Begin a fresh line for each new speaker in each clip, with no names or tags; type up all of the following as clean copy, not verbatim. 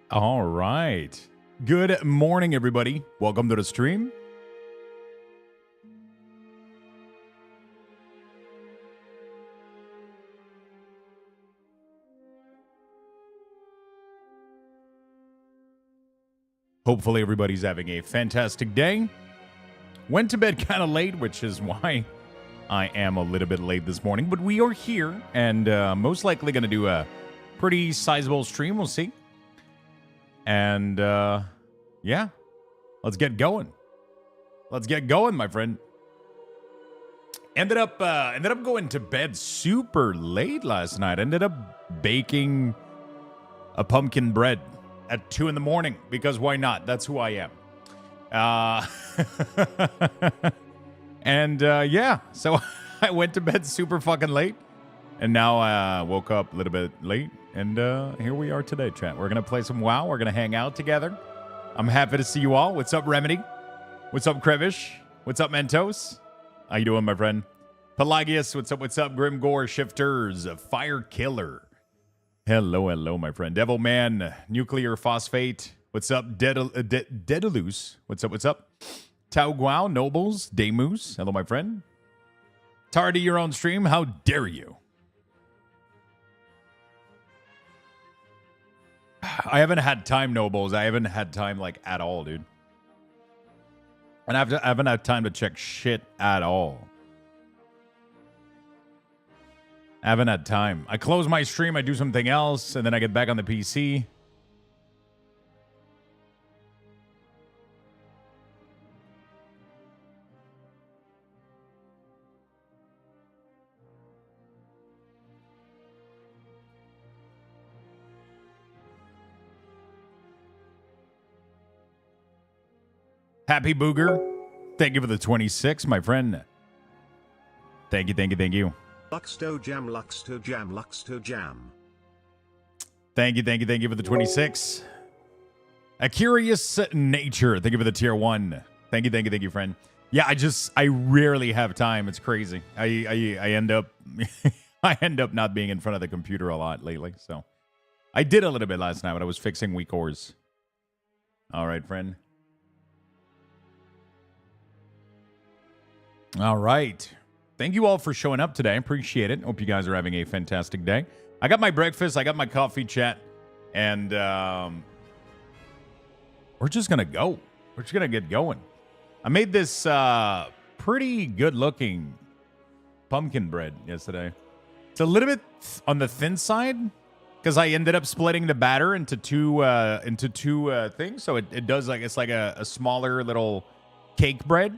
All right. Good morning, everybody. Welcome to the stream. Hopefully, everybody's having a fantastic day. Went to bed kind of late, which is why I am a little bit late this morning. But we are here and most likely going to do a pretty sizable stream. We'll see. And yeah, let's get going. Let's get going, my friend. Ended up going to bed super late last night. Ended up baking a pumpkin bread at 2 in the morning because why not? That's who I am. And yeah, so I went to bed super fucking late, and now I woke up a little bit late, and here we are today, chat. We're gonna play some WoW. We're gonna hang out together. I'm happy to see you all. What's up, Remedy? What's up, Krevish? What's up, Mentos? How you doing, my friend? Pelagius, what's up? What's up, Grimgore Shifters? Fire Killer. Hello, hello, my friend. Devilman, Nuclear Phosphate. What's up, Dedalus? What's up? What's up? Tau Guao, Nobles, Demus. Hello, my friend. Tardy, your own stream. How dare you? I haven't had time, Nobles. I haven't had time, like, at all, dude. And I haven't had time to check shit at all. I haven't had time. I close my stream, I do something else, and then I get back on the PC. Happy Booger. Thank you for the 26, my friend. Thank you, thank you, thank you.
Luxto Jam, Luxto Jam, Luxto Jam.
Thank you, thank you, thank you for the 26. A Curious Nature. Thank you for the tier 1. Thank you, thank you, friend. Yeah, I rarely have time. It's crazy. I end up I end up not being in front of the computer a lot lately. So I did a little bit last night when I was fixing WeakAuras. All right, friend. All right. Thank you all for showing up today. I appreciate it. Hope you guys are having a fantastic day. I got my breakfast. I got my coffee, chat. And we're just going to go. We're just going to get going. I made this pretty good-looking pumpkin bread yesterday. It's a little bit on the thin side because I ended up splitting the batter into two things. So it does like, it's like a smaller little cake bread.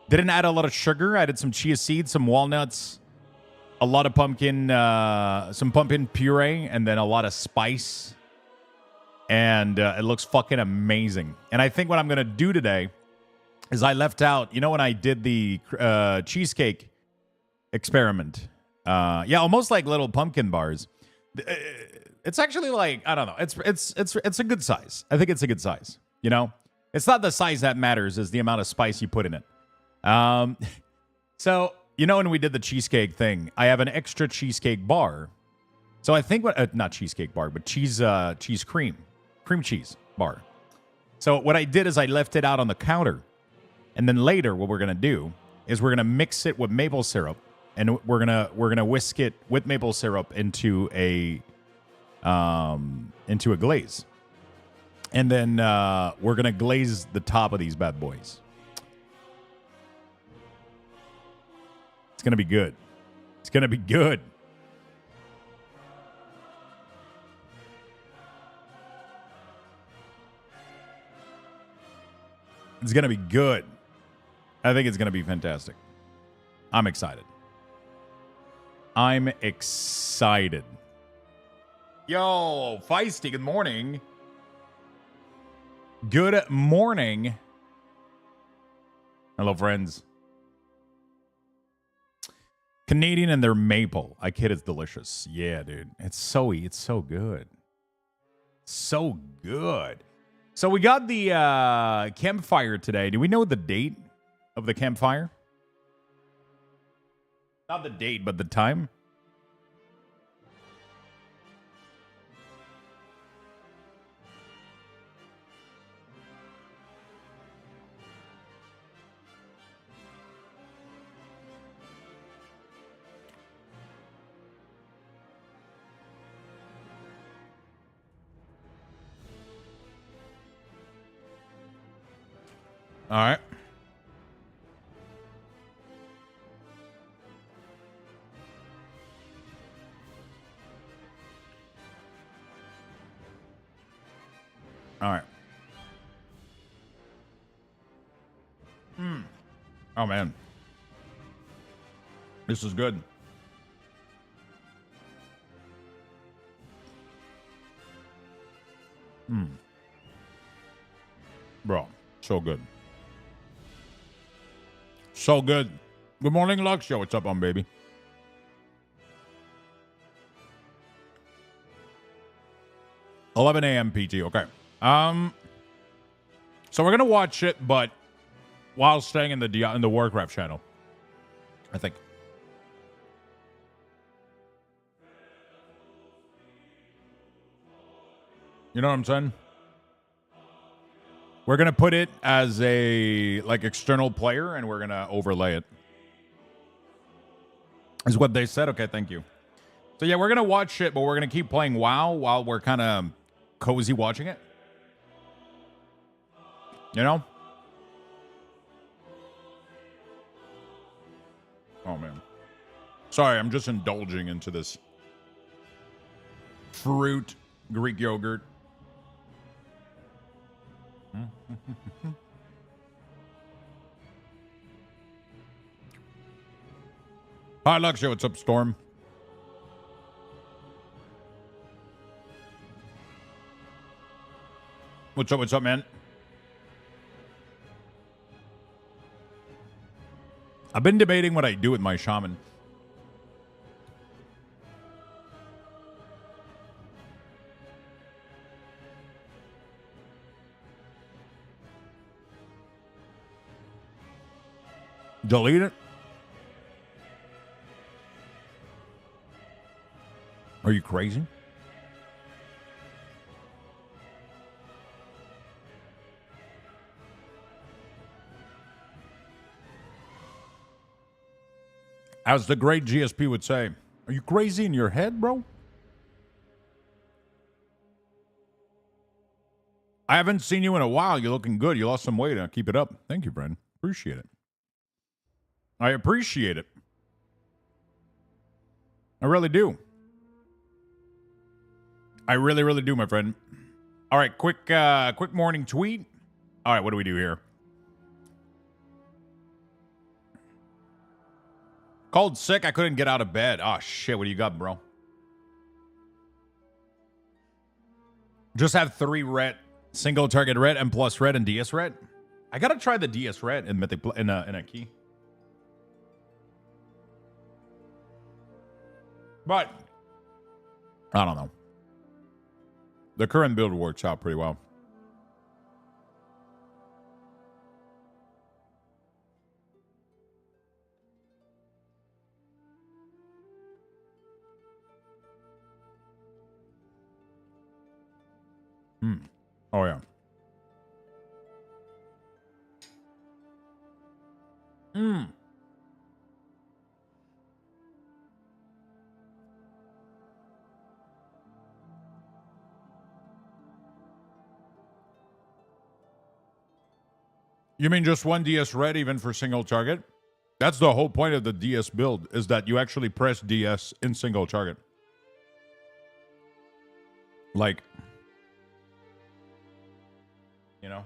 Didn't add a lot of sugar. I added some chia seeds, some walnuts, a lot of pumpkin, some pumpkin puree, and then a lot of spice. And it looks fucking amazing. And I think what I'm going to do today is I left out, you know, when I did the cheesecake experiment. Yeah, almost like little pumpkin bars. It's actually like, I don't know. It's a good size. I think it's a good size, you know? It's not the size that matters, it's the amount of spice you put in it. So, you know, when we did the cheesecake thing, I have an extra cheesecake bar. So I think not cheesecake bar, but cheese cream cheese bar. So what I did is I left it out on the counter. And then later what we're going to do is we're going to mix it with maple syrup, and we're going to whisk it with maple syrup into a glaze. And then we're going to glaze the top of these bad boys. It's going to be good. It's going to be good. It's going to be good. I think it's going to be fantastic. I'm excited. I'm excited. Yo, Feisty, good morning. Good morning. Hello, friends. Canadian and their maple. I kid, it's delicious. Yeah, dude. It's so good. So good. So we got the campfire today. Do we know the date of the campfire? Not the date, but the time. All right. All right. Oh, man. This is good. Bro, so good. So good. Good morning, Lux. Yo, what's up, baby? $11 a.m. PT. Okay. So we're gonna watch it, but while staying in the Warcraft channel, I think. You know what I'm saying? We're gonna put it as a external player, and we're gonna overlay it. Is what they said. Okay, thank you. So yeah, we're gonna watch it, but we're gonna keep playing WoW while we're kind of cozy watching it. You know? Oh man. Sorry, I'm just indulging into this fruit Greek yogurt. Hi, Luxio. What's up, Storm? What's up, man? I've been debating what I do with my shaman. Delete it? Are you crazy? As the great GSP would say, are you crazy in your head, bro? I haven't seen you in a while. You're looking good. You lost some weight. Keep it up. Thank you, Brandon. Appreciate it. I appreciate it. I really do. I really, really do, my friend. All right, quick morning tweet. All right, what do we do here? Called sick. I couldn't get out of bed. Oh, shit. What do you got, bro? Just have 3 red. Single target red, M plus red, and DS red. I got to try the DS red in a key. But I don't know. The current build works out pretty well. Oh, yeah. You mean just one DS red even for single target? That's the whole point of the DS build, is that you actually press DS in single target. Like, you know?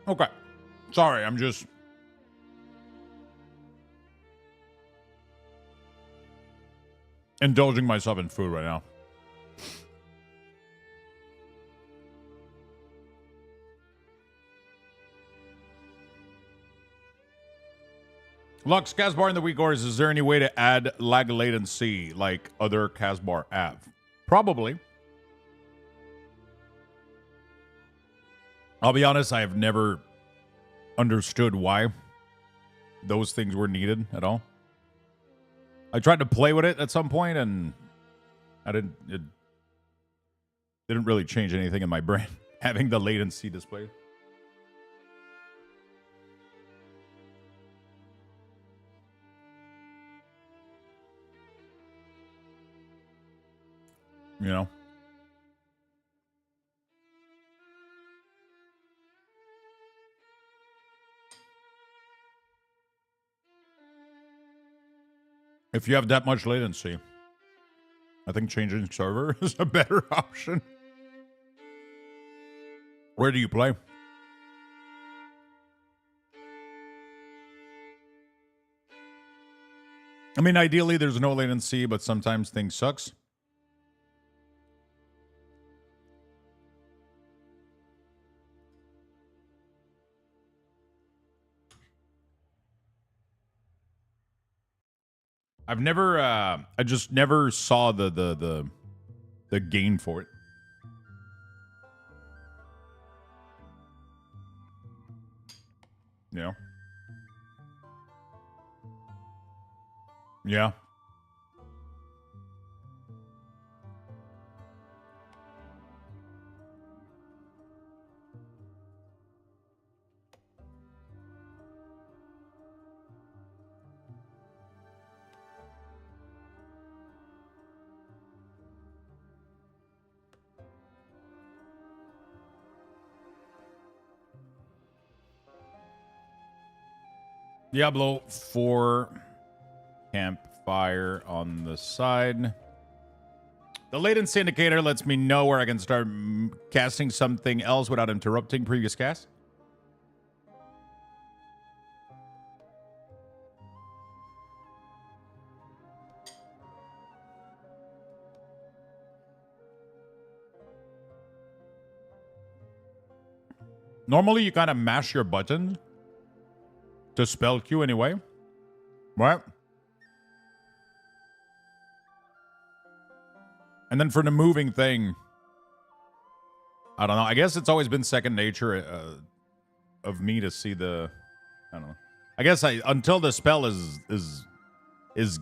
Okay. Sorry, I'm just... indulging myself in food right now. Lux, Casbar in the WeakAuras, is there any way to add lag latency like other Casbar have? Probably. I'll be honest, I have never understood why those things were needed at all. I tried to play with it at some point, and I didn't... Didn't really change anything in my brain having the latency display. You know? If you have that much latency, I think changing server is a better option. Where do you play? I mean, ideally, there's no latency, but sometimes things sucks. I've never, I just never saw the gain for it. You know? Yeah. Diablo 4 campfire on the side. The latency indicator lets me know where I can start casting something else without interrupting previous cast. Normally, you kind of mash your button to spell queue anyway. Right? And then for the moving thing, I don't know. I guess it's always been second nature of me to see the, I don't know. I guess until the spell is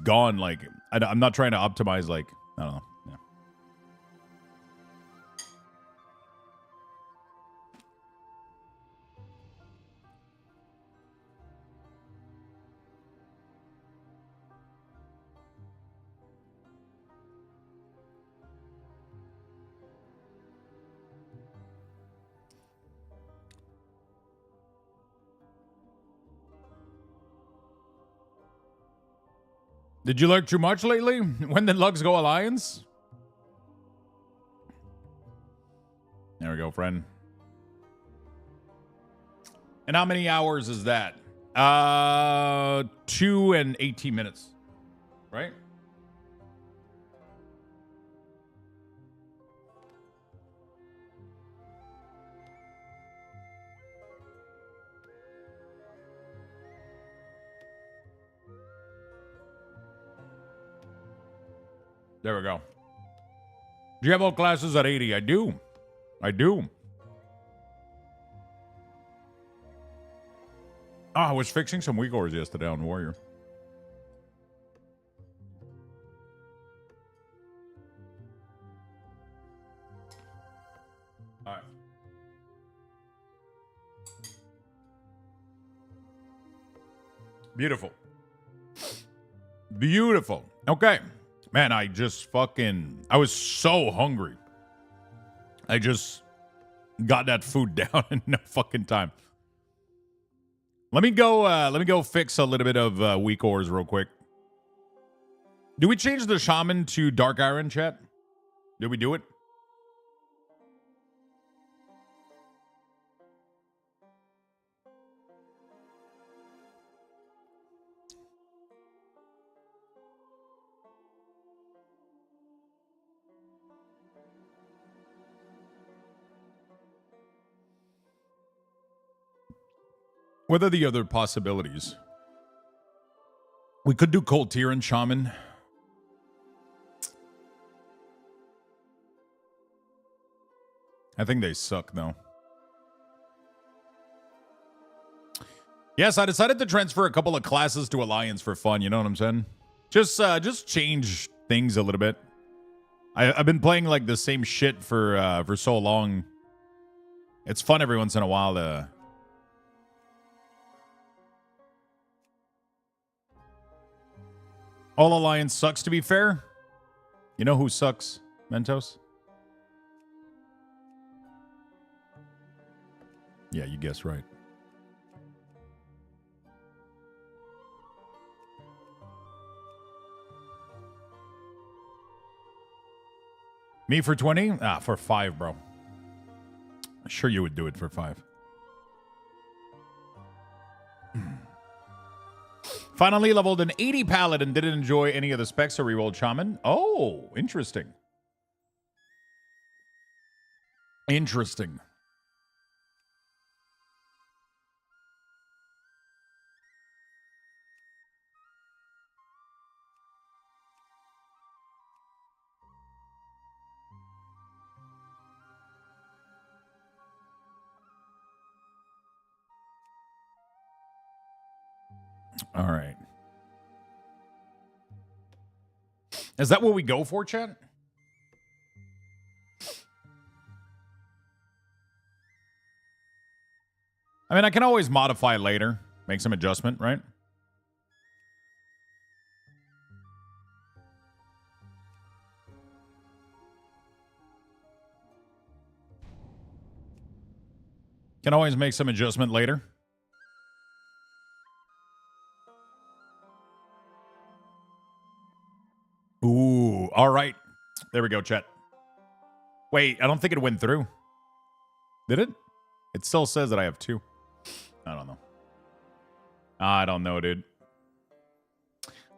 gone, like I'm not trying to optimize, like, I don't know. Yeah. Did you lurk too much lately? When did Lux go Alliance? There we go, friend. And how many hours is that? 2 and 18 minutes. Right? There we go. Do you have all classes at 80? I do. I do. I was fixing some WeakAuras yesterday on Warrior. All right. Beautiful. Beautiful. Okay. Man, I was so hungry. I just got that food down in no fucking time. Let me go fix a little bit of WeakAuras real quick. Do we change the shaman to Dark Iron, chat? Did we do it? What are the other possibilities? We could do Cold Tier and Shaman. I think they suck, though. Yes, I decided to transfer a couple of classes to Alliance for fun, you know what I'm saying? Just change things a little bit. I've been playing like the same shit for so long. It's fun every once in a while to. All Alliance sucks, to be fair. You know who sucks, Mentos? Yeah, you guessed right. Me for 20? Ah, for 5, bro. Sure you would do it for 5. Finally leveled an 80 Paladin. Didn't enjoy any of the specs or rerolled Shaman. Oh, interesting. Interesting. All right. Is that what we go for, chat? I mean, I can always modify later. Make some adjustment, right? Can always make some adjustment later. Ooh, all right. There we go, chat. Wait, I don't think it went through. Did it? It still says that I have 2. I don't know. I don't know, dude.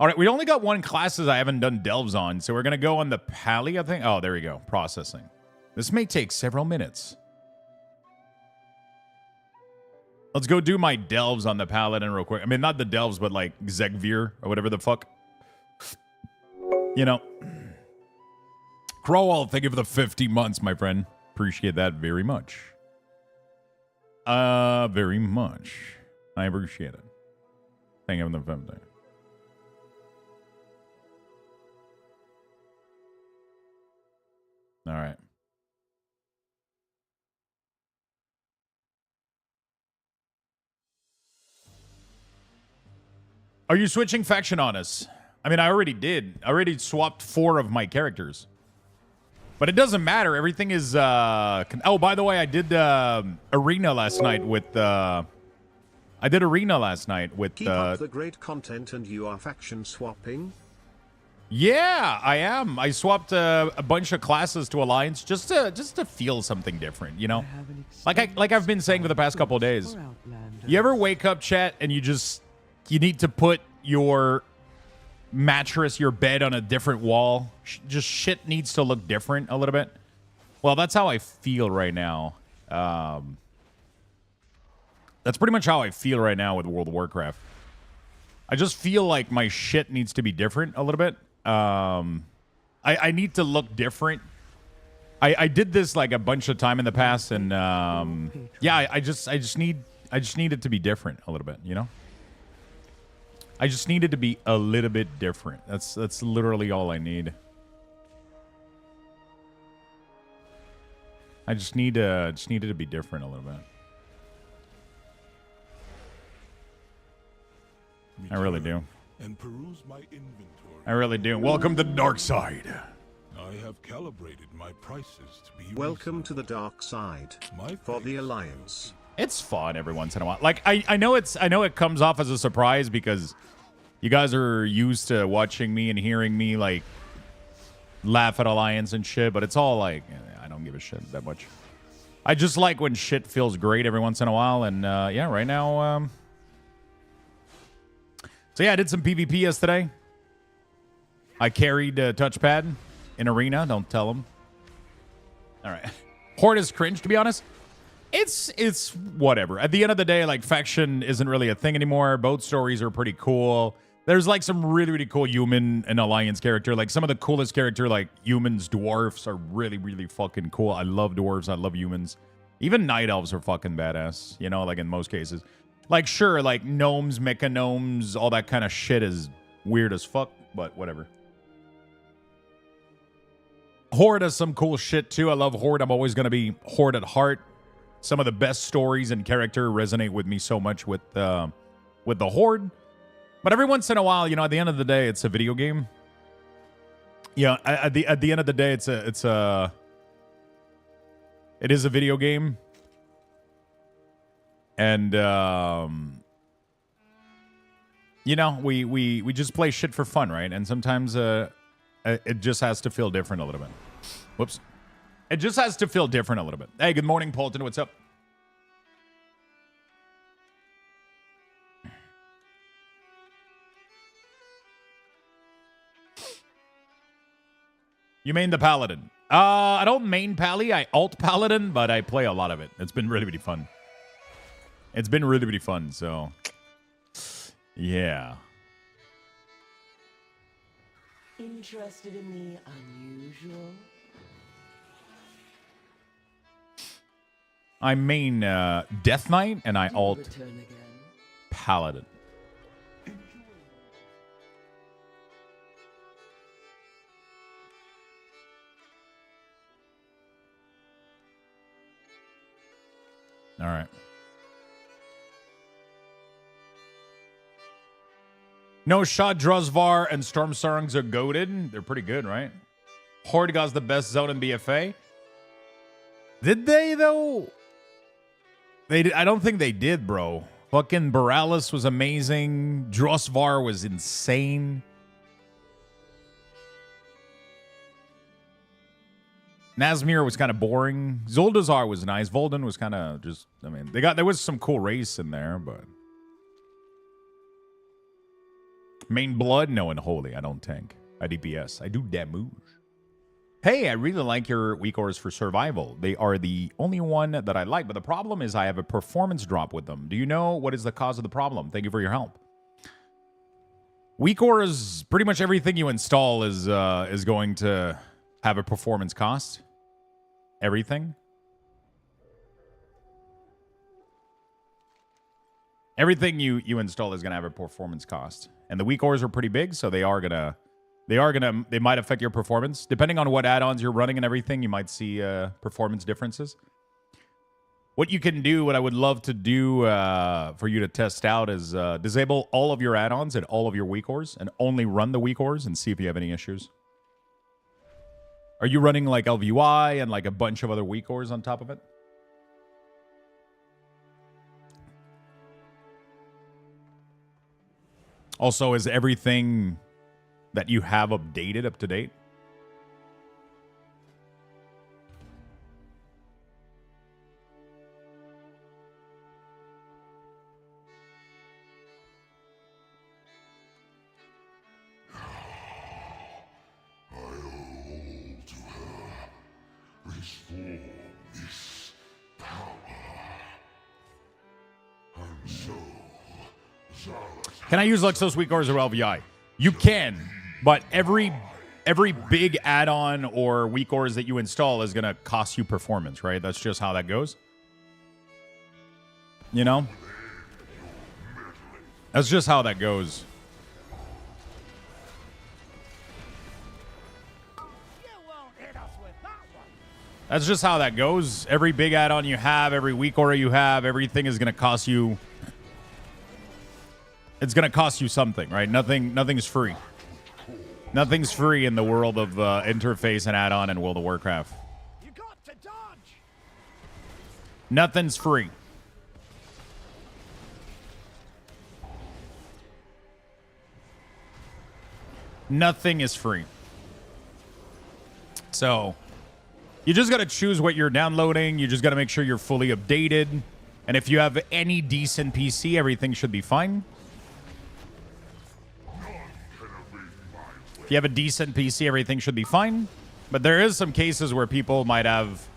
All right, we only got 1 classes I haven't done delves on, so we're going to go on the Pally, I think. Oh, there we go. Processing. This may take several minutes. Let's go do my delves on the Paladin real quick. I mean, not the delves, but like Zegvir or whatever the fuck. You know. Crowell, thank you for the 50 months, my friend. Appreciate that very much. Very much. I appreciate it. Thank you for the 50. All right. Are you switching faction on us? I mean, I already did. I already swapped 4 of my characters. But it doesn't matter. Everything is... Oh, by the way, I did Arena last night with... I did Arena last night with...
Keep up the great content and you are faction swapping?
Yeah, I am. I swapped a bunch of classes to Alliance just to feel something different, you know? Like I've been saying for the past couple of days. You ever wake up, chat, and you need to put your mattress, your bed on a different wall? Just shit needs to look different a little bit. Well, that's how I feel right now. That's pretty much how I feel right now with World of Warcraft. I just feel like my shit needs to be different a little bit. I need to look different. I did this like a bunch of time in the past, and yeah, I just need it to be different a little bit, you know? I just need it to be a little bit different. That's literally all I need. I just need it to be different a little bit. I really do.
And peruse my inventory.
I really do. Welcome to the dark side.
I have calibrated my prices to be
Welcome to the dark side. For the Alliance.
It's fun every once in a while. Like I know it comes off as a surprise because you guys are used to watching me and hearing me like laugh at Alliance and shit, but it's all like I don't give a shit that much. I just like when shit feels great every once in a while, and yeah, right now so yeah, I did some PvP yesterday. I carried touchpad in Arena. Don't tell them. All right. Horde is cringe, to be honest. It's whatever. At the end of the day, like, faction isn't really a thing anymore. Both stories are pretty cool. There's like some really, really cool human and Alliance character. Like some of the coolest character, like humans, dwarfs are really, really fucking cool. I love dwarves. I love humans. Even night elves are fucking badass, you know, like in most cases. Like, sure, like gnomes, mecha gnomes, all that kind of shit is weird as fuck, but whatever. Horde has some cool shit too. I love Horde. I'm always going to be Horde at heart. Some of the best stories and character resonate with me so much with the Horde. But every once in a while, you know, at the end of the day, it's a video game. Yeah, at the end of the day, it is a video game. And you know, we just play shit for fun, right? And sometimes it just has to feel different a little bit. Whoops. It just has to feel different a little bit. Hey, good morning, Polton. What's up? You main the Paladin. I don't main Pally. I alt Paladin, but I play a lot of it. It's been really, really fun. It's been really, really fun, so... yeah.
Interested in the unusual?
I main Death Knight, and I alt
Return again.
Paladin. All right. No shot, Drosvar and Storm Sarungs are goated. They're pretty good, right? Horde got the best zone in BFA. Did they, though? I don't think they did, bro. Fucking Borealis was amazing. Drosvar was insane. Nazmir was kind of boring. Zuldazar was nice. Volden was kind of just, I mean, there was some cool race in there, but... Main blood? No, Unholy. I don't tank. I DPS. I do damage. Hey, I really like your WeakAuras for survival. They are the only one that I like, but the problem is I have a performance drop with them. Do you know what is the cause of the problem? Thank you for your help. WeakAuras, pretty much everything you install is going to have a performance cost. Everything. Everything you install is going to have a performance cost. And the WeakAuras are pretty big, so they might affect your performance. Depending on what add-ons you're running and everything, you might see performance differences. What you can do, what I would love to do for you to test out is disable all of your add-ons and all of your WeakAuras and only run the WeakAuras and see if you have any issues. Are you running like LVY and like a bunch of other WeakAuras on top of it? Also, is everything that you have updated up to date?
I owe to her. Restore this power. And so, Zara.
Can I use Luxthos WeakAuras or LVI? You can, but every big add-on or WeakAuras that you install is going to cost you performance, right? That's just how that goes. You know? That's just how that goes. That's just how that goes. Every big add-on you have, every WeakAura you have, everything is going to cost you... It's going to cost you something, right? Nothing's free. Nothing's free in the world of interface and add-on in World of Warcraft.
You got to dodge.
Nothing's free. Nothing is free. So, you just got to choose what you're downloading. You just got to make sure you're fully updated. And if you have any decent PC, everything should be fine. If you have a decent PC, everything should be fine. But there is some cases where people might have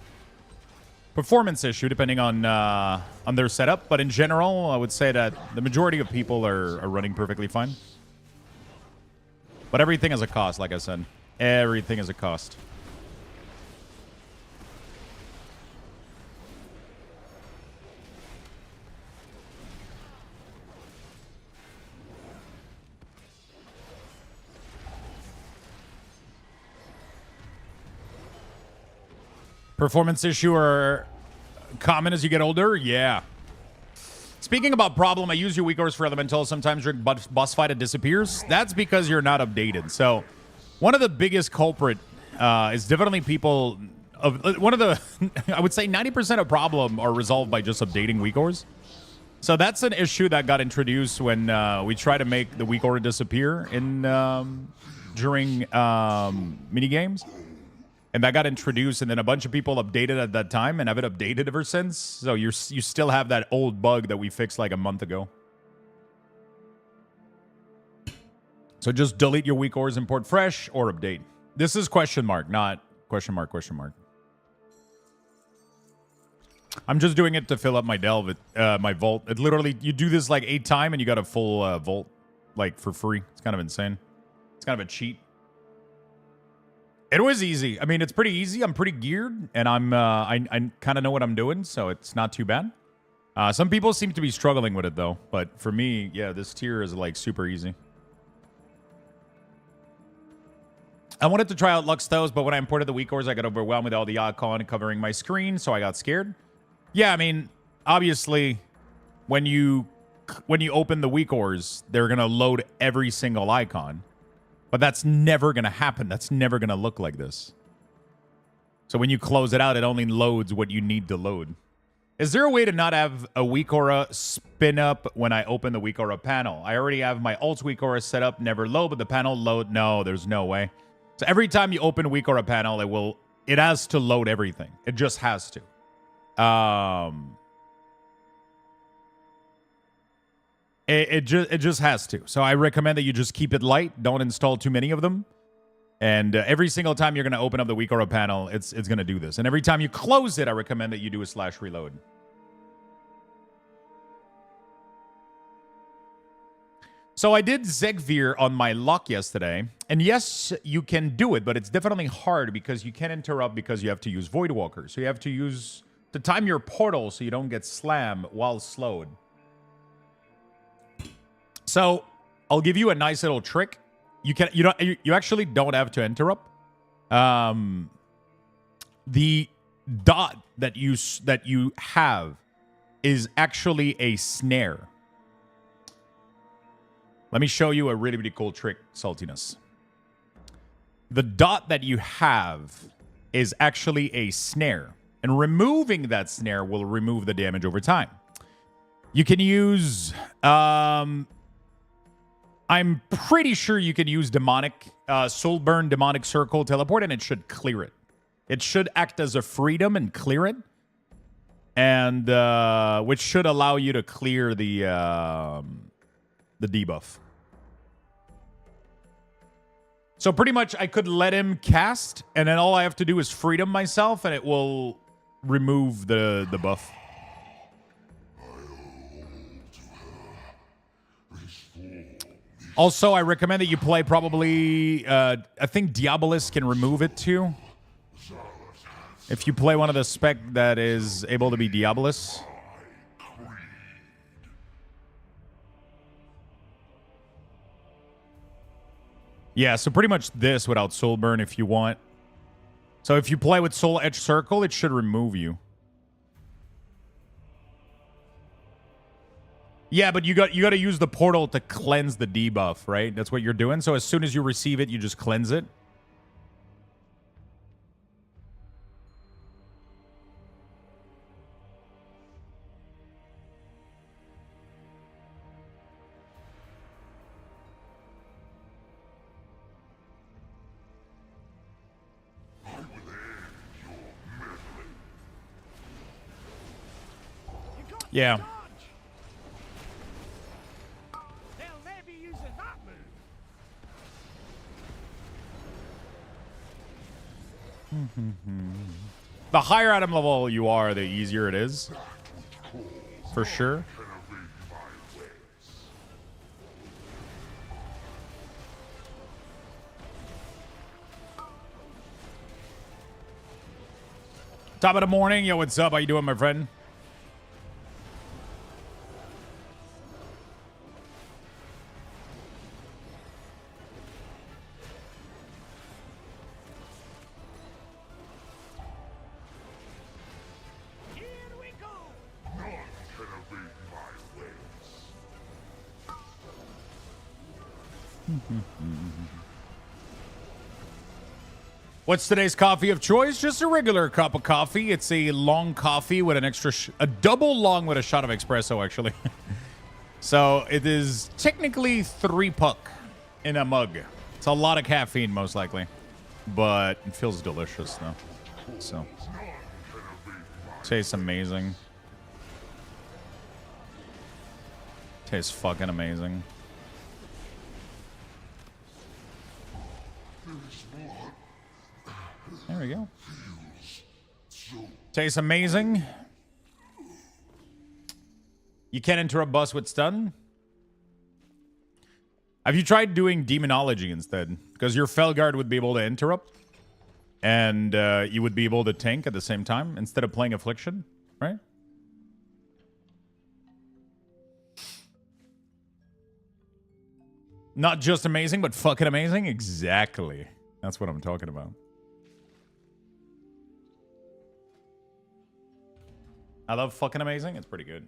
performance issue depending on their setup. But in general, I would say that the majority of people are running perfectly fine. But everything has a cost, like I said. Everything has a cost. Performance issue are common as you get older? Yeah. Speaking about problem, I use your WeakAuras for Elemental. Sometimes during boss fight it disappears. That's because you're not updated. So one of the biggest culprit is definitely people... one of the... I would say 90% of problem are resolved by just updating WeakAuras. So that's an issue that got introduced when we try to make the WeakAura disappear in during mini games. And that got introduced, and then a bunch of people updated at that time and have it updated ever since. So you still have that old bug that we fixed like a month ago. So just delete your WeakAuras, import fresh, or update. This is question mark, not question mark, question mark. I'm just doing it to fill up my delve, my vault. It literally, you do this like 8 times and you got a full vault, like for free. It's kind of insane. It's kind of a cheat. It was easy. I mean, it's pretty easy. I'm pretty geared, and I kind of know what I'm doing, so it's not too bad. Some people seem to be struggling with it though, but for me, yeah, this tier is like super easy. I wanted to try out Luxthos, but when I imported the WeakAuras, I got overwhelmed with all the icon covering my screen, so I got scared. Yeah, I mean, obviously, when you open the WeakAuras, they're gonna load every single icon. But that's never going to happen. That's never going to look like this. So when you close it out, it only loads what you need to load. Is there a way to not have a WeakAura spin up when I open the WeakAura panel? I already have my alt WeakAura set up, never load, but the panel load. No, there's no way. So every time you open WeakAura panel, it has to load everything. It just has to. It just has to. So I recommend that you just keep it light. Don't install too many of them. And every single time you're going to open up the WeakAura panel, it's going to do this. And every time you close it, I recommend that you do a /reload. So I did Zegvir on my lock yesterday. And yes, you can do it, but it's definitely hard because you can't interrupt because you have to use Voidwalker. So you have to time your portal so you don't get slammed while slowed. So I'll give you a nice little trick. You actually don't have to interrupt. The dot that you have is actually a snare. Let me show you a really, really cool trick, Saltiness. The dot that you have is actually a snare, and removing that snare will remove the damage over time. You can use I'm pretty sure you can use demonic, Soulburn, demonic circle, teleport, and it should clear it. It should act as a freedom and clear it. And, which should allow you to clear the debuff. So pretty much I could let him cast, and then all I have to do is freedom myself, and it will remove the buff. Also, I recommend that you play probably, I think Diabolus can remove it too. If you play one of the spec that is able to be Diabolus. Yeah, so pretty much this without Soulburn if you want. So if you play with Soul Edge Circle, it should remove you. Yeah, but you got to use the portal to cleanse the debuff, right? That's what you're doing. So as soon as you receive it, you just cleanse it. Yeah. The higher item level you are, the easier it is. For sure. Top of the morning. Yo, what's up? How you doing, my friend? What's today's coffee of choice? Just a regular cup of coffee. It's a long coffee with an extra, a double long with a shot of espresso, actually. So it is technically 3 puck in a mug. It's a lot of caffeine, most likely. But it feels delicious, though. So, tastes amazing. Tastes fucking amazing. There we go. Tastes amazing. You can't interrupt boss with stun. Have you tried doing demonology instead? Because your Felguard would be able to interrupt. And you would be able to tank at the same time instead of playing Affliction, right? Not just amazing, but fucking amazing? Exactly. That's what I'm talking about. I love fucking amazing. It's pretty good.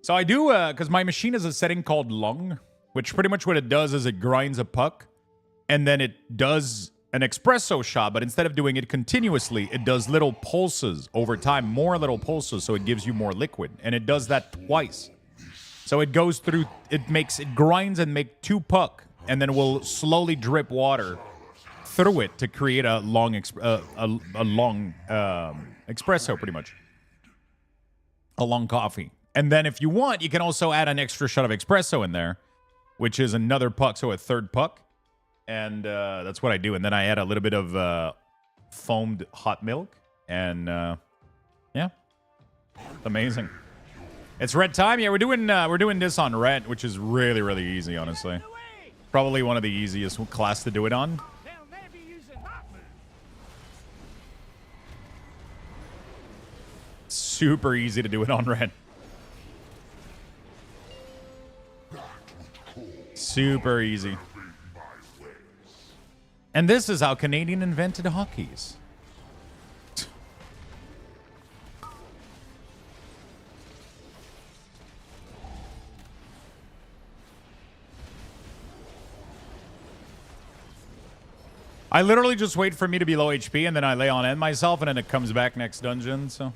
So I do, because my machine has a setting called Lung, which pretty much what it does is it grinds a puck, and then it does an espresso shot, but instead of doing it continuously, it does little pulses over time, more little pulses, so it gives you more liquid. And it does that twice. So it goes through, it grinds and make 2 puck, and then will slowly drip water through it to create a long, espresso, pretty much. A long coffee. And then if you want, you can also add an extra shot of espresso in there, which is another puck, so a 3rd puck. And that's what I do. And then I add a little bit of foamed hot milk. And yeah, it's amazing. It's red time. Yeah, we're doing this on red, which is really, really easy, honestly. Probably one of the easiest class to do it on. Super easy to do it on red. Super easy. And this is how Canadian invented hockeys. I literally just wait for me to be low HP and then I lay on end myself and then it comes back next dungeon, so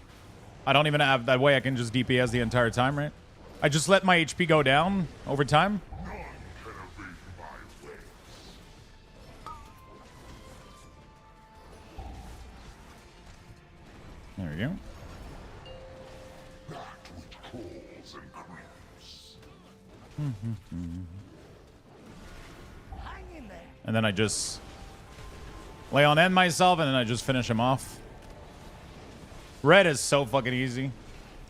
I don't even have that way I can just DPS the entire time, right? I just let my HP go down over time. There we go. And then I just lay on end myself and then I just finish him off. Red is so fucking easy.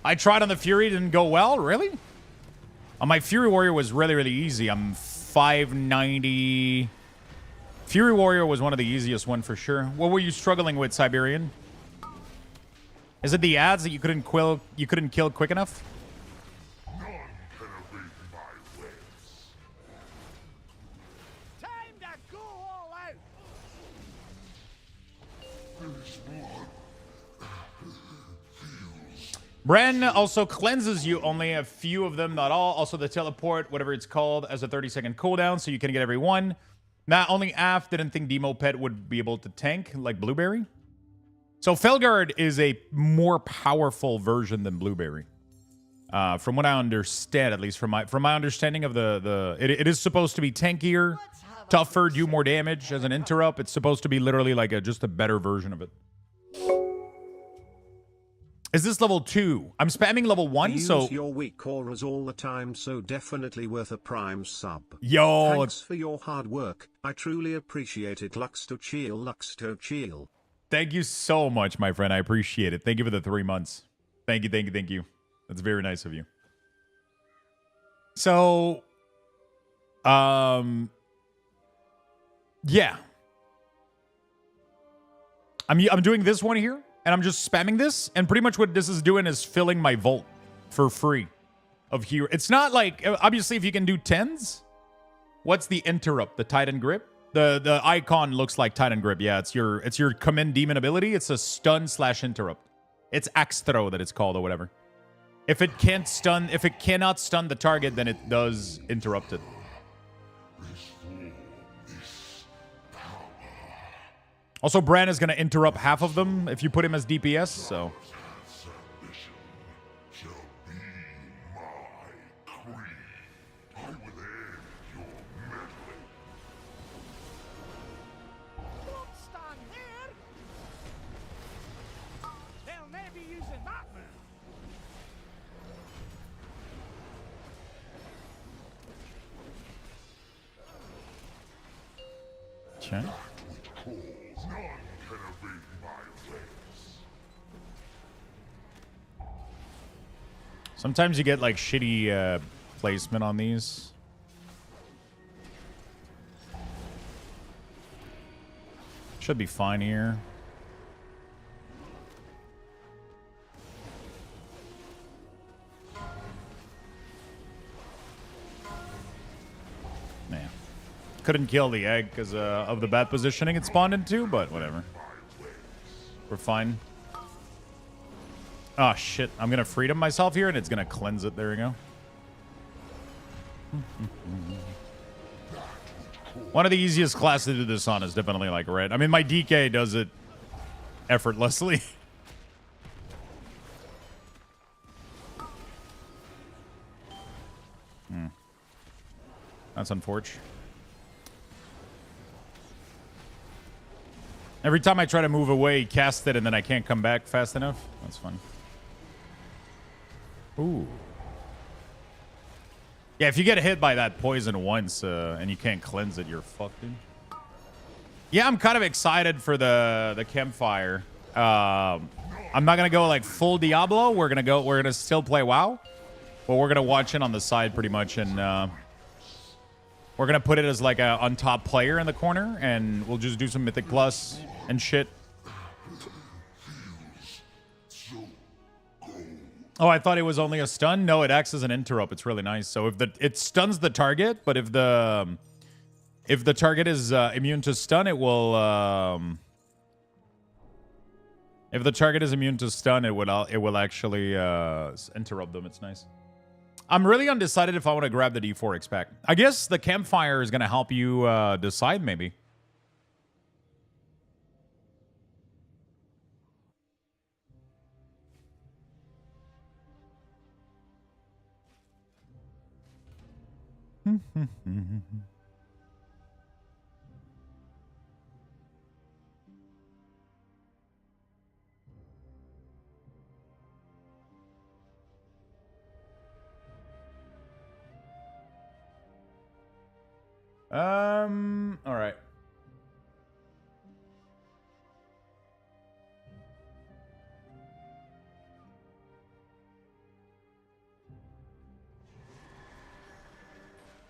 I tried on the Fury, didn't go well, really? My Fury Warrior was really, really easy. I'm 590. Fury Warrior was one of the easiest one for sure. What were you struggling with, Siberian? Is it the ads that you couldn't kill quick enough?
Time to go all out.
Bren also cleanses you, only a few of them, not all. Also the teleport, whatever it's called, as a 30-second cooldown, so you can get every one. Not only Af didn't think Demo Pet would be able to tank like Blueberry. So Felguard is a more powerful version than Blueberry. From what I understand, at least from my understanding of it is supposed to be tankier, tougher, do more damage as an interrupt. It's supposed to be literally like just a better version of it. Is this level 2? I'm spamming level 1, so...
Use your WeakAuras all the time, so definitely worth a Prime sub.
Yo!
Thanks for your hard work. I truly appreciate it. Luxthos.
Thank you so much, my friend. I appreciate it. Thank you for the 3 months. Thank you, thank you, thank you. That's very nice of you. So... yeah. I'm doing this one here. And I'm just spamming this, and pretty much what this is doing is filling my vault for free of hero. It's not like, obviously, if you can do 10s, what's the interrupt? The Titan Grip? The icon looks like Titan Grip. Yeah, it's your Commend Demon ability. It's a stun/interrupt. It's Axe Throw that it's called or whatever. If it cannot stun the target, then it does interrupt it. Also, Bran is going to interrupt half of them if you put him as DPS, so...
Don't stand here! They'll never be using that move.
Okay. Sometimes you get like shitty placement on these. Should be fine here. Man. Couldn't kill the egg because of the bad positioning it spawned into, but whatever. We're fine. Oh, shit. I'm going to freedom myself here, and it's going to cleanse it. There we go. One of the easiest classes to do this on is definitely, like, red. I mean, my DK does it effortlessly. That's unfortunate. Every time I try to move away, he casts it, and then I can't come back fast enough. That's fun. Ooh. Yeah, if you get hit by that poison once and you can't cleanse it, you're fucked, dude. Yeah, I'm kind of excited for the campfire. I'm not gonna go like full Diablo. We're gonna still play WoW, but we're gonna watch it on the side pretty much, and we're gonna put it as like a on top player in the corner, and we'll just do some Mythic Plus and shit. Oh, I thought it was only a stun. No, it acts as an interrupt. It's really nice. So if it stuns the target, but if the target is immune to stun, it will. If the target is immune to stun, it will actually interrupt them. It's nice. I'm really undecided if I want to grab the D4X pack. I guess the campfire is gonna help you decide maybe. All right.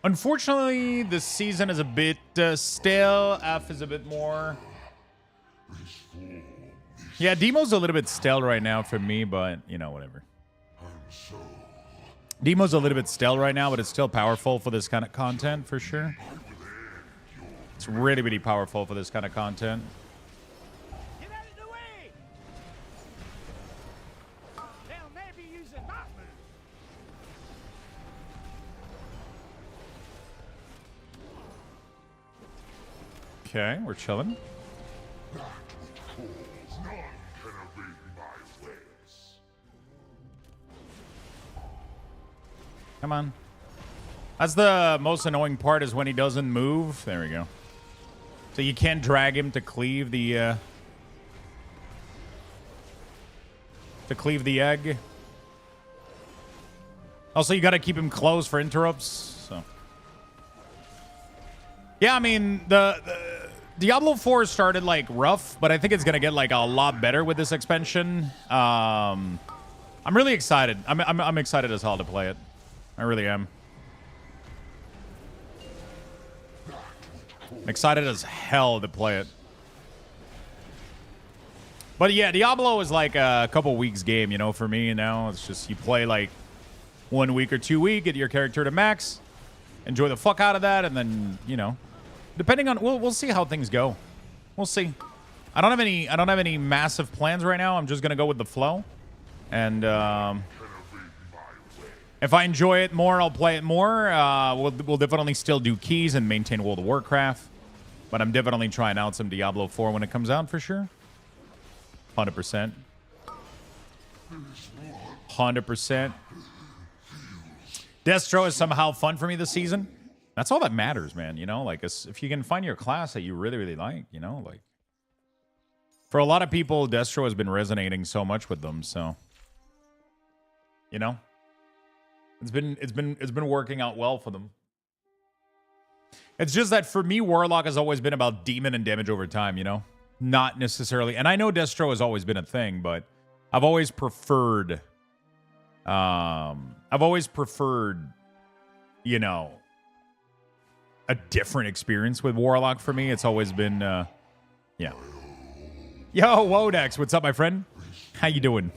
Unfortunately, this season is a bit stale. F is a bit more. Yeah, Demo's a little bit stale right now for me, but, you know, whatever. Demo's a little bit stale right now, but it's still powerful for this kind of content, for sure. It's really, really powerful for this kind of content.
Get out of the way! They'll never be using that move.
Okay, we're chilling. Come on. That's the most annoying part, is when he doesn't move. There we go. So you can't drag him to cleave the egg. Also, you got to keep him close for interrupts. So yeah, I mean the Diablo 4 started like rough, but I think it's gonna get like a lot better with this expansion. I'm really excited. I'm excited as hell to play it. I really am. I'm excited as hell to play it. But yeah, Diablo is like a couple weeks game, you know, for me now. It's just you play like 1 week or 2 weeks, get your character to max, enjoy the fuck out of that, and then, you know, depending on we'll see how things go. We'll see. I don't have any massive plans right now. I'm just gonna go with the flow. And if I enjoy it more, I'll play it more. We'll definitely still do keys and maintain World of Warcraft. But I'm definitely trying out some Diablo 4 when it comes out for sure. 100%. 100%. Destro is somehow fun for me this season. That's all that matters, man. You know, like if you can find your class that you really, really like, you know, like for a lot of people, Destro has been resonating so much with them. So, you know, it's been working out well for them. It's just that for me, Warlock has always been about demon and damage over time, you know, not necessarily. And I know Destro has always been a thing, but I've always preferred, you know, a different experience with Warlock for me. It's always been, yeah. Yo, Wodex, what's up, my friend? How you doing?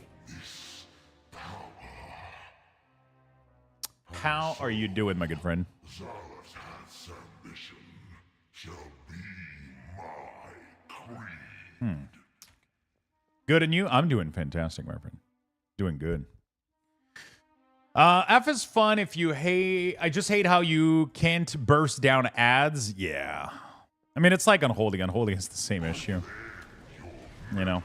How are you doing, my good friend? Good, and you? I'm doing fantastic, my friend. Doing good. F is fun if you hate... I just hate how you can't burst down ads. Yeah. I mean, it's like Unholy. Unholy is the same issue. You know?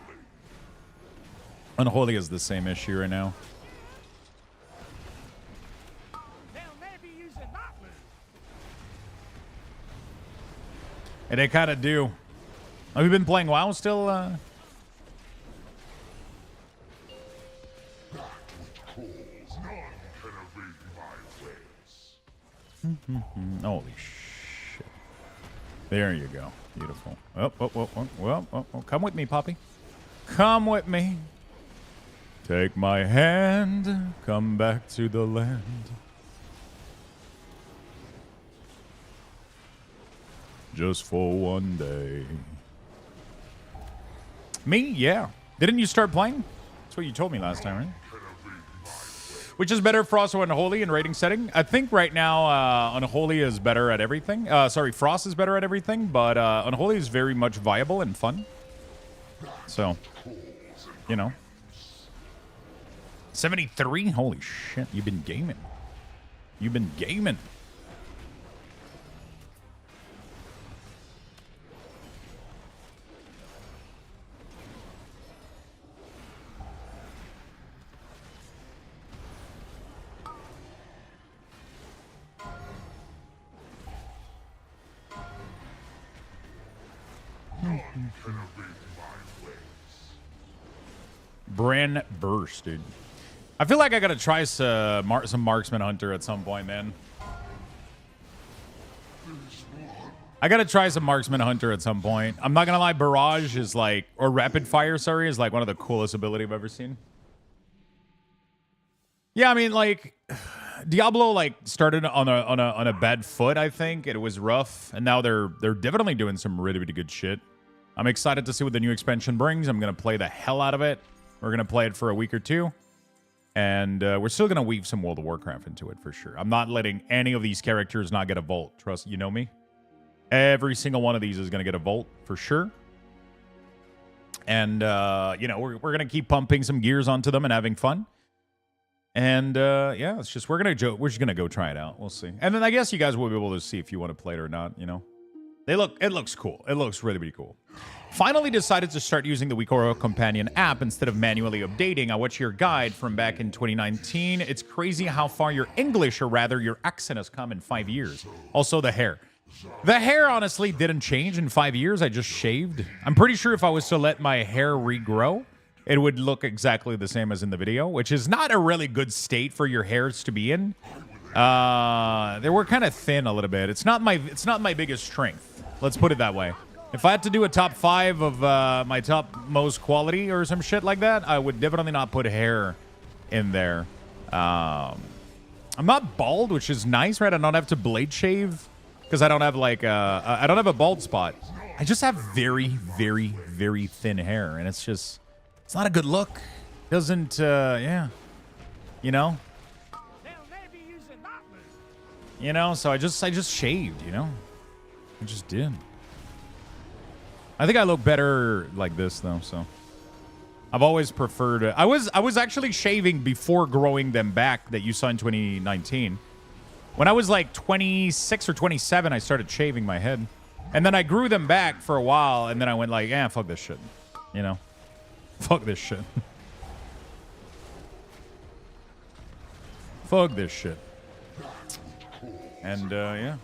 Unholy is the same issue right now. And they kind of do. Have you been playing WoW still? Holy shit. There you go. Beautiful. Oh. Come with me, Poppy. Come with me. Take my hand. Come back to the land. Just for one day. Me? Yeah. Didn't you start playing? That's what you told me last time, right? Which is better, Frost or Unholy in rating setting? I think right now Unholy is better at everything. Sorry, Frost is better at everything, but Unholy is very much viable and fun. So, you know. 73? Holy shit, you've been gaming. You've been gaming. Bran Burst, dude. I feel like I gotta try some Marksman Hunter at some point, man. I gotta try some Marksman Hunter at some point. I'm not gonna lie, Barrage is like, or Rapid Fire, sorry, is like one of the coolest ability I've ever seen. Yeah, I mean, like, Diablo like started on a bad foot, I think. It was rough, and now they're definitely doing some really, really good shit. I'm excited to see what the new expansion brings. I'm gonna play the hell out of it. We're gonna play it for a week or two. And we're still going to weave some World of Warcraft into it for sure. I'm not letting any of these characters not get a Volt. Trust, you know me. Every single one of these is going to get a Volt for sure. And, you know, we're going to keep pumping some gears onto them and having fun. And, yeah, it's just, we're just going to go try it out. We'll see. And then I guess you guys will be able to see if you want to play it or not, you know. It looks cool. It looks really, really cool. Finally decided to start using the WeakAuras companion app instead of manually updating. I watched your guide from back in 2019. It's crazy how far your English, or rather your accent, has come in 5 years. Also the hair. The hair honestly didn't change in 5 years. I just shaved. I'm pretty sure if I was to let my hair regrow, it would look exactly the same as in the video, which is not a really good state for your hairs to be in. They were kind of thin a little bit. It's not my biggest strength. Let's put it that way. If I had to do a top 5 of my top most quality or some shit like that, I would definitely not put hair in there. I'm not bald, which is nice, right? I don't have to blade shave because I don't have like I don't have a bald spot. I just have very, very, very thin hair, and it's not a good look. Doesn't yeah, you know. You know, so I just shaved, you know. I just did. I think I look better like this though, so I've always preferred it. I was actually shaving before growing them back that you saw in 2019. When I was like 26 or 27, I started shaving my head. And then I grew them back for a while, and then I went like, fuck this shit. You know? Fuck this shit. Fuck this shit. And, yeah.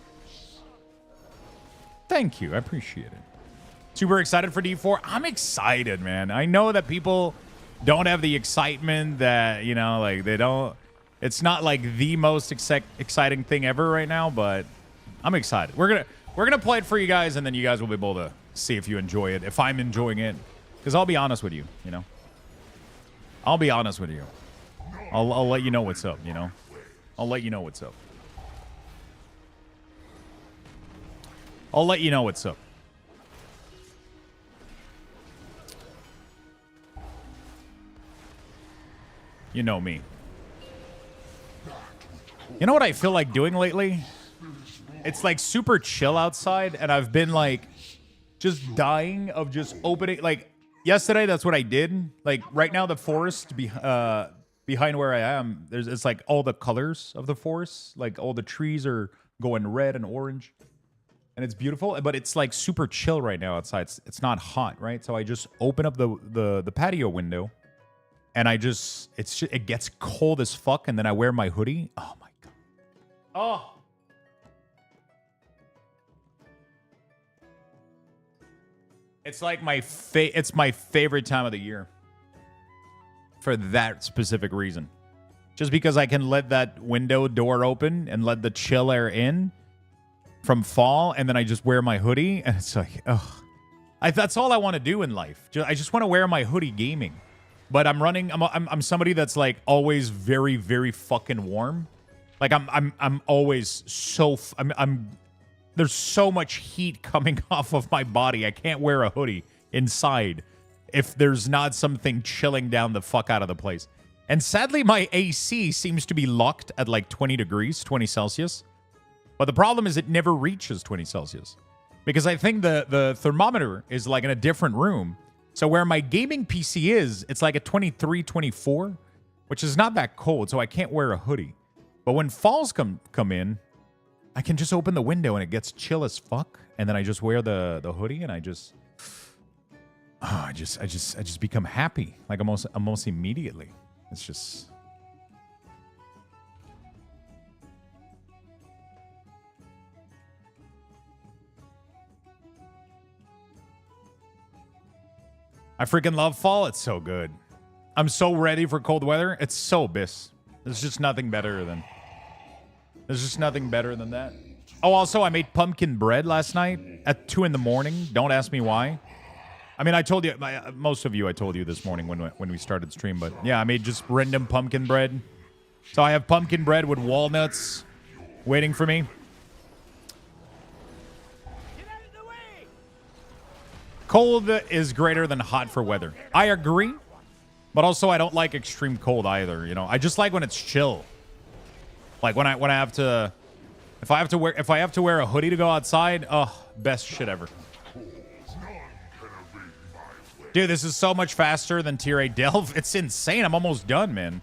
Thank you. I appreciate it. Super excited for D4. I'm excited, man. I know that people don't have the excitement that, you know, like they don't. It's not like the most exciting thing ever right now, but I'm excited. We're gonna play it for you guys, and then you guys will be able to see if you enjoy it, if I'm enjoying it. Because I'll be honest with you, you know. I'll be honest with you. I'll let you know what's up, you know. I'll let you know what's up. I'll let you know what's up. You know me. You know what I feel like doing lately? It's like super chill outside, and I've been like just dying of just opening. Like yesterday, that's what I did. Like right now, the forest behind where I am, it's like all the colors of the forest. Like all the trees are going red and orange, and it's beautiful. But it's like super chill right now outside. It's not hot, right? So I just open up the patio window, and it gets cold as fuck, and then I wear my hoodie. Oh my god. Oh. It's like it's my favorite time of the year. For that specific reason. Just because I can let that window door open and let the chill air in from fall, and then I just wear my hoodie, and it's like, ugh. That's all I want to do in life. I just want to wear my hoodie gaming. But I'm somebody that's like always very, very fucking warm. Like I'm always so there's so much heat coming off of my body. I can't wear a hoodie inside if there's not something chilling down the fuck out of the place. And sadly, my AC seems to be locked at like 20 degrees, 20 Celsius. But the problem is it never reaches 20 Celsius. Because I think the thermometer is like in a different room. So where my gaming PC is, it's like at 23, 24, which is not that cold, so I can't wear a hoodie. But when falls come in, I can just open the window and it gets chill as fuck, and then I just wear the hoodie, and I just become happy, like almost immediately. It's just. I freaking love fall. It's so good. I'm so ready for cold weather. It's so abyss. There's just nothing better than. There's just nothing better than that. Oh, also, I made pumpkin bread last night at 2 in the morning. Don't ask me why. I mean, I told you, most of you, I told you this morning when we started stream. But yeah, I made just random pumpkin bread. So I have pumpkin bread with walnuts waiting for me.
Get out of the way!
Cold is greater than hot for weather. I agree. But also, I don't like extreme cold either. You know, I just like when it's chill. Like when I have to, if I have to wear a hoodie to go outside, best shit ever. Dude, this is so much faster than tier 8 delve. It's insane. I'm almost done, man.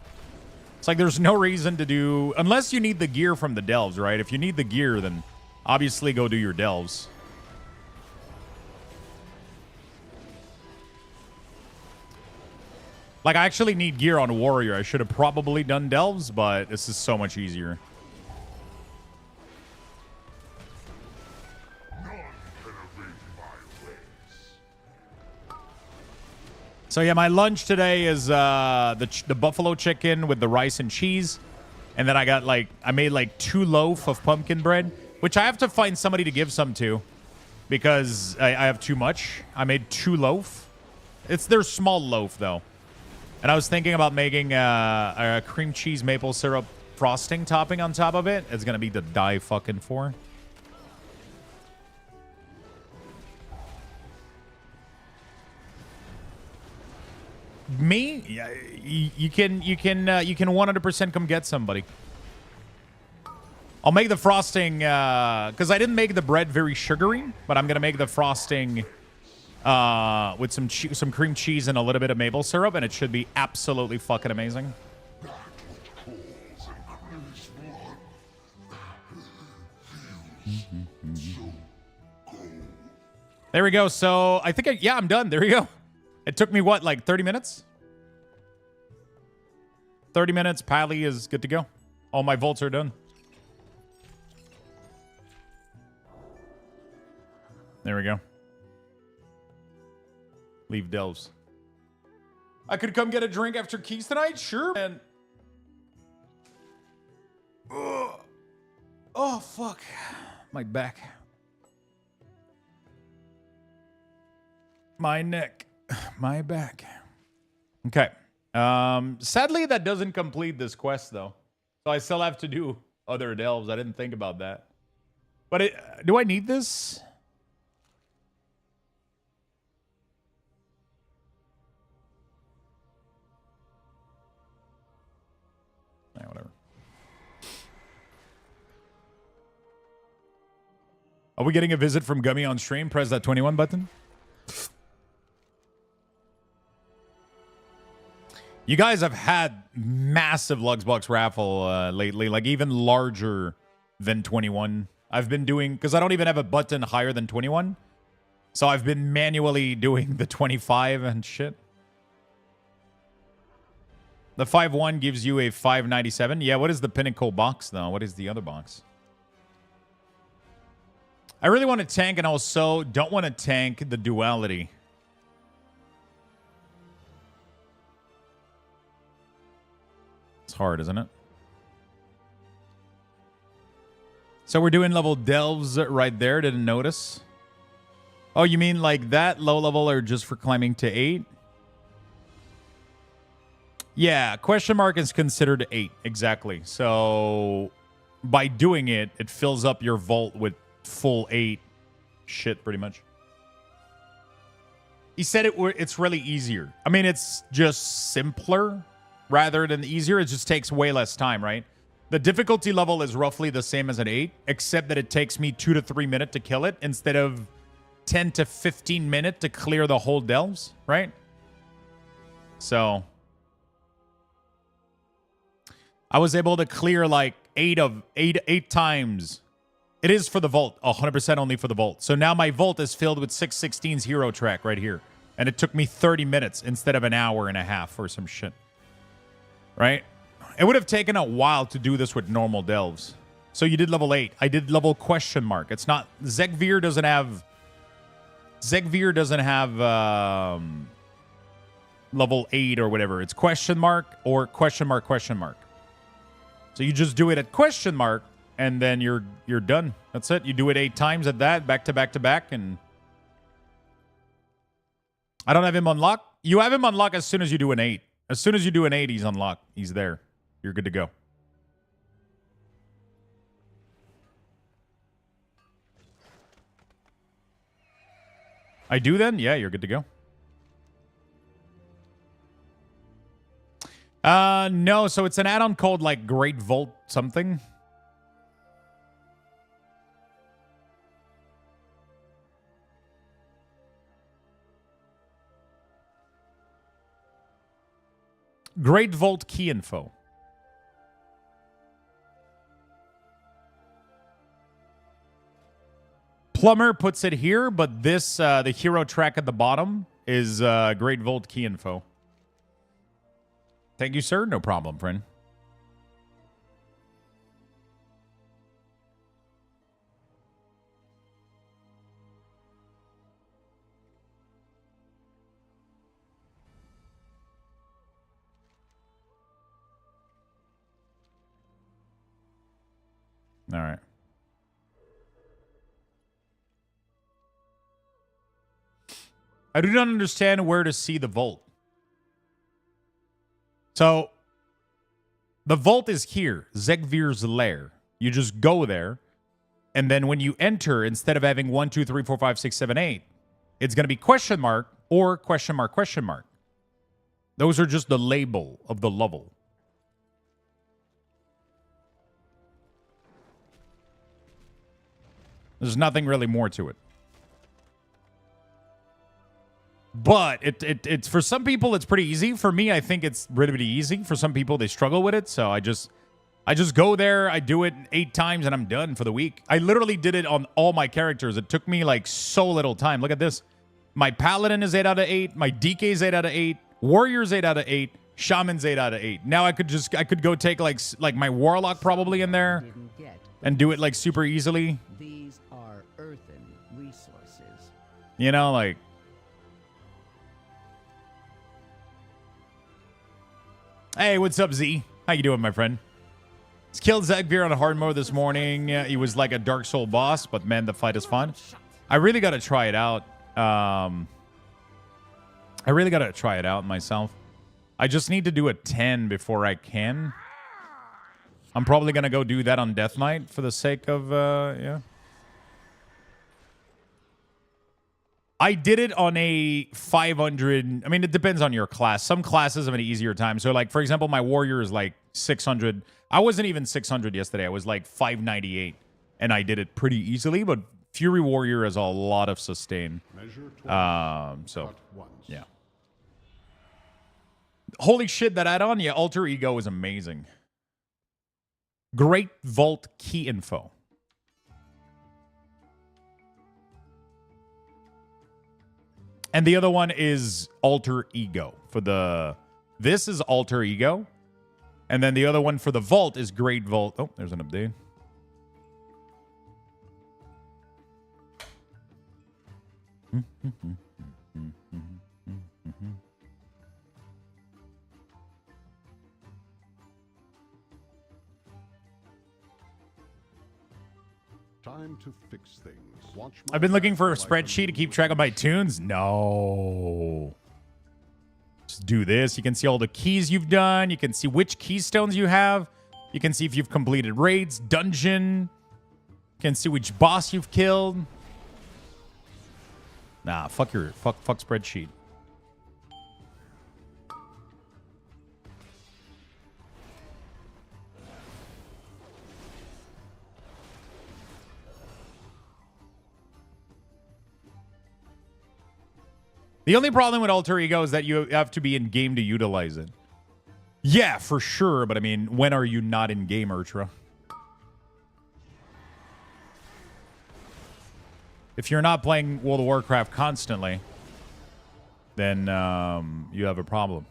It's like there's no reason to do, unless you need the gear from the delves, right? If you need the gear, then obviously go do your delves. Like, I actually need gear on Warrior. I should have probably done delves, but this is so much easier. So yeah, my lunch today is the buffalo chicken with the rice and cheese. And then I made like 2 loaf of pumpkin bread, which I have to find somebody to give some to because I have too much. I made 2 loaf. It's their small loaf though. And I was thinking about making a cream cheese maple syrup frosting topping on top of it. It's going to be to die fucking for. Me? Yeah, you can 100% come get somebody. I'll make the frosting because I didn't make the bread very sugary, but I'm going to make the frosting with some cream cheese and a little bit of maple syrup, and it should be absolutely fucking amazing. There we go. So I think, yeah, I'm done. There you go. It took me, what, like 30 minutes? 30 minutes. Pally is good to go. All my vaults are done. There we go. Leave delves. I could come get a drink after keys tonight? Sure, man. Ugh. Oh, fuck. My back. My neck. My back. Okay. Sadly, that doesn't complete this quest, though. So I still have to do other delves. I didn't think about that. But do I need this? Yeah, whatever. Are we getting a visit from Gummy on stream? Press that 21 button. You guys have had massive Luxbox raffle lately, like even larger than 21. I've been doing, because I don't even have a button higher than 21. So I've been manually doing the 25 and shit. The 5-1 gives you a 597. Yeah, what is the Pinnacle box, though? What is the other box? I really want to tank and also don't want to tank the duality. It's hard, isn't it? So we're doing level delves right there. Didn't notice. Oh, you mean like that low level or just for climbing to 8? Yeah, question mark is considered 8. Exactly. So by doing it, it fills up your vault with full 8 shit pretty much. He said it's really easier. I mean, it's just simpler rather than easier. It just takes way less time, right? The difficulty level is roughly the same as an 8, except that it takes me 2 to 3 minutes to kill it instead of 10 to 15 minutes to clear the whole delves, right? So I was able to clear like 8 times. It is for the vault, 100% only for the vault. So now my vault is filled with 616's hero track right here. And it took me 30 minutes instead of an hour and a half or some shit. Right? It would have taken a while to do this with normal delves. So you did level 8. I did level question mark. It's not... Zegvir doesn't have level 8 or whatever. It's question mark or question mark, question mark. So you just do it at question mark, and then you're done. That's it. You do it 8 times at that, back to back to back, and I don't have him unlocked. You have him unlocked as soon as you do an 8. As soon as you do an 8, he's unlocked. He's there. You're good to go. I do then? Yeah, you're good to go. No, so it's an add-on called like Great Vault something. Great Vault key info. Plumber puts it here, but this, the hero track at the bottom is Great Vault key info. Thank you, sir. No problem, friend. All right. I do not understand where to see the vault. So, the vault is here, Zegvir's lair. You just go there, and then when you enter, instead of having 1, 2, 3, 4, 5, 6, 7, 8, it's going to be question mark or question mark, question mark. Those are just the label of the level. There's nothing really more to it. But it's for some people it's pretty easy. For me, I think it's really easy. For some people, they struggle with it. So I just I just go there, I do it 8 times, and I'm done for the week. I literally did it on all my characters. It took me like so little time. Look at this. My Paladin is 8 out of 8. My DK is 8 out of 8. Warrior's 8 out of 8. Shaman's 8 out of 8. Now I could go take like my Warlock probably in there and do it like super easily.
These are earthen resources.
You know, like. Hey, what's up, Z? How you doing, my friend? Just killed Zagvir on a hard mode this morning. He was like a Dark Soul boss, but man, the fight is fun. I really got to try it out. I really got to try it out myself. I just need to do a 10 before I can. I'm probably going to go do that on Death Knight for the sake of, yeah. I did it on a 500. I mean, it depends on your class. Some classes have an easier time. So, like, for example, my Warrior is like 600. I wasn't even 600 yesterday. I was like 598. And I did it pretty easily. But Fury Warrior has a lot of sustain. So, yeah. Holy shit, that add-on? Yeah, Alter Ego is amazing. Great Vault key info. And the other one is Alter Ego. This is Alter Ego. And then the other one for the Vault is Great Vault. Oh, there's an update.
Time to fix things.
I've been looking for a spreadsheet to keep track of my tunes. No. Just do this. You can see all the keys you've done. You can see which keystones you have. You can see if you've completed raids, dungeon. You can see which boss you've killed. Nah, fuck spreadsheet. The only problem with Alter Ego is that you have to be in game to utilize it. Yeah, for sure. But I mean, when are you not in game, Urtra? If you're not playing World of Warcraft constantly, then you have a problem.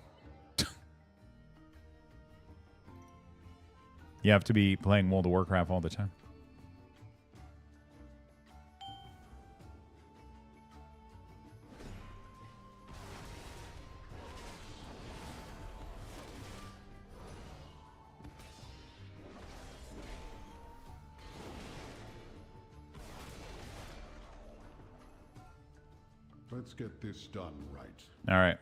You have to be playing World of Warcraft all the time.
Let's get this done right.
All right.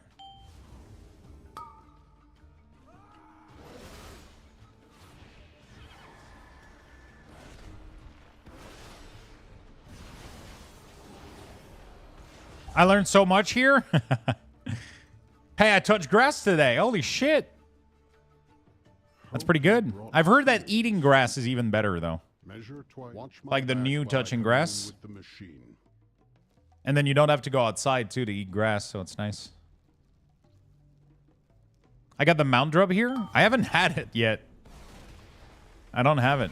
I learned so much here. Hey, I touched grass today. Holy shit. That's pretty good. I've heard that eating grass is even better, though. Like the new touching grass.
With the machine.
And then you don't have to go outside, too, to eat grass, so it's nice. I got the Mount Drub here. I haven't had it yet. I don't have it.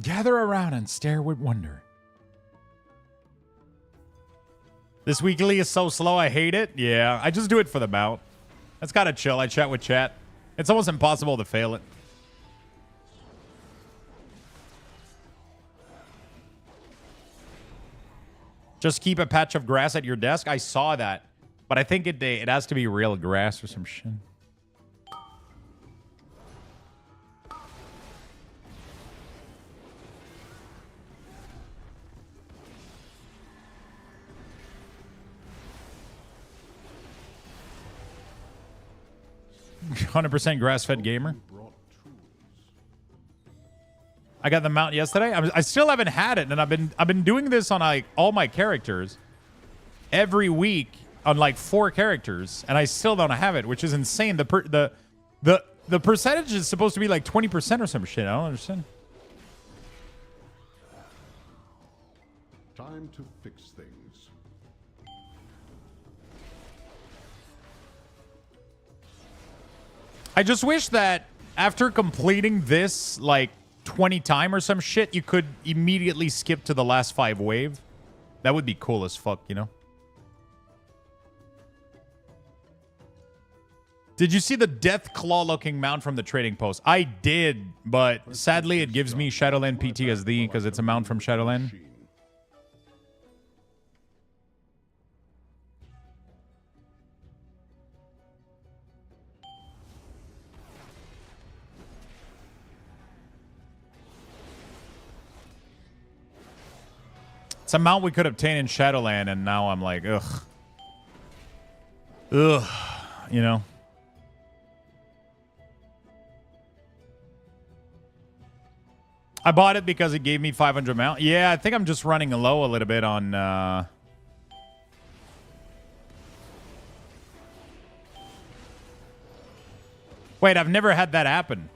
Gather around and stare with wonder. This weekly is so slow, I hate it. Yeah, I just do it for the mount. That's kind of chill. I chat with chat. It's almost impossible to fail it. Just keep a patch of grass at your desk. I saw that. But I think it has to be real grass or some shit. 100% grass-fed gamer. I got the mount yesterday. I still haven't had it, and I've been doing this on like all my characters every week on like 4 characters, and I still don't have it, which is insane. The percentage is supposed to be like 20% or some shit. I don't understand.
Time to fix things.
I just wish that after completing this, like, 20 times or some shit, you could immediately skip to the last 5 wave. That would be cool as fuck, you know? Did you see the death claw looking mount from the trading post? I did, but sadly it gives me Shadowland PTSD because it's a mount from Shadowland. It's a mount we could obtain in Shadowland, and now I'm like, ugh. Ugh, you know? I bought it because it gave me 500 mount. Yeah, I think I'm just running low a little bit on... Wait, I've never had that happen.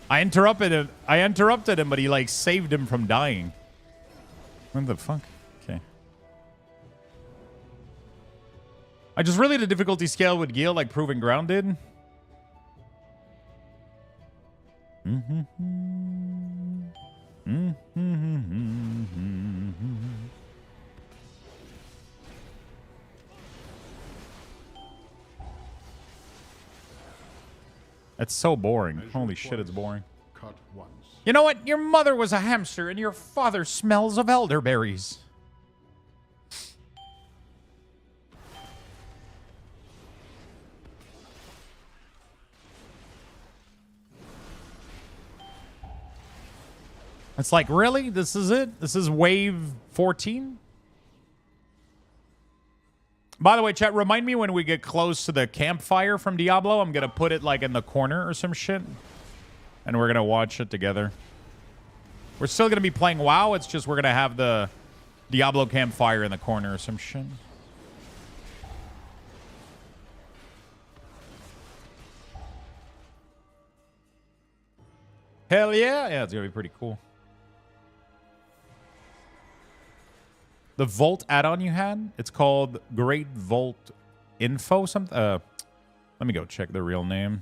I interrupted him, but he, like, saved him from dying. What the fuck? Okay. I just really the difficulty scale with Gil, like Proving Ground did. That's so boring. Holy shit, it's boring.
Cut once.
You know what? Your mother was a hamster and your father smells of elderberries. It's like, really? This is it? This is wave 14? By the way, chat, remind me when we get close to the campfire from Diablo. I'm going to put it like in the corner or some shit. And we're going to watch it together. We're still going to be playing WoW. It's just we're going to have the Diablo campfire in the corner or some shit. Hell yeah. Yeah, it's going to be pretty cool. The Vault add-on you had, it's called Great Vault Info something. Let me go check the real name.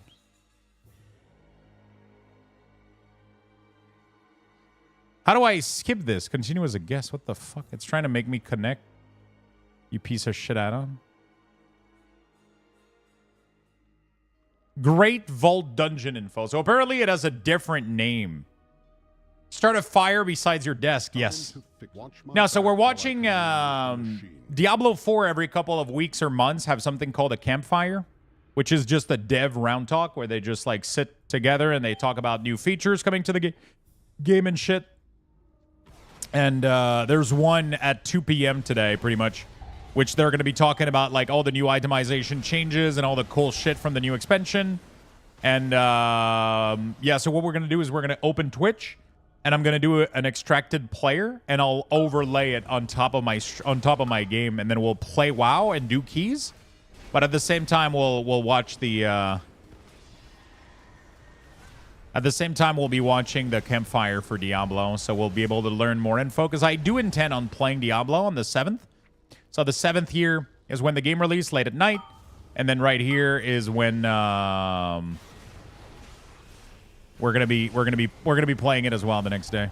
How do I skip this? Continue as a guest. What the fuck? It's trying to make me connect. You piece of shit add-on. Great Vault Dungeon Info. So apparently it has a different name. Start a fire besides your desk. Yes. Now, so we're watching Diablo 4 every couple of weeks or months have something called a campfire, which is just a dev round talk where they just like sit together and they talk about new features coming to the game and shit. And there's one at 2 p.m. today, pretty much, which they're going to be talking about like all the new itemization changes and all the cool shit from the new expansion. And yeah, so what we're going to do is we're going to open Twitch. And I'm gonna do an extracted player, and I'll overlay it on top of my game, and then we'll play WoW and do keys. But at the same time, we'll watch the. At the same time, we'll be watching the campfire for Diablo, so we'll be able to learn more info. Because I do intend on playing Diablo on the 7th. So the 7th here is when the game released late at night, and then right here is when. We're gonna be playing it as well the next day.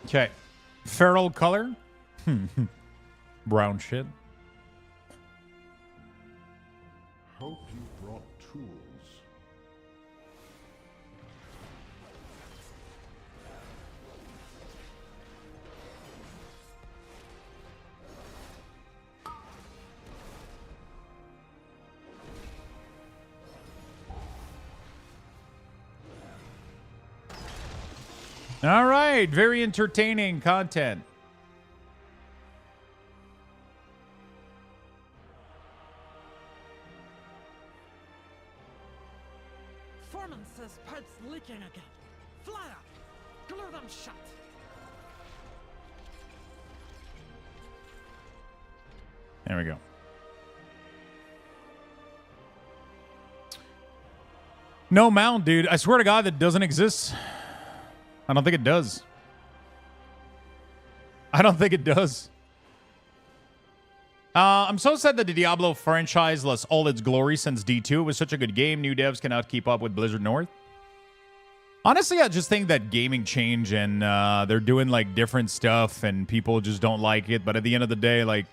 Okay. Feral color. Brown shit.
Hope you brought tools.
All right, very entertaining content.
Foreman says pipes leaking again. Fly up. Glue them shut.
There we go. No mount, dude. I swear to God, that doesn't exist. I don't think it does. I don't think it does. I'm so sad that the Diablo franchise lost all its glory since D2. It was such a good game. New devs cannot keep up with Blizzard North. Honestly, I just think that gaming changed and they're doing like different stuff and people just don't like it. But at the end of the day, like,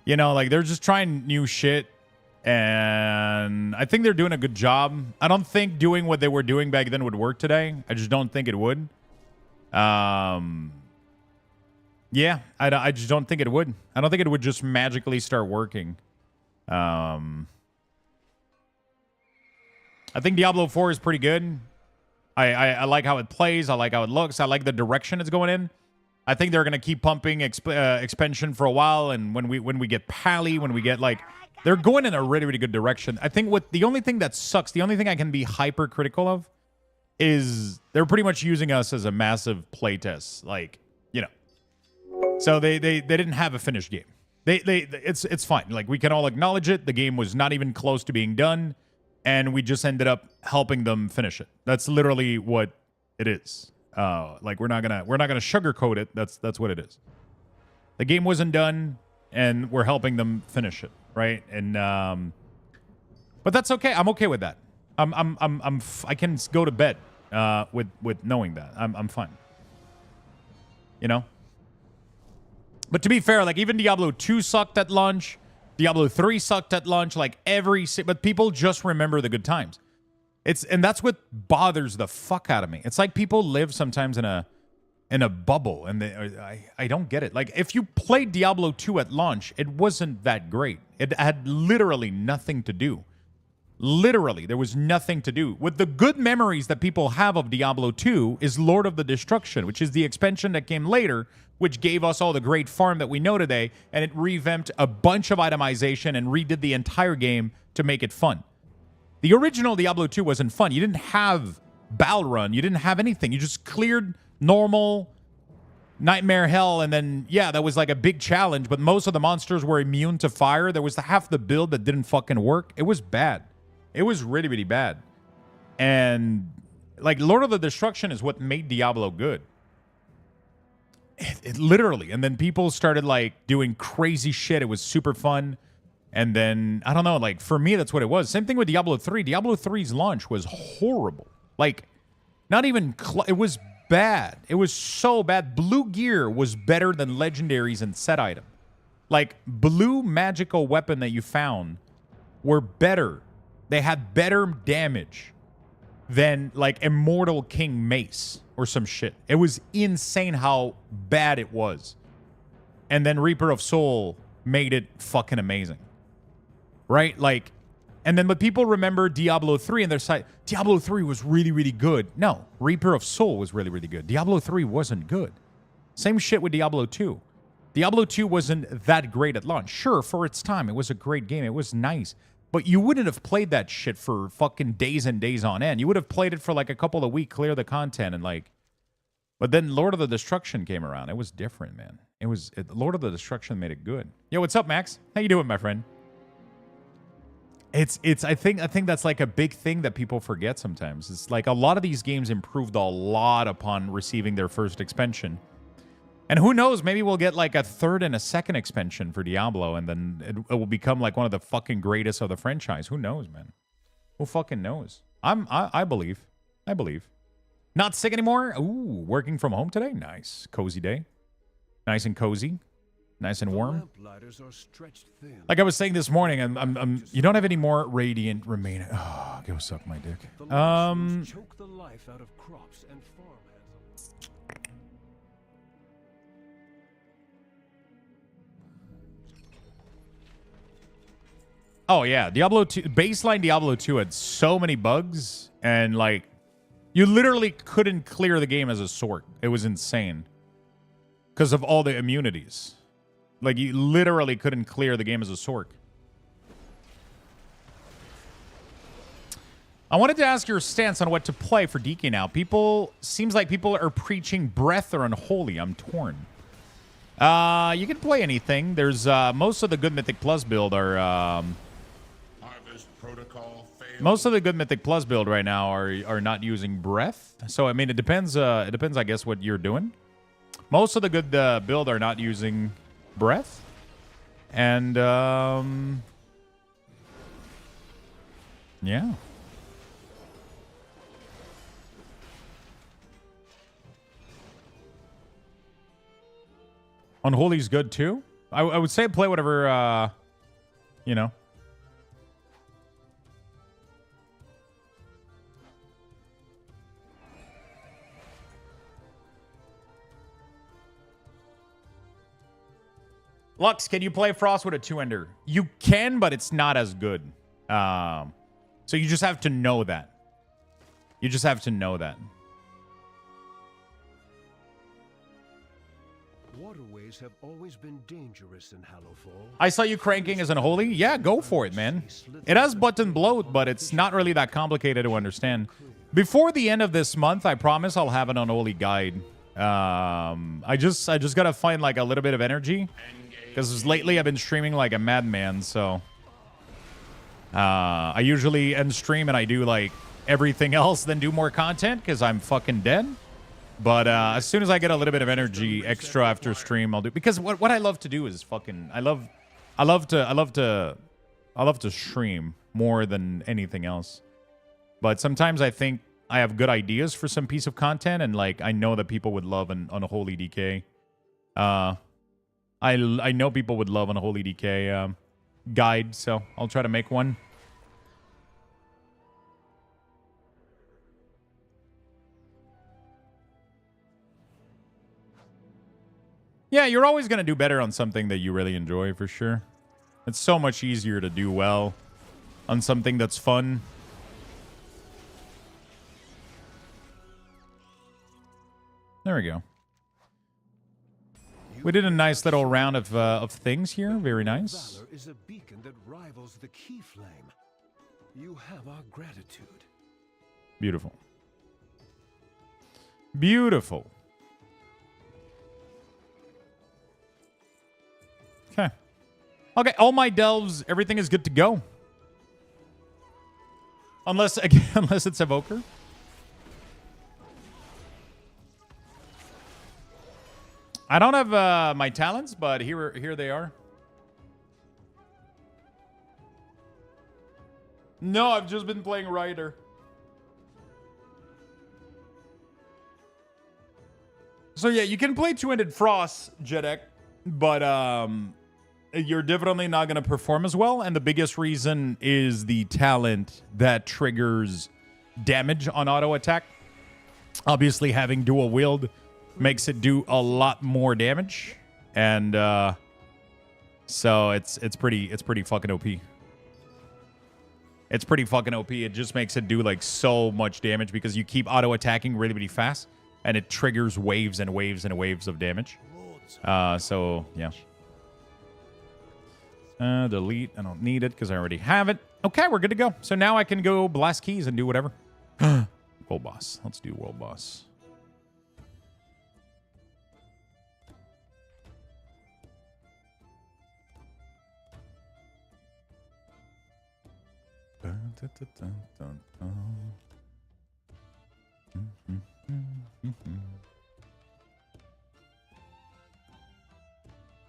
you know, like they're just trying new shit. And I think they're doing a good job. I don't think doing what they were doing back then would work today. I just don't think it would. Yeah, I just don't think it would. I don't think it would just magically start working. I think Diablo 4 is pretty good. I like how it plays. I like how it looks. I like the direction it's going in. I think they're going to keep pumping expansion for a while. And when we get Pally, when we get like... They're going in a really, really good direction. I think the only thing that sucks, the only thing I can be hypercritical of is they're pretty much using us as a massive playtest. Like, you know. So they didn't have a finished game. It's fine. Like, we can all acknowledge it. The game was not even close to being done. And we just ended up helping them finish it. That's literally what it is. Like, we're not gonna sugarcoat it. That's what it is. The game wasn't done, and we're helping them finish it. Right, and but that's okay. I'm okay with that. I can go to bed with knowing that I'm fine. You know. But to be fair, like even Diablo 2 sucked at launch, Diablo 3 sucked at launch. Like but people just remember the good times. And that's what bothers the fuck out of me. It's like people live sometimes in a bubble, and I don't get it. Like, if you played Diablo 2 at launch, it wasn't that great. It had literally nothing to do. Literally, there was nothing to do. With the good memories that people have of Diablo 2 is Lord of the Destruction, which is the expansion that came later, which gave us all the great farm that we know today, and it revamped a bunch of itemization and redid the entire game to make it fun. The original Diablo 2 wasn't fun. You didn't have Battle Run. You didn't have anything. You just cleared normal Nightmare Hell, and then, yeah, that was like a big challenge, but most of the monsters were immune to fire. There was half the build that didn't fucking work. It was bad. It was really, really bad. And, like, Lord of the Destruction is what made Diablo good. It literally. And then people started, like, doing crazy shit. It was super fun. And then, I don't know, like, for me, that's what it was. Same thing with Diablo 3. Diablo 3's launch was horrible. Like, not even... it was bad. It was so bad. Blue gear was better than legendaries and set item. Like, blue magical weapon that you found were better. They had better damage than, like, Immortal King Mace or some shit. It was insane how bad it was. And then Reaper of Soul made it fucking amazing. Right? Like... And then, but people remember Diablo 3 and their side. Diablo 3 was really, really good. No, Reaper of Soul was really, really good. Diablo 3 wasn't good. Same shit with Diablo 2. Diablo 2 wasn't that great at launch. Sure, for its time, it was a great game. It was nice. But you wouldn't have played that shit for fucking days and days on end. You would have played it for like a couple of weeks, clear the content, and like... But then Lord of the Destruction came around. It was different, man. Lord of the Destruction made it good. Yo, what's up, Max? How you doing, my friend? I think that's like a big thing that people forget sometimes. It's like a lot of these games improved a lot upon receiving their first expansion. And who knows, maybe we'll get like a third and a second expansion for Diablo, and then it will become like one of the fucking greatest of the franchise. Who knows, man? Who fucking knows? I believe. I believe. Not sick anymore? Ooh, working from home today? Nice. Cozy day. Nice and cozy. Nice and warm. Like I was saying this morning, you don't have any more radiant remaining. Oh, go suck my dick.
Choke the life out of crops and farmhands.
Oh yeah, Diablo 2 baseline Diablo 2 had so many bugs, and like You literally couldn't clear the game as a Sorc. It was insane. Because of all the immunities. Like, you literally couldn't clear the game as a Sorc. I wanted to ask your stance on what to play for DK now. Seems like people are preaching Breath or Unholy. I'm torn. You can play anything. There's most of the good Mythic Plus build are
Harvest protocol failed.
most of the good Mythic Plus build right now are not using Breath. So I mean, it depends. It depends, I guess, what you're doing. Most of the good build are not using Breath, and yeah. Unholy's good too. I would say play whatever, you know. Lux, can you play Frost with a 2-ender? You can, but it's not as good. So you just have to know that. You just have to know that.
Waterways have always been dangerous in Hallowfall.
I saw you cranking as Unholy. Yeah, go for it, man. It has button bloat, but it's not really that complicated to understand. Before the end of this month, I promise I'll have an Unholy guide. I just gotta find like a little bit of energy, because lately I've been streaming like a madman. So I usually end stream and I do like everything else, then do more content because I'm fucking dead. But as soon as I get a little bit of energy extra after stream, I'll do, because what I love to do is fucking I love to stream more than anything else. But sometimes I think I have good ideas for some piece of content, and like I know that people would love an Unholy DK. I know people would love an Unholy DK guide, so I'll try to make one. Yeah, you're always going to do better on something that you really enjoy, for sure. It's so much easier to do well on something that's fun. There we go. We did a nice little round of things here. Very nice.
Valor is a beacon that rivals the key flame. You have our gratitude.
Beautiful. Beautiful. Okay. Okay, all my delves, everything is good to go. Unless, again, unless it's Evoker. I don't have my talents, but here they are. No, I've just been playing Rider. So yeah, you can play two-handed Frost, Jedek, but you're definitely not going to perform as well. And the biggest reason is the talent that triggers damage on auto attack. Obviously, having dual wield makes it do a lot more damage, and so it's pretty fucking OP. It's pretty fucking OP. It just makes it do like so much damage because you keep auto attacking really, really fast, and it triggers waves and waves and waves of damage. So yeah. Delete. I don't need it because I already have it. Okay, we're good to go. So now I can go blast keys and do whatever. World boss. Let's do world boss.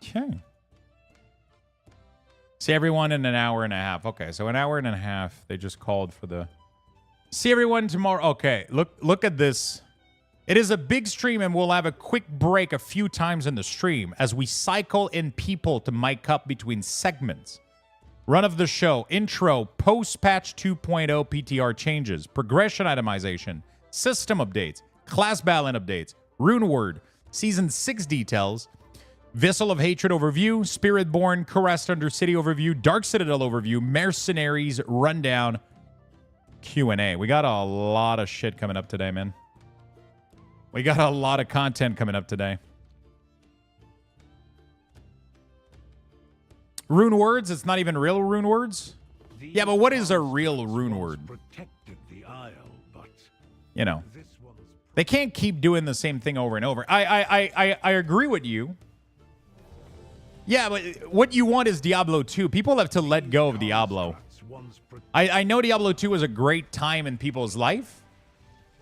Okay. See everyone in an hour and a half. Okay, so an hour and a half. They just called for the... See everyone tomorrow. Okay, look at this. It is a big stream, and we'll have a quick break a few times in the stream as we cycle in people to mic up between segments. Run of the show, intro, post-patch 2.0 PTR changes, progression itemization, system updates, class balance updates, rune word, season 6 details, Vessel of Hatred overview, Spiritborn, Caressed Under City overview, Dark Citadel overview, Mercenaries rundown, Q&A. We got a lot of shit coming up today, man. We got a lot of content coming up today. Rune words? It's not even real rune words? Yeah, but what is a real rune word?
Protected the Isle, but
You know,
this one's
they can't keep doing the same thing over and over. I agree with you. Yeah, but what you want is Diablo 2. People have to let go of Diablo.
one's protected.
I know Diablo 2 was a great time in people's life,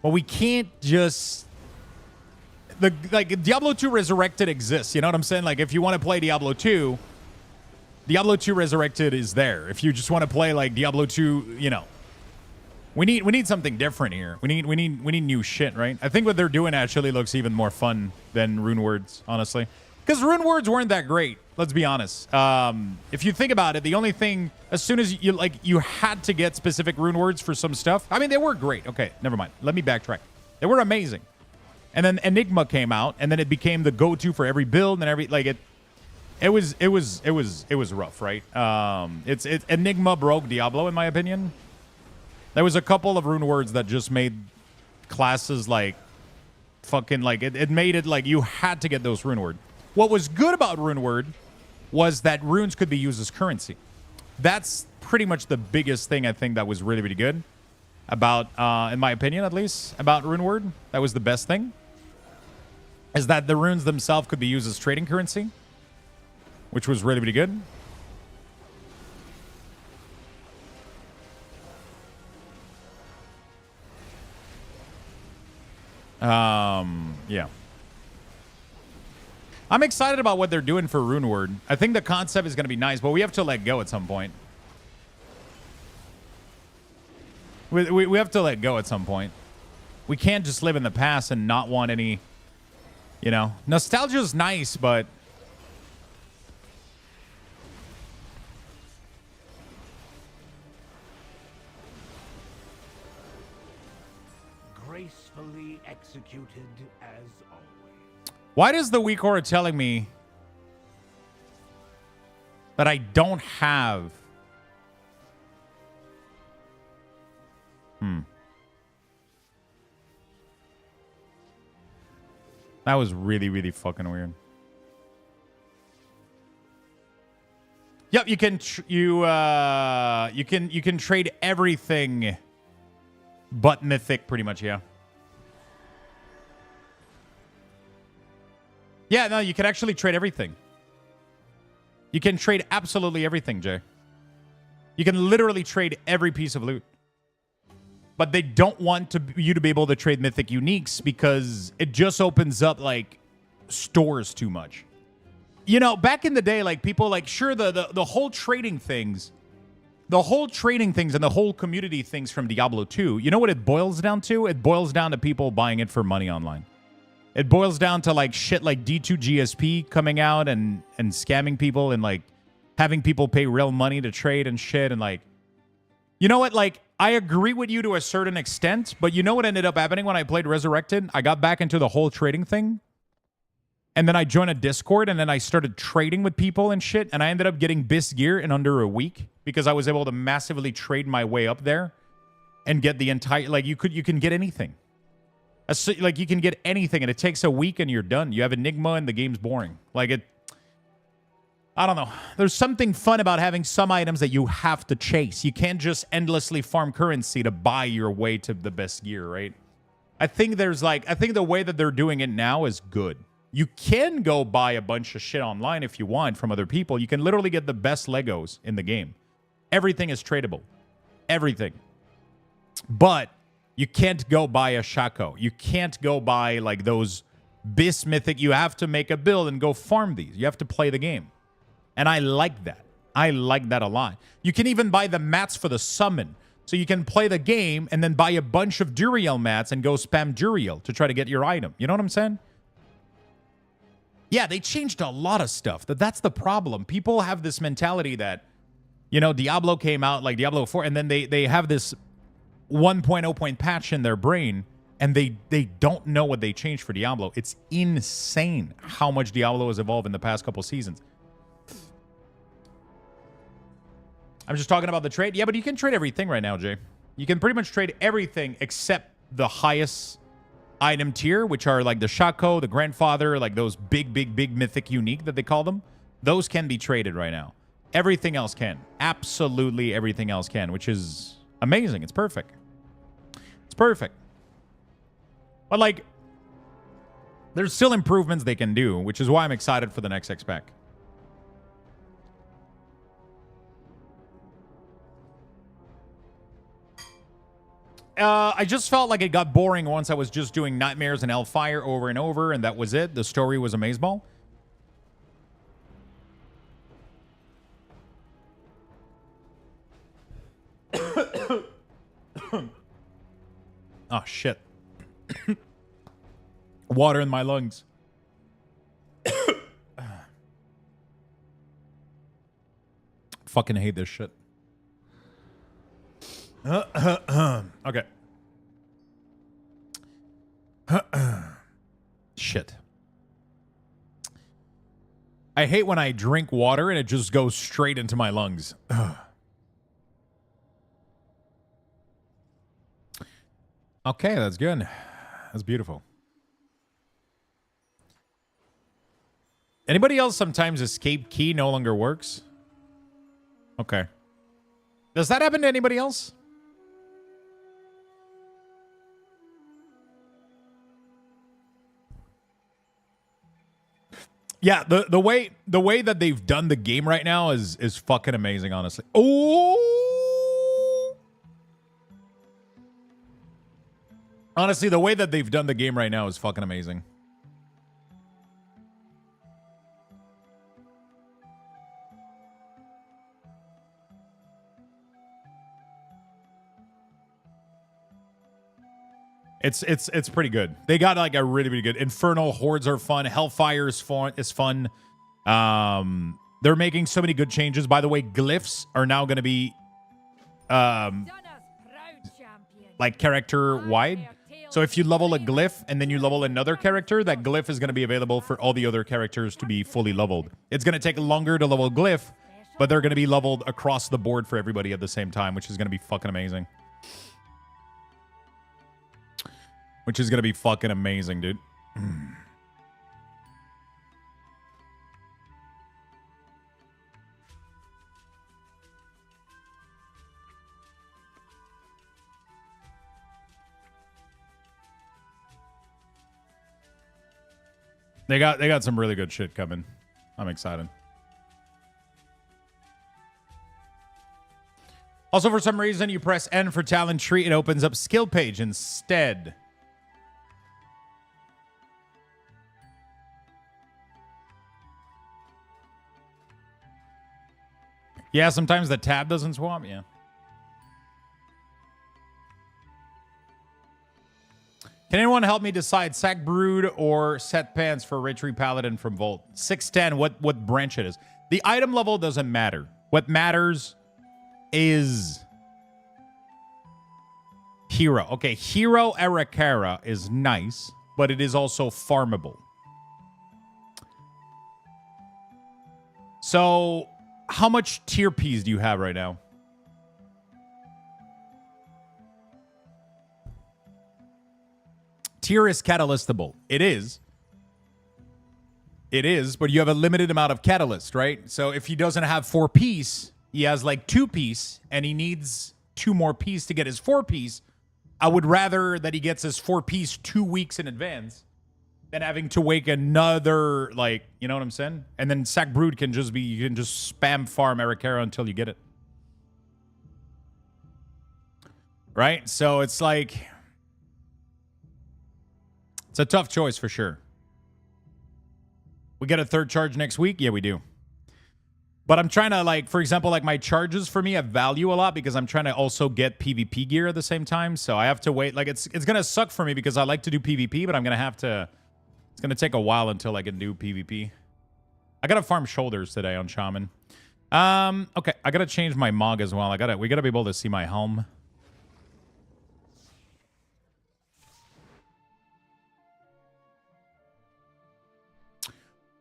but we can't just... Like, Diablo 2 Resurrected exists, you know what I'm saying? Like, if you want to play Diablo 2, Diablo 2 Resurrected is there. If you just want to play, like, Diablo 2, you know... We need something different here. We need new shit, right? I think what they're doing actually looks even more fun than rune words, honestly. Because rune words weren't that great. Let's be honest. If you think about it, the only thing, as soon as you had to get specific rune words for some stuff. I mean, they were great. Okay, never mind. Let me backtrack. They were amazing. And then Enigma came out, and then it became the go-to for every build and every it was rough, right? It's Enigma broke Diablo in my opinion. There was a couple of rune words that just made classes like fucking like it made it like you had to get those rune word. What was good about rune word was that runes could be used as currency. That's pretty much the biggest thing I think that was really, really good about, in my opinion at least, about rune word. That was the best thing. Is that the runes themselves could be used as trading currency, which was really, really good. Yeah. I'm excited about what they're doing for rune word. I think the concept is going to be nice, but we have to let go at some point. We have to let go at some point. We can't just live in the past and not want any, you know. Nostalgia is nice, but...
Gracefully executed as always.
Why does the WeakAuras telling me that I don't have... That was really, really fucking weird. Yep, you can you can trade everything but mythic pretty much, yeah. Yeah, no, you can actually trade everything. You can trade absolutely everything, Jay. You can literally trade every piece of loot. But they don't want you to be able to trade mythic uniques because it just opens up, like, stores too much. You know, back in the day, like, people, like, sure, the whole trading things... The whole trading things and the whole community things from Diablo 2, you know what it boils down to? It boils down to people buying it for money online. It boils down to, like, shit like D2 GSP coming out and scamming people and, like, having people pay real money to trade and shit. And, like, you know what? Like, I agree with you to a certain extent, but you know what ended up happening when I played Resurrected? I got back into the whole trading thing. And then I joined a Discord, and then I started trading with people and shit. And I ended up getting BIS gear in under a week because I was able to massively trade my way up there and get the entire... Like, you can get anything. Like, you can get anything, and it takes a week, and you're done. You have Enigma, and the game's boring. Like, it... I don't know. There's something fun about having some items that you have to chase. You can't just endlessly farm currency to buy your way to the best gear, right? I think there's, like... I think the way that they're doing it now is good. You can go buy a bunch of shit online if you want from other people. You can literally get the best Legos in the game. Everything is tradable. Everything. But you can't go buy a Shaco. You can't go buy, like, those BIS mythic. You have to make a build and go farm these. You have to play the game. And I like that. I like that a lot. You can even buy the mats for the summon. So you can play the game and then buy a bunch of Duriel mats and go spam Duriel to try to get your item. You know what I'm saying? Yeah, they changed a lot of stuff. That's the problem. People have this mentality that, you know, Diablo came out, like Diablo 4, and then they have this 1.0 point patch in their brain, and they don't know what they changed for Diablo. It's insane how much Diablo has evolved in the past couple seasons. I'm just talking about the trade. Yeah, but you can trade everything right now, Jay. You can pretty much trade everything except the highest item tier, which are like the Shaco, the Grandfather, like those big mythic unique that they call them. Those can be traded right now. Everything else can. Absolutely everything else can, which is amazing. It's perfect. It's perfect. But like, there's still improvements they can do, which is why I'm excited for the next X-Pack. I just felt like it got boring once I was just doing Nightmares and Hellfire over and over, and that was it. The story was amazeballs. Oh, shit. Water in my lungs. Fucking hate this shit. Okay. Shit. I hate when I drink water and it just goes straight into my lungs. Okay, that's good. That's beautiful. Anybody else sometimes escape key no longer works? Okay. Does that happen to anybody else? Yeah, the way that they've done the game right now is fucking amazing, honestly. Oh, honestly, the way that they've done the game right now is fucking amazing. It's pretty good. They got like a really good. Infernal Hordes are fun. Hellfire is fun. They're making so many good changes. By the way, glyphs are now going to be like character wide. So if you level a glyph and then you level another character, that glyph is going to be available for all the other characters to be fully leveled. It's going to take longer to level glyph, but they're going to be leveled across the board for everybody at the same time, which is going to be fucking amazing. Which is going to be fucking amazing, dude. They got some really good shit coming. I'm excited. Also, for some reason, you press N for talent tree, it opens up skill page instead. Yeah, sometimes the tab doesn't swap. Yeah. Can anyone help me decide Sack Brood or Set Pants for Retreat Paladin from Volt? 610, what branch it is. The item level doesn't matter. What matters is hero. Okay, Hero Arakara is nice, but it is also farmable. So, how much tier Ps do you have right now? Tier is catalystable. It is. It is, but you have a limited amount of catalyst, right? So if he doesn't have 4 Ps, he has like 2 Ps, and he needs 2 more Ps to get his 4 Ps. I would rather that he gets his 4 Ps 2 weeks in advance than having to wait another, like, you know what I'm saying? And then Sack Brood can just be, you can just spam farm Arakara until you get it. Right? So it's like, it's a tough choice for sure. We get a 3rd charge next week? Yeah, we do. But I'm trying to, like, for example, like my charges for me have value a lot because I'm trying to also get PvP gear at the same time. So I have to wait. Like, it's going to suck for me because I like to do PvP, but I'm going to have to, it's going to take a while until I can do PvP. I got to farm shoulders today on Shaman. Okay, I got to change my Mog as well. We got to be able to see my helm.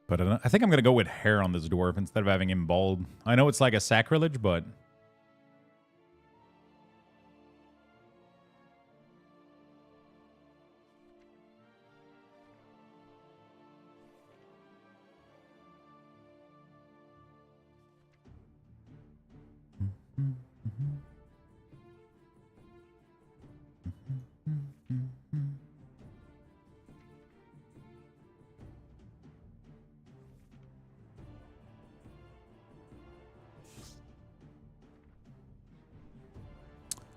But I think I'm going to go with hair on this dwarf instead of having him bald. I know it's like a sacrilege, but...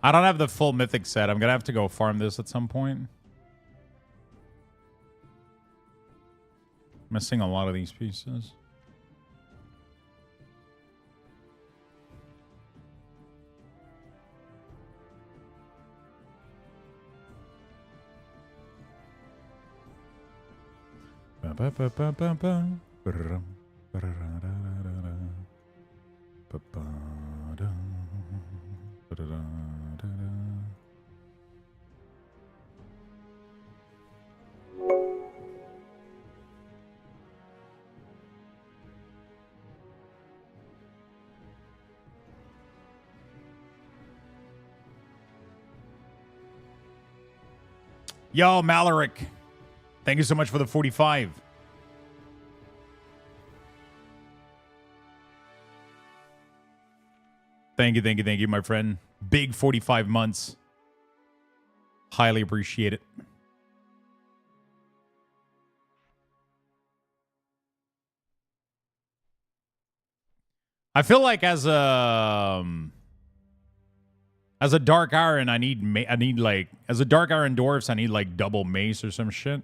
I don't have the full mythic set. I'm going to have to go farm this at some point. Missing a lot of these pieces. Yo, Malaric. Thank you so much for the 45. Thank you, my friend. Big 45 months. Highly appreciate it. I feel like as a Dark Iron, I need like as a Dark Iron Dwarfs, I need like double mace or some shit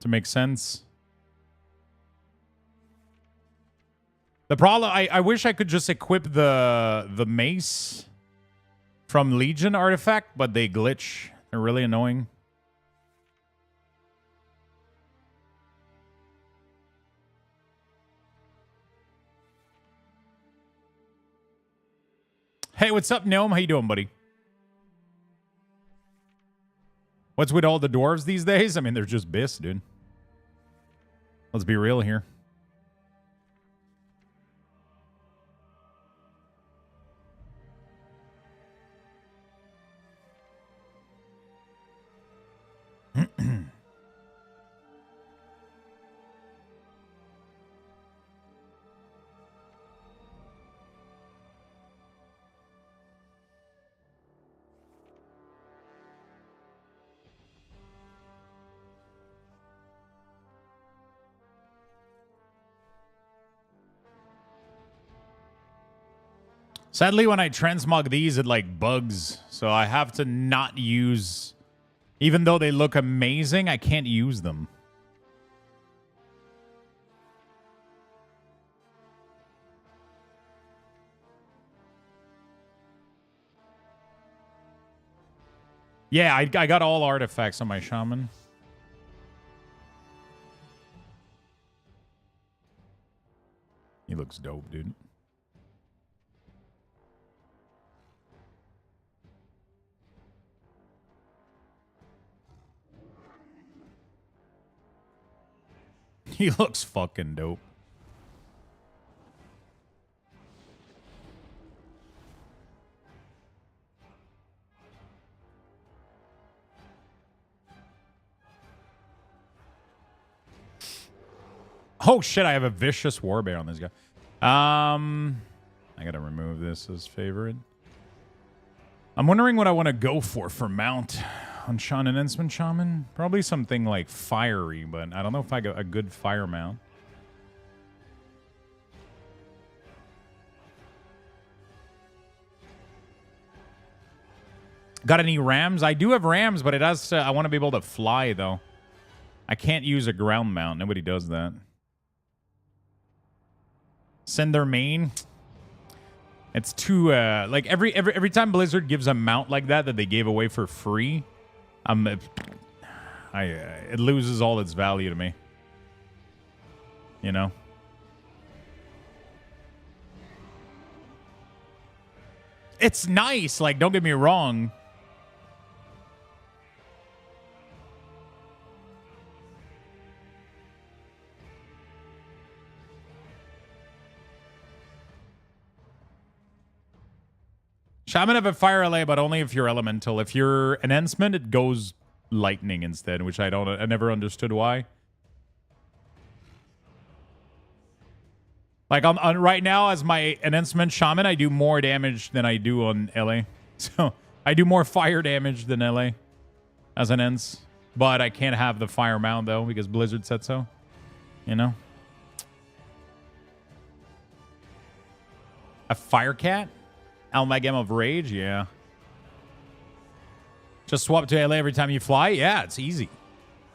to make sense. The problem, I wish I could just equip the mace from Legion artifact, but they glitch. They're really annoying. Hey, what's up, Gnome? How you doing, buddy? What's with all the dwarves these days? I mean, they're just bis, dude. Let's be real here. Sadly, when I transmog these, it like bugs. So I have to not use... Even though they look amazing, I can't use them. Yeah, I got all artifacts on my shaman. He looks dope, dude. He looks fucking dope. Oh shit, I have a vicious warbear on this guy. I gotta remove this as favorite. I'm wondering what I want to go for mount on Shaman and Ensign Shaman. Probably something like fiery, but I don't know if I got a good fire mount. Got any rams? I do have rams, but it has to, I want to be able to fly though. I can't use a ground mount. Nobody does that. Send their main. It's too like every time Blizzard gives a mount like that they gave away for free, it loses all its value to me. You know? It's nice, like don't get me wrong. Shaman have a fire allay, but only if you're elemental. If you're an enhancement, it goes lightning instead, which I never understood why. Like on right now, as my enhancement shaman, I do more damage than I do on LA. So I do more fire damage than LA as an ends. But I can't have the fire mount though because Blizzard said so. You know? A fire cat? Amalgam of Rage, yeah. Just swap to LA every time you fly? Yeah, it's easy.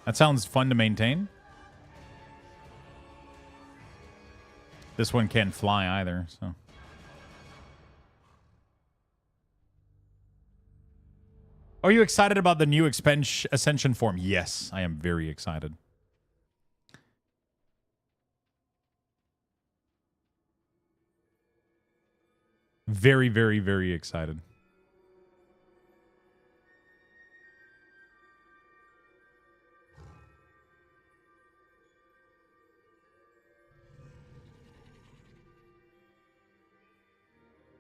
That sounds fun to maintain. This one can't fly either, so. Are you excited about the new Ascension form? Yes, I am very excited. Very, very, very excited.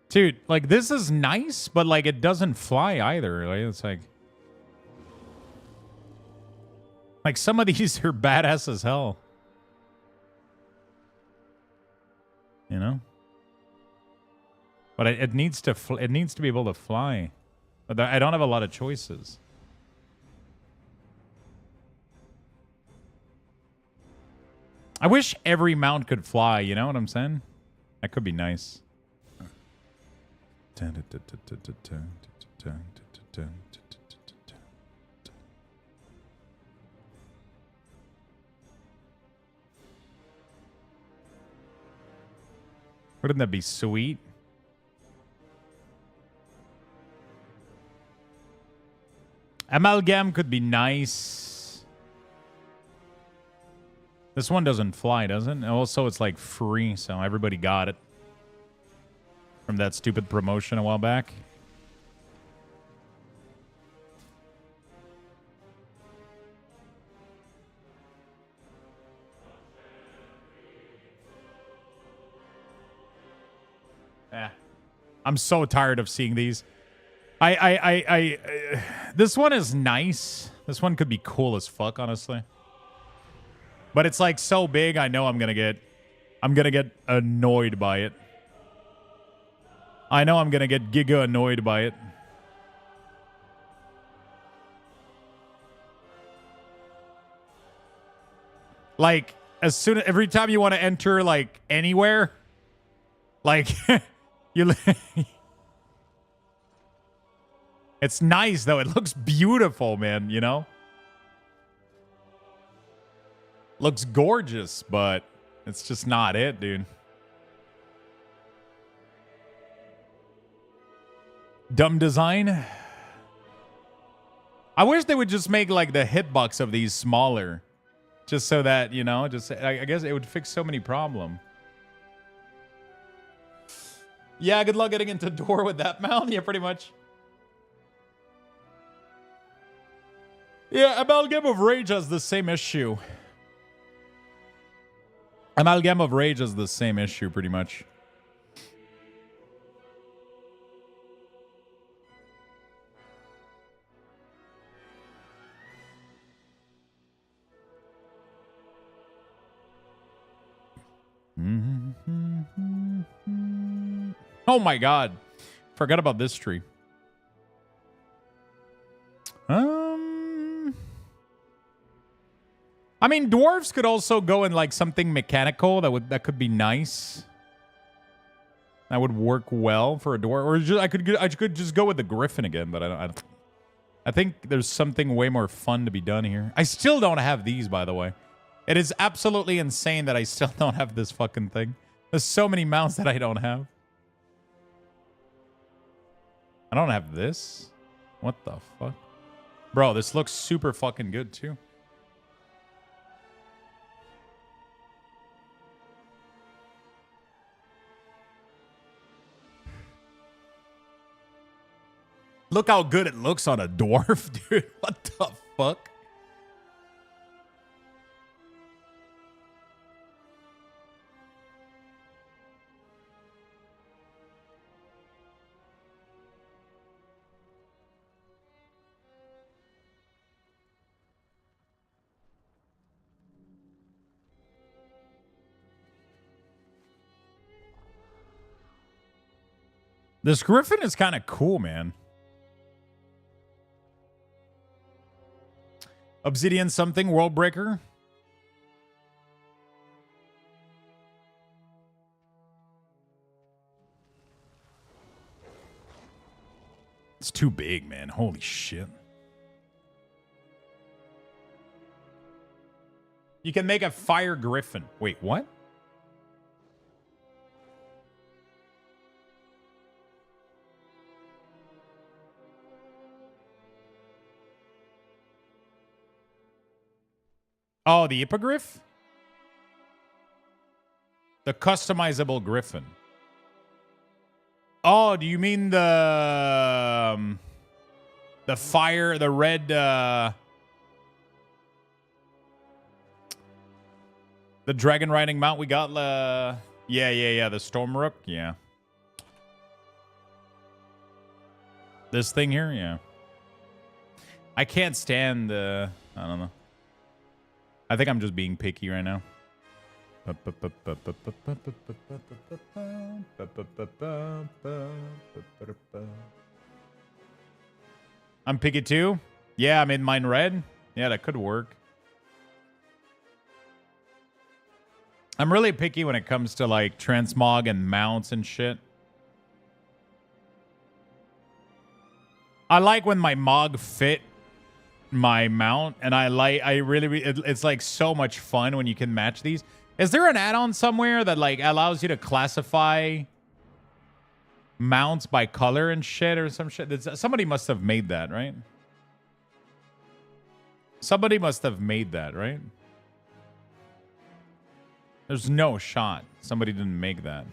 Dude, like, this is nice, but, like, it doesn't fly either. Like, it's like, some of these are badass as hell. You know? But it needs to be able to fly. But I don't have a lot of choices. I wish every mount could fly, you know what I'm saying? That could be nice. Wouldn't that be sweet? Amalgam could be nice. This one doesn't fly, does it? And also, it's like free, so everybody got it. From that stupid promotion a while back. I'm so tired of seeing these. This one is nice. This one could be cool as fuck, honestly. But it's like so big, I know I'm gonna get annoyed by it. I know I'm gonna get giga annoyed by it. Like, every time you want to enter, like, anywhere, like, it's nice, though. It looks beautiful, man, you know? Looks gorgeous, but it's just not it, dude. Dumb design. I wish they would just make, like, the hitbox of these smaller. Just so that, you know, I guess it would fix so many problems. Yeah, good luck getting into door with that mount. Yeah, pretty much. Yeah, Amalgam of Rage has the same issue. Amalgam of Rage has the same issue, pretty much. Oh my god. Forgot about this tree. I mean, dwarves could also go in like something mechanical that could be nice. That would work well for a dwarf. Or just, I could just go with the griffin again, but I think there's something way more fun to be done here. I still don't have these, by the way. It is absolutely insane that I still don't have this fucking thing. There's so many mounts that I don't have. I don't have this. What the fuck? Bro, this looks super fucking good, too. Look how good it looks on a dwarf, dude. What the fuck? This griffin is kind of cool, man. Obsidian something, World Breaker. too big, man. Holy shit. You can make a fire griffin. Wait, what? Oh, the hippogriff? The customizable griffin. Oh, do you mean the fire, the red the dragon riding mount we got yeah, the Stormrook, yeah. This thing here, yeah. I can't stand I don't know. I think I'm just being picky right now. I'm picky too. Yeah, I made mine red. Yeah, that could work. I'm really picky when it comes to like transmog and mounts and shit. I like when my mog fit my mount, and it's like so much fun when you can match these. Is there an add-on somewhere that like allows you to classify mounts by color and shit or some shit? Somebody must have made that, right? Somebody must have made that, right? There's no shot somebody didn't make that.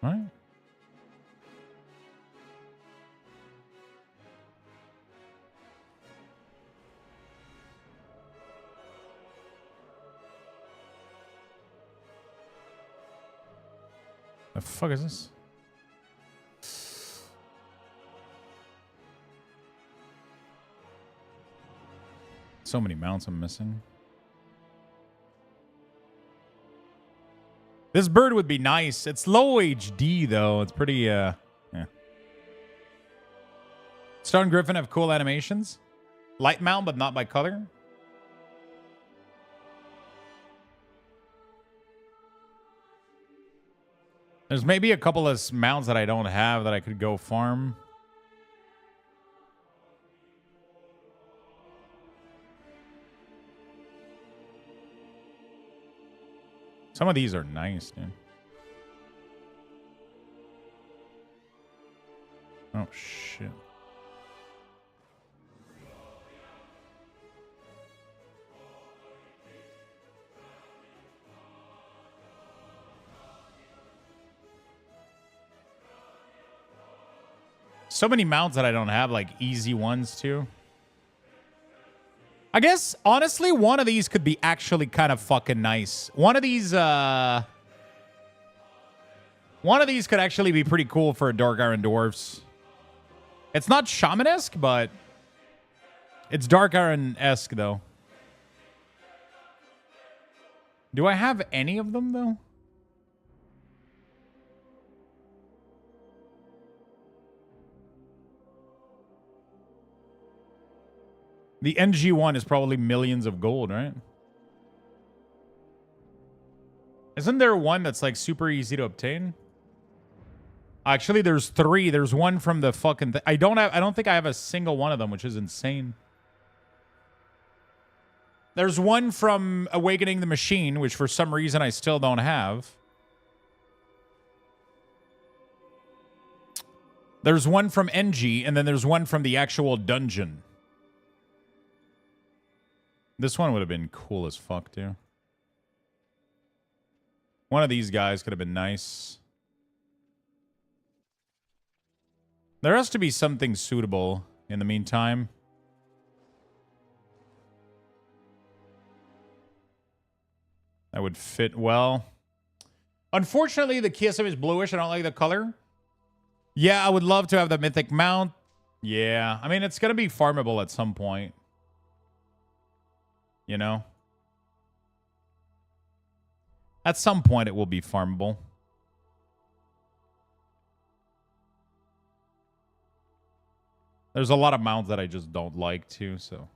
All right. The fuck is this? So many mounts I'm missing. This bird would be nice. It's low HD though. It's pretty yeah. Stone Griffin have cool animations. Light mount, but not by color. There's maybe a couple of mounts that I don't have that I could go farm. Some of these are nice, dude. Oh, shit. So many mounts that I don't have, like easy ones too. I guess, honestly, one of these could be actually kind of fucking nice. One of these could actually be pretty cool for a Dark Iron Dwarfs. It's not Shaman-esque, but it's Dark Iron-esque, though. Do I have any of them, though? The NG1 is probably millions of gold, right? Isn't there one that's like super easy to obtain? Actually, there's 3. There's one from the fucking I don't think I have a single one of them, which is insane. There's one from Awakening the Machine, which for some reason I still don't have. There's one from NG, and then there's one from the actual dungeon. This one would have been cool as fuck, too. One of these guys could have been nice. There has to be something suitable in the meantime. That would fit well. Unfortunately, the KSM is bluish. I don't like the color. Yeah, I would love to have the mythic mount. Yeah, I mean, it's going to be farmable at some point. You know? At some point, it will be farmable. There's a lot of mounts that I just don't like, too, so...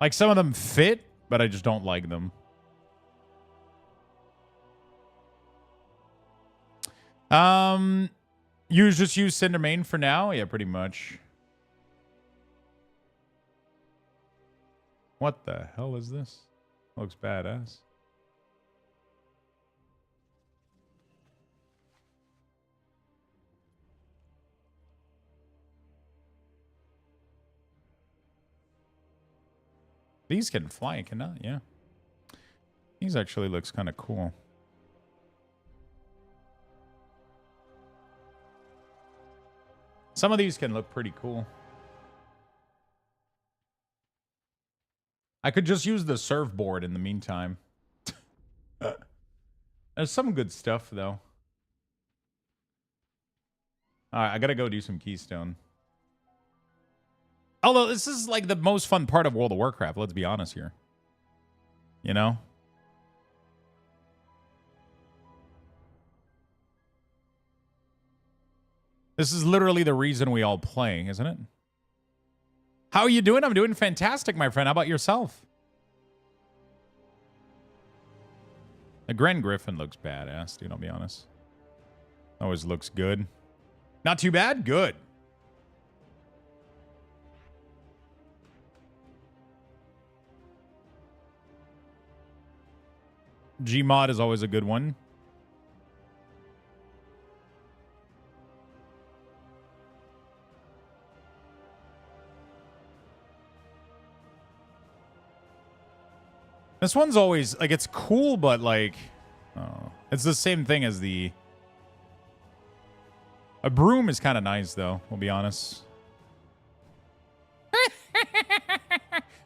Like, some of them fit, but I just don't like them. You just use Cinder Main for now? Yeah, pretty much. What the hell is this? Looks badass. These can fly, cannot? Yeah. These actually looks kind of cool. Some of these can look pretty cool. I could just use the surfboard in the meantime. There's some good stuff, though. All right, I gotta go do some Keystone. Although, this is like the most fun part of World of Warcraft, let's be honest here. You know? This is literally the reason we all play, isn't it? How are you doing? I'm doing fantastic, my friend. How about yourself? The Gren Griffin looks badass, dude, I'll be honest. Always looks good. Not too bad? Good. Gmod is always a good one. This one's always, like, it's cool, but, like, oh, it's the same thing as the... A broom is kind of nice, though, we'll be honest.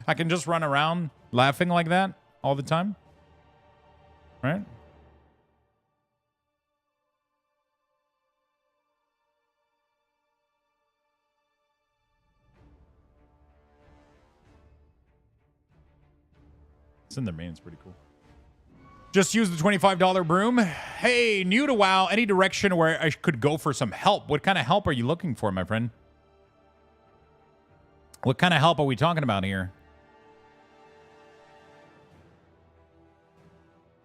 I can just run around laughing like that all the time. Right? It's in their main. It's pretty cool. Just use the $25 broom. Hey, new to WoW. Any direction where I could go for some help? What kind of help are you looking for, my friend? What kind of help are we talking about here?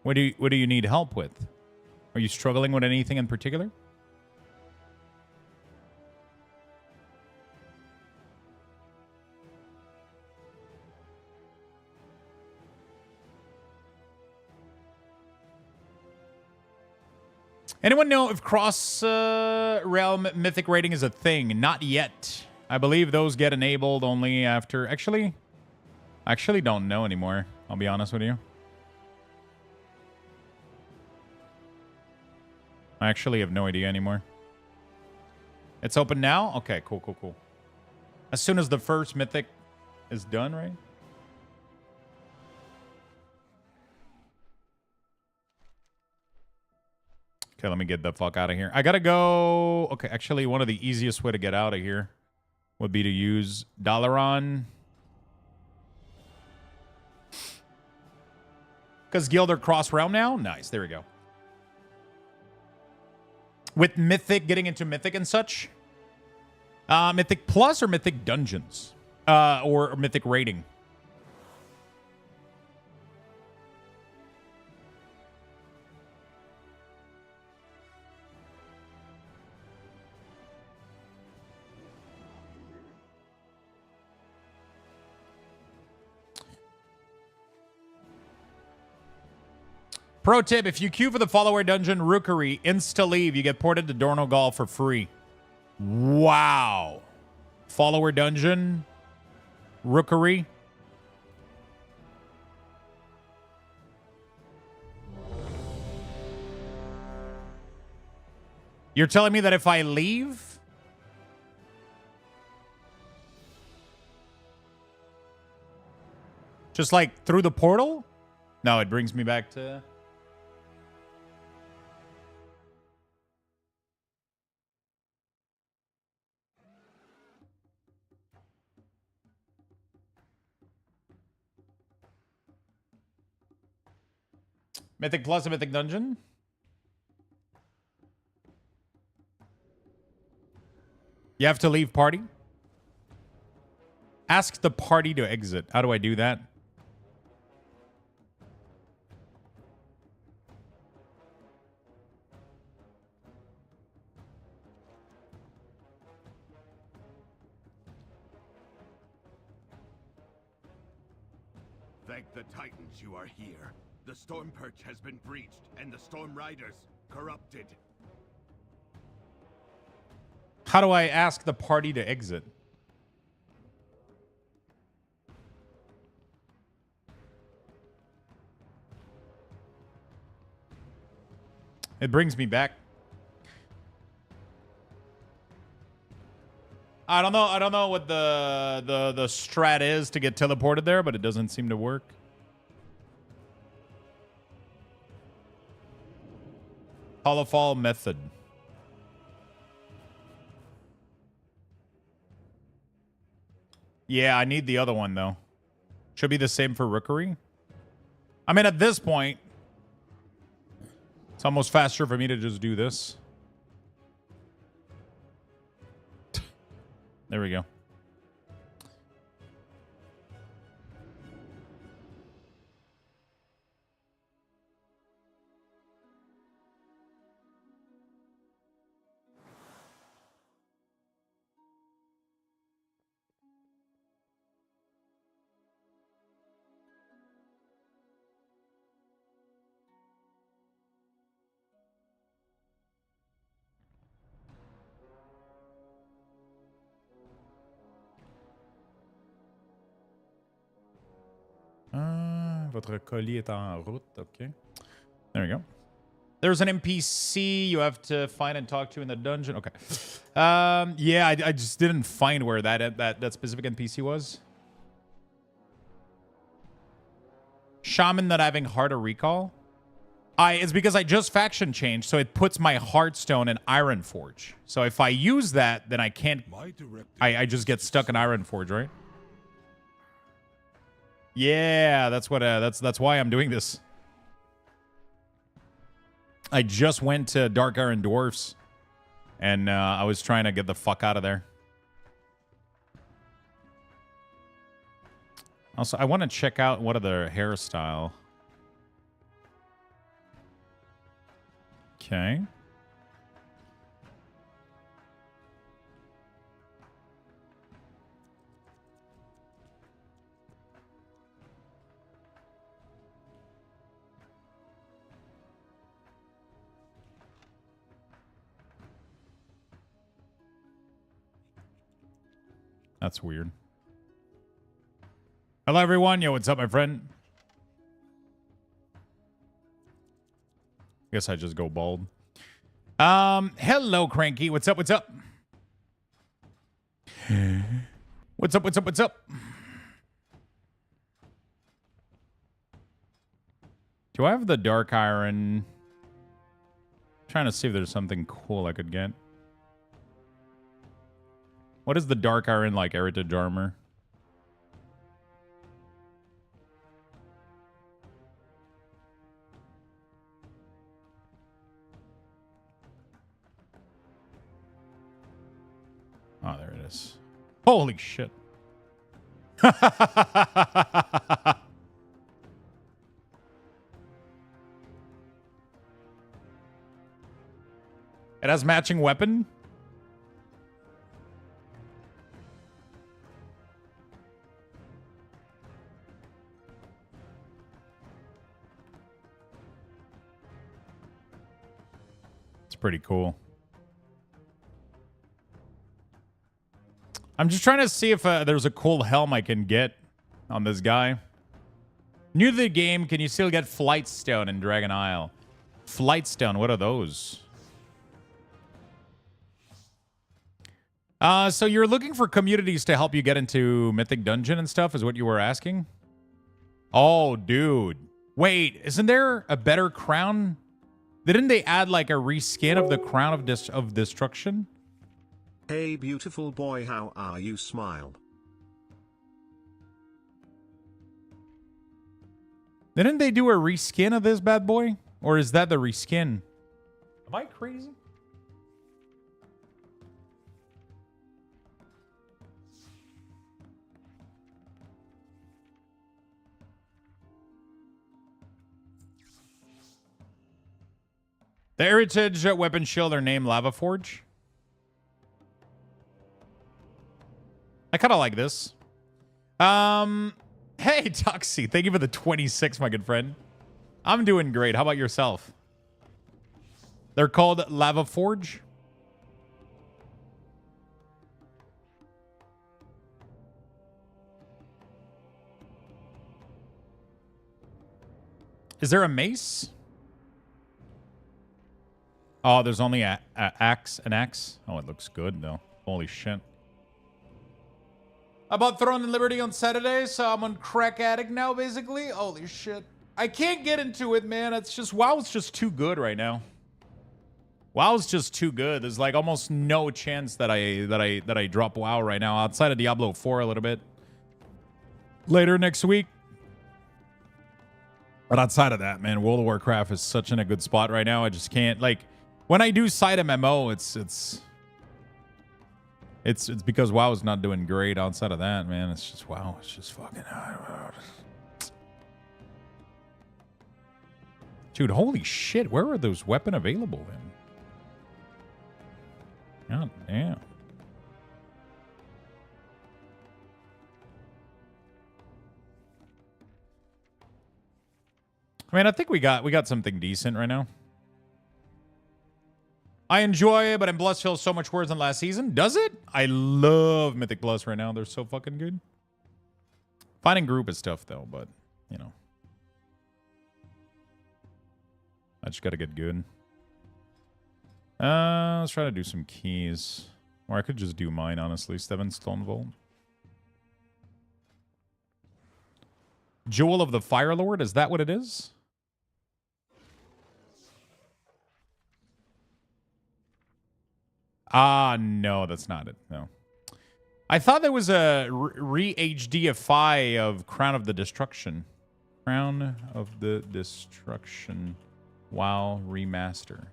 What do you need help with? Are you struggling with anything in particular? Anyone know if cross-realm mythic rating is a thing? Not yet. I believe those get enabled only after... Actually, I actually don't know anymore. I'll be honest with you. I actually have no idea anymore. It's open now? Okay, cool, cool, cool. As soon as the first mythic is done, right? Okay, let me get the fuck out of here. I gotta go... Okay, actually, one of the easiest way to get out of here would be to use Dalaran. Because Guild are cross-realm now? Nice, there we go. With Mythic, getting into Mythic and such? Mythic Plus or Mythic Dungeons? Or Mythic Rating? Pro tip, if you queue for the follower dungeon Rookery, insta-leave, you get ported to Dornogal for free. Wow. Follower dungeon Rookery. You're telling me that if I leave... Just like through the portal? No, it brings me back to... Mythic Plus, a Mythic Dungeon. You have to leave party. Ask the party to exit. How do I do that?
Thank the Titans you are here. The Storm Perch has been breached, and the Storm Riders corrupted.
How do I ask the party to exit? It brings me back. I don't know what the strat is to get teleported there, but it doesn't seem to work. Holofall method. Yeah, I need the other one though. Should be the same for Rookery. I mean, at this point, it's almost faster for me to just do this. There we go. Votre colis est en route. Okay. There we go. There's an NPC you have to find and talk to in the dungeon. Okay. Yeah, I just didn't find where that specific NPC was. Shaman not having harder recall. It's because I just faction changed, so it puts my Hearthstone in Ironforge. So if I use that, then I can't. I just get stuck in Ironforge, right? Yeah, that's what. That's why I'm doing this. I just went to Dark Iron Dwarfs, and I was trying to get the fuck out of there. Also, I want to check out what other hairstyle. Okay. That's weird. Hello, everyone. Yo, what's up, my friend? Guess I just go bald. Hello, Cranky. What's up? What's up? What's up? What's up? What's up? Do I have the Dark Iron? I'm trying to see if there's something cool I could get. What is the Dark Iron like heritage armor? Oh, there it is. Holy shit. It has matching weapon? It's pretty cool. I'm just trying to see if there's a cool helm I can get on this guy. New to the game, can you still get Flightstone in Dragon Isle? Flightstone, what are those? So you're looking for communities to help you get into Mythic Dungeon and stuff, is what you were asking? Oh, dude. Wait, isn't there a better crown? Didn't they add like a reskin of the Crown of Destruction?
Hey beautiful boy, how are you? Smile.
Didn't they do a reskin of this bad boy? Or is that the reskin? Am I crazy? The Heritage weapon shield are named Lava Forge. I kind of like this. Hey, Toxie, thank you for the 26, my good friend. I'm doing great. How about yourself? They're called Lava Forge. Is there a mace? Oh, there's only an axe. Oh, it looks good, though. Holy shit. I bought Throne and Liberty on Saturday, so I'm on Crack Addict now, basically. Holy shit. I can't get into it, man. It's just, WoW's just too good right now. WoW's just too good. There's like almost no chance that I drop WoW right now, outside of Diablo 4 a little bit. Later next week. But outside of that, man, World of Warcraft is such in a good spot right now. I just can't, like, when I do side MMO, it's because WoW is not doing great. Outside of that, man, it's just WoW. It's just fucking dude, holy shit, where are those weapons available in? God damn. I mean, I think we got something decent right now. I enjoy it, but in Plus feels so much worse than last season. Does it? I love Mythic Plus right now. They're so fucking good. Finding group is tough though, but you know. I just gotta get good. Let's try to do some keys. Or I could just do mine, honestly. 7 Stone Vault. Jewel of the Fire Lord, is that what it is? No, that's not it. No. I thought there was a re-HDify of Crown of the Destruction. Crown of the Destruction. WoW Remaster.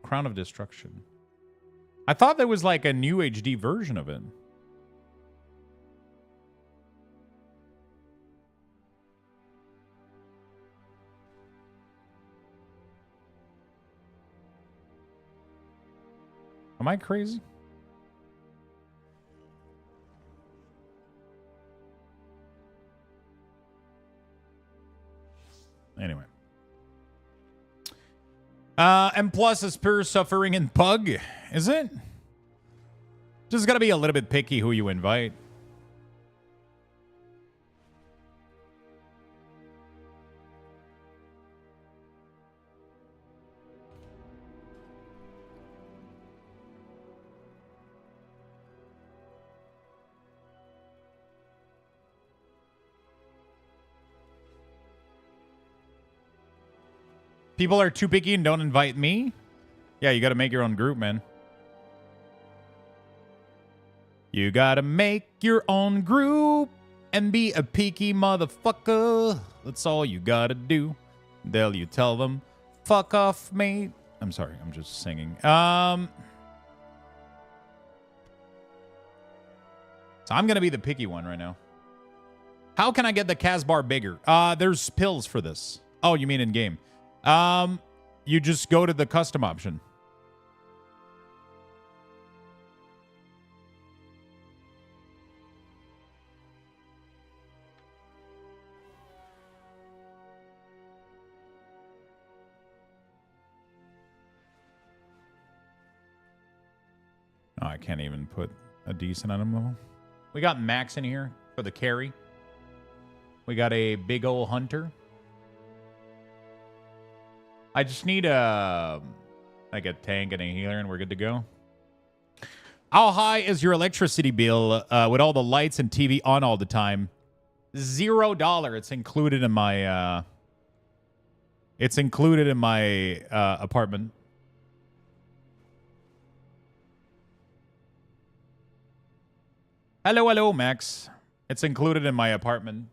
Crown of Destruction. I thought there was like a new HD version of it. Am I crazy? Anyway. M plus is pure suffering in Pug, is it? Just gotta be a little bit picky who you invite. People are too picky and don't invite me? Yeah, you gotta make your own group, man. You gotta make your own group and be a picky motherfucker. That's all you gotta do. They'll you tell them, fuck off, mate. I'm sorry, I'm just singing. So I'm gonna be the picky one right now. How can I get the Casbar bigger? There's pills for this. Oh, you mean in game? You just go to the custom option. Oh, I can't even put a decent item level. We got Max in here for the carry. We got a big ol' hunter. I just need like a tank and a healer, and we're good to go. How high is your electricity bill with all the lights and TV on all the time? $0. It's included in my apartment. Hello, Max. It's included in my apartment.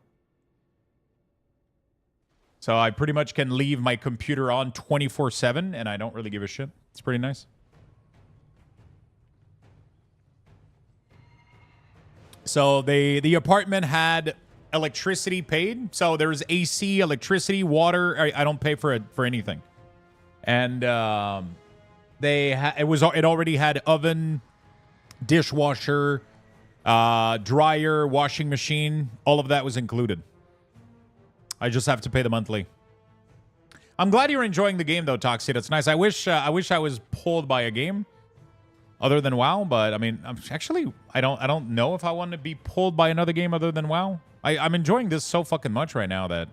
So I pretty much can leave my computer on 24/7, and I don't really give a shit. It's pretty nice. So the apartment had electricity paid. So there's AC, electricity, water. I don't pay for anything. And it already had oven, dishwasher, dryer, washing machine. All of that was included. I just have to pay the monthly. I'm glad you're enjoying the game though, Toxic. It's nice. I wish I was pulled by a game other than WoW, but I mean, I don't know if I want to be pulled by another game other than WoW. I'm enjoying this so fucking much right now that,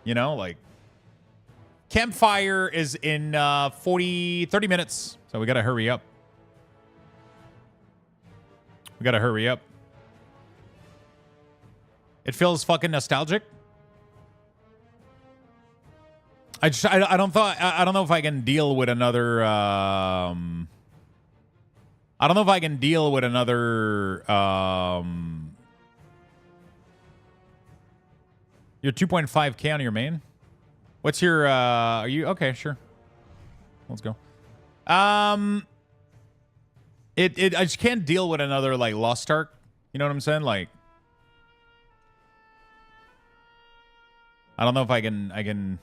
you know, like, Campfire is in 30 minutes, so we gotta hurry up. It feels fucking nostalgic. I don't know if I can deal with another. I don't know if I can deal with another. You're 2.5K on your main. What's your? Are you okay? Sure. Let's go. I just can't deal with another like Lost Ark. You know what I'm saying? Like, I don't know if I can.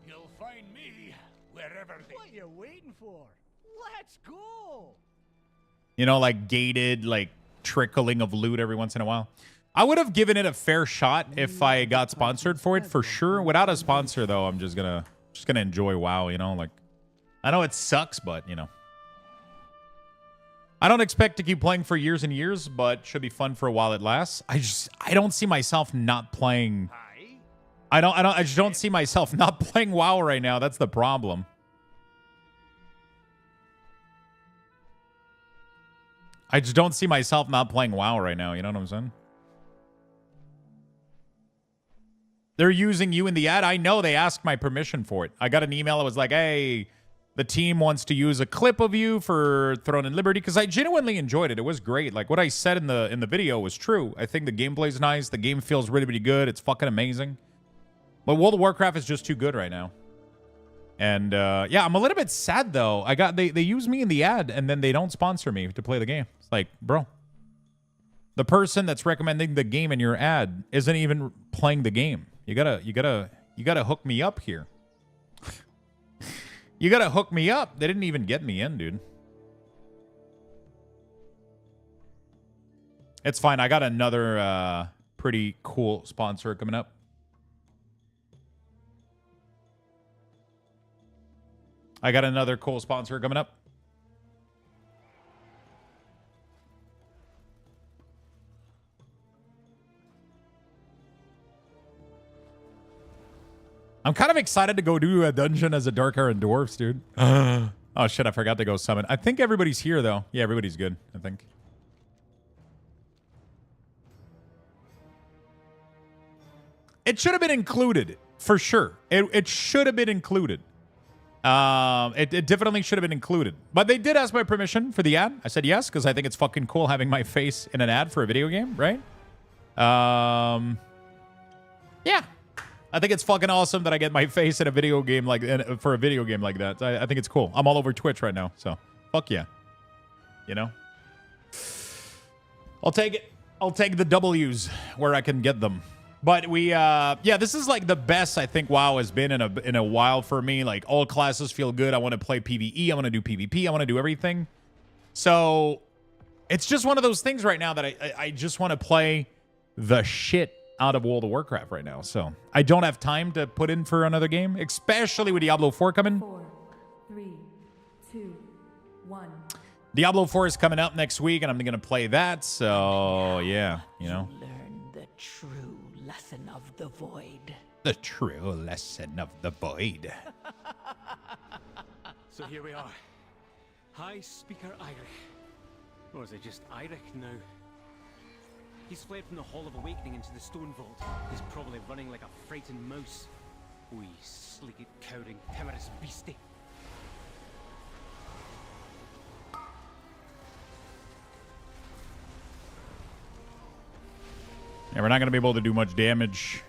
You'll find me wherever they...
What are you waiting for? Let's go!
You know, like gated, like trickling of loot every once in a while. I would have given it a fair shot if I got sponsored for it, for sure. Without a sponsor, though, I'm just gonna enjoy WoW. You know, like, I know it sucks, but you know, I don't expect to keep playing for years and years, but should be fun for a while it lasts. I don't see myself not playing. I just don't see myself not playing WoW right now. That's the problem. I just don't see myself not playing WoW right now. You know what I'm saying? They're using you in the ad. I know they asked my permission for it. I got an email that was like, hey, the team wants to use a clip of you for Throne and Liberty, because I genuinely enjoyed it. It was great. Like, what I said in the video was true. I think the gameplay's nice. The game feels really, really good. It's fucking amazing. But World of Warcraft is just too good right now. And yeah, I'm a little bit sad though. They use me in the ad and then they don't sponsor me to play the game. It's like, bro, the person that's recommending the game in your ad isn't even playing the game. You gotta hook me up here. You gotta hook me up. They didn't even get me in, dude. It's fine. I got another pretty cool sponsor coming up. I'm kind of excited to go do a dungeon as a Dark Iron Dwarfs, dude. Oh, shit. I forgot to go summon. I think everybody's here, though. Yeah, everybody's good, I think. It should have been included, for sure. It should have been included. It definitely should have been included. But they did ask my permission for the ad. I said yes, because I think it's fucking cool having my face in an ad for a video game, right? Yeah. I think it's fucking awesome that I get my face in a video game like for a video game like that. I think it's cool. I'm all over Twitch right now, so fuck yeah. You know? I'll take it. I'll take the W's where I can get them. But yeah, this is like the best I think WoW has been in a while for me. Like, all classes feel good. I want to play PvE. I want to do PvP. I want to do everything. So it's just one of those things right now that I just want to play the shit out of World of Warcraft right now. So I don't have time to put in for another game, especially with Diablo 4 coming.
4, 3, 2, 1.
Diablo 4 is coming up next week, and I'm going to play that. So yeah, you know.
Learn the true lesson of the void.
The true lesson of the void.
So here we are. High Speaker Eirik. Or is it just Eirik now? He's fled from the Hall of Awakening into the Stone Vault. He's probably running like a frightened mouse. Wee sleeked, cowering, timorous beastie.
Yeah, we're not going to be able to do much damage.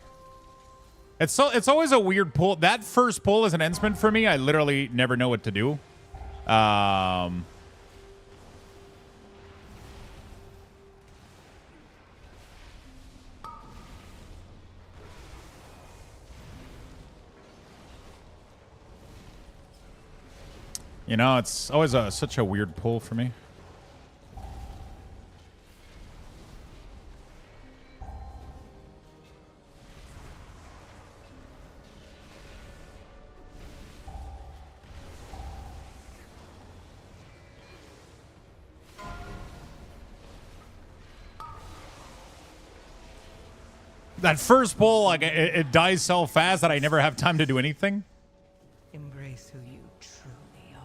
It's always a weird pull. That first pull as an Ensign for me, I literally never know what to do. You know, it's always such a weird pull for me. That first pull, like it dies so fast that I never have time to do anything.
Embrace who you truly are.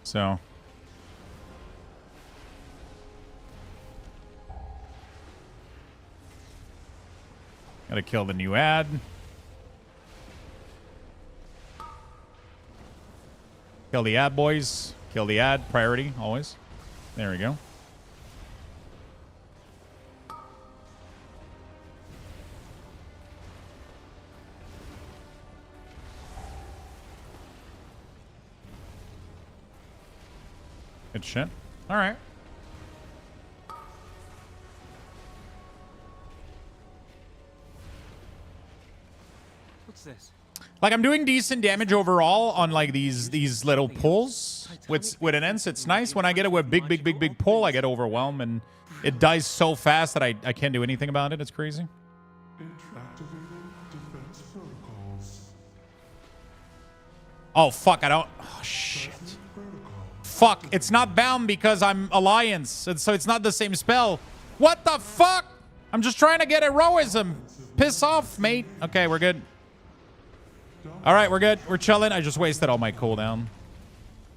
So. Gotta kill the new ad. Kill the ad, boys. Kill the ad. Priority, always. There we go. Good shit. All right.
What's this?
Like, I'm doing decent damage overall on like these little pulls with an ends. It's nice when I get it with big pull. I get overwhelmed and it dies so fast that I can't do anything about it. It's crazy. Oh fuck! I don't. Oh shit. Fuck, it's not bound because I'm Alliance, and so it's not the same spell. What the fuck? I'm just trying to get heroism. Piss off, mate. Okay, we're good. All right, we're good. We're chilling. I just wasted all my cooldown.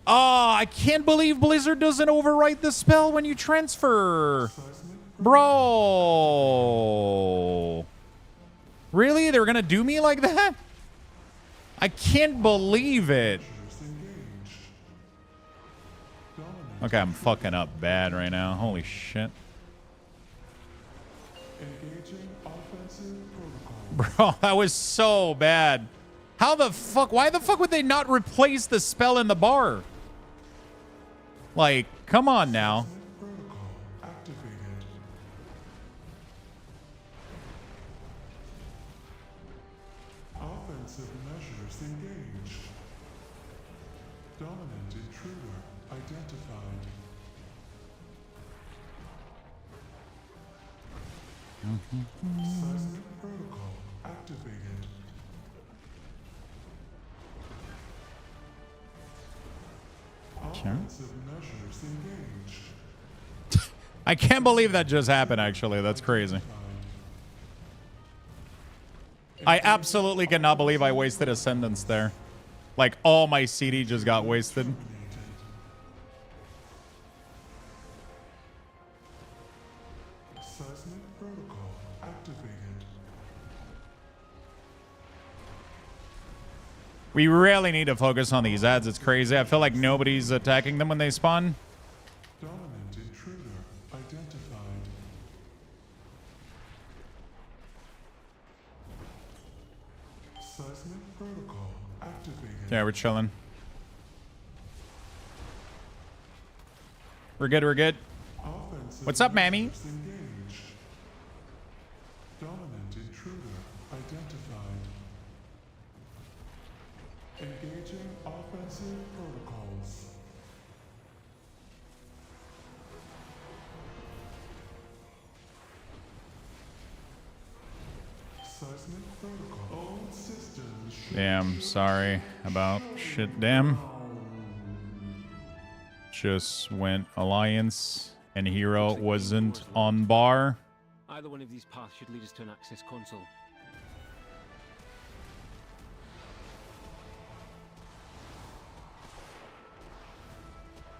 Oh, I can't believe Blizzard doesn't overwrite the spell when you transfer. Bro. Really? They're gonna do me like that? I can't believe it. Okay, I'm fucking up bad right now. Holy shit. Bro, that was so bad. How the fuck? Why the fuck would they not replace the spell in the bar? Like, come on now.
Offensive measures engaged. Dominant intruder identified. Seismic protocol activated. Offensive measures engaged.
I can't believe that just happened, actually. That's crazy. I absolutely cannot believe I wasted Ascendance there. Like, all my CD just got wasted.
Seismic protocol activated.
We really need to focus on these ads. It's crazy. I feel like nobody's attacking them when they spawn.
Dominant intruder identified. Seismic protocol activated.
Yeah, we're chilling. We're good, we're good.
Offensive
What's up, mammy?
measures engaged. Dominant intruder identified. Engaging offensive protocols. Seismic protocol. All systems.
Damn, sorry about shit. Damn. Just went Alliance and Hero wasn't on bar.
Either one of these paths should lead us to an access console.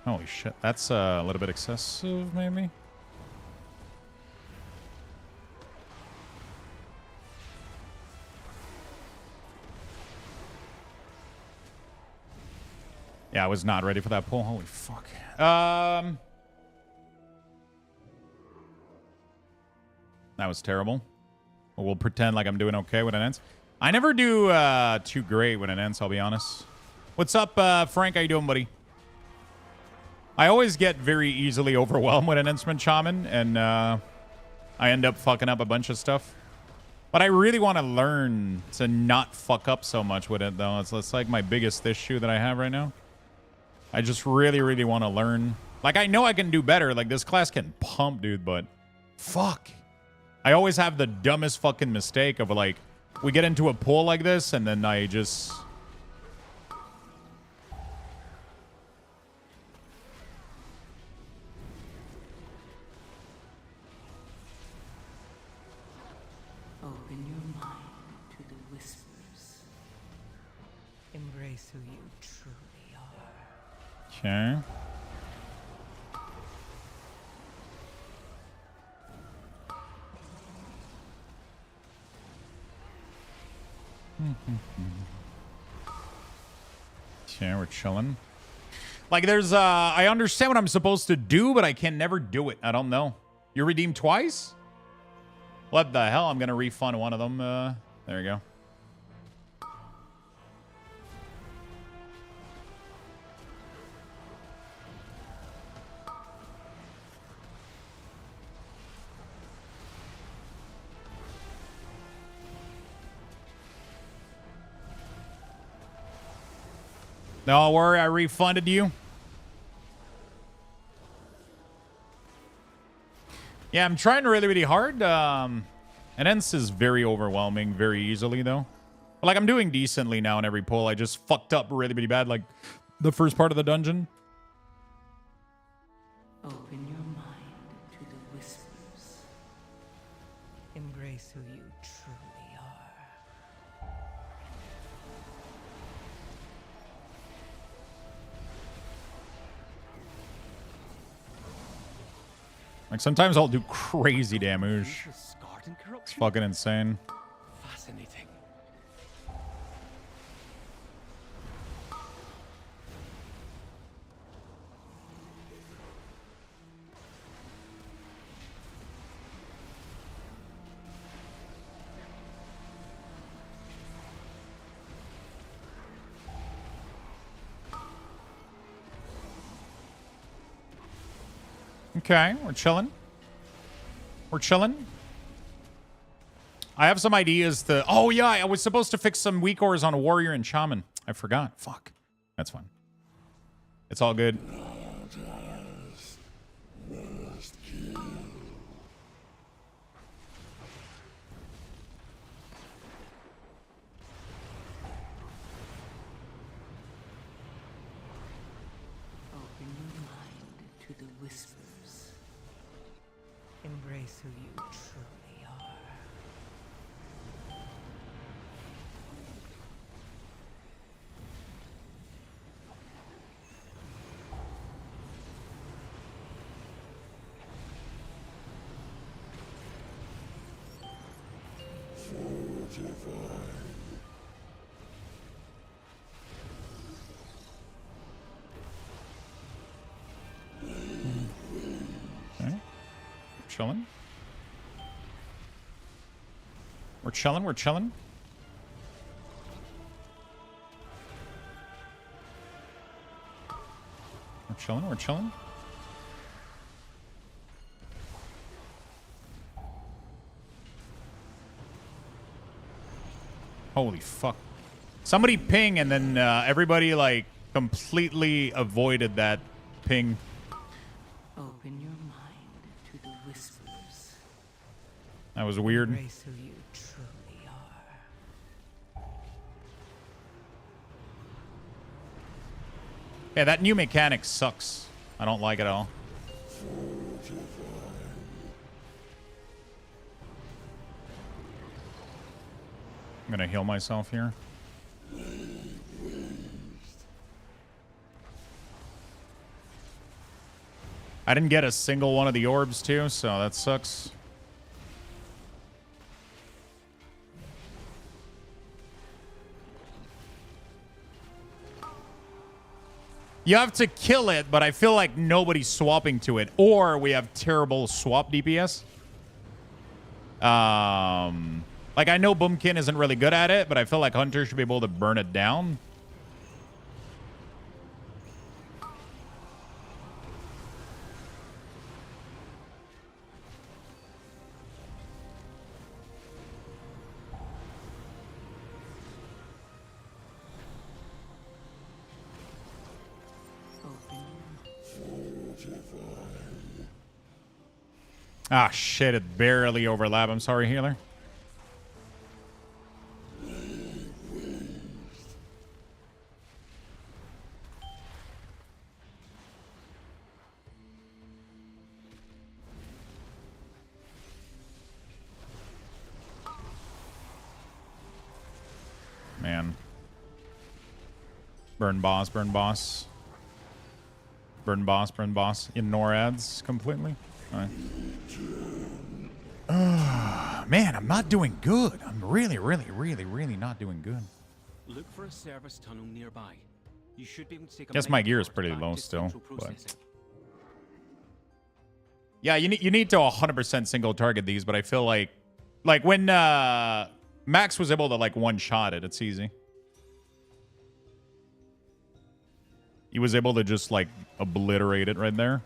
Holy shit, that's a little bit excessive, maybe? Yeah, I was not ready for that pull. Holy fuck. That was terrible. Well, we'll pretend like I'm doing okay when it ends. I never do too great when it ends, I'll be honest. What's up, Frank? How you doing, buddy? I always get very easily overwhelmed with an instrument shaman, and I end up fucking up a bunch of stuff. But I really want to learn to not fuck up so much with it, though. It's like my biggest issue that I have right now. I just really, really want to learn. Like, I know I can do better. Like, this class can pump, dude, but fuck. I always have the dumbest fucking mistake of, like, we get into a pool like this, and then I just...
Open your mind to the whispers. Embrace who you truly are.
Okay. Okay, we're chilling. Like, there's, I understand what I'm supposed to do, but I can never do it. I don't know. You redeemed twice? What the hell? I'm going to refund one of them. There you go. Don't worry, I refunded you. Yeah, I'm trying really, really hard. Enhance is very overwhelming very easily, though. But, like, I'm doing decently now in every pull. I just fucked up really, really bad, like, the first part of the dungeon.
Open your mind to the whispers. Embrace who you truly are.
Like, sometimes I'll do crazy damage.
Scarred and
It's
corruption?
fucking insane.
Fascinating.
Okay, we're chilling. We're chilling. I have some ideas to... Oh, yeah, I was supposed to fix some WeakAuras on a warrior and shaman. I forgot. Fuck. That's fine. It's all good.
Open your mind to the whispers. Embrace who you truly are.
Okay. Chilling. We're chilling. We're chilling. We're chilling. We're chilling. Holy fuck. Somebody ping and then everybody like completely avoided that ping.
Open your mind to the whispers.
That was weird.
Embrace who you truly are.
Yeah, that new mechanic sucks. I don't like it at all. I'm gonna heal myself here. I didn't get a single one of the orbs too, so that sucks. You have to kill it, but I feel like nobody's swapping to it. Or we have terrible swap DPS. Like, I know Boomkin isn't really good at it, but I feel like Hunter should be able to burn it down. Ah, shit, it barely overlapped. I'm sorry, healer. Man. Burn boss, burn boss. Burn boss, burn boss. In NORADs completely. All right. Man, I'm not doing good. I'm really not doing good.
Look for a service tunnel nearby. You should be able to take a
Guess my gear is pretty low still. But yeah, you need to 100% single target these, but I feel like when Max was able to like one shot it, it's easy. He was able to just like obliterate it right there.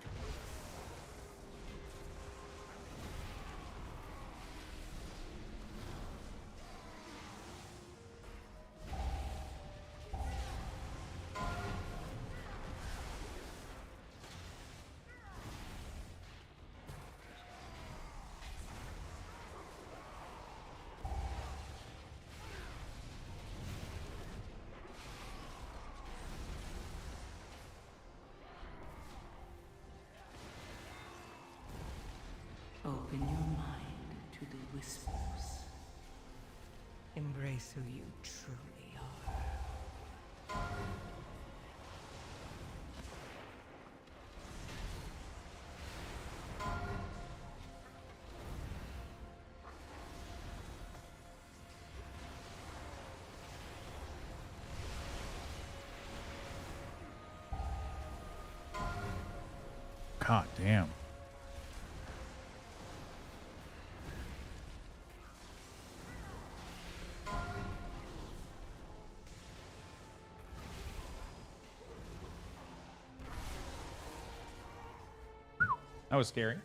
Open your mind to the whispers. Embrace who you truly are.
God damn. That was scary.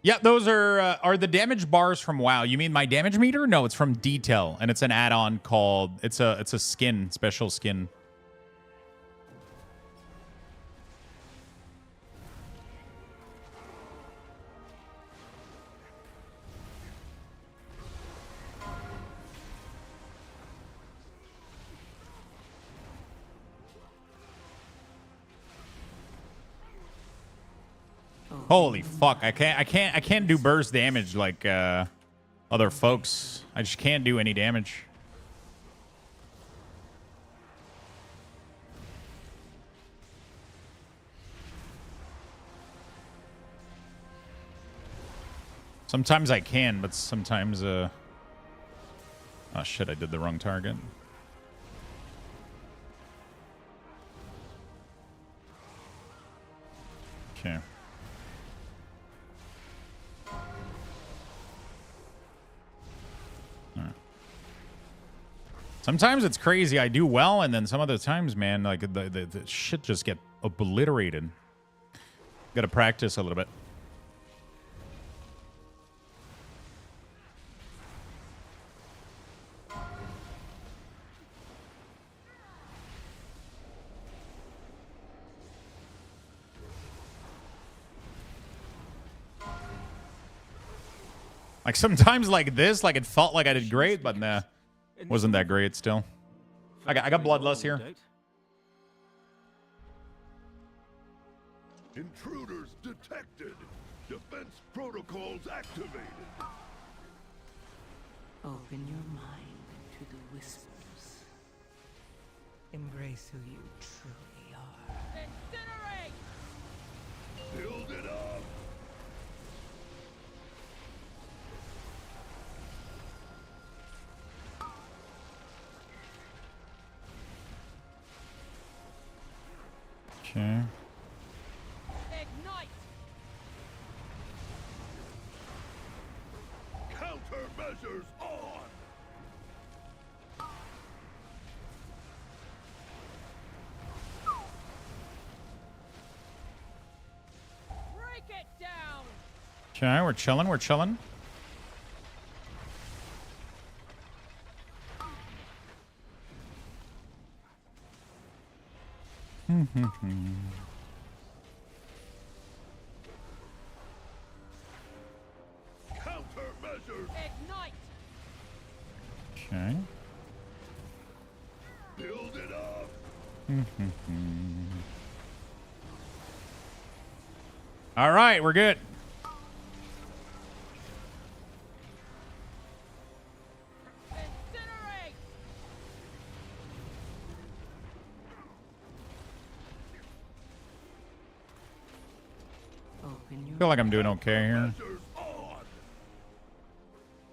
Yeah, those are the damage bars from WoW. You mean my damage meter? No, it's from Detail, and it's an add-on called it's a skin, special skin. Holy fuck! I can't do burst damage like other folks. I just can't do any damage. Sometimes I can, but sometimes oh shit! I did the wrong target. Okay. Sometimes it's crazy. I do well, and then some other times, man, like the shit just get obliterated. Got to practice a little bit. Like sometimes like this, like it felt like I did great, but nah. Wasn't that great still. I got bloodlust here.
Intruders detected. Defense protocols activated.
Open your mind to the whispers. Embrace who you truly are.
Incinerate!
Build it up.
Okay.
Ignite!
Countermeasures on.
Break it down!
Okay, we're chilling. We're chilling.
night.
Okay.
Build it up.
All right, we're good.
Incinerate.
Open
I
your
feel like I'm doing okay here.
Measures on.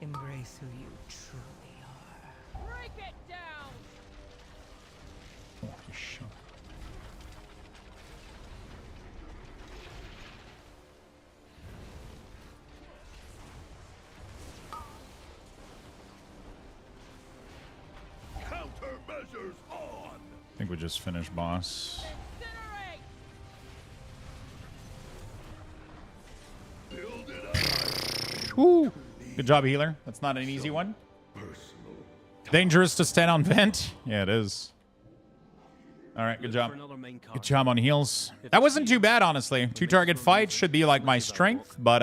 embrace who you truly are.
Break it down.
Holy shit.
Countermeasures on.
I think we just finished boss.
Incinerate.
Build it up.
Woo! Good job, healer. That's not an easy one. Dangerous to stand on vent. Yeah, it is. All right, good job.
For another main card.
Good job on heals. That wasn't too bad, honestly. 2-target fight should be like my strength, but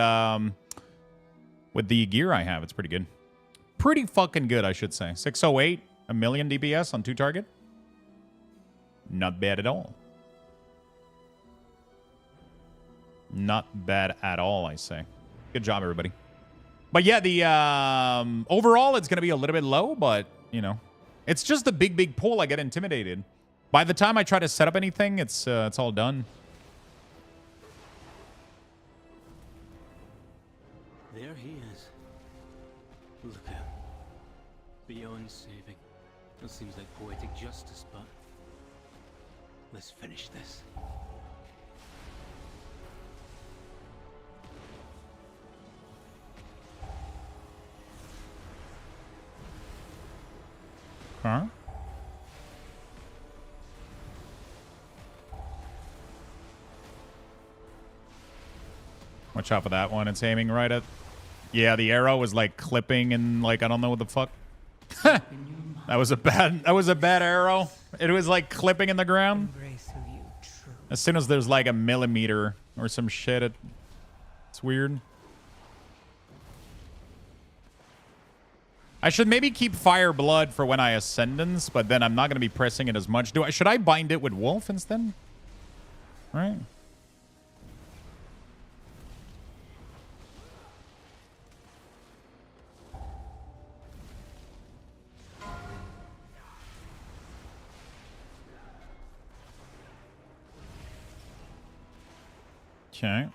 with the gear I have, it's pretty good. Pretty fucking good, I should say. 608, a million DPS on 2-target. Not bad at all. Not bad at all, I say. Good job, everybody. But yeah, the overall, it's going to be a little bit low, but, you know, it's just a big pull. I get intimidated. By the time I try to set up anything, it's all done.
There he is. Look at him. Beyond saving. That seems like poetic justice, but let's finish this.
Huh? Watch out for that one. It's aiming right at... Yeah, the arrow was like clipping and like, I don't know what the fuck. That was a bad arrow. It was like clipping in the ground.
Embrace who you truly
As soon as there's like a millimeter or some shit, it's weird. I should maybe keep Fire Blood for when I Ascendance, but then I'm not going to be pressing it as much. Should I bind it with Wolf instead? Right? Okay.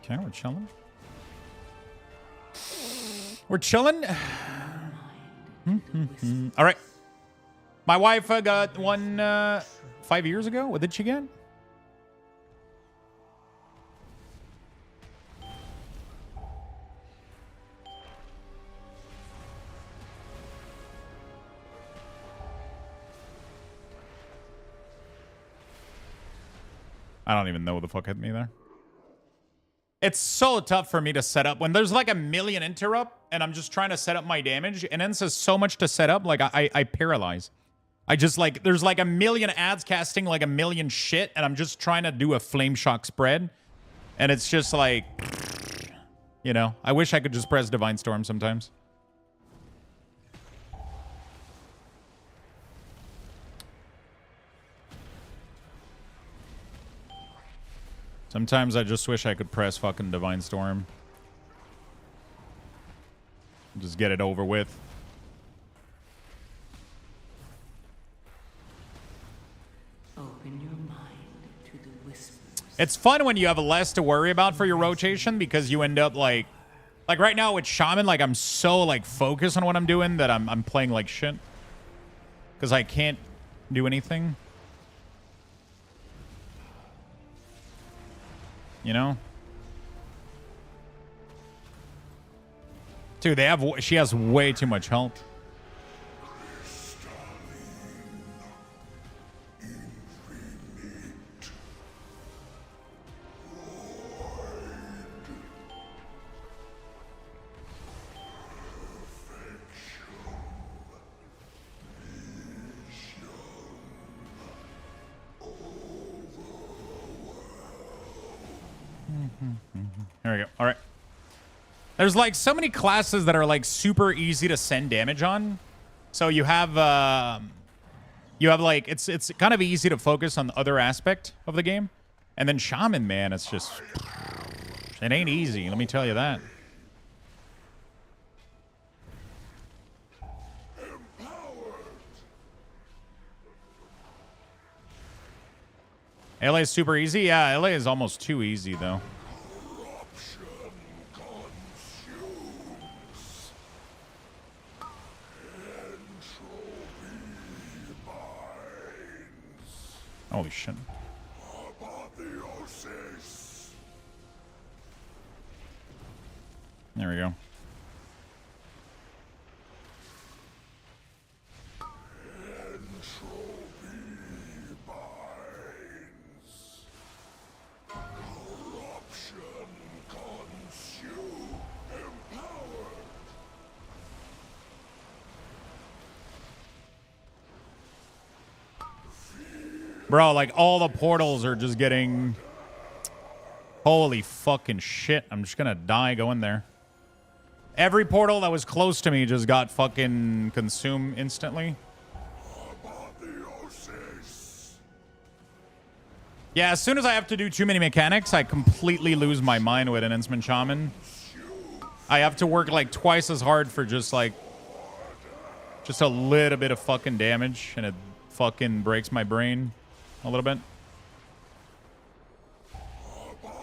Okay, we're chilling. We're chilling. All right. My wife got one 5 years ago. What did she get? I don't even know what the fuck hit me there. It's so tough for me to set up when there's like a million interrupt and I'm just trying to set up my damage and then it says so much to set up. Like I paralyze. I just like, there's like a million ads casting like a million shit and I'm just trying to do a flame shock spread. And it's just like, you know, I wish I could just press Divine Storm sometimes. Sometimes I just wish I could press fucking Divine Storm. Just get it over with.
open your mind to the whispers.
It's fun when you have less to worry about for your rotation because you end up like right now with Shaman, like I'm so like focused on what I'm doing that I'm playing like shit. Because I can't do anything. You know? Dude, she has way too much health. There we go. All right. There's like so many classes that are like super easy to send damage on. So you have like it's kind of easy to focus on the other aspect of the game. And then Shaman, man, it's just it ain't easy, let me tell you that. LA is super easy? Yeah, LA is almost too easy though. Holy shit. There we go. Bro, like all the portals are just getting... Holy fucking shit. I'm just gonna die going there. Every portal that was close to me just got fucking consumed instantly. Yeah, as soon as I have to do too many mechanics, I completely lose my mind with an Instrument Shaman. I have to work like twice as hard for just like... just a little bit of fucking damage, and it fucking breaks my brain a little bit.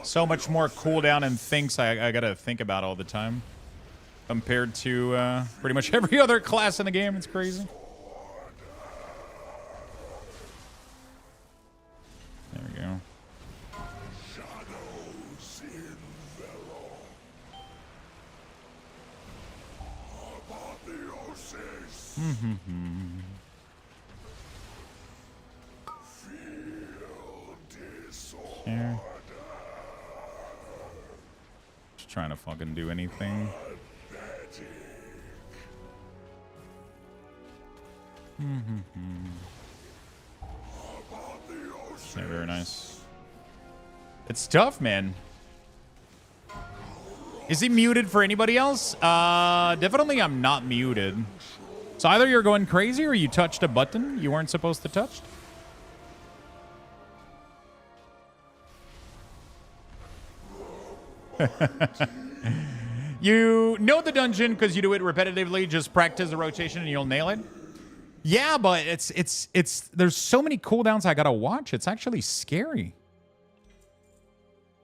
So much more cooldown and things I gotta think about all the time. Compared to pretty much every other class in the game. It's crazy. There we go. Here. Just trying to fucking do anything. Yeah, very nice. It's tough, man. Is he muted for anybody else? Definitely I'm not muted. So either you're going crazy or you touched a button you weren't supposed to touch. You know the dungeon because you do it repetitively. Just practice the rotation and you'll nail it. Yeah, but it's there's so many cooldowns I gotta watch. It's actually scary.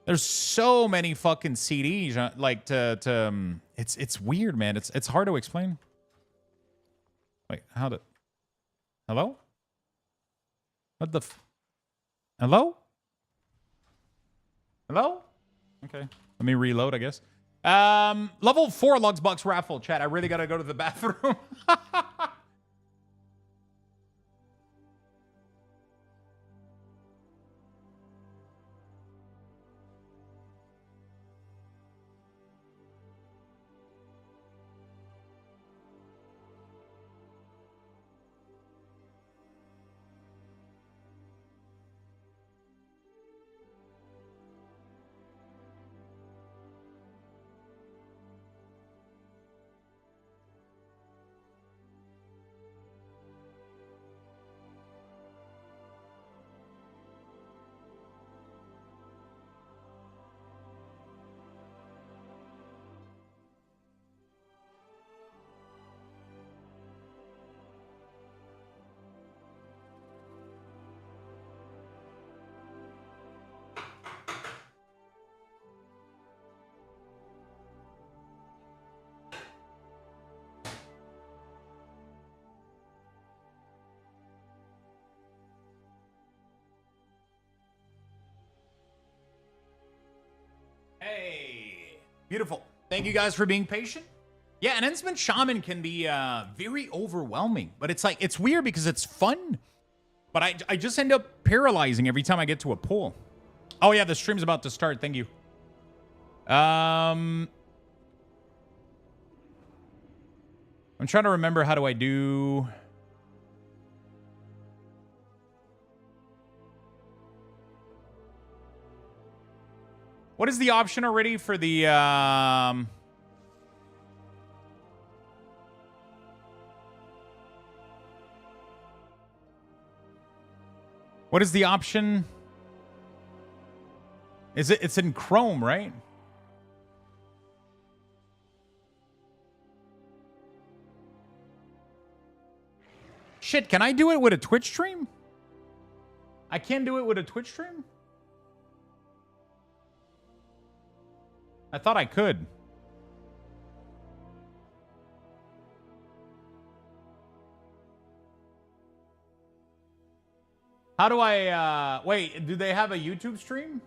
There's so many fucking CDs like it's weird, man. It's hard to explain. Wait, how did? Hello? What the? Hello? Hello? Okay, let me reload, I guess. Level 4 Luxbox raffle chat. I really gotta go to the bathroom. Hey, beautiful. Thank you guys for being patient. Yeah, an Instrument Shaman can be very overwhelming, but it's like, it's weird because it's fun, but I just end up paralyzing every time I get to a pool. Oh yeah, the stream's about to start. Thank you. I'm trying to remember, how do I do... What is the option already for the what is the option? It's in Chrome, right? Shit, can I do it with a Twitch stream? I can do it with a Twitch stream? I thought I could. How do I, wait, do they have a YouTube stream?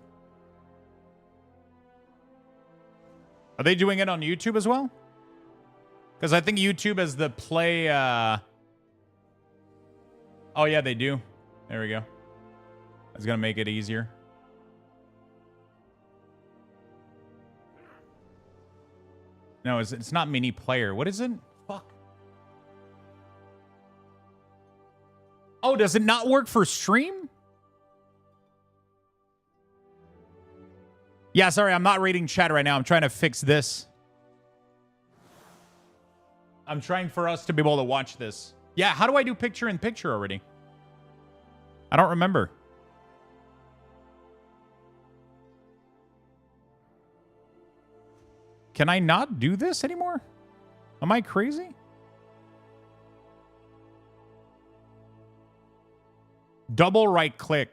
Are they doing it on YouTube as well? Because I think YouTube has the play, oh yeah, they do. There we go. That's gonna make it easier. No, it's not mini player. What is it? Fuck. Oh, does it not work for stream? Yeah, sorry, I'm not reading chat right now. I'm trying to fix this. I'm trying for us to be able to watch this. Yeah, how do I do picture in picture already? I don't remember. Can I not do this anymore? Am I crazy? Double right click.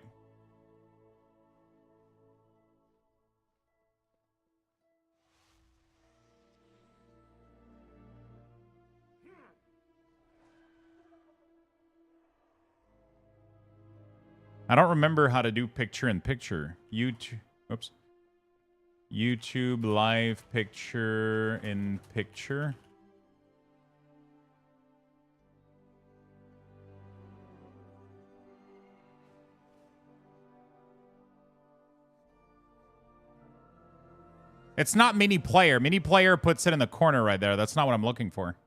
I don't remember how to do picture in picture. YouTube, oops. YouTube live picture in picture. It's not mini player. Mini player puts it in the corner right there. That's not what I'm looking for.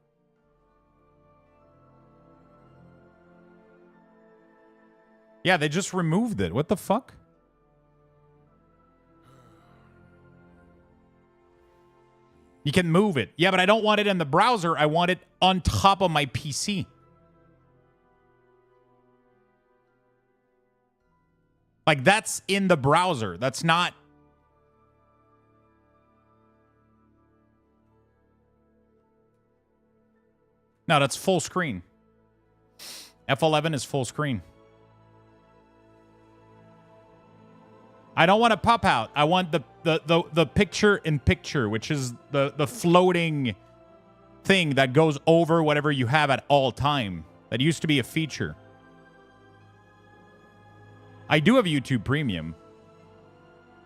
Yeah, they just removed it. What the fuck? You can move it. Yeah, but I don't want it in the browser. I want it on top of my PC. Like, that's in the browser. That's not... No, that's full screen. F11 is full screen. I don't want to pop out. I want the picture in picture, which is the floating thing that goes over whatever you have at all time. That used to be a feature. I do have YouTube Premium.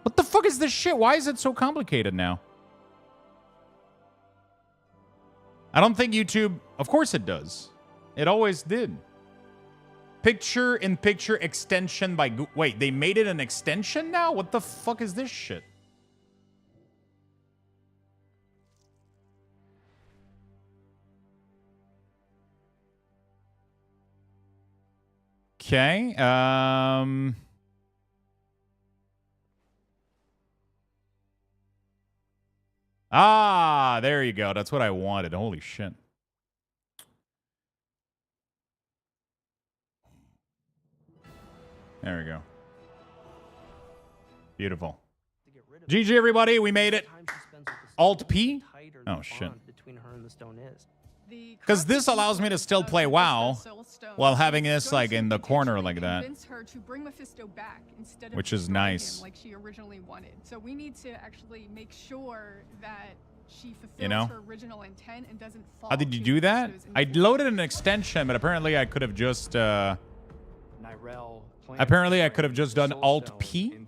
What the fuck is this shit? Why is it so complicated now? I don't think YouTube... Of course it does. It always did. Picture in picture extension by Google. Wait, they made it an extension now? What the fuck is this shit? Okay. Ah, there you go. That's what I wanted. Holy shit. There we go. Beautiful. GG, everybody. We made it. Alt P? Oh, shit. Because this allows me to still play WoW while having this like in the corner like that. Which is nice.
Like she originally wanted. So we need to actually make sure that she
you know?
her original intent and doesn't fall.
How did you do that? I loaded an extension, but apparently I could have just apparently I could have just done Alt P.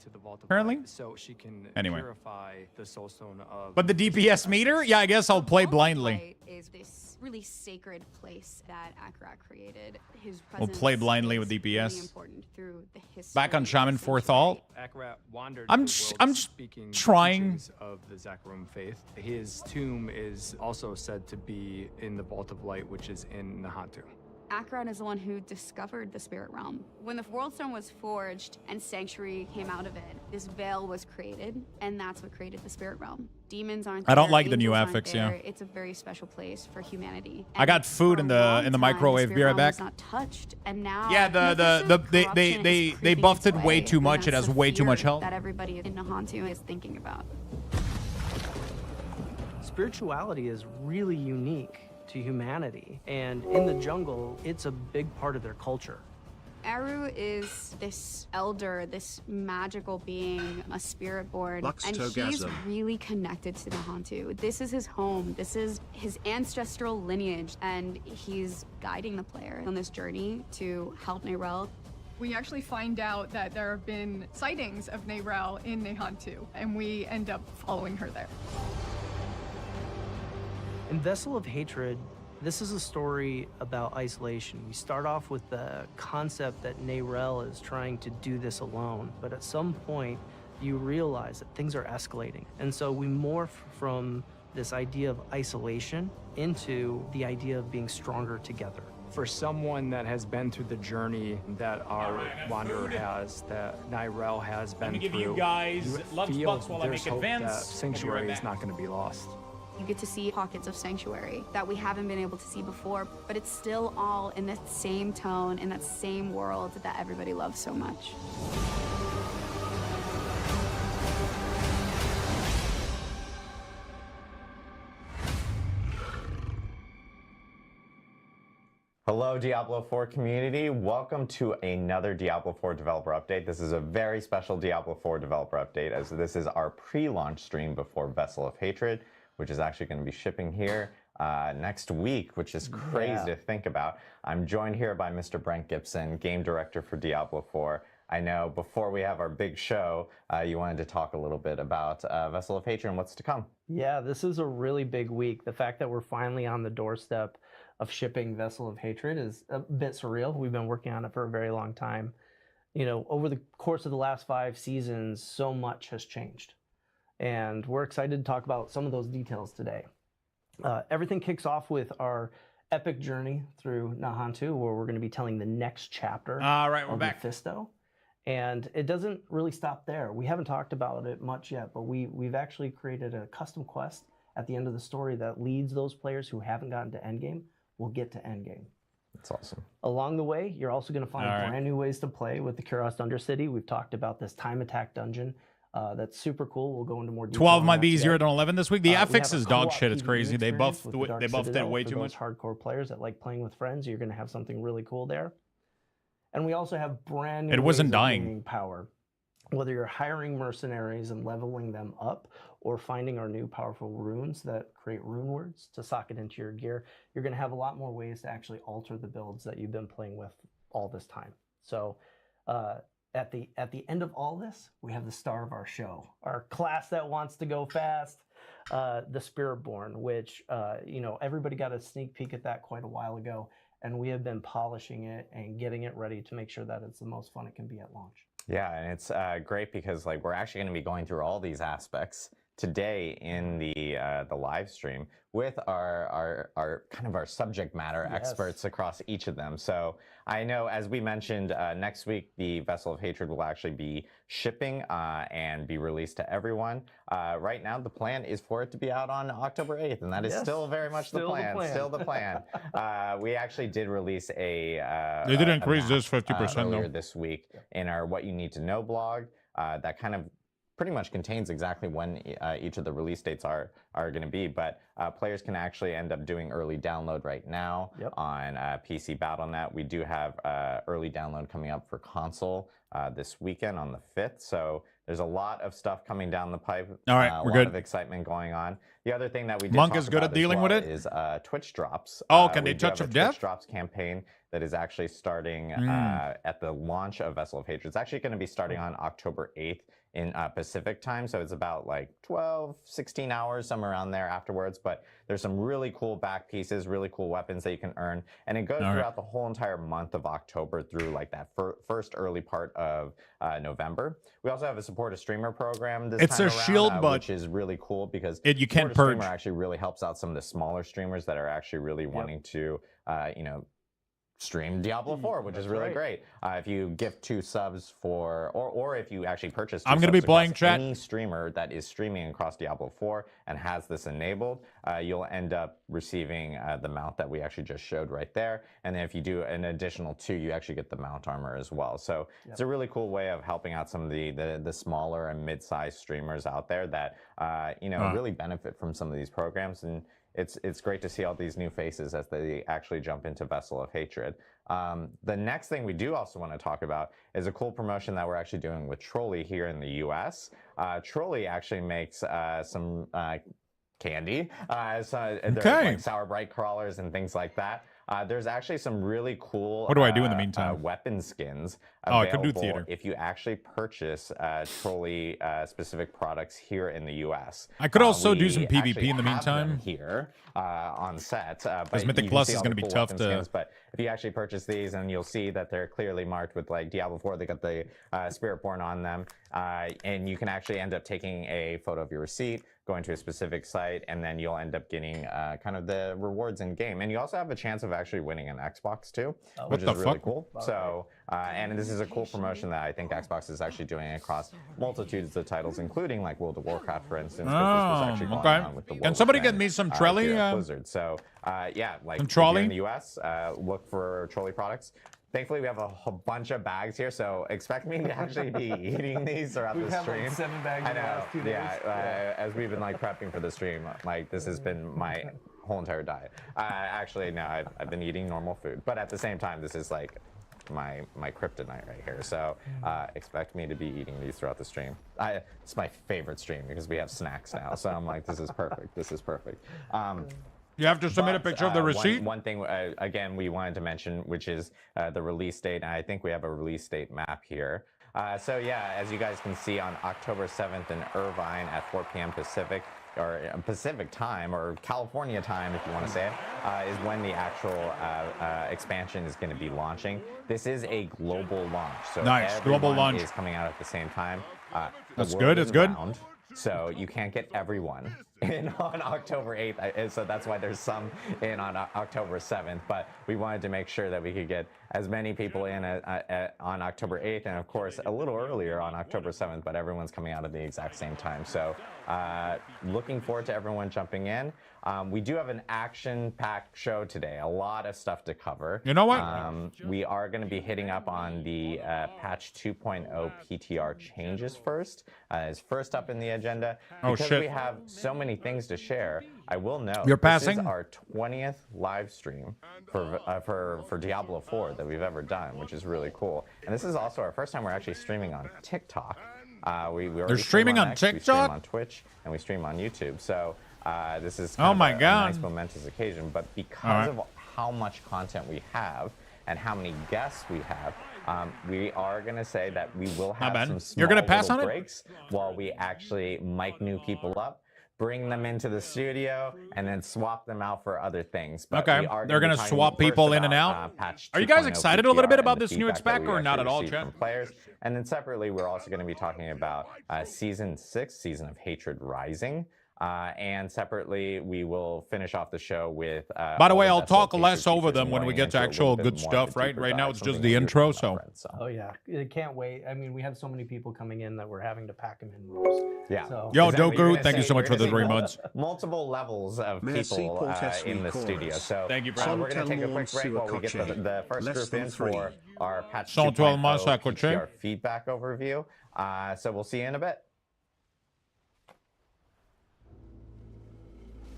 Apparently.
So she can
anyway.
purify the soulstone of...
But the DPS meter? Yeah, I guess I'll play blindly.
Is this really sacred place that Akarat created. His
we'll play blindly with DPS.
Really important through the history
back on Shaman 4th alt.
Akarat wandered
I'm just trying.
Of the Zakarum faith. His tomb is also said to be in the Vault of Light, which is in Nahatu.
Acheron is the one who discovered the spirit realm. When the Worldstone was forged and Sanctuary came out of it, this veil was created, and that's what created the spirit realm. Demons aren't there,
I don't like the new
angels aren't
affix, yeah.
there. It's a very special place for humanity.
I got food in the microwave. Be right back.
Was not touched, and now
Yeah, they buffed it way too much. It has way too much health.
That everybody in Nahantu is thinking about.
Spirituality is really unique to humanity, and in the jungle, it's a big part of their culture.
Aru is this elder, this magical being, a spirit born, and he's really connected to Nahantu. This is his home. This is his ancestral lineage, and he's guiding the player on this journey to help Neyrelle.
We actually find out that there have been sightings of Neyrelle in Nahantu, and we end up following her there.
In Vessel of Hatred, this is a story about isolation. We start off with the concept that Neyrelle is trying to do this alone, but at some point you realize that things are escalating. And so we morph from this idea of isolation into the idea of being stronger together.
For someone that has been through the journey that our Wanderer has, that Neyrelle has been through,
give you guys Luxthos while I
there's
make
hope
advance.
that Sanctuary is not going to be lost.
You get to see pockets of Sanctuary that we haven't been able to see before, but it's still all in that same tone, in that same world that everybody loves so much.
Hello, Diablo 4 community. Welcome to another Diablo 4 developer update. This is a very special Diablo 4 developer update, as this is our pre-launch stream before Vessel of Hatred, which is actually going to be shipping here next week, which is crazy to think about. I'm joined here by Mr. Brent Gibson, game director for Diablo 4. I know before we have our big show, you wanted to talk a little bit about Vessel of Hatred and what's to come.
Yeah, this is a really big week. The fact that we're finally on the doorstep of shipping Vessel of Hatred is a bit surreal. We've been working on it for a very long time. You know, over the course of the last 5 seasons, so much has changed. And we're excited to talk about some of those details today. Everything kicks off with our epic journey through Nahantu, where we're going to be telling the next chapter of Mephisto. And it doesn't really stop there. We haven't talked about it much yet, but we've actually created a custom quest at the end of the story that leads those players who haven't gotten to endgame will get to endgame.
That's awesome.
Along the way, you're also going to find brand new ways to play with the Kuros Undercity. We've talked about this time attack dungeon. That's super cool. We'll go into more detail.
12 might be easier than 11 this week. The affix is dog shit. It's crazy. They buffed it way too much.
Hardcore players that like playing with friends, you're going to have something really cool there. And we also have brand new
It wasn't
ways of
dying.
gaining power. Whether you're hiring mercenaries and leveling them up, or finding our new powerful runes that create rune words to sock it into your gear, you're going to have a lot more ways to actually alter the builds that you've been playing with all this time. So at the end of all this, we have the star of our show, our class that wants to go fast, the Spiritborn, which you know, everybody got a sneak peek at that quite a while ago, and we have been polishing it and getting it ready to make sure that it's the most fun it can be at launch.
Yeah, and it's great because like we're actually going to be going through all these aspects today in the live stream with our kind of our subject matter experts across each of them. So I know, as we mentioned, next week the Vessel of Hatred will actually be shipping and be released to everyone. Right now the plan is for it to be out on October 8th, and that is still very much the plan. Still the plan. We actually did release
they did increase this 50%
earlier this week in our What You Need to Know blog. That kind of pretty much contains exactly when each of the release dates are going to be, but players can actually end up doing early download right now on PC Battle.net. We do have early download coming up for console this weekend on the 5th, so there's a lot of stuff coming down the pipe.
All right, we're
good. A lot of excitement going on. The other thing that we did
Monk
talk
is good
about
at dealing with it
is Twitch drops.
Oh, can they
do
touch
have
of
a
death?
Twitch drops campaign that is actually starting at the launch of Vessel of Hatred. It's actually going to be starting on October 8th in Pacific time, so it's about like 12, 16 hours, somewhere around there afterwards, but there's some really cool back pieces, really cool weapons that you can earn, and it goes throughout the whole entire month of October through like that first early part of November. We also have a support a streamer program this time around,
shield, but
which is really cool because
you can't
support a
purge.
streamer actually really helps out some of the smaller streamers that are actually really wanting to, you know, stream Diablo 4, which is really great. If you gift 2 subs for, or if you actually purchase 2
I'm going to be playing chat.
Any streamer that is streaming across Diablo 4 and has this enabled, you'll end up receiving the mount that we actually just showed right there. And then if you do an additional 2, you actually get the mount armor as well. So it's a really cool way of helping out some of the smaller and mid-sized streamers out there that really benefit from some of these programs. And it's great to see all these new faces as they actually jump into Vessel of Hatred. The next thing we do also want to talk about is a cool promotion that we're actually doing with Trolley here in the US. Trolley actually makes some candy, so there's like Sour Bright crawlers and things like that. There's actually some really cool
what do I do in the meantime?
Weapon skins
I could do theater.
if you actually purchase Trolley specific products here in the US.
I could also do some PvP in the meantime
here on set.
Because Mythic Plus is going to be tough to...
Skins, but if you actually purchase these, and you'll see that they're clearly marked with like Diablo 4, they got the Spiritborn on them, and you can actually end up taking a photo of your receipt, going to a specific site, and then you'll end up getting kind of the rewards in game. And you also have a chance of actually winning an Xbox too, which is really cool. So, and this is a cool promotion that I think Xbox is actually doing across multitudes of titles, including like World of Warcraft, for instance. This was actually going on with the
Can somebody get me some Trolley?
Blizzard. So, yeah, like
some Trolley
in the US, look for Trolley products. Thankfully, we have a whole bunch of bags here, so expect me to actually be eating these throughout the stream.
Like 7 bags
I
in the last 2 days.
As we've been like prepping for the stream, like this has been my whole entire diet. Actually, no, I've been eating normal food, but at the same time, this is like my kryptonite right here. So expect me to be eating these throughout the stream. It's my favorite stream because we have snacks now, so I'm like, this is perfect. This is perfect.
You have to submit a picture of the receipt.
One thing, again, we wanted to mention, which is the release date. And I think we have a release date map here. So yeah, as you guys can see, on October 7th in Irvine at 4 p.m. Pacific, or Pacific time, or California time, if you want to say it, is when the actual expansion is going to be launching. This is a global launch. So
nice, global launch
is coming out at the same time.
That's good. It's good.
So you can't get everyone in on October 8th, so that's why there's some in on October 7th, but we wanted to make sure that we could get as many people in on October 8th, and of course a little earlier on October 7th, but everyone's coming out at the exact same time. So looking forward to everyone jumping in. We do have an action-packed show today, a lot of stuff to cover.
You know what?
We are going to be hitting up on the patch 2.0 PTR changes first. Is first up in the agenda. Because we have so many things to share, I will note this is our 20th live stream for Diablo 4 that we've ever done, which is really cool. And this is also our first time we're actually streaming on TikTok. They're
streaming on
X,
TikTok?
we stream on Twitch, and we stream on YouTube. So this is kind of a nice momentous occasion. But because of how much content we have and how many guests we have, we are going to say that we will have some small breaks while we actually mic new people up, bring them into the studio, and then swap them out for other things. But
okay, they're going to swap people in and out. Are you guys excited a little bit about this new spec or not at all, chat?
Players. And then separately, we're also going to be talking about Season 6, Season of Hatred Rising. And separately, we will finish off the show with...
By the way, I'll talk less over them when we get to actual good stuff, right? Right now, it's just the intro, so...
Oh, yeah. I can't wait. I mean, we have so many people coming in that we're having to pack them in rows.
Yeah.
So.
Yo, Doku, thank you so much for the 3 months.
Multiple levels of people in the studio. So
thank you,
we're going to take a quick break while we get the first group in for our patch 2.0 PTR feedback overview. So we'll see you in a bit.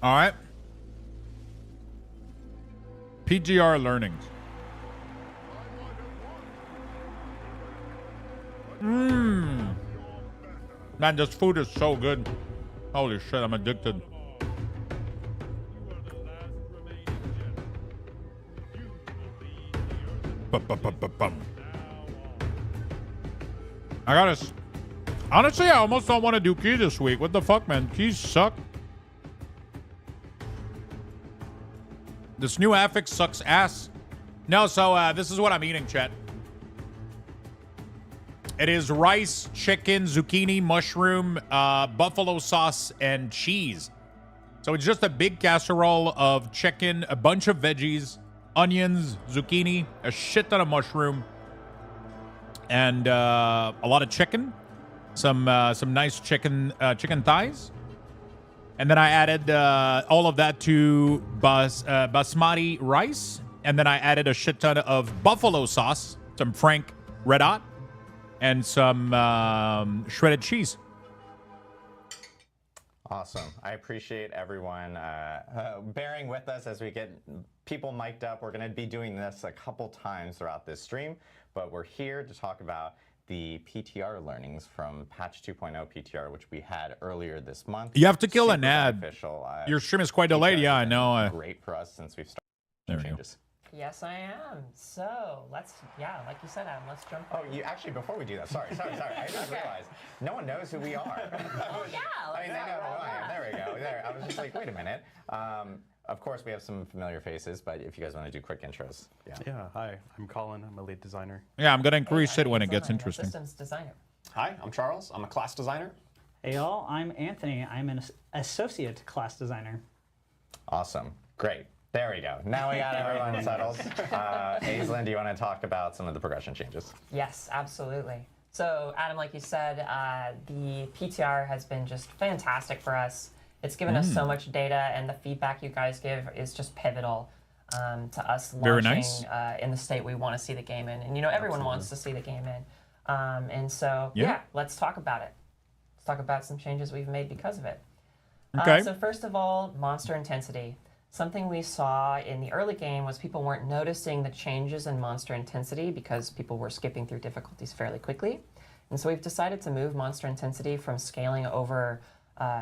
All right. PGR learnings. Man, this food is so good. Holy shit, I'm addicted. I gotta... Honestly, I almost don't want to do key this week. What the fuck, man? Keys suck. This new affix sucks ass. No, so this is what I'm eating, chat. It is rice, chicken, zucchini, mushroom, buffalo sauce, and cheese. So it's just a big casserole of chicken, a bunch of veggies, onions, zucchini, a shit ton of mushroom, and a lot of chicken. Some nice chicken thighs. And then I added all of that to basmati rice. And then I added a shit ton of buffalo sauce, some Frank Red Hot, and some shredded cheese.
Awesome. I appreciate everyone bearing with us as we get people mic'd up. We're going to be doing this a couple times throughout this stream, but we're here to talk about the PTR learnings from patch 2.0 PTR, which we had earlier this month.
You have to kill an
Super
ad.
beneficial.
Your stream is quite delayed. Yeah, I know.
Great for us since we've
There
started
we go.
changes.
Yes, I am. So let's, like you said, Adam, let's jump.
Oh, you actually, before we do that, sorry. I just realized no one knows who we are.
Oh, yeah.
I mean, they know who I am. There we go. There. I was just like, wait a minute. Of course, we have some familiar faces, but if you guys want to do quick intros.
Yeah, hi. I'm Colin. I'm a lead designer.
Yeah, I'm going to increase it when it gets interesting.
Systems designer.
Hi, I'm Charles. I'm a class designer.
Hey y'all, I'm Anthony. I'm an associate class designer.
Awesome. Great. There we go. Now we got everyone settled. Aislinn, do you want to talk about some of the progression changes?
Yes, absolutely. So, Adam, like you said, the PTR has been just fantastic for us. It's given us so much data, and the feedback you guys give is just pivotal to us launching in the state we want to see the game in. And, you know, everyone wants to see the game in. And so, yeah, let's talk about it. Let's talk about some changes we've made because of it.
Okay.
So first of all, monster intensity. Something we saw in the early game was people weren't noticing the changes in monster intensity because people were skipping through difficulties fairly quickly. And so we've decided to move monster intensity from scaling over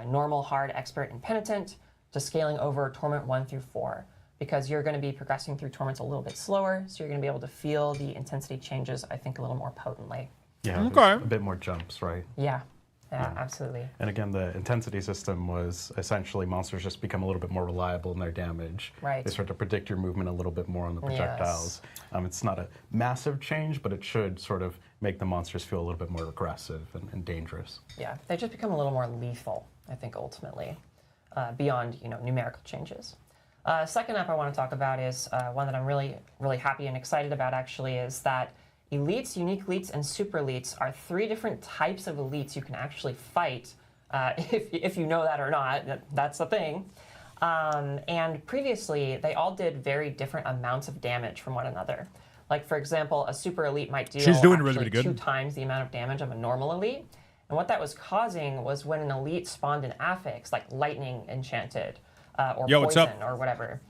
normal, hard, expert, and penitent to scaling over torment 1 through 4, because you're going to be progressing through torments a little bit slower, so you're going to be able to feel the intensity changes, I think, a little more potently.
Yeah, there's a bit more jumps, right?
Yeah, absolutely.
And again, the intensity system was essentially monsters just become a little bit more reliable in their damage.
Right.
They start to predict your movement a little bit more on the projectiles. It's not a massive change, but it should sort of make the monsters feel a little bit more aggressive and dangerous.
Yeah, they just become a little more lethal, I think, ultimately, beyond, you know, numerical changes. Second up I want to talk about is one that I'm really, really happy and excited about, actually, is that elites, unique elites, and super elites are 3 different types of elites you can actually fight, if you know that or not. That's the thing. And previously, they all did very different amounts of damage from one another. Like, for example, a super elite might deal actually 2 times the amount of damage of a normal elite. And what that was causing was when an elite spawned an affix, like lightning enchanted, or poison, or whatever,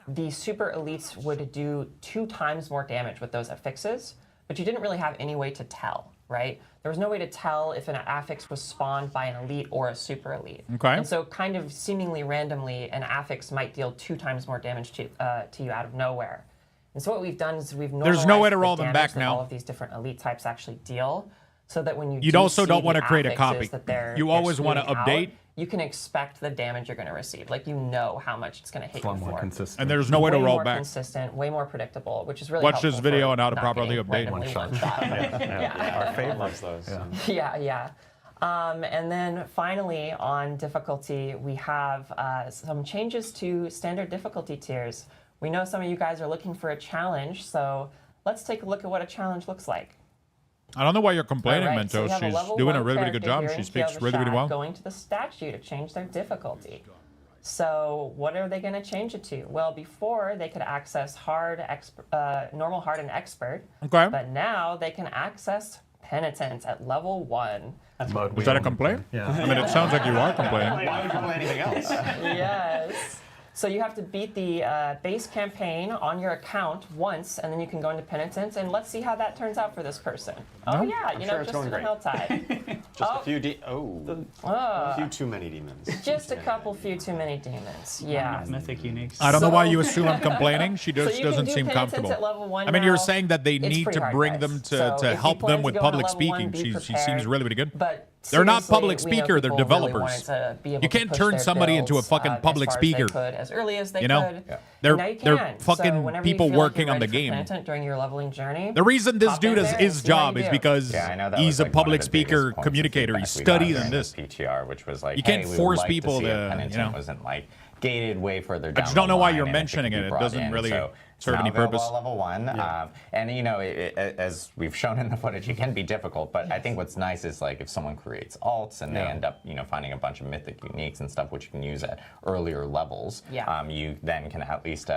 the super elites would do 2 times more damage with those affixes, but you didn't really have any way to tell, right? There was no way to tell if an affix was spawned by an elite or a super elite.
Okay.
And so kind of seemingly randomly, an affix might deal 2 times more damage to you out of nowhere. And so what we've done is we've normalized
There's no way to roll
the
them back
damage that
now.
all of these different elite types actually deal, so that when
You also don't want to create a copy. You
they're
always want to
spewing
update.
out, you can expect the damage you're going to receive. Like, you know how much it's going to hit you for.
Consistent.
And there's no way to roll
Way more
back.
consistent, way more predictable, which is really
Watch
helpful
this video
for
on how to
not
properly
getting
update.
randomly
One-shot.
one-shot.
Yeah. Our favorite.
Loves those.
Yeah. And then finally, on difficulty, we have some changes to standard difficulty tiers. We know some of you guys are looking for a challenge, so let's take a look at what a challenge looks like.
I don't know why you're complaining,
Alright, so
Mentos.
we have a
She's
level
doing a
1
really, really good job.
character
She
here in
speaks really, really
Kiel
well.
going to the statue to change their difficulty. So what are they going to change it to? Well, before they could access normal, hard, and expert.
Okay.
But now they can access penitent at level 1.
Is that a complaint?
Yeah.
I mean, it sounds like you are complaining.
Why would you play anything else?
Yes. So you have to beat the base campaign on your account once, and then you can go into penitence, and let's see how that turns out for this person. Oh yeah,
I'm sure it's
just
going
an
great.
Helltide.
Just a few a few too many demons.
Just a couple few too many demons. Yeah.
Mythic uniques.
I don't know why you assume I'm complaining. She
So
just
you can
doesn't
do
seem
penitence
comfortable.
at level 1
I mean, you're
now.
saying that they
It's
need
pretty
to
hard,
bring
guys.
them
So
to
if you
help
plan
them
to
with
go into
public
level 1,
speaking.
be
She seems
prepared.
really, really good.
But
They're not
seriously,
public
we know
speaker. They're
people really
developers.
wanted to be able
You
to
can't
push
turn
their
somebody into a
builds,
fucking
as
public
far as they
speaker.
could, as early as they
You know?
could.
Yeah.
And now you
They're
can.
fucking
So whenever you
people
feel like
working
you're
on the
ready for
game.
penitent during your leveling journey.
The reason this
hop in
dude is
there
his
and see how
job
you
is
do.
because
Yeah, I know that
he's
was
a
like one of
public
the
speaker,
biggest points of
communicator. He
feedback we got
studied
during
in this.
PTR, which was like,
You can't
hey, we
force
would like
people
to see
to,
a penitent
you know.
wasn't like gated way further down.
I just don't know why you're
and
mentioning
could
it.
be
It
brought
doesn't
in.
really
So
serve
it's
any
now available
purpose.
at level 1.
Yeah.
And you know, as we've shown in the footage, it can be difficult. But I think what's nice is like if someone creates alts and they end up, you know, finding a bunch of mythic uniques and stuff which you can use at earlier levels. You then can at least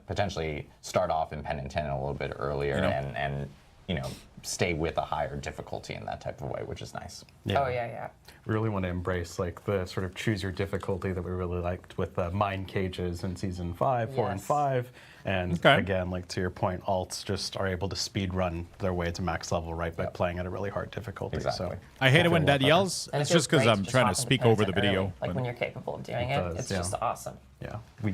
potentially start off in Pendant 10 a little bit earlier and you know, stay with a higher difficulty in that type of way, which is nice.
Oh yeah.
We really want to embrace like the sort of choose your difficulty that we really liked with mine cages in season 5, 4, and 5. And again, like to your point, alts just are able to speed run their way to max level, right, by playing at a really hard difficulty.
Exactly.
So
I hate it when Dad yells.
And it
It's
feels
just because
great
I'm
just
trying
hop
to
into
speak
Pendant
over the video.
early, like when you're capable of doing it, it's just awesome.
Yeah, we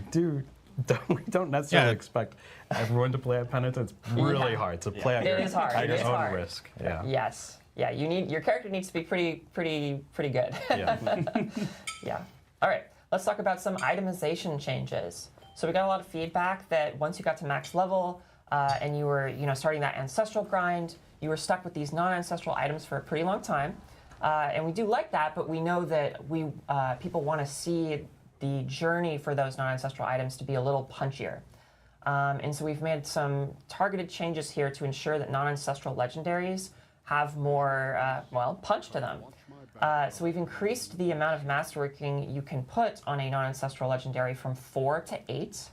don't necessarily expect everyone to play at Penitent. It's really hard to play at
It is hard.
at
It
your
is
own
hard.
risk. Yeah.
Yes. Yeah. Your character needs to be pretty good. Yeah. All right. Let's talk about some itemization changes. So we got a lot of feedback that once you got to max level and you were, starting that ancestral grind, you were stuck with these non-ancestral items for a pretty long time. And we do like that, but we know that people want to see the journey for those non-ancestral items to be a little punchier. And so we've made some targeted changes here to ensure that non-ancestral legendaries have more, punch to them. So we've increased the amount of masterworking you can put on a non-ancestral legendary from 4 to 8.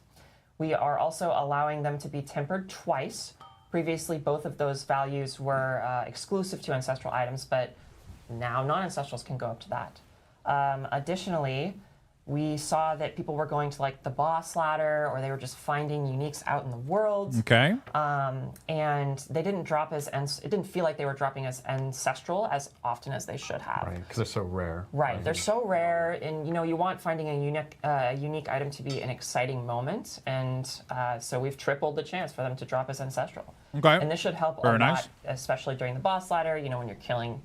We are also allowing them to be tempered twice. Previously, both of those values were exclusive to ancestral items, but now non-ancestrals can go up to that. Additionally, we saw that people were going to like the boss ladder, or they were just finding uniques out in the world.
Okay.
And they didn't drop it didn't feel like they were dropping as ancestral as often as they should have.
Right, because they're so rare.
Right, they're so rare, and you want finding a unique item to be an exciting moment, and so we've tripled the chance for them to drop as ancestral.
Okay.
And this should help a lot, especially during the boss ladder. When you're killing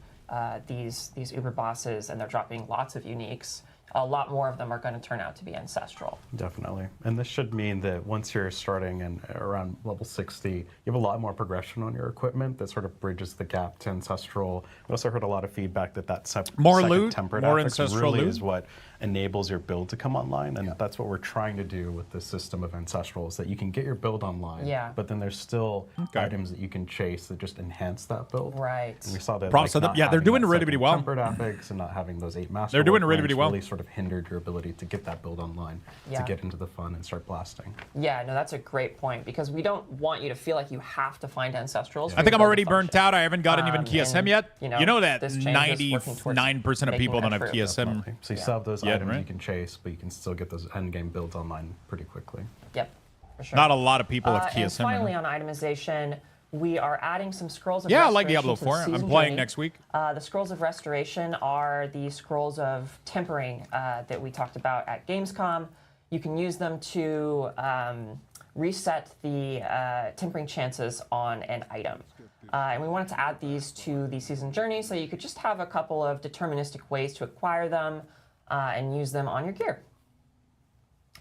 these uber bosses and they're dropping lots of uniques. A lot more of them are going to turn out to be ancestral.
Definitely. And this should mean that once you're starting around level 60, you have a lot more progression on your equipment that sort of bridges the gap to ancestral. We also heard a lot of feedback that
more
second
loot,
tempered
more
affix
ancestral
really
loot
is what enables your build to come online. And that's what we're trying to do with this system of ancestral, is that you can get your build online, but then there's still items that you can chase that just enhance that build.
Right.
And we saw that
they're doing really well.
Tempered affix and not having those 8 master
They're doing really well.
Really sort of hindered your ability to get that build online, to get into the fun and start blasting.
Yeah, no, that's a great point, because we don't want you to feel like you have to find ancestrals.
I think I'm already burnt out. I haven't gotten even KSM yet. You know that
this change is working towards
99% of people don't have
making that
KSM.
Definitely. So you still have those items you can chase, but you can still get those end game builds online pretty quickly.
Yep, for sure.
Not a lot of people have KSM.
And finally, on itemization, we are adding some scrolls of
I
restoration.
like Diablo 4. I'm playing next week.
The scrolls of restoration are the scrolls of tempering that we talked about at Gamescom. You can use them to reset the tempering chances on an item. And we wanted to add these to the season journey, so you could just have a couple of deterministic ways to acquire them and use them on your gear.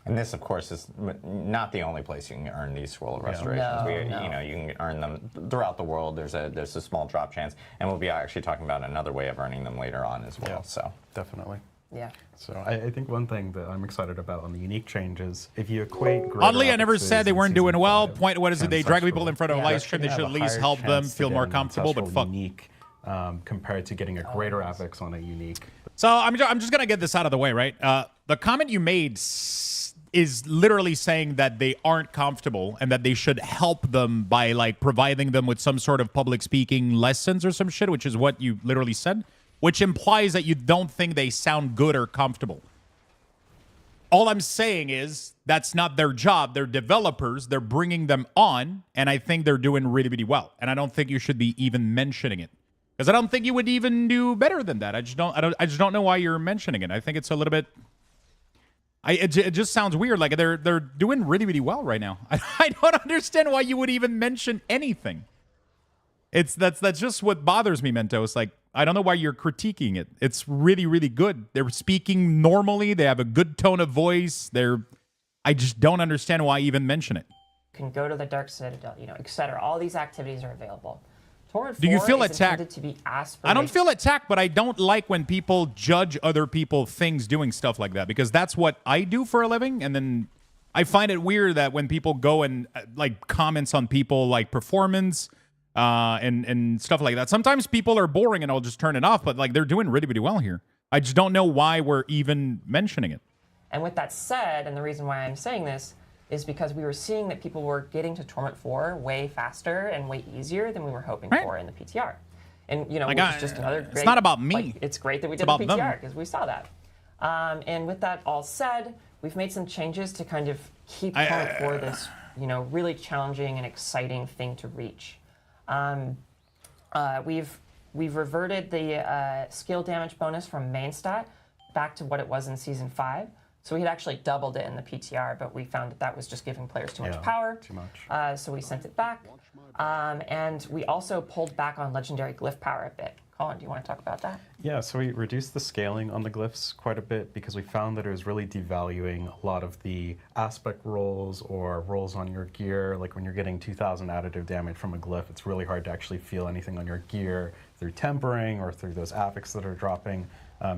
And this, of course, is not the only place you can earn these scroll of restorations. You can earn them throughout the world. There's a small drop chance, and we'll be actually talking about another way of earning them later on as well. So
definitely.
Yeah.
So I think one thing that I'm excited about on the unique changes, if you equate
Oddly, I never said they weren't doing well. Point, what is it? They drag people in front of a live stream. They should at least help them feel more comfortable. But fuck.
Unique, compared to getting a greater affix on a unique.
So I'm just gonna get this out of the way, right? The comment you made is literally saying that they aren't comfortable and that they should help them by like providing them with some sort of public speaking lessons or some shit, which is what you literally said, which implies that you don't think they sound good or comfortable. All I'm saying is that's not their job. They're developers. They're bringing them on, and I think they're doing really, really well. And I don't think you should be even mentioning it, because I don't think you would even do better than that. I just don't know why you're mentioning it. I think it's a little bit. It just sounds weird. Like they're doing really, really well right now. I don't understand why you would even mention anything. That's just what bothers me, Mentos. Like, I don't know why you're critiquing it. It's really, really good. They're speaking normally. They have a good tone of voice. I just don't understand why even mention it.
You can go to the Dark Citadel, etc. All these activities are available. Torment
Do you
4
feel
is
attacked?
intended to be aspirational.
I don't feel attacked, but I don't like when people judge other people things doing stuff like that, because that's what I do for a living. And then I find it weird that when people go and like comments on people like performance and stuff like that. Sometimes people are boring and I'll just turn it off, but like they're doing really, really well here. I just don't know why we're even mentioning it.
And with that said, and the reason why I'm saying this is because we were seeing that people were getting to Torment 4 way faster and way easier than we were hoping for in the PTR. And, you know, which is just another great...
It's not about me.
Like, it's great that we did the PTR because we saw that. And with that all said, we've made some changes to kind of keep Torment 4 this, you know, really challenging and exciting thing to reach. We've reverted the skill damage bonus from main stat back to what it was in Season 5. So we had actually doubled it in the PTR, but we found that that was just giving players too much power.
Too much.
So we sent it back. And we also pulled back on legendary glyph power a bit. Colin, do you want to talk about that?
Yeah, so we reduced the scaling on the glyphs quite a bit because we found that it was really devaluing a lot of the aspect rolls or rolls on your gear. Like when you're getting 2,000 additive damage from a glyph, it's really hard to actually feel anything on your gear through tempering or through those affix that are dropping.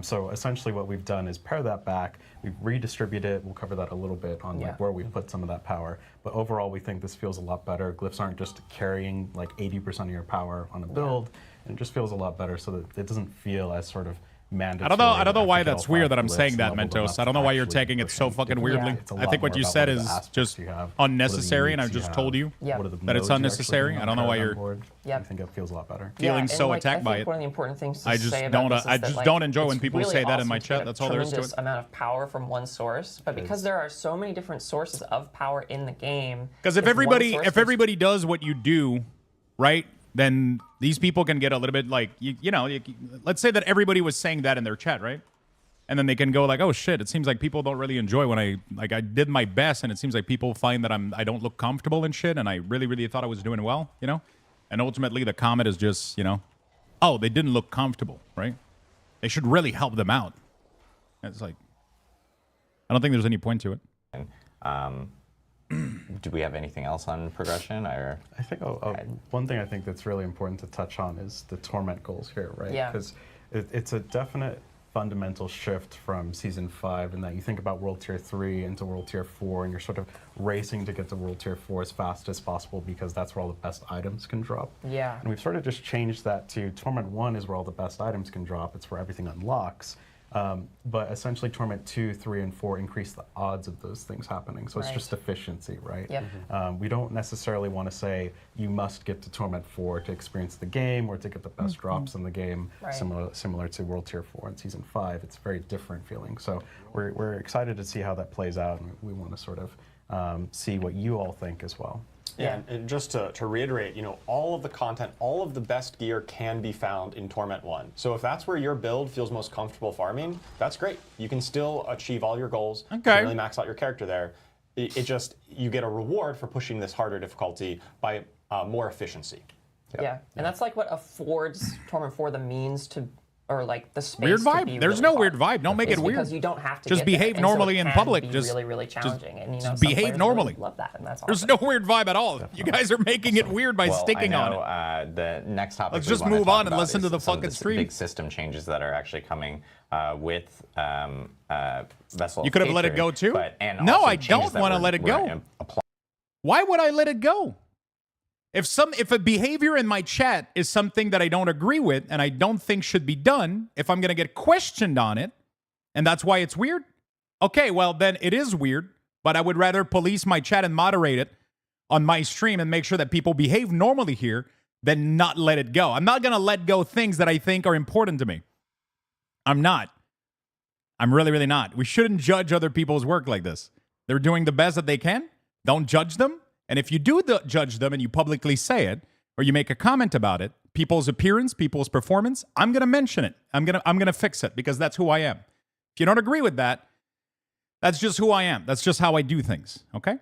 So essentially what we've done is pare that back. We've redistributed it. We'll cover that a little bit on like where we put some of that power. But overall, we think this feels a lot better. Glyphs aren't just carrying like 80% of your power on a build. And it just feels a lot better so that it doesn't feel as sort of mandatory.
I don't know why that's weird that I'm saying that, Mentos. I don't know why you're taking it so fucking weirdly. I think what you said is just unnecessary, and I've just told you that it's unnecessary. I don't know why you're
I think it feels a lot better.
feeling so attacked by it.
One of the important things to
I
say
just
about
don't.
this is
I
that,
just
like,
don't enjoy when
it's
people
really
say that in
awesome
my
to get
chat. That's all there is to
tremendous
it.
amount of power from one source, but because there are so many different sources of power in the game.
Because if everybody does what you do, right, then these people can get a little bit like let's say that everybody was saying that in their chat, right? And then they can go like, oh shit, it seems like people don't really enjoy when I did my best, and it seems like people find that I don't look comfortable and shit, and I really, really thought I was doing well, you know? And ultimately the comment is just, oh, they didn't look comfortable, right? They should really help them out. And it's like, I don't think there's any point to it.
Do we have anything else on progression? Or
I think one thing I think that's really important to touch on is the torment goals here, right?
Yeah.
Because it's a definite fundamental shift from Season 5 in that you think about World Tier 3 into World Tier 4, and you're sort of racing to get to World Tier 4 as fast as possible because that's where all the best items can drop.
Yeah.
And we've sort of just changed that to Torment 1 is where all the best items can drop. It's where everything unlocks. But essentially Torment 2, 3, and 4 increase the odds of those things happening. So it's just efficiency, right?
Yep.
We don't necessarily want to say you must get to Torment 4 to experience the game or to get the best drops in the game, similar to World Tier 4 and Season 5. It's a very different feeling. So we're excited to see how that plays out, and we want to sort of see what you all think as well.
Yeah, and just to reiterate, all of the content, all of the best gear can be found in Torment 1. So if that's where your build feels most comfortable farming, that's great. You can still achieve all your goals. You can really max out your character there. It just, you get a reward for pushing this harder difficulty by more efficiency.
Yeah, and that's like what affords Torment 4 the means to, or like the space
Weird
to
vibe.
be
There's
really
no weird vibe. Don't make it weird.
Because you don't have to
just
get
behave
there.
normally
and so
in public.
Be
just
really challenging, and
just
some
behave
players
normally.
Really love that, and that's
There's
awesome.
no weird vibe at all. You guys are making it weird by sticking on it.
The next topic.
Let's just move on and listen to the fucking stream.
Big system changes that are actually coming with Vessel.
You could have let it go too.
And
no,
also
I don't want to let it go. Why would I let it go? If a behavior in my chat is something that I don't agree with and I don't think should be done, if I'm going to get questioned on it, and that's why it's weird, okay, well, then it is weird, but I would rather police my chat and moderate it on my stream and make sure that people behave normally here than not let it go. I'm not going to let go things that I think are important to me. I'm not. I'm really, really not. We shouldn't judge other people's work like this. They're doing the best that they can. Don't judge them. And if you do judge them and you publicly say it, or you make a comment about it, people's appearance, people's performance, I'm going to mention it. I'm going to fix it because that's who I am. If you don't agree with that, that's just who I am. That's just how I do things, okay?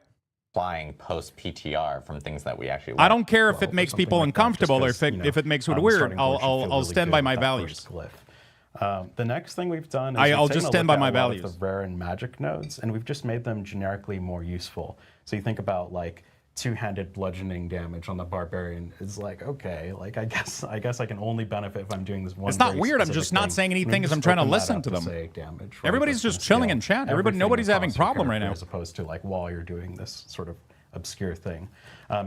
Applying post PTR from things that we actually want.
I don't care if it makes people uncomfortable or if it makes it weird. I'll stand by my values.
The next thing we've done is
I'll just stand by my values.
The rare and magic nodes, and we've just made them generically more useful. So you think about like two-handed bludgeoning damage on the barbarian is like, okay, like I guess I can only benefit if I'm doing this one.
It's not
very
weird. I'm
specific
just not
thing.
saying
And
anything
we
as I'm
just
trying to
open that
listen
up
to them.
say damage, right?
Everybody's
That's
just
gonna
chilling
scale
in chat.
everything
Nobody's having
across your
problem right
character
now.
as opposed to like while you're doing this sort of obscure thing.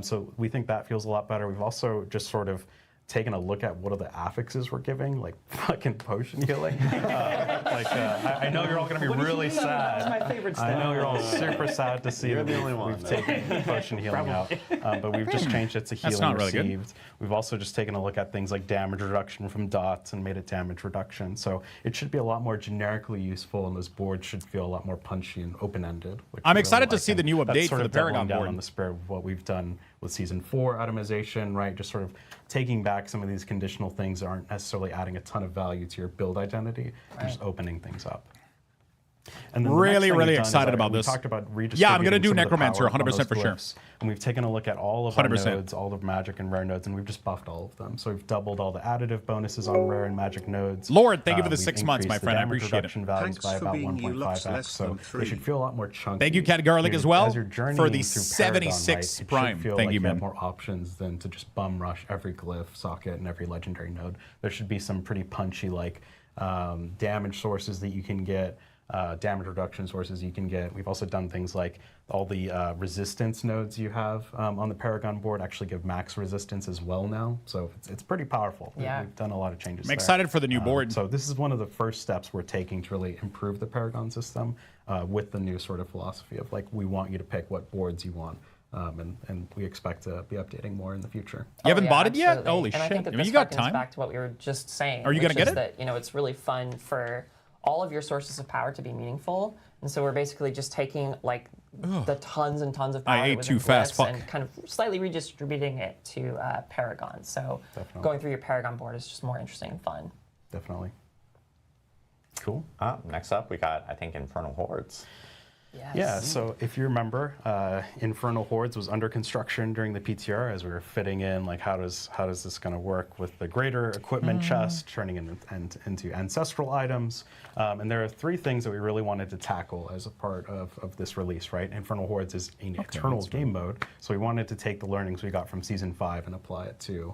So we think that feels a lot better. We've also just sort of taken a look at what are the affixes we're giving, like fucking potion healing. I know you're all going to be really sad.
That's my favorite stuff.
I know you're all super sad to see
You're
that
the only one.
we've taken potion healing out, but we've just changed it to healing
not really good.
received. We've also just taken a look at things like damage reduction from dots and made it damage reduction. So it should be a lot more generically useful, and those boards should feel a lot more punchy and open-ended.
I'm excited to see the new
That's
update
sort
for
of
the Paragon
doubling down
board.
on the spirit of what we've done with Season 4 itemization, right? Just sort of taking back some of these conditional things that aren't necessarily adding a ton of value to your build identity, and just opening things up. And then the next
Really,
thing
really
we've done is
excited about
we
this.
talked about
Yeah, I'm gonna do
redistributing some of the
Necromancer,
power on
100%
those
for sure.
glyphs. And we've taken a look at all of our
100%.
nodes, all of magic and rare nodes, and we've just buffed all of them. So we've doubled all the additive bonuses on rare and magic nodes.
Lord, thank you for the
We've
6 months, my
increased the
friend. I
damage
appreciate it.
reduction values
Thanks
by
for
about
being you, Lux
1.5x,
less
so
than
they
3.
should feel a lot more chunky.
Thank you, Cat Garlic, as well,
As you're journeying
for the
through Paragon,
76
right, it
Prime.
should feel
Thank
like
you,
you have
man.
more options than to just bum rush every glyph, socket, and every legendary node. There should be some pretty punchy, like damage sources that you can get, damage reduction sources you can get. We've also done things like all the resistance nodes you have on the Paragon board actually give max resistance as well now. So it's pretty powerful.
Yeah.
We've done a lot of changes
I'm
there.
excited for the new board.
So this is one of the first steps we're taking to really improve the Paragon system with the new sort of philosophy of like, we want you to pick what boards you want. And we expect to be updating more in the future.
You haven't bought it yet?
Absolutely.
Holy
and I
shit.
think that
I mean,
this
you got
harkens
time.
back to what we were just saying.
Are you gonna
which
get
is
it?
That, it's really fun for all of your sources of power to be meaningful. And so we're basically just taking like the tons and tons of power
I ate
within
too fast,
glyphs
fuck.
and kind of slightly redistributing it to Paragon. So going through your Paragon board is just more interesting and fun.
Definitely. Cool.
Next up, we got, I think, Infernal Hordes.
Yes.
Yeah, so if you remember, Infernal Hordes was under construction during the PTR as we were fitting in, like, how does this going to work with the greater equipment chest, turning into ancestral items. And there are 3 things that we really wanted to tackle as a part of this release, right? Infernal Hordes is an eternal game mode, so we wanted to take the learnings we got from Season 5 and apply it to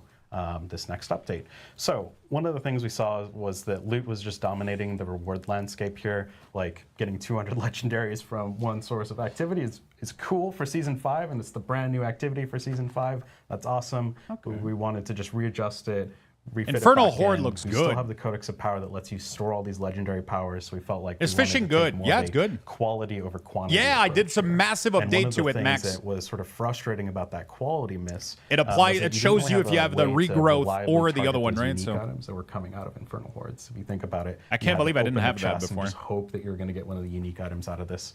this next update. So one of the things we saw was that loot was just dominating the reward landscape here. Like getting 200 legendaries from one source of activity is cool for Season 5, and it's the brand new activity for Season 5. That's awesome. We wanted to just readjust it, refit
Infernal
it back
Horde
in.
looks
we
good.
still have the Codex of Power that lets you store all these legendary powers, so we felt like
Is
we wanted
fishing
to take
good?
more
Yeah,
of
it's
a
good.
quality over quantity.
Yeah, I did some
approach
massive
here. And one
update
of
to
the
it,
things
Max.
that was sort of frustrating about that quality miss.
It applies.
was that
It
you didn't
shows
really
you if you
a
have the
way to
regrowth
reliably
or the
target
other one,
those
right?
unique
So
items that were coming out of Infernal Hordes. If you think about it,
I
you
can't
had to
believe I didn't
open
have
the
that
chest and
before.
just hope that you were going to get one of the unique items out of this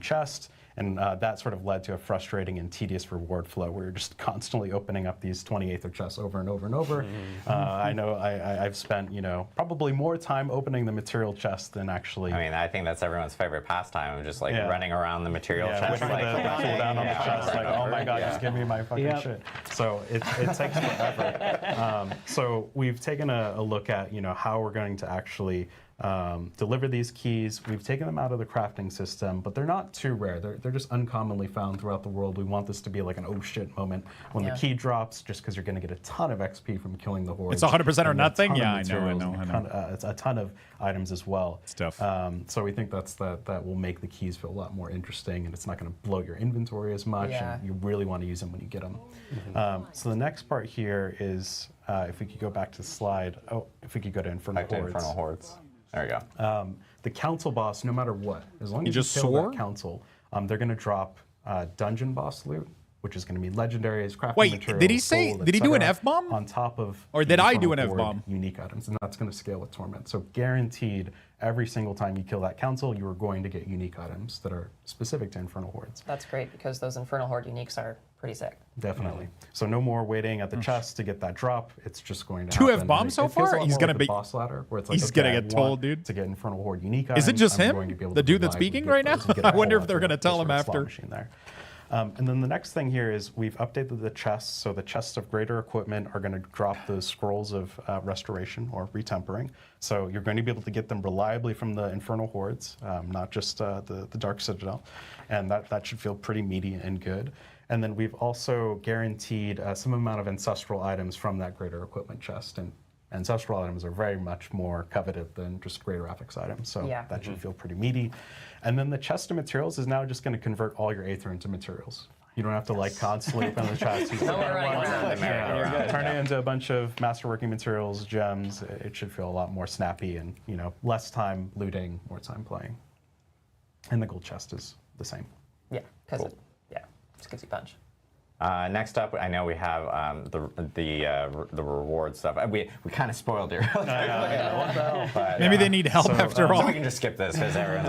chest. And that sort of led to a frustrating and tedious reward flow where you're just constantly opening up these 28th chests over and over and over. I know I've spent, probably more time opening the material chest than actually.
I mean, I think that's everyone's favorite pastime of just like running around the material chest.
Waiting
Like,
for the cooldown on the chest, like, oh my god, just give me my fucking
Yep.
shit. So it takes forever. So we've taken a look at, how we're going to actually deliver these keys. We've taken them out of the crafting system, but they're not too rare. They're just uncommonly found throughout the world. We want this to be like an oh shit moment when the key drops, just because you're going to get a ton of XP from killing the horde.
It's 100% or
and
nothing?
a ton of
Yeah, I
materials
know.
and it's a ton of items as well.
Stuff.
So we think that will make the keys feel a lot more interesting, and it's not going to bloat your inventory as much.
Yeah.
And you really want to use them when you get them. So the next part here is, if we could go back to the slide. Oh, if we could go to Infernal
back to
Hordes.
Infernal Hordes. There we go.
The council boss, no matter what, as long
You
as you
just
kill
swore?
that council, they're going to drop dungeon boss loot, which is going to be legendaries, crafting
Wait,
materials,
did he say?
gold,
Did he do an
etc.,
F-bomb?
on top of?
Or
the
did I do
Infernal
an
Horde
F-bomb?
Unique items, and that's going to scale with Torment. So guaranteed, every single time you kill that council, you are going to get unique items that are specific to Infernal Hordes.
That's great because those Infernal Horde uniques are pretty sick.
Definitely. So no more waiting at the chest to get that drop. It's just going to
Two
happen.
F-bombs so
It feels a
far?
lot
He's
more
gonna
like
be-
the boss ladder, where it's like,
he's
okay,
gonna
I
get
want
told, dude.
to get Infernal Horde unique
Is it
items,
just
I'm
him?
going to be able
The
to
dude that's
reliably
speaking
get
right
those
now?
and get
I
a whole
wonder if
lot
they're
of
gonna tell
this
him
sort of slot
after.
machine there. And then the next thing here is we've updated the chests. So the chests of greater equipment are going to drop the scrolls of restoration or retempering. So you're going to be able to get them reliably from the Infernal Hordes, not just the Dark Citadel. And that should feel pretty meaty and good. And then we've also guaranteed some amount of ancestral items from that greater equipment chest. And ancestral items are very much more coveted than just greater ethics items. So that should feel pretty meaty. And then the chest of materials is now just going to convert all your Aether into materials. You don't have to like constantly open the chest. You turn it into a bunch of masterworking materials, gems. It should feel a lot more snappy and, you know, less time looting, more time playing. And the gold chest is the same.
Yeah, because it gives you punch.
Next up, I know we have the reward stuff. We kind of spoiled it. But,
maybe they need help after all.
So we can just skip this because everyone's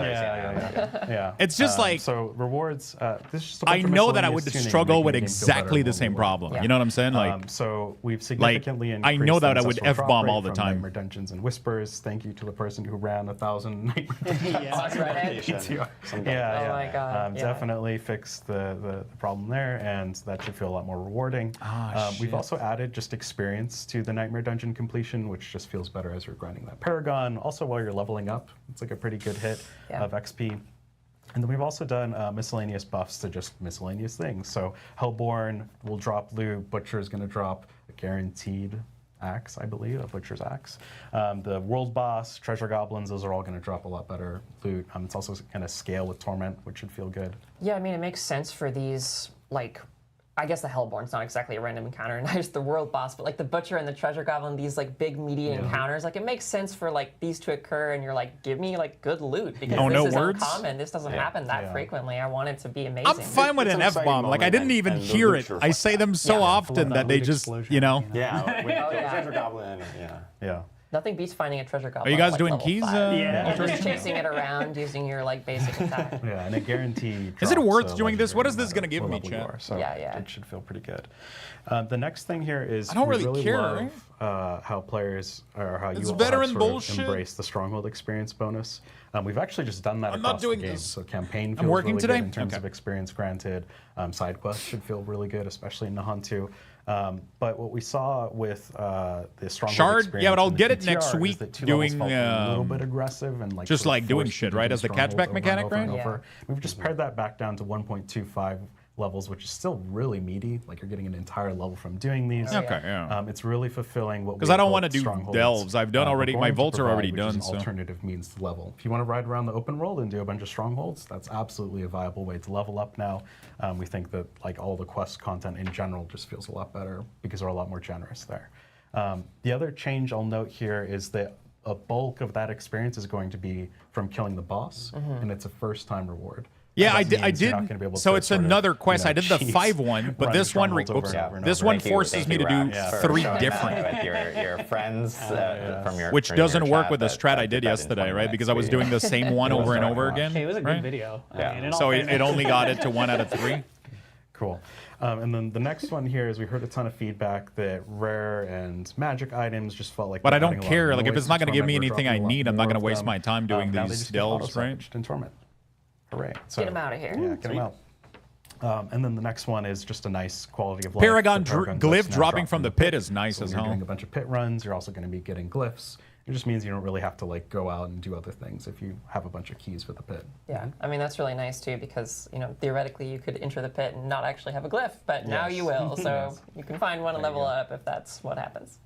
yeah.
It's just like
so rewards. This is just
I know that I would struggle with exactly the same problem. You know what I'm saying? Like
so we've significantly increased.
I know that I would
ancestral
F-bomb
drop
all the
rate
time.
From Nightmare Dungeons and Whispers. Thank you to the person who ran 1,000 Nightmare
That's right.
Oh my god. Definitely fixed the problem there, and that should feel a lot more rewarding. We've also added just experience to the Nightmare Dungeon completion, which just feels better as you're grinding that Paragon. Also, while you're leveling up, it's like a pretty good hit of XP. And then we've also done miscellaneous buffs to just miscellaneous things. So Hellborn will drop loot, Butcher is going to drop a guaranteed axe, I believe, a Butcher's axe. The World Boss, Treasure Goblins, those are all going to drop a lot better loot. It's also going to scale with Torment, which should feel good.
Yeah, I mean, it makes sense for these, like, I guess the Hellborn's not exactly a random encounter, not just the World Boss, but like the Butcher and the Treasure Goblin, these like big meaty encounters, like it makes sense for like these to occur and you're like, give me like good loot because this is uncommon. This doesn't happen that frequently. I want it to be amazing.
I'm fine with an F-bomb. Like I didn't even hear it. I say them so often that they just, you know.
Treasure Goblin.
Yeah.
Nothing beats finding a treasure goblin.
Are you guys
like
doing
level
keys?
5. Just chasing it around using your like basic attack.
Yeah, and a guaranteed.
Is it worth doing this? What is this going to give me, chat?
So it should feel pretty good. The next thing here is
I don't really care.
Love, how players or how you all
veteran
sort
bullshit.
of embrace the Stronghold experience bonus. We've actually just done that across the game. So campaign feels
working
really
today?
good in terms of experience granted. Side quests should feel really good, especially in Nahon 2. But what we saw with the Stronghold experience,
but I'll
in the
get it
PTR
next week
is that 2
doing
levels felt a little bit aggressive and like
just
sort of
like doing
forced
shit,
you to
right?
do
As the
Strongholds
catchback
over and
mechanic,
over and
right?
over. We've just pared that back down to 1.25 levels, which is still really meaty. Like you're getting an entire level from doing these.
Okay, yeah.
It's really fulfilling what
because I don't want to do delves. I've done already. My vaults are already done.
So alternative means to level. If you want to ride around the open world and do a bunch of strongholds, that's absolutely a viable way to level up now. We think that like all the quest content in general just feels a lot better because they're a lot more generous there. The other change I'll note here is that a bulk of that experience is going to be from killing the boss, and it's a first-time reward.
Yeah, I did. So it's another quest. I did the 5 one, but this one, this one forces me to do 3 different.
With your friends from your
which doesn't work with the strat I did yesterday, right? Because I was doing the same one over and over again.
It was a good video.
So it only got it to 1 out of 3.
Cool. And then the next one here is we heard a ton of feedback that rare and magic items just felt like.
But I don't care. Like if it's not going to give me anything I need, I'm not going to waste my time doing these delves, right?
In Torment. Hooray. So,
get him out of here.
Yeah, get him out. And then the next one is just a nice quality of life.
Paragon glyph dropping from the pit is nice as hell.
You're doing a bunch of pit runs. You're also going to be getting glyphs. It just means you don't really have to like go out and do other things if you have a bunch of keys for the pit.
Yeah, I mean that's really nice too because theoretically you could enter the pit and not actually have a glyph, but now you will. So you can find one and level up if that's what happens.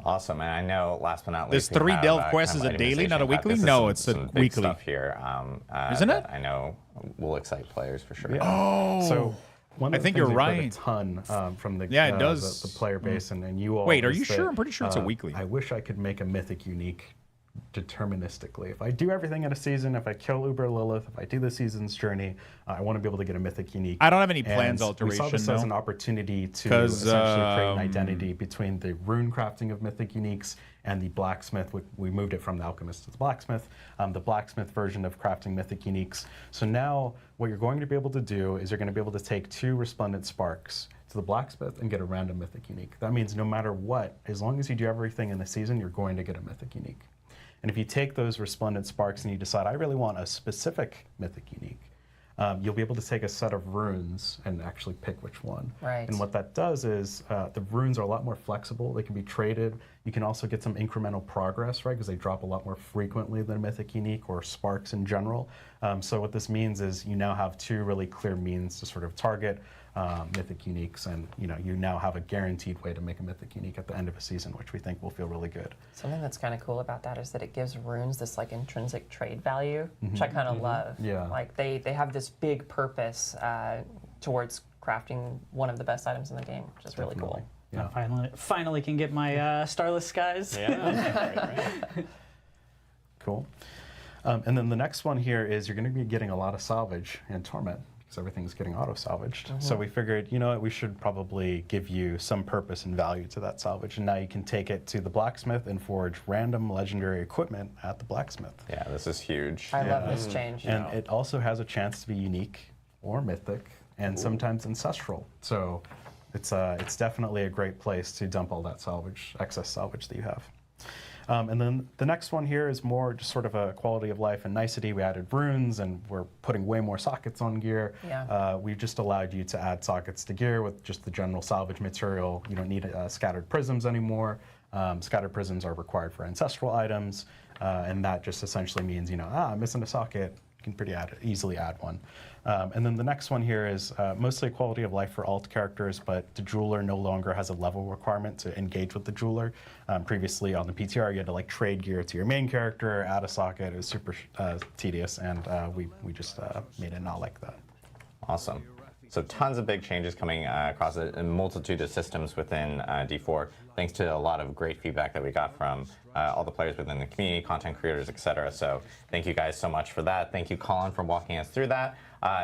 Awesome, and I know last but not least,
this 3 delve quest is a daily, not a weekly. No, it's a weekly
stuff here.
Isn't it?
I know will excite players for sure.
Yeah.
Oh,
so
I think you're right.
A ton from the
it does
the player base and you all.
Wait, are you sure? I'm pretty sure it's a weekly.
I wish I could make a mythic unique deterministically. If I do everything in a season, if I kill Uber Lilith, if I do the season's journey, I want to be able to get a mythic unique.
I don't have any plans alteration.
We saw this as an opportunity to essentially create an identity between the rune crafting of mythic uniques and the blacksmith. We moved it from the alchemist to the blacksmith version of crafting mythic uniques. So now what you're going to be able to do is you're going to be able to take 2 resplendent sparks to the blacksmith and get a random mythic unique. That means no matter what, as long as you do everything in the season, you're going to get a mythic unique. And if you take those resplendent sparks and you decide, I really want a specific mythic unique, you'll be able to take a set of runes and actually pick which one.
Right.
And what that does is the runes are a lot more flexible. They can be traded. You can also get some incremental progress, right? Because they drop a lot more frequently than mythic unique or sparks in general. So what this means is you now have 2 really clear means to sort of target mythic uniques, and you now have a guaranteed way to make a mythic unique at the end of a season, which we think will feel really good.
Something that's kind of cool about that is that it gives runes this like intrinsic trade value, which I kind of love.
Yeah.
Like they have this big purpose towards crafting one of the best items in the game, which is really cool.
Yeah. I finally can get my Starless Skies.
Yeah.
Cool. And then the next one here is you're going to be getting a lot of salvage in Torment, because everything's getting auto-salvaged. So we figured, we should probably give you some purpose and value to that salvage. And now you can take it to the blacksmith and forge random legendary equipment at the blacksmith.
Yeah, this is huge.
I love this change.
And it also has a chance to be unique or mythic and sometimes ancestral. So it's definitely a great place to dump all that salvage, excess salvage that you have. And then the next one here is more just sort of a quality of life and nicety. We added runes, and we're putting way more sockets on gear.
Yeah.
We just allowed you to add sockets to gear with just the general salvage material. You don't need scattered prisms anymore. Scattered prisms are required for ancestral items, and that just essentially means, I'm missing a socket. You can easily add one. And then the next one here is mostly quality of life for alt characters, but the jeweler no longer has a level requirement to engage with the jeweler. Previously on the PTR, you had to trade gear to your main character, add a socket. It was super tedious, and we just made it not like that.
Awesome. So tons of big changes coming across a multitude of systems within D4, thanks to a lot of great feedback that we got from all the players within the community, content creators, etc. So thank you guys so much for that. Thank you, Colin, for walking us through that.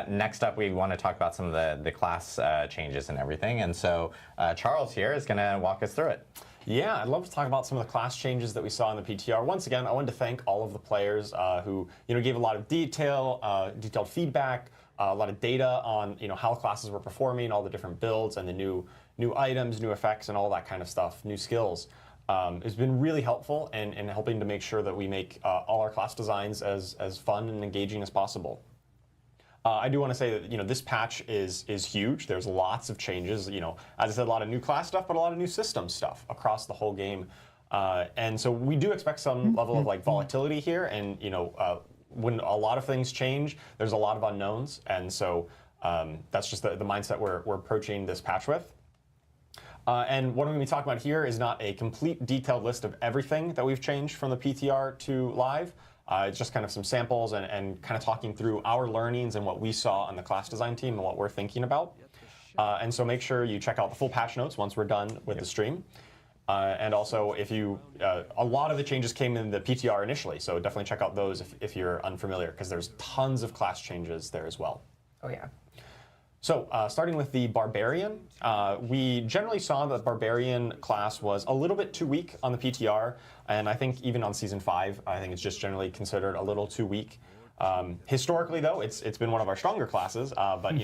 Next up, we want to talk about some of the class changes and everything. And so Charles here is going to walk us through it.
Yeah, I'd love to talk about some of the class changes that we saw in the PTR. Once again, I wanted to thank all of the players who gave a lot of detailed feedback, a lot of data on how classes were performing, all the different builds, and the new items, new effects, and all that kind of stuff, new skills. It's been really helpful in helping to make sure that we make all our class designs as fun and engaging as possible. I do want to say that this patch is huge. There's lots of changes. As I said, a lot of new class stuff, but a lot of new system stuff across the whole game. And so we do expect some level of volatility here. And when a lot of things change, there's a lot of unknowns. And so that's just the mindset we're approaching this patch with. And what I'm going to be talking about here is not a complete detailed list of everything that we've changed from the PTR to live. It's just kind of some samples and kind of talking through our learnings and what we saw on the class design team and what we're thinking about. And so make sure you check out the full patch notes once we're done with the stream. And also, if a lot of the changes came in the PTR initially, so definitely check out those if you're unfamiliar, because there's tons of class changes there as well.
Oh yeah.
So starting with the Barbarian, we generally saw that Barbarian class was a little bit too weak on the PTR, and I think even on Season 5, I think it's just generally considered a little too weak. Historically, though, it's been one of our stronger classes, but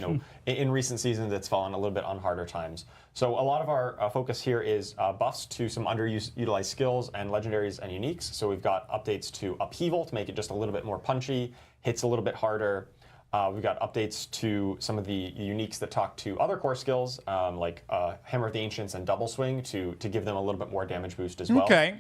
in recent seasons, it's fallen a little bit on harder times. So a lot of our focus here is buffs to some underutilized skills and legendaries and uniques. So we've got updates to Upheaval to make it just a little bit more punchy, hits a little bit harder. We've got updates to some of the uniques that talk to other core skills, like Hammer of the Ancients and Double Swing, to give them a little bit more damage boost as well.
Okay.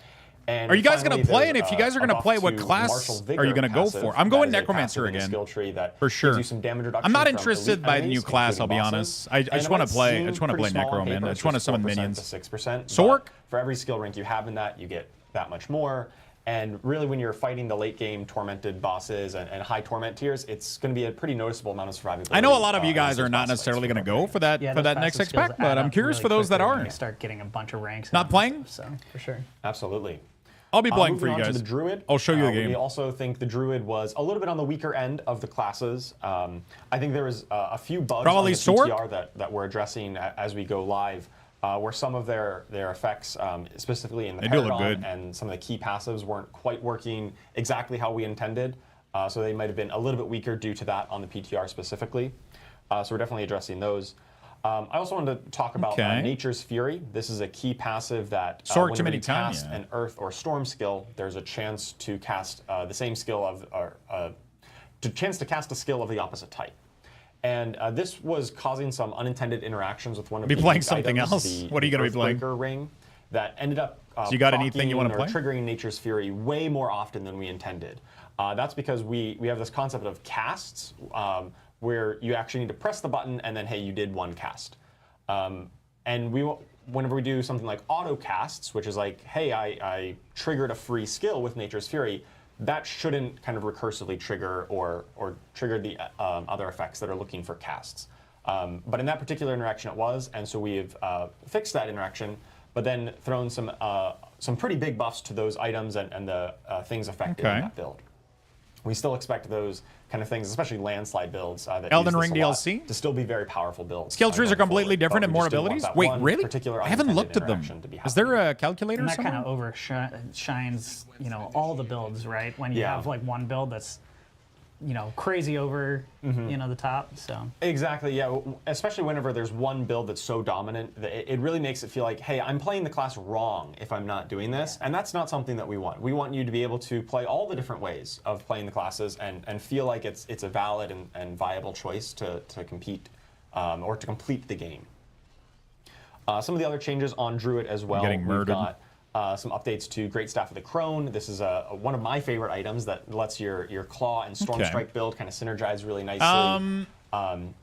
And
are you guys going
finally,
to play?
there's,
And if you guys are going to play, what
to
class
Martial Vigor
are you going to go
passive.
for? I'm
That
going
is a
Necromancer
passive in the
again.
skill tree that
For sure.
gives you some damage reduction
I'm not
from
interested
elite
by the new
enemies,
class, I'll be
including
honest.
bosses.
I just want to play. I just want to play
Pretty small on
Necro, man.
paper,
I just want to summon
4%
minions.
to 6%.
Sork?
But for every skill rank you have in that, you get that much more. And really, when you're fighting the late game tormented bosses and high torment tiers, it's going to be a pretty noticeable amount of survivability.
I know a lot of you guys are not necessarily going to go for that next X pack, but I'm curious for those that
You
aren't.
start getting a bunch of ranks.
Not playing?
So for sure.
Absolutely.
I'll be playing for
Moving
you
on
guys.
to the Druid.
I'll show you the game.
We also think the Druid was a little bit on the weaker end of the classes. I think there was a few bugs
Probably
on the
Sork?
PTR that we're addressing as we go live, where some of their effects, specifically in the
They do look
Paragon
good.
and some of the key passives, weren't quite working exactly how we intended. So they might have been a little bit weaker due to that on the PTR specifically. So we're definitely addressing those. I also wanted to talk about Nature's Fury. This is a key passive that
Sork too
when
many
you
times,
cast
yeah.
an Earth or Storm skill, there's a chance to cast the same skill of, chance to cast a skill of the opposite type. And this was causing some unintended interactions with one of
Be
the
playing
unique
something
items,
else?
the
What are you gonna be playing?
Earthbreaker ring that ended up
So you got anything you wanna
proccing or
play?
triggering Nature's Fury way more often than we intended. That's because we have this concept of casts, where you actually need to press the button and then, hey, you did one cast. And whenever we do something like auto casts, which is like, hey, I triggered a free skill with Nature's Fury, that shouldn't kind of recursively trigger or trigger the other effects that are looking for casts. But in that particular interaction it was, and so we've fixed that interaction, but then thrown some pretty big buffs to those items and the things affected in that build. We still expect those kind of things, especially landslide builds that
Elden
use
Ring
this a lot,
DLC?
to still be very powerful builds.
Skill trees are completely different and
we
more
just didn't want
abilities?
that
Wait,
one
really?
particular
I haven't
unintended
looked at them.
interaction to be
Is there a calculator
And that
somewhere?
kind of overshines, you know, all the builds, right? When you
Yeah.
have like one build that's, you know, crazy over, you know, the top. So
Exactly, yeah. Especially whenever there's one build that's so dominant, that it really makes it feel like, hey, I'm playing the class wrong if I'm not doing this, and that's not something that we want. We want you to be able to play all the different ways of playing the classes and feel like it's a valid and viable choice to compete or to complete the game. Some of the other changes on Druid as well.
Getting murdered.
We've got some updates to Great Staff of the Crone. This is one of my favorite items that lets your Claw and Storm Strike build kind of synergize really nicely.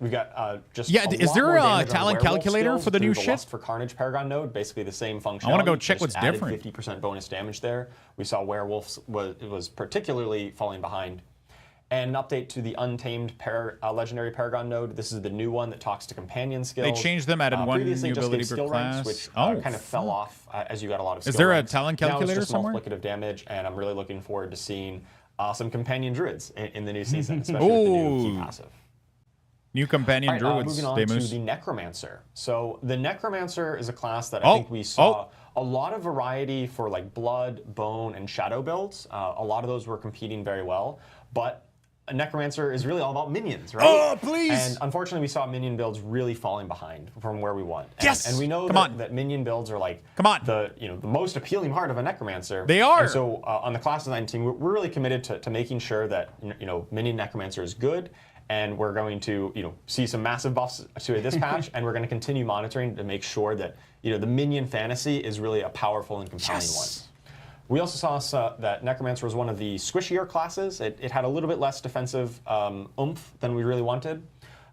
We've got just
is
lot
there
more
a
damage on
talent
werewolf
calculator
skills
for the
through
new
the
shit?
Lust for Carnage Paragon node, basically the same functionality.
I want to go check
just
what's
added
different.
50% bonus damage there. We saw werewolves was particularly falling behind. And an update to the Untamed Legendary Paragon node. This is the new one that talks to companion skills.
They changed them, added one
previously
new
just
ability
gave
per
skill
class.
ranks, which
Oh,
kind of fell off as you got a lot of skill
Is there a
ranks.
talent
Now
calculator
it's just
somewhere?
multiplicative damage, and I'm really looking forward to seeing some companion druids in the new season, especially with the new key passive.
New companion druids.
Moving on
Demus.
to the Necromancer. So the Necromancer is a class that I think we saw a lot of variety for like blood, bone, and shadow builds. A lot of those were competing very well, but a Necromancer is really all about minions, right?
Oh, please!
And unfortunately, we saw minion builds really falling behind from where we want.
Yes!
And we know that minion builds are like the most appealing part of a Necromancer.
They are.
And so on the class design team, we're really committed to making sure that minion Necromancer is good. And we're going to, see some massive buffs to this patch, and we're going to continue monitoring to make sure that, the minion fantasy is really a powerful and compelling one. We also saw that Necromancer was one of the squishier classes. It had a little bit less defensive oomph than we really wanted.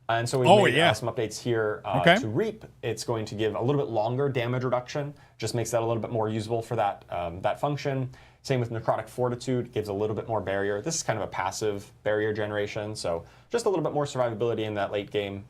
And so we made some updates here to Reap. It's going to give a little bit longer damage reduction, just makes that a little bit more usable for that function. Same with Necrotic Fortitude, gives a little bit more barrier. This is kind of a passive barrier generation, so just a little bit more survivability in that late game.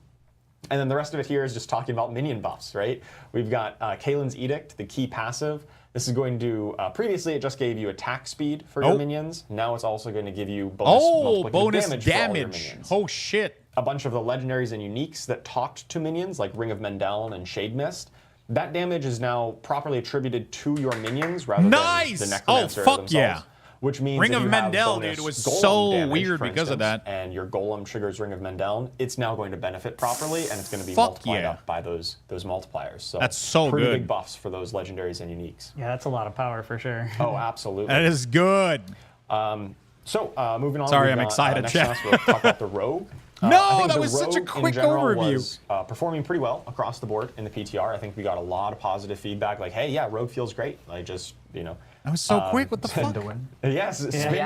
And then the rest of it here is just talking about minion buffs, right? We've got Kaelin's Edict, the key passive. This is going to, previously it just gave you attack speed for your minions. Now it's also going to give you bonus multiplicative damage for all your minions.
Oh, shit.
A bunch of the legendaries and uniques that talked to minions, like Ring of Mendeln and Shade Mist, that damage is now properly attributed to your minions rather than the Necromancer themselves.
Yeah.
Which means
Ring
that
of
you have
Mendeln,
bonus
dude, was
golem
so
damage,
weird
for
because of
instance,
that.
And your golem triggers Ring of Mendeln, it's now going to benefit properly, and it's going to be multiplied up by those multipliers. So
that's so
pretty
good.
Big buffs for those legendaries and uniques.
yeah, that's a lot of power for sure.
Oh, absolutely.
That is good.
Moving on.
Sorry,
we've
I'm
got,
excited,
Next
Chad.
class, we'll talk about the Rogue.
No,
I think
that
the
was such a
Rogue in
quick
general
overview.
Was, performing pretty well across the board in the PTR. I think we got a lot of positive feedback. Like, hey, yeah, Rogue feels great. Like, just
That was so quick. What the fuck?
Yes, spin to win.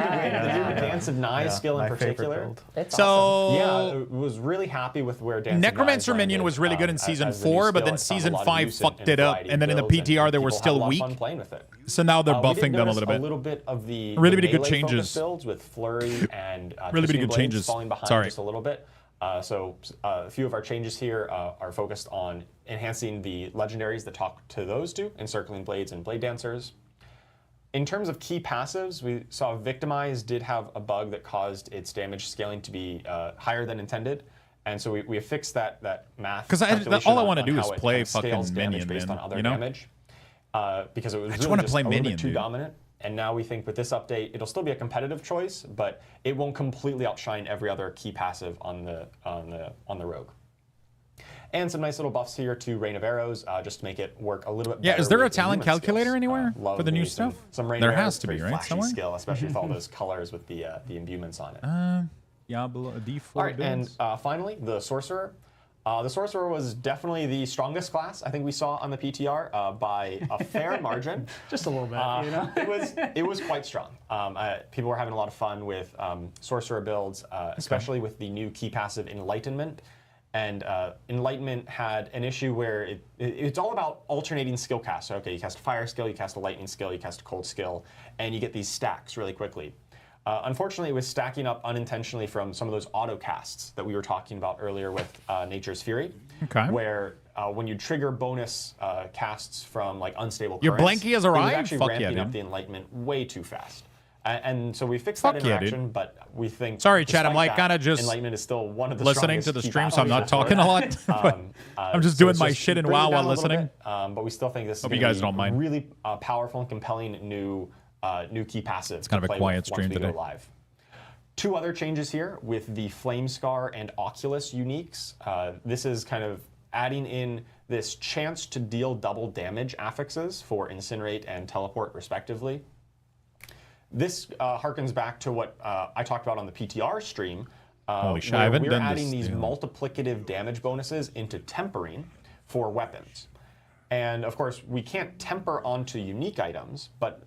The Dance of Knives skill in particular.
It's
So
yeah, I was really happy with where Dance
Necromancer
of Knives
minion
landed,
was really good in season
as the new
4, but
skill.
then
It found a
season
lot of
5
use
fucked
in
it up,
variety
and then in the
builds,
PTR they
people
were
had a
still
lot of
weak.
fun playing with it.
So now they're
We did
buffing them a
notice
little bit.
A little bit of the
Really big
melee
changes.
focused builds with flurry and
Really big
Twisting Blades
changes.
falling behind
Sorry.
just a little bit. So a few of our changes here are focused on enhancing the legendaries that talk to those two, Encircling Blades and Blade Dancers. In terms of key passives, we saw Victimize did have a bug that caused its damage scaling to be higher than intended. And so we have fixed that math.
Because all I want to do is play fucking minion,
based
man.
on other
You know?
damage. Because it was
I just
really
wanna
just
play
a little
minion,
bit too
dude.
dominant. And now we think with this update, it'll still be a competitive choice, but it won't completely outshine every other key passive on the Rogue. And some nice little buffs here to Rain of Arrows, just to make it work a little bit better.
Yeah, is there a
with
talent
movement
calculator
skills.
anywhere
Love
for the new
me
stuff?
Some Rain
There
of Arrows,
has to be,
very
right?
flashy
Somewhere?
skill, especially with all those colors with the imbuements on it.
Diablo D4
All right, and
builds?
finally, the Sorcerer. The Sorcerer was definitely the strongest class I think we saw on the PTR by a fair margin.
Just a little bit, you know?
It was quite strong. People were having a lot of fun with Sorcerer builds, especially with the new key passive Enlightenment. And Enlightenment had an issue where it's all about alternating skill casts. So, okay, you cast a fire skill, you cast a lightning skill, you cast a cold skill, and you get these stacks really quickly. Unfortunately, it was stacking up unintentionally from some of those auto casts that we were talking about earlier with Nature's Fury, where when you trigger bonus casts from like unstable
Your
currents,
blankie has
it was
arrived?
actually
Fuck
ramping
yeah,
up
dude.
the Enlightenment way too fast. And so we fixed that
Fuck yeah,
interaction,
dude.
but we think.
Sorry, Chad, I'm
despite
like
that,
kind of just
Enlightenment is still one of the
listening
strongest
to the
key
stream, so I'm not
passives
talking a lot. But I'm just doing
it's
my shit in
bring it
WoW
down
while
a little
listening.
bit, but we still think this is
Hope you
gonna
guys
be
don't mind.
really powerful and compelling new key passive.
It's kind of a quiet stream
once we
today.
go live. Two other changes here with the Flamescar and Oculus uniques. This is kind of adding in this chance to deal double damage affixes for Incinerate and Teleport respectively. This harkens back to what I talked about on the PTR stream.
Holy shit, I haven't
we're
done
adding
this,
these
yeah.
multiplicative damage bonuses into tempering for weapons. And of course, we can't temper onto unique items, but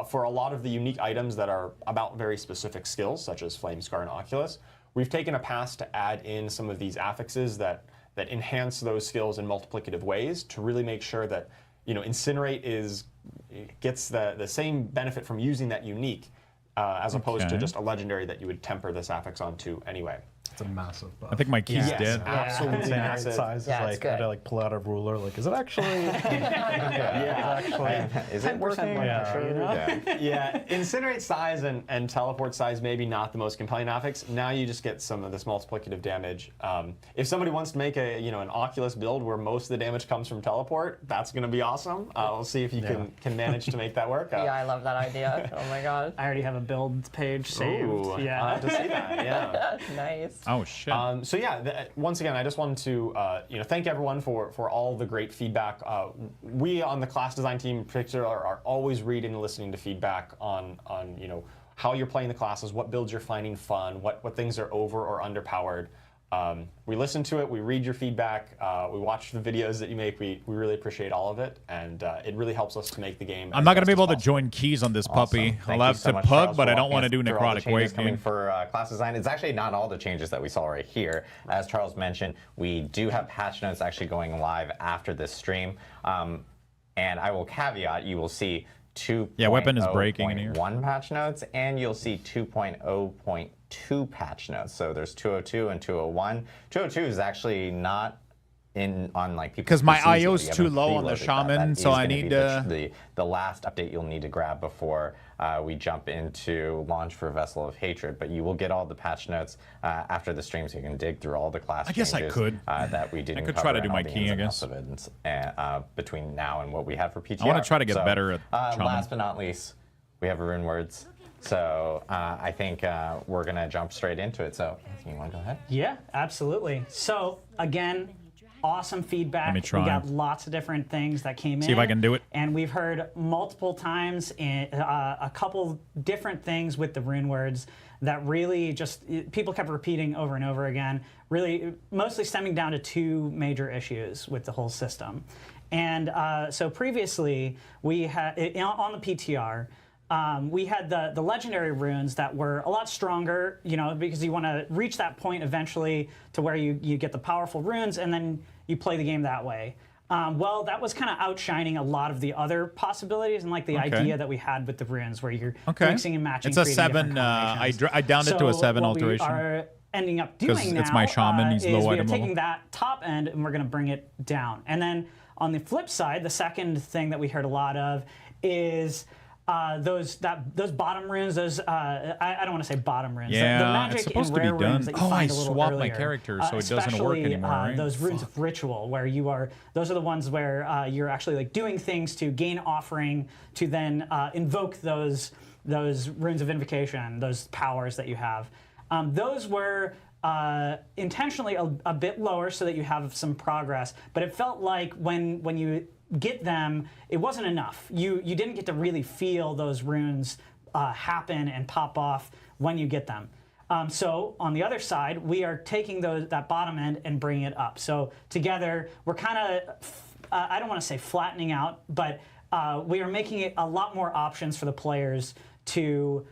for a lot of the unique items that are about very specific skills, such as Flamescar and Oculus, we've taken a pass to add in some of these affixes that enhance those skills in multiplicative ways to really make sure that Incinerate gets the same benefit from using that unique as opposed to just a legendary that you would temper this affix onto anyway.
It's a massive buff.
I think my key's dead.
Absolutely
Incinerate
massive.
size is like, I had to like pull out a ruler. Like, is it actually?
Is it working?
Yeah.
Yeah, Incinerate size and Teleport size maybe not the most compelling affix. Now you just get some of this multiplicative damage. If somebody wants to make an Oculus build where most of the damage comes from Teleport, that's going to be awesome. We'll see if you can manage to make that work.
Yeah, I love that idea. Oh my god.
I already have a build page saved.
Ooh,
yeah.
I'll have to see that. Yeah.
Nice.
Oh shit.
So yeah, once again, I just wanted to thank everyone for all the great feedback. We on the class design team in particular are always reading and listening to feedback on how you're playing the classes, what builds you're finding fun, what things are over or underpowered. We listen to it, we read your feedback, we watch the videos that you make. We really appreciate all of it, and it really helps us to make the game.
I'm not going to be able to join keys on this puppy.
Thank
I'll
you
have
so
to
much,
pug,
Charles,
but
for
I don't
walking
want to
us
do
through all the
Necrotic
changes coming
Wake.
for class design. It's actually not all the changes that we saw right here. As Charles mentioned, we do have patch notes actually going live after this stream. And I will caveat, you will see 2.0.1
weapon is breaking in here.
patch notes, and you'll see 2.0.2 patch notes. So there's 202 and 201. 202 is actually not on like people's
because my
PCs yet.
IO's
You
too
haven't
low on the
preloaded that.
shaman,
That
so
is
I
gonna
need
be
to.
the last update you'll need to grab before we jump into launch for Vessel of Hatred. But you will get all the patch notes after the stream, so you can dig through all the class
I guess I
changes
could.
that we didn't
I could
cover
try to do
and
my
all the
key,
ins
I
and
guess.
outs of it, between now and what we have for PTR.
I want to try to get
So,
better at shaman.
last but not least, we have rune words. So I think we're gonna jump straight into it. So Anthony, you want to go ahead?
Yeah, absolutely. So again, awesome feedback.
Let me try.
We got lots of different things that came in.
See if I can do it.
And we've heard multiple times a couple different things with the rune words that really just people kept repeating over and over again. Really, mostly stemming down to two major issues with the whole system. And so previously, we had on the PTR. We had the legendary runes that were a lot stronger, because you want to reach that point eventually to where you get the powerful runes and then you play the game that way. Well, that was kind of outshining a lot of the other possibilities and like the idea that we had with the runes where you're mixing and matching.
It's a
creating
7. I downed it to a 7 alteration.
What we are ending up doing now
it's my shaman. He's
is
low
we are
item
taking
level.
that top end and we're going to bring it down. And then on the flip side, the second thing that we heard a lot of is those bottom runes, I don't want to say bottom runes.
Yeah,
the magic
it's supposed
and
to be
rare
done.
runes that you
Oh, I
find a little
swapped my
earlier,
character, so it doesn't work
especially,
anymore, right?
Those runes of ritual, where those are the ones where you're actually like doing things to gain offering to then invoke those runes of invocation, those powers that you have. Those were intentionally a bit lower so that you have some progress, but it felt like when you get them, it wasn't enough. You didn't get to really feel those runes happen and pop off when you get them. So on the other side, we are taking that bottom end and bringing it up. So together, we're kind of, I don't want to say flattening out, but we are making it a lot more options for the players to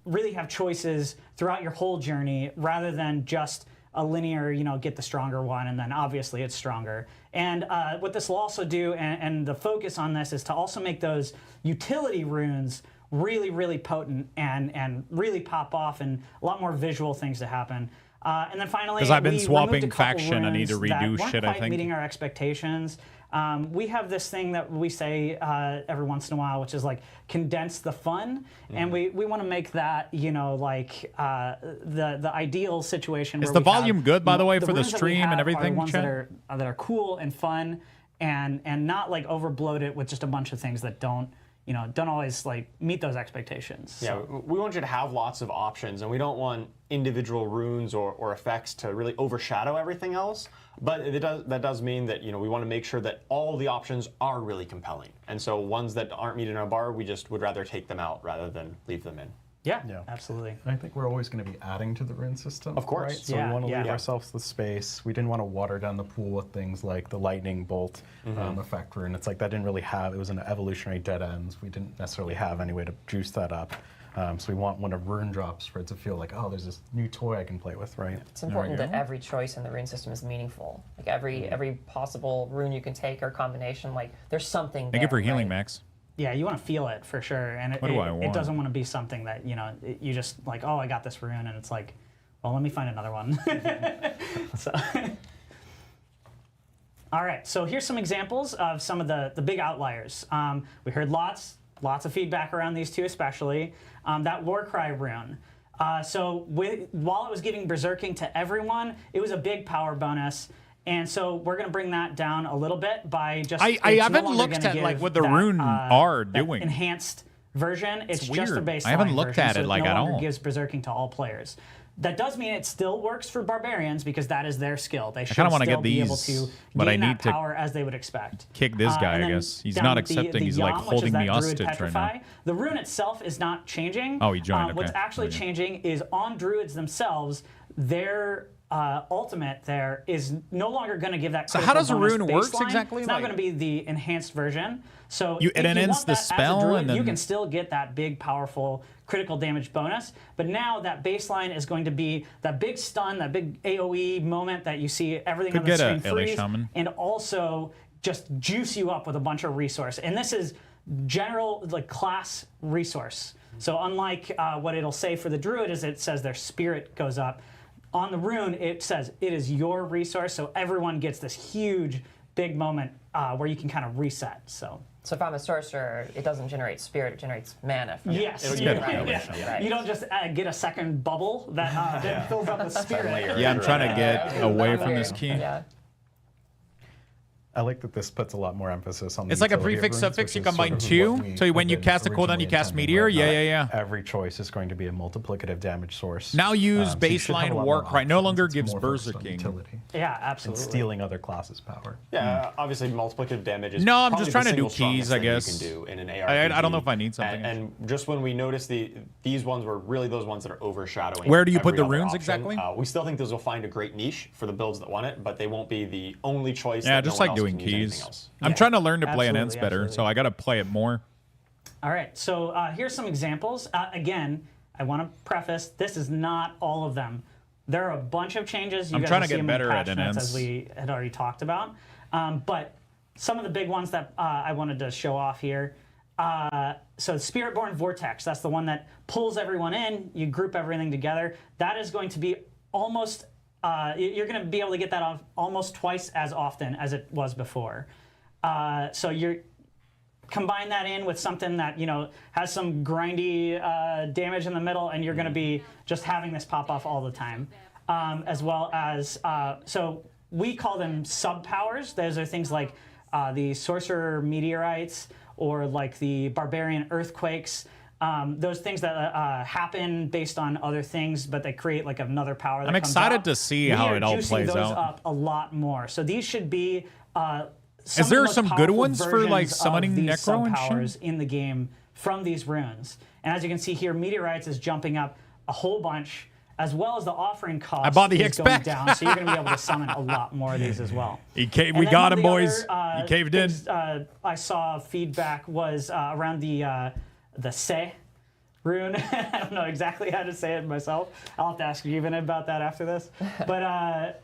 really have choices throughout your whole journey rather than just a linear, get the stronger one, and then obviously it's stronger. And what this will also do, and the focus on this, is to also make those utility runes really, really potent and really pop off, and a lot more visual things to happen. And then finally,
because I've been
we
swapping
removed a couple
faction, I need to
runes that
redo
weren't
shit. I
quite
think
meeting our expectations. We have this thing that we say every once in a while, which is like condense the fun, and we want to make that the ideal situation.
Is
where
the
we
volume
have,
good, by the way, for the
runes that we
stream and
have
everything,
Are ones
chat?
that are cool and fun, and not like over bloated with just a bunch of things that don't always like meet those expectations.
Yeah,
So.
we want you to have lots of options, and we don't want individual runes or effects to really overshadow everything else. But that does mean that we want to make sure that all the options are really compelling. And so ones that aren't meeting our bar, we just would rather take them out rather than leave them in.
Yeah, absolutely.
I think we're always going to be adding to the rune system.
Of course.
Right? So we want to leave ourselves the space. We didn't want to water down the pool with things like the lightning bolt effect rune. It's like that didn't really have, it was an evolutionary dead ends. We didn't necessarily have any way to juice that up. So we want when a rune drops for it to feel like, oh, there's this new toy I can play with, right?
It's important that every choice in the rune system is meaningful. Like every possible rune you can take or combination, like there's something
Thank you for healing, Max.
Yeah, you want to feel it for sure, and it doesn't want to be something that you just like, oh, I got this rune, and it's like, well, let me find another one. So. All right, so here's some examples of some of the big outliers. We heard lots of feedback around these two, especially that Warcry rune. So while it was giving berserking to everyone, it was a big power bonus. And so we're going to bring that down a little bit by just.
I haven't looked at like what the rune are doing.
Enhanced version. It's just a
weird.
baseline.
I haven't looked
version,
at
so
it like
no
at
longer
all.
Gives berserking to all players. That does mean it still works for barbarians because that is their skill. They should
kinda wanna
still
get
be able
these,
to
but I
gain
need
that
to
power as they would expect.
Kick this guy,
And
I
then
guess. He's
down
not
the
accepting. He's like
Yam, which
holding
is
me
that Druid
hostage right
Petrify.
now.
The rune itself is not changing.
Oh, he joined,
What's
okay.
actually changing is on druids themselves, their ultimate there is no longer going to give that.
So how does a
bonus
rune works
baseline.
exactly?
It's not
Like-
going to be the enhanced version. So
It
if you
ends
want
the
that as a
spell
druid,
and then-
you can still get that big, powerful critical damage bonus. But now that baseline is going to be that big stun, that big AOE moment that you see everything
Could
on the
get a
screen
LA
freeze,
Shaman.
and also just juice you up with a bunch of resource. And this is general like class resource. So unlike what it'll say for the druid is it says their spirit goes up. On the rune, it says it is your resource, so everyone gets this huge, big moment where you can kind of reset. So
if I'm a sorcerer, it doesn't generate spirit; it generates mana. From
yes,
it.
You don't just get a second bubble that then fills up with spirit.
Yeah, I'm trying to get away from this key.
Yeah.
I like that this puts a lot more emphasis on.
It's like a
utility of
prefix
runes,
suffix.
which
You
is
combine
sort of
two.
what we
So when you
had
cast a cooldown, you
originally
cast
intended,
meteor.
right?
Yeah.
Every choice is going to be a multiplicative damage source.
Now use
So you should have
baseline
a lot more
Warcry. No
options.
longer
It's
gives
more focused on
berserking.
utility.
Yeah,
And
absolutely.
stealing other classes' power.
Yeah, obviously multiplicative damage is
No, I'm
probably
just trying
the
to do
single strongest
keys, I
thing
guess.
you can do in an ARPG.
I don't know if I need something.
And just when we noticed these ones were really those ones that are overshadowing.
Where do you put
every
the
other
runes
option.
exactly?
We still think those will find a great niche for the builds that want it, but they won't be the only choice.
Yeah,
that
just
no one
like
else
doing
can use anything
keys.
else.
I'm trying to learn to play an ends
Absolutely,
better, so I got to play it more.
All right, so here's some examples. Again, I want to preface, this is not all of them. There are a bunch of changes. You
I'm
guys
trying
will
to
see
get
them in
better
patch
at
notes,
ends.
as we had already talked about. But some of the big ones that I wanted to show off here. So Spiritborn Vortex, that's the one that pulls everyone in. You group everything together. That is going to be almost, you're going to be able to get that off almost twice as often as it was before. So you're combine that in with something that has some grindy damage in the middle, and you're going to be just having this pop off all the time. As well as so we call them sub powers. Those are things like the sorcerer meteorites or like the barbarian earthquakes. Those things that happen based on other things, but they create like another power. That
I'm
comes
excited
out.
to see
We
how
are
it all
juicing
plays
those
out.
up a lot more. So these should be.
Is there
of the
some
most
good
powerful
ones for like
versions
summoning
of these
Necro and
sub-powers
shit?
in the game from these runes? And as you can see here, meteorites is jumping up a whole bunch. as well as the offering cost
I bought the
is going
X-Pack.
down, so you're going to be able to summon a lot more of these as well.
We
And
got
then
him,
one of
boys.
the other,
He caved in.
things, I saw feedback was around the Se rune. I don't know exactly how to say it myself. I'll have to ask Jeevan about that after this. But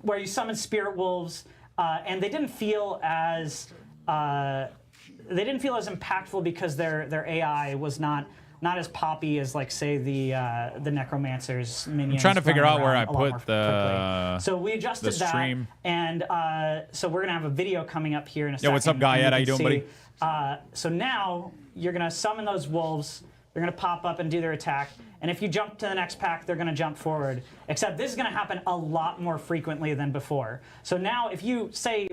where you summon spirit wolves, and they didn't feel as impactful because their AI was not as poppy as, like, say, the necromancer's minions.
I'm trying to figure out
running
where I
around a lot more
put the
so we adjusted
the
that,
stream.
and so we're gonna have a video coming up here in a
Yo,
second.
what's up, Guy
and
Ed? How
you
you
can
doing,
see, so now you're gonna summon those wolves. They're gonna pop up and do their attack. And if you jump to the next pack, they're gonna jump forward. Except this is gonna happen a lot more frequently than before. So now if you say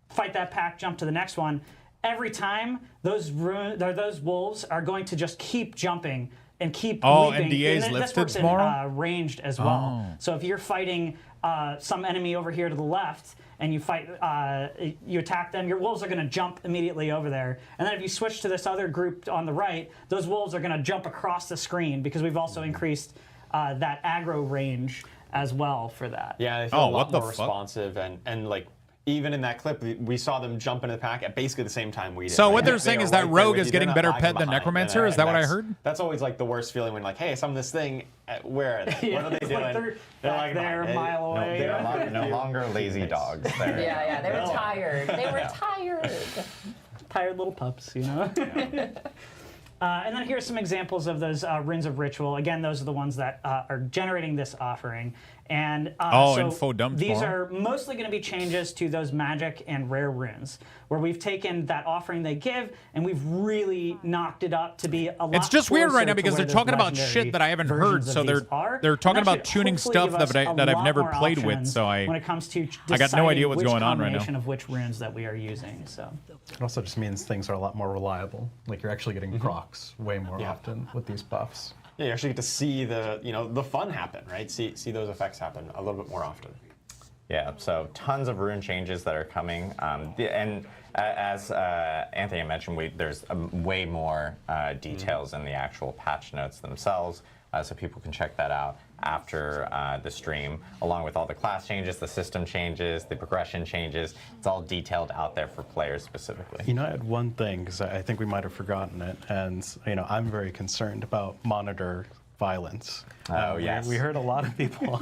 fight that pack, jump to the next one, every time those wolves are going to just keep jumping and keep leaping.
and DA's
this
lifted
works in
tomorrow?
ranged as well.
Oh.
So if you're fighting some enemy over here to the left and you attack them, your wolves are going to jump immediately over there. And then if you switch to this other group on the right, those wolves are going to jump across the screen because we've also increased that aggro range as well for that.
Yeah, they feel a lot more responsive and like. Even in that clip, we saw them jump into the pack at basically the same time we did.
So
right?
what they're
They
saying
are
is that
right there
Rogue
with
is
you.
getting
They're
better
not
pet than
lagging
Necromancer?
behind.
Is that what I
That's-
heard?
That's always like the worst feeling when like, hey, I summoned this thing. Where are they? What are they
it's
doing?
like they're back there a mile away.
They're no longer lazy dogs. They're,
Yeah, they were tired. They were tired.
Tired little pups, you know? And then here's some examples of those runes of ritual. Again, those are the ones that are generating this offering. And so
info dump
these
tomorrow.
are mostly going to be changes to those magic and rare runes, where we've taken that offering they give and we've really knocked it up to be a lot.
It's just weird right
closer
now
to
because
where
they're
those
talking about
legendary
shit that I haven't heard.
versions of
So
these are.
they're talking
And that
about
should
tuning
hopefully
stuff
give us
that I've
a
never
lot more
played with.
options
So
when it comes to
I got no idea what's
which
going on right now.
combination of which runes that we are using. So
It also just means things are a lot more reliable. Like you're actually getting procs way more often with these buffs.
Yeah, you actually get to see the fun happen, right? See those effects happen a little bit more often.
Yeah, so tons of rune changes that are coming, and as Anthony mentioned, there's way more details in the actual patch notes themselves, so people can check that out after the stream, along with all the class changes, the system changes, the progression changes. It's all detailed out there for players specifically.
You know, I had one thing, because I think we might have forgotten it, and I'm very concerned about monitor violence.
Oh, yes.
We heard a lot of people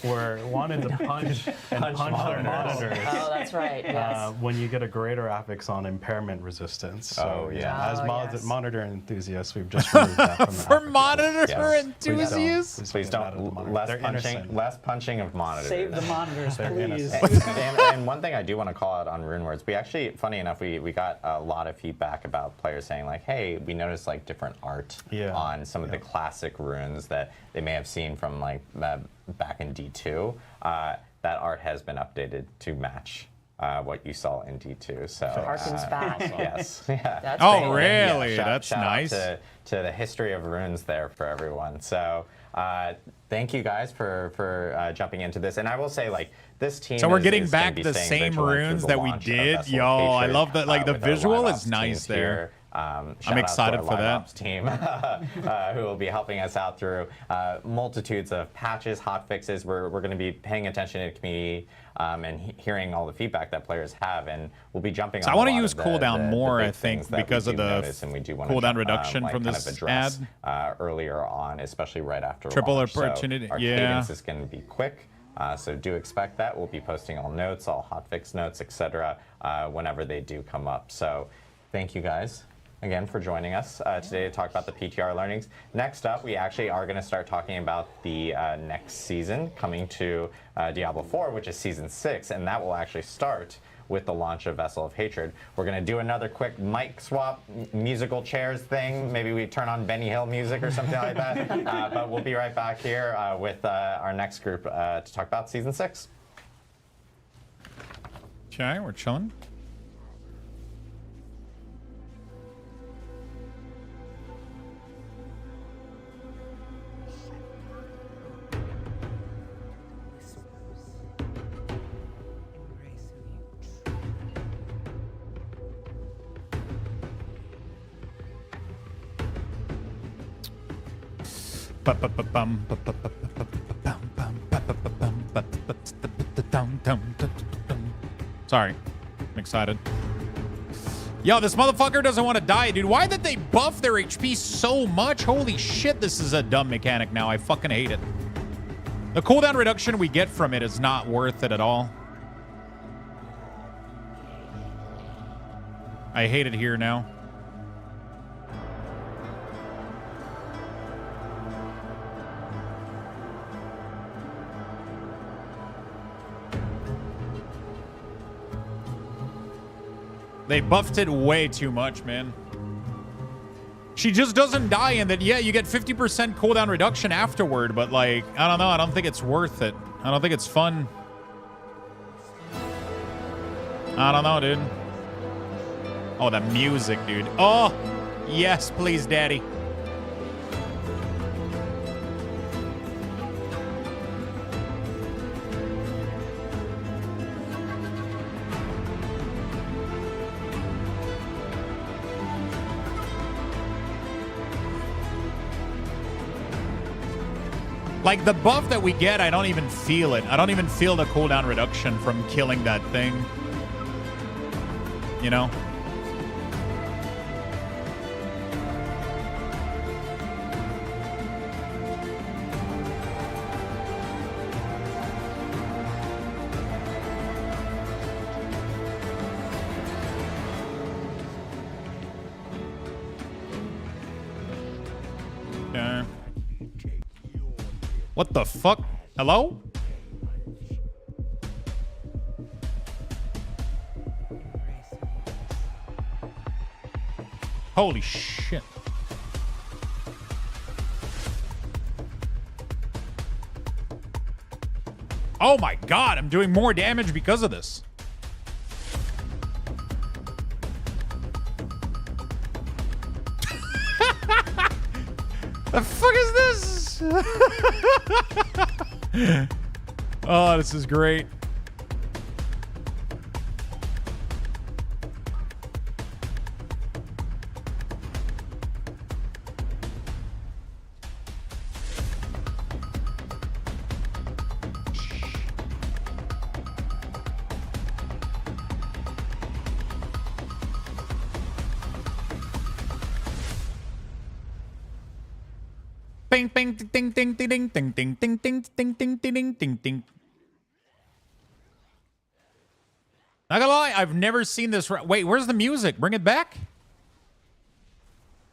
wanted to punch their monitors.
Oh, that's right. Yes.
When you get a greater affix on impairment resistance. So, as monitor enthusiasts, we've just removed that from the
For monitor enthusiasts?
Please don't. Less punching of monitors.
save the monitors, please.
and one thing I do want to call out on rune words, we actually, funny enough, we got a lot of feedback about players saying like, hey, we noticed like different art on some of the classic runes that they may have seen from like back in D2. That art has been updated to match what you saw in D2. So
Harkens back.
Yes. Yeah.
That's
Oh,
great.
really?
Yeah,
That's
shout out
nice.
to the history of runes there for everyone. So thank you guys for jumping into this. And I will say, like, this team.
So we're
is
getting
gonna
back
be
the
staying
same
vigilant through
runes
the
that we
launch of
did.
Vessel
Yo,
of
I
Hatred,
love that. Like the
with our
visual
live
is
ops
nice
teams
there.
here.
I'm
Shout
excited
out to
for
our
that.
live ops team who will be helping us out through multitudes of patches, hot fixes. We're going to be paying attention to the community and hearing all the feedback that players have, and we'll be jumping.
So
on
I want to
a lot
use
of the
cooldown more,
big
I think,
things that we
because of
do
the
notice, and we do wanna
cooldown
jump,
reduction
like,
from
kind
this
of address,
ad.
Earlier on, especially right after
Triple
launch.
opportunity,
So our
yeah.
cadence is going to be quick. So do expect that. We'll be posting all notes, all hotfix notes, etc. Whenever they do come up. So thank you guys again for joining us today to talk about the PTR learnings. Next up, we actually are going to start talking about the next season coming to Diablo 4, which is Season 6, and that will actually start with the launch of Vessel of Hatred. We're going to do another quick mic swap, musical chairs thing. Maybe we turn on Benny Hill music or something like that. But we'll be right back here with our next group to talk about Season 6.
Okay, we're chilling. Sorry. I'm excited. Yo, this motherfucker doesn't want to die, dude. Why did they buff their HP so much? Holy shit, this is a dumb mechanic now. I fucking hate it. The cooldown reduction we get from it is not worth it at all. I hate it here now. They buffed it way too much, man. She just doesn't die, and then, yeah, you get 50% cooldown reduction afterward, but, like, I don't know. I don't think it's worth it. I don't think it's fun. I don't know, dude. Oh, the music, dude. Oh, yes, please, daddy. Like, the buff that we get, I don't even feel it. I don't even feel the cooldown reduction from killing that thing. You know? What the fuck? Hello? Holy shit. Oh my god, I'm doing more damage because of this. The fuck is this? Oh, this is great. Bing, bing, ding, ding, ding, ding, ding, ding, ding, ding, ding, ding, ding, ding, ding. Not gonna lie, I've never seen this. Wait, where's the music? Bring it back.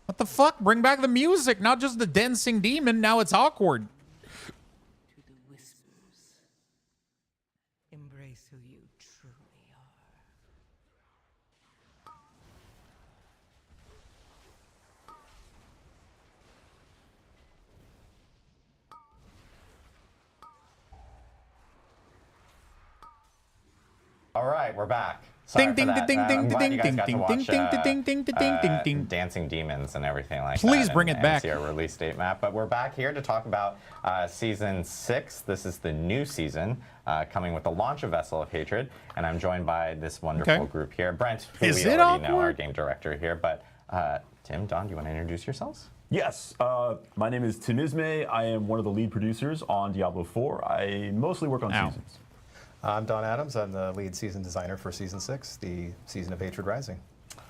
What the fuck? Bring back the music, not just the dancing demon. Now it's awkward.
To the whispers. Embrace who you truly are.
All right, we're back. Sorry
Ding,
for
ding,
that.
ding, ding,
I'm glad
ding,
you guys
ding,
got to
ding,
watch,
ding, ding, ding, ding, ding, ding, ding.
Dancing Demons and everything like that.
Please bring it back.
See our release date map. But we're back here to talk about Season 6. This is the new season coming with the launch of Vessel of Hatred. And I'm joined by this wonderful group here. Brent, who we already know, our game director here. But Tim, Don, do you want to introduce yourselves?
Yes, my name is Tim Ismay. I am one of the lead producers on Diablo 4. I mostly work on seasons.
I'm Don Adams. I'm the lead season designer for Season 6, the Season of Hatred Rising.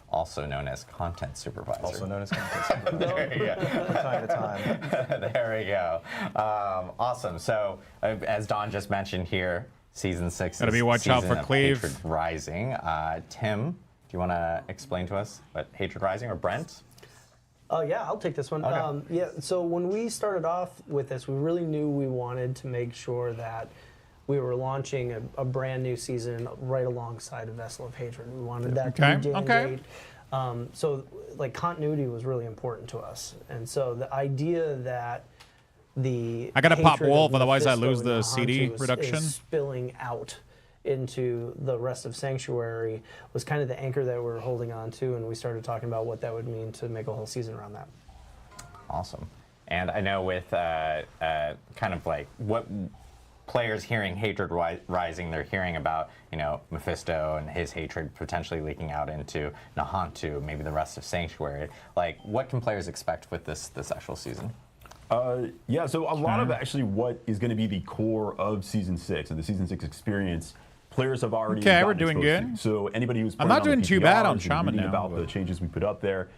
Also known as Content Supervisor.
Also known as Content Supervisor.
There you go.
From time to time.
There we go. Awesome. So, as Don just mentioned here, Season 6
Gotta
is
be watch out
Season
for
of
Cleave.
Hatred Rising. Tim, do you want to explain to us what Hatred Rising, or Brent?
Yeah, I'll take this one.
Okay.
Yeah, so when we started off with this, we really knew we wanted to make sure that we were launching a brand new season right alongside a Vessel of Hatred. We wanted that to be day and date. So, like, continuity was really important to us. And so the idea that the
I gotta pop
hatred
Wolf,
of
otherwise I
Mephisto
lose
and
the
Nahantu
CD
is
reduction.
spilling out into the rest of Sanctuary was kind of the anchor that we were holding on to, and we started talking about what that would mean to make a whole season around that.
Awesome. And I know with kind of like what players hearing Hatred Rising, they're hearing about, you know, Mephisto and his hatred potentially leaking out into Nahantu, maybe the rest of Sanctuary. Like, what can players expect with this actual season?
Yeah, so a lot of actually what is going to be the core of Season 6 and the Season 6 experience, players have already
Okay, we're
gotten
doing
exposed
good.
to. So anybody who's
I'm not
playing
doing too bad on
PTRs and
Shaman
reading
now.
about the changes we put up there,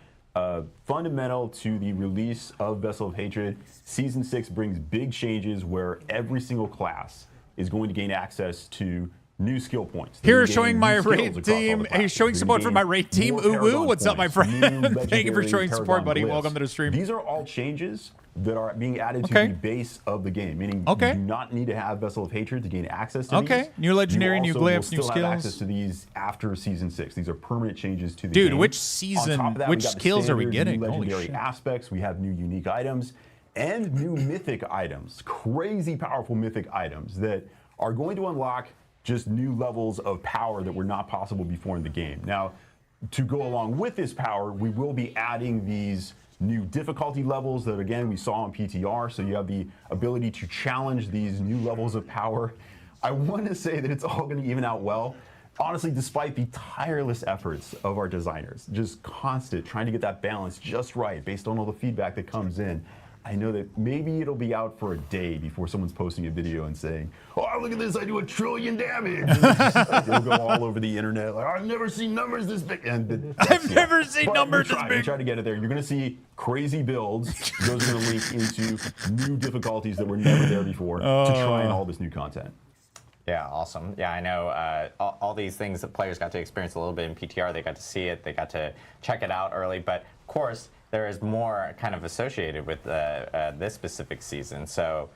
fundamental to the release of Vessel of Hatred, Season 6 brings big changes where every single class is going to gain access to new skill points.
Here showing my raid team. He's showing support for my raid team. Ooh, woo. What's up, my friend? Thank you for showing support, buddy. Welcome to the stream.
These are all changes that are being added to the base of the game, meaning you do not need to have Vessel of Hatred to gain access to these.
New legendary, new
You also
glyphs, new
will still have access
skills.
to these after Season 6. These are permanent changes to the
Dude,
game.
which
On
season,
top of that,
which
we got the
skills are we
standard
getting?
New
Holy
legendary
shit.
aspects. We have new unique items and new mythic items. Crazy powerful mythic items that are going to unlock just new levels of power that were not possible before in the game. Now, to go along with this power, we will be adding these new difficulty levels that, again, we saw on PTR. So you have the ability to challenge these new levels of power. I want to say that it's all going to even out well. Honestly, despite the tireless efforts of our designers, just constant trying to get that balance just right based on all the feedback that comes in, I know that maybe it'll be out for a day before someone's posting a video and saying, "Oh, look at this! I do 1 trillion damage." It'll go all over the internet. Like, I've never seen numbers this big. And
I've never seen numbers this
We
big.
try to get it there. You're going to see crazy builds. Those are going to link into new difficulties that were never there before to try and all this new content.
Yeah, awesome. Yeah, I know all these things that players got to experience a little bit in PTR. They got to see it. They got to check it out early. But of course, there is more kind of associated with this specific season. So,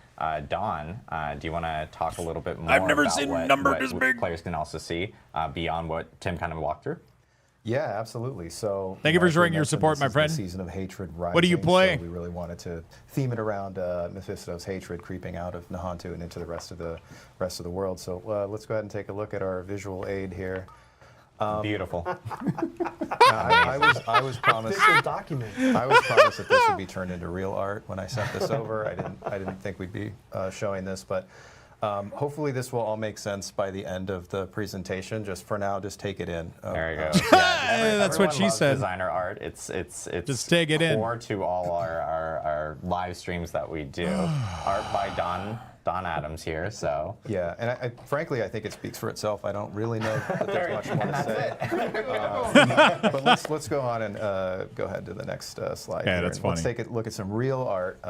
Don, do you want to talk a little bit more
I've never
about
seen
what
number this big.
players can also see beyond what Tim kind of walked through?
Yeah, absolutely. So
Thank you for
as we
showing your
mentioned,
support,
this
my
is the
friend.
Season of Hatred Rising.
What do you play?
So we really wanted to theme it around Mephisto's hatred creeping out of Nahantu and into the rest of the world. So let's go ahead and take a look at our visual aid here.
Beautiful.
I was promised.
Official document.
I was promised that this would be turned into real art when I sent this over. I didn't think we'd be showing this, but hopefully this will all make sense by the end of the presentation. Just for now, just take it in.
There you go.
That's what she said.
Designer art. It's
Just take it in.
core to all our live streams that we do. Art by Don Adams here. So
yeah, and frankly, I think it speaks for itself. I don't really know that there's much more to say. But let's go on and go ahead to the next slide.
Yeah,
here.
that's
And let's
funny.
take a look at some real art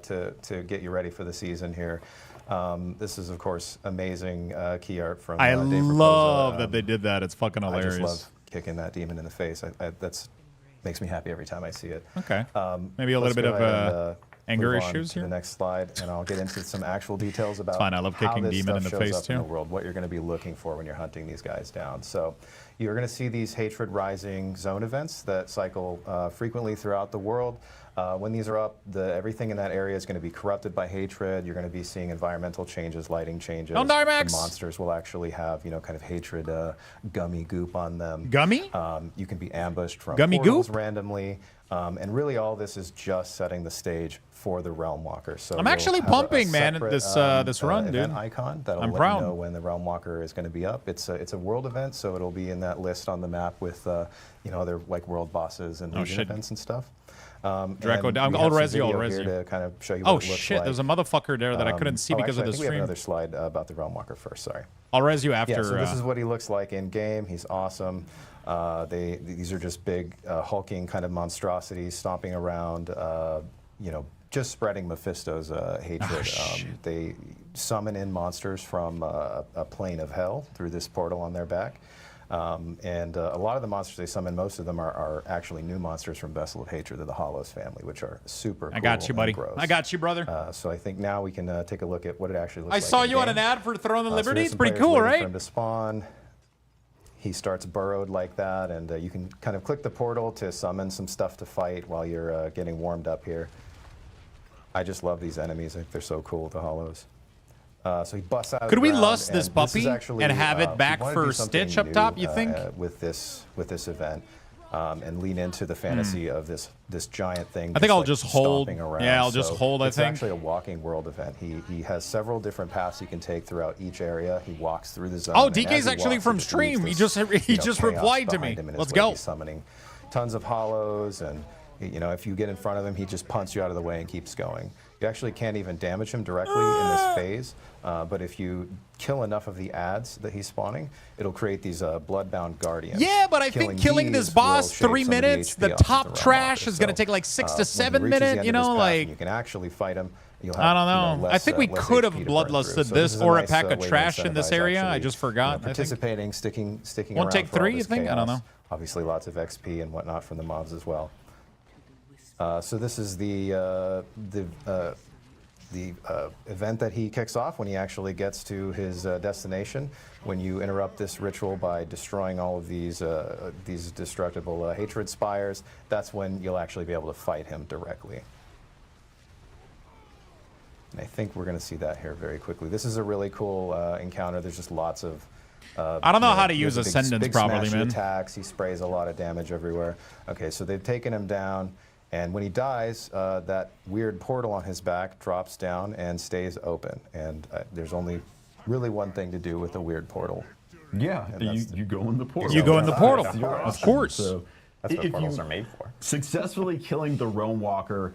to get you ready for the season here. This is, of course, amazing key art from
I
Dave
love
Raposa.
that they did that. It's fucking hilarious.
I just love kicking that demon in the face. That's makes me happy every time I see it.
Okay. Maybe a little bit of anger
move on
issues
to
here.
the next slide, and I'll get into some actual details about
fine. I love
how
kicking
this
demon
stuff
in the
shows
face,
up in
too.
the world, what you're going to be looking for when you're hunting these guys down. So you're going to see these Hatred Rising zone events that cycle frequently throughout the world. When these are up, everything in that area is going to be corrupted by hatred. You're going to be seeing environmental changes, lighting changes.
Don't die, Max.
The monsters will actually have, kind of hatred gummy goop on them.
Gummy?
You can be ambushed from
Gummy
portals
goop?
randomly. And really all this is just setting the stage for the Realm Walker. So
I'm
you'll
actually
have
pumping,
a
man,
separate,
this run,
event
dude.
icon that'll
I'm
let
proud.
you know when the Realm Walker is going to be up. It's a world event, so it'll be in that list on the map with other like world bosses and Legion
shit.
events and stuff.
Draco,
and
I'll
we have some
res you, I'll
video
res
here
you.
to kind of show you
Oh
what it looks
shit,
like.
there's a motherfucker there that I couldn't see because of the
I think we have
stream.
another slide about the Realm Walker first. Sorry.
I'll res you after.
Yeah, so this is what he looks like in game. He's awesome. These are just big, hulking kind of monstrosities stomping around, just spreading Mephisto's hatred. They summon in monsters from a plane of hell through this portal on their back. And a lot of the monsters they summon, most of them are actually new monsters from Vessel of Hatred of the Hollows family, which are super cool.
I got you, buddy.
and gross.
I got you, brother.
So I think now we can take a look at what it actually looks
I
like.
saw
in
you on
game.
an ad for Throne of
So
Liberty.
there's
It's
some
pretty
players
cool,
waiting
right?
For him to spawn. He starts burrowed like that, and you can kind of click the portal to summon some stuff to fight while you're getting warmed up here. I just love these enemies. I think they're so cool, the Hollows. So he busts out.
Could
of the
we
ground,
lust this
and
puppy
is actually,
and have it
we
back
wanna do
for
something
Stitch up
new,
top, you think?
With this event, and lean into the fantasy of this giant thing.
I think I'll
like
just hold.
stomping around.
Yeah, I'll just
So
hold, I
it's
think.
actually a walking world event. He has several different paths you can take throughout each area. He walks through the zone.
Oh,
and
DK's
as he
actually
walks,
from
he leaves
stream. He
this,
just
chaos
replied to
behind
me.
him in his
Let's
way.
go.
He's summoning tons of hollows and You know, if you get in front of him, he just punts you out of the way and keeps going. You actually can't even damage him directly in this phase, but if you kill enough of the ads that he's spawning, it'll create these bloodbound guardians.
Yeah, but I think killing this boss 3 minutes, the top trash is going to take like 6 to 7 minutes, you know, like...
You can actually fight him. You'll
I don't know.
you know, less,
I think we
less
could have
HP to burn
bloodlusted
through. So
this
is
or a
nice,
pack of
way to
trash in this
incentivize
area. I
actually,
just forgot.
You know, participating, sticking
Won't
around
take
for all
3, you
this
think? I don't
chaos.
know.
Obviously, lots of XP and whatnot from the mobs as well. So this is the event that he kicks off when he actually gets to his destination. When you interrupt this ritual by destroying all of these destructible hatred spires, that's when you'll actually be able to fight him directly. And I think we're going to see that here very quickly. This is a really cool encounter. There's just lots of...
I don't know how to use Ascendance properly, man.
Attacks. He sprays a lot of damage everywhere. Okay, so they've taken him down, and when he dies, that weird portal on his back drops down and stays open. And there's only really one thing to do with a weird portal.
Yeah, you go in the portal.
You go in the portal, of course.
So
that's what portals are made for.
Successfully killing the Realm Walker,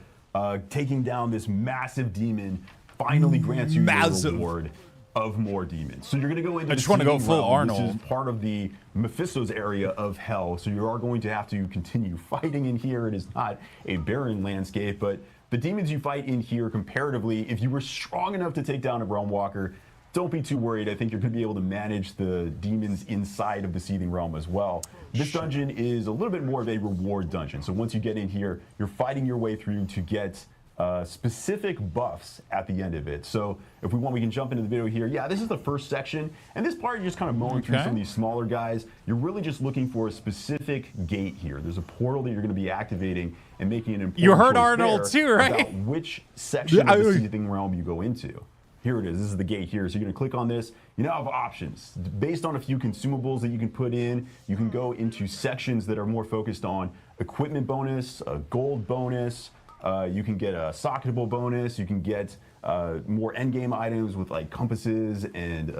taking down this massive demon, finally grants you the reward of more demons. So you're going to go into.
I just want to go full
realm.
Arnold.
This is part of the Mephisto's area of hell. So you are going to have to continue fighting in here. It is not a barren landscape, but the demons you fight in here, comparatively, if you were strong enough to take down a Realm Walker, don't be too worried. I think you're going to be able to manage the demons inside of the Seething Realm as well. This dungeon is a little bit more of a reward dungeon. So once you get in here, you're fighting your way through to get specific buffs at the end of it. So if we want, we can jump into the video here. Yeah, this is the first section. And this part, you're just kind of mowing through some of these smaller guys. You're really just looking for a specific gate here. There's a portal that you're going to be activating and making an important
You heard
choice
Arnold
there
too, right?
about which section of the Seething Realm you go into. Here it is. This is the gate here. So you're going to click on this. You now have options. Based on a few consumables that you can put in, you can go into sections that are more focused on equipment bonus, a gold bonus. You can get a socketable bonus. You can get more endgame items with like compasses and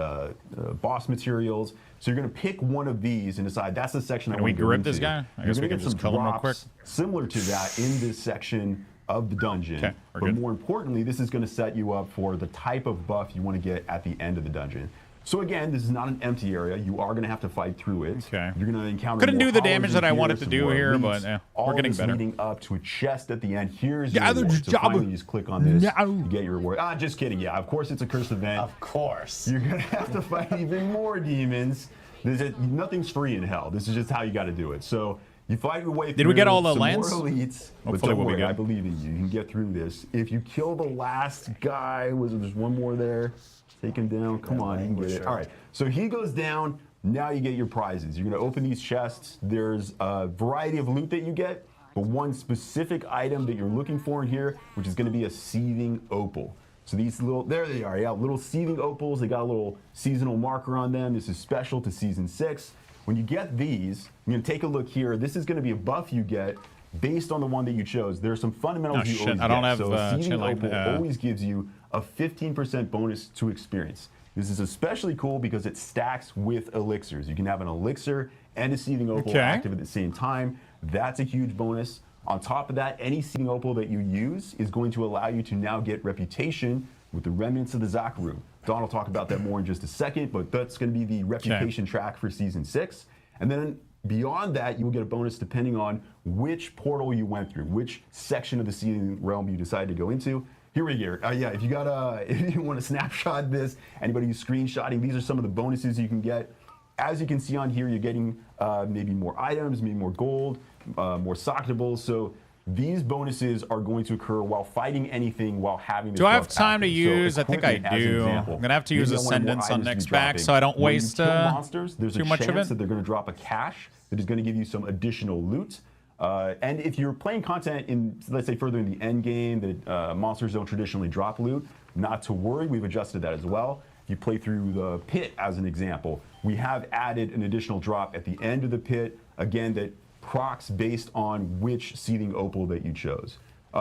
boss materials. So you're going to pick one of these and decide that's the section I want to go into.
This guy? I
You're
guess
going
we
to
can
get some
just kill him real quick.
drops similar to that in this section of the dungeon. But more importantly, this is going to set you up for the type of buff you want to get at the end of the dungeon. So again, this is not an empty area. You are going to have to fight through it. Okay. You're going to encounter.
Couldn't
more
do the damage
hollows
that I
in
wanted to
some
do
more
here,
elites.
but we're
All
getting
this
better.
leading up to a chest at the end. Here's your reward. So finally, you just click on this. You get your reward. Ah, just kidding. Yeah, of course it's a cursed event.
Of course.
You're going to have to fight even more demons. Nothing's free in hell. This is just how you got to do it. So you fight your way through.
Did we get all the
some
lands?
more elites, but
Hopefully
don't
we'll be
worry,
good.
I believe in you. You can get through this. If you kill the last guy, there's one more there. Take him down. Come on, you can get it. All right. So he goes down. Now you get your prizes. You're going to open these chests. There's a variety of loot that you get, but one specific item that you're looking for in here, which is going to be a seething opal. So these little, there they are, yeah, little seething opals. They got a little seasonal marker on them. This is special to Season 6. When you get these, I'm going to take a look here. This is going to be a buff you get based on the one that you chose. There are some fundamentals you always
I don't
get.
have
So a seething
like
opal always gives you a 15% bonus to experience. This is especially cool because it stacks with elixirs. You can have an elixir and a seething opal active at the same time. That's a huge bonus. On top of that, any seething opal that you use is going to allow you to now get reputation with the remnants of the Zakaru. Don will talk about that more in just a second, but that's going to be the reputation track for Season 6. And then beyond that, you will get a bonus depending on which portal you went through, which section of the Seething Realm you decided to go into. Here we go. Yeah, if you got if you want to snapshot this, anybody who's screenshotting, these are some of the bonuses you can get. As you can see on here, you're getting maybe more items, maybe more gold, more socketables. So these bonuses are going to occur while fighting anything, while having this.
Do I have
buff
time to
active.
use?
So
I think I
equipment, as an
do.
example,
I'm gonna have to
maybe
use
I wanted more
Ascendance on
items to be
next back,
dropping.
so I don't
When you
waste
kill monsters, there's
too
a
much of
chance
it.
that they're going to drop a cache that is going to give you some additional loot. And if you're playing content in, let's say, further in the end game, that monsters don't traditionally drop loot, not to worry, we've adjusted that as well. If you play through the pit, as an example, we have added an additional drop at the end of the pit, again, that procs based on which seething opal that you chose.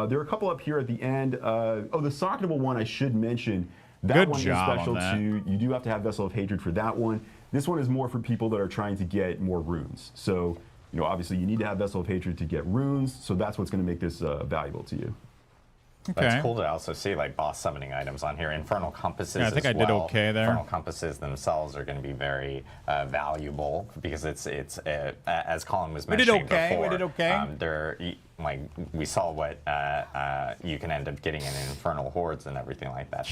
There are a couple up here at the end. The socketable one I should mention. That
Good
one
job
is special
on that.
too. You do have to have Vessel of Hatred for that one. This one is more for people that are trying to get more runes. So You know, obviously you need to have Vessel of Hatred to get runes, so that's what's going to make this valuable to you.
That's cool to also see like boss summoning items on here. Infernal compasses.
Yeah, I think I did okay there.
Infernal compasses themselves are going to be very valuable because it's as Colin was mentioning before.
We did okay.
They're like we saw what you can end up getting in infernal hordes and everything like that.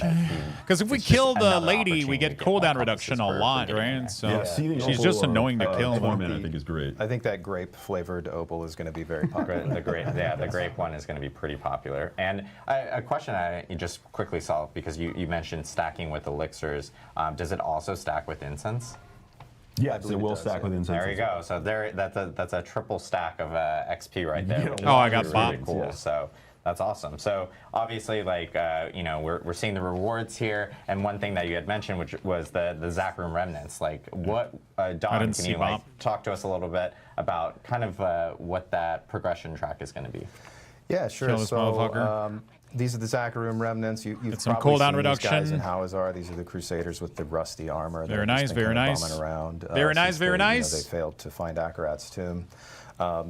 Because if we kill the lady, we get cooldown reduction a lot, right? So she's just annoying to kill.
I think is great.
I think that grape flavored opal is going to be very popular.
the grape one is going to be pretty popular. And a question I just quickly saw, because you mentioned stacking with elixirs. Does it also stack with incense?
Yes, it will stack with incense.
There you go. So that's a triple stack of XP right there.
Yeah. Oh, I got
really cool. Yeah. So that's awesome. So obviously, like you know, we're seeing the rewards here, and one thing that you had mentioned, which was the Zac Room remnants. Like, what Don, can you like talk to us a little bit about kind of what that progression track is going to be?
Yeah, sure. So these are the Zac Room remnants. You've
some
probably
cooldown
seen
reduction.
These guys in Hawazar. These are the Crusaders with the rusty armor.
Very nice, very nice.
Around,
very nice, very nice.
They failed to find Akarat's tomb.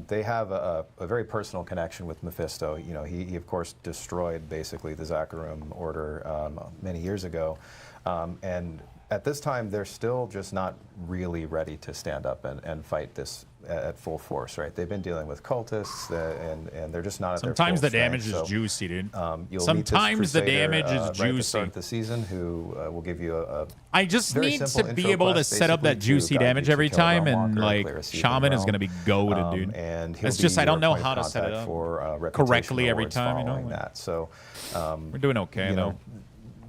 They have a very personal connection with Mephisto. You know, he of course destroyed basically the Zacharum order many years ago, and at this time they're still just not really ready to stand up and fight this at full force, right? They've been dealing with cultists, and they're just not at their full
Sometimes the
strength.
damage is juicy, dude.
Sometimes
the damage is juicy.
Right to start the season, who will give you a
I just
very
need to
simple
be
intro
able to
quest,
set up that
basically,
juicy
to guide
damage
you to
every
kill a
time,
realm
and
walker,
like
clear a seed
Shaman is
realm.
going to be goated, dude.
And he'll
It's just
be
I don't
your
know
point
how
of
to set it
contact
up
for, reputation
correctly every
rewards
time. You know,
following that. So
we're doing okay
you know,
though.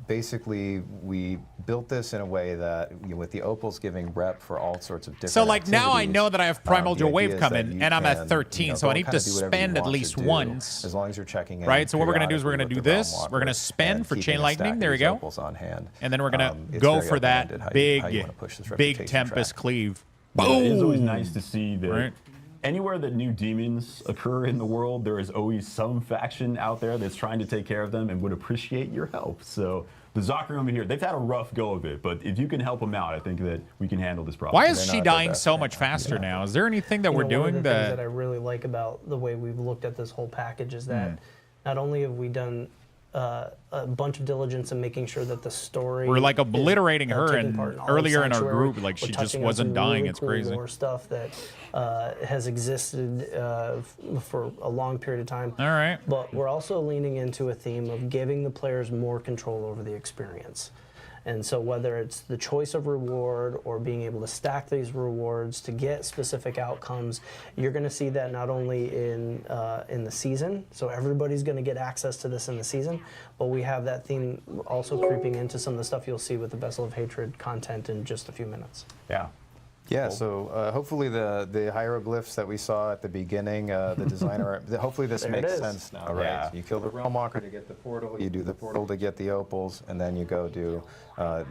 Basically, we built this in a way that, you know, with the opals giving rep for all sorts of different
So like now I know that I have Primal
the
Dual
idea
Wave
is
coming,
that you
and I'm at
can,
13,
you know,
so I
go
need
kinda
to
do whatever you
spend at
want to
least
do,
once.
as long as you're checking in
Right, so what we're going to do is we're
periodically
going to do
with the
this.
realm
We're going to
walker
spend
and
for
keeping
chain
a
lightning.
stack
There
of
we
these
go.
opals on hand.
And then we're going to
It's
go
very
for that
open-ended how you
big,
wanna push this
big
reputation
Tempest
track.
cleave.
Yeah, it is always
Boom!
nice to see that anywhere that new demons occur in the world, there is always some faction out there that's trying to take care of them and would appreciate your help. So the Zacharum over here, they've had a rough go of it, but if you can help them out, I think that we can handle this problem.
Why is she dying so much faster now? Is there anything that we're
One of
doing
the
that...
things that I really like about the way we've looked at this whole package is that not only have we done a bunch of diligence in making sure that the story
We're like obliterating
is,
her,
taking
and
part in all
earlier in our
Sanctuary.
group, like
We're
she just
touching on
wasn't
some
dying.
really
It's
cool
crazy.
lore stuff that has existed for a long period of time.
All right.
But we're also leaning into a theme of giving the players more control over the experience. And so whether it's the choice of reward or being able to stack these rewards to get specific outcomes, you're going to see that not only in the season, so everybody's going to get access to this in the season, but we have that theme also creeping into some of the stuff you'll see with the Vessel of Hatred content in just a few minutes.
Yeah.
Yeah, so hopefully the hieroglyphs that we saw at the beginning, the designer, hopefully this makes sense now, right?
Yeah.
So you kill the Realm Walker to get the portal, you do the portal to get the opals, and then you go do,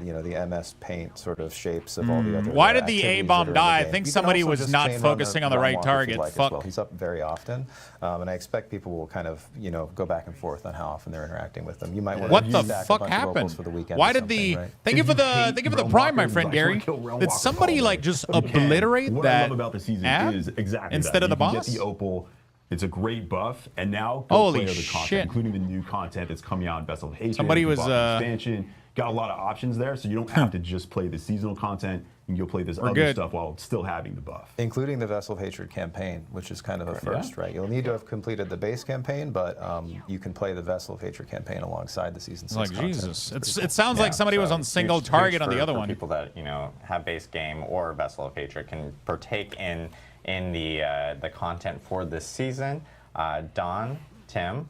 you know, the MS Paint sort of shapes of all the other.
Why did the
activities
A-bomb
that are in the
die? I
game.
think
You can
somebody
also
was
just
not
chain run
focusing on the
Realm
right
Walker if
target.
you'd like as
Fuck.
well. He's up very often, and I expect people will kind of, you know, go back and forth on how often they're interacting with them. You might want
What
to
the
stack a
fuck
bunch of opals
happened?
for the weekend
Why
or
did the?
something, right?
Thank you for the prime, my friend Gary. Did somebody like just obliterate
what
that?
I love about the season is exactly
instead
that.
of the
You can
boss?
get the opal. It's a great buff, and now go
Holy
play other content,
shit.
including the new content that's coming out in Vessel of Hatred.
Somebody
the
was,
boss expansion. Got a lot of options there, so you don't have to just play the seasonal content. You can go play this other stuff while still having the buff.
Including the Vessel of Hatred campaign, which is kind of a first, right? You'll need to have completed the base campaign, but you can play the Vessel of Hatred campaign alongside the season 6
Like
content.
Jesus, it sounds like somebody was on single target on the other one.
People that, you know, have base game or Vessel of Hatred can partake in the content for this season. Don, Tim,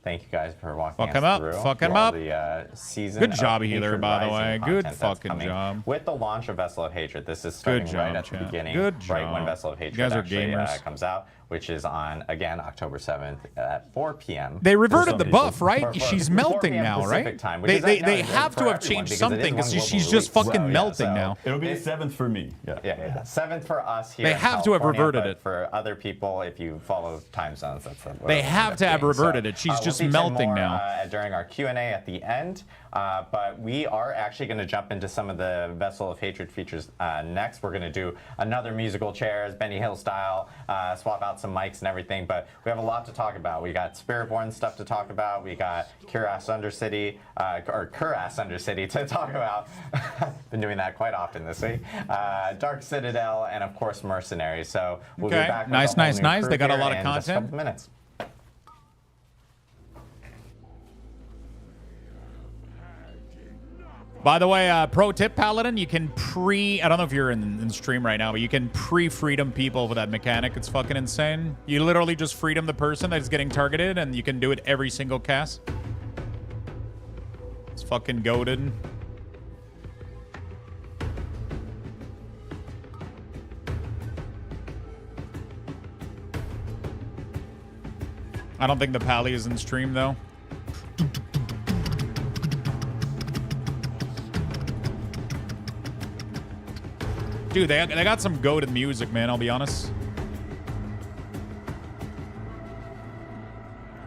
thank you guys for walking us through the season.
Good job,
of
Healer,
Hatred
by the
Rising
way.
content
Good
that's
fucking
coming.
job.
With the launch of Vessel of Hatred, this is starting
Good
right
job,
at the
chat.
beginning,
Good
right when
job.
Vessel of
You
Hatred
guys are
actually
gamers.
comes out. which is on, again, October 7th at 4 p.m.
They reverted the buff, right?
For
She's
4
melting
p.m.
now,
Pacific
right?
time, which
They
is
have to have changed something because she's just fucking melting now.
It'll be the 7th for me.
Yeah. 7th for us here.
They
in
have to have
California,
reverted
but
it.
For other people, if you follow time zones, that's what
They have to have reverted it. She's just melting
more,
now.
During our Q&A at the end, but we are actually going to jump into some of the Vessel of Hatred features next. We're going to do another musical chairs, Benny Hill style, swap out some mics and everything, but we have a lot to talk about. We got Spiritborn stuff to talk about. We got Kuras Undercity, or Kuras Undercity to talk about. Been doing that quite often this week. Dark Citadel, and of course Mercenaries. So we'll be back.
Nice. They got a lot of content.
Just a couple minutes.
By the way, pro tip, Paladin, you can I don't know if you're in stream right now, but you can pre-freedom people with that mechanic. It's fucking insane. You literally just freedom the person that's getting targeted, and you can do it every single cast. It's fucking goated. I don't think the Pally is in stream, though. Dude, they got some goated music, man, I'll be honest.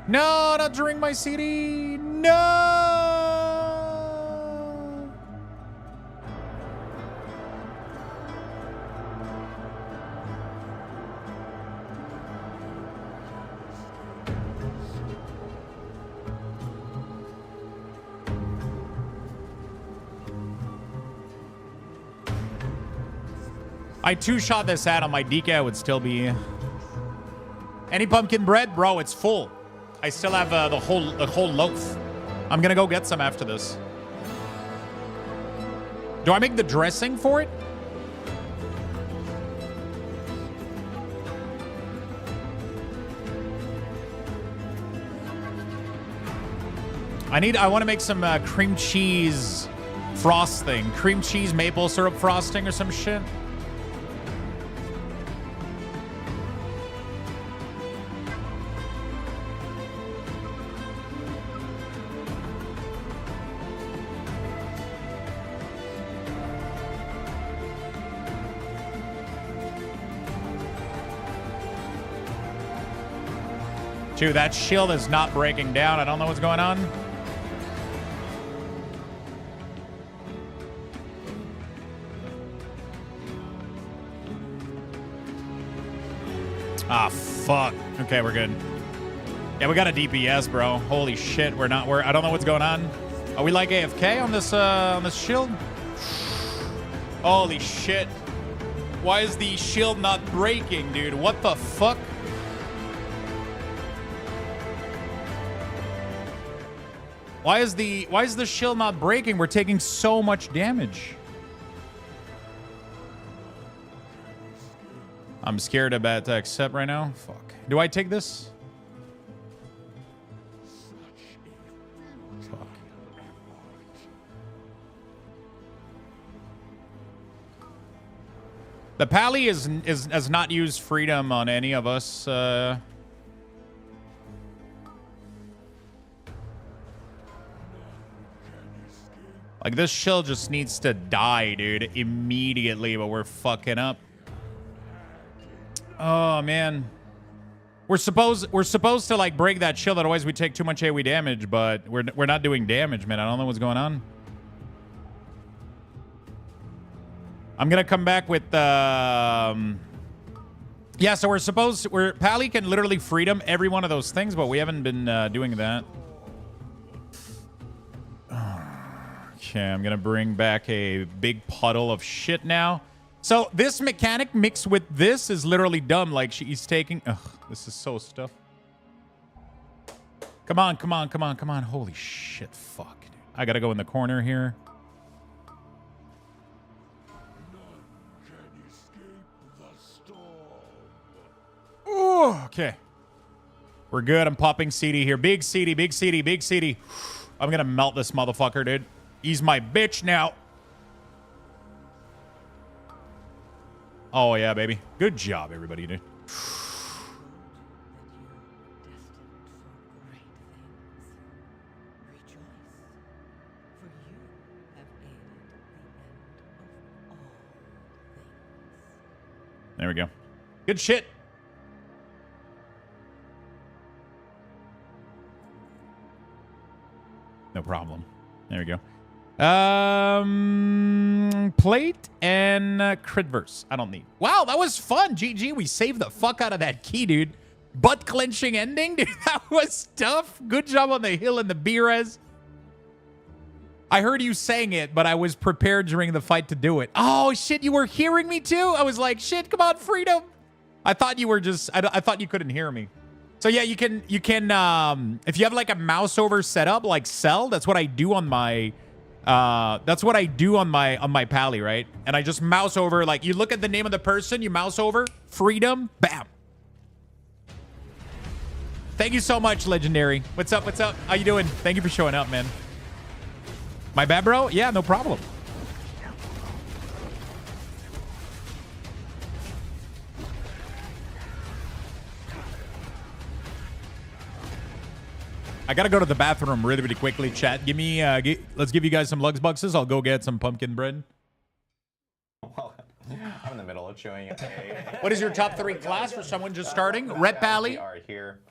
No, not drink my CD. No! I two-shot this ad on my DK, would still be... Any pumpkin bread? Bro, it's full. I still have the whole loaf. I'm gonna go get some after this. Do I make the dressing for it? I want to make some cream cheese frosting. Cream cheese maple syrup frosting or some shit. Dude, that shield is not breaking down. I don't know what's going on. Ah, fuck. Okay, we're good. Yeah, we got a DPS, bro. Holy shit, I don't know what's going on. Are we like AFK on this shield? Holy shit. Why is the shield not breaking, dude? What the fuck? Why is the shield not breaking? We're taking so much damage. I'm scared about to accept right now. Fuck. Do I take this? Fuck. The Pally has not used freedom on any of us. Like, this shield just needs to die, dude, immediately, but we're fucking up. Oh, man. We're supposed to, like, break that shield, otherwise we take too much AoE damage, but we're not doing damage, man. I don't know what's going on. I'm gonna come back with, yeah, so Pally can literally freedom every one of those things, but we haven't been doing that. Okay, I'm gonna bring back a big puddle of shit now. So this mechanic mixed with this is literally dumb. Like, she's taking... Ugh, this is so stuff. Come on. Holy shit, fuck. Dude. I gotta go in the corner here. Ooh, okay. We're good. I'm popping CD here. Big CD. I'm gonna melt this motherfucker, dude. He's my bitch now. Oh, yeah, baby. Good job, everybody, dude. There we go. Good shit. No problem. There we go. Plate and Critverse. I don't need. Wow, that was fun. GG. We saved the fuck out of that key, dude. Butt clenching ending, dude. That was tough. Good job on the hill and the B-res. I heard you saying it, but I was prepared during the fight to do it. Oh shit, you were hearing me too? I was like, shit, come on, freedom. I thought you were just. I thought you couldn't hear me. So yeah, you can if you have like a mouse over setup like Cell, that's what I do on my my Pally, right? And I just mouse over, like you look at the name of the person, you mouse over, freedom, bam. Thank you so much, Legendary. What's up? What's up? How you doing? Thank you for showing up, man. My bad, bro? Yeah, no problem. I gotta go to the bathroom really, really quickly. Chat, give me, let's give you guys some Lux Buxes. I'll go get some pumpkin bread.
Well, I'm in the middle of chewing.
What is your top 3 class for someone just starting? Red Pally.
We are here.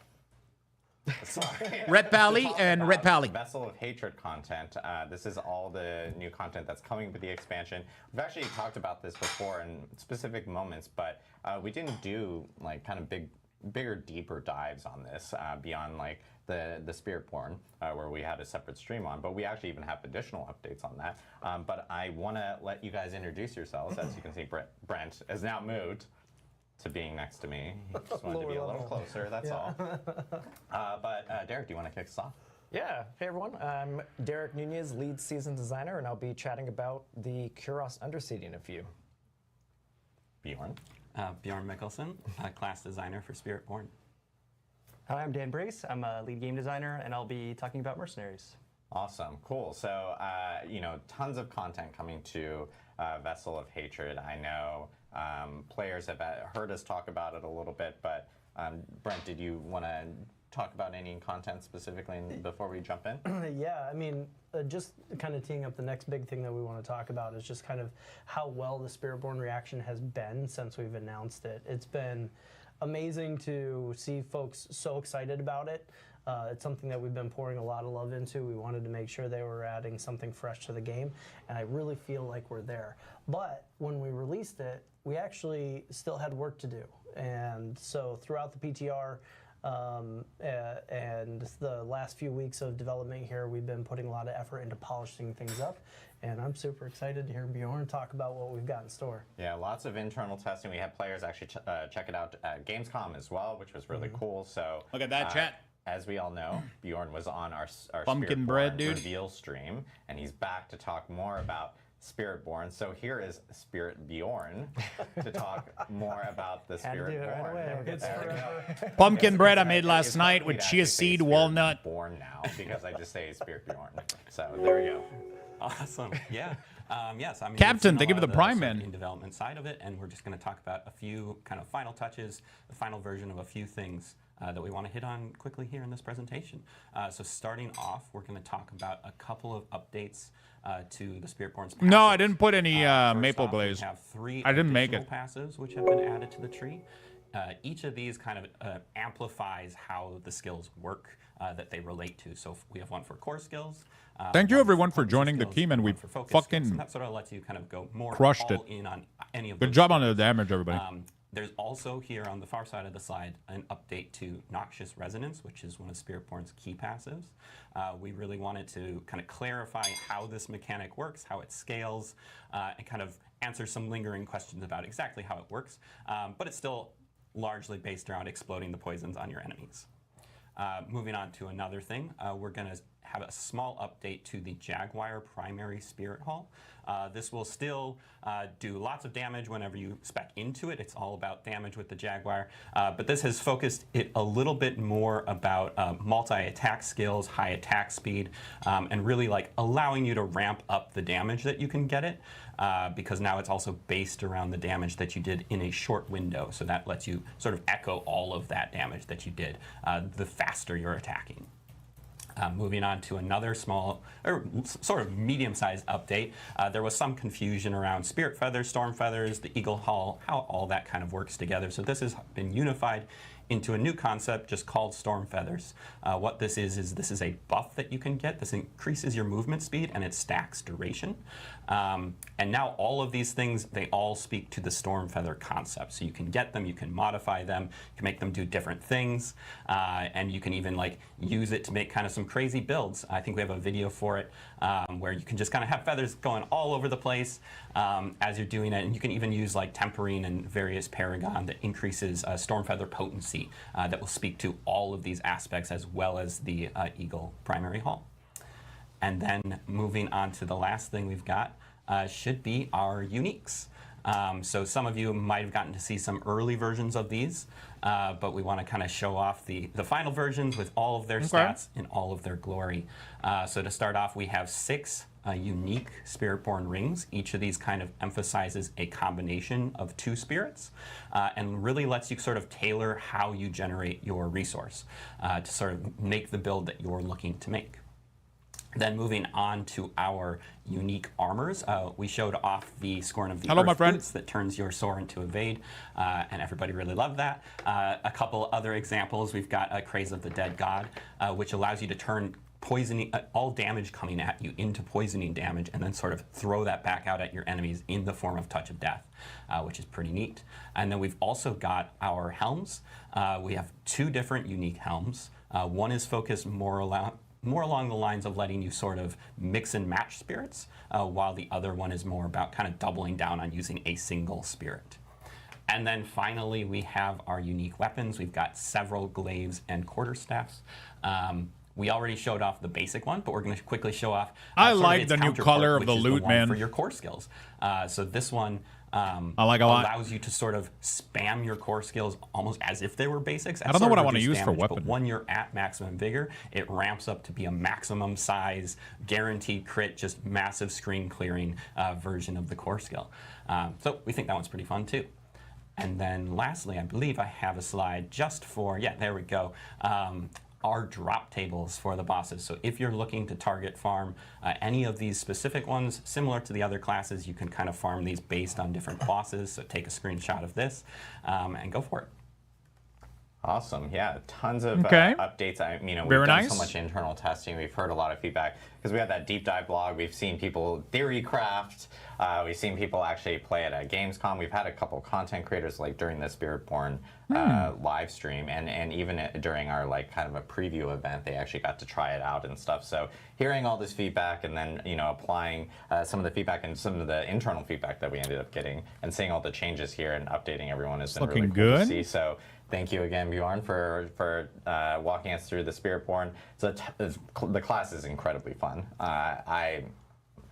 Sorry.
Red Pally and Red Pally.
Vessel of Hatred content. This is all the new content that's coming with the expansion. We've actually talked about this before in specific moments, but we didn't do like kind of bigger, deeper dives on this beyond like the Spiritborn, where we had a separate stream on. But we actually even have additional updates on that. But I want to let you guys introduce yourselves. As you can see, Brent has now moved to being next to me. Just wanted to be a little closer, that's all. But Derek, do you want to kick us off?
Yeah. Hey, everyone. I'm Derek Nunez, lead season designer, and I'll be chatting about the Kuros underseeding of you.
Bjorn.
Bjorn Mikkelsen, class designer for Spiritborn.
Hi, I'm Dan Brace. I'm a lead game designer, and I'll be talking about Mercenaries.
Awesome, cool. So, you know, tons of content coming to Vessel of Hatred. I know players have heard us talk about it a little bit, but Brent, did you want to talk about any content specifically before we jump in?
Yeah, I mean, just kind of teeing up the next big thing that we want to talk about is just kind of how well the Spiritborn reaction has been since we've announced it. It's been amazing to see folks so excited about it. It's something that we've been pouring a lot of love into. We wanted to make sure they were adding something fresh to the game, and I really feel like we're there. But when we released it, we actually still had work to do. And so throughout the PTR and the last few weeks of development here, we've been putting a lot of effort into polishing things up. And I'm super excited to hear Bjorn talk about what we've got in store.
Yeah, lots of internal testing. We had players actually check it out at Gamescom as well, which was really cool. So
look at that, chat.
As we all know, Bjorn was on our
pumpkin bread, dude,
reveal stream, and he's back to talk more about Spiritborn. So here is Spirit Bjorn to talk more about the Spiritborn.
Pumpkin bread I made last night with chia seed, walnut.
Born now because I just say Spirit Bjorn. So there we go.
Awesome. Yeah. Yes, I mean,
Captain, thank you for the Prime, man.
In development side of it, and we're just going to talk about a few kind of final touches, the final version of a few things that we want to hit on quickly here in this presentation. So starting off, we're going to talk about a couple of updates to the Spiritborn's passives.
No, I didn't put any maple glaze.
We have 3
I didn't make it.
Passives which have been added to the tree. Each of these kind of amplifies how the skills work that they relate to. So we have one for core skills.
Thank you everyone for joining the team, and we fucking
and that sort of lets you kind of go more
crushed
all
it.
In on any of
Good
those
job on the damage, everybody.
There's also here on the far side of the slide an update to Noxious Resonance, which is one of Spiritborn's key passives. We really wanted to kind of clarify how this mechanic works, how it scales, and kind of answer some lingering questions about exactly how it works. But it's still largely based around exploding the poisons on your enemies. Moving on to another thing, we're going to have a small update to the Jaguar primary Spirit Hall. This will still do lots of damage whenever you spec into it. It's all about damage with the Jaguar. But this has focused it a little bit more about multi-attack skills, high attack speed, and really like allowing you to ramp up the damage that you can get it. Because now it's also based around the damage that you did in a short window. So that lets you sort of echo all of that damage that you did the faster you're attacking. Moving on to another small, or sort of medium-sized update, there was some confusion around Spirit Feathers, Storm Feathers, the Eagle Hall, how all that kind of works together. So this has been unified into a new concept just called Storm Feathers. What this is this is a buff that you can get. This increases your movement speed and it stacks duration. And now all of these things, they all speak to the Storm Feather concept. So you can get them, you can modify them, you can make them do different things, and you can even like use it to make kind of some crazy builds. I think we have a video for it where you can just kind of have feathers going all over the place as you're doing it. And you can even use like Tempering and various Paragon that increases Storm Feather potency that will speak to all of these aspects as well as the Eagle Primary Hall. And then moving on to the last thing we've got should be our uniques. So some of you might have gotten to see some early versions of these, but we want to kind of show off the final versions with all of their stats in all of their glory. So to start off, we have 6 unique Spiritborn rings. Each of these kind of emphasizes a combination of 2 spirits and really lets you sort of tailor how you generate your resource to sort of make the build that you're looking to make. Then moving on to our unique armors, we showed off the Scorn of the Earth boots that turns your Soar into Evade, and everybody really loved that. A couple other examples, we've got Craze of the Dead God, which allows you to turn poisoning, all damage coming at you into poisoning damage, and then sort of throw that back out at your enemies in the form of Touch of Death, which is pretty neat. And then we've also got our helms. We have 2 different unique helms. One is focused more along the lines of letting you sort of mix and match spirits, while the other one is more about kind of doubling down on using a single spirit. And then finally, we have our unique weapons. We've got several glaives and quarterstaffs. We already showed off the basic one, but we're going to quickly show off.
I like the new color of the loot, man.
For your core skills. So this one
I like a lot.
Allows you to sort of spam your core skills almost as if they were basics.
I don't know what I want to use for weapon.
But when you're at maximum vigor, it ramps up to be a maximum size, guaranteed crit, just massive screen clearing version of the core skill. So we think that one's pretty fun too. And then lastly, I believe I have a slide just for, yeah, there we go. Our drop tables for the bosses. So if you're looking to target farm any of these specific ones, similar to the other classes, you can kind of farm these based on different bosses. So take a screenshot of this and go for it.
Awesome. Yeah, tons of updates. We've done so much internal testing. We've heard a lot of feedback because we have that deep dive blog. We've seen people theory craft. We've seen people actually play it at Gamescom. We've had a couple content creators like during the Spiritborn live stream, and even during our like kind of a preview event, they actually got to try it out and stuff. So hearing all this feedback and then applying some of the feedback and some of the internal feedback that we ended up getting and seeing all the changes here and updating everyone has been really cool to see. So thank you again, Bjorn, for walking us through the Spiritborn. The class is incredibly fun.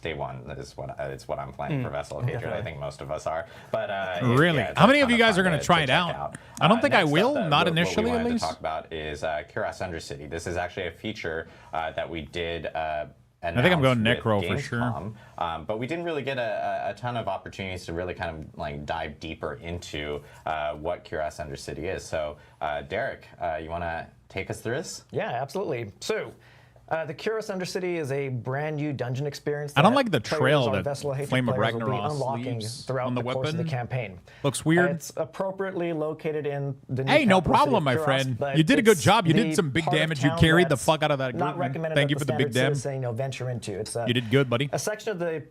Day one is what I'm playing for Vessel of Hatred. I think most of us are. But
really,
yeah,
how many of you guys are going to try it out? I don't think I will. Not initially,
what we
at least.
To talk about is Kyras Undercity. This is actually a feature that we did.
I think I'm going Necro for sure.
But we didn't really get a ton of opportunities to really kind of like dive deeper into what Kyras Undercity is. So, Derek, you want to take us through this?
Yeah, absolutely. So, the Kyras Undercity is a brand new dungeon experience.
I don't like the trail that Flame of Ragnaros
leaves throughout the course of the campaign.
Looks weird.
It's appropriately located in the new
Hey, no
capital city
problem,
of
my
Kyras,
friend.
but
You did a good
it's
job. You
the
did some big
part of
damage. You
town
carried the
that's
fuck out of that group.
Not
man.
recommended
Thank you
that
for
the
the big
standard
damage.
citizens, venture into. It's
You did good, buddy.
a section of the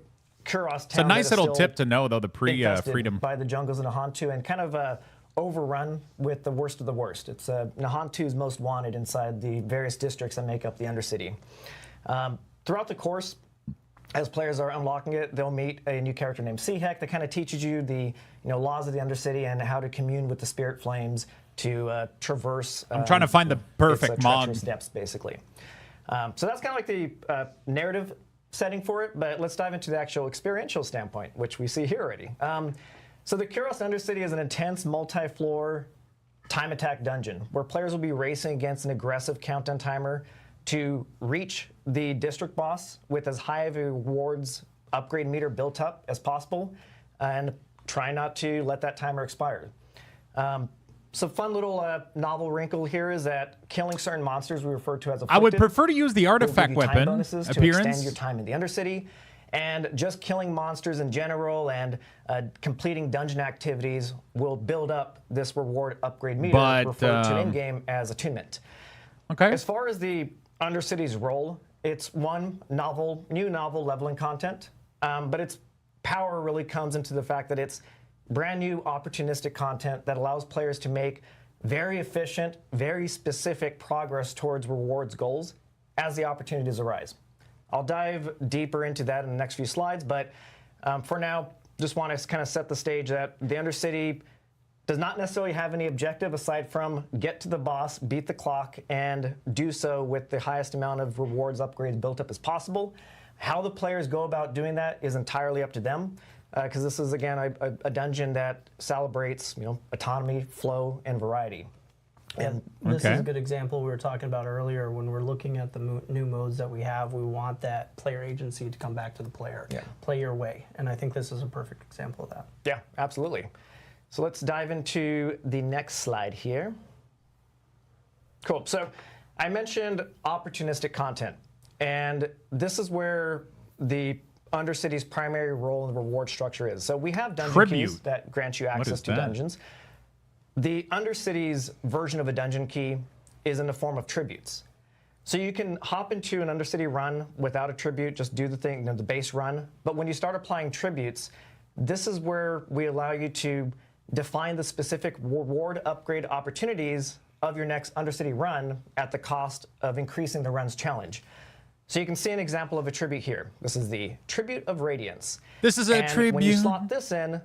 Kyras town.
It's a nice
that is
little
still
tip to know, though, the pre-freedom.
by the jungles in Nahantu and kind of overrun with the worst of the worst. It's Nahantu's most wanted inside the various districts that make up the Undercity. Throughout the course, as players are unlocking it, they'll meet a new character named Seahek that kind of teaches you the laws of the Undercity and how to commune with the spirit flames to traverse.
I'm trying to find the perfect mod.
Steps, basically. So that's kind of like the narrative setting for it, but let's dive into the actual experiential standpoint, which we see here already. So the Kyras Undercity is an intense multi-floor time attack dungeon where players will be racing against an aggressive countdown timer to reach the district boss with as high of a rewards upgrade meter built up as possible and try not to let that timer expire. So fun little novel wrinkle here is that killing certain monsters we refer to as afflicted.
I would prefer to use the artifact
will give you time
weapon
bonuses to
appearance.
extend your time in the Undercity. And just killing monsters in general and completing dungeon activities will build up this reward upgrade meter referred to in-game as attunement.
Okay.
As far as the Undercity's role, it's one new novel leveling content, but its power really comes into the fact that it's brand new opportunistic content that allows players to make very efficient, very specific progress towards rewards goals as the opportunities arise. I'll dive deeper into that in the next few slides, but for now, just want to kind of set the stage that the Undercity does not necessarily have any objective aside from get to the boss, beat the clock, and do so with the highest amount of rewards upgrades built up as possible. How the players go about doing that is entirely up to them, because this is, again, a dungeon that celebrates autonomy, flow, and variety.
And this is a good example we were talking about earlier. When we're looking at the new modes that we have, we want that player agency to come back to the player. Play your way. And I think this is a perfect example of that.
Yeah, absolutely. So let's dive into the next slide here. Cool. So I mentioned opportunistic content. And this is where the Undercity's primary role in the reward structure is. So we have dungeon keys that grant you access to dungeons. The Undercity's version of a dungeon key is in the form of tributes. So you can hop into an Undercity run without a tribute, just do the thing, the base run. But when you start applying tributes, this is where we allow you to define the specific reward upgrade opportunities of your next Undercity run at the cost of increasing the run's challenge. So you can see an example of a tribute here. This is the Tribute of Radiance.
This is a tribute.
When you slot this in,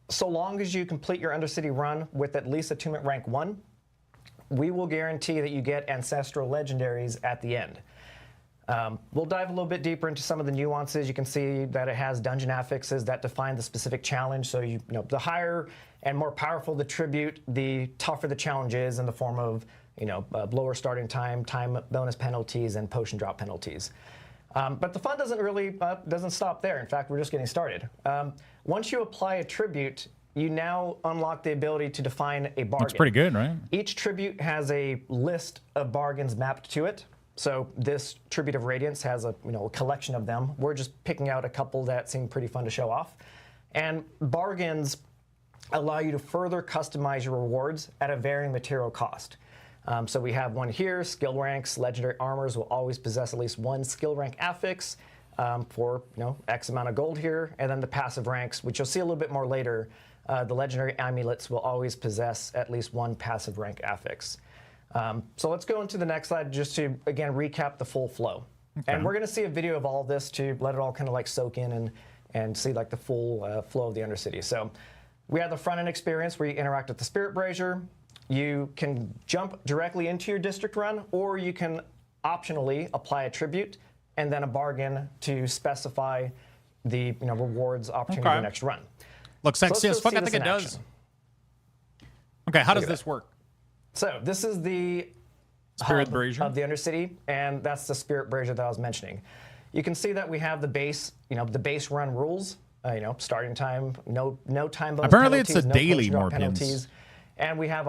so long as you complete your Undercity run with at least attunement rank 1, we will guarantee that you get ancestral legendaries at the end. We'll dive a little bit deeper into some of the nuances. You can see that it has dungeon affixes that define the specific challenge. So the higher and more powerful the tribute, the tougher the challenge is in the form of lower starting time, time bonus penalties, and potion drop penalties. But the fun doesn't stop there. In fact, we're just getting started. Once you apply a tribute, you now unlock the ability to define a bargain.
That's pretty good, right?
Each tribute has a list of bargains mapped to it. So this Tribute of Radiance has a collection of them. We're just picking out a couple that seem pretty fun to show off. And bargains allow you to further customize your rewards at a varying material cost. So we have one here, skill ranks, legendary armors will always possess at least one skill rank affix for X amount of gold here. And then the passive ranks, which you'll see a little bit more later, the legendary amulets will always possess at least one passive rank affix. So let's go into the next slide just to, again, recap the full flow. Okay. And we're going to see a video of all of this to let it all kind of like soak in and see like the full flow of the Undercity. So we have the front end experience where you interact with the Spirit Brazier. You can jump directly into your district run, or you can optionally apply a tribute and then a bargain to specify the rewards opportunity of the next run.
Looks sexy as fuck. I think it does. Okay, how does this work?
So this is the
Spirit Brazier
of the Undercity, and that's the Spirit Brazier that I was mentioning. You can see that we have the base, the base run rules. Starting time, no time bonus.
Apparently,
penalties,
it's a
no
daily
potion drop
more
penalties, and we have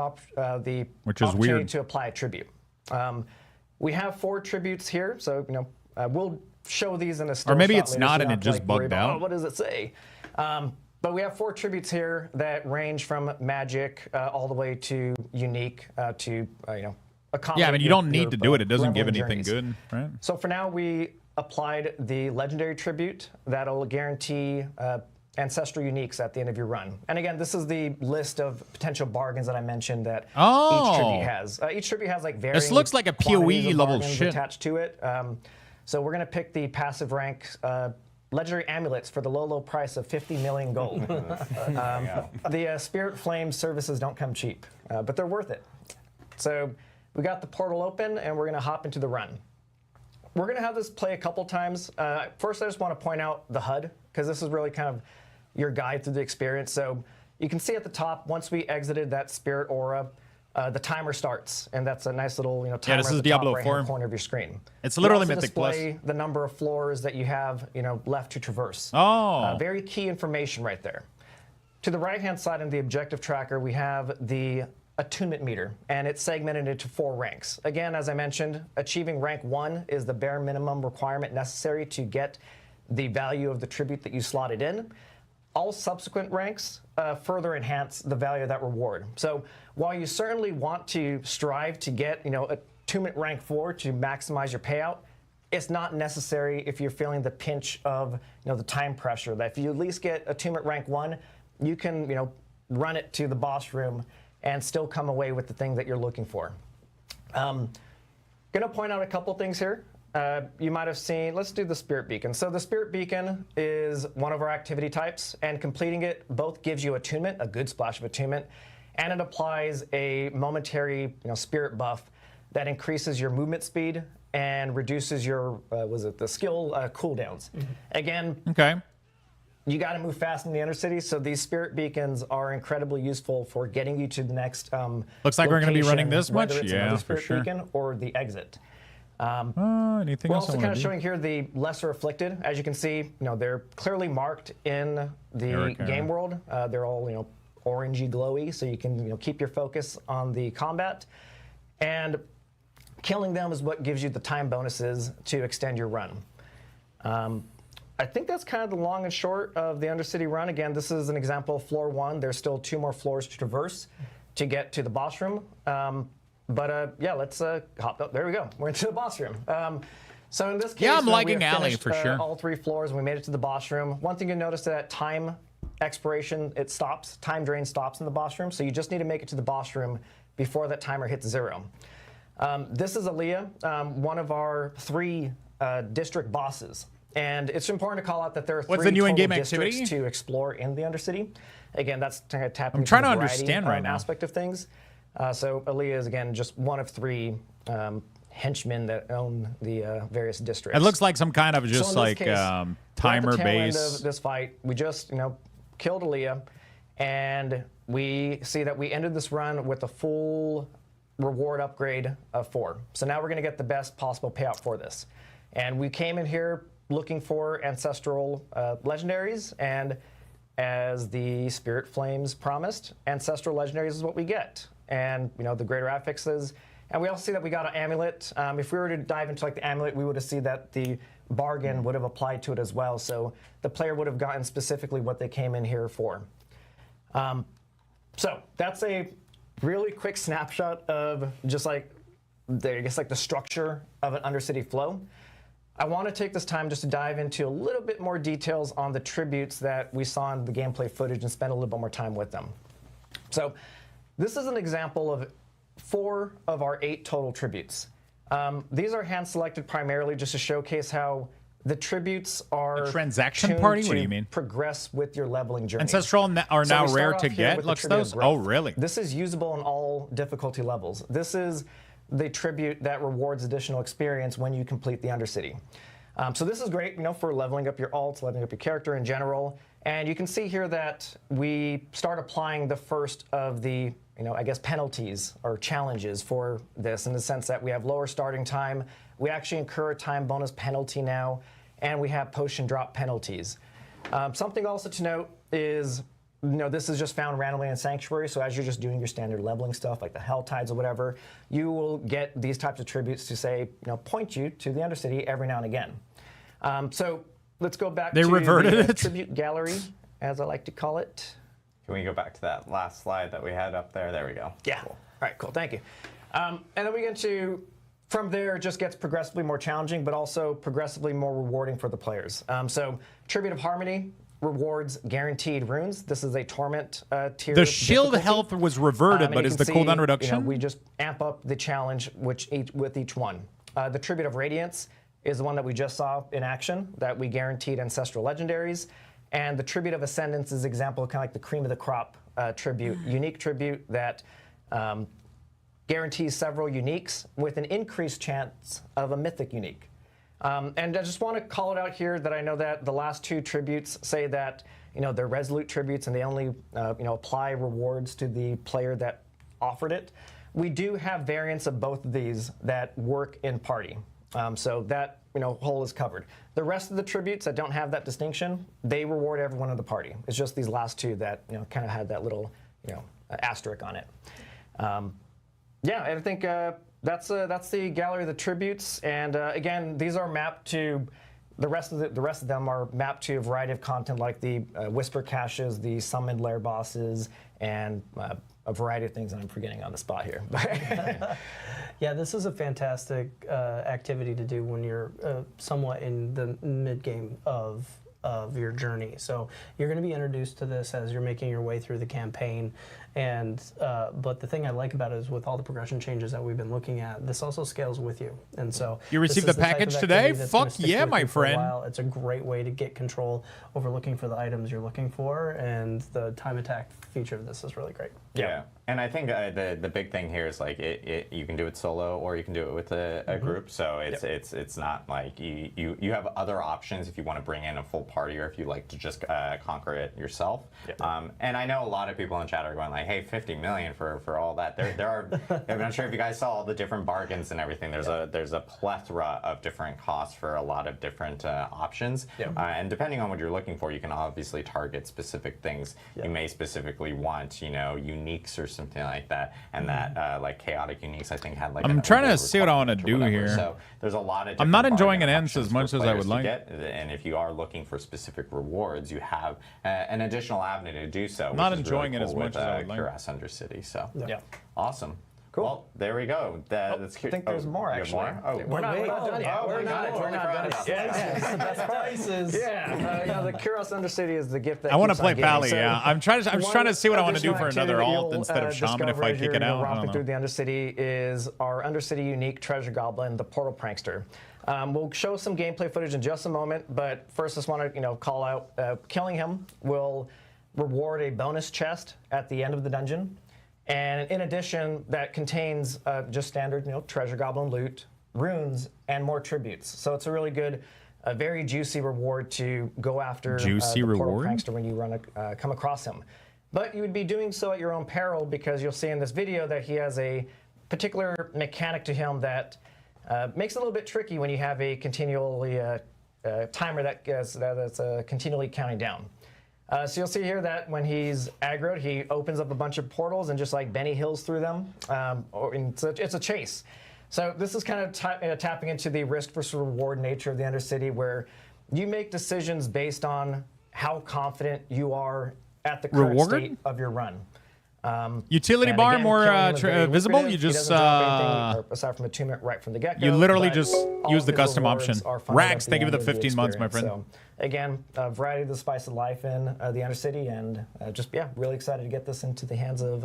the
which is
opportunity
weird
to apply a tribute. We have 4 tributes here, so we'll show these in a still
or maybe
shot
it's
later,
not
so
and
you
it
don't have to,
just bugged out.
What does it say? But we have 4 tributes here that range from magic all the way to unique to accommodate.
Yeah, I mean you don't need to do it. It doesn't give
leveling
anything
journeys.
good, right?
So for now, we applied the legendary tribute that'll guarantee ancestral uniques at the end of your run. And again, this is the list of potential bargains that I mentioned that each tribute has. Each tribute has like varying.
This looks like a PoE level shit
attached to it. So we're gonna pick the passive rank legendary amulets for the low price of 50 million gold. The Spirit Flame services don't come cheap, but they're worth it. So we got the portal open, and we're gonna hop into the run. We're gonna have this play a couple times. First, I just wanna point out the HUD, because this is really kind of your guide through the experience. So you can see at the top, once we exited that Spirit Aura, the timer starts, and that's a nice little timer
this
at
is
the
Diablo
top right-hand
4.
corner of your screen.
It's literally
we also
Mythic Plus.
display the number of floors that you have left to traverse.
Oh.
Very key information right there. to the right-hand side in the objective tracker, we have the attunement meter, and it's segmented into 4 ranks. Again, as I mentioned, achieving rank 1 is the bare minimum requirement necessary to get the value of the tribute that you slotted in. All subsequent ranks further enhance the value of that reward. So while you certainly want to strive to get, attunement rank 4 to maximize your payout, it's not necessary if you're feeling the pinch of, the time pressure. That if you at least get attunement rank 1, you can, run it to the boss room and still come away with the thing that you're looking for. Gonna point out a couple things here. You might have seen, let's do the Spirit Beacon. So the Spirit Beacon is one of our activity types, and completing it both gives you attunement, a good splash of attunement, and it applies a momentary spirit buff that increases your movement speed and reduces your, the skill cooldowns. Again, you got to move fast in the Undercity, so these Spirit Beacons are incredibly useful for getting you to the next
looks like we're going to be running this much?
Whether it's
Yeah,
another
for
Spirit
sure.
Beacon or the exit.
Anything
We're
else
also
I
kind
wanna
of
do?
showing here the lesser afflicted. As you can see, they're clearly marked in the game world. They're all orangey glowy, so you can keep your focus on the combat. And killing them is what gives you the time bonuses to extend your run. I think that's kind of the long and short of the Undercity run. Again, this is an example of floor 1. There's still 2 more floors to traverse to get to the boss room. Yeah, let's hop up. There we go. We're into the boss room. So in this case,
I'm
we
liking
have
Alley
finished,
for sure.
all 3 floors, and we made it to the boss room. One thing you notice that time expiration, it stops. Time drain stops in the boss room, so you just need to make it to the boss room before that timer hits 0. This is Aaliyah, one of our 3 district bosses. And it's important to call out that there are 3
What's the new
total
in-game
districts
activity?
to explore in the Undercity. Again, that's kind of tapping
I'm
into
trying
the
to
variety,
understand right now.
aspect of things. So Aaliyah is, again, just one of 3 henchmen that own the various districts.
It looks like some kind of just
So in this
like
case, we're at the
timer
tail end
base.
of this fight, we just killed Aaliyah, and we see that we ended this run with a full reward upgrade of 4. So now we're going to get the best possible payout for this. And we came in here looking for ancestral legendaries, and as the Spirit Flames promised, ancestral legendaries is what we get. And the greater affixes. And we also see that we got an amulet. If we were to dive into the amulet, we would have seen that the bargain would have applied to it as well. So the player would have gotten specifically what they came in here for. So that's a really quick snapshot of just the structure of an Undercity flow. I want to take this time just to dive into a little bit more details on the tributes that we saw in the gameplay footage and spend a little bit more time with them. So this is an example of 4 of our 8 total tributes. These are hand-selected primarily just to showcase how the tributes are
A transaction
tuned
party? What do
to
you mean?
Progress with your leveling journey.
Ancestral are
So
now
we start
rare
off
to
here
get,
with the tribute of
Luxthos?
growth.
Oh, really?
This is usable on all difficulty levels. This is the tribute that rewards additional experience when you complete the Undercity. So this is great, for leveling up your alts, leveling up your character in general. And you can see here that we start applying the first of the, penalties or challenges for this, in the sense that we have lower starting time. We actually incur a time bonus penalty now, and we have potion drop penalties. Something also to note is, this is just found randomly in Sanctuary, so as you're just doing your standard leveling stuff, like the Hell Tides or whatever, you will get these types of tributes to say, point you to the Undercity every now and again. So let's go back
They
to
reverted
the
it?
tribute gallery, as I like to call it.
Can we go back to that last slide that we had up there? There we go.
Yeah. Cool. All right, cool, thank you. And then we get to, from there, it just gets progressively more challenging, but also progressively more rewarding for the players. So Tribute of Harmony rewards guaranteed runes. This is a torment tier.
The shield
difficulty.
health was reverted,
And
but
you
is
can
the
see,
cooldown reduction?
we just amp up the challenge with each one. The Tribute of Radiance is the one that we just saw in action, that we guaranteed ancestral legendaries. And the Tribute of Ascendance is an example of kind of like the cream of the crop tribute, unique tribute that guarantees several uniques with an increased chance of a mythic unique. And I just want to call it out here that I know that the last 2 tributes say that they're resolute tributes and they only apply rewards to the player that offered it. We do have variants of both of these that work in party. So that whole is covered. The rest of the tributes that don't have that distinction, they reward everyone in the party. It's just these last two that kind of had that little asterisk on it. Yeah, I think that's the gallery of the tributes, and again, these are mapped to the rest of them are mapped to a variety of content like the whisper caches, the summoned lair bosses, and a variety of things that I'm forgetting on the spot here.
Yeah, this is a fantastic activity to do when you're somewhat in the mid-game of your journey. So you're going to be introduced to this as you're making your way through the campaign. And but the thing I like about it is with all the progression changes that we've been looking at, this also scales with you. And so
you received the package today? Fuck yeah, my friend.
It's a great way to get control over looking for the items you're looking for, and the time attack feature of this is really great.
Yeah, and I think the big thing here is like you can do it solo or you can do it with a group. So it's not like you have other options if you want to bring in a full party or if you like to just conquer it yourself. And I know a lot of people in chat are going like, hey, 50 million for all that. There are. I'm not sure if you guys saw all the different bargains and everything. There's a plethora of different costs for a lot of different options. And depending on what you're looking for, you can obviously target specific things. You may specifically want uniques or something like that, and that like chaotic uniques I think had like.
I'm trying to see what I want to do here.
So there's a lot of.
I'm not enjoying Enhanced as much as I would like.
And if you are looking for specific rewards, you have an additional avenue to do so.
Not enjoying it as much as I would like.
WeakAuras Undercity, so
yeah,
awesome.
Cool.
Well, there we go. That's
I think there's more actually.
We're
not done yet.
Oh,
we're not done yet.
Best prices.
Yeah, the WeakAuras Undercity is the gift that
I want to
keeps
play
on giving.
Pally.
So
yeah, I'm just trying to see what I want to do for
additional
another
activity
alt
you'll,
instead of Shaman if
discover
I
as
kick
you're,
it out. I
romping
don't
through
know.
the Undercity is our Undercity unique treasure goblin, the Portal Prankster. We'll show some gameplay footage in just a moment, but first, just want to call out killing him will reward a bonus chest at the end of the dungeon. And in addition, that contains just standard, treasure goblin loot, runes, and more tributes. So it's a really good, very juicy reward to go after the Portal Prankster when you come across him. But you would be doing so at your own peril because you'll see in this video that he has a particular mechanic to him that makes it a little bit tricky when you have a continually timer that's continually counting down. So you'll see here that when he's aggroed, he opens up a bunch of portals and just like Benny Hills through them. It's a chase. So this is kind of tapping into the risk versus reward nature of the Undercity, where you make decisions based on how confident you are at the current state of your run.
Utility bar more visible. You just
aside from attunement right from the get-go.
You literally just use the custom option. Rax, thank you for the 15 months, my friend.
So, again, a variety of the spice of life in the Undercity, and really excited to get this into the hands of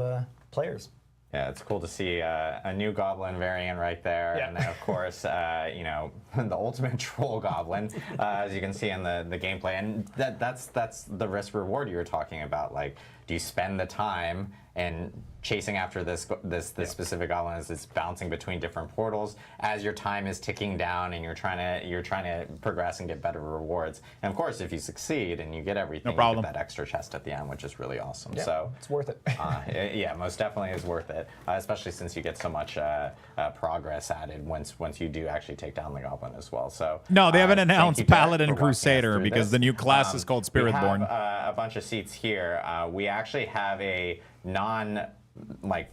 players.
Yeah, it's cool to see a new Goblin variant right there, and then of course, the ultimate Troll Goblin, as you can see in the gameplay, and that's the risk reward you were talking about. Like, do you spend the time and chasing after this specific goblin as it's bouncing between different portals as your time is ticking down and you're trying to progress and get better rewards. And of course, if you succeed and you get everything, you get that extra chest at the end, which is really awesome.
Yeah,
so
it's worth it.
Yeah, most definitely is worth it, especially since you get so much progress added once you do actually take down the goblin as well. So
no, they haven't announced Paladin Crusader because the new class is called Spiritborn.
We have a bunch of seats here. We actually have a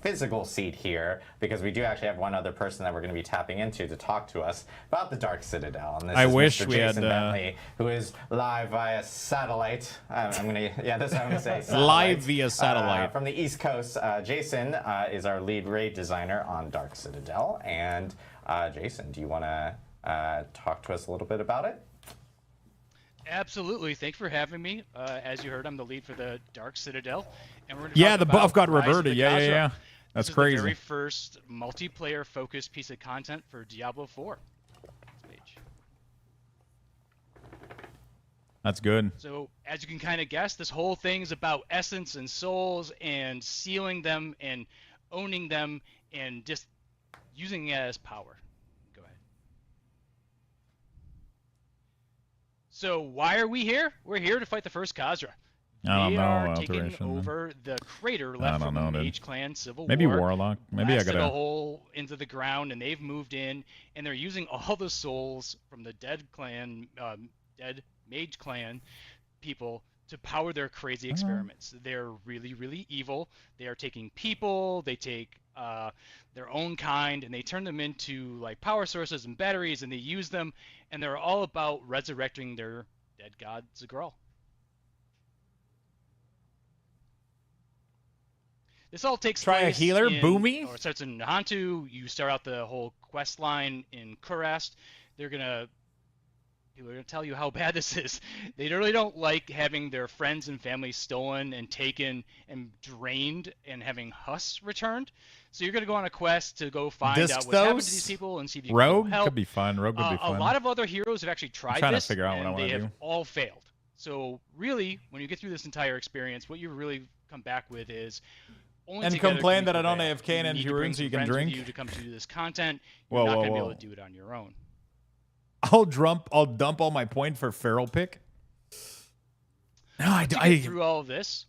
physical seat here because we do actually have one other person that we're going to be tapping into to talk to us about the Dark Citadel. And this is Mr. Jason Bentley, who is live via satellite. That's what I'm going to say.
Live via satellite.
From the East Coast. Jason is our lead raid designer on Dark Citadel. And Jason, do you want to talk to us a little bit about it?
Absolutely. Thanks for having me. As you heard, I'm the lead for the Dark Citadel. And we're
the buff got reverted. Yeah. That's crazy.
The very first multiplayer-focused piece of content for Diablo 4.
That's good.
So, as you can kind of guess, this whole thing's about essence and souls and sealing them and owning them and just using it as power. Go ahead. So, why are we here? We're here to fight the first Khazra. They are taking over the crater left from the Mage Clan Civil
Maybe
War.
Warlock. Maybe I
Blasted
gotta
a hole into the ground, and they've moved in, and they're using all the souls from the dead Mage Clan people to power their crazy experiments. They're really, really evil. They are taking people. They take their own kind, and they turn them into like power sources and batteries, and they use them, and they're all about resurrecting their dead god Zagral. This all takes
Try a
place
healer,
in,
Boomy?
or it starts in Nahantu. You start out the whole quest line in Kurast. People are gonna tell you how bad this is. They really don't like having their friends and family stolen and taken and drained and having Huss returned. So you're gonna go on a quest to go find out what's happened to these people and see if you
Rogue
can go help.
could be fun. Rogue could be fun.
A lot of other heroes have actually tried
trying to
this,
figure out what I
and
wanna
they have
do.
all failed. So really, when you get through this entire experience, what you really come back with is only
And
together
complain
can we
that I don't
prevail.
AFK in
You
empty
need to bring
rooms so
some
you can
friends with
drink?
you to come to this content. You're
Whoa,
not
whoa,
going to be
whoa.
able to do it on your own.
I'll dump all my point for feral pick. No,
Once you get through all of this,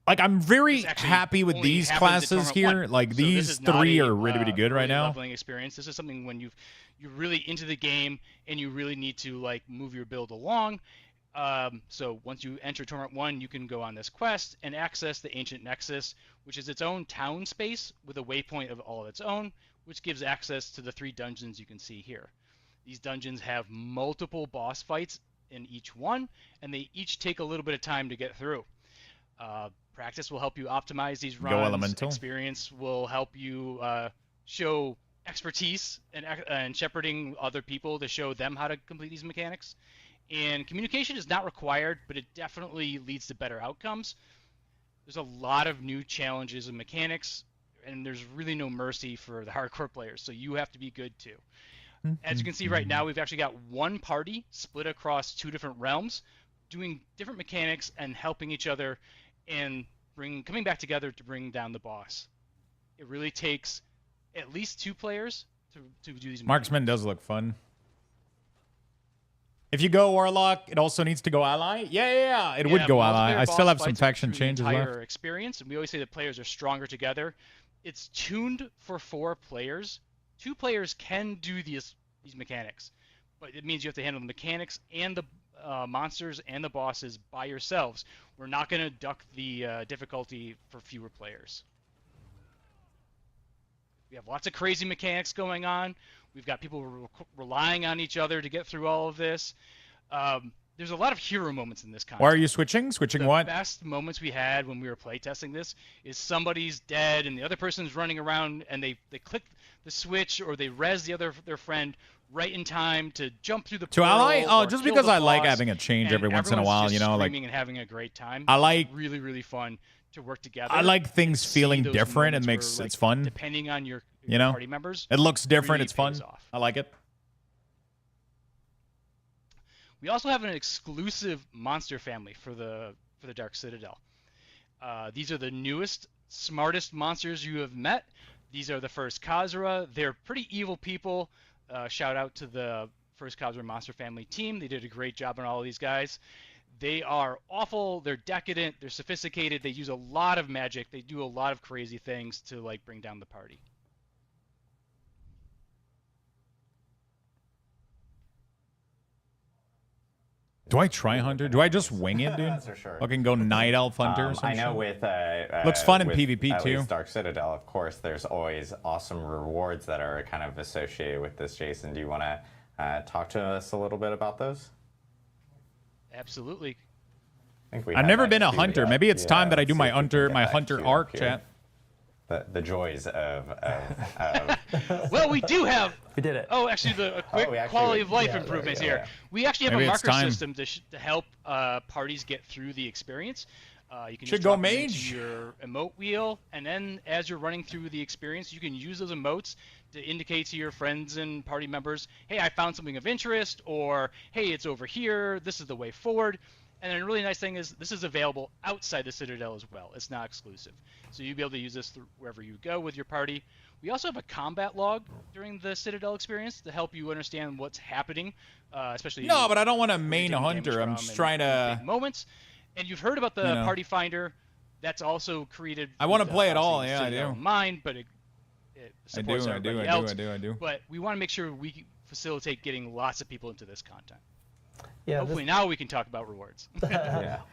like I'm very
this actually
happy with
only
these
happens at
classes
Tournament
here.
1.
Like
So this
these
is not
three
a,
are really, really good right
early
now.
leveling experience. This is something when you're really into the game and you really need to like move your build along. So once you enter Tournament 1, you can go on this quest and access the Ancient Nexus, which is its own town space with a waypoint of all of its own, which gives access to the 3 dungeons you can see here. These dungeons have multiple boss fights in each one, and they each take a little bit of time to get through. Practice will help you optimize these runs.
Go elemental.
Experience will help you show expertise and shepherding other people to show them how to complete these mechanics. And communication is not required, but it definitely leads to better outcomes. There's a lot of new challenges and mechanics, and there's really no mercy for the hardcore players, so you have to be good too. As you can see right now, we've actually got one party split across 2 different realms, doing different mechanics and helping each other and coming back together to bring down the boss. It really takes at least 2 players to do these mechanics.
Marksman does look fun. If you go Warlock, it also needs to go Ally. Yeah, it would go Ally. I still have some faction changes left.
Experience, and we always say that players are stronger together. It's tuned for 4 players. 2 players can do these mechanics, but it means you have to handle the mechanics and the monsters and the bosses by yourselves. We're not going to duck the difficulty for fewer players. We have lots of crazy mechanics going on. We've got people relying on each other to get through all of this. There's a lot of hero moments in this content.
Why are you switching? Switching what?
The best moments we had when we were playtesting this is somebody's dead and the other person's running around and they click the switch or they res their friend right in time to jump through the
To
portal
Ally? Oh,
or
just
kill
because
the
I like
boss,
having a change
and
every once in a
everyone's
while,
just
you know, like
screaming and having a great time.
I like-
It's really, really fun to work together.
I like
and
things
see
feeling
those
different. It
moments
makes
where,
it's
like,
fun.
Depending on your
You know,
party members,
it looks different.
really
It's fun.
pays off.
I like it.
We also have an exclusive monster family for the Dark Citadel. These are the newest, smartest monsters you have met. These are the first Khazra. They're pretty evil people. Shout out to the first Khazra monster family team. They did a great job on all of these guys. They are awful. They're decadent. They're sophisticated. They use a lot of magic. They do a lot of crazy things to like bring down the party.
Do I try Hunter? Do I just wing it, dude?
That's for sure.
Fucking go Night Elf Hunter or something?
I know with
looks fun in
with
PvP
at
too.
least Dark Citadel, of course, there's always awesome rewards that are kind of associated with this. Jason, do you want to talk to us a little bit about those?
Absolutely.
I think we
I've
have
never been a
actually,
hunter. Maybe it's time that I do
let's
my
see if we can
hunter
get
my
that
hunter
queued
arc,
up here.
chat.
The joys of
Well, we do have.
We did it.
Oh, actually, a quick
we actually
quality
did-
of life
yeah,
improvements
yeah,
here.
yeah.
We actually have
Maybe
a
it's
marker
time.
system to help parties get through the experience. You can
Should
just
go
drop them into
mage.
your emote wheel, and then as you're running through the experience, you can use those emotes to indicate to your friends and party members, hey, I found something of interest, or hey, it's over here. This is the way forward. And then a really nice thing is this is available outside the Citadel as well. It's not exclusive. So you'll be able to use this wherever you go with your party. We also have a combat log during the Citadel experience to help you understand what's happening, especially.
No, but I don't want to
where you're
main
taking
hunter.
damage
I'm
from
just
and
trying to.
big moments. And you've heard about the
You know.
Party Finder. That's also created.
I wanna
with,
play it all,
obviously
yeah, I
Citadel
do.
in mind, but it supports
I do,
everybody
I do,
else.
I do.
But we want to make sure we facilitate getting lots of people into this content.
Yeah,
Hopefully now we can talk about rewards.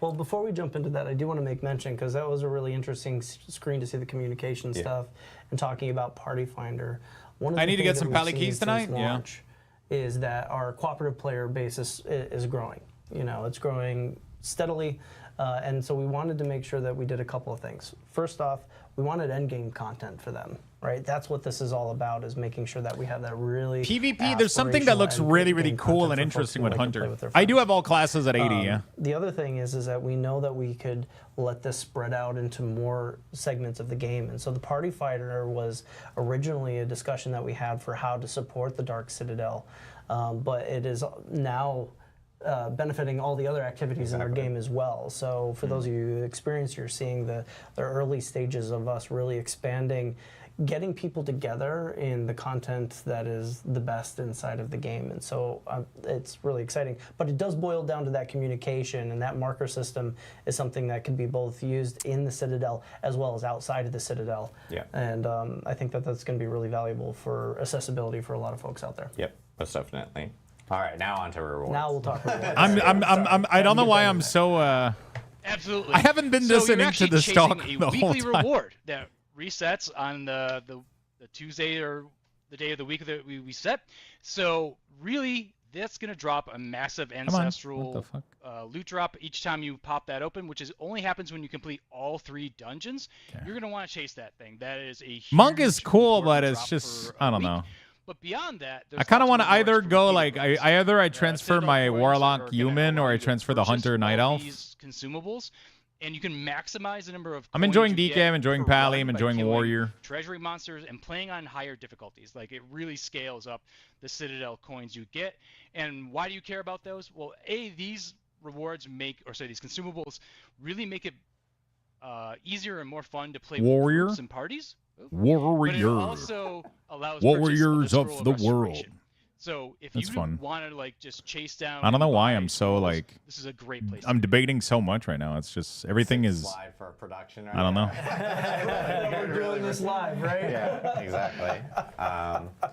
Well, before we jump into that, I do want to make mention, because that was a really interesting screen to see the communication stuff and talking about Party Finder. One of the
I need to
things
get
that
some
we've
Pally
seen
keys
since
tonight. Yeah.
launch is that our cooperative player base is growing. You know, it's growing steadily, and so we wanted to make sure that we did a couple of things. First off, we wanted endgame content for them, right? That's what this is all about, is making sure that we have that really
PvP, there's something that looks really, really cool and interesting with Hunter. I do have all classes at 80, yeah.
The other thing is that we know that we could let this spread out into more segments of the game. And so the Party Fighter was originally a discussion that we had for how to support the Dark Citadel, but it is now benefiting all the other activities in our game as well. So for those of you who experience, you're seeing the early stages of us really expanding, getting people together in the content that is the best inside of the game. And so it's really exciting. But it does boil down to that communication, and that marker system is something that can be both used in the Citadel as well as outside of the Citadel.
Yeah.
And I think that that's going to be really valuable for accessibility for a lot of folks out there.
Yep, most definitely. All right, now on to rewards.
Now we'll talk rewards.
I don't know why I'm so.
Absolutely.
I haven't been
So you're
listening to
actually
this
chasing
talk
a
the whole
weekly
time.
reward that resets on the Tuesday or the day of the week that we set. So really, that's going to drop a massive ancestral loot drop each time you pop that open, which only happens when you complete all 3 dungeons. You're going to want to chase that thing. That is a huge
Monk is cool, but
drop
it's just
for a
I don't
week.
know.
But beyond that,
I kind of want to either go like I transfer my Warlock Human or I transfer the Hunter Night Elf.
These consumables, and you can maximize the number of.
I'm
coins
enjoying
you
DK,
get
I'm enjoying
per
Pally,
run
I'm
by
enjoying
killing
Warrior.
Treasury monsters and playing on higher difficulties. Like it really scales up the Citadel coins you get. And why do you care about those? Well, these rewards these consumables really make it easier and more fun to play with groups and parties. But it also allows
Warriors of the
restoration.
world.
So if
That's
you
fun.
want to like just chase down,
I don't know why
buy
I'm so
tools,
like.
this is a great place.
I'm debating so much right now. It's just everything is.
Live for production. Right
I don't know.
We're doing this live, right?
Yeah, exactly.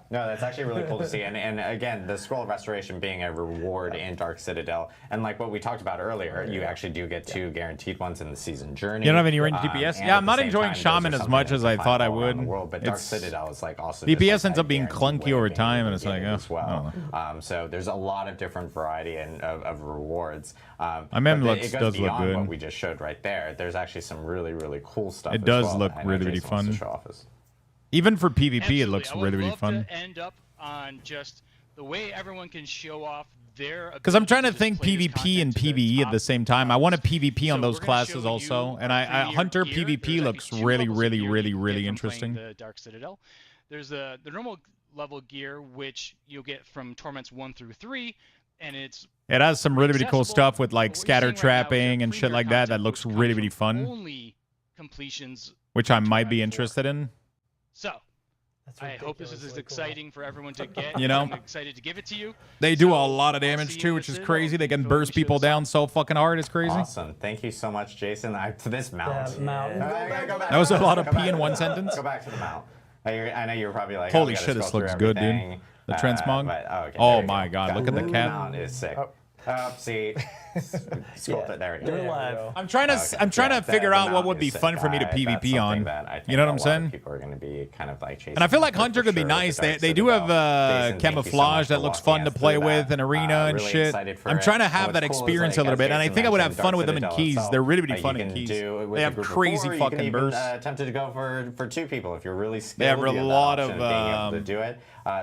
No, that's actually really cool to see. And again, the Scroll of Restoration being a reward in Dark Citadel. And like what we talked about earlier, you actually do get 2 guaranteed ones in the season journey.
You don't have any range DPS?
And
Yeah,
at
I'm
the
not
same
enjoying
time, those
Shaman
are
as
something
much
that
as
you
I
can
thought
find
I
all around
would.
the world, but Dark
It's-
Citadel is like also
DPS
just, like,
ends up being
guaranteed
clunky
way
over
of being
time,
able
and
to
it's like,
get
oh,
as well.
I don't know.
So there's a lot of different variety of rewards.
Looks
it goes
does look
beyond
good.
what we just showed right there. There's actually some really, really cool stuff.
It
as
does
well
look
that I know
really, really
Jason wants to
fun.
show off as-
Even for PvP,
Absolutely.
it looks
I would
really, really
love
fun.
to end up on just the way everyone can show off their.
Because I'm trying to think PvP and PvE at the same time. I want a PvP on those classes also, and I Hunter PvP looks really, really, really, really interesting.
The Dark Citadel. There's the normal level gear, which you'll get from Torments 1 through 3, and it's
It has some really, really cool
accessible,
stuff with
but
like
what you're
scatter
seeing right now is
trapping and shit like that. That looks really, really fun.
only completions.
Which I might be interested in.
So. I hope this is as exciting for everyone to get.
You know?
I'm excited to give it to you.
They do a lot of damage too, which is crazy. They can burst people down so fucking hard. It's crazy.
Awesome. Thank you so much, Jason. To this mount.
Go back.
That was a lot of
Go
P
back
in
to
one
the-
sentence.
Go back to the mount. I know you were probably like,
Holy
we gotta
shit, this
scroll through
looks good, dude.
everything.
The transmog.
Okay,
Oh
there you
my
go.
god, look at the cat.
Mount is sick. See, scroll through. There we go.
You're live.
I'm trying to figure out what would be fun for me to PvP on. You know what I'm saying?
People are going to be kind of like chasing.
And I feel like
for
Hunter could be
sure
nice.
with the
They
Dark
do have
Citadel. Jason, thank you so
camouflage
much
that
for
looks
walking
fun to
us
play
through
with,
that.
an arena and
Really
shit.
excited for
I'm
it.
trying to have
What's
that
cool is,
experience
like,
a little
as
bit, and I
Jason
think I would have
mentioned,
fun
Dark
with them in
Citadel
keys.
itself,
They're really, really
you
fun in
can
keys.
do it with
They
a
have
group of
crazy
4, or
fucking
you can even,
bursts.
tempted to go for 2 people if you're really skilled.
They have a
you that
lot
option
of,
being able to do it.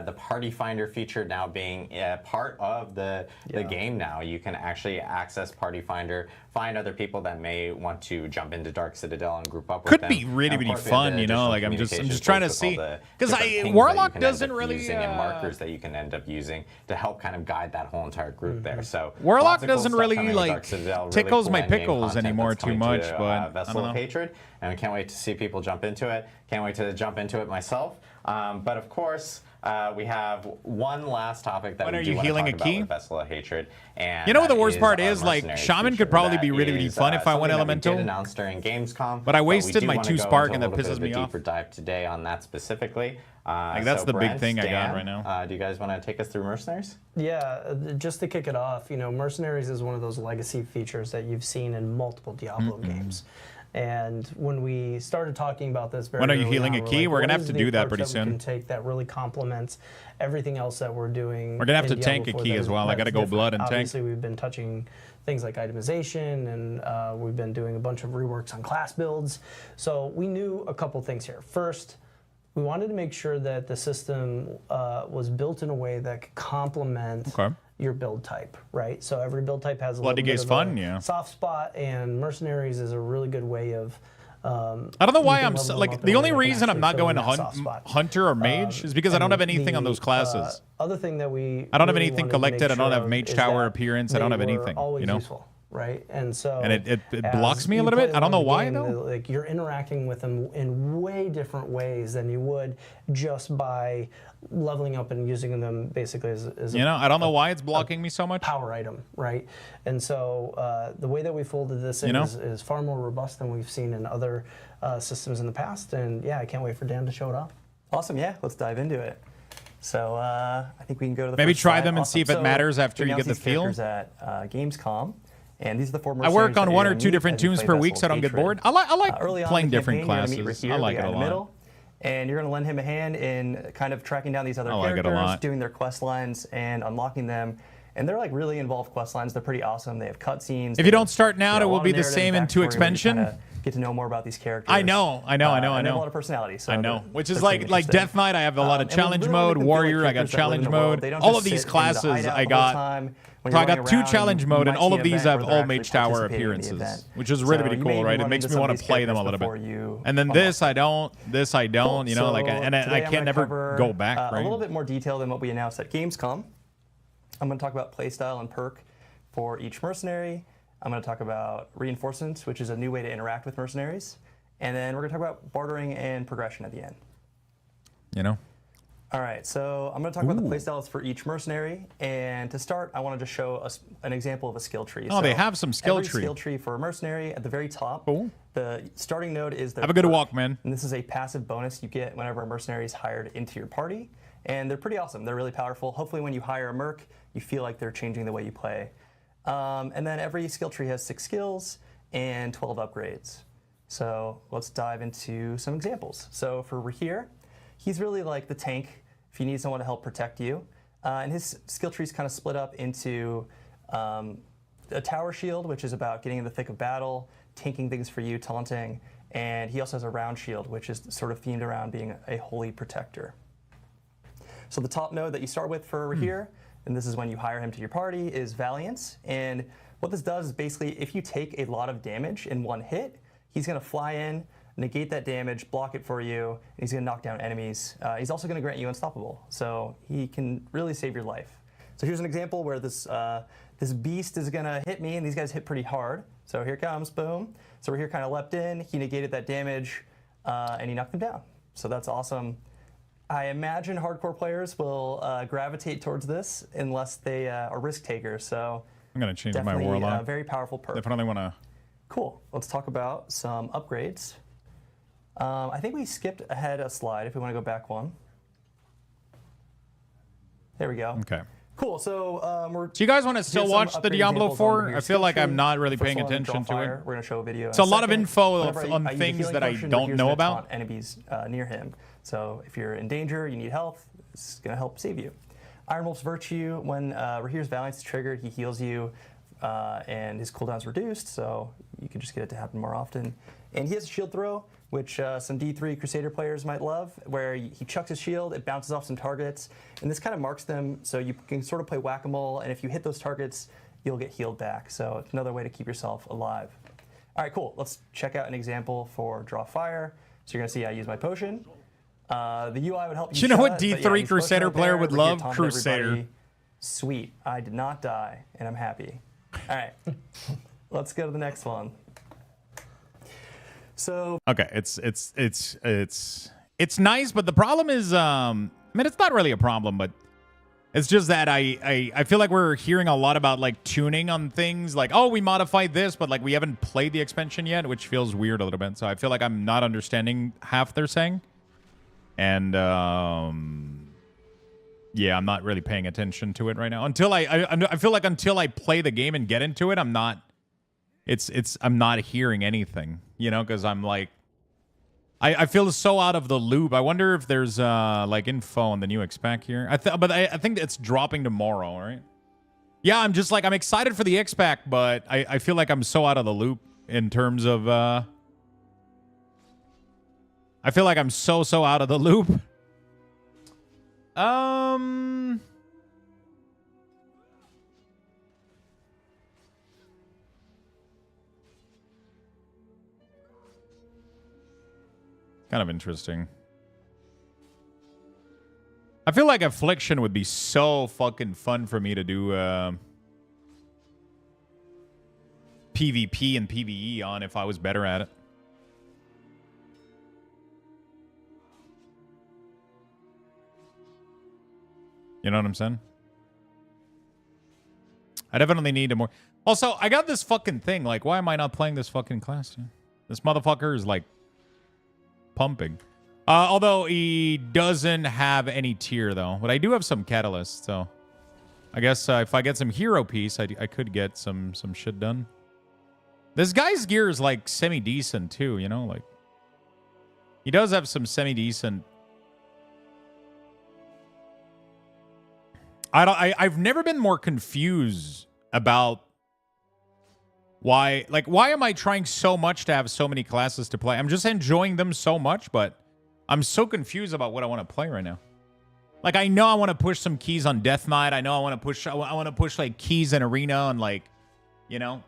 The Party Finder feature now being part of the game now. You can actually access Party Finder, find other people that may want to jump into Dark Citadel and group up with them.
Could be really,
And of
really
course, we have
fun,
the
you know.
additional
Like I'm just
communications
trying to
tools with
see
all the
because
different things that
Warlock
you can end
doesn't
up
really
using and markers that you can end up using to help kind of guide that whole entire group there. So
Warlock
lots of cool
doesn't
stuff
really,
coming with
like,
Dark Citadel, really
tickles
cool
my
endgame
pickles
content
anymore
that's
too
coming
much,
to,
but I
Vessel
don't
of
know.
Hatred, and we can't wait to see people jump into it. Can't wait to jump into it myself. But of course, we have one last topic that
When
we
are
do
you
want to
healing
talk
a
about
key?
with Vessel of Hatred. And
You know what the
that
worst part
our
is? Like,
mercenary
Shaman
feature.
could probably be
That
really
is,
fun if I went
something that we
Elemental.
did announce during Gamescom,
But I
we
wasted
do
my
wanna
2
go
spark
into
and
a
that
little bit
pisses
of a
me off.
deeper dive today on that specifically.
Like, that's the big
Brent,
thing I got
Dan,
right now.
Do you guys want to take us through Mercenaries?
Yeah, just to kick it off, you know, Mercenaries is one of those legacy features that you've seen in multiple Diablo games. And when we started talking about this very
When are you
early
healing
on,
a
we're
key?
like,
We're gonna
what
have
is
to
the
do that
approach
pretty
we
soon.
can take that really complements everything else that we're doing.
We're gonna have
in
to tank
Diablo
a
4
key
that
as
is-
well. I
that
gotta
is
go
different.
blood and tank.
Obviously, we've been touching things like itemization, and we've been doing a bunch of reworks on class builds. So we knew a couple things here. First, we wanted to make sure that the system was built in a way that could complement your build type, right? So every build type has a
Bloody
little bit
Gaze
of
fun,
a
yeah.
soft spot, and Mercenaries is a really good way of.
I don't know why
you can
I'm
level them
like
up in
the
a
only
way that can
reason I'm
actually
not
fill in
going
that soft spot.
Hunter or Mage is because I don't have anything on those classes.
Other thing that we
I don't have
really
anything
wanted to
collected.
make
I don't
sure
have
of
Mage
is
Tower
that
appearance. I don't
they
have
were
anything.
Always
You know.
useful, right? And so
And it
as
blocks me a
you
little
play
bit. I don't know
along the
why
game,
though.
Like you're interacting with them in way different ways than you would just by leveling up and using them basically as
You know, I don't know why it's blocking me so much.
Power item, right? And so the way that we folded this in
You know?
is far more robust than we've seen in other systems in the past. And yeah, I can't wait for Dan to show it off.
Awesome, yeah, let's dive into it. So I think we can go to the
Maybe
first
try
slide.
them and see if it
So
matters after
we
you get
announced
the
these
feel.
characters at Gamescom, and these are the 4
I work
mercenaries
on
that
1
you're
or
gonna
2
meet
different
as you
tunes
play
per
Vessel
week, so I
of
don't get
Hatred.
bored. I like
Early on
playing
in the
different
campaign, you're gonna meet
classes.
Rahir,
I
the
like it
guy
a
in the
lot.
middle, and you're going to lend him a hand in kind of tracking down these other
I like it a
characters,
lot.
doing their quest lines and unlocking them. And they're like really involved quest lines. They're pretty awesome. They have cutscenes.
If you don't start now, it will be the same in 2
backstory where you
expansion.
kinda get to know more about these characters.
I know.
And they have a lot of personality. So
I know.
they're-
Which
they're
is
pretty
like
interesting.
Death Knight. I have a lot of
And we
challenge
really wanna
mode.
make them feel like
Warrior, I got
characters that live
challenge
in the world.
mode.
They don't
All
just
of these
sit in the
classes
hideout
I
the whole
got.
time. When
So
you're
I got
running
2
around,
challenge
you
mode, and
might
all
see
of
an
these
event
have
where they're
all Mage
actually
Tower
participating in the
appearances,
event.
which is really
So
really
you
cool,
may
right? It
run
makes
into
me
some
want
of
to
these
play them a
characters
little bit.
before you
And then
unlock
this I don't. This I don't. You know,
Cool.
like,
So
and I
today I'm
can't
gonna
never
cover,
go back.
a
Right?
little bit more detail than what we announced at Gamescom. I'm going to talk about playstyle and perk for each mercenary. I'm going to talk about reinforcements, which is a new way to interact with mercenaries. And then we're going to talk about bartering and progression at the end.
You know.
All right, so I'm going to talk about the playstyles for each mercenary. And to start, I want to just show us an example of a skill tree.
Oh, they have some skill
every
tree.
skill tree for a mercenary at the very top. The starting node is their
Have a good
perk.
walk, man.
And this is a passive bonus you get whenever a mercenary is hired into your party. And they're pretty awesome. They're really powerful. Hopefully when you hire a merc, you feel like they're changing the way you play. And then every skill tree has 6 skills and 12 upgrades. So let's dive into some examples. So for Rahir, he's really like the tank if you need someone to help protect you. And his skill tree is kind of split up into a tower shield, which is about getting in the thick of battle, tanking things for you, taunting. And he also has a round shield, which is sort of themed around being a holy protector. So the top node that you start with for Rahir, and this is when you hire him to your party, is Valiance. And what this does is basically if you take a lot of damage in one hit, he's going to fly in, negate that damage, block it for you, and he's going to knock down enemies. He's also going to grant you unstoppable, so he can really save your life. So here's an example where this this beast is going to hit me, and these guys hit pretty hard. So here comes, boom. So Rahir kind of leapt in, he negated that damage, and he knocked him down. So that's awesome. I imagine hardcore players will gravitate towards this unless they are risk takers. So
I'm gonna change my
definitely
warlock.
a very powerful perk.
Definitely want to.
Cool. Let's talk about some upgrades. I think we skipped ahead a slide. If we want to go back one. There we go.
Okay.
Cool. So we're.
Do you guys want to still
here's some
watch the
upgrade
Diablo
examples on
4?
Rahir's
I feel
skill
like I'm
tree.
not really
First
paying
one,
attention
Draw
to
Fire.
it.
We're going to show a video.
It's a lot of info
Whenever
on
I use a
things
healing
that I
potion,
don't
Rahir's
know
gonna
about.
taunt enemies near him. So if you're in danger, you need health, it's going to help save you. Iron Wolf's Virtue, when Rahir's Valiance is triggered, he heals you, and his cooldown's reduced, so you can just get it to happen more often. And he has a shield throw, which some D3 Crusader players might love, where he chucks his shield, it bounces off some targets, and this kind of marks them, so you can sort of play whack-a-mole, and if you hit those targets, you'll get healed back. So it's another way to keep yourself alive. All right, cool. Let's check out an example for Draw Fire. So you're going to see I use my potion. The UI would help you.
Do you know what
shut, but yeah,
D3
use
Crusader
potion right
player
there,
would
Rahir
love?
taunted
Crusader.
everybody. Sweet. I did not die, and I'm happy. All right. Let's go to the next one. So
Okay, it's nice, but the problem is I mean, it's not really a problem, but it's just that I feel like we're hearing a lot about like tuning on things, like, oh, we modified this, but like we haven't played the expansion yet, which feels weird a little bit. So I feel like I'm not understanding half they're saying, and yeah, I'm not really paying attention to it right now. Until I feel like until I play the game and get into it, I'm not. I'm not hearing anything, you know, because I'm like, I feel so out of the loop. I wonder if there's like info on the new X-Pack here. I think it's dropping tomorrow, right? Yeah, I'm just like, I'm excited for the X-Pack, but I feel like I'm so out of the loop in terms of I feel like I'm so out of the loop. Kind of interesting. I feel like Affliction would be so fucking fun for me to do PvP and PvE on if I was better at it. You know what I'm saying? I definitely need a more... Also, I got this fucking thing. Like, why am I not playing this fucking class? This motherfucker is like pumping. Although he doesn't have any tier though, but I do have some catalysts, so I guess if I get some hero piece, I could get some shit done. This guy's gear is like semi-decent too, you know, like he does have some semi-decent. I've never been more confused about why am I trying so much to have so many classes to play? I'm just enjoying them so much, but I'm so confused about what I want to play right now. Like, I know I want to push some keys on Death Knight. I know I want to push like keys in Arena and like, you know.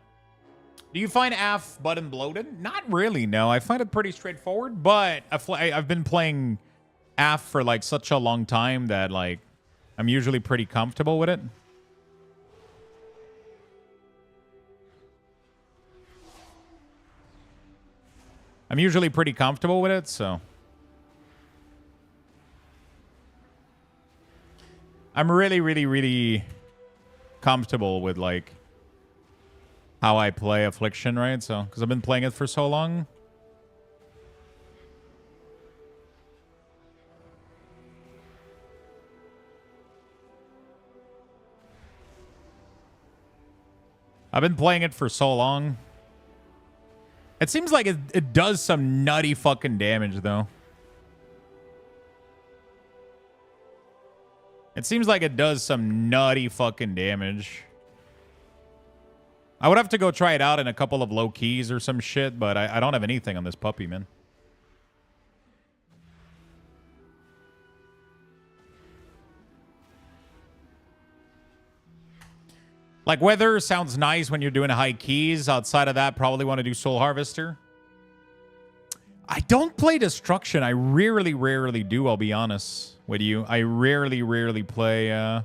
Do you find AF button bloated? Not really, no. I find it pretty straightforward, but I've been playing AF for like such a long time that like I'm usually pretty comfortable with it. I'm usually pretty comfortable with it, so I'm really comfortable with like how I play Affliction, right? So, because I've been playing it for so long. I've been playing it for so long. It seems like it does some nutty fucking damage, though. It seems like it does some nutty fucking damage. I would have to go try it out in a couple of low keys or some shit, but I don't have anything on this puppy, man. Like, Weather sounds nice when you're doing high keys. Outside of that, probably want to do Soul Harvester. I don't play Destruction. I rarely do, I'll be honest with you. I rarely play... I'll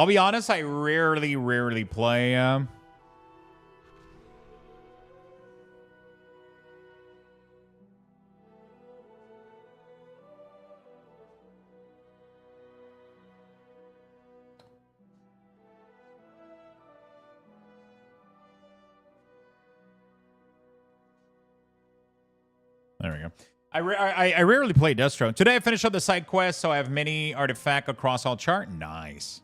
be honest, I rarely play... There we go. I rarely play Destro. Today I finished up the side quest, so I have mini artifact across all chart. Nice.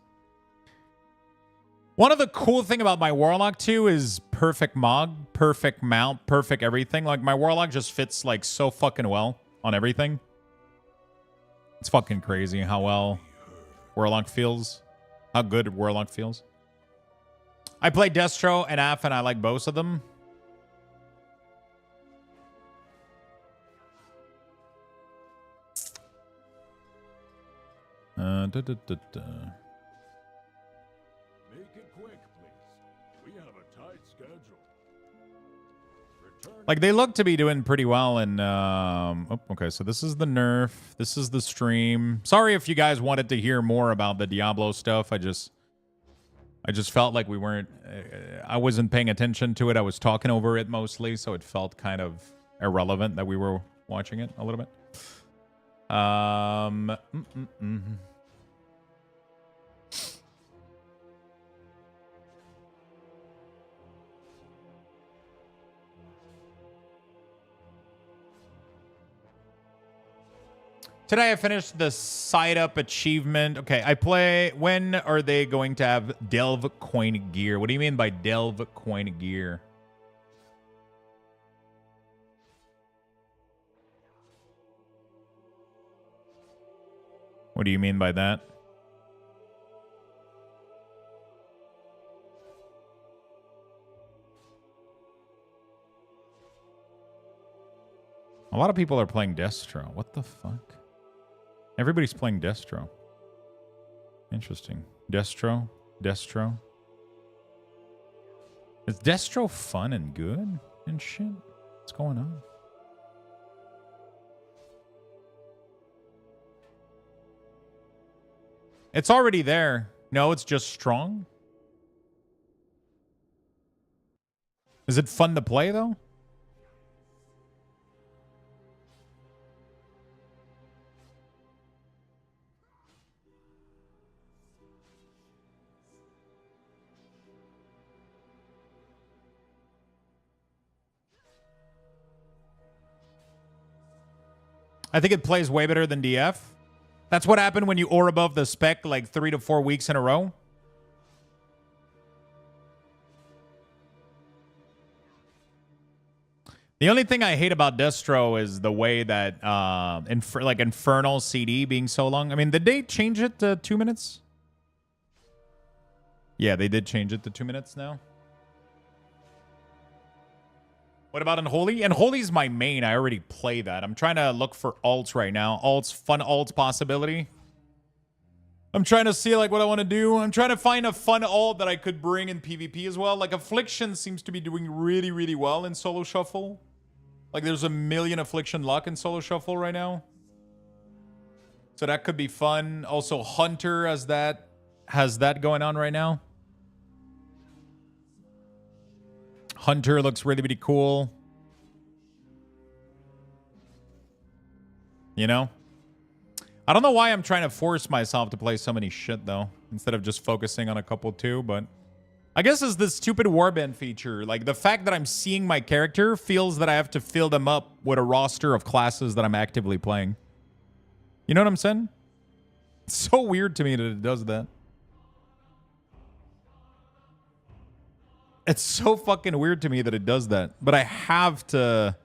One of the cool thing about my Warlock too is perfect Mog, perfect mount, perfect everything. Like, my Warlock just fits like so fucking well on everything. It's fucking crazy how well Warlock feels. How good Warlock feels. I play Destro and AF and I like both of them.
Make it quick, please. We have a tight schedule.
Like, they look to be doing pretty well in, okay, so this is the nerf. This is the stream. Sorry if you guys wanted to hear more about the Diablo stuff. I just felt like we weren't, I wasn't paying attention to it. I was talking over it mostly, so it felt kind of irrelevant that we were watching it a little bit. Today I finished the side up achievement. Okay, I play. When are they going to have Delve Coin Gear? What do you mean by Delve Coin Gear? What do you mean by that? A lot of people are playing Destro. What the fuck? Everybody's playing Destro. Interesting. Destro? Destro? Is Destro fun and good and shit? What's going on? It's already there. No, it's just strong. Is it fun to play, though? I think it plays way better than DF. That's what happened when you ore above the spec like 3 to 4 weeks in a row. The only thing I hate about Destro is the way that like Infernal CD being so long. I mean, did they change it to 2 minutes? Yeah, they did change it to 2 minutes now. What about Unholy? Unholy's my main. I already play that. I'm trying to look for alts right now. Alts, fun alts possibility. I'm trying to see like what I want to do. I'm trying to find a fun alt that I could bring in PvP as well. Like Affliction seems to be doing really, really well in Solo Shuffle. Like there's 1 million Affliction luck in Solo Shuffle right now. So that could be fun. Also Hunter has that going on right now. Hunter looks really, really cool. You know? I don't know why I'm trying to force myself to play so many shit, though. Instead of just focusing on a couple, too. But I guess it's this stupid warband feature. Like, the fact that I'm seeing my character feels that I have to fill them up with a roster of classes that I'm actively playing. You know what I'm saying? It's so weird to me that it does that. It's so fucking weird to me that it does that. But I have to...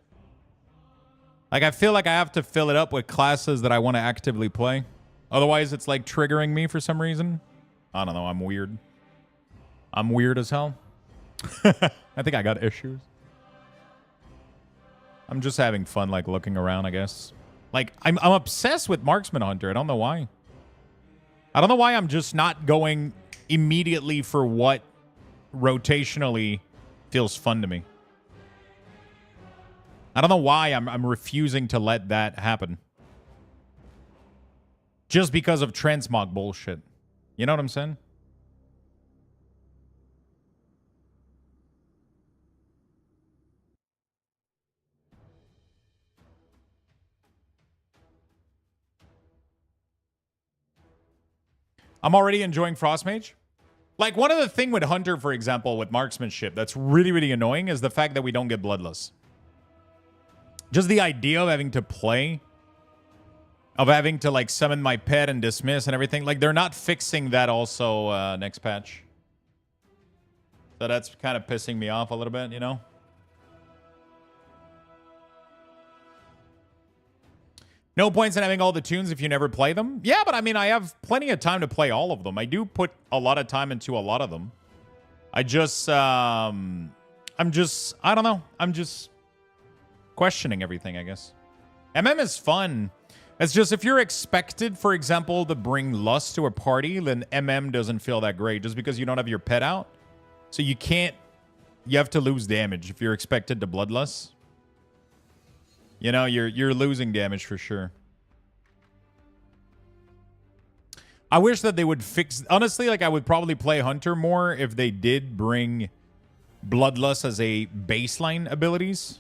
Like, I feel like I have to fill it up with classes that I want to actively play. Otherwise, it's like triggering me for some reason. I don't know. I'm weird. I'm weird as hell. I think I got issues. I'm just having fun, like, looking around, I guess. Like, I'm obsessed with Marksman Hunter. I don't know why. I don't know why I'm just not going immediately for what rotationally feels fun to me. I don't know why I'm refusing to let that happen. Just because of transmog bullshit. You know what I'm saying? I'm already enjoying Frostmage. Like, one of the thing with Hunter, for example, with marksmanship, that's really, really annoying is the fact that we don't get Bloodless. Just the idea of having to play, of having to, like, summon my pet and dismiss and everything. Like, they're not fixing that also next patch. So that's kind of pissing me off a little bit, you know? No points in having all the tunes if you never play them. Yeah, but I mean, I have plenty of time to play all of them. I do put a lot of time into a lot of them. I just, I don't know. I'm just questioning everything, I guess. MM is fun. It's just if you're expected, for example, to bring lust to a party, then MM doesn't feel that great just because you don't have your pet out. So you can't you have to lose damage if you're expected to bloodlust. You know, you're losing damage for sure. I wish that they would fix... Honestly, like, I would probably play Hunter more if they did bring Bloodlust as a baseline abilities.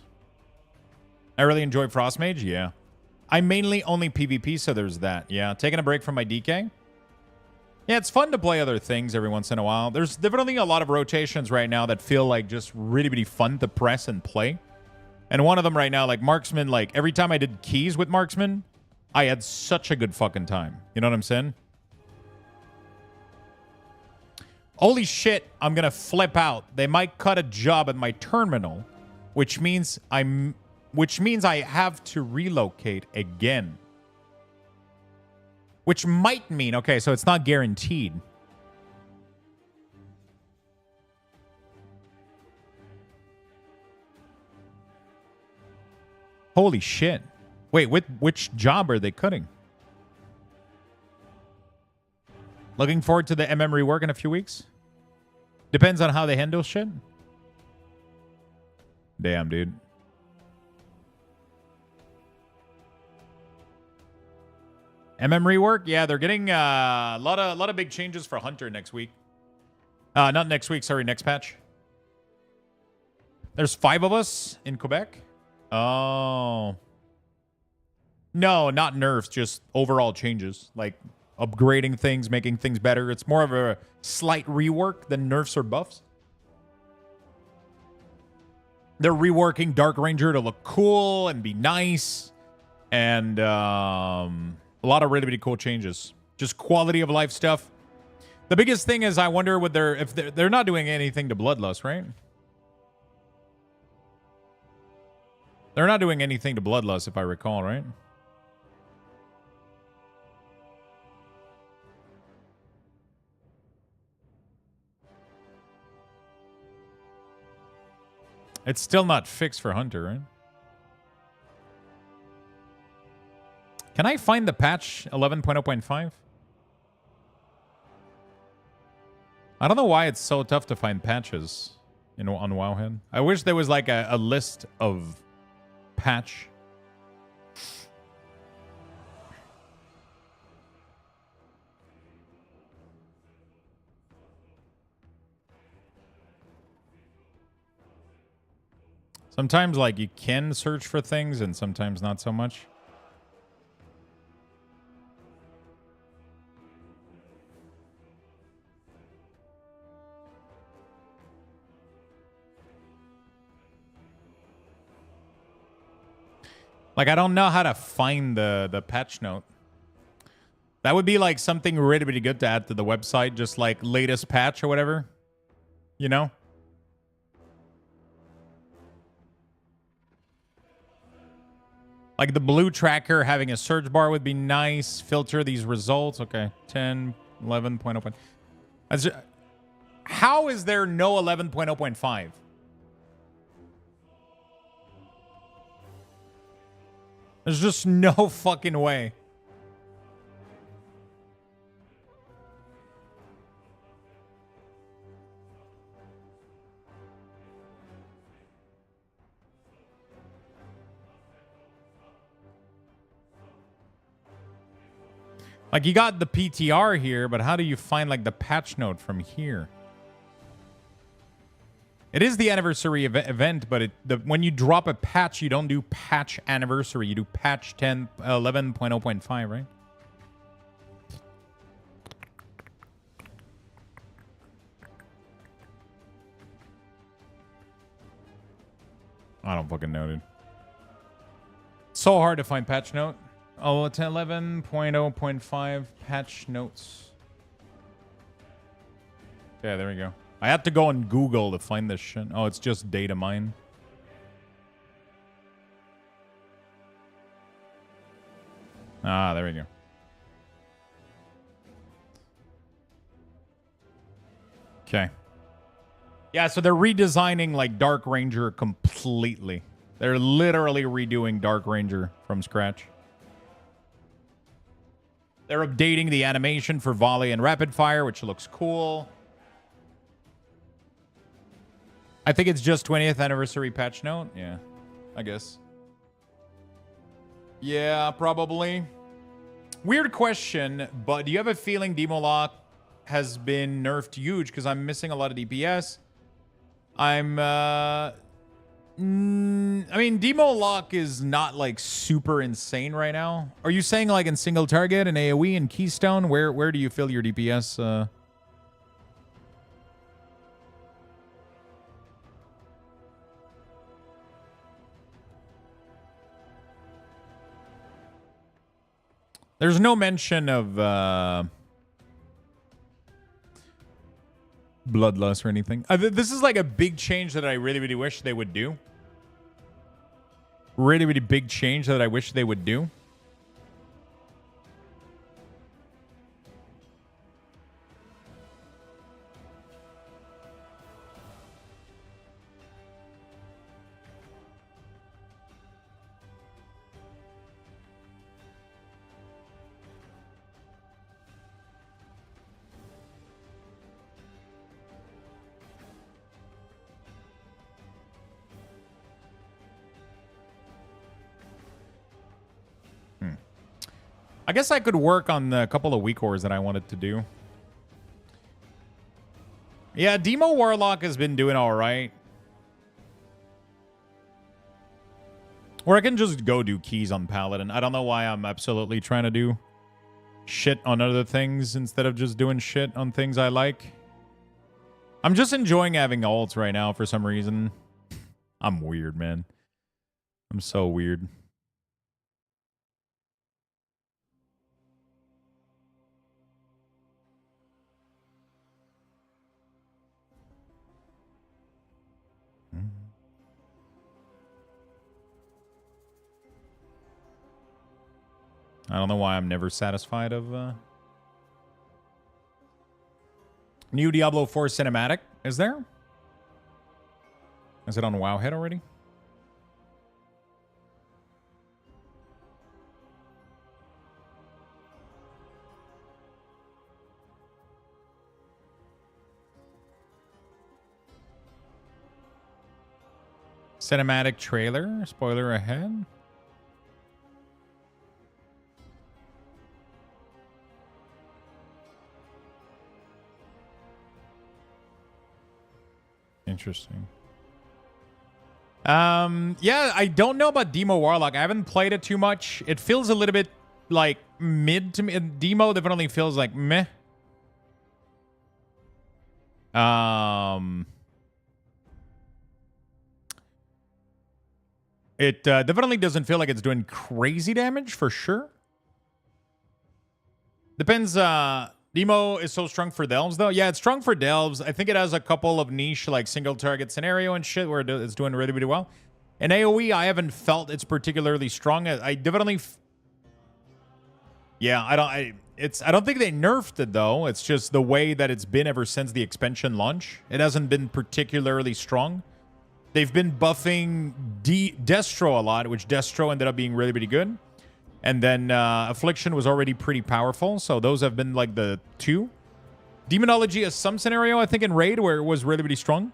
I really enjoy Frostmage, yeah. I mainly only PvP, so there's that, yeah. Taking a break from my DK. Yeah, it's fun to play other things every once in a while. There's definitely a lot of rotations right now that feel like just really, really fun to press and play. And one of them right now, like Marksman, like, every time I did keys with Marksman, I had such a good fucking time. You know what I'm saying? Holy shit, I'm gonna flip out. They might cut a job at my terminal, which means I have to relocate again. Which might mean, okay, so it's not guaranteed. Holy shit. Wait, which job are they cutting? Looking forward to the MM rework in a few weeks. Depends on how they handle shit. Damn, dude. MM rework? Yeah, they're getting a lot of big changes for Hunter next week. Not next week, sorry, next patch. There's 5 of us in Quebec. Oh. No, not nerfs, just overall changes. Like upgrading things, making things better. It's more of a slight rework than nerfs or buffs. They're reworking Dark Ranger to look cool and be nice. And a lot of really, really cool changes. Just quality of life stuff. The biggest thing is I wonder what if they're not doing anything to Bloodlust, right? They're not doing anything to Bloodlust, if I recall, right? It's still not fixed for Hunter, right? Can I find the patch 11.0.5? I don't know why it's so tough to find patches on Wowhead. I wish there was like a list of patch. Sometimes like you can search for things and sometimes not so much. Like, I don't know how to find the patch note. That would be like something really, really good to add to the website. Just like latest patch or whatever. You know? Like the blue tracker having a search bar would be nice. Filter these results. Okay. 10, 11.0. How is there no 11.0.5? There's just no fucking way. Like, you got the PTR here, but how do you find, like, the patch note from here? It is the anniversary event, but when you drop a patch, you don't do patch anniversary. You do patch 11.0.5, right? I don't fucking know, dude. So hard to find patch note. Oh, it's 11.0.5 patch notes. Yeah, there we go. I had to go on Google to find this shit. Oh, it's just data mine. Ah, there we go. Okay. Yeah, so they're redesigning like Dark Ranger completely. They're literally redoing Dark Ranger from scratch. They're updating the animation for volley and rapid fire, which looks cool. I think it's just 20th anniversary patch note. Yeah, I guess. Yeah, probably. Weird question, but do you have a feeling Demo Lock has been nerfed huge? Because I'm missing a lot of DPS. I mean, Demo Lock is not like super insane right now. Are you saying like in single target and AoE and Keystone? Where do you feel your DPS? There's no mention of Bloodlust or anything. This is like a big change that I really, really wish they would do. Really, really big change that I wish they would do. I guess I could work on the couple of WeakAuras that I wanted to do. Yeah, Demo Warlock has been doing all right. Or I can just go do keys on Paladin. I don't know why I'm absolutely trying to do shit on other things instead of just doing shit on things I like. I'm just enjoying having ults right now for some reason. I'm weird, man. I'm so weird. I don't know why I'm never satisfied of new Diablo 4 cinematic. Is there? Is it on Wowhead already? Cinematic trailer. Spoiler ahead. Interesting. Yeah, I don't know about Demo Warlock. I haven't played it too much. It feels a little bit like mid to mid. Demo definitely feels like meh. It definitely doesn't feel like it's doing crazy damage for sure. Depends. Demo is so strong for Delves, though. Yeah, it's strong for Delves. I think it has a couple of niche, like, single-target scenario and shit where it's doing really, really well. In AoE, I haven't felt it's particularly strong. I definitely... Yeah, I don't think they nerfed it, though. It's just the way that it's been ever since the expansion launch. It hasn't been particularly strong. They've been buffing Destro a lot, which Destro ended up being really, really good. And then Affliction was already pretty powerful, so those have been like the two. Demonology has some scenario, I think, in Raid where it was really, really strong.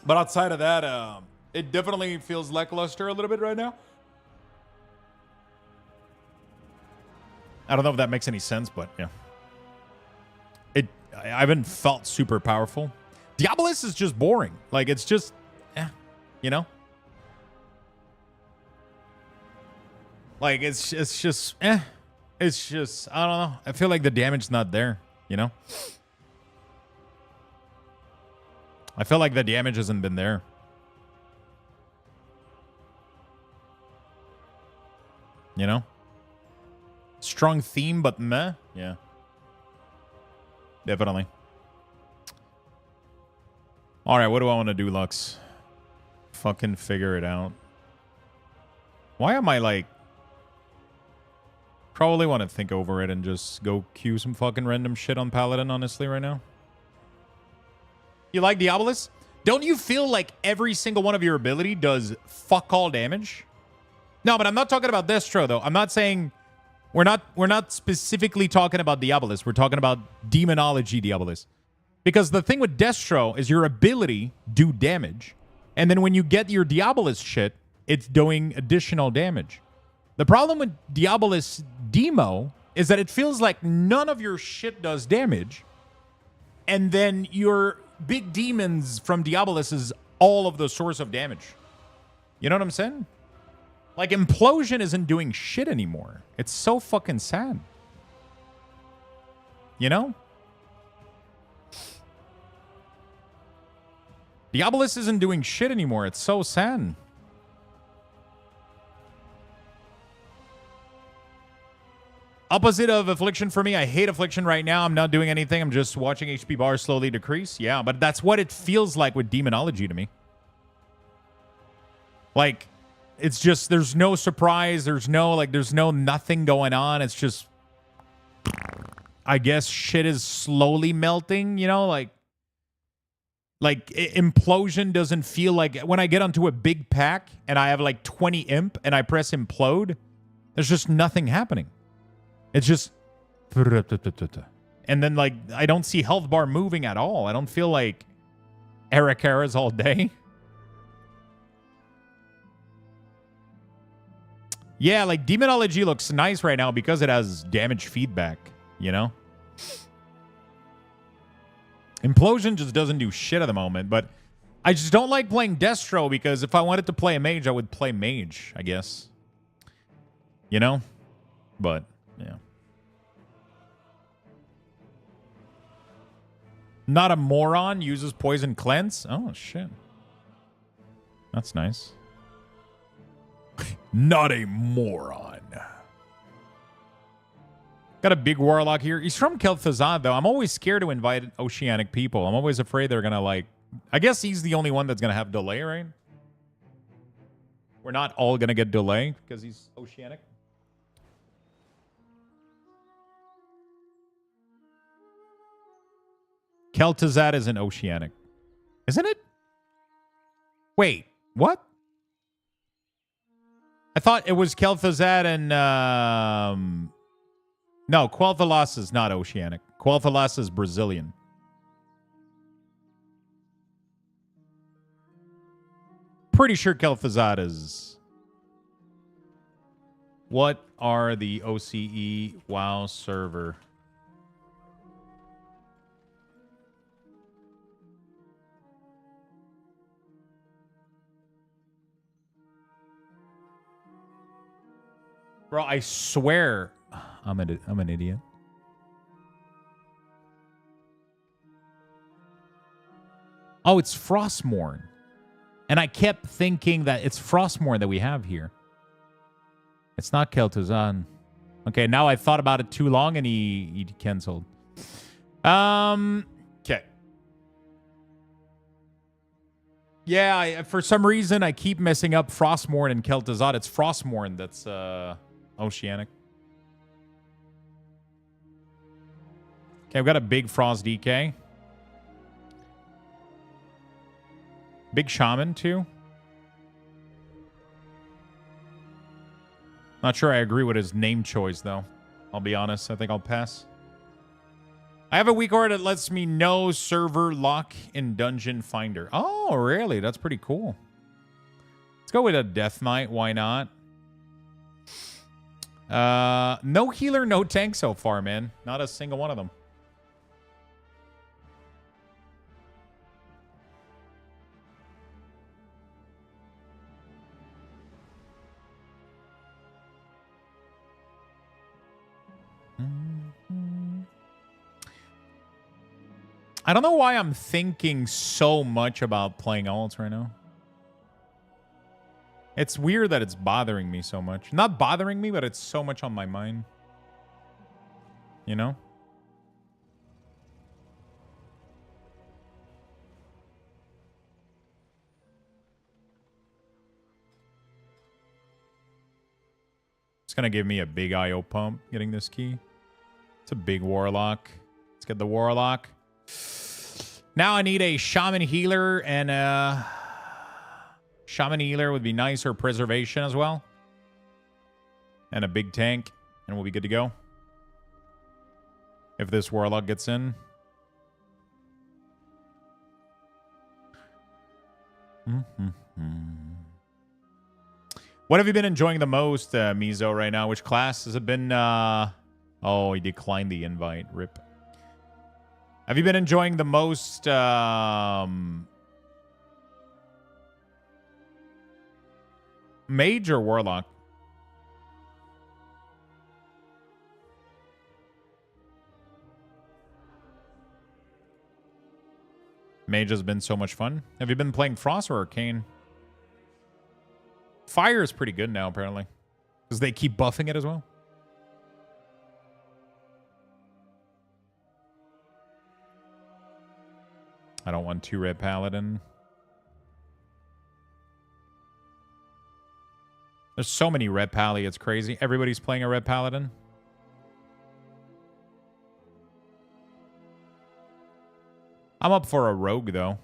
But outside of that, it definitely feels lackluster a little bit right now. I don't know if that makes any sense, but yeah. I haven't felt super powerful. Diabolus is just boring. Like, it's just, you know? Like, it's just, It's just, I don't know. I feel like the damage's not there, you know? I feel like the damage hasn't been there. You know? Strong theme, but meh. Yeah. Definitely. All right, what do I want to do, Lux? Fucking figure it out. Why am I like... Probably want to think over it and just go queue some fucking random shit on Paladin, honestly, right now. You like Diabolus? Don't you feel like every single one of your ability does fuck all damage? No, but I'm not talking about Destro, though. I'm not saying... We're not specifically talking about Diabolus. We're talking about Demonology Diabolus. Because the thing with Destro is your ability do damage. And then when you get your Diabolus shit, it's doing additional damage. The problem with Diabolus Demo is that it feels like none of your shit does damage. And then your big demons from Diabolus is all of the source of damage. You know what I'm saying? Like, Implosion isn't doing shit anymore. It's so fucking sad. You know? Diabolus isn't doing shit anymore. It's so sad. Opposite of Affliction for me. I hate Affliction right now. I'm not doing anything. I'm just watching HP bar slowly decrease. Yeah, but that's what it feels like with Demonology to me. Like, it's just, there's no surprise. There's no nothing going on. It's just, I guess shit is slowly melting, you know? Like Implosion doesn't feel like, when I get onto a big pack and I have like 20 imp and I press implode, there's just nothing happening. It's just, and then like, I don't see health bar moving at all. I don't feel like ARPGs all day. Yeah, like Demonology looks nice right now because it has damage feedback, you know? Implosion just doesn't do shit at the moment, but I just don't like playing Destro because if I wanted to play a mage, I would play mage, I guess. You know? But, yeah. Not a moron uses poison cleanse? Oh, shit. That's nice. Not a moron. Got a big warlock here. He's from Kel'Thuzad, though. I'm always scared to invite oceanic people. I'm always afraid they're going to, like... I guess he's the only one that's going to have delay, right? We're not all going to get delay because he's oceanic. Kel'Thuzad is an oceanic. Isn't it? Wait, what? I thought it was Kel'Thuzad and... No, Quel'Thalas is not oceanic. Quel'Thalas is Brazilian. Pretty sure Kel'Thuzad is... What are the OCE WoW server? Bro, I swear I'm an idiot. Oh, it's Frostmourne. And I kept thinking that it's Frostmourne that we have here. It's not Kel'Thuzad. Okay, now I thought about it too long and he canceled. Okay. Yeah, for some reason I keep messing up Frostmourne and Kel'Thuzad. It's Frostmourne that's oceanic. Okay, I've got a big Frost DK. Big Shaman, too. Not sure I agree with his name choice, though. I'll be honest. I think I'll pass. I have a WeakAuras that lets me know server lock in Dungeon Finder. Oh, really? That's pretty cool. Let's go with a Death Knight. Why not? No healer, no tank so far, man. Not a single one of them. I don't know why I'm thinking so much about playing alts right now. It's weird that it's bothering me so much. Not bothering me, but it's so much on my mind. You know? It's going to give me a big IO pump getting this key. It's a big warlock. Let's get the warlock. Now I need a shaman healer, and shaman healer would be nice, or preservation as well. And a big tank, and we'll be good to go. If this warlock gets in. What have you been enjoying the most, Mizo, right now? Which class has it been? Oh, he declined the invite. Rip. Have you been enjoying the most? Mage or Warlock? Mage has been so much fun. Have you been playing Frost or Arcane? Fire is pretty good now, apparently. Because they keep buffing it as well. I don't want 2 Red Paladin. There's so many Red Pally, it's crazy. Everybody's playing a Red Paladin. I'm up for a Rogue, though.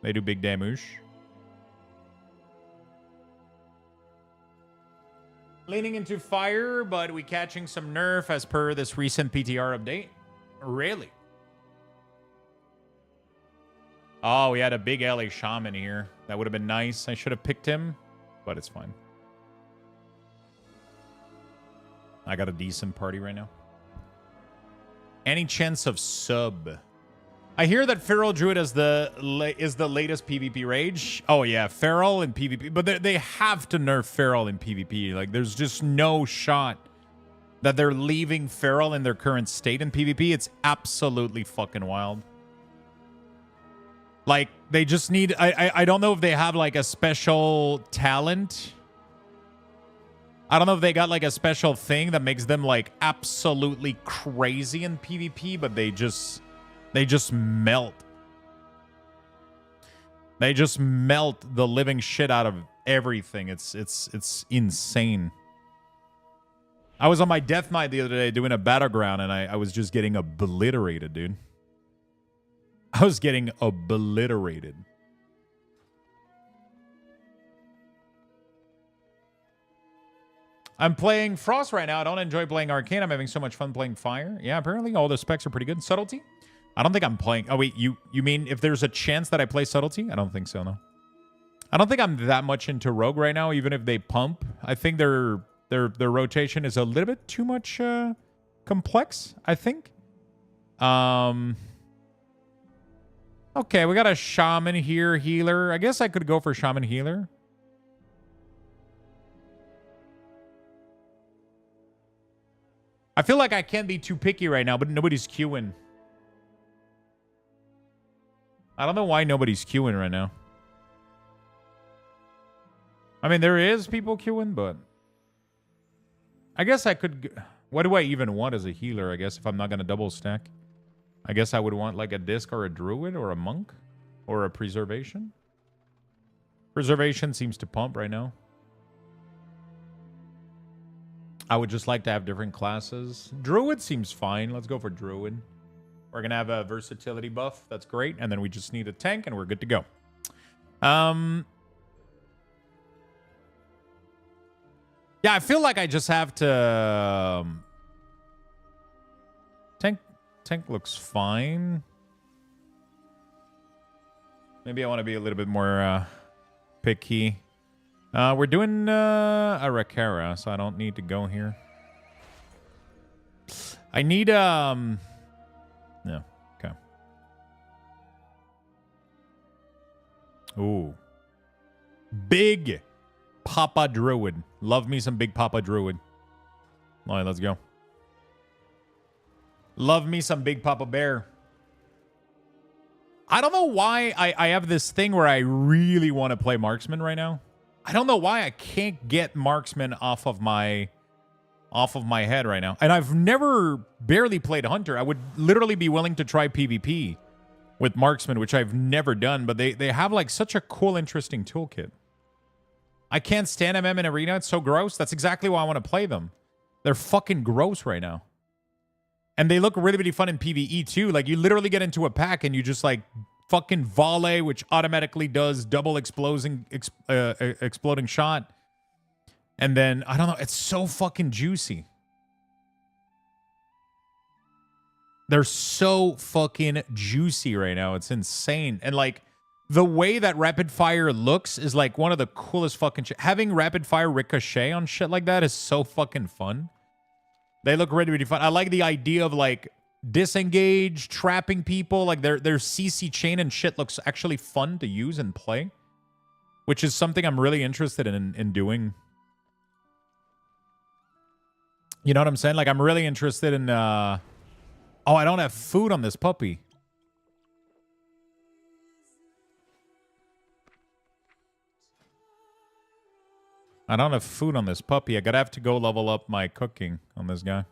They do big damage. Leaning into fire, but we catching some nerf as per this recent PTR update. Really? Oh, we had a big LA Shaman here. That would have been nice. I should have picked him, but it's fine. I got a decent party right now. Any chance of sub? I hear that Feral Druid is the latest PvP rage. Oh yeah, Feral in PvP, but they have to nerf Feral in PvP. Like, there's just no shot that they're leaving Feral in their current state in PvP. It's absolutely fucking wild. Like, they just need... I don't know if they have, like, a special talent. I don't know if they got, like, a special thing that makes them, like, absolutely crazy in PvP, but they just melt. They just melt the living shit out of everything. It's insane. I was on my death knight the other day doing a battleground, and I was just getting obliterated, dude. I was getting obliterated. I'm playing Frost right now. I don't enjoy playing Arcane. I'm having so much fun playing Fire. Yeah, apparently all the specs are pretty good. Subtlety? I don't think I'm playing... Oh, wait. You mean if there's a chance that I play Subtlety? I don't think so, no. I don't think I'm that much into Rogue right now, even if they pump. I think their rotation is a little bit too much complex, I think. Okay, we got a Shaman here, Healer. I guess I could go for Shaman Healer. I feel like I can't be too picky right now, but nobody's queuing. I don't know why nobody's queuing right now. I mean, there is people queuing, but... I guess I could... What do I even want as a healer, I guess, if I'm not going to double stack? I guess I would want like a disc or a druid or a monk or a preservation. Preservation seems to pump right now. I would just like to have different classes. Druid seems fine. Let's go for druid. We're going to have a versatility buff. That's great. And then we just need a tank and we're good to go. Yeah, I feel like I just have to... Tank looks fine. Maybe I want to be a little bit more picky. We're doing a Rakara, so I don't need to go here. I need no, okay. Ooh. Big Papa Druid. Love me some Big Papa Druid. All right, let's go. Love me some Big Papa Bear. I don't know why I have this thing where I really want to play Marksman right now. I don't know why I can't get Marksman off of my head right now. And I've never barely played Hunter. I would literally be willing to try PvP with Marksman, which I've never done, but they have like such a cool, interesting toolkit. I can't stand MM in Arena. It's so gross. That's exactly why I want to play them. They're fucking gross right now. And they look really, really fun in PvE too. Like, you literally get into a pack and you just like fucking volley, which automatically does double exploding shot. And then, I don't know, it's so fucking juicy. They're so fucking juicy right now. It's insane. And like, the way that rapid fire looks is like one of the coolest fucking shit. Having rapid fire ricochet on shit like that is so fucking fun. They look really, really fun. I like the idea of like disengage, trapping people. Like their CC chain and shit looks actually fun to use and play, which is something I'm really interested in doing. You know what I'm saying? Like I'm really interested in. Oh, I don't have food on this puppy. I don't have food on this puppy. I gotta have to go level up my cooking on this guy.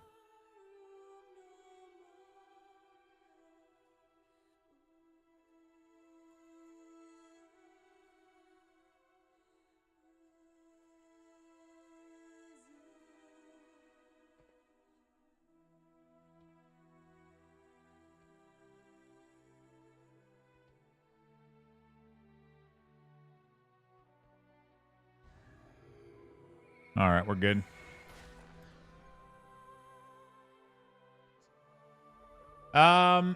All right, we're good. I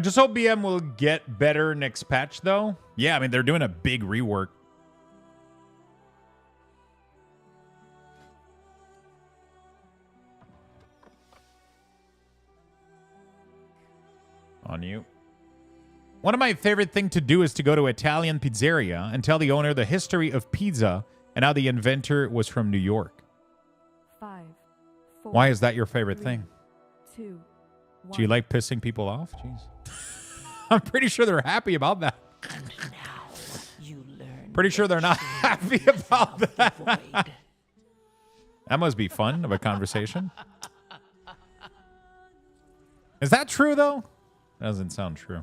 just hope BM will get better next patch, though. Yeah, I mean, they're doing a big rework. On you. One of my favorite things to do is to go to Italian pizzeria and tell the owner the history of pizza and how the inventor was from New York.
5, 4,
Why is that your favorite
3,
thing?
2, 1.
Do you like pissing people off? Jeez. I'm pretty sure they're happy about that. Pretty sure they're not happy about that. That must be fun of a conversation. Is that true, though? That doesn't sound true.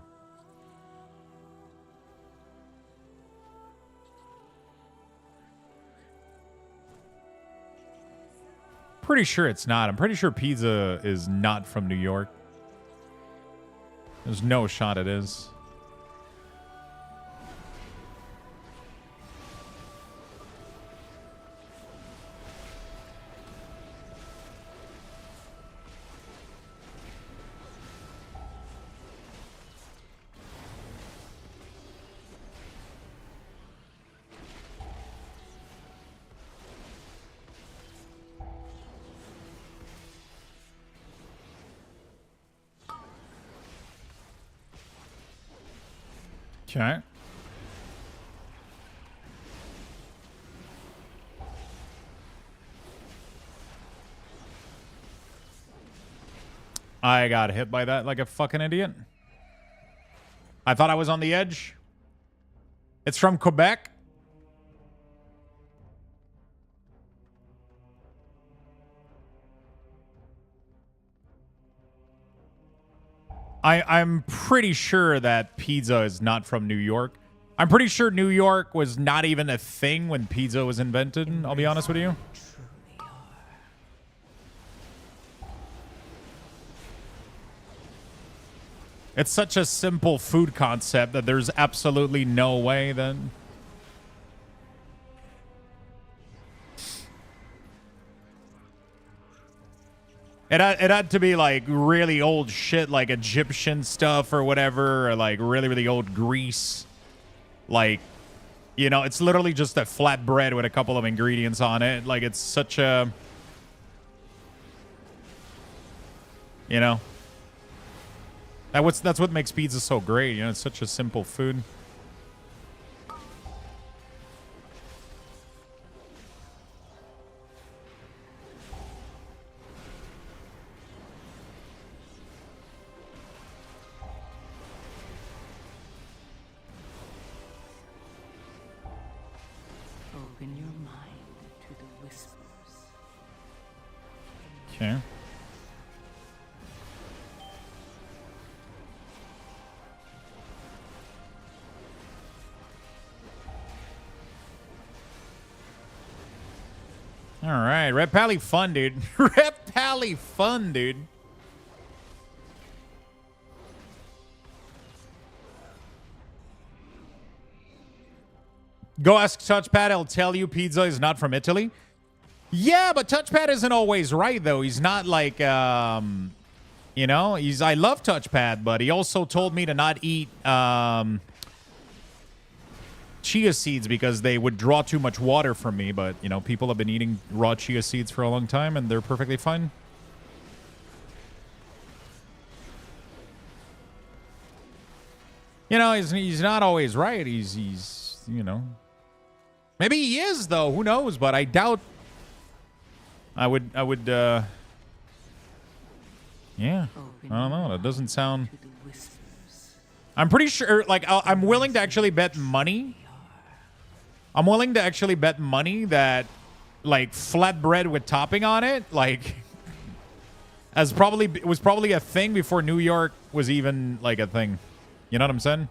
Pretty sure it's not. I'm pretty sure pizza is not from New York. There's no shot it is. Okay. I got hit by that like a fucking idiot. I thought I was on the edge. It's from Quebec. I'm pretty sure that pizza is not from New York. I'm pretty sure New York was not even a thing when pizza was invented, I'll be honest with you. It's such a simple food concept that there's absolutely no way that... It had to be like really old shit, like Egyptian stuff or whatever, or like really, really old Greece. Like, you know, it's literally just a flat bread with a couple of ingredients on it. Like, it's such a... You know? That's what makes pizza so great. You know, it's such a simple food.
Open your mind to the whispers.
Okay. All right, Red Pally fun, dude. Red Pally fun, dude. Go ask Touchpad. He'll tell you pizza is not from Italy. Yeah, but Touchpad isn't always right, though. He's not like, you know, I love Touchpad, but he also told me to not eat chia seeds because they would draw too much water from me. But, you know, people have been eating raw chia seeds for a long time, and they're perfectly fine. You know, he's not always right. He's you know. Maybe he is, though. Who knows? But I doubt. I would, yeah. I don't know. That doesn't sound... I'm pretty sure, like, I'm willing to actually bet money. I'm willing to actually bet money that, like, flatbread with topping on it, like, was probably a thing before New York was even, like, a thing. You know what I'm saying?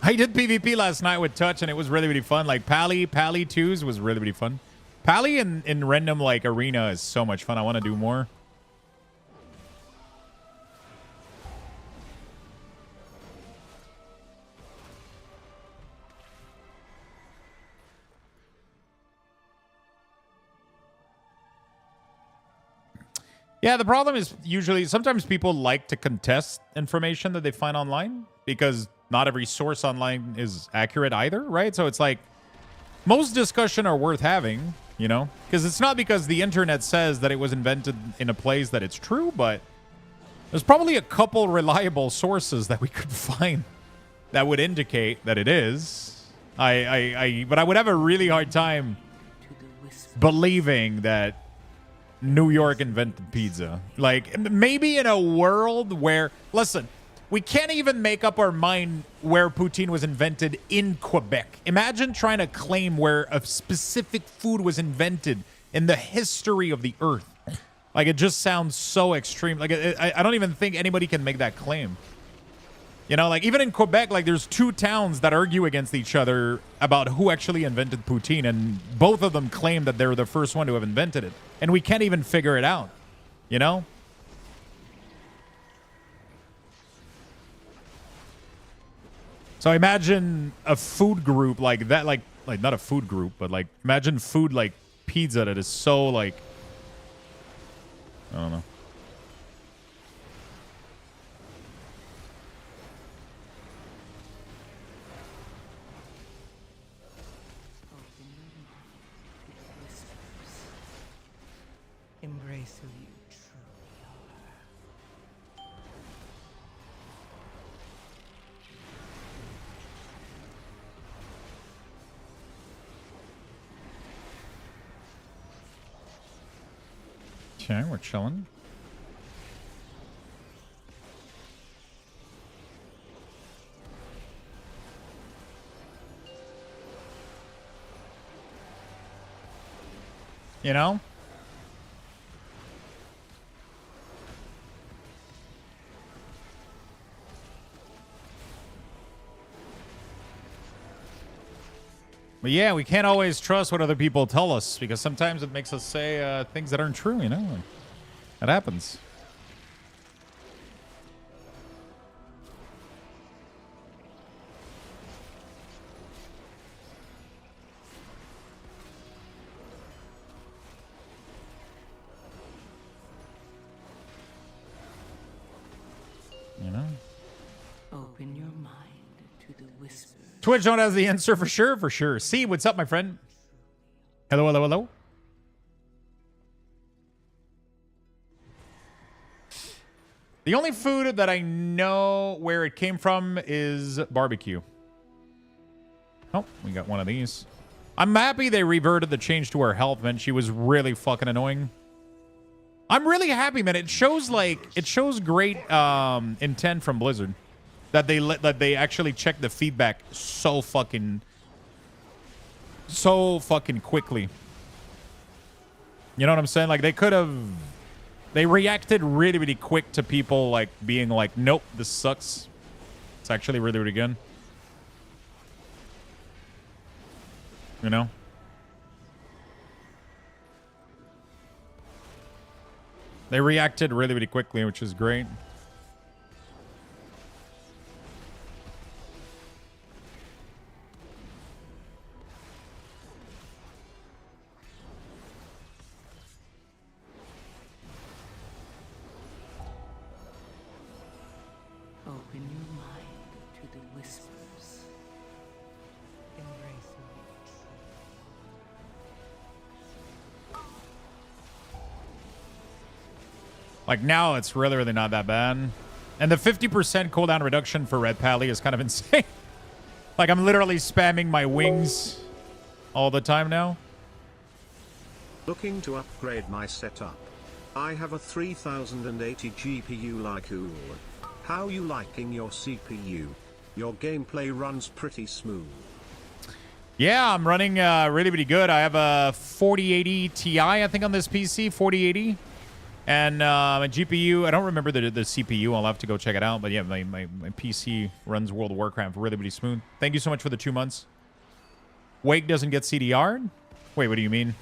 I did PvP last night with Touch, and it was really, really fun. Like, Pally 2s was really, really fun. Pally in random, like, arena is so much fun. I want to do more. Yeah, the problem is usually sometimes people like to contest information that they find online because not every source online is accurate either, right? So it's like most discussion are worth having, you know, because it's not because the internet says that it was invented in a place that it's true, but there's probably a couple reliable sources that we could find that would indicate that it is. But I would have a really hard time believing that New York invented pizza. Like, maybe in a world where, listen, we can't even make up our mind where poutine was invented in Quebec. Imagine trying to claim where a specific food was invented in the history of the earth. Like, it just sounds so extreme. Like, I don't even think anybody can make that claim. You know, like, even in Quebec, like, there's two towns that argue against each other about who actually invented poutine, and both of them claim that they're the first one to have invented it. And we can't even figure it out, you know? So imagine a food group like that, like not a food group, but, like, imagine food like pizza that is so, like, I don't know.
Embrace who you truly are.
Okay, we're chilling. You know? But yeah, we can't always trust what other people tell us because sometimes it makes us say things that aren't true, you know? That happens. You know?
Open your mind to the whispers.
Twitch don't have the answer for sure, for sure. See, what's up, my friend? Hello, hello, hello. The only food that I know where it came from is barbecue. Oh, we got one of these. I'm happy they reverted the change to her health, man. She was really fucking annoying. I'm really happy, man. It shows great intent from Blizzard. That they actually check the feedback so fucking quickly. You know what I'm saying? Like they reacted really, really quick to people like being like, nope, this sucks. It's actually really, really good. You know? They reacted really, really quickly, which is great. Like now it's really not that bad. And the 50% cooldown reduction for Red Pally is kind of insane. Like I'm literally spamming my wings all the time now.
Looking to upgrade my setup. I have a 3080 GPU like Ool. How you liking your CPU? Your gameplay runs pretty smooth.
Yeah, I'm running really good. I have a 4080 Ti, I think, on this PC, 4080. And my GPU, I don't remember the CPU. I'll have to go check it out. But yeah, my PC runs World of Warcraft really smooth. Thank you so much for the 2 months. Wake doesn't get CDR'd? Wait, what do you mean?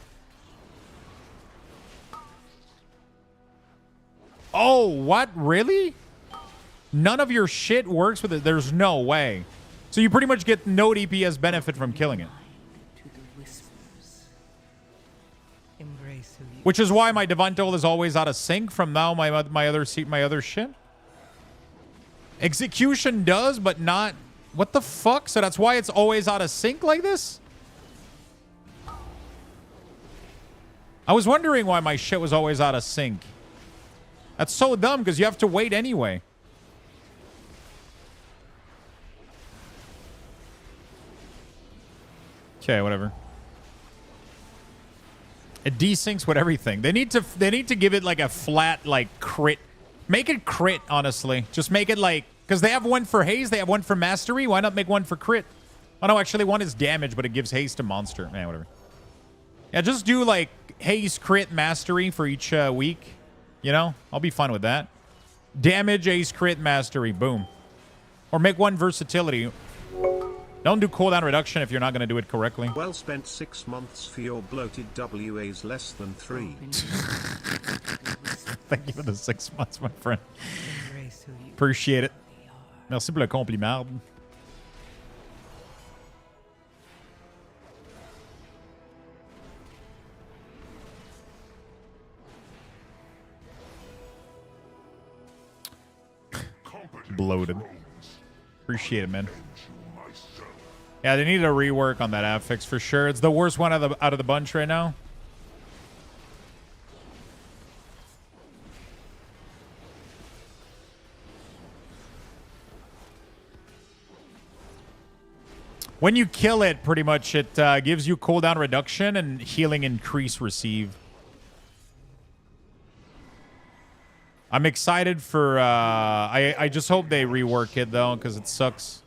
Oh, what? Really? None of your shit works with it? There's no way. So you pretty much get no DPS benefit from killing it. Which is why my Divine Toll is always out of sync from now my other shit. Execution does, but not... What the fuck? So that's why it's always out of sync like this? I was wondering why my shit was always out of sync. That's so dumb because you have to wait anyway. Okay, whatever. It desyncs with everything. They need to give it like a flat like crit. Make it crit, honestly. Just make it like, because they have one for haze, they have one for mastery. Why not make one for crit? Oh no, actually one is damage, but it gives haze to monster. Man, whatever. Yeah, just do like haze, crit, mastery for each week. You know, I'll be fine with that. Damage, haze, crit, mastery. Boom. Or make one versatility. Don't do cooldown reduction if you're not going to do it correctly.
Well spent 6 months for your bloated WAs less than 3.
Thank you for the 6 months, my friend. Appreciate it. Merci pour le compliment. Bloated. Appreciate it, man. Yeah, they need a rework on that affix for sure. It's the worst one out of the bunch right now. When you kill it, pretty much it gives you cooldown reduction and healing increase receive. I'm excited for... I just hope they rework it, though, because it sucks.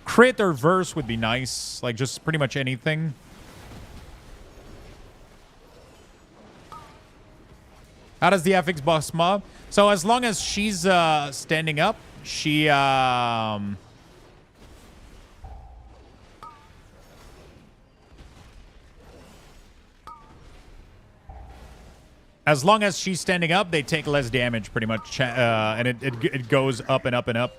Crit or verse would be nice. Like, just pretty much anything. How does the FX boss mob? So, as long as she's standing up, she... As long as she's standing up, they take less damage, pretty much. And it goes up and up and up.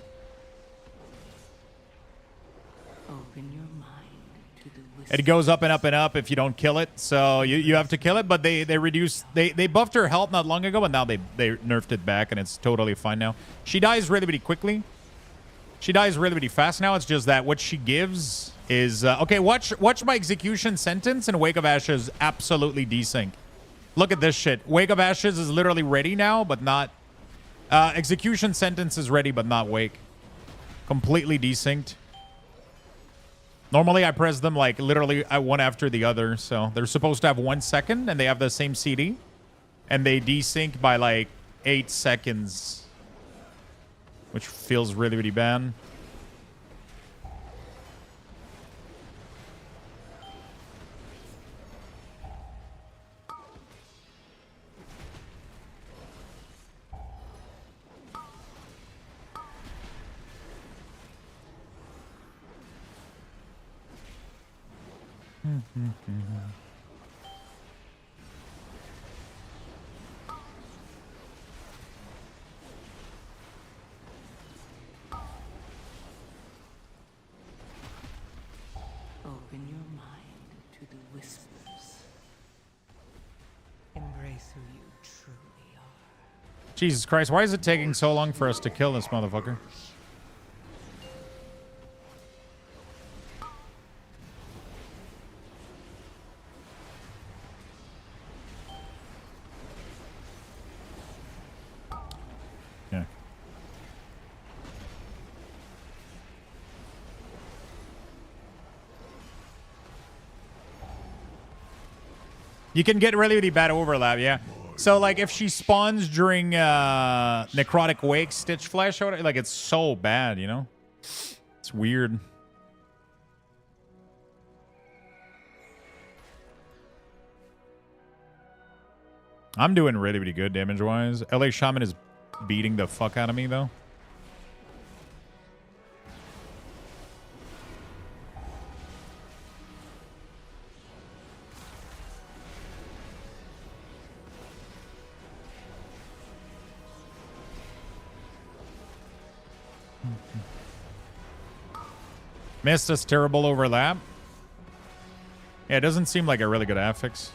It goes up and up and up if you don't kill it. So you have to kill it, but they reduce... They buffed her health not long ago, but now they nerfed it back, and it's totally fine now. She dies really quickly. She dies really fast now. It's just that what she gives is... okay, watch my execution sentence, and Wake of Ashes absolutely desync. Look at this shit. Wake of Ashes is literally ready now, but not... execution sentence is ready, but not Wake. Completely desynced. Normally, I press them like literally one after the other. So they're supposed to have 1 second, and they have the same CD. And they desync by like 8 seconds. Which feels really bad.
Open your mind to the whispers. Embrace who you truly are.
Jesus Christ, why is it taking so long for us to kill this motherfucker? You can get really bad overlap, yeah. So, like, if she spawns during Necrotic Wake, Stitch Flesh, or whatever, like, it's so bad, you know? It's weird. I'm doing really good damage-wise. LA Shaman is beating the fuck out of me, though. Missed us terrible overlap. Yeah, it doesn't seem like a really good affix.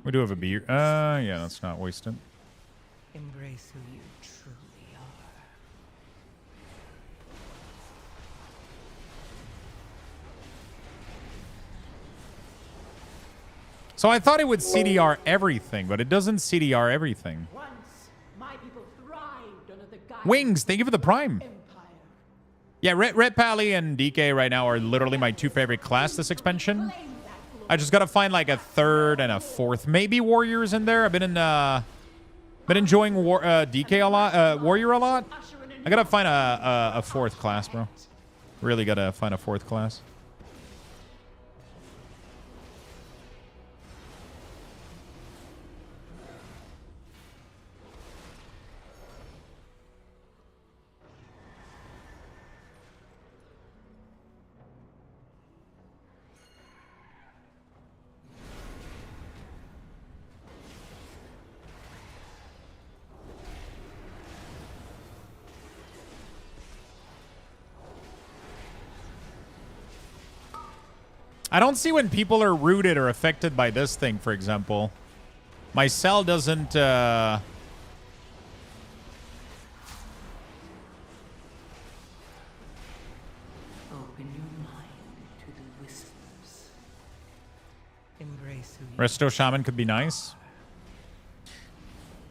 We do have a beer. Yeah, let's not waste it.
Embrace who you truly are.
So I thought it would CDR everything, but it doesn't CDR everything.
Once my people thrived under the guidance
Wings, thank you for the prime. Yeah, Red Pally and DK right now are literally my two favorite class this expansion. I just gotta find like a third and a fourth, maybe Warriors in there. I've been enjoying DK a lot, Warrior a lot. I gotta find a fourth class, bro. Really gotta find a fourth class. I don't see when people are rooted or affected by this thing, for example. My cell doesn't... Open
your mind to the whispers. Embrace who you
Resto Shaman could be nice.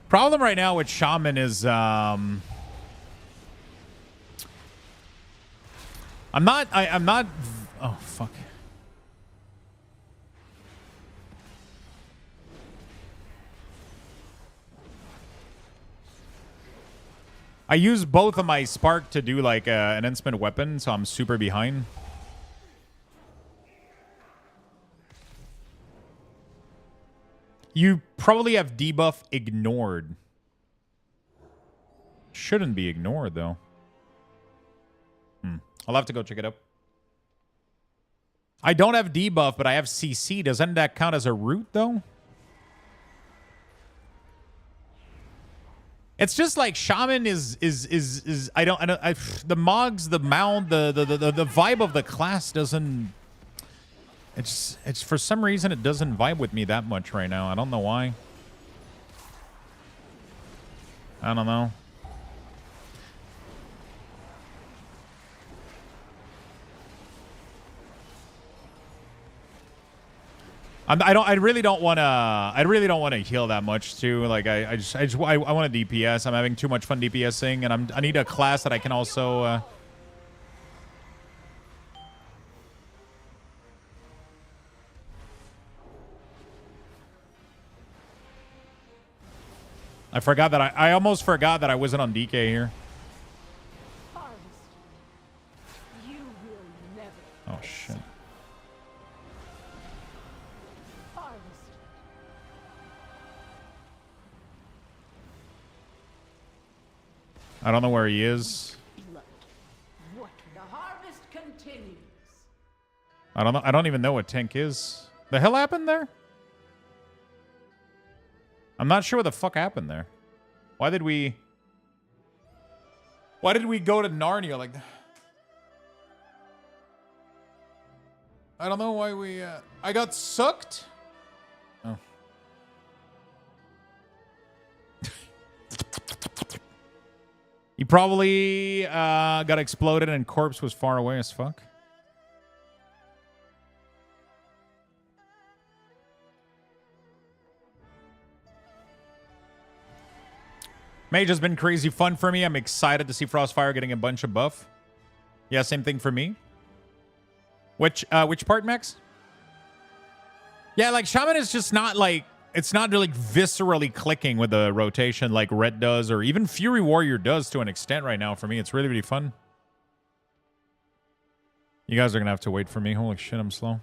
Problem right now with Shaman is... I'm not... Oh, fuck. I use both of my Spark to do like an instant weapon, so I'm super behind. You probably have debuff ignored. Shouldn't be ignored, though. I'll have to go check it out. I don't have debuff, but I have CC. Doesn't that count as a root, though? It's just like Shaman is the Mogs, the Mound, the vibe of the class doesn't. It's for some reason it doesn't vibe with me that much right now. I don't know why. I don't know. I really don't want to heal that much too. Like I want to DPS. I'm having too much fun DPSing, and I need a class that I can also. I forgot that I almost forgot that I wasn't on DK here. Oh shit. I don't know where he is.
The harvest continues.
I don't know. I don't even know what tank is. The hell happened there? I'm not sure what the fuck happened there. Why did we go to Narnia like that? I don't know why we I got sucked? Oh. He probably got exploded and corpse was far away as fuck. Mage has been crazy fun for me. I'm excited to see Frostfire getting a bunch of buff. Yeah, same thing for me. Which part, Max? Yeah, like Shaman is just not like, it's not really viscerally clicking with the rotation like Red does, or even Fury Warrior does to an extent right now for me. It's really, really fun. You guys are going to have to wait for me. Holy shit, I'm slow.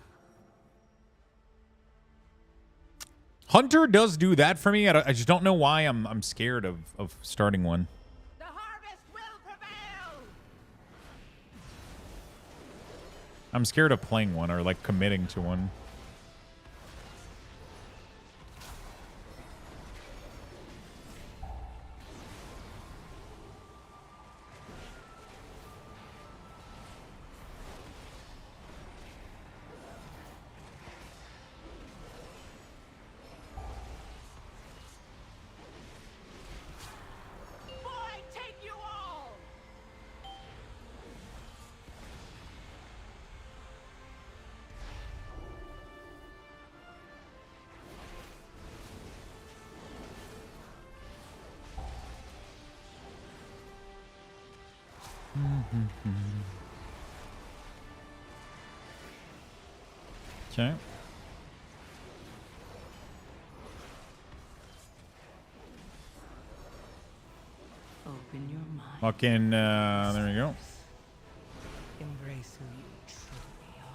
Hunter does do that for me. I just don't know why I'm scared of starting one. I'm scared of playing one or like committing to one. Okay.
Open your mind.
Fucking, there we go.
Embrace who you truly are.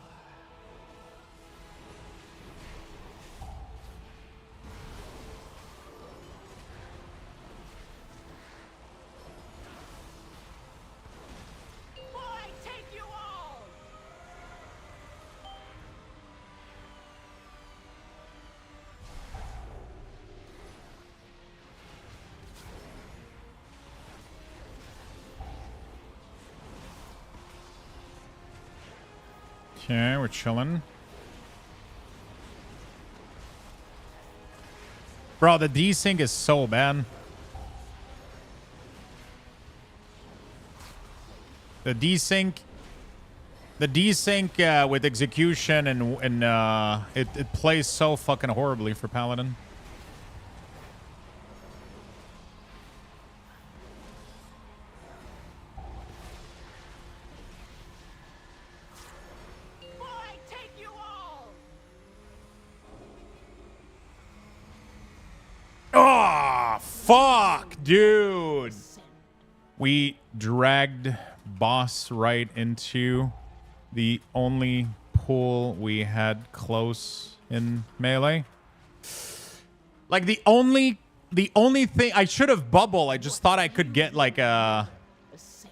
Okay, we're chilling. Bro, the desync is so bad. The desync with execution and it plays so fucking horribly for Paladin. Oh, fuck, dude. We dragged boss right into the only pool we had close in melee. Like the only thing I should have bubble. I just thought I could get like a.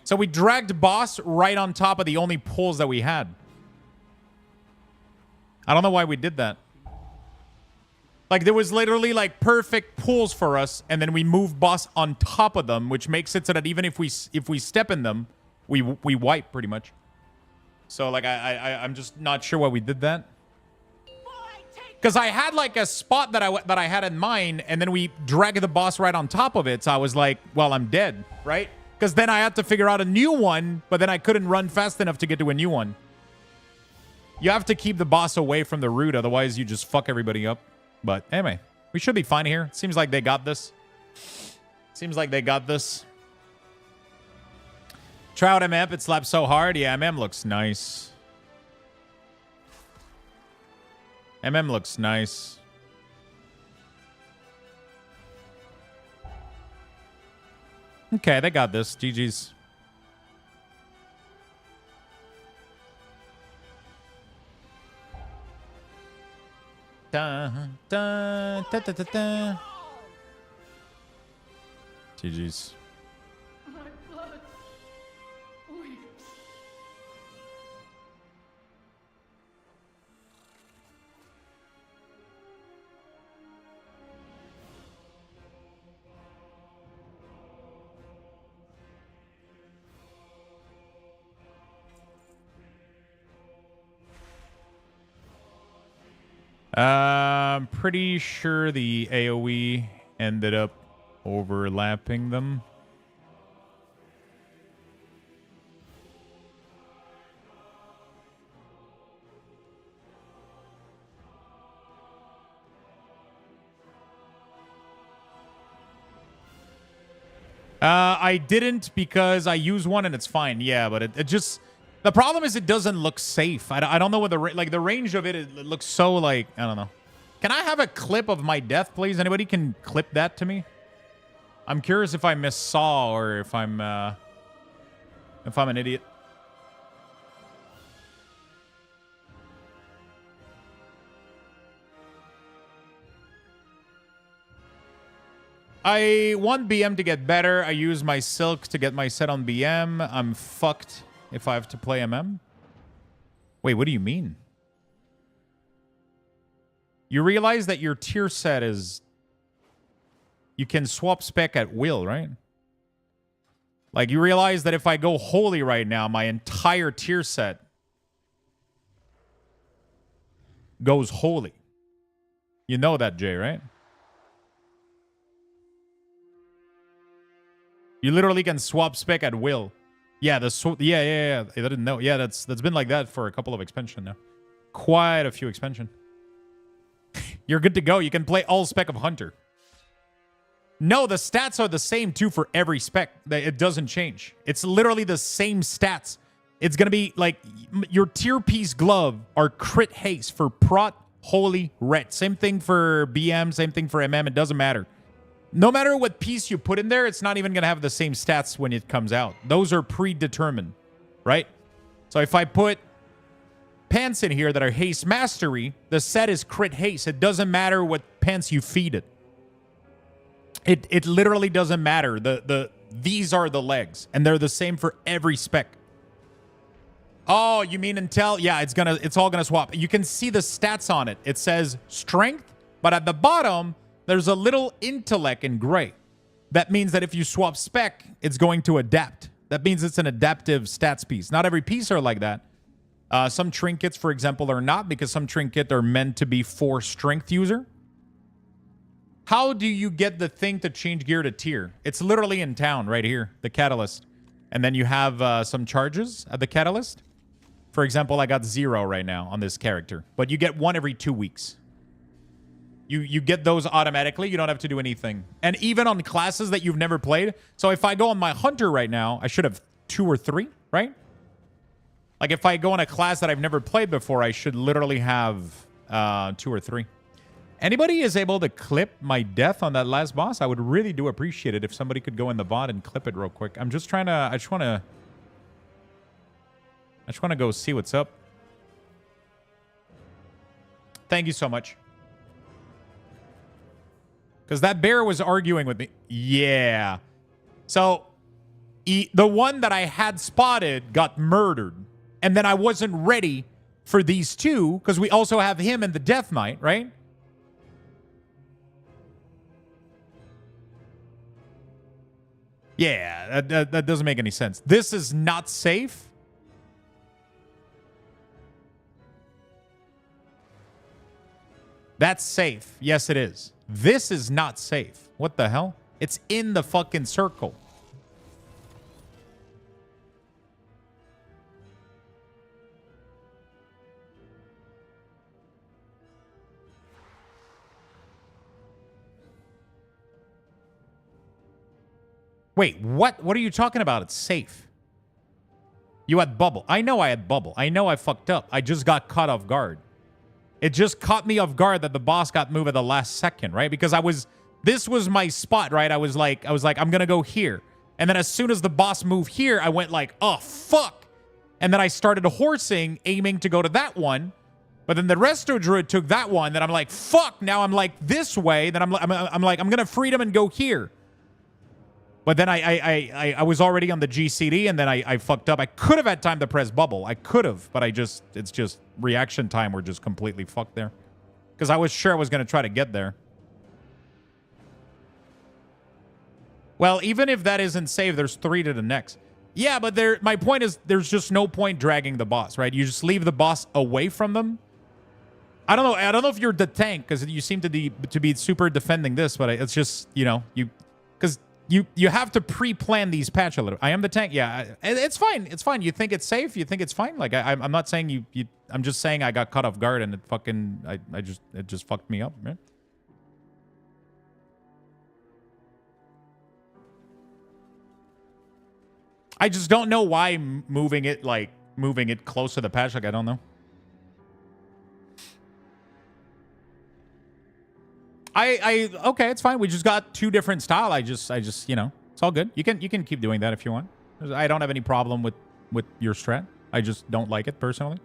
So we dragged boss right on top of the only pools that we had. I don't know why we did that. Like there was literally like perfect pools for us, and then we moved boss on top of them, which makes it so that even if we step in them, we wipe pretty much. So like I'm just not sure why we did that. Because I had like a spot that I had in mind, and then we dragged the boss right on top of it. So I was like, well, I'm dead, right? Because then I had to figure out a new one, but then I couldn't run fast enough to get to a new one. You have to keep the boss away from the root, otherwise you just fuck everybody up. But anyway, we should be fine here. Seems like they got this. Seems like they got this. Try out MM. It slaps so hard. Yeah, MM looks nice. MM looks nice. Okay, they got this. GG's. Dun, dun, da, da, da, da. GG's. I'm pretty sure the AoE ended up overlapping them. I didn't because I use one and it's fine. Yeah, but it just... The problem is it doesn't look safe. I don't know what the range of it, it looks so like... I don't know. Can I have a clip of my death, please? Anybody can clip that to me? I'm curious if I missaw or if I'm an idiot. I want BM to get better. I use my silk to get my set on BM. I'm fucked if I have to play MM. Wait, what do you mean? You realize that your tier set is... You can swap spec at will, right? Like, you realize that if I go holy right now, my entire tier set goes holy. You know that, Jay, right? You literally can swap spec at will. Yeah, yeah. I didn't know. Yeah, that's been like that for a couple of expansion now. Quite a few expansion. You're good to go. You can play all spec of Hunter. No, the stats are the same too for every spec. It doesn't change. It's literally the same stats. It's going to be like your tier piece glove are crit haste for prot, holy, ret. Same thing for BM, same thing for MM. It doesn't matter. No matter what piece you put in there, it's not even going to have the same stats when it comes out. Those are predetermined, right? So if I put pants in here that are haste mastery, the set is crit haste. It doesn't matter what pants you feed it. It literally doesn't matter. These are the legs, and they're the same for every spec. Oh, you mean until? Yeah, it's all gonna swap. You can see the stats on it. It says strength, but at the bottom there's a little intellect in gray. That means that if you swap spec, it's going to adapt. That means it's an adaptive stats piece. Not every piece are like that. Some trinkets, for example, are not, because some trinkets are meant to be for strength user. How do you get the thing to change gear to tier? It's literally in town right here, the catalyst. And then you have some charges at the catalyst. For example, I got 0 right now on this character, but you get 1 every 2 weeks. You get those automatically. You don't have to do anything. And even on classes that you've never played. So if I go on my Hunter right now, I should have 2 or 3, right? Like if I go on a class that I've never played before, I should literally have 2 or 3. Anybody is able to clip my death on that last boss? I would really do appreciate it if somebody could go in the bot and clip it real quick. I'm just trying to... I just want to go see what's up. Thank you so much. Because that bear was arguing with me. Yeah. So, the one that I had spotted got murdered. And then I wasn't ready for these two, because we also have him and the Death Knight, right? Yeah, that doesn't make any sense. This is not safe. That's safe. Yes, it is. This is not safe. What the hell? It's in the fucking circle. Wait, what? What are you talking about? It's safe. You had bubble. I know I had bubble. I know I fucked up. I just got caught off guard. It just caught me off guard that the boss got moved at the last second, right? Because this was my spot, right? I was like, I'm gonna go here. And then as soon as the boss moved here, I went like, oh, fuck. And then I started horsing, aiming to go to that one. But then the resto druid took that one. Then I'm like, fuck. Now I'm like this way. Then I'm like, I'm gonna freedom and go here. But then I was already on the GCD, and then I fucked up. I could have had time to press bubble. I could have, but it's just reaction time. We're just completely fucked there. Because I was sure I was going to try to get there. Well, even if that isn't saved, there's 3 to the next. Yeah, but my point is there's just no point dragging the boss, right? You just leave the boss away from them. I don't know. I don't know if you're the tank, because you seem to be super defending this, but it's just, because... You have to pre-plan these patch a little. I am the tank. Yeah, it's fine. It's fine. You think it's safe? You think it's fine? Like I'm not saying you. I'm just saying I got caught off guard and it just fucked me up, man. I just don't know why moving it close to the patch. Like, I don't know. Okay, it's fine. We just got 2 different style. I just, you know, it's all good. You can keep doing that if you want. I don't have any problem with your strat. I just don't like it personally.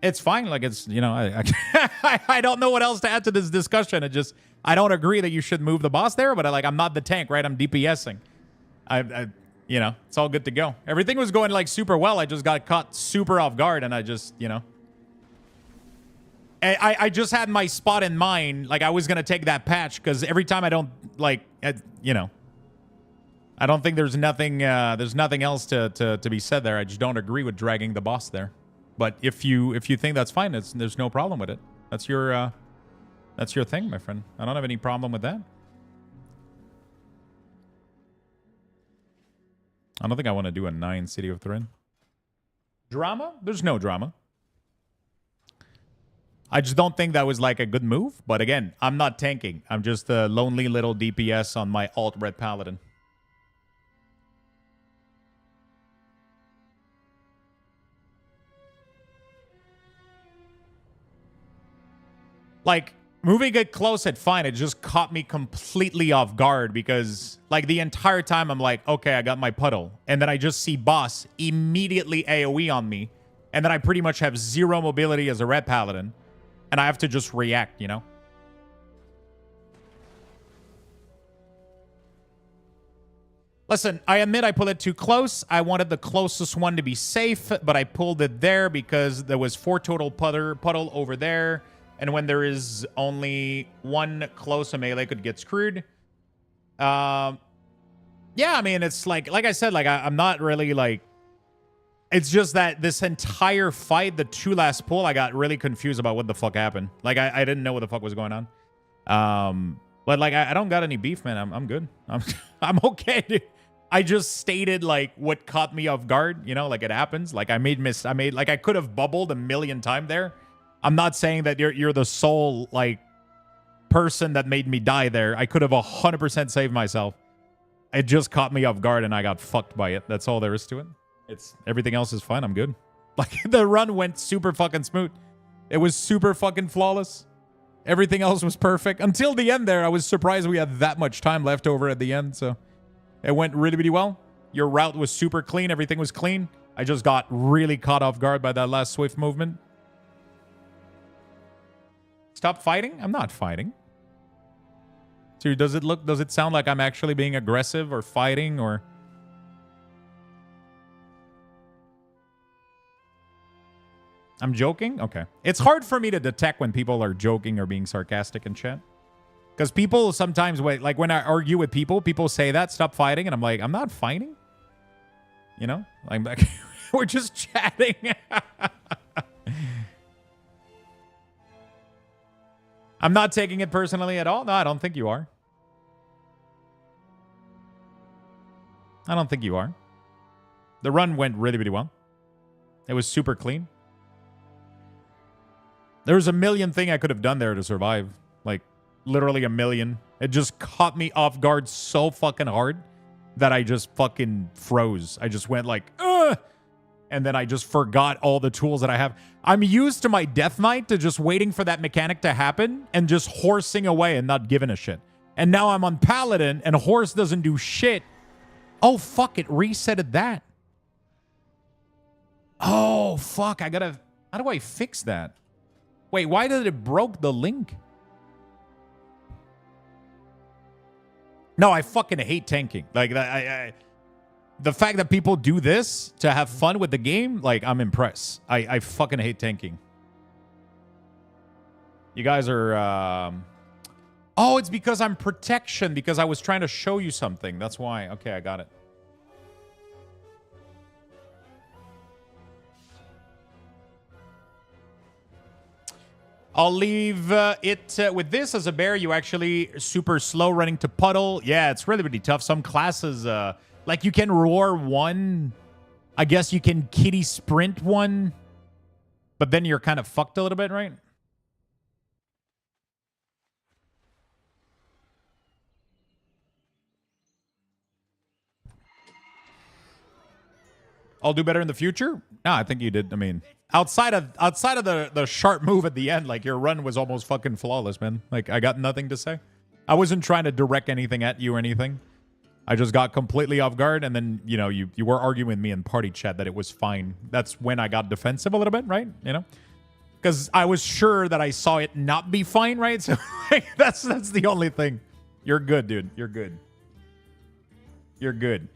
It's fine. Like, it's, you know, I don't know what else to add to this discussion. It just, I don't agree that you should move the boss there, but I'm not the tank, right? I'm DPSing. You know, it's all good to go. Everything was going like super well. I just got caught super off guard, and I just, you know, I just had my spot in mind. Like, I was gonna take that patch because every time I don't you know, I don't think there's nothing else to be said there. I just don't agree with dragging the boss there. But if you think that's fine, there's no problem with it. That's your thing, my friend. I don't have any problem with that. I don't think I want to do a 9 City of Thrin. Drama? There's no drama. I just don't think that was like a good move. But again, I'm not tanking. I'm just a lonely little DPS on my alt-red paladin. Like, moving it close at fine, it just caught me completely off guard because, like, the entire time I'm like, okay, I got my puddle. And then I just see boss immediately AoE on me. And then I pretty much have 0 mobility as a red paladin. And I have to just react, you know? Listen, I admit I pulled it too close. I wanted the closest one to be safe, but I pulled it there because there was 4 total puddle over there. And when there is only 1 close, a melee could get screwed. Yeah, I mean, it's like I said, like, I'm not really, like... It's just that this entire fight, the 2 last pull, I got really confused about what the fuck happened. Like, I didn't know what the fuck was going on. But, like, I don't got any beef, man. I'm good. I'm okay, dude. I just stated, like, what caught me off guard. You know, like, it happens. Like, like, I could have bubbled a million times there. I'm not saying that you're the sole, like, person that made me die there. I could have 100% saved myself. It just caught me off guard and I got fucked by it. That's all there is to it. Everything else is fine. I'm good. Like, the run went super fucking smooth. It was super fucking flawless. Everything else was perfect. Until the end there, I was surprised we had that much time left over at the end. So it went really, really well. Your route was super clean. Everything was clean. I just got really caught off guard by that last swift movement. Stop fighting? I'm not fighting. So does it sound like I'm actually being aggressive or fighting or... I'm joking? Okay. It's hard for me to detect when people are joking or being sarcastic in chat. Because people sometimes, like when I argue with people, people say that, stop fighting. And I'm like, I'm not fighting. You know? Like, we're just chatting. I'm not taking it personally at all. No, I don't think you are. I don't think you are. The run went really, really well. It was super clean. There was a million things I could have done there to survive. Like, literally a million. It just caught me off guard so fucking hard that I just fucking froze. I just went like, ugh! And then I just forgot all the tools that I have. I'm used to my Death Knight to just waiting for that mechanic to happen and just horsing away and not giving a shit. And now I'm on Paladin and Horse doesn't do shit. Oh, fuck, it resetted that. Oh, fuck, I gotta... How do I fix that? Wait, why did it broke the link? No, I fucking hate tanking. Like, the fact that people do this to have fun with the game, like, I'm impressed. I fucking hate tanking. You guys are... Oh, it's because I'm protection, because I was trying to show you something. That's why. Okay, I got it. I'll leave it with this. As a bear, you actually super slow running to puddle. Yeah, it's really, really tough. Some classes, like you can roar one. I guess you can kitty sprint one. But then you're kind of fucked a little bit, right? I'll do better in the future? No, I think you did. I mean, outside of the sharp move at the end, like your run was almost fucking flawless, man. Like I got nothing to say. I wasn't trying to direct anything at you or anything. I just got completely off guard, and then you were arguing with me in party chat that it was fine. That's when I got defensive a little bit, right? Because I was sure that I saw it not be fine, right? So like, that's the only thing. You're good, dude. You're good. You're good.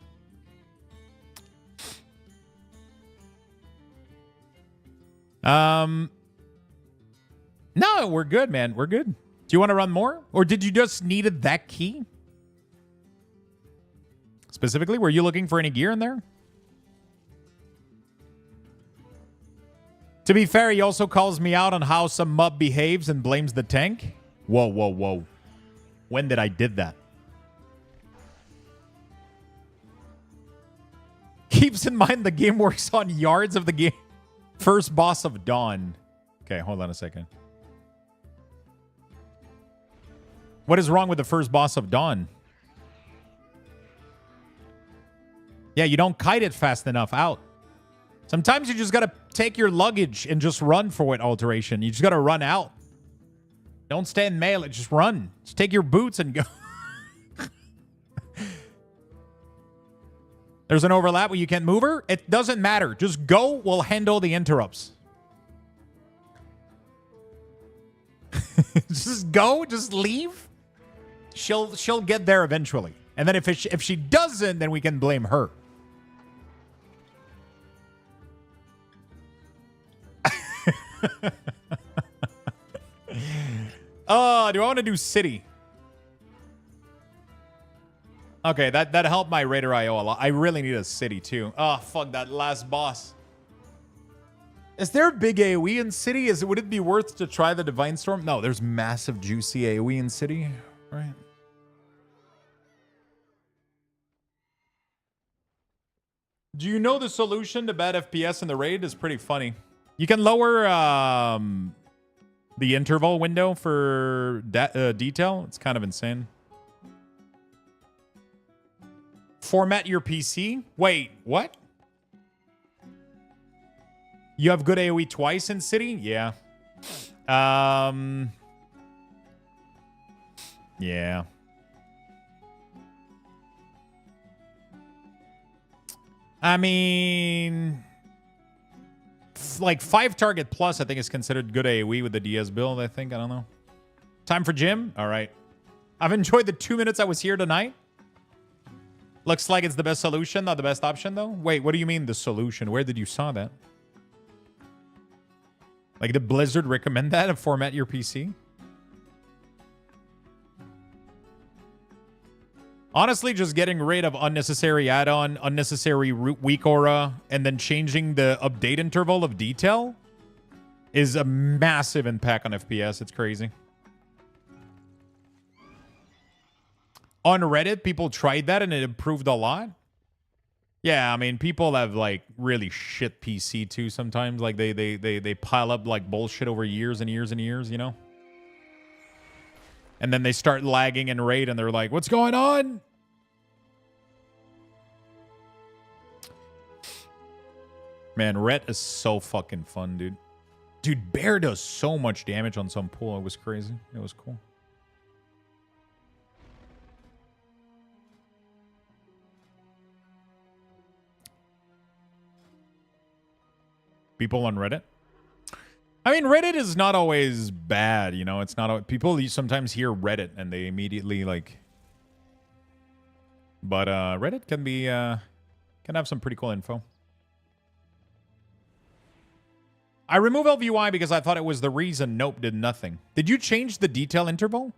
No, we're good, man. We're good. Do you want to run more? Or did you just needed that key? Specifically, were you looking for any gear in there? To be fair, he also calls me out on how some mob behaves and blames the tank. Whoa, whoa, whoa. When did I did that? Keeps in mind the game works on yards of the game. First boss of Dawn. Okay, hold on a second. What is wrong with the first boss of Dawn? Yeah, you don't kite it fast enough out. Sometimes you just got to take your luggage and just run for it, alteration. You just got to run out. Don't stay in melee. Just run. Just take your boots and go. There's an overlap where you can't move her. It doesn't matter. Just go. We'll handle the interrupts. Just go. Just leave. She'll get there eventually. And then if she doesn't, then we can blame her. Oh, do I want to do city? Okay, that helped my Raider IO a lot. I really need a city too. Oh, fuck that last boss. Is there a big AoE in city? Would it be worth to try the Divine Storm? No, there's massive juicy AoE in city, right? Do you know the solution to bad FPS in the raid is pretty funny. You can lower the interval window for detail. It's kind of insane. Format your PC? Wait, what? You have good AoE twice in city? Yeah. Yeah. I mean, like 5 target plus, I think is considered good AoE with the DS build, I think. I don't know. Time for gym? All right. I've enjoyed the 2 minutes I was here tonight. Looks like it's the best solution, not the best option, though. Wait, what do you mean the solution? Where did you saw that? Like, did Blizzard recommend that and format your PC? Honestly, just getting rid of unnecessary add-on, unnecessary WeakAura, and then changing the update interval of detail is a massive impact on FPS. It's crazy. On Reddit, people tried that and it improved a lot. Yeah, I mean, people have like really shit PC too sometimes. Like they pile up like bullshit over years and years and years, you know? And then they start lagging in raid and they're like, what's going on? Man, Ret is so fucking fun, dude. Dude, Bear does so much damage on some pool. It was crazy. It was cool. People on Reddit? I mean, Reddit is not always bad, you know? It's not... People sometimes hear Reddit and they immediately, like... But Reddit can be... can have some pretty cool info. I removed LVUI because I thought it was the reason Nope did nothing. Did you change the detail interval?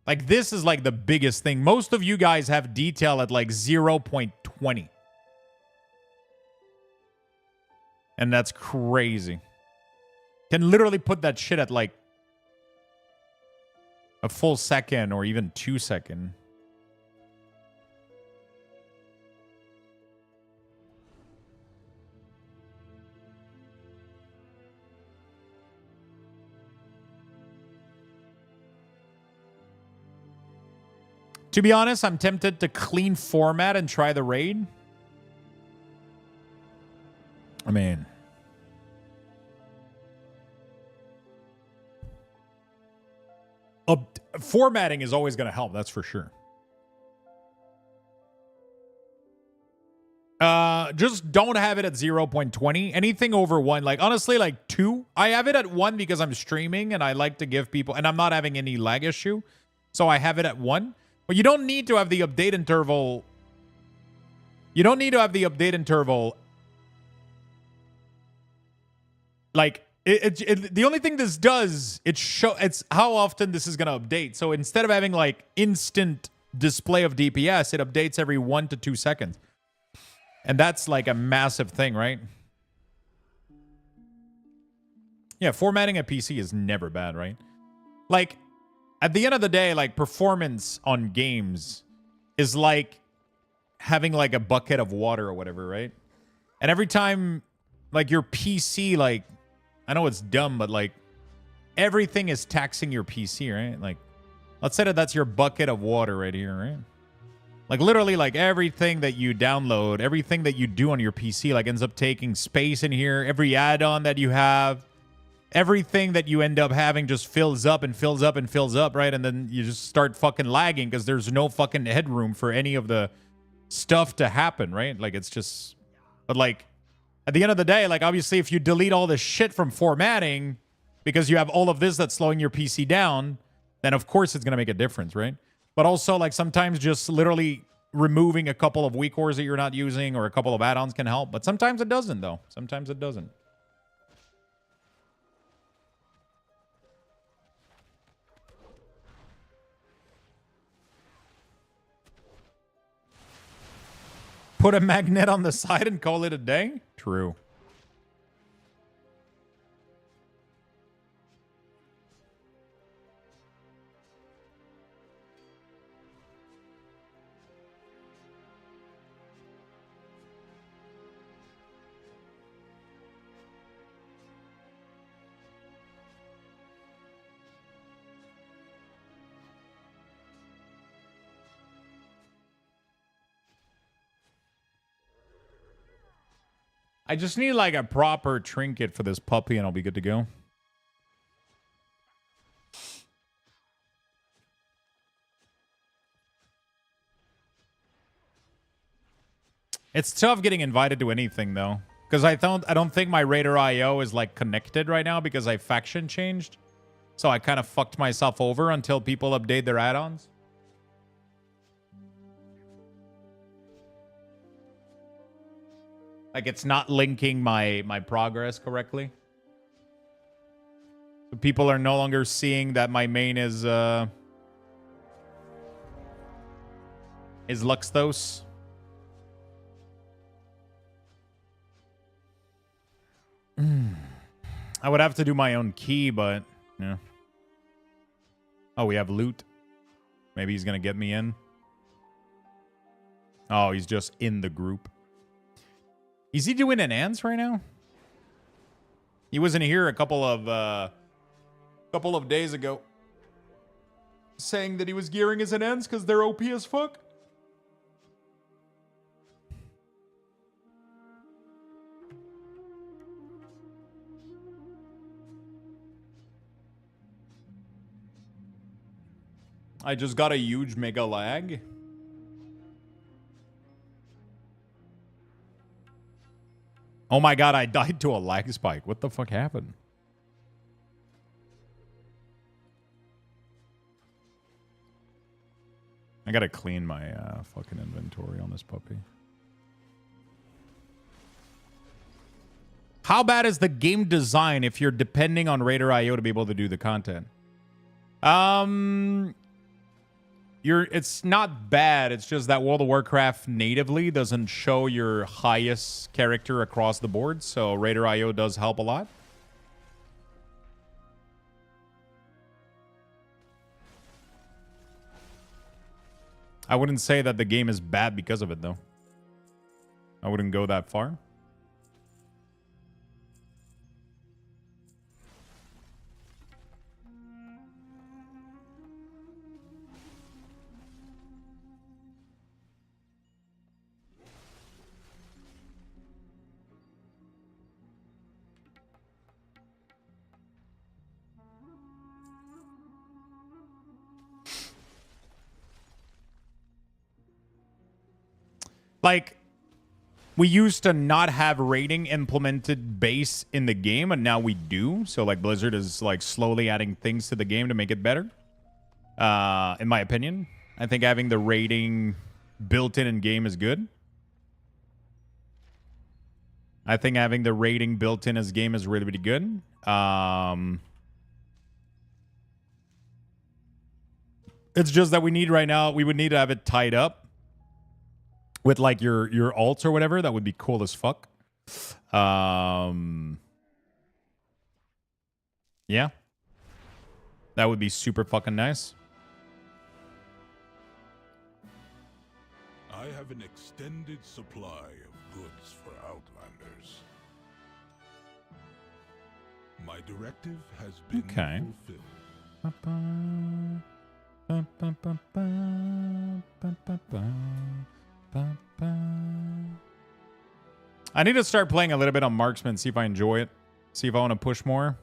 Like, this is like the biggest thing. Most of you guys have detail at like 0.20. And that's crazy. Can literally put that shit at like a full second or even 2 seconds. To be honest, I'm tempted to clean format and try the raid. I mean, formatting is always going to help. That's for sure. Just don't have it at 0.20. Anything over 1, like honestly, like 2. I have it at 1 because I'm streaming and I like to give people, and I'm not having any lag issue, so I have it at 1. But you don't need to have the update interval. You don't need to have the update interval. Like the only thing this does, it's how often this is gonna update. So instead of having like instant display of DPS, it updates every 1 to 2 seconds. And that's like a massive thing, right? Yeah, formatting a PC is never bad, right? Like, at the end of the day, like, performance on games is like having like a bucket of water or whatever, right? And every time, like, your PC, like, I know it's dumb, but like, everything is taxing your PC, right? Like, let's say that that's your bucket of water right here, right? Like literally, like everything that you download, everything that you do on your PC, like ends up taking space in here. Every add-on that you have, everything that you end up having just fills up and fills up and fills up, right? And then you just start fucking lagging because there's no fucking headroom for any of the stuff to happen, right? Like it's just, but like at the end of the day, like obviously if you delete all this shit from formatting because you have all of this that's slowing your PC down, then of course it's gonna make a difference, right? But also, like, sometimes just literally removing a couple of WeakAuras that you're not using or a couple of add-ons can help. But sometimes it doesn't, though. Sometimes it doesn't. Put a magnet on the side and call it a day? True. I just need like a proper trinket for this puppy and I'll be good to go. It's tough getting invited to anything though. Because I don't think my Raider IO is like connected right now because I faction changed. So I kind of fucked myself over until people update their add-ons. Like it's not linking my progress correctly. So people are no longer seeing that my main is Luxthos. I would have to do my own key, but yeah. Oh, we have loot. Maybe he's gonna get me in. Oh, he's just in the group. Is he doing an ants right now? He wasn't here a couple of days ago, saying that he was gearing his ants because they're OP as fuck. I just got a huge mega lag. Oh my god, I died to a lag spike. What the fuck happened? I gotta clean my fucking inventory on this puppy. How bad is the game design if you're depending on Raider IO to be able to do the content? It's not bad. It's just that World of Warcraft natively doesn't show your highest character across the board, so Raider IO does help a lot. I wouldn't say that the game is bad because of it, though. I wouldn't go that far. Like, we used to not have rating implemented base in the game, and now we do. So, like, Blizzard is, like, slowly adding things to the game to make it better. In my opinion. I think having the rating built in game is good. I think having the rating built in as game is really, really good. It's just that we need right now, we would need to have it tied up with like your alts or whatever. That would be cool as fuck. Yeah. That would be super fucking nice.
I have an extended supply of goods for Outlanders. My directive has been fulfilled.
I need to start playing a little bit on Marksman, see if I enjoy it. See if I want to push more.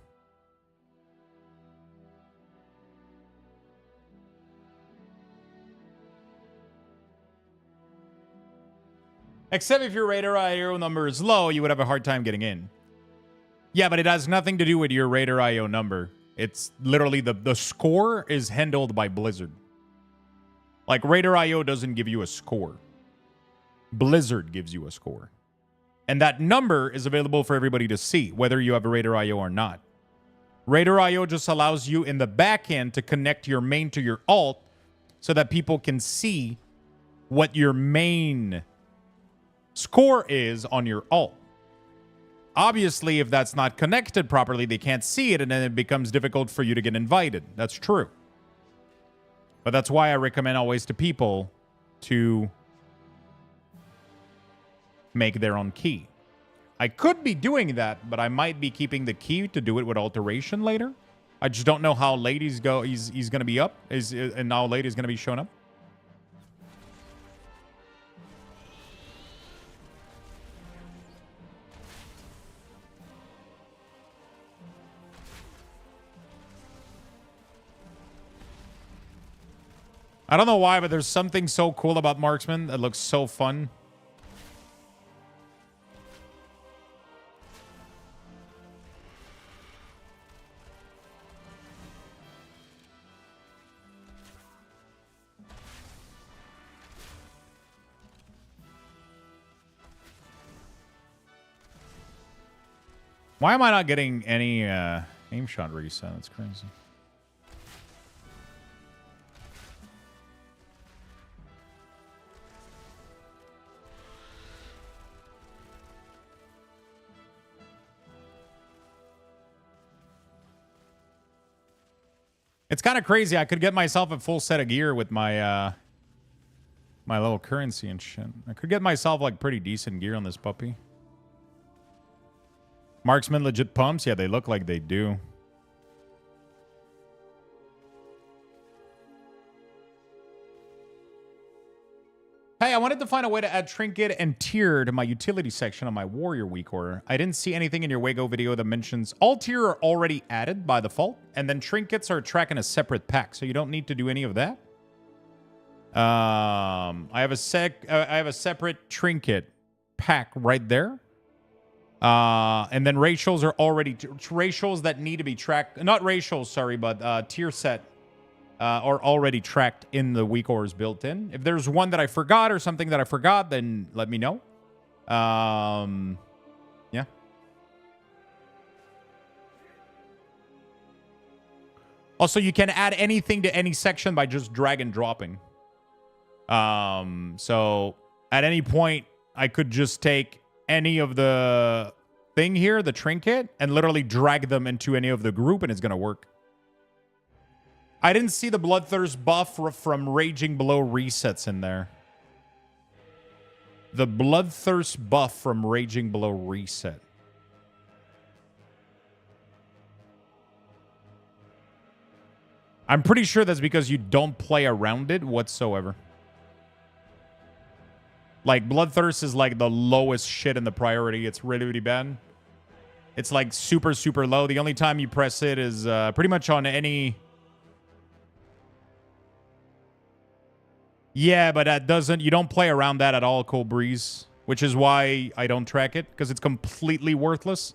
Except if your radar IO number is low, you would have a hard time getting in. Yeah, but it has nothing to do with your radar IO number. It's literally the score is handled by Blizzard. Like, radar IO doesn't give you a score. Blizzard gives you a score. And that number is available for everybody to see, whether you have a radar IO or not. Radar IO just allows you in the back end to connect your main to your alt so that people can see what your main score is on your alt. Obviously, if that's not connected properly, they can't see it, and then it becomes difficult for you to get invited. That's true. But that's why I recommend always to people to make their own key. I could be doing that, but I might be keeping the key to do it with alteration later. I just don't know how late he's going to be up, and how late he's going to be showing up. I don't know why, but there's something so cool about Marksman that looks so fun. Why am I not getting any aim shot reset? That's crazy. It's kind of crazy. I could get myself a full set of gear with my my little currency and shit. I could get myself like pretty decent gear on this puppy. Marksman legit pumps? Yeah, they look like they do. Hey, I wanted to find a way to add trinket and tier to my utility section on my warrior weak order. I didn't see anything in your Wago video that mentions all tier are already added by default, and then trinkets are tracking a separate pack, so you don't need to do any of that. I have a separate trinket pack right there. And then racials are already racials that need to be tracked. Not racials, sorry, but tier set are already tracked in the WeakAuras built in. If there's one that I forgot or something that I forgot, then let me know. Yeah. Also, you can add anything to any section by just drag and dropping. So at any point, I could just take any of the thing here, the trinket, and literally drag them into any of the group, and it's going to work. I didn't see the Bloodthirst buff from Raging Below resets in there. The Bloodthirst buff from Raging Below reset. I'm pretty sure that's because you don't play around it whatsoever. Like, Bloodthirst is like the lowest shit in the priority. It's really, really bad. It's like super, super low. The only time you press it is pretty much on any... Yeah, but that doesn't... You don't play around that at all, Cold Breeze. Which is why I don't track it. Because it's completely worthless.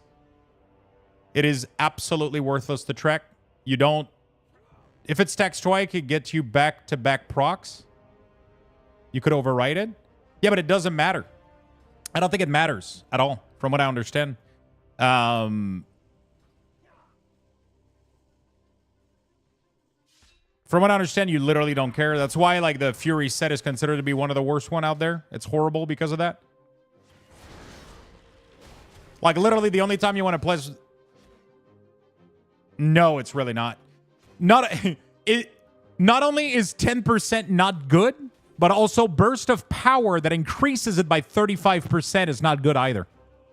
It is absolutely worthless to track. You don't... If it's Stack Strike, it gets you back-to-back procs. You could overwrite it. Yeah, but it doesn't matter. I don't think it matters at all, from what I understand. From what I understand, you literally don't care. That's why, like, the Fury set is considered to be one of the worst one out there. It's horrible because of that. Like, literally, the only time you want to play... No, it's really not. Not only is 10% not good, but also burst of power that increases it by 35% is not good either.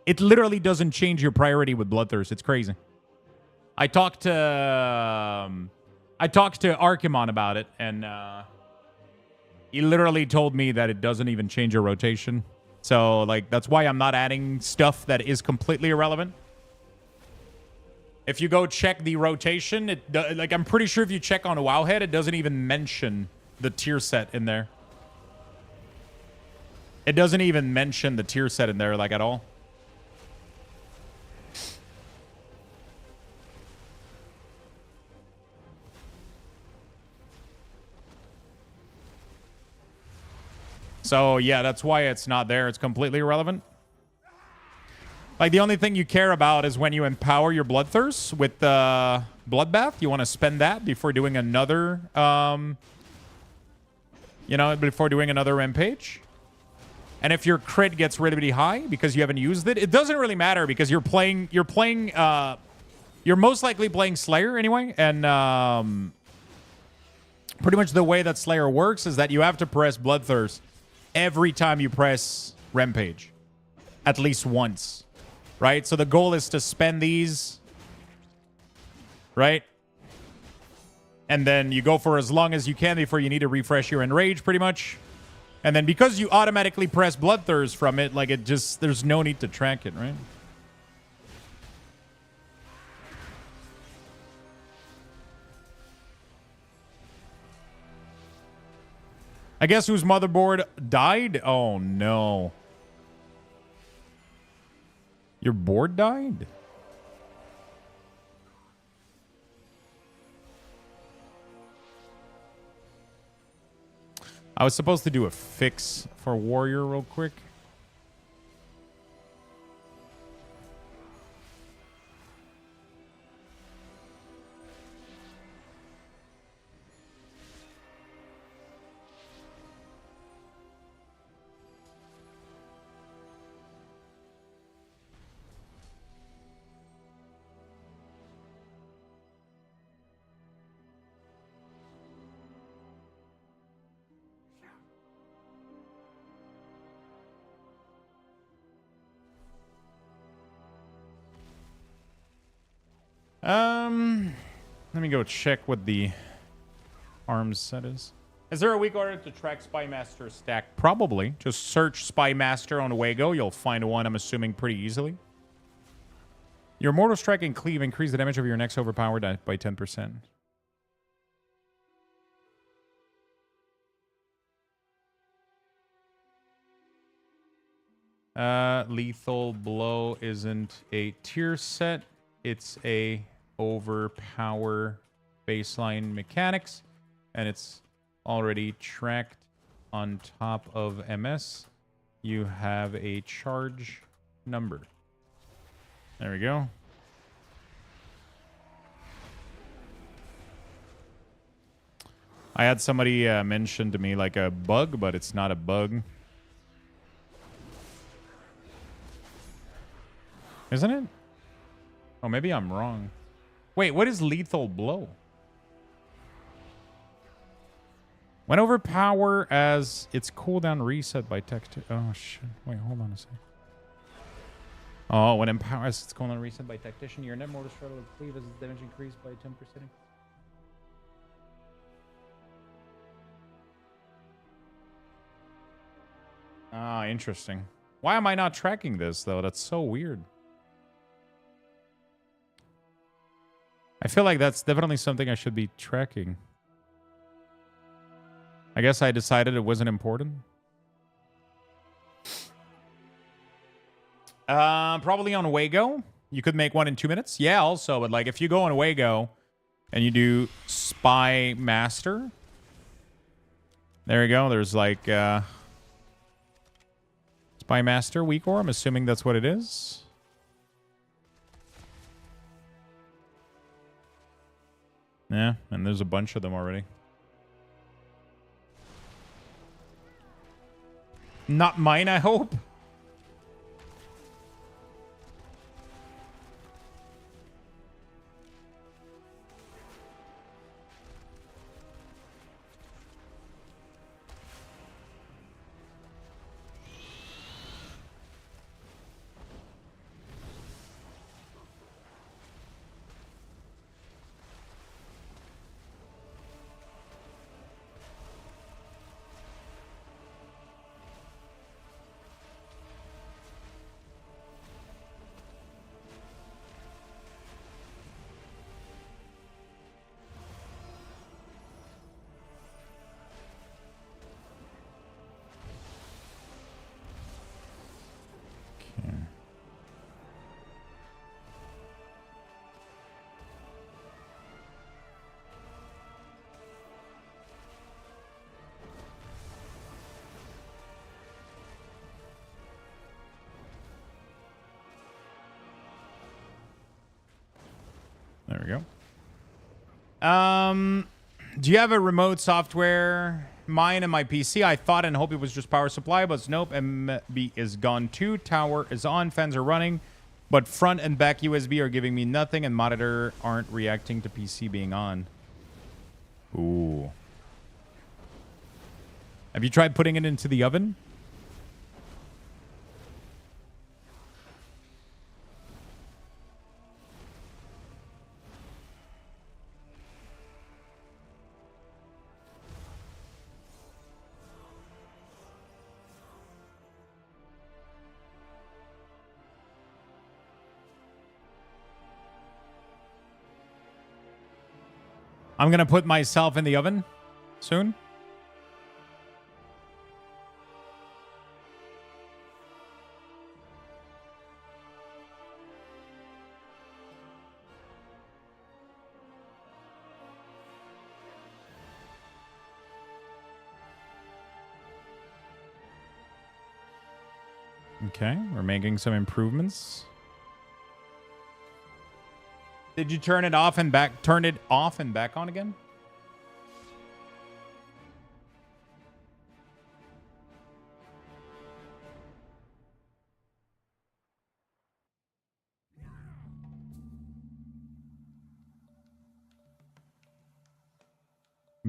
It literally doesn't change your priority with Bloodthirst. It's crazy. I talked to Archimon about it, and he literally told me that it doesn't even change your rotation. So, like, that's why I'm not adding stuff that is completely irrelevant. If you go check the rotation, like, I'm pretty sure if you check on Wowhead, it doesn't even mention the tier set in there. It doesn't even mention the tier set in there, like, at all. So, yeah, that's why it's not there. It's completely irrelevant. Like, the only thing you care about is when you empower your Bloodthirst with the Bloodbath. You want to spend that before doing another, before doing another Rampage. And if your crit gets really high because you haven't used it, it doesn't really matter because you're most likely playing Slayer anyway. And pretty much the way that Slayer works is that you have to press Bloodthirst every time you press Rampage. At least once. Right? So the goal is to spend these. Right? And then you go for as long as you can before you need to refresh your Enrage, pretty much. And then because you automatically press Bloodthirst from it, like, it just... There's no need to track it, right? I guess whose motherboard died? Oh, no. Your board died? I was supposed to do a fix for Warrior real quick. Let me go check what the arms set is. Is there a weak order to track Spymaster stack? Probably. Just search Spymaster on Wago. You'll find one, I'm assuming, pretty easily. Your Mortal Strike and Cleave increase the damage of your next overpowered by 10%. Lethal Blow isn't a tier set. It's a overpower baseline mechanics, and it's already tracked on top of MS. You have a charge number. There we go. I had somebody mention to me like a bug, but it's not a bug. Isn't it? Oh, maybe I'm wrong. Wait, what is Lethal Blow? When overpower as its cooldown reset by tech. Oh, shit. Wait, hold on a second. Oh, when empower as its cooldown reset by tactician, your net mortal struggle with cleave as its damage increased by 10%. Ah, interesting. Why am I not tracking this, though? That's so weird. I feel like that's definitely something I should be tracking. I guess I decided it wasn't important. Probably on Wago. You could make one in 2 minutes. Yeah, also, but like if you go on Wago and you do Spy Master, there you go. There's like Spy Master WeakAuras. I'm assuming that's what it is. Yeah, and there's a bunch of them already. Not mine, I hope. There we go. Do you have a remote software? Mine and my PC. I thought and hope it was just power supply, but nope. MB is gone too. Tower is on. Fans are running, but front and back USB are giving me nothing, and monitor aren't reacting to PC being on. Ooh. Have you tried putting it into the oven? I'm going to put myself in the oven soon. Okay, we're making some improvements. Did you turn it off and back? Turn it off and back on again?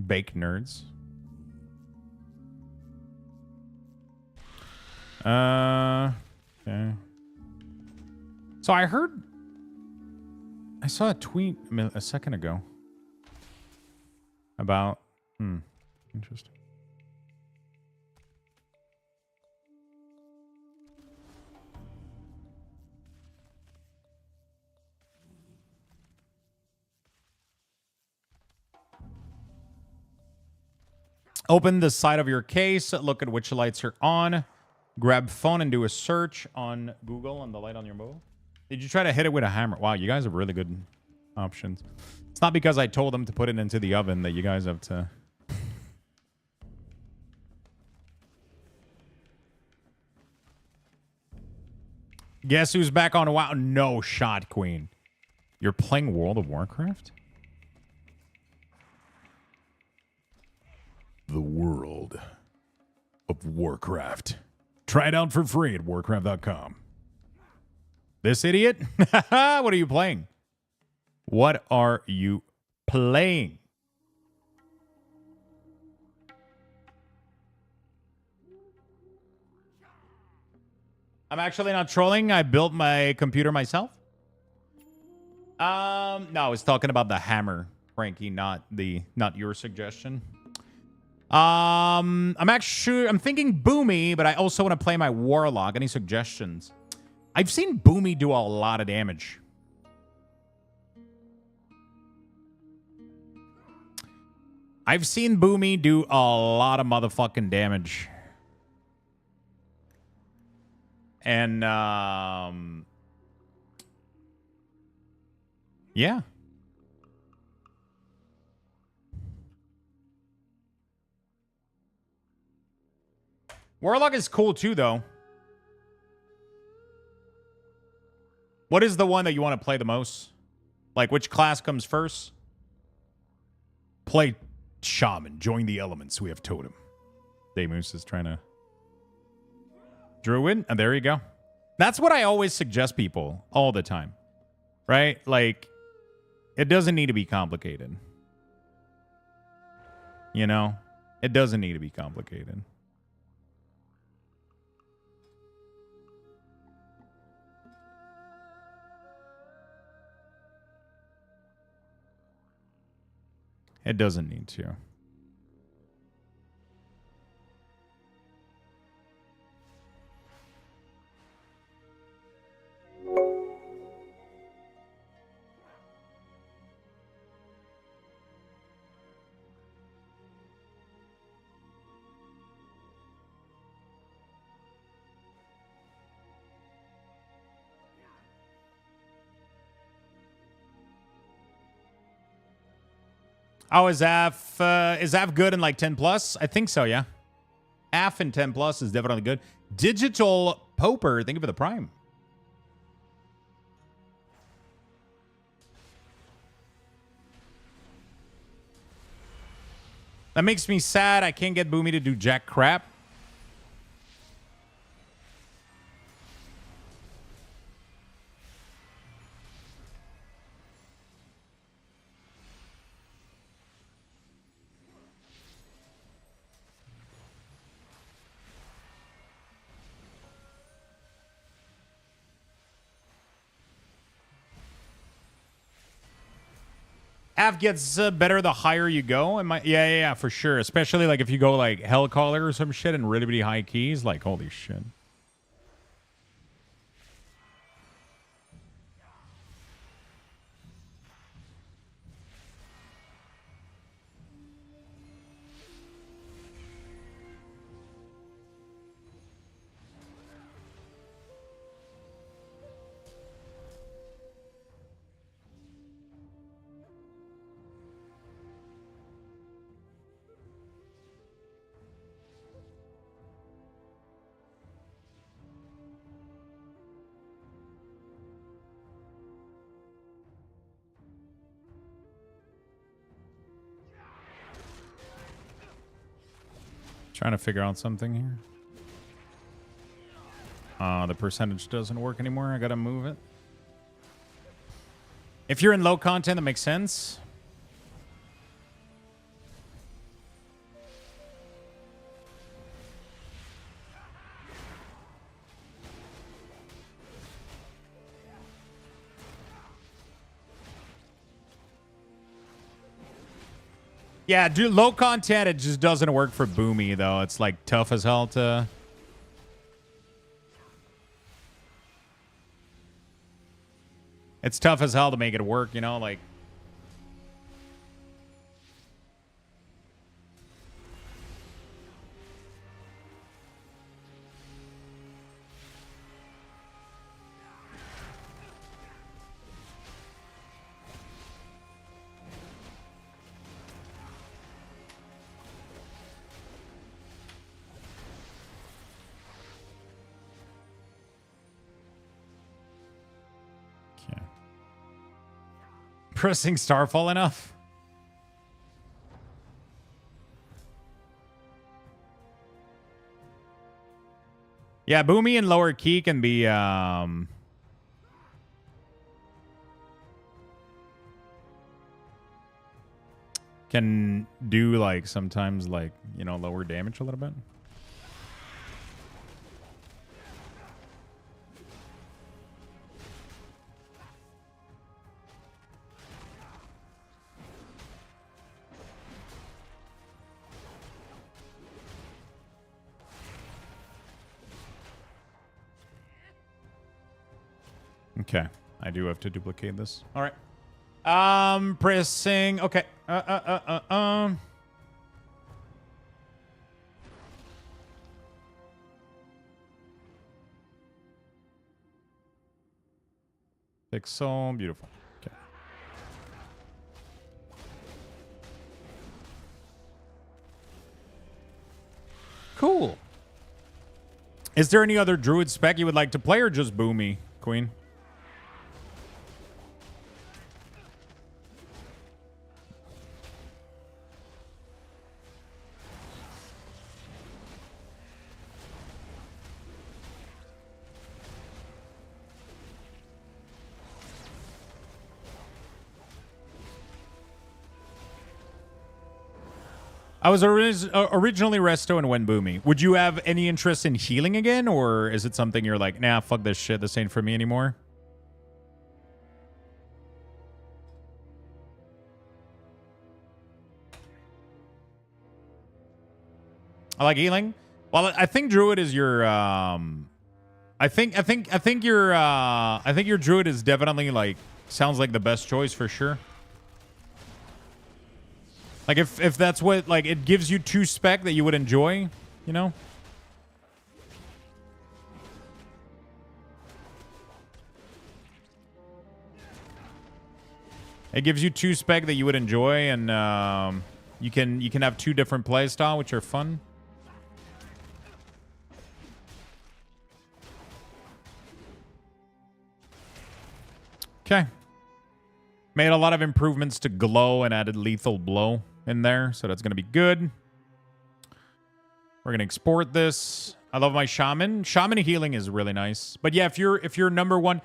Bake nerds. Okay. So I heard. I saw a tweet a second ago about. Interesting. Open the side of your case. Look at which lights are on. Grab phone and do a search on Google on the light on your mobile. Did you try to hit it with a hammer? Wow, you guys have really good options. It's not because I told them to put it into the oven that you guys have to. Guess who's back on WoW? No shot, Queen. You're playing World of Warcraft? The world of Warcraft. Try it out for free at warcraft.com. This idiot? What are you playing? What are you playing? I'm actually not trolling. I built my computer myself. No, I was talking about the hammer, Frankie, not your suggestion. I'm thinking Boomy, but I also want to play my Warlock. Any suggestions? I've seen Boomy do a lot of damage. I've seen Boomy do a lot of motherfucking damage. And, yeah. Warlock is cool too, though. What is the one that you want to play the most? Like, which class comes first? Play Shaman. Join the elements. We have Totem. Daymoose is trying to... Druid. And there you go. That's what I always suggest people all the time. Right? Like, it doesn't need to be complicated. You know? It doesn't need to be complicated. It doesn't need to. Oh, is AF good in like 10 plus? I think so, yeah. AF in 10 plus is definitely good. Digital Poper, thank you for the Prime. That makes me sad. I can't get Boomy to do jack crap. AF gets better the higher you go. Yeah, for sure. Especially like if you go like Hellcaller or some shit and really, really high keys. Like, holy shit. Trying to figure out something here. The percentage doesn't work anymore. I gotta move it. If you're in low content, that makes sense. Yeah, dude, low content, it just doesn't work for Boomy, though. It's, like, tough as hell to... It's tough as hell to make it work, you know? Like... Pressing Starfall enough? Yeah, Boomy and lower key can be can do like sometimes like, you know, lower damage a little bit. Okay, I do have to duplicate this. All right. Pressing. Okay. Thick soul. Beautiful. Okay. Cool. Is there any other druid spec you would like to play or just Boomy, Queen? I was originally Resto and went Boomy. Would you have any interest in healing again, or is it something you're like, nah, fuck this shit, this ain't for me anymore? I like healing. Well, I think Druid is your I think your Druid is definitely like sounds like the best choice for sure. Like if that's what like it gives you 2 spec that you would enjoy, you know? It gives you 2 spec that you would enjoy, and you can have 2 different play style, which are fun. Okay. Made a lot of improvements to glow and added lethal blow in there, so that's going to be good. We're going to export this. I love my shaman. Shaman healing is really nice. But yeah, if you're number one,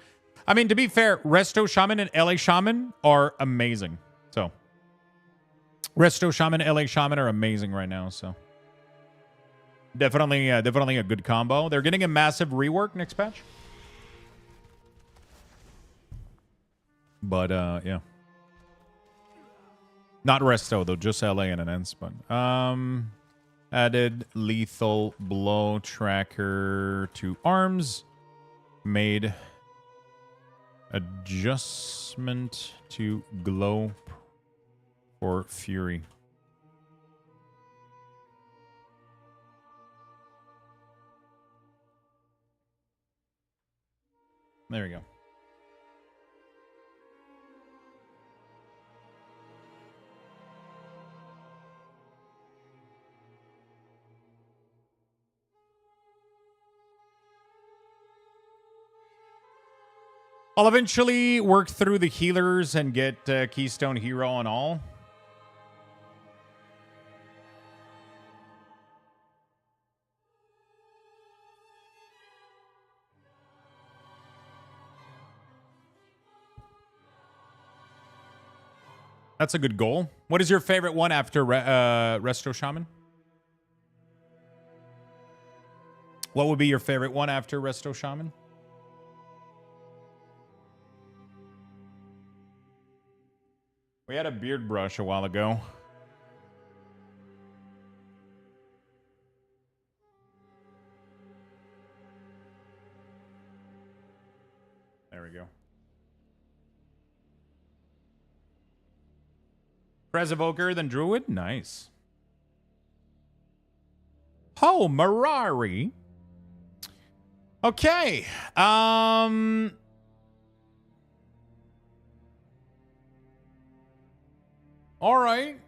I mean, to be fair, Resto Shaman and LA Shaman are amazing. So Resto Shaman, LA Shaman are amazing right now, so definitely a good combo. They're getting a massive rework next patch. But yeah. Not Resto though, just LA and an Ents, but added lethal blow tracker to arms. Made adjustment to glow for fury. There we go. I'll eventually work through the healers and get Keystone Hero and all. That's a good goal. What is your favorite one after Resto Shaman? What would be your favorite one after Resto Shaman? We had a beard brush a while ago. There we go. Prez Evoker, then Druid. Nice. Oh, Mirari. Okay. All right.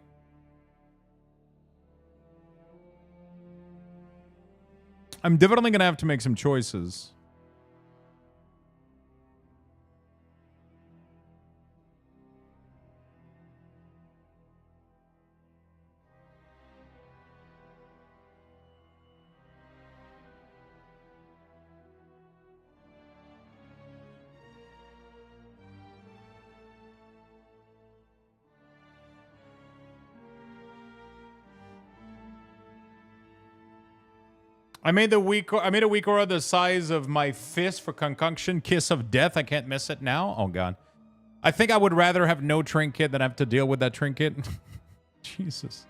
I'm definitely going to have to make some choices. I made a WeakAura the size of my fist for Concoction. Kiss of Death. I can't miss it now. Oh, God. I think I would rather have no trinket than have to deal with that trinket. Jesus.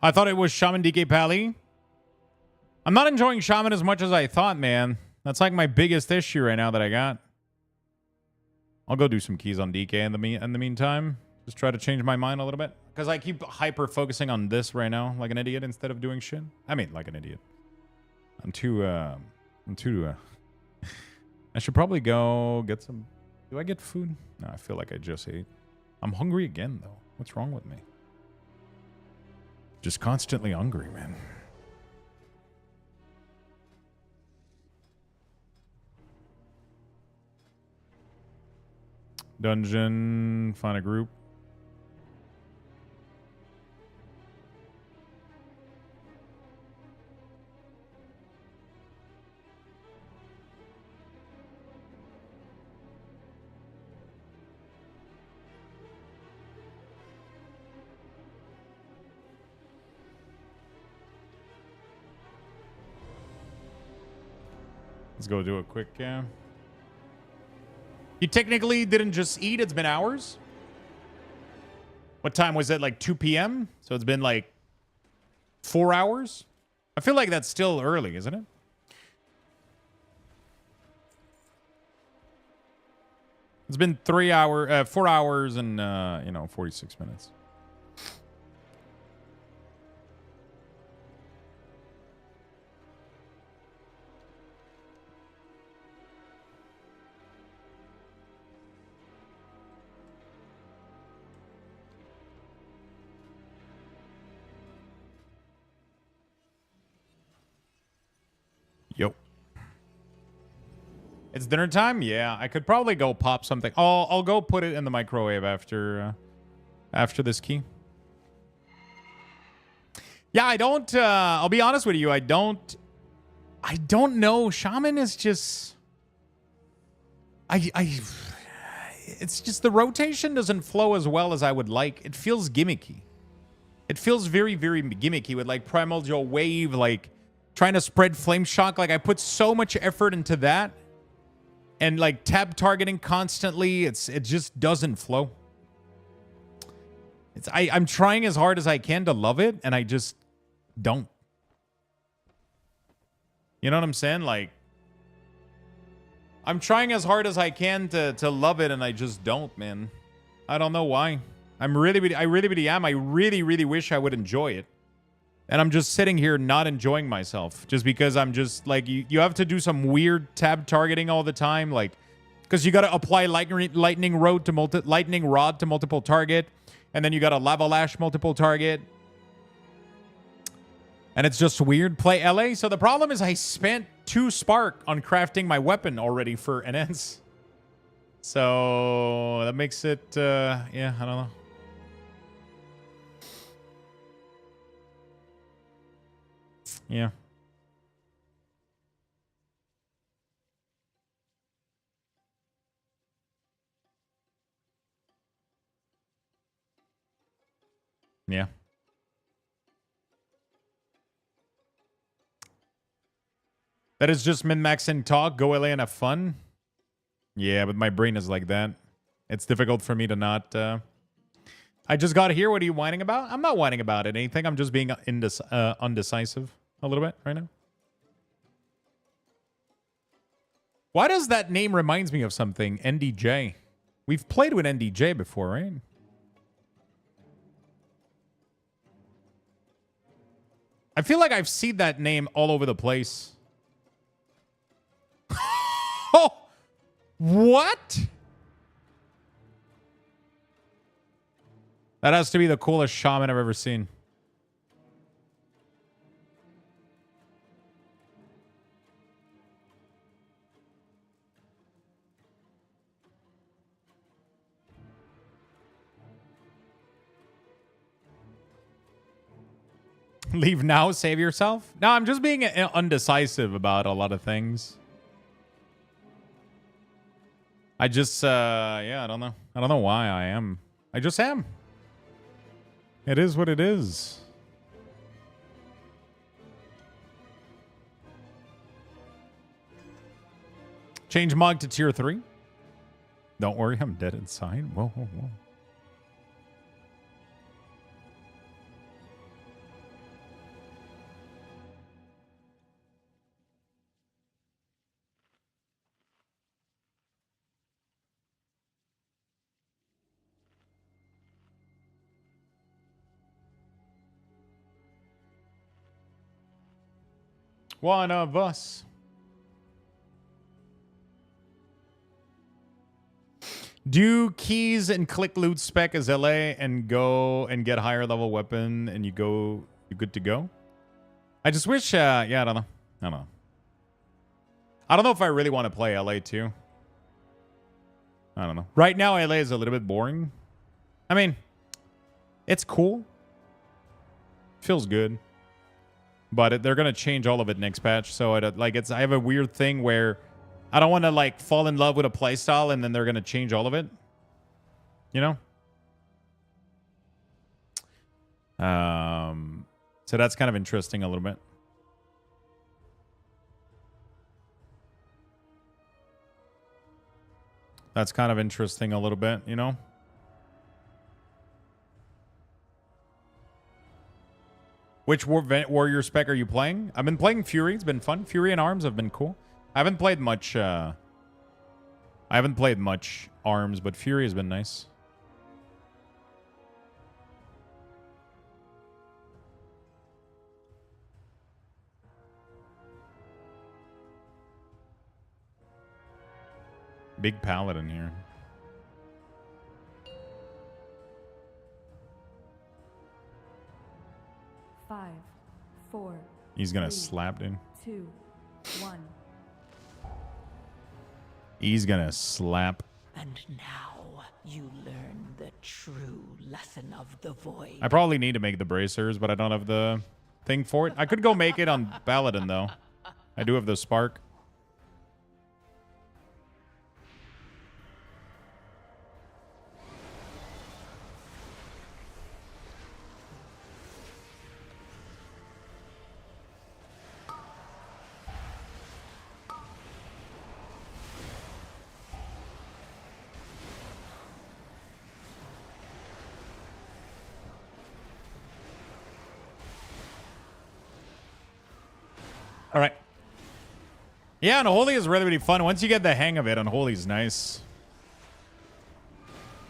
I thought it was Shaman DK Pally. I'm not enjoying Shaman as much as I thought, man. That's like my biggest issue right now that I got. I'll go do some keys on DK in the meantime. Just try to change my mind a little bit. Because I keep hyper focusing on this right now like an idiot instead of doing shit. I mean, like an idiot. I'm too I should probably go get some... Do I get food? No, I feel like I just ate. I'm hungry again, though. What's wrong with me? Just constantly hungry, man. Dungeon, find a group. Let's go do a quick You technically didn't just eat. It's been hours. What time was it? Like 2 p.m.? So it's been like 4 hours? I feel like that's still early, isn't it? It's been 4 hours and, 46 minutes. Yo. It's dinner time? Yeah, I could probably go pop something. I'll go put it in the microwave after this key. Yeah, I don't I'll be honest with you, I don't know. Shaman is just it's just the rotation doesn't flow as well as I would like. It feels gimmicky. It feels very, very gimmicky with like Primordial Wave, like trying to spread Flame Shock. Like I put so much effort into that. And like tab targeting constantly. It just doesn't flow. I'm trying as hard as I can to love it, and I just don't. You know what I'm saying? Like I'm trying as hard as I can to love it, and I just don't, man. I don't know why. I really am. I really wish I would enjoy it. And I'm just sitting here not enjoying myself just because I'm just like, you have to do some weird tab targeting all the time. Like, because you got to apply lightning rod to multiple target. And then you got a lava lash multiple target. And it's just weird. Play LA. So the problem is I spent 2 spark on crafting my weapon already for NS. So that makes it, yeah, I don't know. Yeah. Yeah. That is just min-maxing talk. Go LA and have fun. Yeah, but my brain is like that. It's difficult for me to not... I just got here. What are you whining about? I'm not whining about anything. I'm just being undecisive a little bit right now. Why does that name reminds me of something? NDJ. We've played with NDJ before, right? I feel like I've seen that name all over the place. Oh! What? That has to be the coolest shaman I've ever seen. Leave now, save yourself? No, I'm just being undecisive about a lot of things. I just, yeah, I don't know. I don't know why I am. I just am. It is what it is. Change Mog to tier 3. Don't worry, I'm dead inside. Whoa, whoa, whoa. One of us. Do keys and click loot spec as LA and go and get higher level weapon and you're good to go. I just wish, yeah, I don't know. I don't know if I really want to play LA too. I don't know. Right now, LA is a little bit boring. I mean, it's cool. Feels good. But they're going to change all of it next patch. So I have a weird thing where I don't want to like fall in love with a playstyle and then they're going to change all of it. You know? So that's kind of interesting a little bit. That's kind of interesting a little bit, you know? Which warrior spec are you playing? I've been playing Fury. It's been fun. Fury and Arms have been cool. I haven't played much Arms, but Fury has been nice. Big paladin here.
Five, four.
He's gonna slap, dude.
2, 1.
He's gonna slap.
And now you learn the true lesson of the void.
I probably need to make the bracers, but I don't have the thing for it. I could go make it on paladin though. I do have the spark. All right. Yeah, Unholy is really, really fun. Once you get the hang of it, Unholy is nice.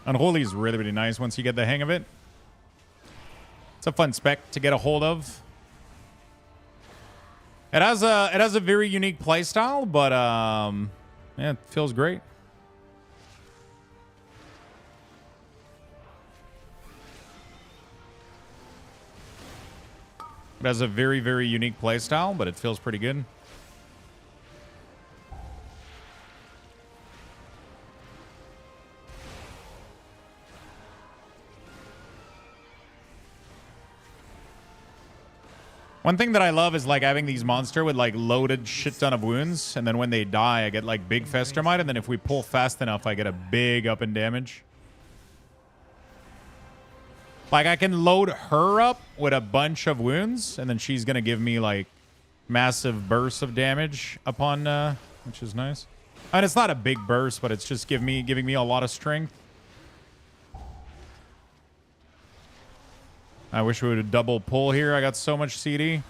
Unholy is really, really nice once you get the hang of it. It's a fun spec to get a hold of. It has a very unique playstyle, but yeah, it feels great. It has a very, very unique playstyle, but it feels pretty good. One thing that I love is like having these monster with like loaded shit ton of wounds, and then when they die, I get like big Festermite, and then if we pull fast enough, I get a big up in damage. Like, I can load her up with a bunch of wounds, and then she's going to give me, like, massive bursts of damage upon, which is nice. And it's not a big burst, but it's just giving me a lot of strength. I wish we would double pull here. I got so much CD.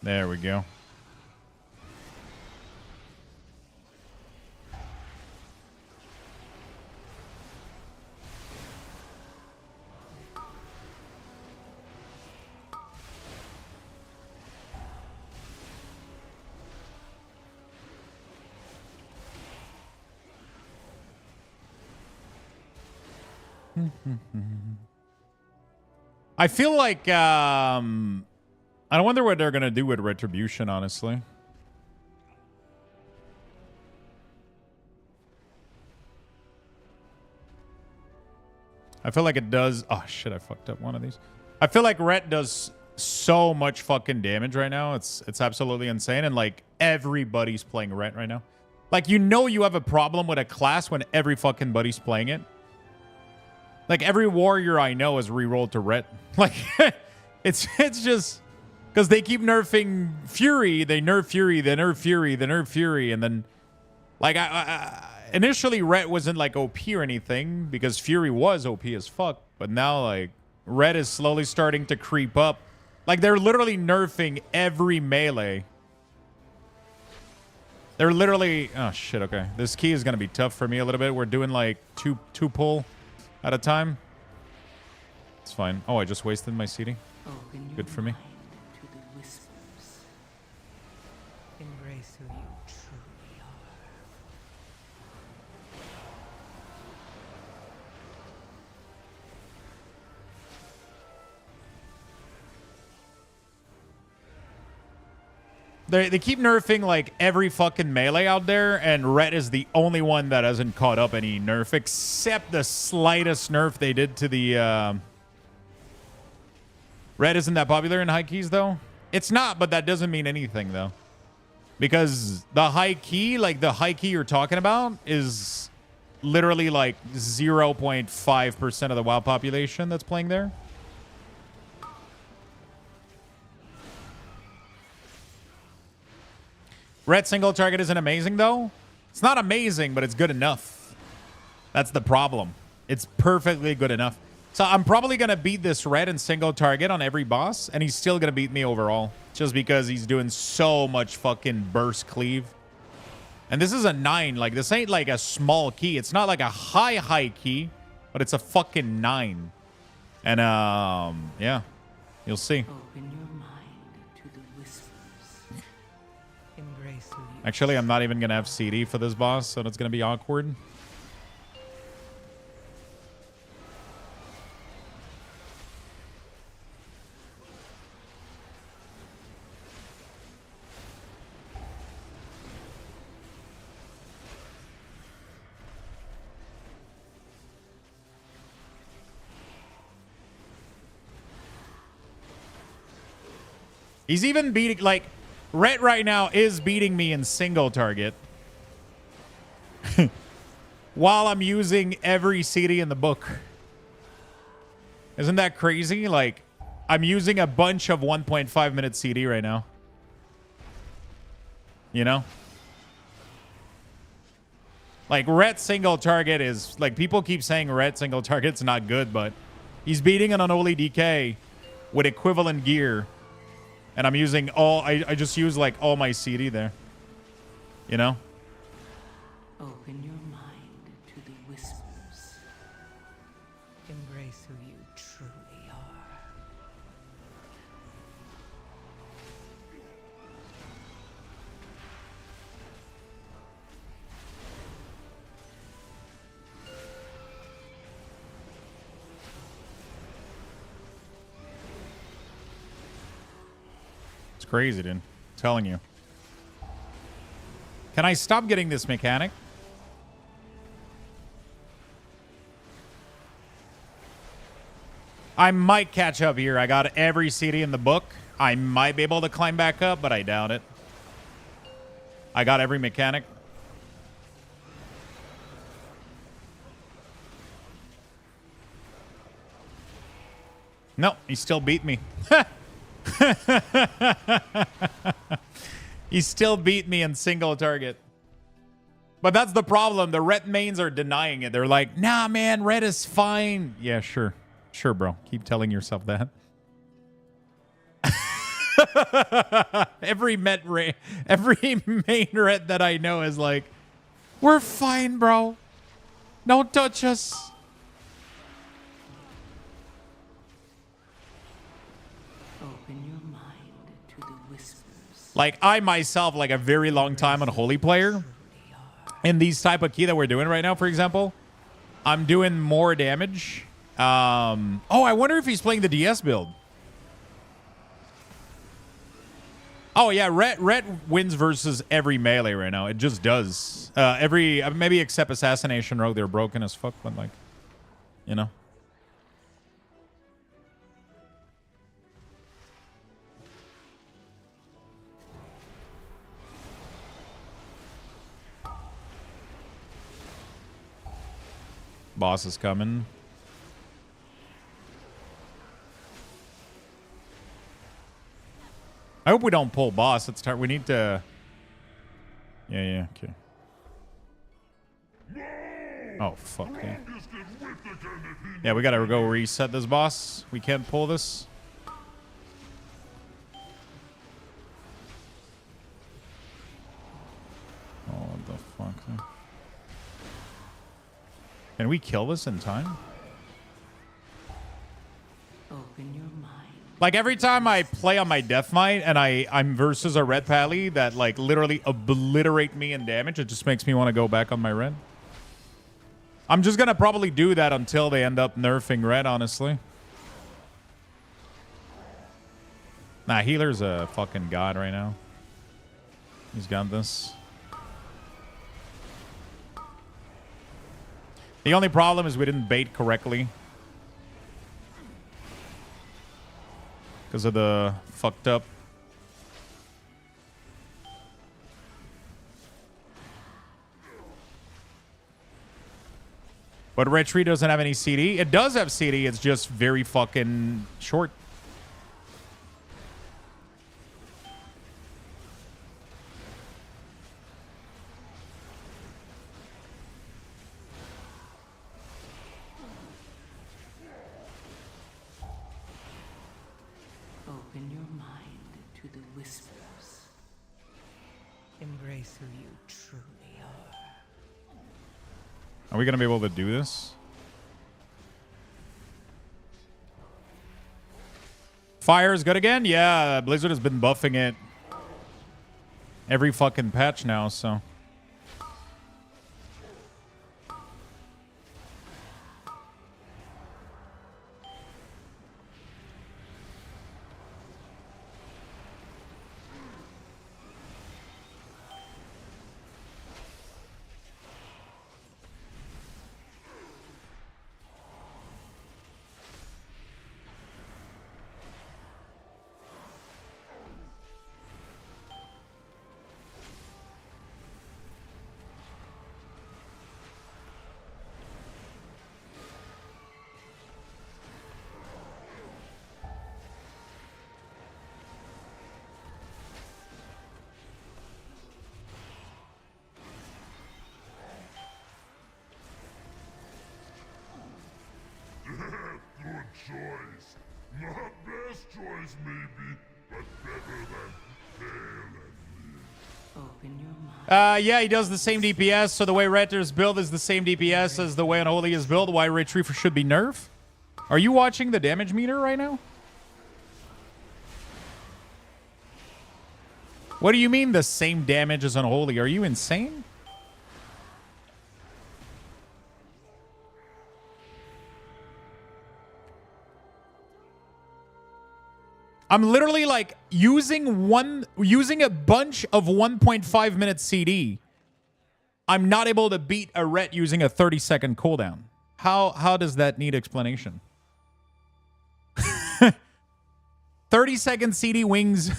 There we go. I feel like I wonder what they're gonna do with Retribution, honestly. I feel like it does. Oh shit, I fucked up one of these. I feel like Ret does so much fucking damage right now. It's absolutely insane, and like everybody's playing Ret right now. Like, you know, you have a problem with a class when every fucking buddy's playing it. Like, every warrior I know has rerolled to Ret. Like, it's just because they keep nerfing Fury. They nerf Fury, they nerf Fury, they nerf Fury. And then, like, initially Ret wasn't, like, OP or anything because Fury was OP as fuck. But now, like, Ret is slowly starting to creep up. Like, they're literally nerfing every melee. They're literally... Oh, shit, okay. This key is going to be tough for me a little bit. We're doing, like, two pull at a time. It's fine. Oh, I just wasted my CD. Good for me.
To the whispers. Embrace who you truly are.
They keep nerfing like every fucking melee out there, and Ret is the only one that hasn't caught up any nerf, except the slightest nerf they did to the. Ret isn't that popular in high keys though. It's not, but that doesn't mean anything though, because the high key, like the high key you're talking about, is literally like 0.5% of the WoW population that's playing there. Ret single target isn't amazing, though. It's not amazing, but it's good enough. That's the problem. It's perfectly good enough. So I'm probably going to beat this Ret in single target on every boss, and he's still going to beat me overall, just because he's doing so much fucking burst cleave. And this is a 9. Like, this ain't like a small key. It's not like a high key, but it's a fucking 9. And, yeah, you'll see. Actually, I'm not even going to have CD for this boss, so it's going to be awkward. He's even beating, like, Ret right now is beating me in single target while I'm using every CD in the book. Isn't that crazy? Like, I'm using a bunch of 1.5 minute CD right now. You know? Like, Ret single target is, like, people keep saying Ret single target's not good, but he's beating an Unholy DK with equivalent gear. And I'm using all, I just use like all my CD there. You know?
Open your mind to the whispers. Embrace who you truly are.
Crazy, dude. I'm telling you. Can I stop getting this mechanic? I might catch up here. I got every CD in the book. I might be able to climb back up, but I doubt it. I got every mechanic. No, he still beat me. He still beat me in single target. But that's the problem. The Ret mains are denying it. They're like, nah, man, Ret is fine. Yeah, sure. Sure, bro. Keep telling yourself that. Every main Ret that I know is like, we're fine, bro. Don't touch us. Like, I myself, like a very long time Unholy player. In these type of key that we're doing right now, for example, I'm doing more damage. Oh, I wonder if he's playing the DS build. Oh, yeah, Ret wins versus every melee right now. It just does. Maybe except Assassination Rogue, they're broken as fuck, but like, you know. Boss is coming. I hope we don't pull boss. Let's start. We need to. Yeah, okay. Oh, fuck. Yeah, we gotta go reset this boss. We can't pull this. Oh, what the fuck? Can we kill this in time?
Open your mind
Like every time I play on my Death Knight and I'm versus a red pally that like literally obliterate me in damage, it just makes me want to go back on my red. I'm just gonna probably do that until they end up nerfing red, honestly. Nah, healer's a fucking god right now. He's got this. The only problem is we didn't bait correctly. Because of the fucked up. But Red Tree doesn't have any CD. It does have CD. It's just very fucking short.
Open your mind to the whispers. Embrace who you truly are.
Are we going to be able to do this? Fire is good again? Yeah, Blizzard has been buffing it every fucking patch now, so.
Good choice. Not best choice, maybe, but better than fail and live.
Open your mind.
Yeah, he does the same DPS, so the way Retter's build is the same DPS as the way Unholy is build. Why Retriever should be nerfed? Are you watching the damage meter right now? What do you mean the same damage as Unholy? Are you insane? I'm literally like using a bunch of 1.5 minute CD. I'm not able to beat a ret using a 30-second cooldown. How does that need explanation? 30-second CD wings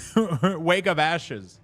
Wake of Ashes.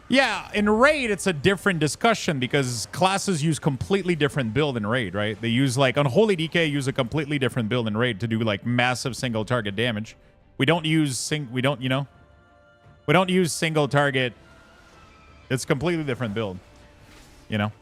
Yeah, in Raid, it's a different discussion because classes use completely different build in Raid, right? They use, like, Unholy DK use a completely different build in Raid to do, like, massive single target damage. We don't use we don't use single target. It's a completely different build, you know?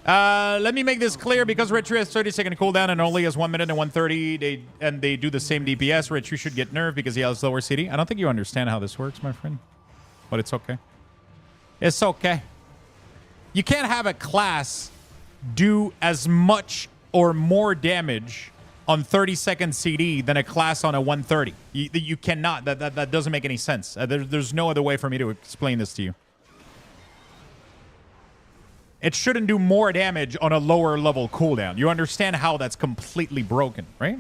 Let me make this clear. Because Retry has 30-second cooldown and only has 1 minute and 130, they do the same DPS. Retry should get nerfed because he has lower CD. I don't think you understand how this works, my friend. But it's okay. It's okay. You can't have a class do as much or more damage on 30-second CD than a class on a 130. You cannot. That doesn't make any sense. There's no other way for me to explain this to you. It shouldn't do more damage on a lower level cooldown. You understand how that's completely broken, right?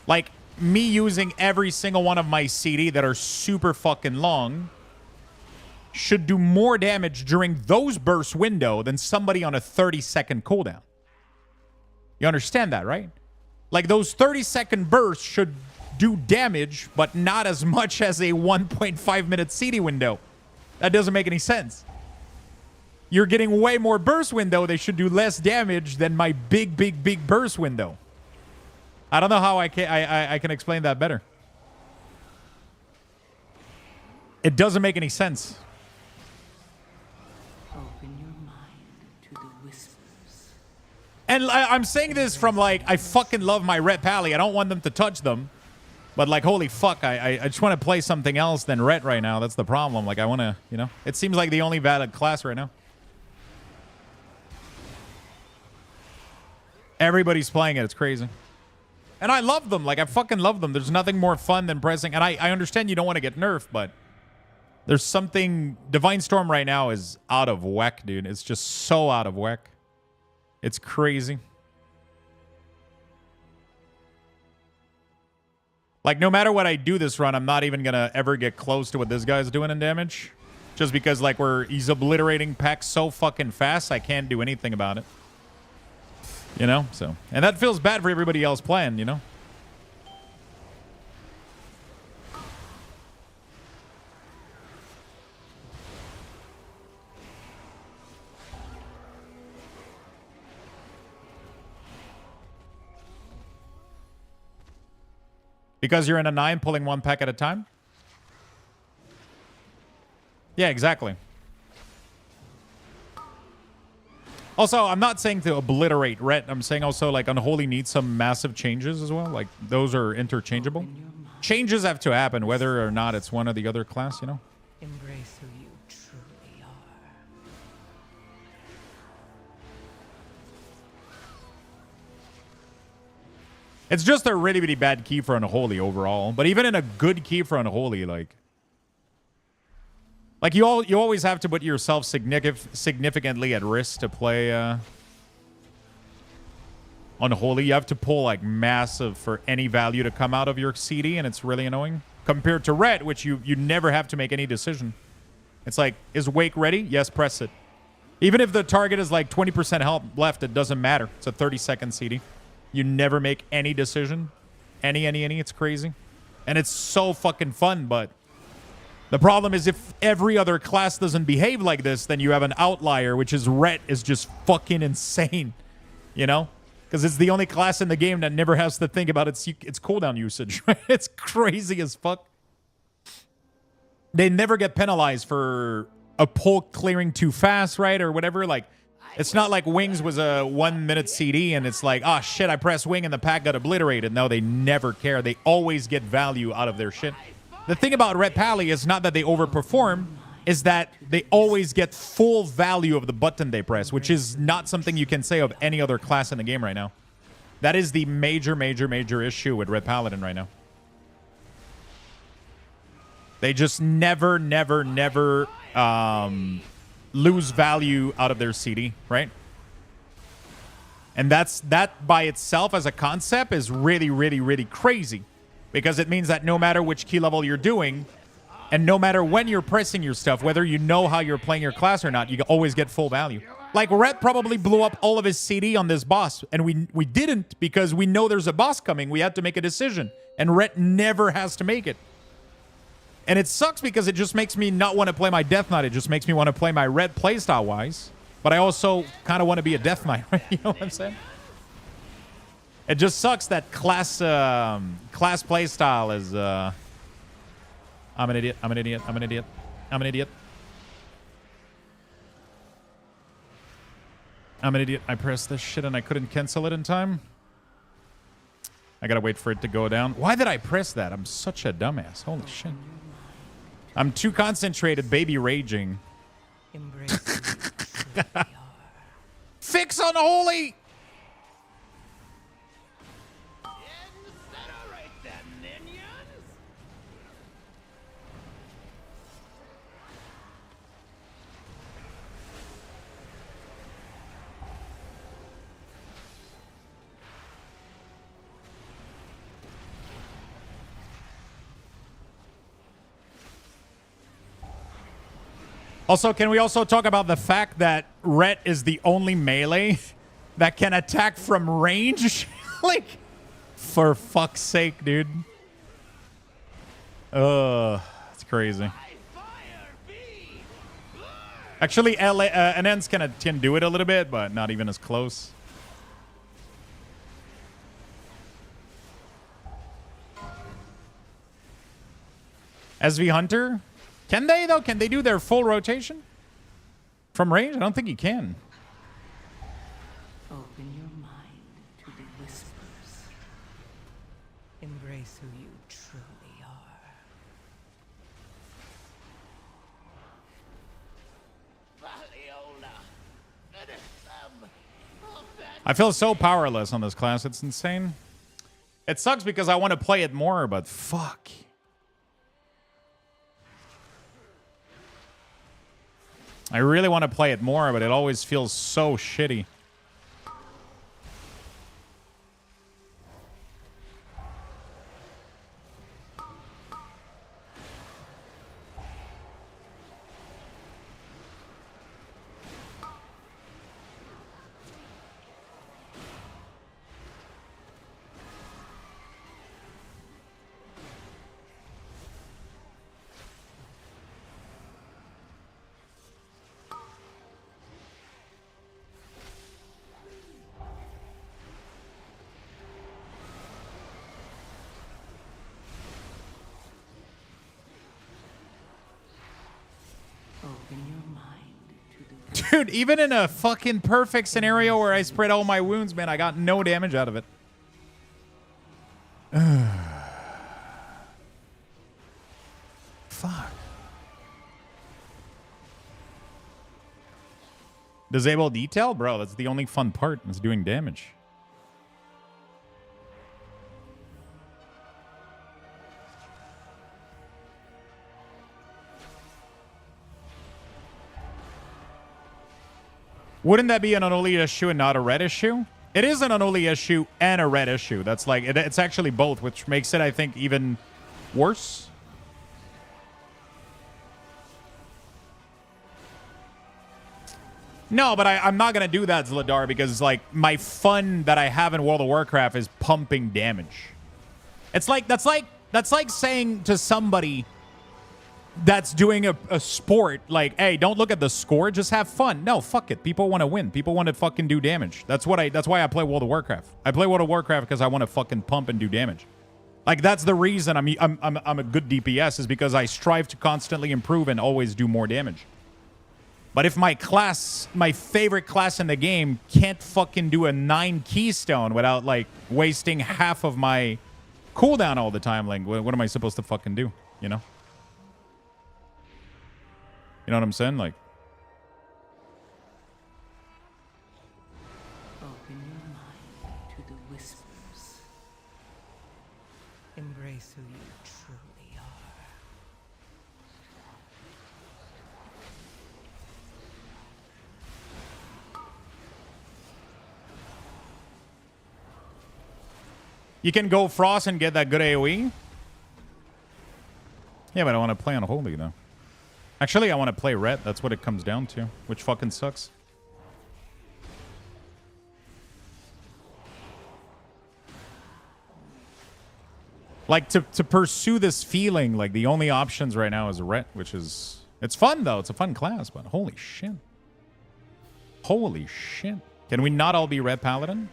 Like, me using every single one of my CD that are super fucking long should do more damage during those burst window than somebody on a 30-second cooldown. You understand that, right? Like, those 30-second bursts should do damage, but not as much as a 1.5 minute CD window. That doesn't make any sense. you're getting way more burst window. They should do less damage than my big burst window. I don't know how I can explain that better. It doesn't make any sense.
Open your mind to the whispers.
And I'm saying this from like, I fucking love my Ret Pally. I don't want them to touch them. But like, holy fuck, I just want to play something else than Ret right now. That's the problem. Like, I want to, you know, it seems like the only valid class right now. Everybody's playing it. It's crazy. And I love them. Like, I fucking love them. There's nothing more fun than pressing. And I understand you don't want to get nerfed, but there's something... Divine Storm right now is out of whack, dude. It's just so out of whack. It's crazy. Like, no matter what I do this run, I'm not even going to ever get close to what this guy's doing in damage. Just because, like, he's obliterating packs so fucking fast, I can't do anything about it. You know? So, and that feels bad for everybody else playing, you know? Because you're in a 9 pulling one pack at a time? Yeah, exactly. Also, I'm not saying to obliterate Ret. I'm saying also, like, Unholy needs some massive changes as well. Like, those are interchangeable. Changes have to happen, whether or not it's one or the other class, you know?
Embrace who you truly are.
It's just a really, really bad key for Unholy overall. But even in a good key for Unholy, like you always have to put yourself significantly at risk to play Unholy. You have to pull like massive for any value to come out of your CD, and it's really annoying. Compared to Ret, which you never have to make any decision. It's like, is Wake ready? Yes, press it. Even if the target is like 20% health left, it doesn't matter. It's a 30-second CD. You never make any decision. Any. It's crazy. And it's so fucking fun, but the problem is if every other class doesn't behave like this, then you have an outlier, which is Ret is just fucking insane. You know? Because it's the only class in the game that never has to think about its cooldown usage. It's crazy as fuck. They never get penalized for a pull clearing too fast, right? Or whatever. Like, it's not like Wings was a 1 minute CD and it's like, oh shit, I pressed Wing and the pack got obliterated. No, they never care. They always get value out of their shit. The thing about Ret Pally is not that they overperform, is that they always get full value of the button they press, which is not something you can say of any other class in the game right now. That is the major issue with Red Paladin right now. They just never lose value out of their CD, right? And that by itself as a concept is really crazy. Because it means that no matter which key level you're doing, and no matter when you're pressing your stuff, whether you know how you're playing your class or not, you always get full value. Like, Ret probably blew up all of his CD on this boss, and we didn't because we know there's a boss coming. We had to make a decision, and Ret never has to make it. And it sucks because it just makes me not want to play my Death Knight. It just makes me want to play my Ret playstyle-wise. But I also kind of want to be a Death Knight, right? You know what I'm saying? It just sucks that class playstyle is... I'm an idiot. I pressed this shit and I couldn't cancel it in time. I gotta wait for it to go down. Why did I press that? I'm such a dumbass. Holy shit. I'm too concentrated baby raging. Fix Unholy! Also, can we also talk about the fact that Ret is the only melee that can attack from range? Like, for fuck's sake, dude. It's crazy. Actually, NNs can do it a little bit, but not even as close. SV Hunter? Can they, though? Can they do their full rotation? From range? I don't think you can.
Open your mind to the whispers. Embrace who you truly are.
I feel so powerless on this class. It's insane. It sucks because I want to play it more, but fuck. I really want to play it more, but it always feels so shitty. Dude, even in a fucking perfect scenario where I spread all my wounds, man, I got no damage out of it. Fuck. Disable detail? Bro, that's the only fun part, is doing damage. Wouldn't that be an Unholy issue and not a red issue? It is an Unholy issue and a red issue. That's like, it's actually both, which makes it, I think, even worse. No, but I'm not going to do that, Zladar, because like my fun that I have in World of Warcraft is pumping damage. It's like, that's like saying to somebody that's doing a sport, like, hey, don't look at the score, just have fun. No, fuck it. People want to win. People want to fucking do damage. That's why I play World of Warcraft. I play World of Warcraft because I want to fucking pump and do damage. Like, that's the reason I'm a good DPS, is because I strive to constantly improve and always do more damage. But if my class, my favorite class in the game, can't fucking do a 9 keystone without like wasting half of my cooldown all the time, like what am I supposed to fucking do? You know? You know what I'm saying? Like,
open your mind to the whispers. Embrace who you truly are.
you can go Frost and get that good AoE. Yeah, but I want to play Unholy though. Actually, I want to play red. That's what it comes down to, which fucking sucks. Like, to pursue this feeling, like, the only options right now is red, which is... It's fun, though. It's a fun class, but holy shit. Holy shit. Can we not all be red paladin?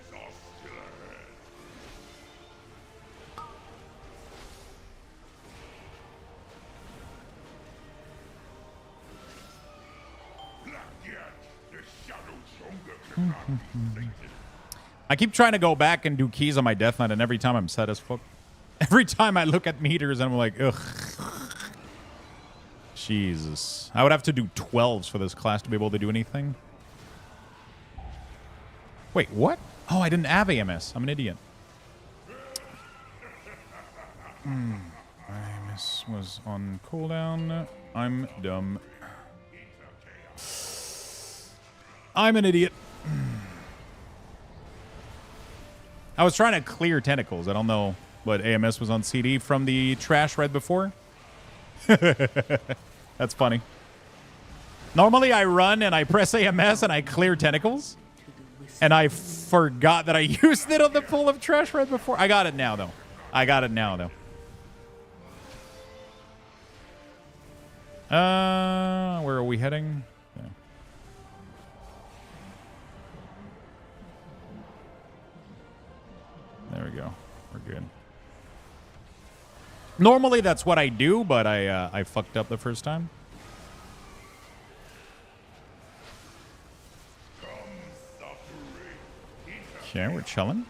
I keep trying to go back and do keys on my Death Knight, and every time I'm set as fuck. Every time I look at meters, I'm like, ugh. Jesus. I would have to do 12s for this class to be able to do anything. Wait, what? Oh, I didn't have AMS. I'm an idiot. AMS was on cooldown. I'm dumb. I'm an idiot. I was trying to clear tentacles. I don't know, but AMS was on CD from the trash right before. That's funny. Normally I run and I press AMS and I clear tentacles. And I forgot that I used it on the pool of trash right before. I got it now, though. I got it now, though. Where are we heading? Yeah. good. Normally that's what I do, but I fucked up the first time. Okay, we're chilling.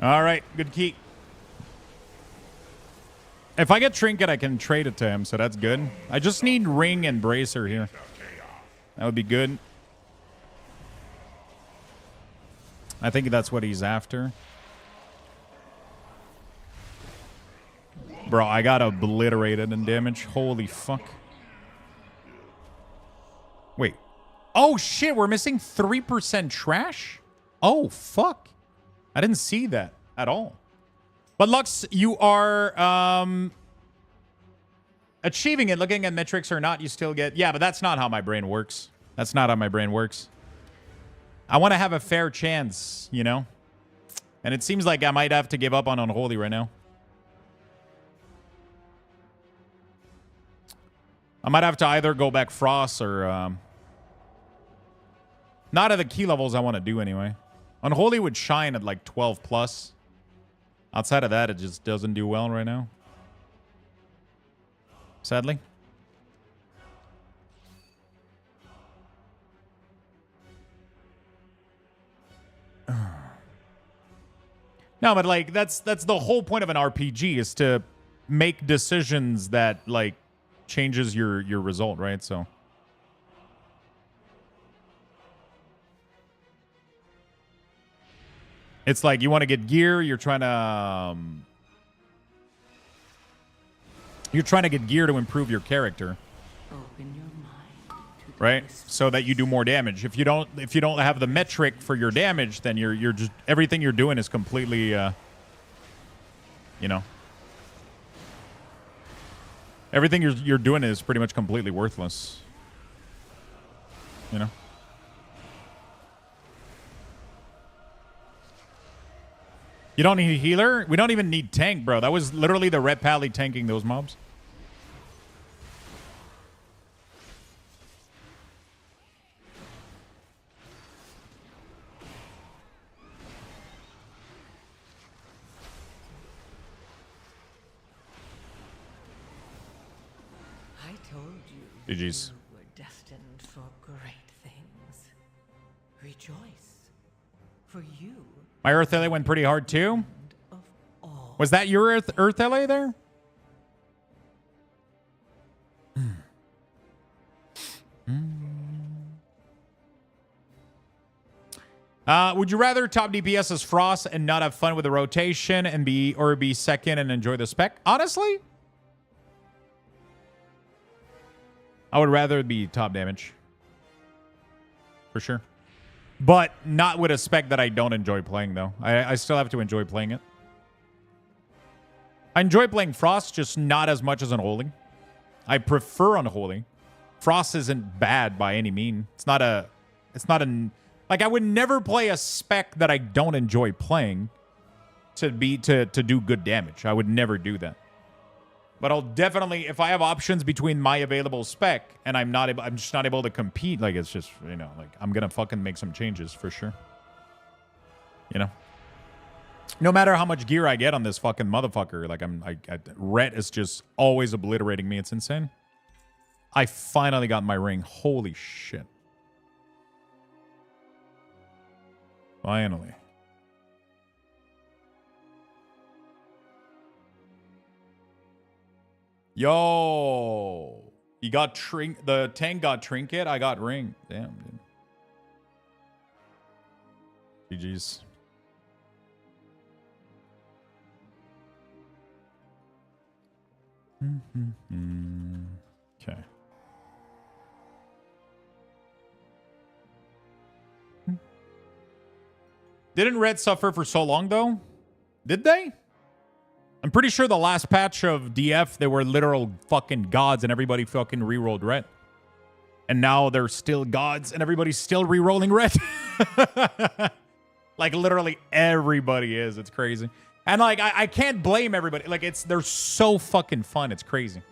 All right, good key. If I get Trinket, I can trade it to him, so that's good. I just need Ring and Bracer here. That would be good. I think that's what he's after. Bro, I got obliterated in damage. Holy fuck. Wait. Oh, shit, we're missing 3% trash? Oh, fuck. I didn't see that at all. But Lux, you are achieving it. Looking at metrics or not, you still get... Yeah, but that's not how my brain works. That's not how my brain works. I want to have a fair chance, you know? And it seems like I might have to give up on Unholy right now. I might have to either go back Frost or... not at the key levels I want to do anyway. Unholy would shine at like 12 plus. Outside of that, it just doesn't do well right now. Sadly. No, but like that's the whole point of an RPG is to make decisions that like changes your result, right? So it's like you want to get gear, you're trying to get gear to improve your character.
Open your mind to the
right? So that you do more damage. If you don't have the metric for your damage, then you're just everything you're doing is completely you know. Everything you're doing is pretty much completely worthless. You know? You don't need a healer? We don't even need tank, bro. That was literally the Red Pally tanking those mobs.
I told you
GG's.
you were destined for great things. Rejoice, for you.
My Earth LA went pretty hard too. Was that your Earth LA there? Would you rather top DPS as Frost and not have fun with the rotation and be second and enjoy the spec? Honestly, I would rather be top damage. For sure. But not with a spec that I don't enjoy playing, though. I still have to enjoy playing it. I enjoy playing Frost, just not as much as Unholy. I prefer Unholy. Frost isn't bad by any mean. It's not a... Like, I would never play a spec that I don't enjoy playing to do good damage. I would never do that. But I'll definitely, if I have options between my available spec and I'm just not able to compete, like, it's just, you know, like, I'm gonna fucking make some changes for sure. You know? No matter how much gear I get on this fucking motherfucker, like, Ret is just always obliterating me. It's insane. I finally got my ring. Holy shit. Finally. Yo, you got the tank got trinket. I got ring. Damn, dude. GG's. Okay. Didn't red suffer for so long, though? Did they? I'm pretty sure the last patch of DF, they were literal fucking gods and everybody fucking re-rolled red. And now they're still gods and everybody's still re-rolling red. Like, literally everybody is. It's crazy. And, like, I can't blame everybody. Like, they're so fucking fun. It's crazy.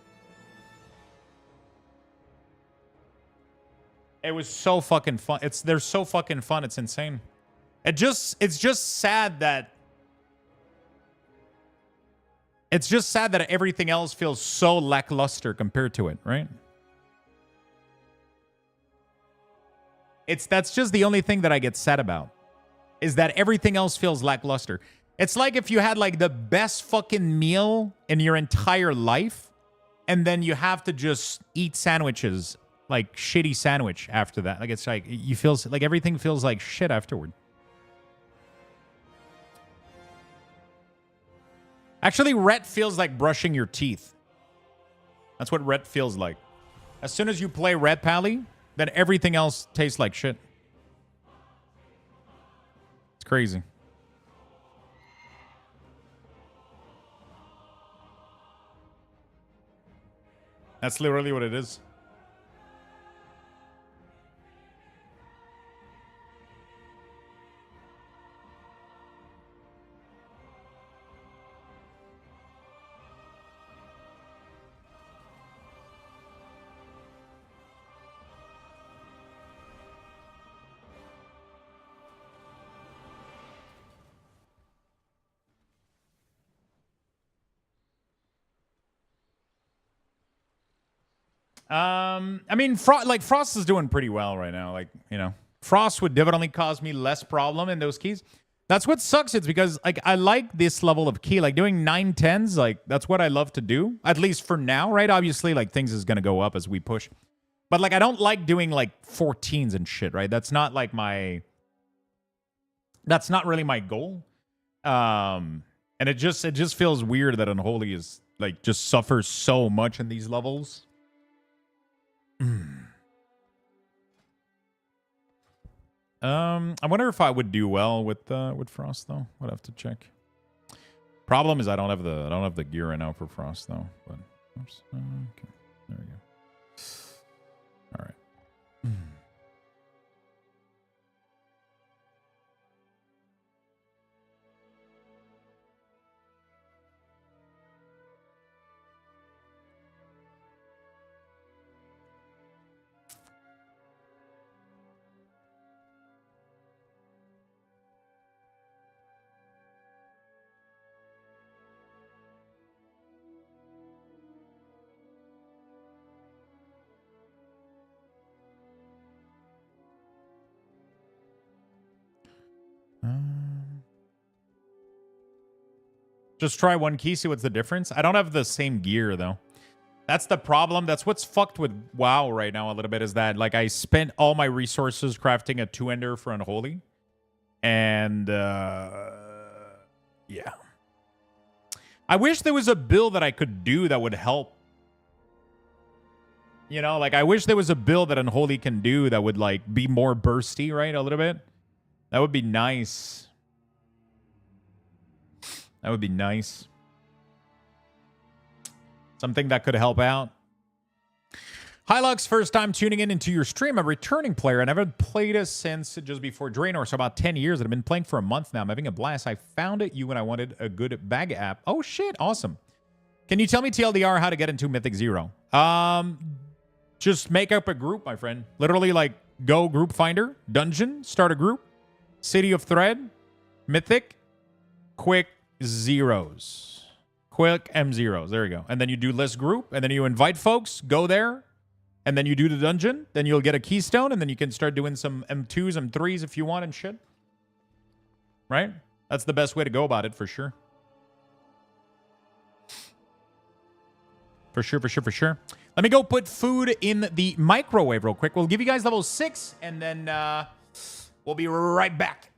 It was so fucking fun. They're so fucking fun. It's insane. It's just sad that everything else feels so lackluster compared to it, right? That's just the only thing that I get sad about, is that everything else feels lackluster. It's like if you had like the best fucking meal in your entire life, and then you have to just eat sandwiches, like shitty sandwich after that. Like, it's like you feel like everything feels like shit afterward. Actually, ret feels like brushing your teeth. That's what ret feels like. As soon as you play Ret Pally, then everything else tastes like shit. It's crazy. That's literally what it is. I mean, Frost is doing pretty well right now. Like, you know, Frost would definitely cause me less problem in those keys. That's what sucks. It's because, like, I like this level of key. Like, doing 9/10s, like, that's what I love to do. At least for now, right? Obviously, like, things is going to go up as we push. But, like, I don't like doing, like, 14s and shit, right? That's not, like, that's not really my goal. And it just feels weird that Unholy is, like, just suffers so much in these levels. I wonder if I would do well with Frost though. Would have to check. Problem is I don't have the gear right now for Frost though. But oops. Okay, there we go. All right. Just try one key, see what's the difference. I don't have the same gear though. That's the problem. That's what's fucked with WoW right now a little bit, is that like I spent all my resources crafting a 2-ender for Unholy. And yeah. I wish there was a build that I could do that would help. You know, like I wish there was a build that Unholy can do that would like be more bursty, right? A little bit. That would be nice. That would be nice. Something that could help out. Hi, Lux. First time tuning in into your stream. I'm a returning player, and I haven't played it since just before Draenor, so about 10 years. And I've been playing for a month now. I'm having a blast. I found it you when I wanted a good bag app. Oh, shit. Awesome. Can you tell me, TLDR, how to get into Mythic 0? Just make up a group, my friend. Literally, like, go group finder, dungeon, start a group, City of Thread, Mythic, quick zeros. Quick M0s. There you go. And then you do list group, and then you invite folks, go there, and then you do the dungeon. Then you'll get a keystone, and then you can start doing some M2s, M3s if you want and shit. Right? That's the best way to go about it, for sure. For sure, for sure, for sure. Let me go put food in the microwave real quick. We'll give you guys level 6, and then we'll be right back.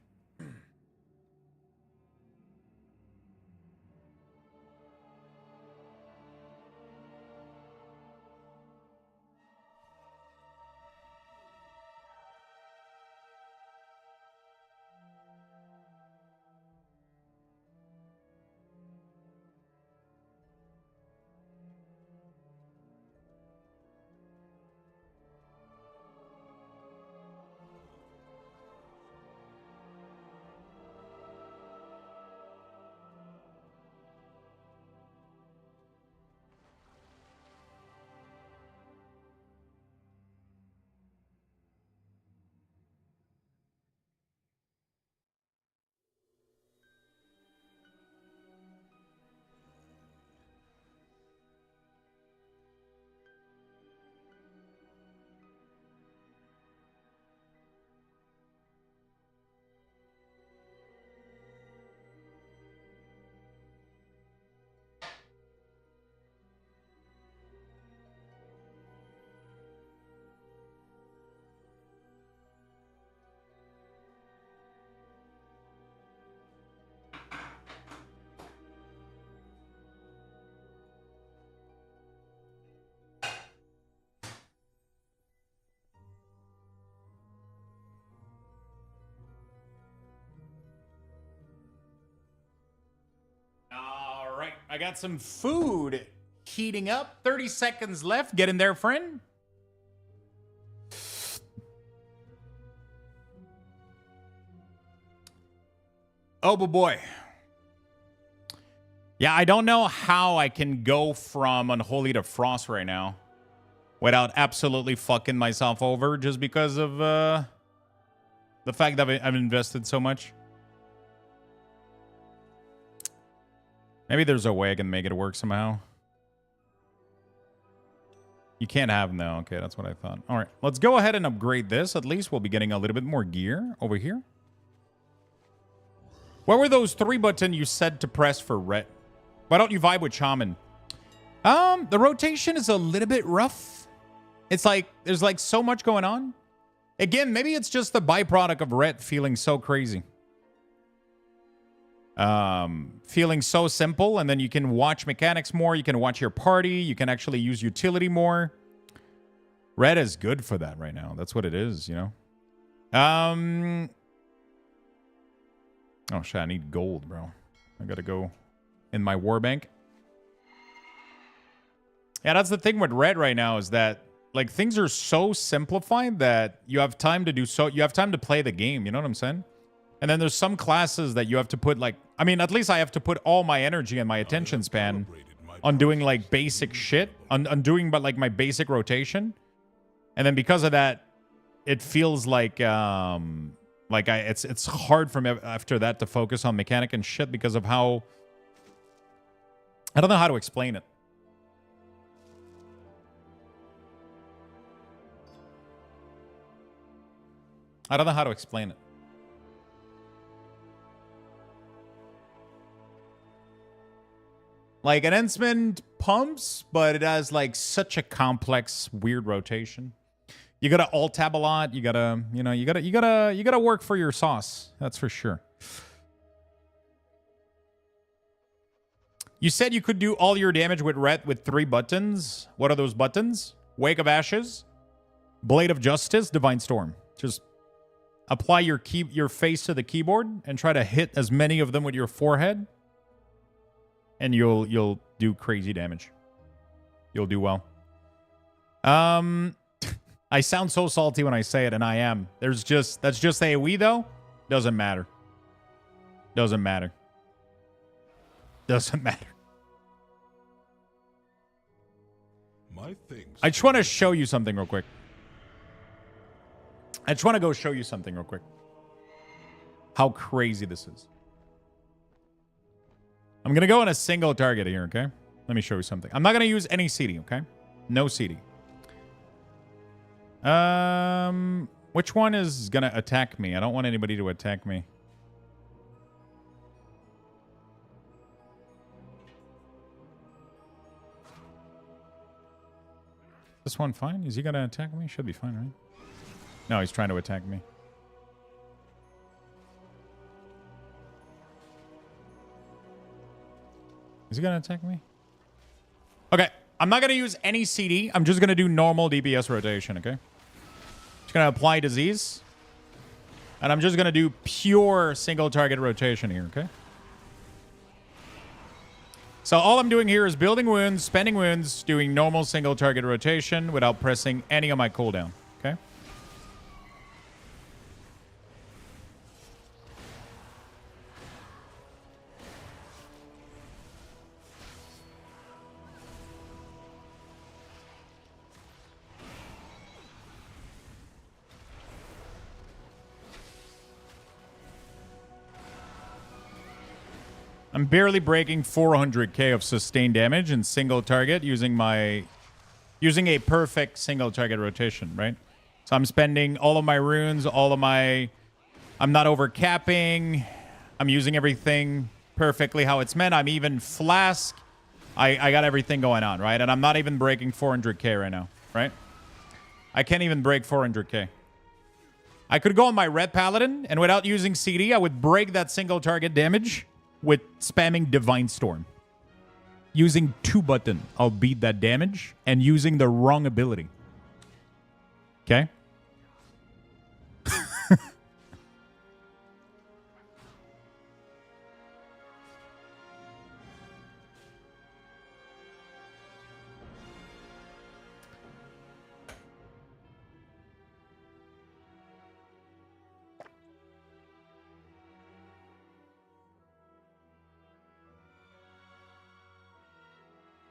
I got some food heating up. 30 seconds left. Get in there, friend. Oh, boy. Yeah, I don't know how I can go from Unholy to Frost right now without absolutely fucking myself over just because of the fact that I've invested so much. Maybe there's a way I can make it work somehow. You can't have them now. Okay, that's what I thought. All right, let's go ahead and upgrade this. At least we'll be getting a little bit more gear over here. What were those 3 buttons you said to press for Ret? Why don't you vibe with Shaman? The rotation is a little bit rough. It's like, there's like so much going on. Again, maybe it's just the byproduct of Ret feeling so crazy. Feeling so simple, and then you can watch mechanics more, you can watch your party, you can actually use utility more. Red is good for that right now. That's what it is, you know. Oh shit, I need gold, bro. I gotta go in my war bank. Yeah, that's the thing with Red right now, is that like things are so simplified that you have time to do so, you have time to play the game, you know what I'm saying? And then there's some classes that you have to put like, I mean, at least I have to put all my energy and my attention span on doing like basic shit, on doing but like my basic rotation. And then because of that, it feels like it's hard for me after that to focus on mechanic and shit because of how, I don't know how to explain it. I don't know how to explain it. Like, an Ensign pumps, but it has, like, such a complex, weird rotation. You gotta alt-tab a lot. You gotta, you know, you gotta work for your sauce. That's for sure. You said you could do all your damage with Ret with 3 buttons. What are those buttons? Wake of Ashes, Blade of Justice, Divine Storm. Just apply your face to the keyboard and try to hit as many of them with your forehead. And you'll do crazy damage. You'll do well. I sound so salty when I say it, and I am. That's just AoE though. Doesn't matter. Doesn't matter. Doesn't matter. I just want to show you something real quick. I just want to go show you something real quick. How crazy this is. I'm going to go on a single target here, okay? Let me show you something. I'm not going to use any CD, okay? No CD. Which one is going to attack me? I don't want anybody to attack me. This one fine? Is he going to attack me? Should be fine, right? No, he's trying to attack me. Is he going to attack me? Okay. I'm not going to use any CD. I'm just going to do normal DPS rotation, okay? Just going to apply disease. And I'm just going to do pure single target rotation here, okay? So all I'm doing here is building wounds, spending wounds, doing normal single target rotation without pressing any of my cooldown, okay? I'm barely breaking 400k of sustained damage in single target using a perfect single target rotation, right? So I'm spending all of my runes, I'm not over capping. I'm using everything perfectly how it's meant. I'm even flask. I got everything going on, right? And I'm not even breaking 400k right now, right? I can't even break 400k. I could go on my red paladin, and without using CD, I would break that single target damage with spamming Divine Storm. Using 2 button, I'll beat that damage, and using the wrong ability. Okay?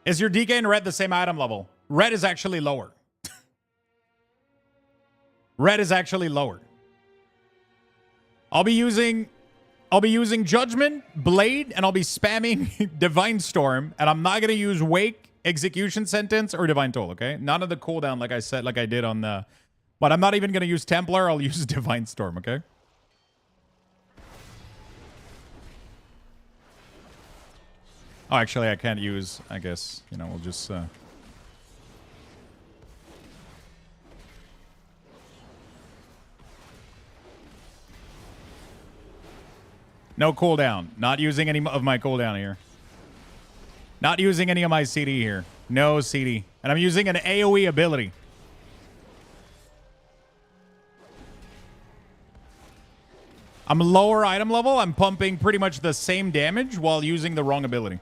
Is your DK and red the same item level? Red is actually lower. Red is actually lower. I'll be using Judgment, Blade, and I'll be spamming Divine Storm, and I'm not gonna use Wake, Execution Sentence, or Divine Toll, okay? None of the cooldown like I said, like I did on the... But I'm not even gonna use Templar, I'll use Divine Storm, okay? Oh, actually, I can't use, I guess, you know, we'll just... No cooldown. Not using any of my cooldown here. Not using any of my CD here. No CD. And I'm using an AoE ability. I'm lower item level. I'm pumping pretty much the same damage while using the wrong ability.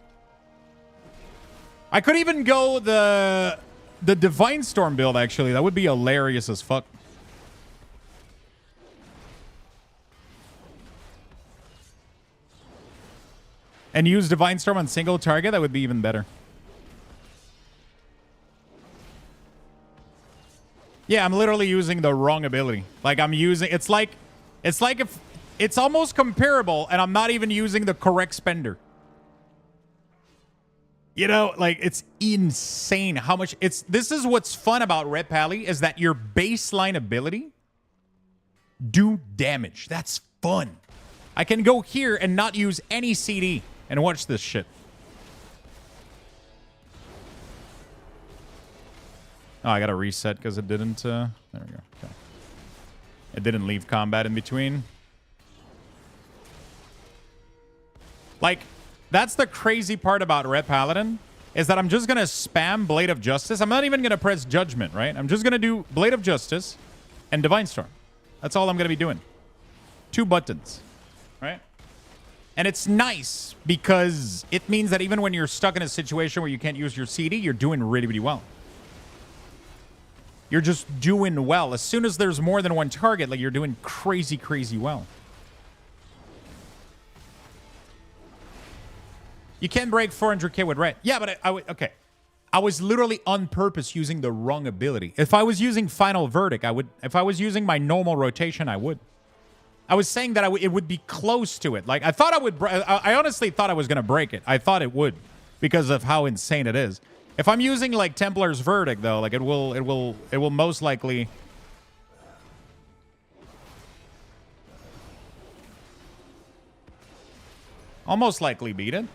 I could even go the Divine Storm build, actually. That would be hilarious as fuck. And use Divine Storm on single target, that would be even better. Yeah, I'm literally using the wrong ability. Like I'm using, it's like if it's almost comparable and I'm not even using the correct spender. You know, like it's insane how much this is what's fun about Red Pally is that your baseline ability do damage. That's fun. I can go here and not use any CD. And watch this shit. Oh, I gotta reset because it didn't... there we go. Okay. It didn't leave combat in between. Like, that's the crazy part about Red Paladin, is that I'm just gonna spam Blade of Justice. I'm not even gonna press Judgment, right? I'm just gonna do Blade of Justice and Divine Storm. That's all I'm gonna be doing. 2 buttons, right? And it's nice because it means that even when you're stuck in a situation where you can't use your CD, you're doing really, really well. You're just doing well. As soon as there's more than one target, like you're doing crazy, crazy well. You can break 400k with red. Yeah, but okay. I was literally on purpose using the wrong ability. If I was using Final Verdict, I would. If I was using my normal rotation, I would. I was saying that it would be close to it. Like I thought I would. I honestly thought I was gonna break it. I thought it would, because of how insane it is. If I'm using like Templar's Verdict though, like it will most likely. Almost likely beat it,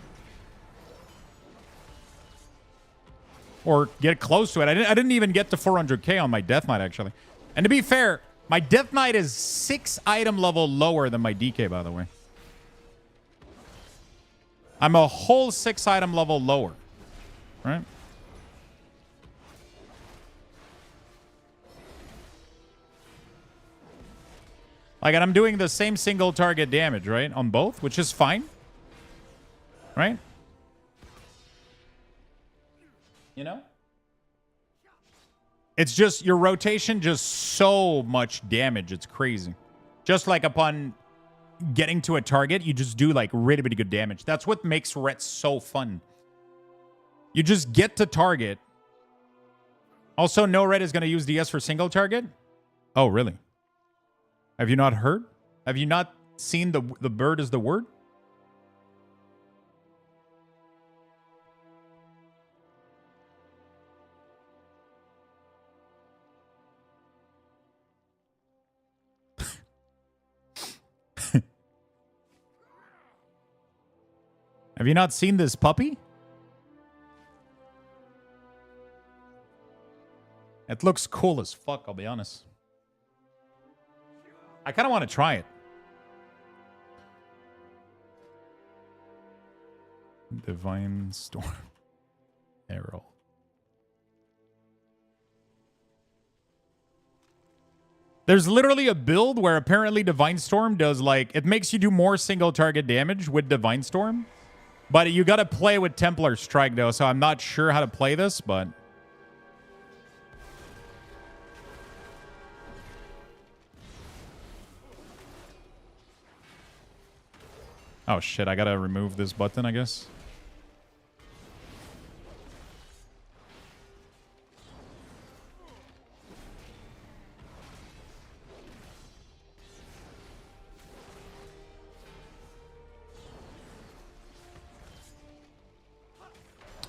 or get close to it. I didn't even get to 400k on my Death Knight actually, and to be fair. My Death Knight is 6 item level lower than my DK, by the way. I'm a whole 6 item level lower. Right? Like, and I'm doing the same single target damage, right? On both, which is fine. Right? You know? It's just your rotation, just so much damage. It's crazy. Just like upon getting to a target, you just do like really, really good damage. That's what makes Ret so fun. You just get to target. Also, no Red is going to use DS for single target. Oh, really? Have you not heard? Have you not seen the bird is the word? Have you not seen this puppy? It looks cool as fuck, I'll be honest. I kind of want to try it. Divine Storm. Arrow. There's literally a build where apparently Divine Storm does like... It makes you do more single target damage with Divine Storm. But you got to play with Templar Strike, though, so I'm not sure how to play this, but... Oh, shit, I got to remove this button, I guess.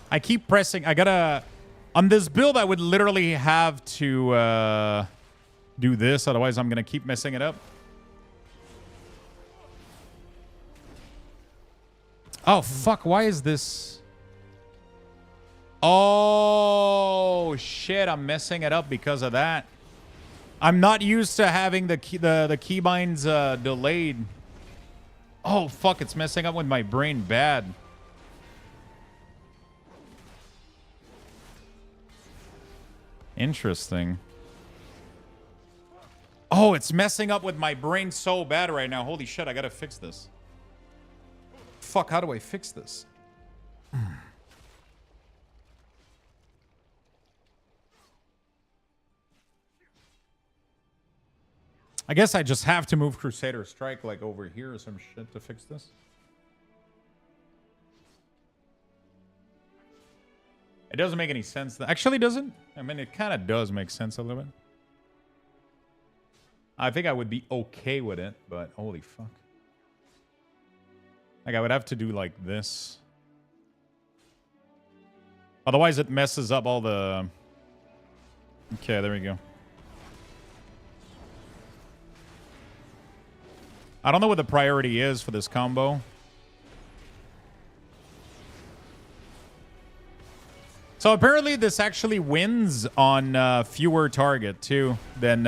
I keep pressing. I gotta... On this build, I would literally have to do this. Otherwise, I'm going to keep messing it up. Oh, fuck. Why is this... Oh, shit. I'm messing it up because of that. I'm not used to having the keybinds delayed. Oh, fuck. It's messing up with my brain bad. Interesting. Oh, it's messing up with my brain so bad right now. Holy shit, I gotta fix this. Fuck, how do I fix this? I guess I just have to move Crusader Strike like over here or some shit to fix this. It doesn't make any sense. Actually, doesn't? I mean, it kind of does make sense a little bit. I think I would be okay with it, but holy fuck. Like, I would have to do like this. Otherwise, it messes up all the... Okay, there we go. I don't know what the priority is for this combo. So apparently this actually wins on fewer target too than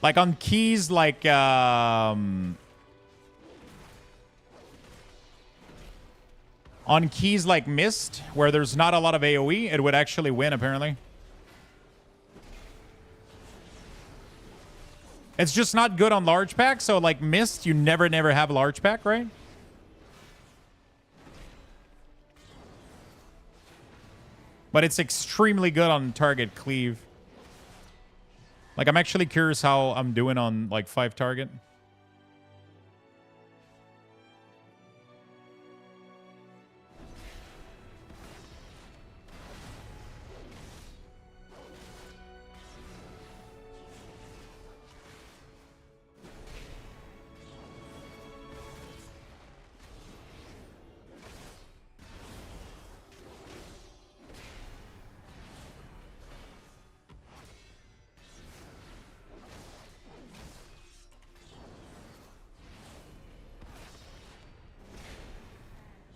like on keys like on keys like Mist, where there's not a lot of AoE, it would actually win apparently. It's just not good on large pack, so like Mist, you never have large pack, right? But it's extremely good on target cleave. Like, I'm actually curious how I'm doing on, like, 5 target.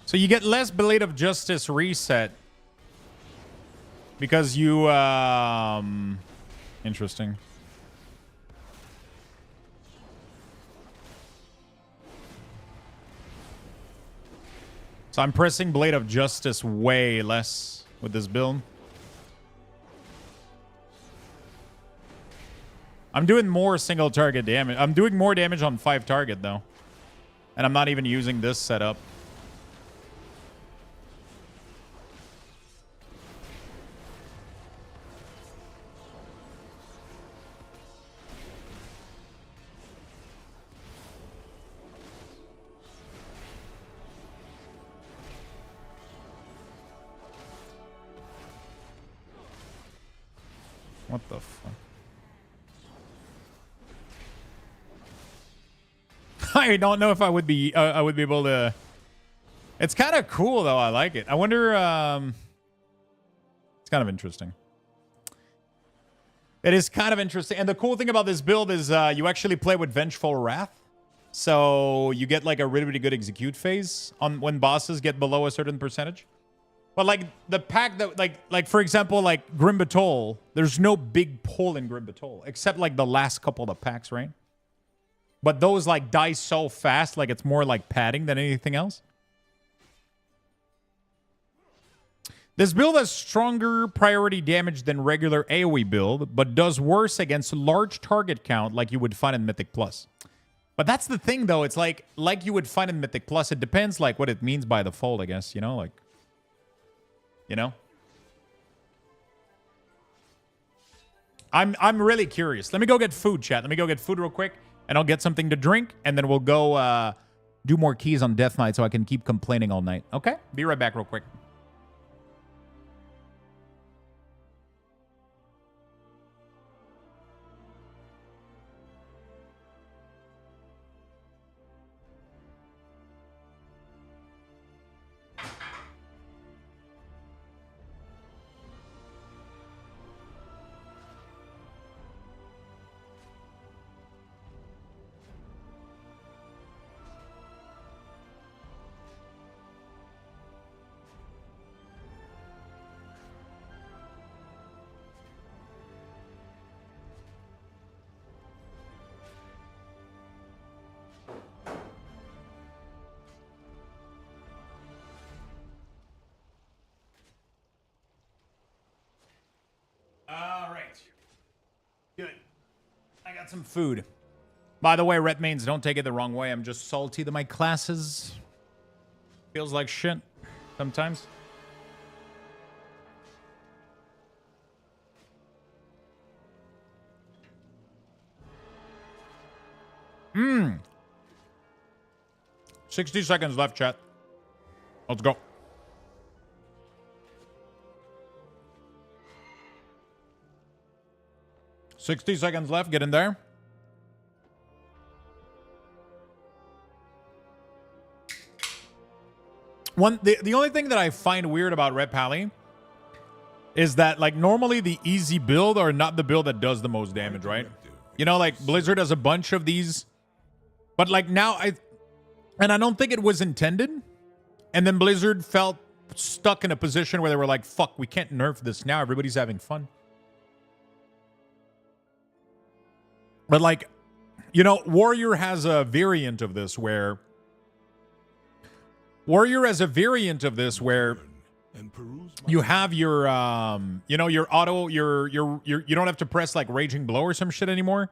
So you get less Blade of Justice reset because you interesting. So I'm pressing Blade of Justice way less with this build. I'm doing more single target damage. I'm doing more damage on 5 target though. And I'm not even using this setup. What the fuck? I don't know if I would be able to. It's kind of cool though. I like it. I wonder. It's kind of interesting. It is kind of interesting, and the cool thing about this build is you actually play with Vengeful Wrath, so you get like a really, really good execute phase on when bosses get below a certain percentage. But like the pack that like for example like Grim Batol, there's no big pull in Grim Batol except like the last couple of packs, right? But those like die so fast, like it's more like padding than anything else. This build has stronger priority damage than regular AoE build, but does worse against large target count like you would find in Mythic Plus. But that's the thing though, it's like you would find in Mythic Plus. It depends like what it means by default, I guess, you know, like. You know? I'm really curious. Let me go get food, chat. Let me go get food real quick, and I'll get something to drink, and then we'll go do more keys on Death Knight so I can keep complaining all night. Okay? Be right back real quick. got some food. By the way, Ret Mains, don't take it the wrong way. I'm just salty that my classes feels like shit sometimes. Hmm. 60 seconds left, chat. Let's go. $60 seconds left. Get in there. The only thing that I find weird about Red Pally is that, like, normally the easy build are not the build that does the most damage, right? You know, like Blizzard has a bunch of these, but like now I don't think it was intended. And then Blizzard felt stuck in a position where they were like, fuck, we can't nerf this now. Everybody's having fun. But like, you know, Warrior has a variant of this where you have your you know, your auto, you don't have to press like Raging Blow or some shit anymore.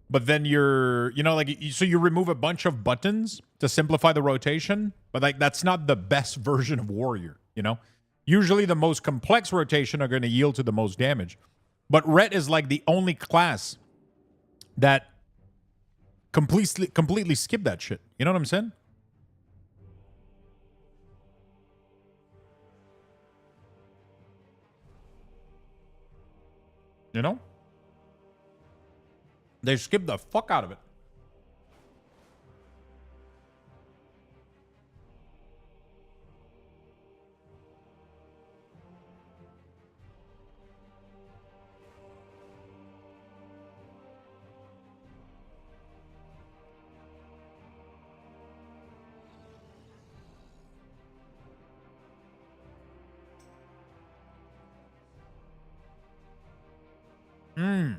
But then you know, like, so you remove a bunch of buttons to simplify the rotation. But like, that's not the best version of Warrior, you know? Usually the most complex rotation are going to yield to the most damage. But Ret is like the only class that completely skip that shit. You know what I'm saying? You know? They skip the fuck out of it. Hmm.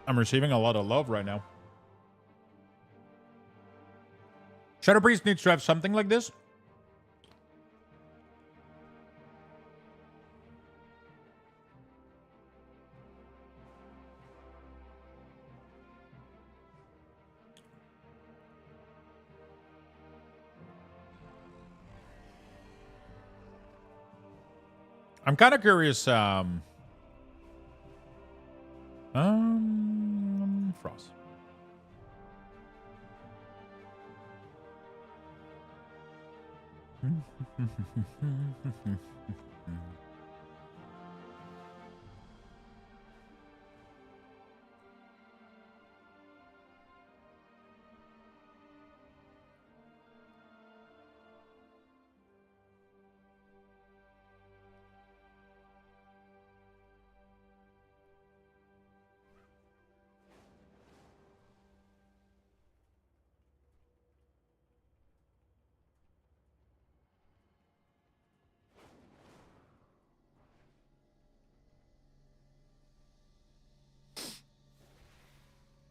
I'm receiving a lot of love right now. Shadow Priest needs to have something like this. I'm kind of curious. Frost.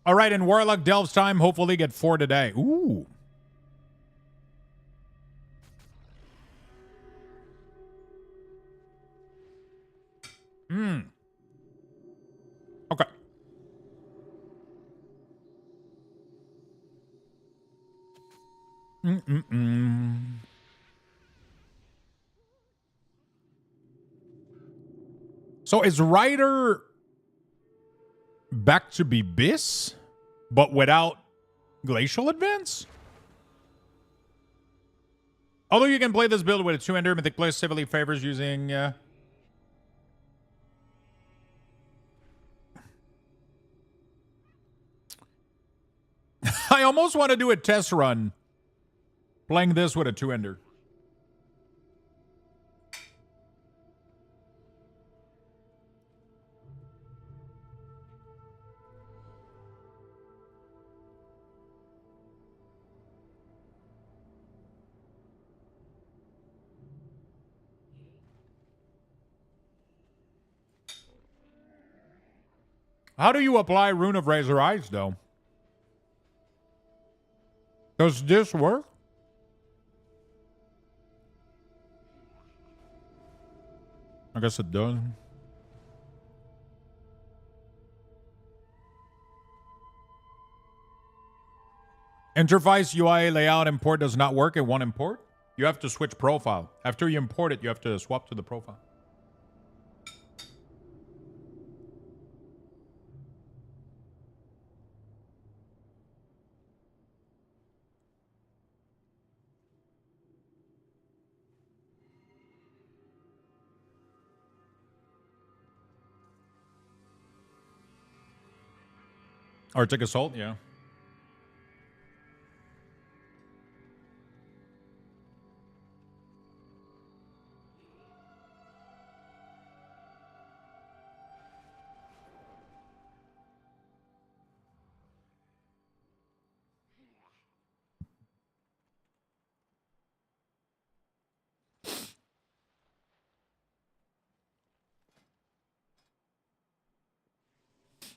All right, in Warlock Delves time, hopefully get 4 today. Ooh. Okay. So is Ryder back to be Biss, but without Glacial Advance? Although you can play this build with a 2-ender, Mythic Plus heavily favors using... I almost want to do a test run playing this with a 2-ender. How do you apply Rune of Razor Eyes, though? Does this work? I guess it does. Interface UI layout import does not work. It won't import. You have to switch profile. After you import it, you have to swap to the profile. Arctic Assault, yeah.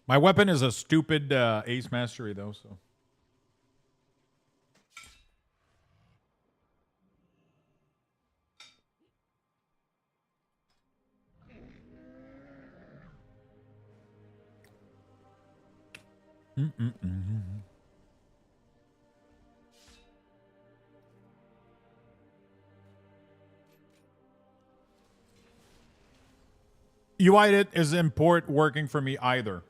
My weapon is a stupid Ace Mastery, though, so. UI it is import working for me either.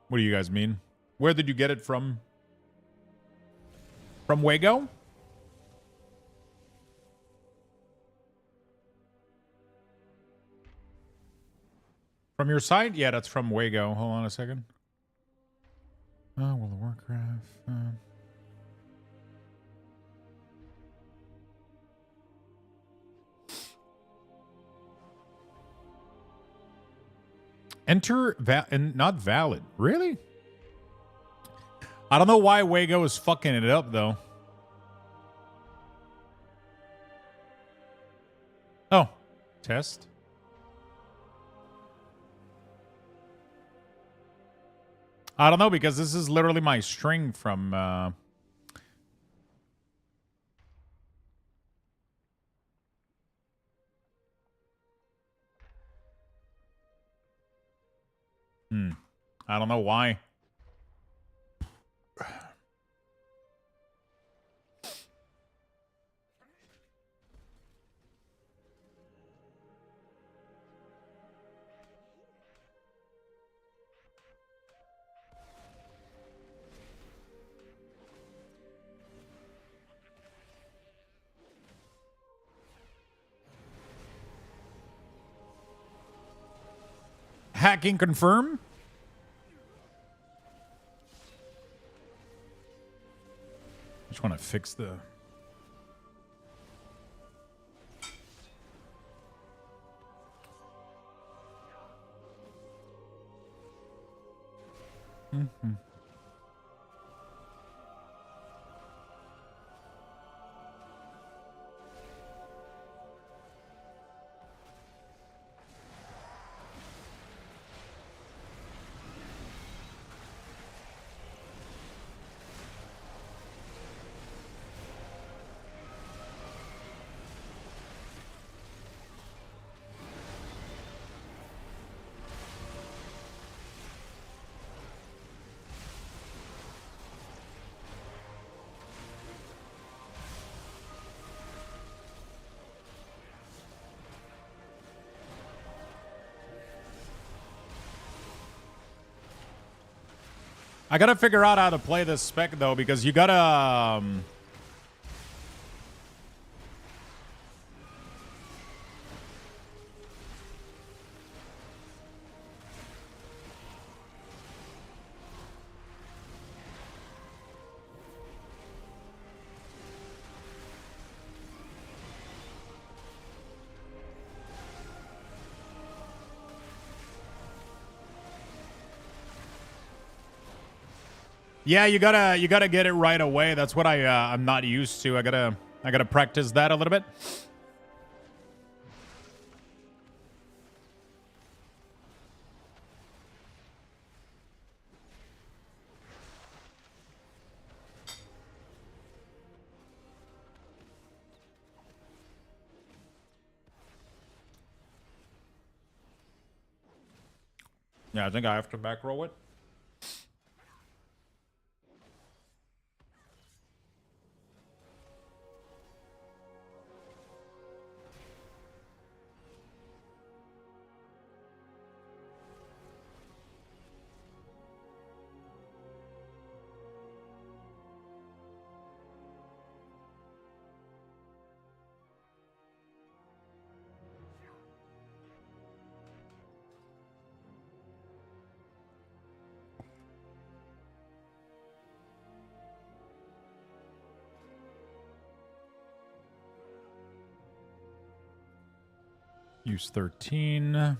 What do you guys mean? Where did you get it from? From Wago? From your site? Yeah, that's from Wago. Hold on a second. Oh, World of Warcraft. Enter and not valid. Really? I don't know why Wago is fucking it up, though. Oh. Test. I don't know, because this is literally my string from... I don't know why. Hacking confirm? Just want to fix the... I gotta figure out how to play this spec, though, because you gotta... Yeah, you gotta get it right away. That's what I'm not used to. I gotta practice that a little bit. Yeah, I think I have to back roll it. Use 13.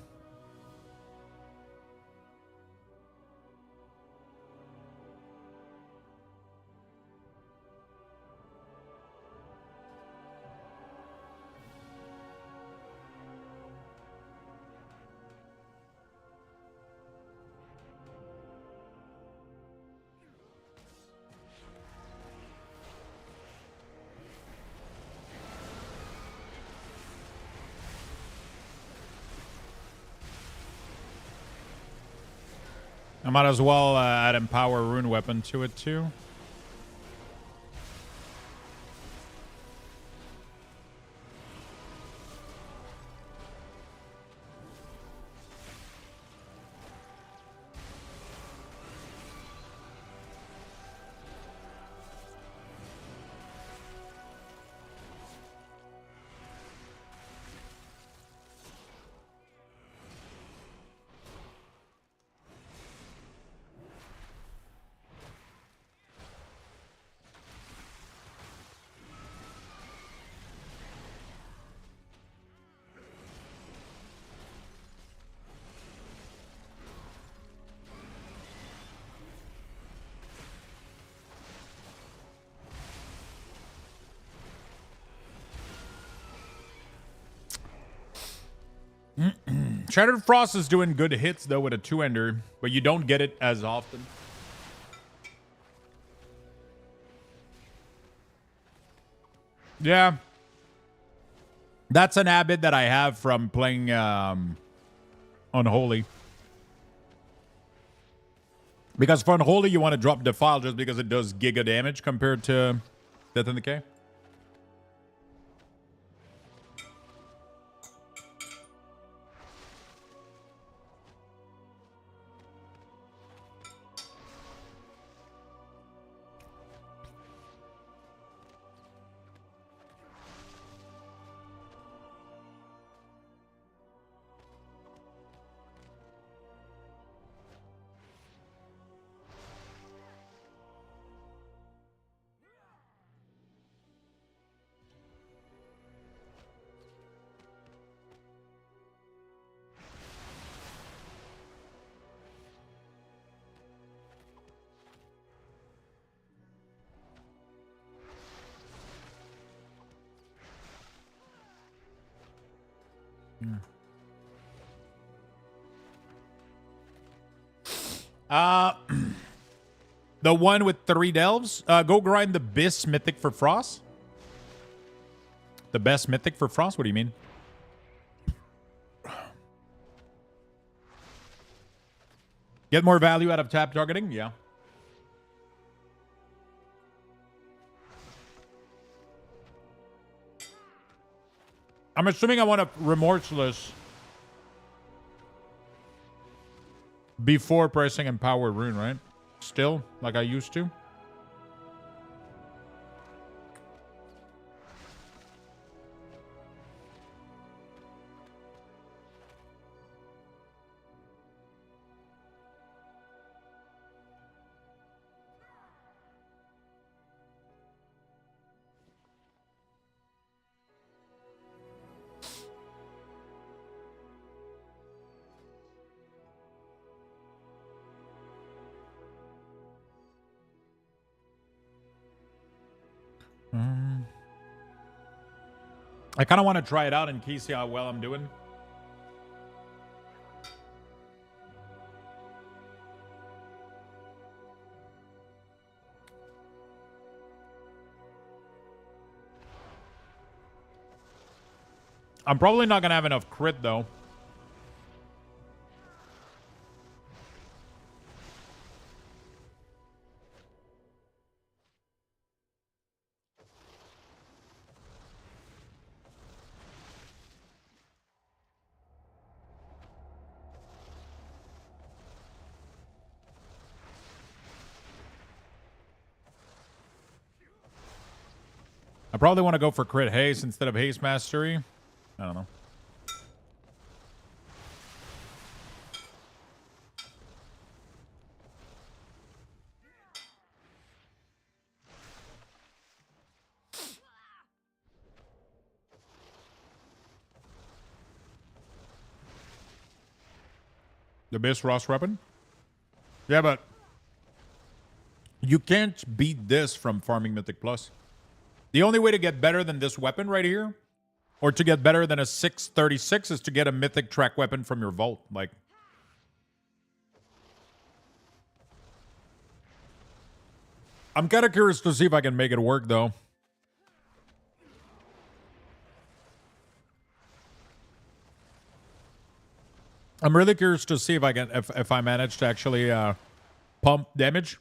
I might as well add Empower Rune Weapon to it too. Shattered Frost is doing good hits though with a 2-ender, but you don't get it as often. Yeah. That's an habit that I have from playing Unholy. Because for Unholy, you want to drop Defile just because it does giga damage compared to Death in the K. The one with 3 delves. Go grind the Bis Mythic for Frost. The best Mythic for Frost? What do you mean? Get more value out of tap targeting? Yeah. I'm assuming I want a Remorseless before pressing Empower Rune, right? Still, like I used to. I kind of want to try it out in case see how well I'm doing. I'm probably not going to have enough crit, though. probably want to go for crit haste instead of haste mastery. I don't know. The best Ross weapon? Yeah, but you can't beat this from farming Mythic Plus. The only way to get better than this weapon right here, or to get better than a 636, is to get a Mythic track weapon from your vault. Like, I'm kind of curious to see if I can make it work, though. I'm really curious to see if I can, if I manage to actually pump damage.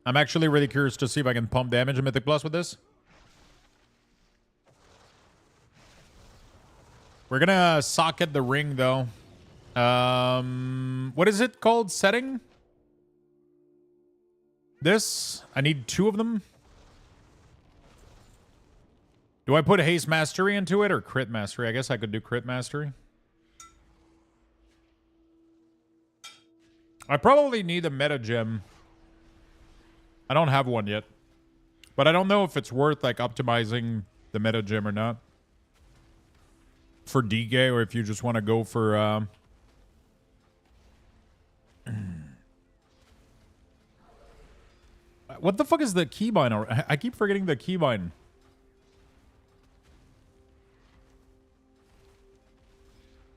I'm actually really curious to see if I can pump damage in Mythic Plus with this. We're gonna socket the ring though. What is it called? Setting? This? I need 2 of them. Do I put haste mastery into it or crit mastery? I guess I could do crit mastery. I probably need a meta gem. I don't have one yet. But I don't know if it's worth like optimizing the meta gem or not. For DK, or if you just want to go for what the fuck is the keybind? I keep forgetting the keybind.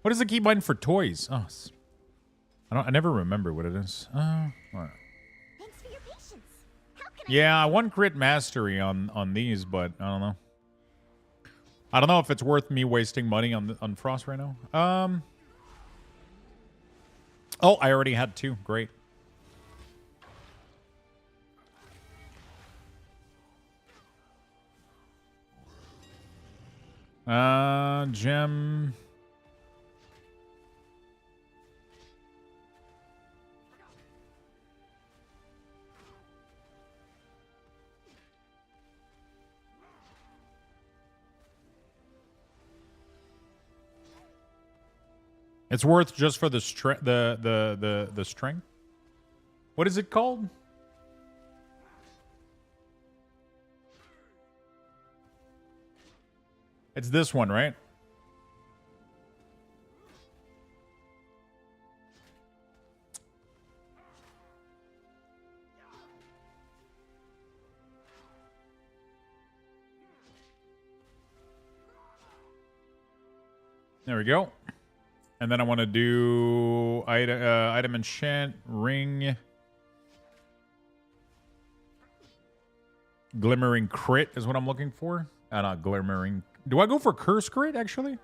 What is the keybind for toys? Oh, I never remember what it is. What?
Thanks for your patience.
Yeah, I want crit mastery on these, but I don't know. I don't know if it's worth me wasting money on Frost right now. Oh, I already had 2. Great. Gem. It's worth just for the strength. The strength. What is it called? It's this one, right? There we go. And then I want to do item enchant, ring, glimmering crit is what I'm looking for. Not glimmering. Do I go for curse crit, actually?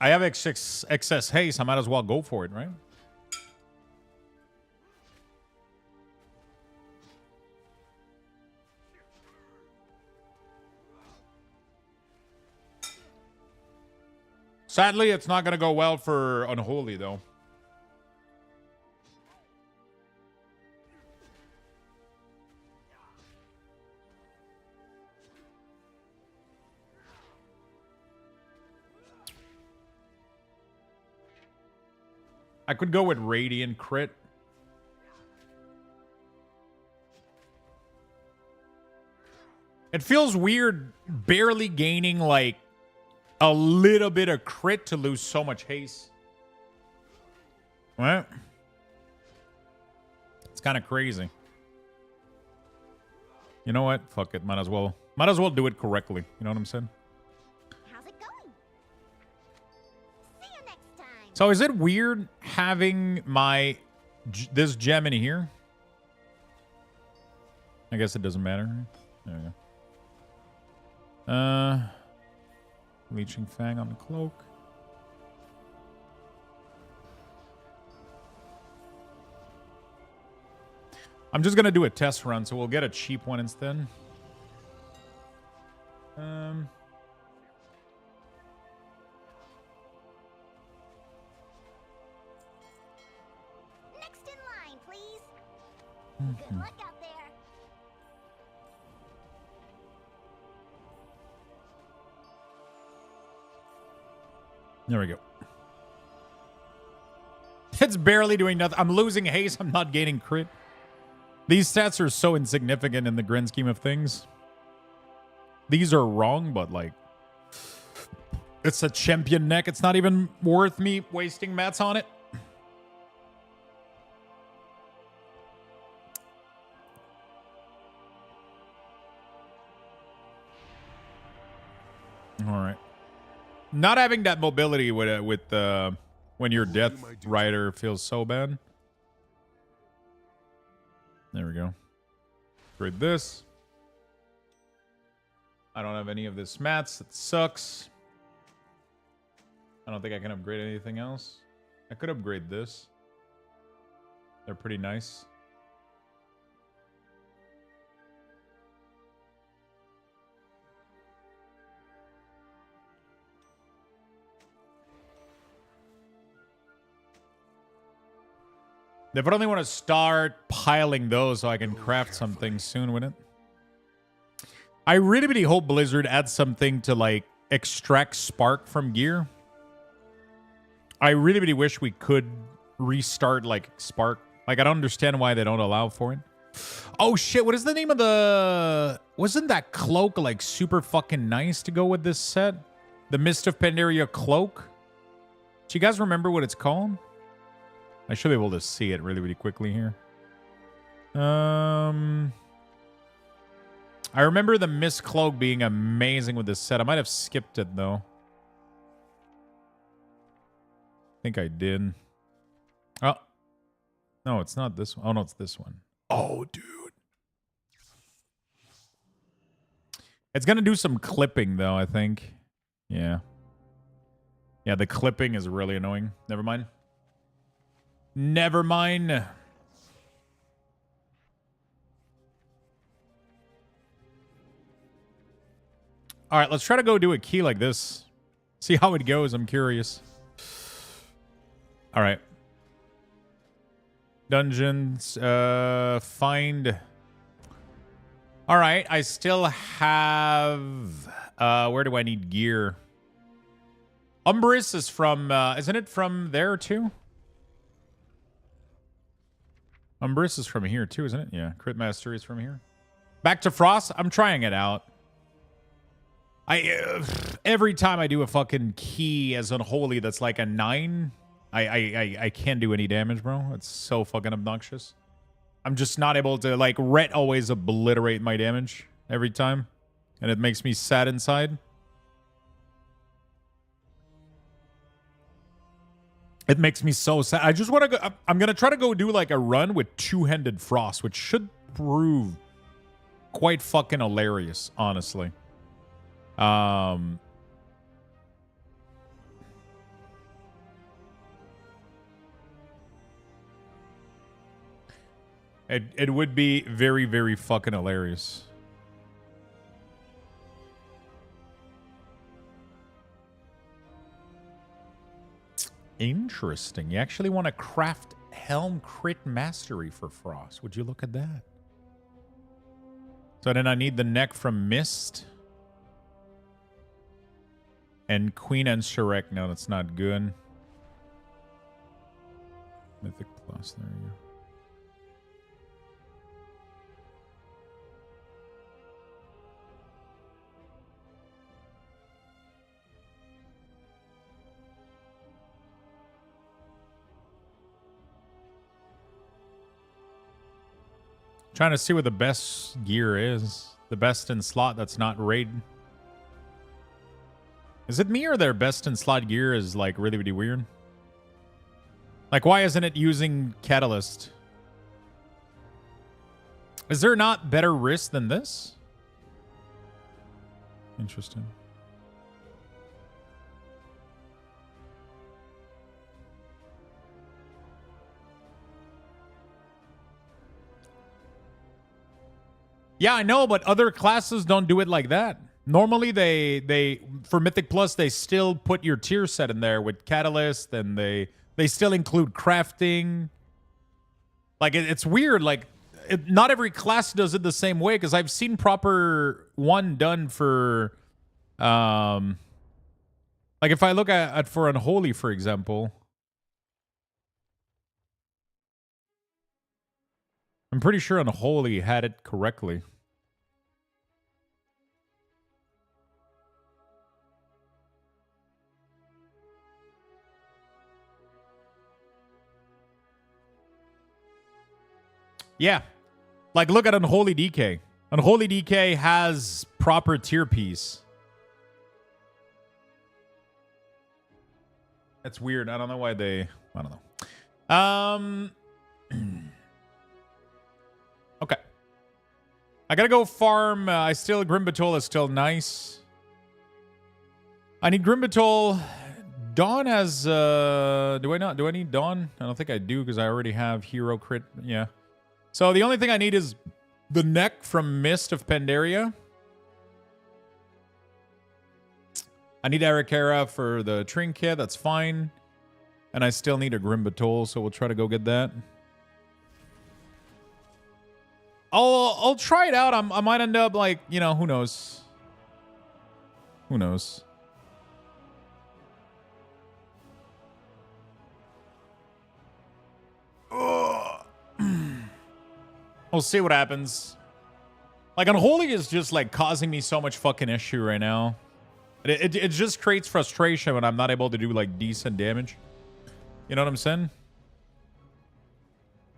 I have excess haste. I might as well go for it, right? Sadly, it's not going to go well for Unholy, though. I could go with Radiant Crit. It feels weird barely gaining, like, a little bit of crit to lose so much haste. Right? It's kind of crazy. You know what? Fuck it. Might as well do it correctly. You know what I'm saying?
How's it going? See you next time.
So is it weird having this gem in here? I guess it doesn't matter. There we go. Leeching Fang on the cloak. I'm just gonna do a test run, so we'll get a cheap one instead.
Good luck out there.
There we go. It's barely doing nothing. I'm losing haste. I'm not gaining crit. These stats are so insignificant in the grand scheme of things. These are wrong, but like, it's a champion neck. It's not even worth me wasting mats on it. All right. Not having that mobility with when you're Death Rider feels so bad. There we go. Upgrade this. I don't have any of this mats. It sucks. I don't think I can upgrade anything else. I could upgrade this. They're pretty nice. Definitely want to start piling those so I can craft something soon, wouldn't it? I really, really hope Blizzard adds something to like extract spark from gear. I really, really wish we could restart like spark. Like I don't understand why they don't allow for it. Oh shit, what is the name of the... Wasn't that cloak like super fucking nice to go with this set? The Mist of Pandaria cloak? Do you guys remember what it's called? I should be able to see it really, really quickly here. I remember the Mist Cloak being amazing with this set. I might have skipped it, though. I think I did. Oh. No, it's not this one. Oh, no, it's this one. Oh, dude. It's going to do some clipping, though, I think. Yeah. Yeah, the clipping is really annoying. Never mind. Never mind. All right, let's try to go do a key like this. See how it goes. I'm curious. All right. Dungeons. Find. All right. I still have... where do I need gear? Umbris is from... isn't it from there, too? Umbris is from here too, isn't it? Yeah, Crit Mastery is from here. Back to Frost. I'm trying it out. Every time I do a fucking key as Unholy that's like a 9, I can't do any damage, bro. It's so fucking obnoxious. I'm just not able to, like, Ret always obliterate my damage every time. And it makes me sad inside. It makes me so sad. I just want to go... I'm going to try to go do, like, a run with two-handed Frost, which should prove quite fucking hilarious, honestly. It would be very, very fucking hilarious. Interesting. You actually want to craft Helm Crit Mastery for Frost. Would you look at that? So then I need the neck from Mist. And Queen and Shrek. No, that's not good. Mythic Plus. There you go. Trying to see what the best gear is. The best in slot that's not raid. Is it me or their best in slot gear is like really, really weird? Like, why isn't it using Catalyst? Is there not better wrist than this? Interesting. Yeah, I know, but other classes don't do it like that. Normally, they for Mythic Plus, they still put your tier set in there with Catalyst, and they still include crafting. Like, it's weird. Like, not every class does it the same way, because I've seen proper one done for, like if I look at for Unholy, for example, I'm pretty sure Unholy had it correctly. Yeah. Like, look at Unholy DK. Unholy DK has proper tier piece. That's weird. I don't know why they... I don't know. Okay. I gotta go farm. I still... Grimbatol is still nice. I need Grimbatol. Dawn has... Do I not? Do I need Dawn? I don't think I do, because I already have Hero Crit. Yeah. So the only thing I need is the neck from Mist of Pandaria. I need Arakara for the trinket. That's fine. And I still need a Grimbatol, so we'll try to go get that. I'll try it out. I might end up like, you know, who knows? Who knows? We'll see what happens. Like, Unholy is just, like, causing me so much fucking issue right now. It just creates frustration when I'm not able to do, like, decent damage. You know what I'm saying?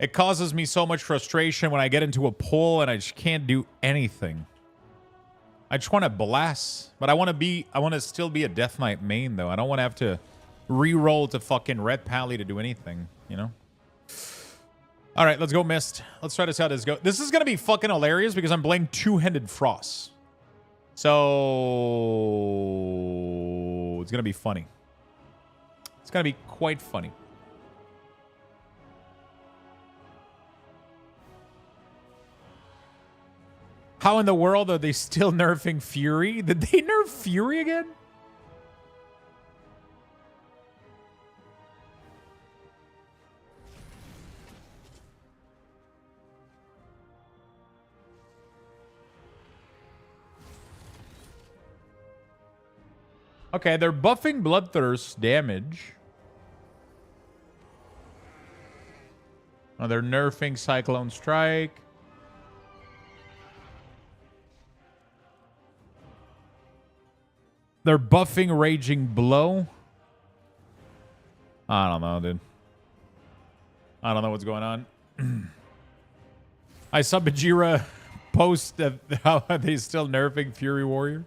It causes me so much frustration when I get into a pull and I just can't do anything. I just want to blast. But I want to still be a Death Knight main, though. I don't want to have to re-roll to fucking Red Pally to do anything, you know? All right, let's go Mist. Let's try to see how this goes. This is going to be fucking hilarious because I'm playing Two-Handed Frost. So it's going to be funny. It's going to be quite funny. How in the world are they still nerfing Fury? Did they nerf Fury again? Okay, they're buffing Bloodthirst damage. Oh, they're nerfing Cyclone Strike. They're buffing Raging Blow. I don't know, dude. I don't know what's going on. I saw Bajira post that how are they still nerfing Fury Warrior.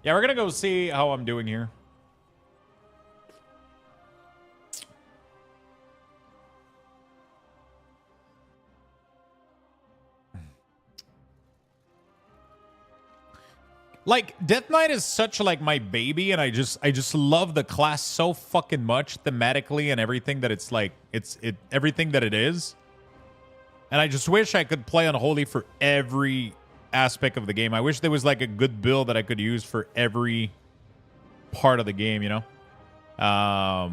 Yeah, we're gonna go see how I'm doing here. Like, Death Knight is such like my baby, and I just love the class so fucking much thematically and everything that it's like everything that it is. And I just wish I could play Unholy for every aspect of the game. I wish there was like a good build that I could use for every part of the game, you know? I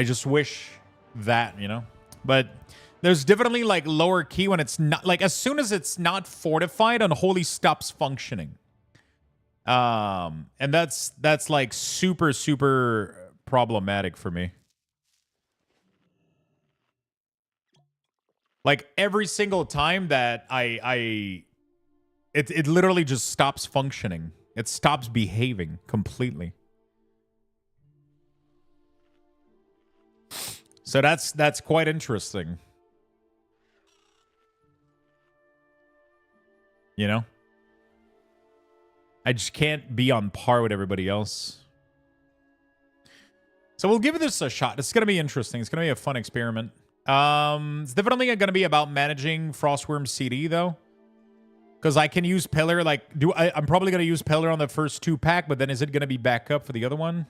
just wish that, you know? But there's definitely like lower key when it's not, like as soon as it's not fortified, Unholy stops functioning. And that's like super problematic for me. Like every single time that it literally just stops functioning. It stops behaving completely. So that's quite interesting. You know? I just can't be on par with everybody else. So we'll give this a shot. It's going to be interesting. It's going to be a fun experiment. It's definitely going to be about managing Frostworm CD, though. Because I can use Pillar, like, I'm probably going to use Pillar on the first 2-pack, but then is it going to be back up for the other one?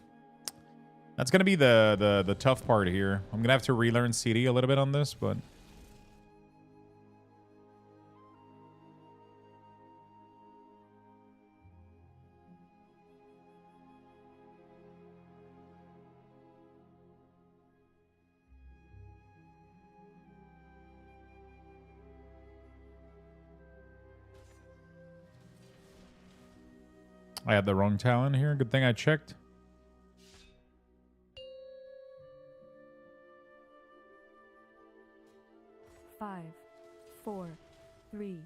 That's going to be the tough part here. I'm going to have to relearn CD a little bit on this, but... I had the wrong talent here. Good thing I checked.
Five, 4, 3,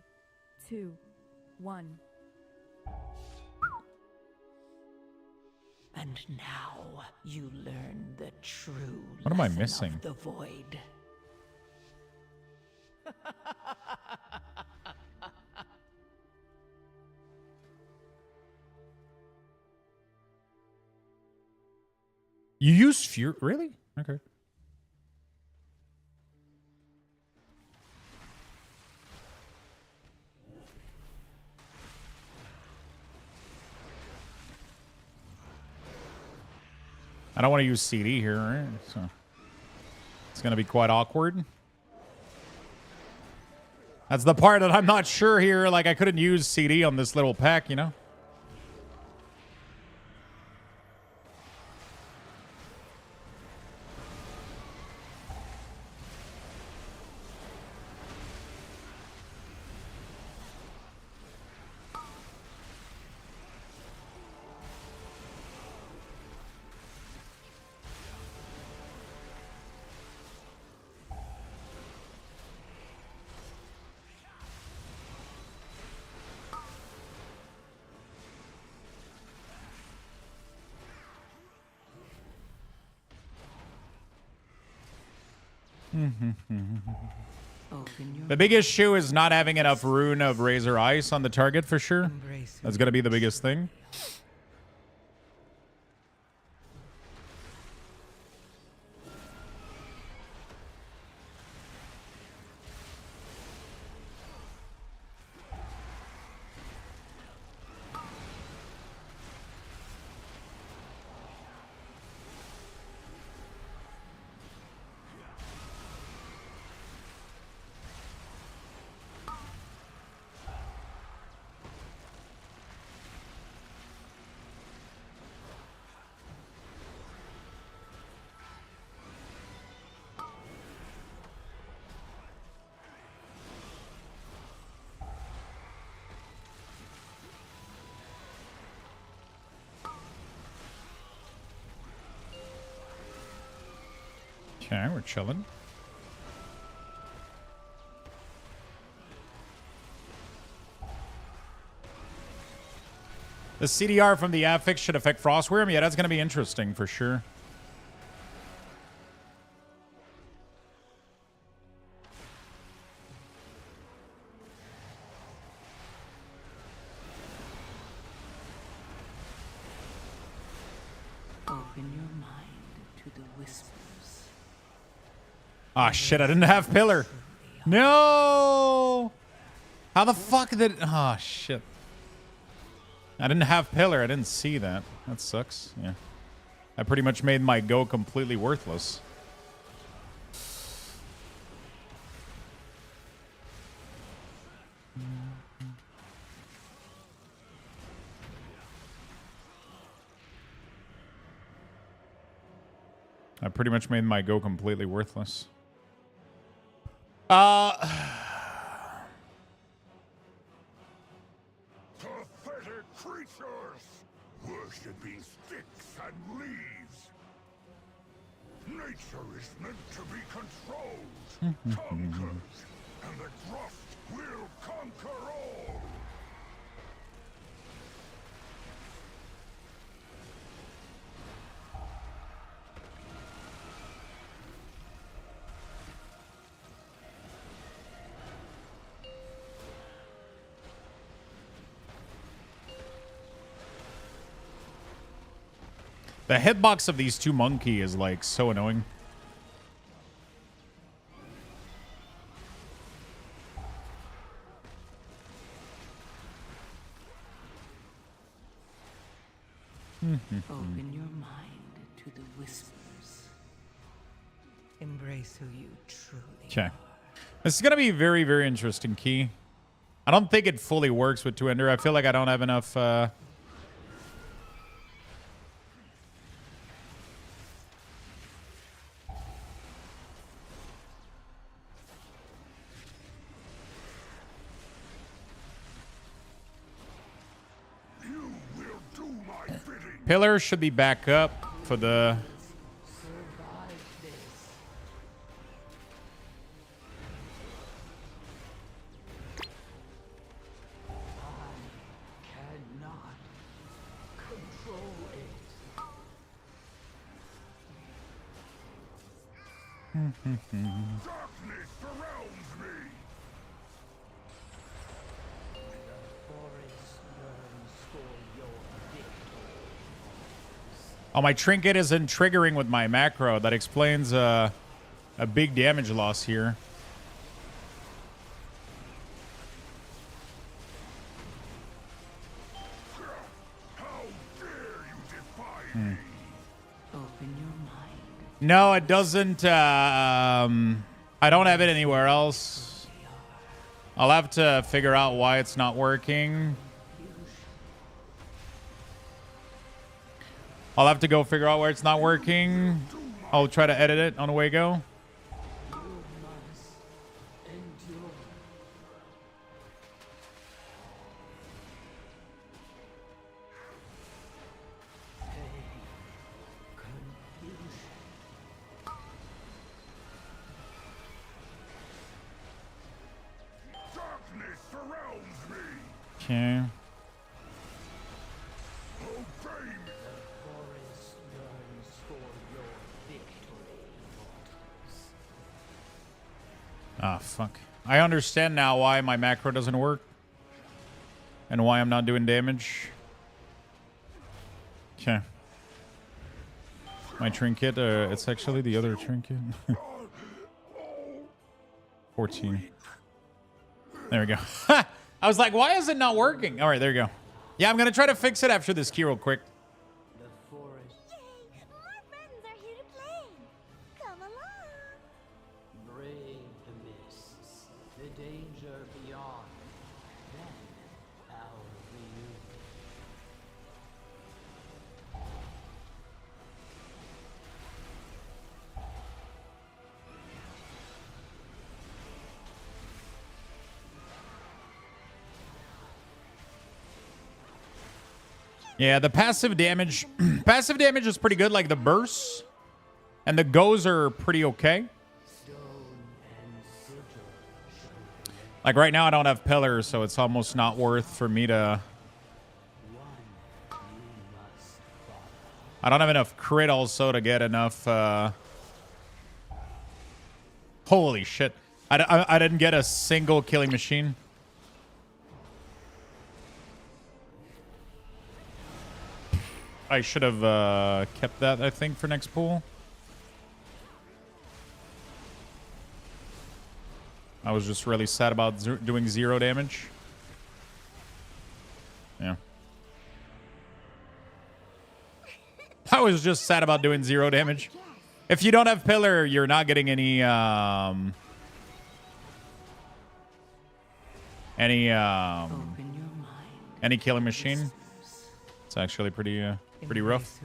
2, 1.
And now you learn the true
What am I
lesson
missing?
of the void.
You use Fury? Really? Okay. I don't want to use CD here, right? So it's going to be quite awkward. That's the part that I'm not sure here. Like, I couldn't use CD on this little pack, you know? The big issue is not having enough rune of Razor Ice on the target for sure. That's going to be the biggest thing. Okay, we're chilling. The CDR from the affix should affect Frostworm? Yeah, that's going to be interesting for sure.
Open your mind to the whispers.
Ah, shit, I didn't have Pillar. No! How the fuck did... Oh, shit. I didn't have Pillar. I didn't see that. That sucks. Yeah. I pretty much made my go completely worthless. I pretty much made my go completely worthless.
Pathetic creatures, worshipping sticks and leaves. Nature is meant to be controlled, conquered, and the Gruft will conquer all.
The hitbox of these two monkey is like so annoying.
Open your mind to the whispers. Embrace who you truly
Okay. This is going to be very, very interesting, Key. I don't think it fully works with two-ender. I feel like I don't have enough...
You will
Pillar should be back up for the... Oh, my trinket isn't triggering with my macro. That explains a big damage loss here. No, it doesn't. I don't have it anywhere else. I'll have to figure out why it's not working. I'll have to go figure out where it's not working. I'll try to edit it on the way go. Okay. Ah, fuck. I understand now why my macro doesn't work. And why I'm not doing damage. Okay. My trinket, it's actually the other trinket. 14. There we go. I was like, why is it not working? All right, there you go. Yeah, I'm going to try to fix it after this key real quick. Yeah, the passive damage is pretty good, like the bursts. And the goes are pretty okay. Like right now I don't have pillars, so it's almost not worth for me to... I don't have enough crit also to get enough... Holy shit. I didn't get a single killing machine. I should have kept that, I think, for next pool. I was just really sad about doing 0 damage. Yeah. I was just sad about doing 0 damage. If you don't have pillar, you're not getting any killing machine. It's actually pretty rough.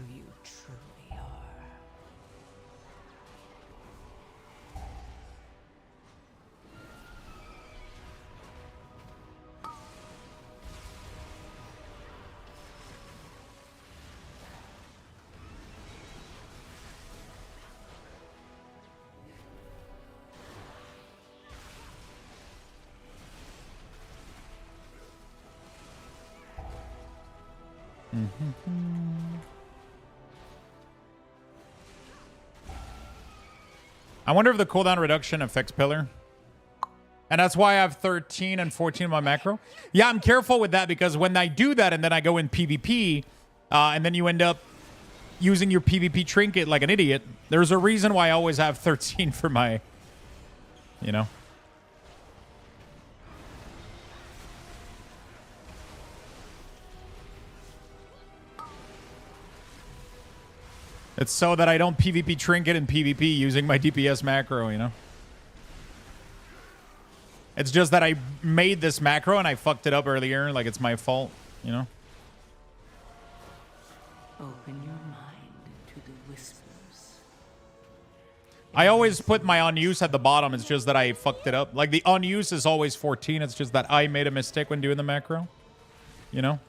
I wonder if the cooldown reduction affects pillar. And that's why I have 13 and 14 in my macro. Yeah, I'm careful with that because when I do that and then I go in PvP, and then you end up using your PvP trinket like an idiot, there's a reason why I always have 13 for my, you know. It's so that I don't PvP trinket and PvP using my DPS macro, you know? It's just that I made this macro and I fucked it up earlier, like it's my fault, you know?
Open your mind to the whispers.
I always put my unuse at the bottom, it's just that I fucked it up. Like the unuse is always 14, it's just that I made a mistake when doing the macro, you know?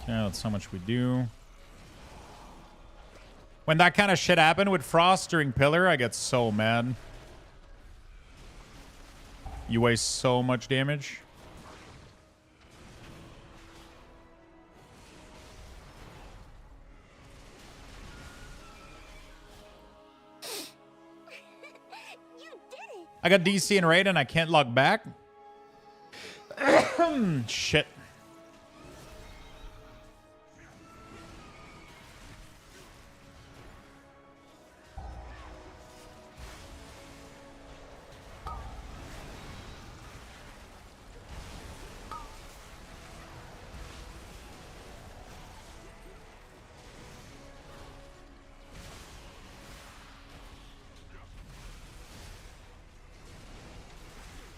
Yeah, that's how much we do. When that kind of shit happened with Frost during Pillar, I get so mad. You waste so much damage. I got DC and raid and I can't log back. Shit.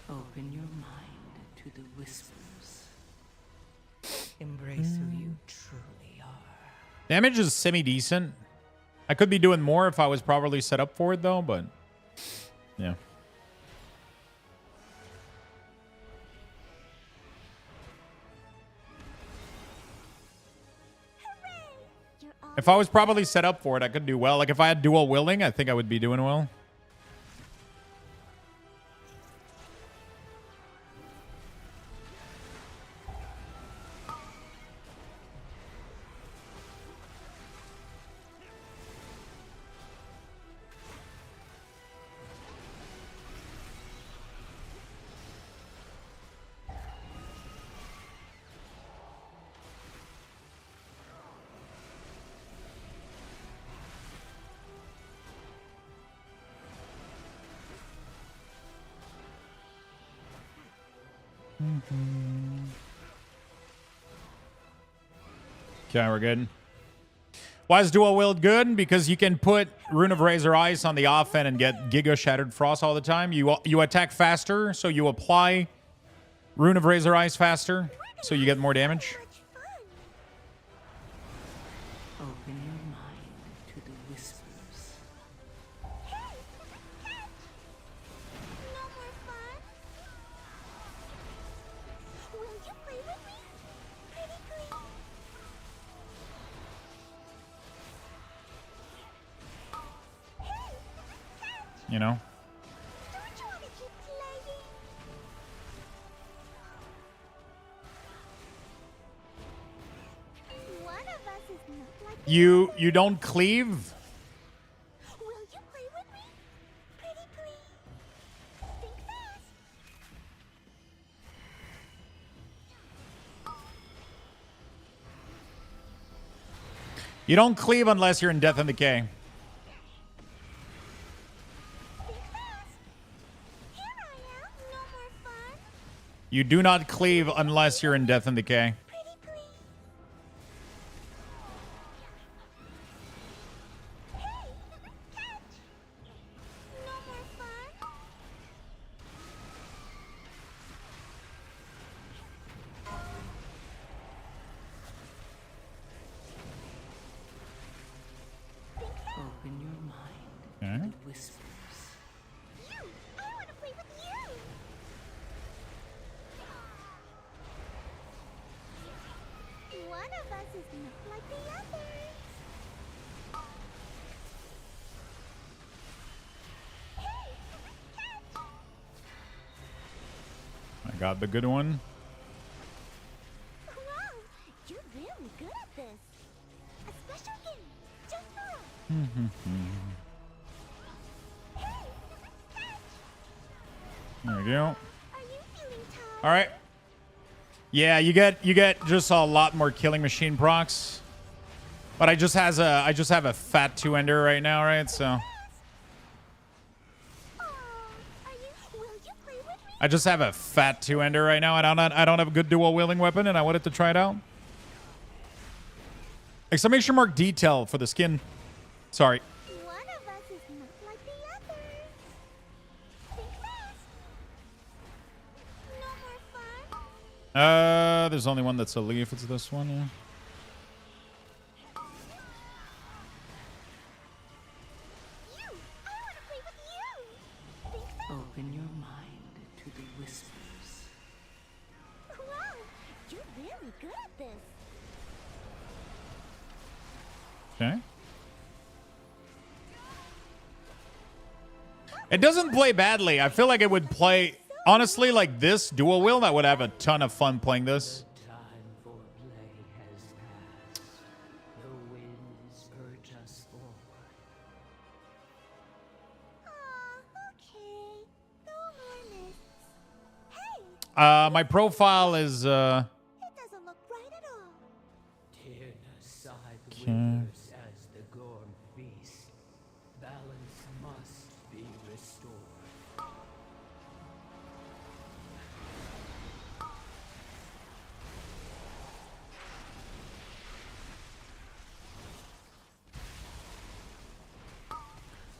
Open your mind to the whispers. Embrace who you truly are.
Damage is semi-decent. I could be doing more if I was properly set up for it, though, but... yeah. If I was properly set up for it, I could do well. Like, if I had dual willing, I think I would be doing well. Okay, we're good. Why is dual wield good? Because you can put Rune of Razor Ice on the offhand and get Giga Shattered Frost all the time. You attack faster, so you apply Rune of Razor Ice faster, so you get more damage.
Open your mind to the whispers.
You know? You don't cleave? You don't cleave unless you're in Death and Decay. You do not cleave unless you're in Death and Decay.
Open your mind to the whispers.
I got the good one.
You're really good at this. A special game just for us.
There we go. All right. Yeah, you get just a lot more killing machine procs. But I just have a fat 2-ender right now, right? So I just have a fat 2-ender right now. I don't have a good dual wielding weapon, and I wanted to try it out. Exclamation mark detail for the skin. Sorry. There's only one that's a leaf. It's this one, yeah.
Open your mind to the whispers.
Wow, you're really good at this.
Okay. It doesn't play badly. I feel like it would play, honestly, like this dual wield. I would have a ton of fun playing this. My profile is okay.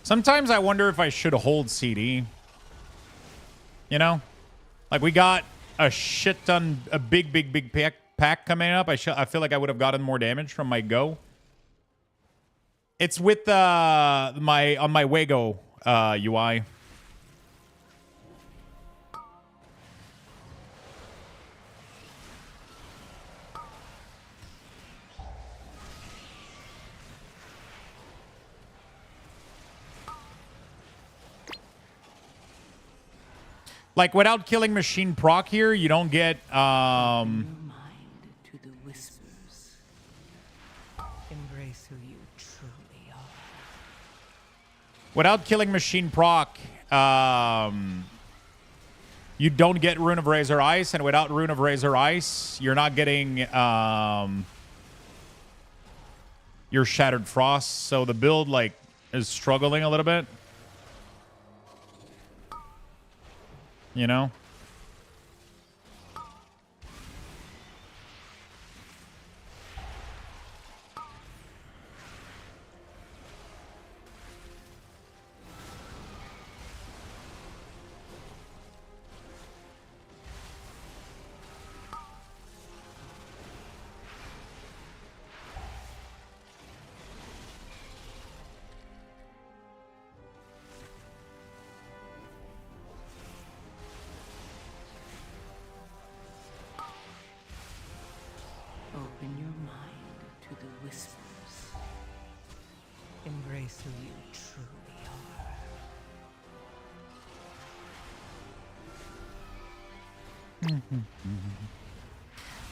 Sometimes I wonder if I should hold CD. You know? Like, we got a shit ton, a big pack coming up. I feel like I would have gotten more damage from my go. It's with on my Wago UI. Like, without killing machine proc here, you don't get without killing machine proc, you don't get Rune of Razor Ice, and without Rune of Razor Ice, you're not getting your Shattered Frost. So the build, like, is struggling a little bit. You know?
Open your mind to the whispers. Embrace who you truly are.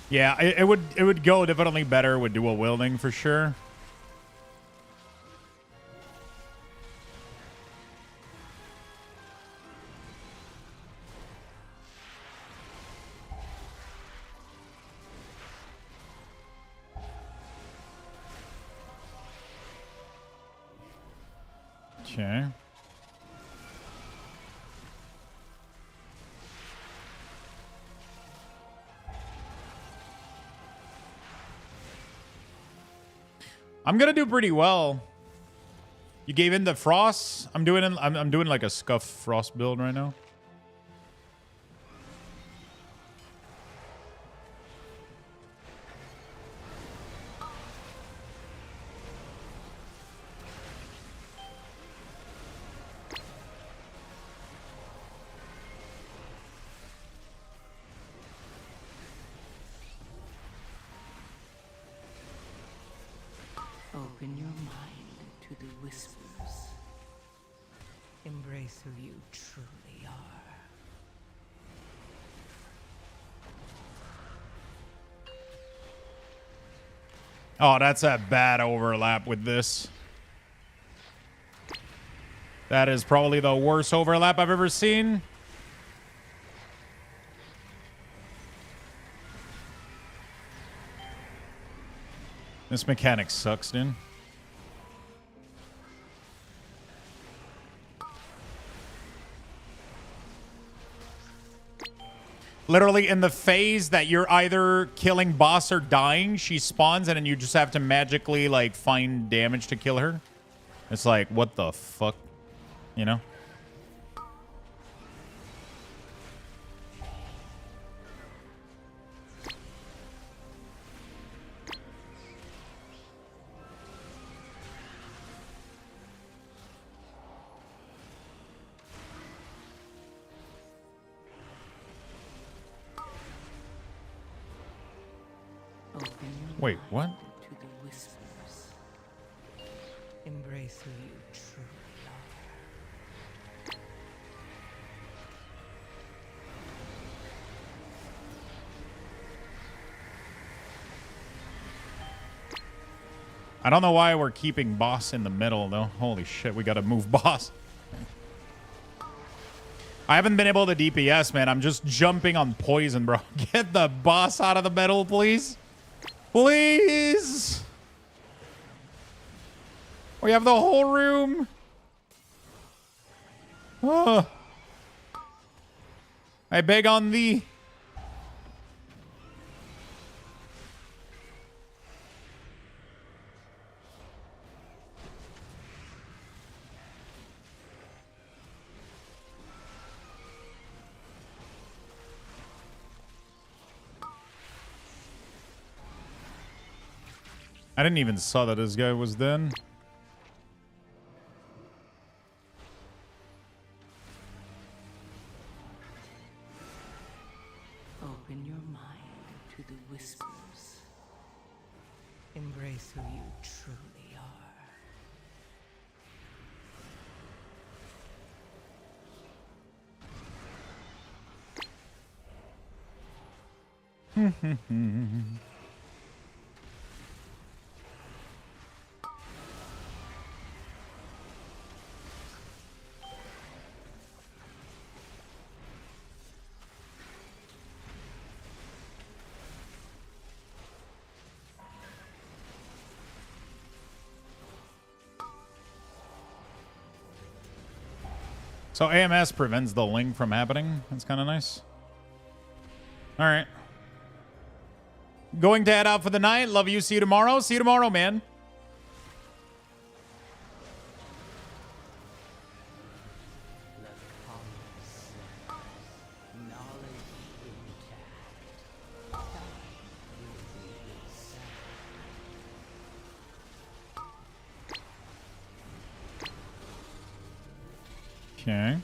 Yeah, it would go definitely better with dual wielding for sure. Okay. I'm gonna do pretty well. You gave in the frost. I'm doing like a scuff frost build right now.
Open your mind to the whispers. Embrace who you truly are.
Oh, that's a bad overlap with this. That is probably the worst overlap I've ever seen. This mechanic sucks, dude. Literally, in the phase that you're either killing boss or dying, she spawns, and then you just have to magically, like, find damage to kill her. It's like, what the fuck? You know? Wait, what?
To the whispers. Embrace who you truly are.
I don't know why we're keeping boss in the middle, though. Holy shit, we gotta move boss. I haven't been able to DPS, man. I'm just jumping on poison, bro. Get the boss out of the middle, please. Please. We have the whole room. Oh. I beg on thee. I didn't even saw that this guy was then.
Open your mind to the whispers. Embrace who you truly are.
So AMS prevents the link from happening. That's kind of nice. All right. Going to head out for the night. Love you. See you tomorrow. See you tomorrow, man. Okay.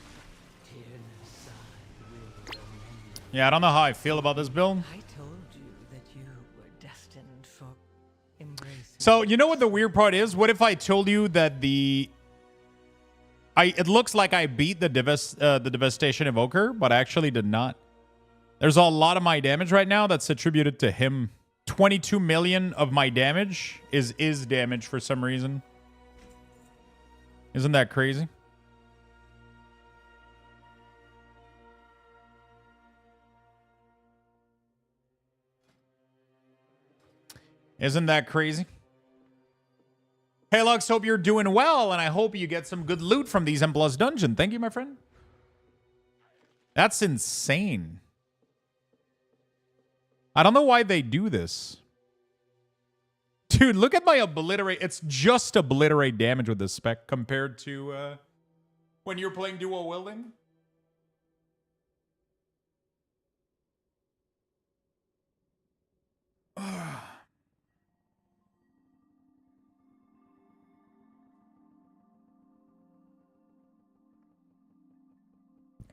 Yeah, I don't know how I feel about this build.
I told you that you were destined for embrace.
So, you know what the weird part is? What if I told you that it looks like I beat the Devastation Evoker, but I actually did not. There's a lot of my damage right now that's attributed to him. 22 million of my damage is damage for some reason. Isn't that crazy? Isn't that crazy? Hey, Lux, hope you're doing well, and I hope you get some good loot from these M+ dungeon. Thank you, my friend. That's insane. I don't know why they do this. Dude, look at my obliterate. It's just obliterate damage with this spec compared to when you're playing dual wielding.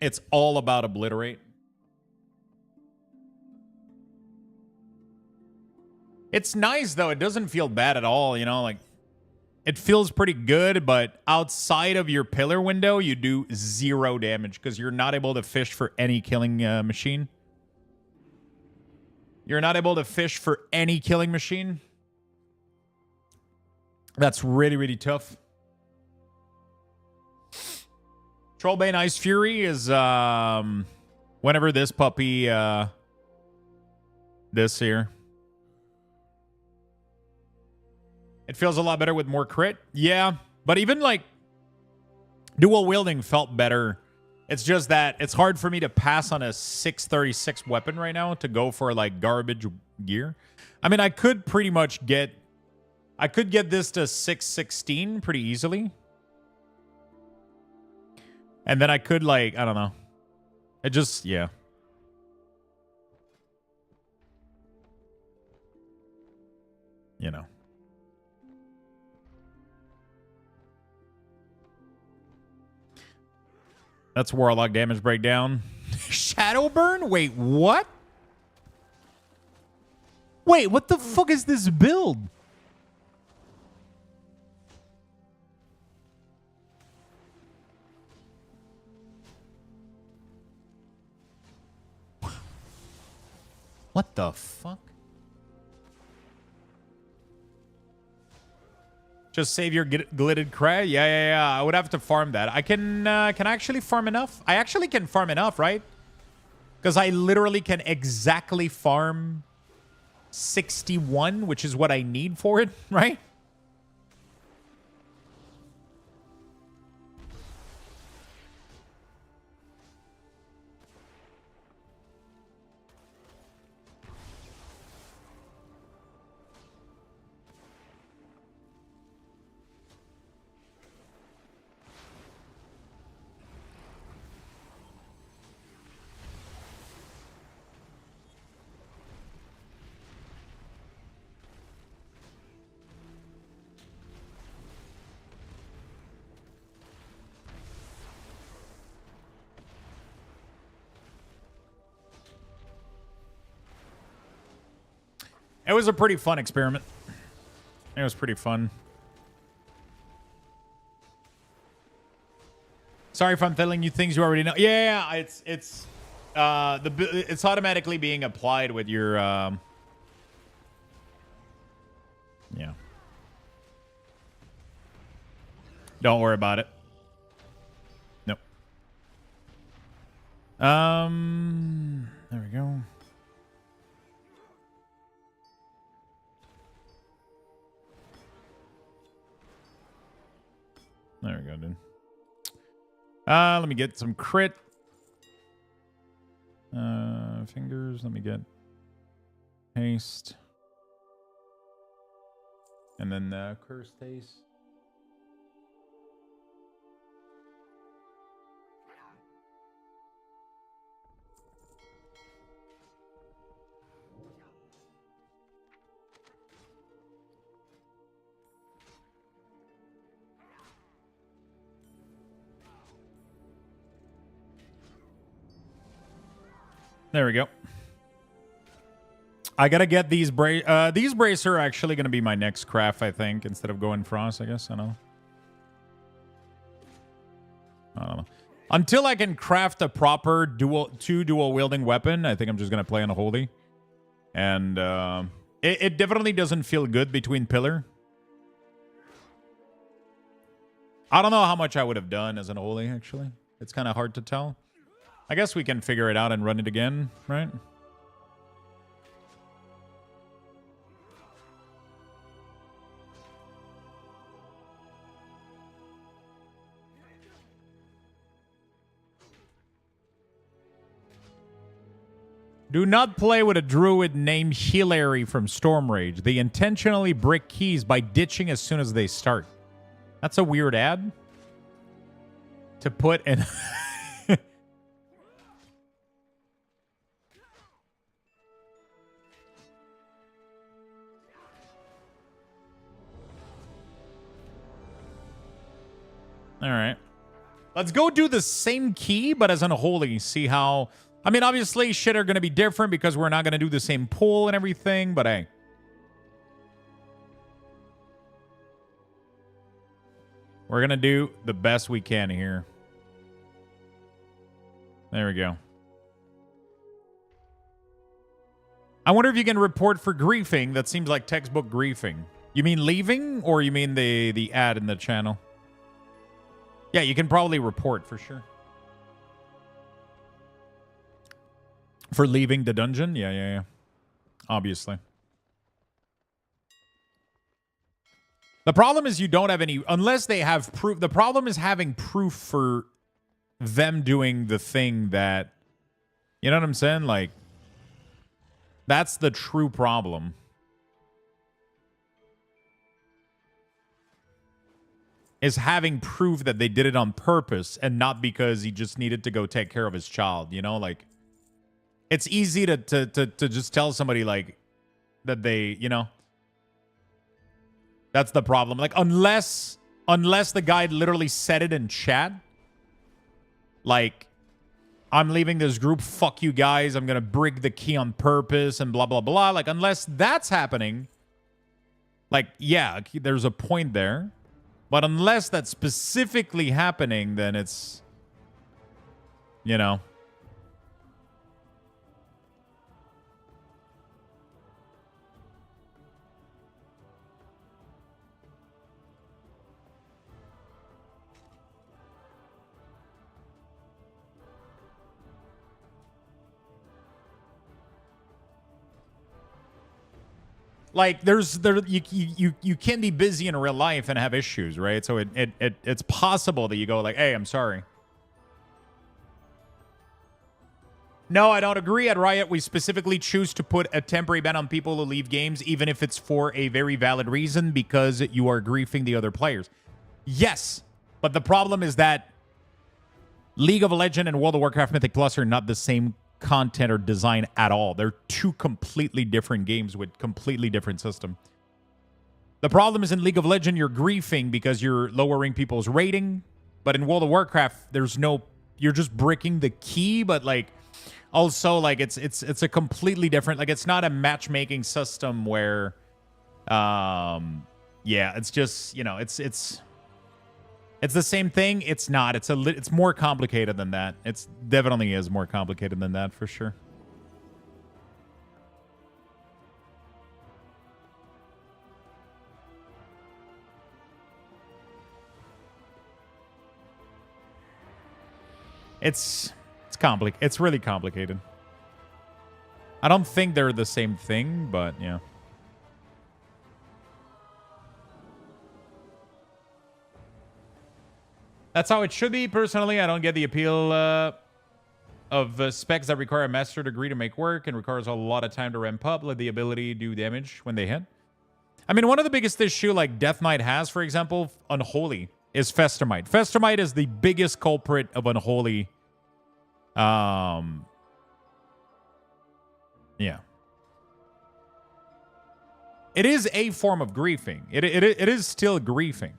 It's all about obliterate. It's nice, though. It doesn't feel bad at all, you know? Like, it feels pretty good, but outside of your pillar window, you do 0 damage because you're not able to fish for any killing machine. You're not able to fish for any killing machine. That's really, really tough. Trollbane Ice Fury is whenever this puppy this here. It feels a lot better with more crit. Yeah, but even like dual wielding felt better. It's just that it's hard for me to pass on a 636 weapon right now to go for like garbage gear. I mean, I could pretty much get this to 616 pretty easily. And then I could, like, I don't know. It just, yeah. You know. That's Warlock damage breakdown. Shadowburn? Wait, what? Wait, what the fuck is this build? What the fuck? Just save your glitted cray? Yeah. I would have to farm that. Can I actually farm enough? I actually can farm enough, right? Because I literally can exactly farm 61, which is what I need for it, right? It was a pretty fun experiment. It was pretty fun. Sorry if I'm telling you things you already know. Yeah, it's automatically being applied with your yeah. Don't worry about it. Nope. There we go. There we go, dude. Let me get some crit. Fingers. Let me get haste. And then curse taste. There we go. I gotta get these these brace are actually gonna be my next craft, I think, instead of going frost, I guess. I don't know. Until I can craft a proper dual wielding weapon, I think I'm just gonna play Unholy. And it definitely doesn't feel good between pillar. I don't know how much I would have done as Unholy, actually. It's kind of hard to tell. I guess we can figure it out and run it again, right? Do not play with a druid named Hilary from Stormrage. They intentionally break keys by ditching as soon as they start. That's a weird ad to put in. All right. Let's go do the same key, but as Unholy. See how... I mean, obviously, shit are going to be different because we're not going to do the same pull and everything, but hey. We're going to do the best we can here. There we go. I wonder if you can report for griefing. That seems like textbook griefing. You mean leaving, or you mean the ad in the channel? Yeah, you can probably report for sure. For leaving the dungeon? Yeah. Obviously. The problem is you don't have any... Unless they have proof... The problem is having proof for them doing the thing that... You know what I'm saying? Like, that's the true problem. Is having proof that they did it on purpose and not because he just needed to go take care of his child, you know? Like, it's easy to just tell somebody, like, that they, you know? That's the problem. Like, unless the guy literally said it in chat, like, I'm leaving this group, fuck you guys, I'm gonna break the key on purpose and blah, blah, blah. Like, unless that's happening, like, yeah, there's a point there. But unless that's specifically happening, then it's, you know. Like you can be busy in real life and have issues, right? So it's possible that you go like, hey, I'm sorry. No, I don't agree. At Riot, we specifically choose to put a temporary ban on people who leave games, even if it's for a very valid reason, because you are griefing the other players. Yes, but the problem is that League of Legends and World of Warcraft Mythic Plus are not the same content or design at all. They're two completely different games with completely different system. The problem is in League of Legends, you're griefing because you're lowering people's rating, but in World of Warcraft, you're just breaking the key, but like also like it's a completely different, like it's not a matchmaking system where yeah, it's just, you know, it's the same thing. It's not. It's more complicated than that. It's definitely is more complicated than that for sure. It's complicated. It's really complicated. I don't think they're the same thing, but yeah. That's how it should be. Personally, I don't get the appeal of specs that require a master degree to make work and requires a lot of time to ramp up, like the ability to do damage when they hit. I mean, one of the biggest issue like Death Knight has, for example, Unholy, is Festamite. Festamite is the biggest culprit of Unholy. Yeah. It is a form of griefing. It is still griefing.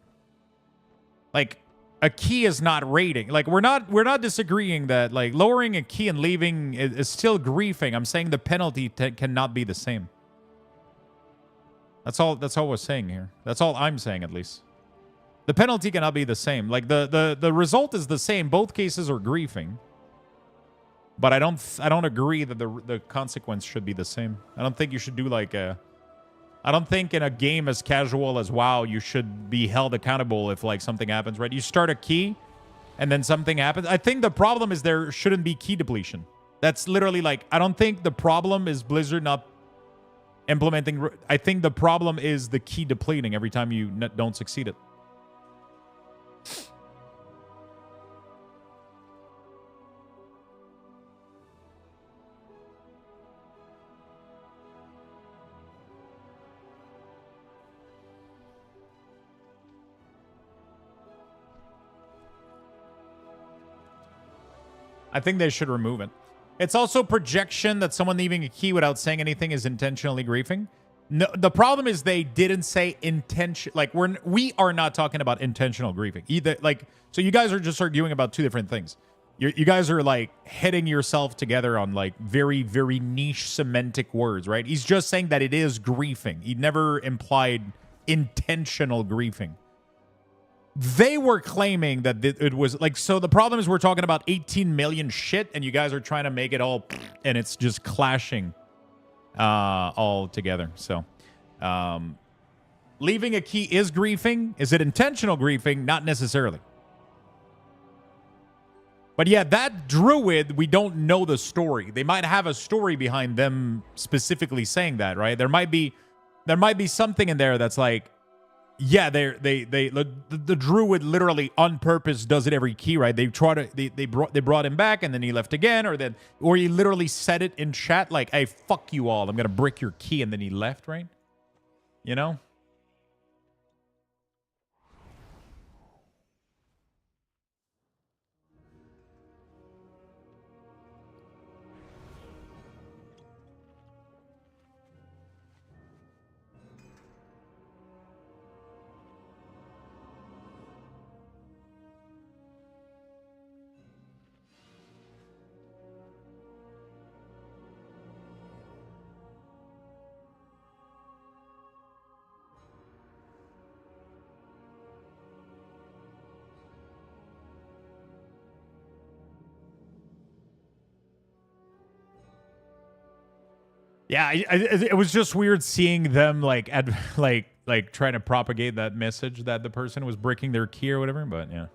Like, a key is not rating. Like, we're not disagreeing that like lowering a key and leaving is still griefing. I'm saying the penalty cannot be the same. That's all we're saying here. That's all I'm saying, at least. The penalty cannot be the same. Like the result is the same. Both cases are griefing. But I don't agree that the consequence should be the same. I don't think you should do like I don't think in a game as casual as WoW you should be held accountable if like something happens, right? You start a key and then something happens. I think the problem is there shouldn't be key depletion. That's literally like, I don't think the problem is Blizzard not implementing. I think the problem is the key depleting every time you don't succeed it. I think they should remove it. It's also projection that someone leaving a key without saying anything is intentionally griefing. No, the problem is they didn't say intention. Like we are not talking about intentional griefing either. Like, so you guys are just arguing about two different things. You guys are like hitting yourself together on like very, very niche semantic words, right? He's just saying that it is griefing. He never implied intentional griefing. They were claiming that it was like, so the problem is we're talking about 18 million shit and you guys are trying to make it all and it's just clashing all together. So leaving a key is griefing. Is it intentional griefing? Not necessarily. But yeah, that druid, we don't know the story. They might have a story behind them specifically saying that, right? There might be something in there that's like, yeah, the druid literally on purpose does it every key, right? They brought him back and then he left again, or he literally said it in chat like, "Hey, fuck you all, I'm gonna brick your key," and then he left, right? You know? Yeah, it was just weird seeing them like trying to propagate that message that the person was breaking their key or whatever. But yeah.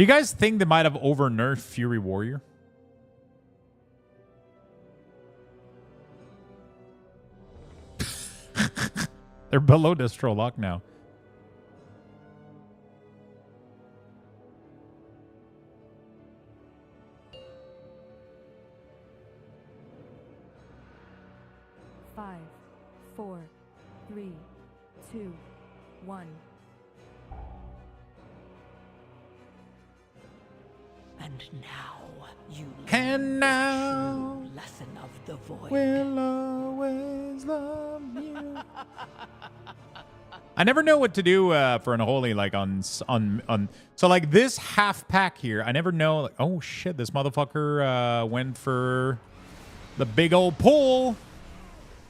Do you guys think they might have over-nerfed Fury Warrior? They're below distro lock now.
Five, 4, 3, 2, 1.
And now you
And now
lesson of the void.
we'll always love you. I never know what to do for Unholy, like on. So like this half pack here, I never know. Like, oh shit, this motherfucker went for the big old pull.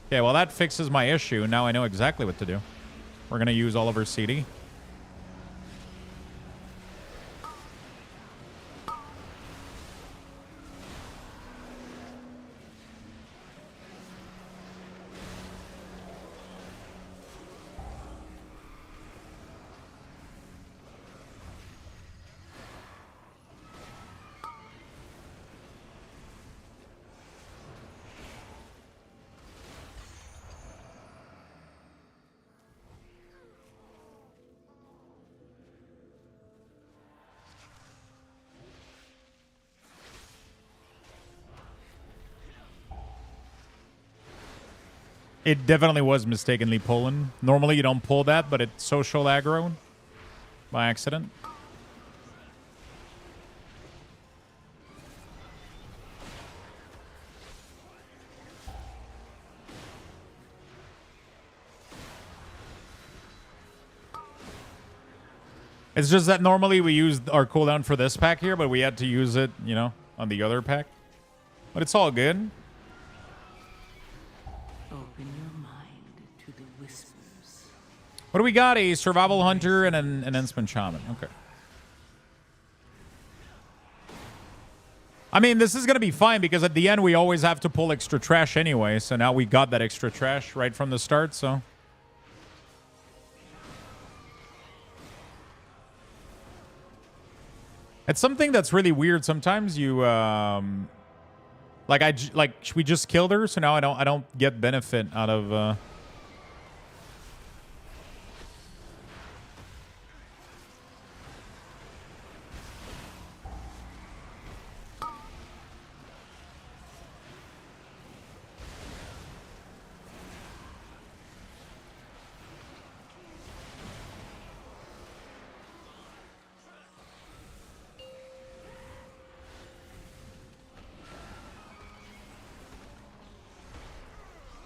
Okay, well that fixes my issue. Now I know exactly what to do. We're gonna use all of our CD. It definitely was mistakenly pulling. Normally you don't pull that, but it's social aggro by accident. It's just that normally we use our cooldown for this pack here, but we had to use it, you know, on the other pack. But it's all good.
Open your mind to the whispers.
What do we got? A survival hunter and an Ensman shaman. Okay. I mean, this is going to be fine because at the end we always have to pull extra trash anyway. So now we got that extra trash right from the start. So it's something that's really weird. Sometimes you we just killed her, so now I don't get benefit out of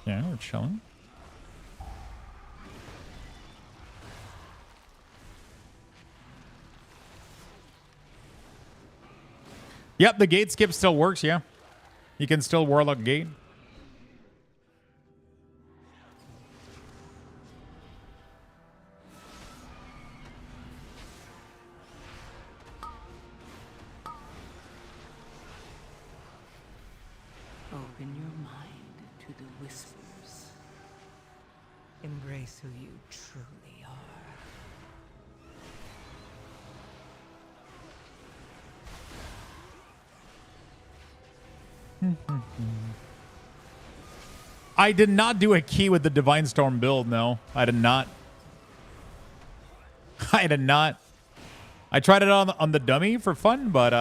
yeah, we're chilling. Yep, the gate skip still works, yeah. You can still Warlock gate.
Open your mind to the whispers. Embrace who you truly are.
I did not do a key with the Divine Storm build, no. I did not. I did not. I tried it on the dummy for fun, but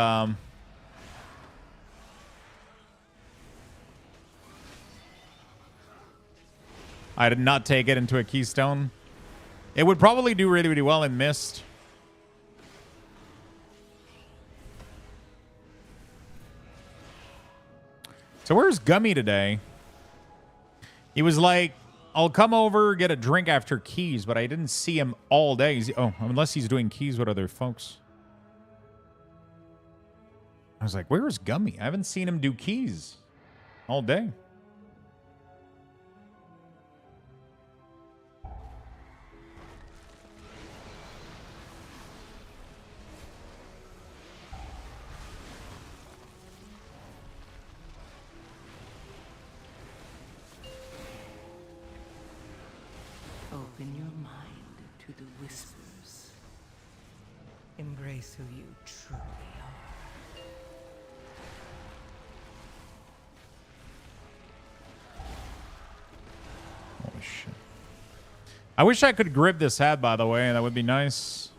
I did not take it into a keystone. It would probably do really, really well in Mist. So where's Gummy today? He was like, I'll come over, get a drink after keys, but I didn't see him all day. Unless he's doing keys with other folks. I was like, where is Gummy? I haven't seen him do keys all day.
Open your mind to the whispers. Embrace who you truly are.
Holy shit. I wish I could grip this hat, by the way. That would be nice.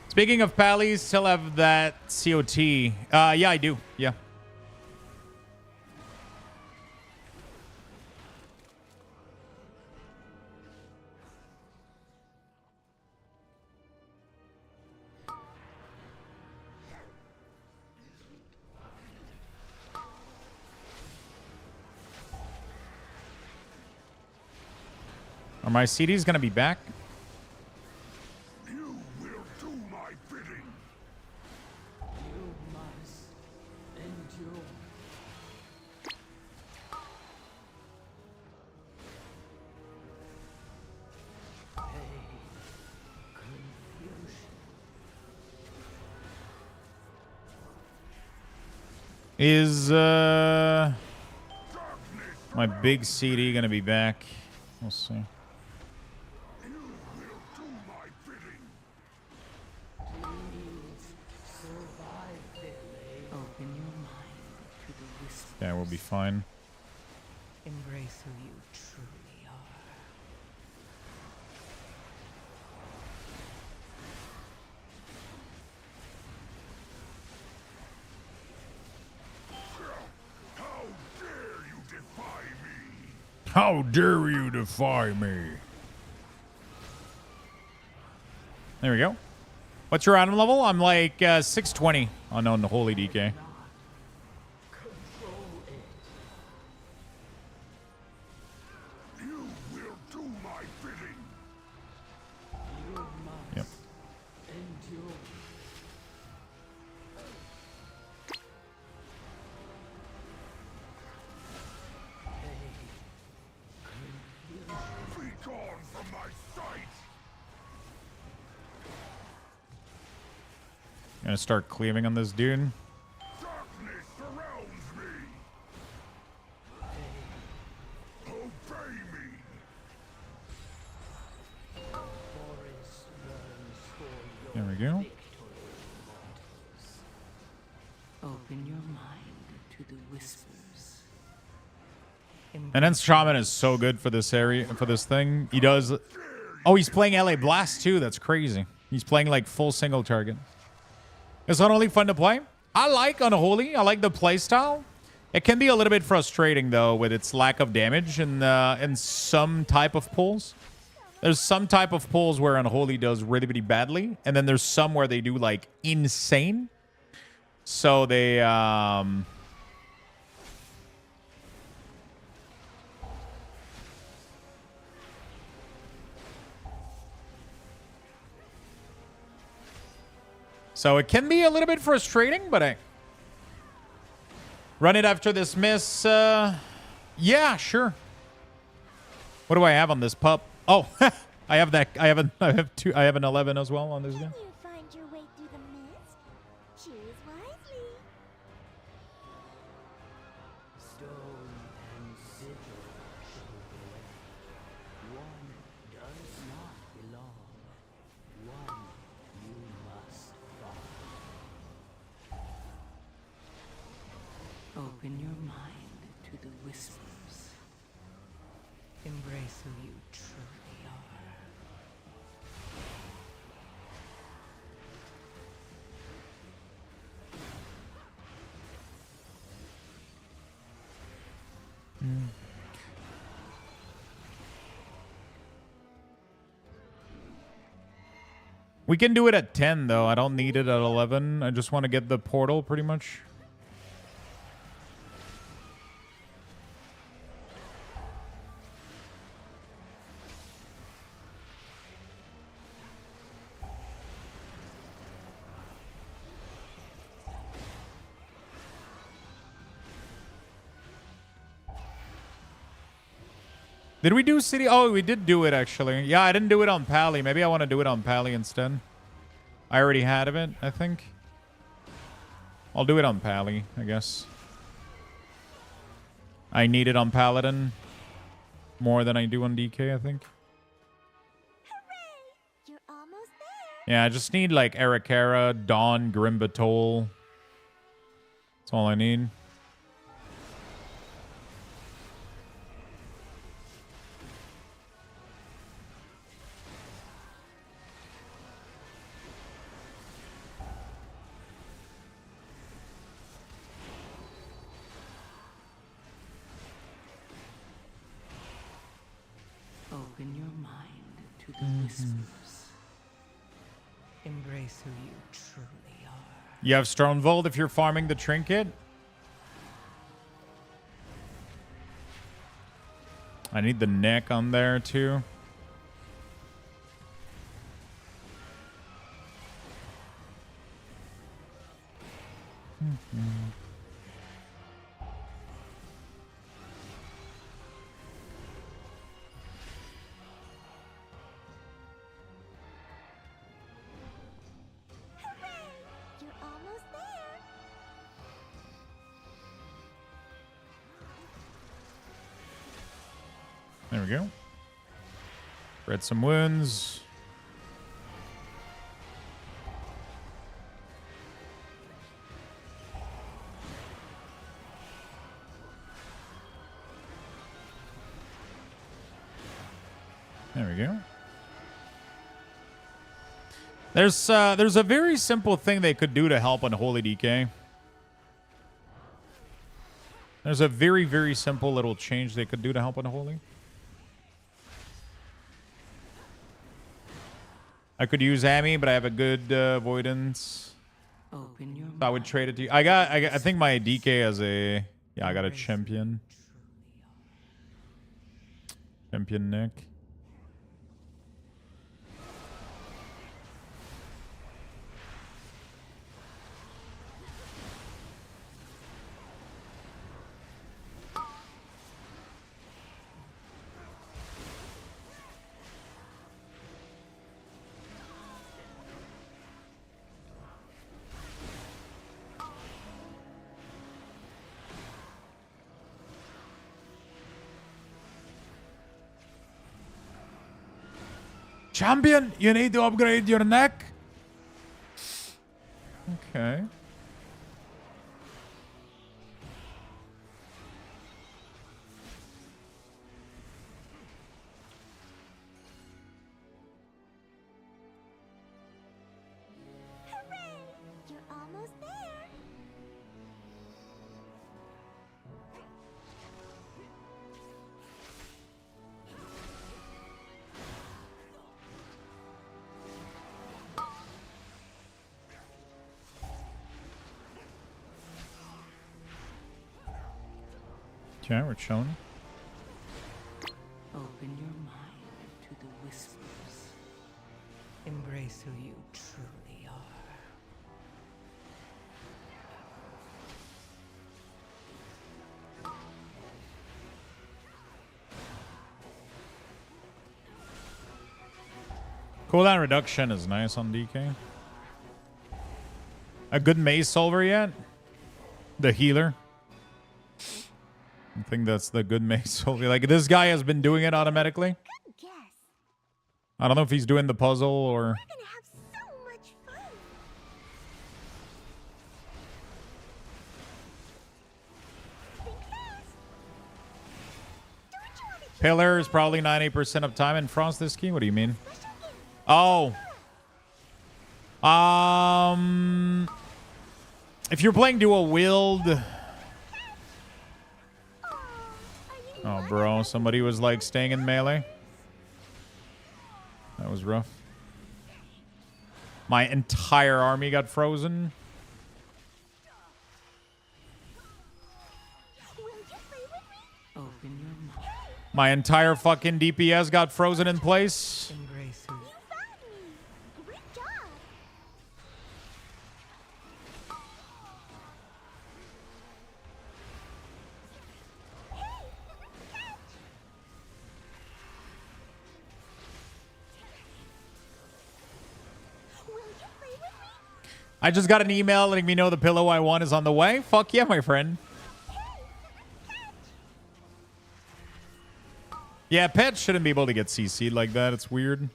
Speaking of pallies, still have that COT. Yeah, I do. Yeah. Are my CDs going to be back?
You will do my bidding.
You must endure.
Is my big CD going to be back? We'll see. Yeah, we'll be fine.
Embrace who you truly are.
How dare you defy me? There we go. What's your item level? I'm like 620 on Unholy DK.
You will do my bidding.
Yep.
Endure.
Be gone from my sight.
Gonna start cleaving on this dude.
Darkness surrounds me. Obey me.
There we go.
Open your mind to the whispers.
And then Shaman is so good for this area, for this thing. He does. Oh, he's playing LA Blast too. That's crazy. He's playing like full single target. It's Unholy fun to play. I like Unholy. I like the playstyle. It can be a little bit frustrating though with its lack of damage and some type of pulls. There's some type of pulls where Unholy does really, really badly, and then there's some where they do like insane. So they So it can be a little bit frustrating, but I run it after this miss. Yeah, sure. What do I have on this pup? Oh, I have that. I have an 11 as well on this guy.
You find your way through the mist. Choose wisely.
Stone and sigil show the way. One does not belong. One you must follow. Open your mind to the whispers. Embrace who you truly are.
We can do it at 10 though. I don't need it at 11. I just want to get the portal pretty much. Did we do city? Oh, we did do it actually. Yeah, I didn't do it on Pally. Maybe I want to do it on Pally instead. I already had it, I think. I'll do it on Pally, I guess. I need it on Paladin more than I do on DK, I think.
Hooray! You're almost
Yeah, I just need like Arakara, Dawn, Grimbatol. That's all I need.
Open your mind to the whispers. Embrace who you truly are.
You have Strongvold if you're farming the trinket. I need the neck on there too.
You're almost there.
There we go. Read some wounds. There we go. There's a very simple thing they could do to help Unholy DK. There's a very, very simple little change they could do to help Unholy. I could use Amy, but I have a good avoidance.
Open your
So I would trade it to you. I think my DK has a... Yeah, I got a champion. Champion Nick. Champion, you need to upgrade your neck. Okay.
Hooray! You're almost there.
Okay, we're chilling.
Open your mind to the whispers. Embrace who you truly are.
Cooldown reduction is nice on DK. A good maze solver yet? The healer. I think that's the good maze solver. Like, this guy has been doing it automatically.
Good guess.
I don't know if he's doing the puzzle or...
We're gonna have so much fun. Think fast. Don't you want to
Pillar is probably 90% of time in France this key. What do you mean? Oh. If you're playing dual wield... Oh, bro. Somebody was, like, staying in melee. That was rough. My entire army got frozen.
Open your mind.
My entire fucking DPS got frozen in place.
Embrace who
You found me. Great job. Will you play with me?
I just got an email letting me know the pillow I want is on the way. Fuck yeah, my friend. Yeah, pets shouldn't be able to get CC'd like that. It's weird.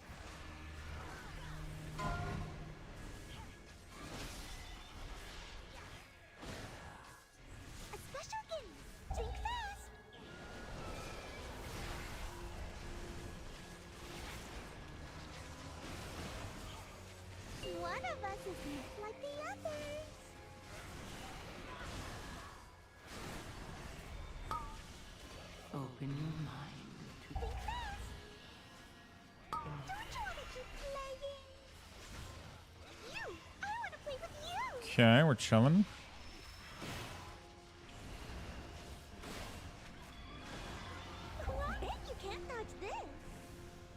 of us isn't like the others.
Open your mind to
Think fast. Don't you want to keep playing? You! I want to play with you!
Okay, we're chilling.
What? You can't dodge this.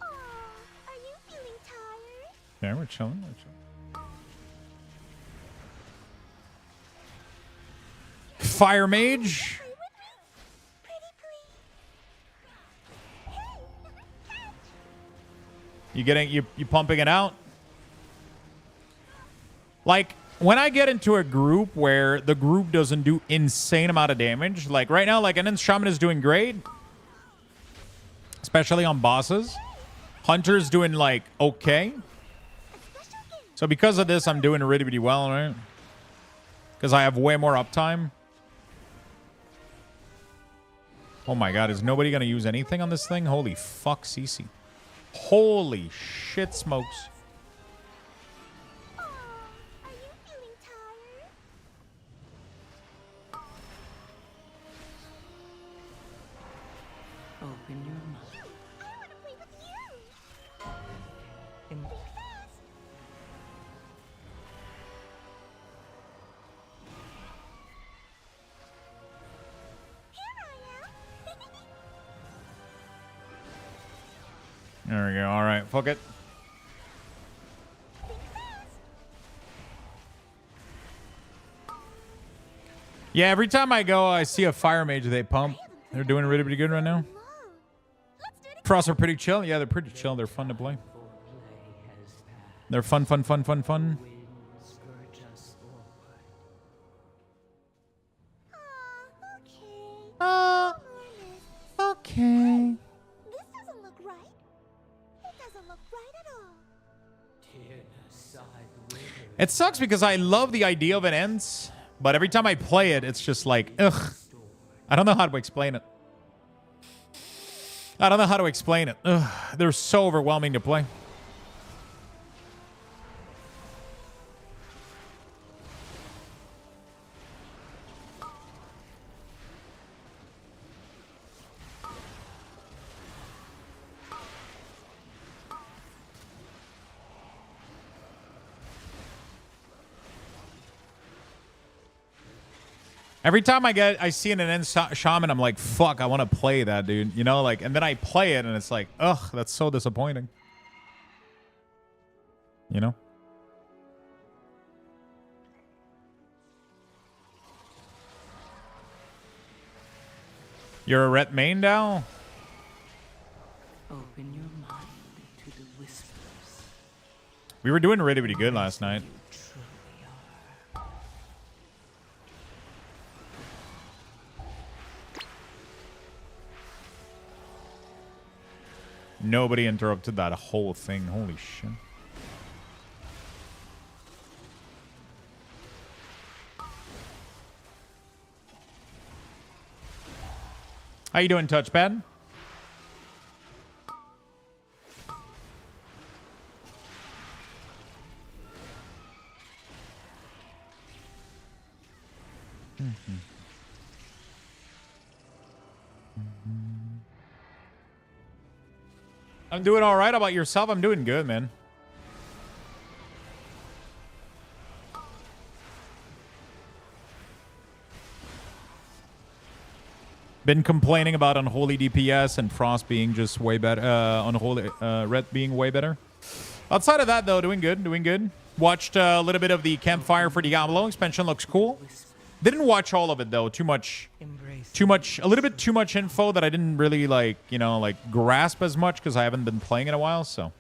Aw, are you feeling tired?
Okay, we're chilling. We're chilling. Fire mage. You pumping it out? Like when I get into a group where the group doesn't do insane amount of damage, like right now, like Unending Shaman is doing great, especially on bosses. Hunter's doing like okay. So because of this, I'm doing really, really well, right? Because I have way more uptime. Oh my god, is nobody gonna use anything on this thing? Holy fuck, CC. Holy shit smokes.
open your mind.
I want to play with you.
Em-
There we go. All right, fuck it. Yeah, every time I go, I see a fire mage they pump. They're doing really, really good right now. Frosts are pretty chill. Yeah, they're pretty chill. They're fun to play. They're fun, fun, fun, fun, fun. Okay.
This doesn't look right. It doesn't look right at all.
It sucks because I love the idea of it ends, but every time I play it, it's just like, ugh. I don't know how to explain it. I don't know how to explain it. Ugh, they're so overwhelming to play. Every time I see an Unending Shaman, I'm like, fuck, I want to play that, dude. You know, like, and then I play it and it's like, ugh, that's so disappointing. You know? You're a ret main now?
Open your mind to the whispers.
We were doing really, really good last night. Nobody interrupted that whole thing. Holy shit. How you doing, Touchpad? I'm doing all right. How about yourself? I'm doing good, man. Been complaining about Unholy DPS and Frost being just way better. Unholy Ret being way better. Outside of that, though, doing good. Doing good. Watched a little bit of the Campfire for Diablo. Expansion looks cool. Didn't watch all of it, though. Too much, a little bit too much info that I didn't really, like, you know, like, grasp as much because I haven't been playing in a while, so.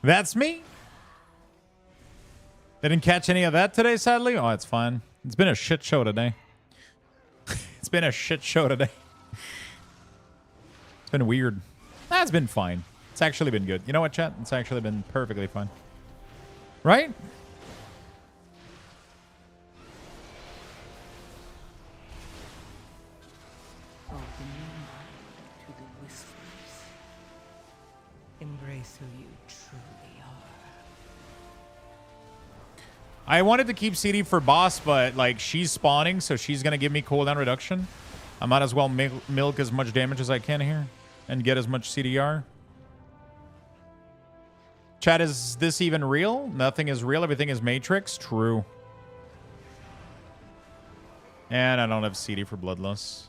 That's me. Didn't catch any of that today, sadly. Oh, it's fine. It's been a shit show today. It's been a shit show today. It's been weird. That's been fine. It's actually been good. You know what, chat? It's actually been perfectly fine. Right?
Open your mind to the whispers. Embrace who you truly are.
I wanted to keep CD for boss, but like she's spawning, so she's gonna give me cooldown reduction. I might as well milk as much damage as I can here and get as much CDR. Chat, is this even real? Nothing is real. Everything is Matrix. True. And I don't have CD for Bloodlust.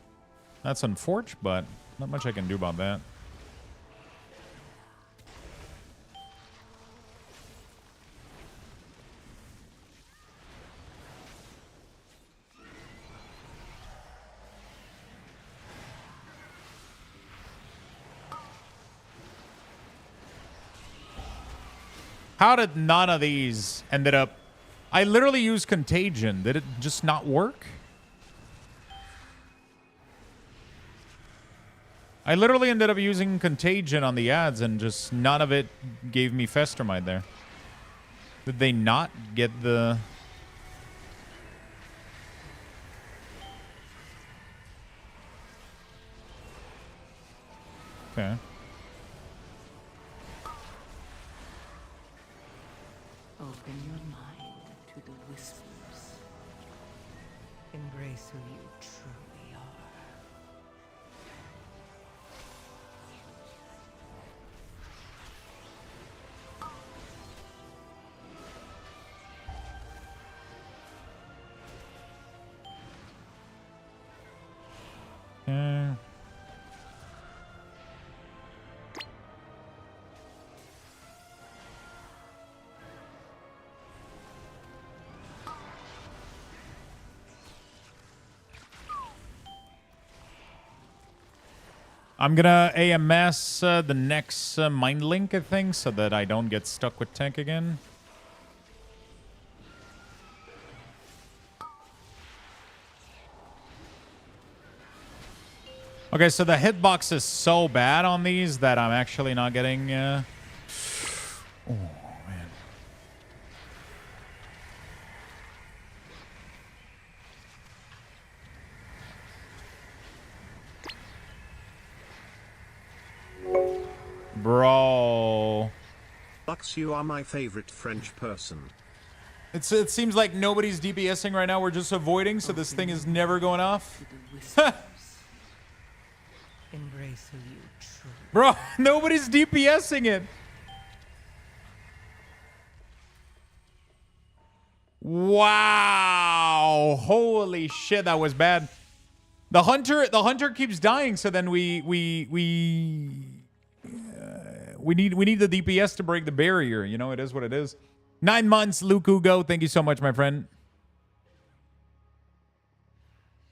That's unfortunate, but not much I can do about that. How did none of these ended up... I literally used Contagion. Did it just not work? I literally ended up using Contagion on the ads and just none of it gave me Festermite there. Did they not get the... Okay.
Open your mind to the whispers. Embrace who you truly are.
I'm gonna AMS the next Mind Link, I think, so that I don't get stuck with tank again. Okay, so the hitbox is so bad on these that I'm actually not getting... Oh, man. Bro.
Lux, you are my favorite French person.
It seems like nobody's DPSing right now. We're just avoiding, so this thing is never going off.
Embrace who you truly
Bro, nobody's DPSing it. Wow. Holy shit, that was bad. The hunter keeps dying, so then we need the DPS to break the barrier. You know, it is what it is. 9 months, Luke Hugo. Thank you so much, my friend.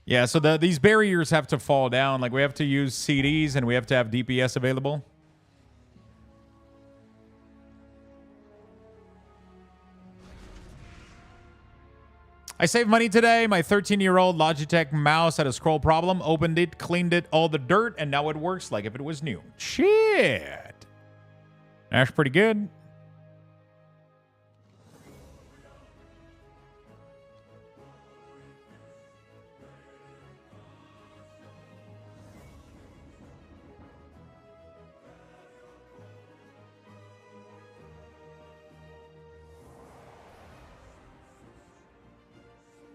Yeah, so these barriers have to fall down. Like, we have to use CDs and we have to have DPS available. I saved money today. My 13-year-old Logitech mouse had a scroll problem. Opened it, cleaned it, all the dirt, and now it works like if it was new. Shit. That's pretty good.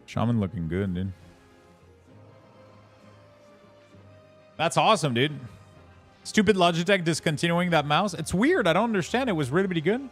Shaman looking good, dude. That's awesome, dude. Stupid Logitech discontinuing that mouse. It's weird. I don't understand. It was really, really good.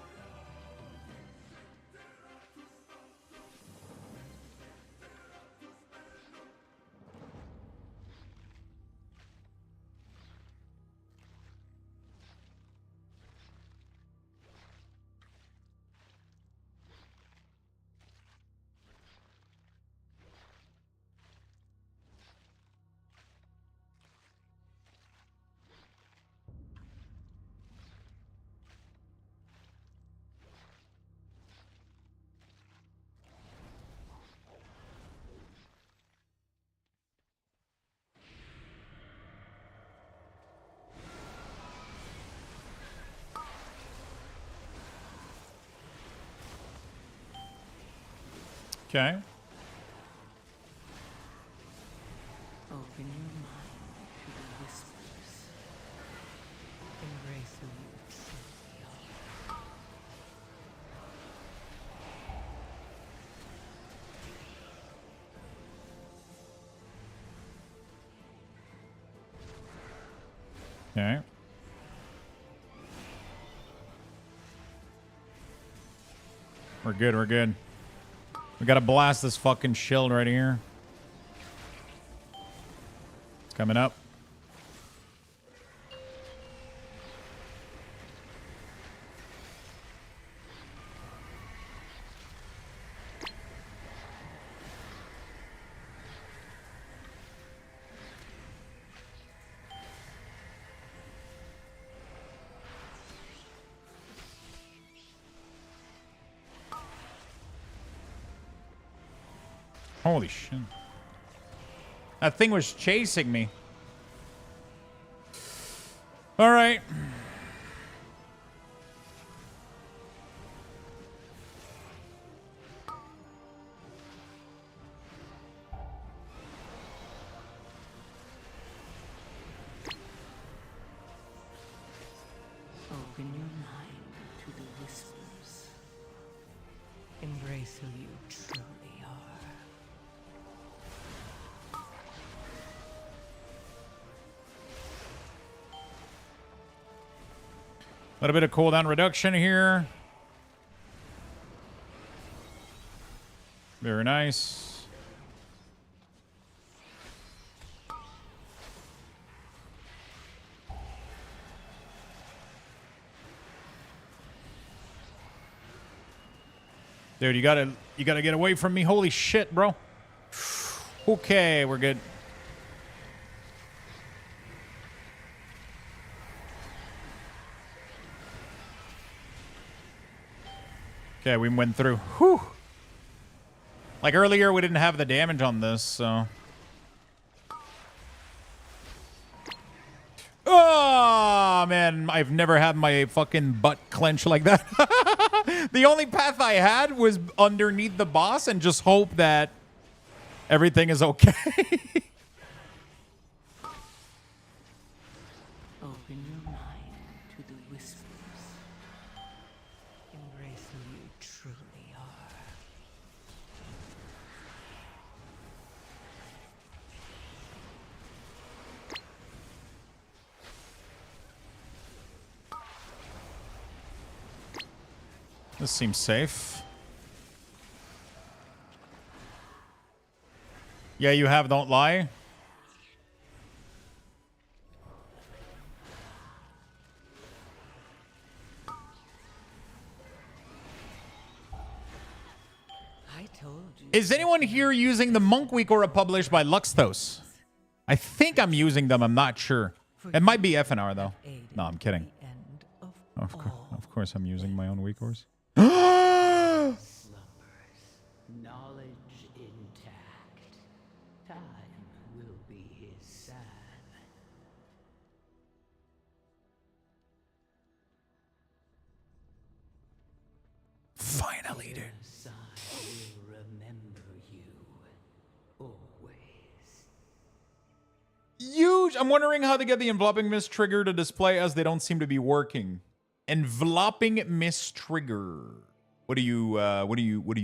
Okay.
Open your mind to the whispers. Embrace who you truly are.
Okay. We're good, we're good. We gotta blast this fucking shield right here. It's coming up. Holy shit. That thing was chasing me. All right.
Open your mind to the whispers. Embrace who you truly are.
A little bit of cooldown reduction here. Very nice. Dude, you gotta get away from me. Holy shit, bro. Okay, we're good. Okay, we went through. Whew. Like earlier, we didn't have the damage on this, so. Oh, man. I've never had my fucking butt clench like that. The only path I had was underneath the boss and just hope that everything is okay.
Open your mind to the whispers. Embrace who you truly are.
This seems safe. Yeah, you have, don't lie.
I told you.
Is anyone here using the Monk WeakAuras published by Luxthos? I think I'm using them. I'm not sure. It might be FNR though. No, I'm kidding. Of course, I'm using my own WeakAuras.
Knowledge intact. Time will be his son.
Finally, dude.
Son will remember you always.
Huge. I'm wondering how to get the enveloping mist trigger to display as they don't seem to be working. Enveloping mist trigger. What do you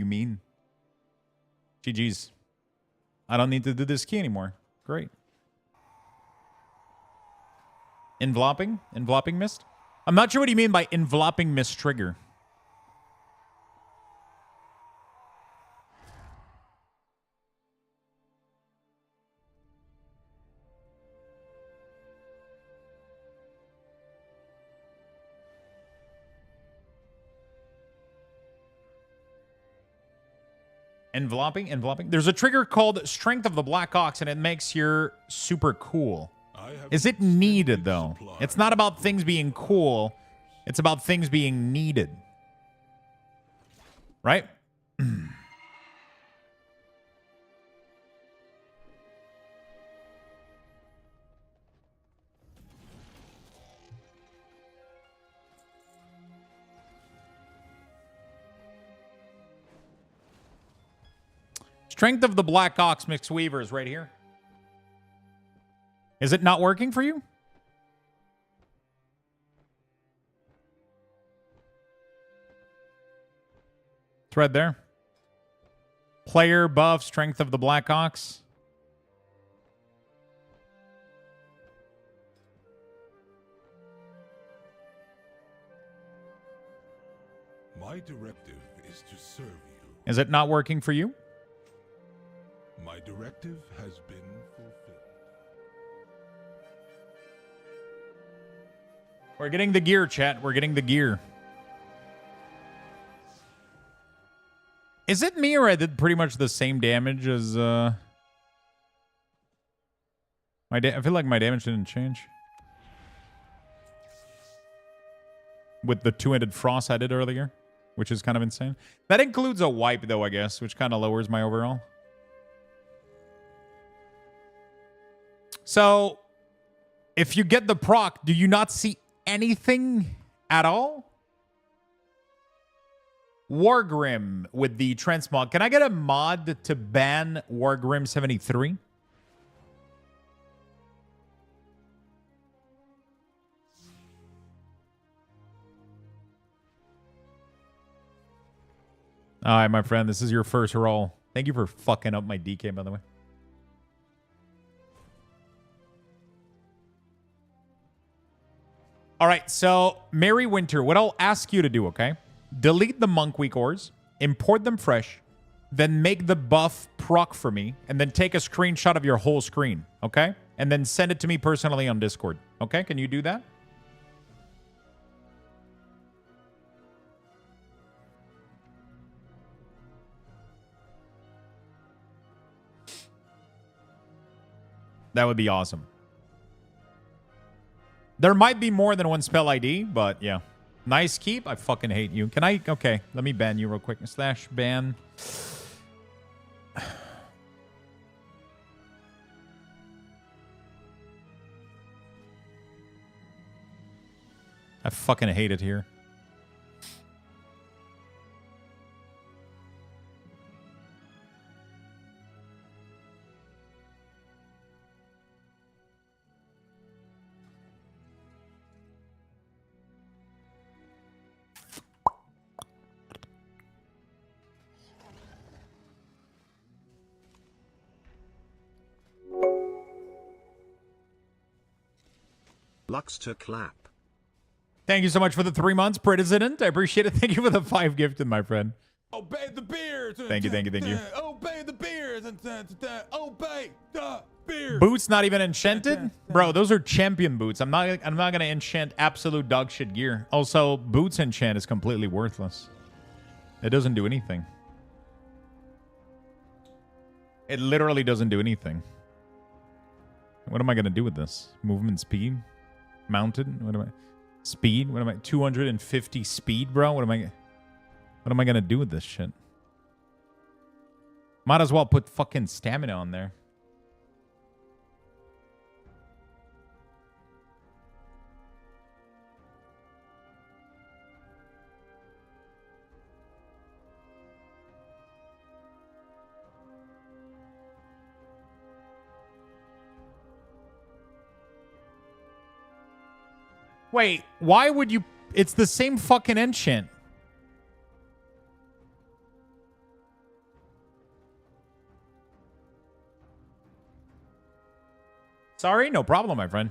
mean? GG's. I don't need to do this key anymore. Great. Enveloping mist? I'm not sure what you mean by enveloping mist trigger. Enveloping? There's a trigger called Strength of the Black Ox, and it makes your super cool. Is it needed, though? It's not about things being cool. It's about things being needed. Right? Strength of the Black Ox Mixed Weaver is right here. Is it not working for you? It's right there. Player buff, Strength of the Black Ox.
My directive is to serve you.
Is it not working for you?
My directive has been fulfilled.
We're getting the gear, chat. We're getting the gear. Is it me or I did pretty much the same damage as I feel like my damage didn't change. With the two-handed frost I did earlier, which is kind of insane. That includes a wipe though, I guess, which kind of lowers my overall. So, if you get the proc, do you not see anything at all? Wargrim with the transmog. Can I get a mod to ban Wargrim 73? All right, my friend. This is your first roll. Thank you for fucking up my DK, by the way. All right, so Merry Winter, what I'll ask you to do, okay? Delete the monk WeakAuras, import them fresh, then make the buff proc for me, and then take a screenshot of your whole screen, okay? And then send it to me personally on Discord, okay? Can you do that? That would be awesome. There might be more than one spell ID, but yeah. Nice keep. I fucking hate you. Can I? Okay, let me ban you real quick. Slash ban. I fucking hate it here.
Luxthos clap.
Thank you so much for the 3 months, President. I appreciate it. Thank you for the 5 gifted, my friend.
Obey the beers.
Thank you, thank you, thank you.
Obey the beers. Obey the beers.
Boots not even enchanted? Bro, those are champion boots. I'm not gonna enchant absolute dog shit gear. Also, boots enchant is completely worthless. It doesn't do anything. It literally doesn't do anything. What am I gonna do with this? Movement speed? Mounted? What am I? Speed? What am I? 250 speed, bro? What am I gonna do with this shit? Might as well put fucking stamina on there. Wait, why would you... It's the same fucking enchant. Sorry, no problem, my friend.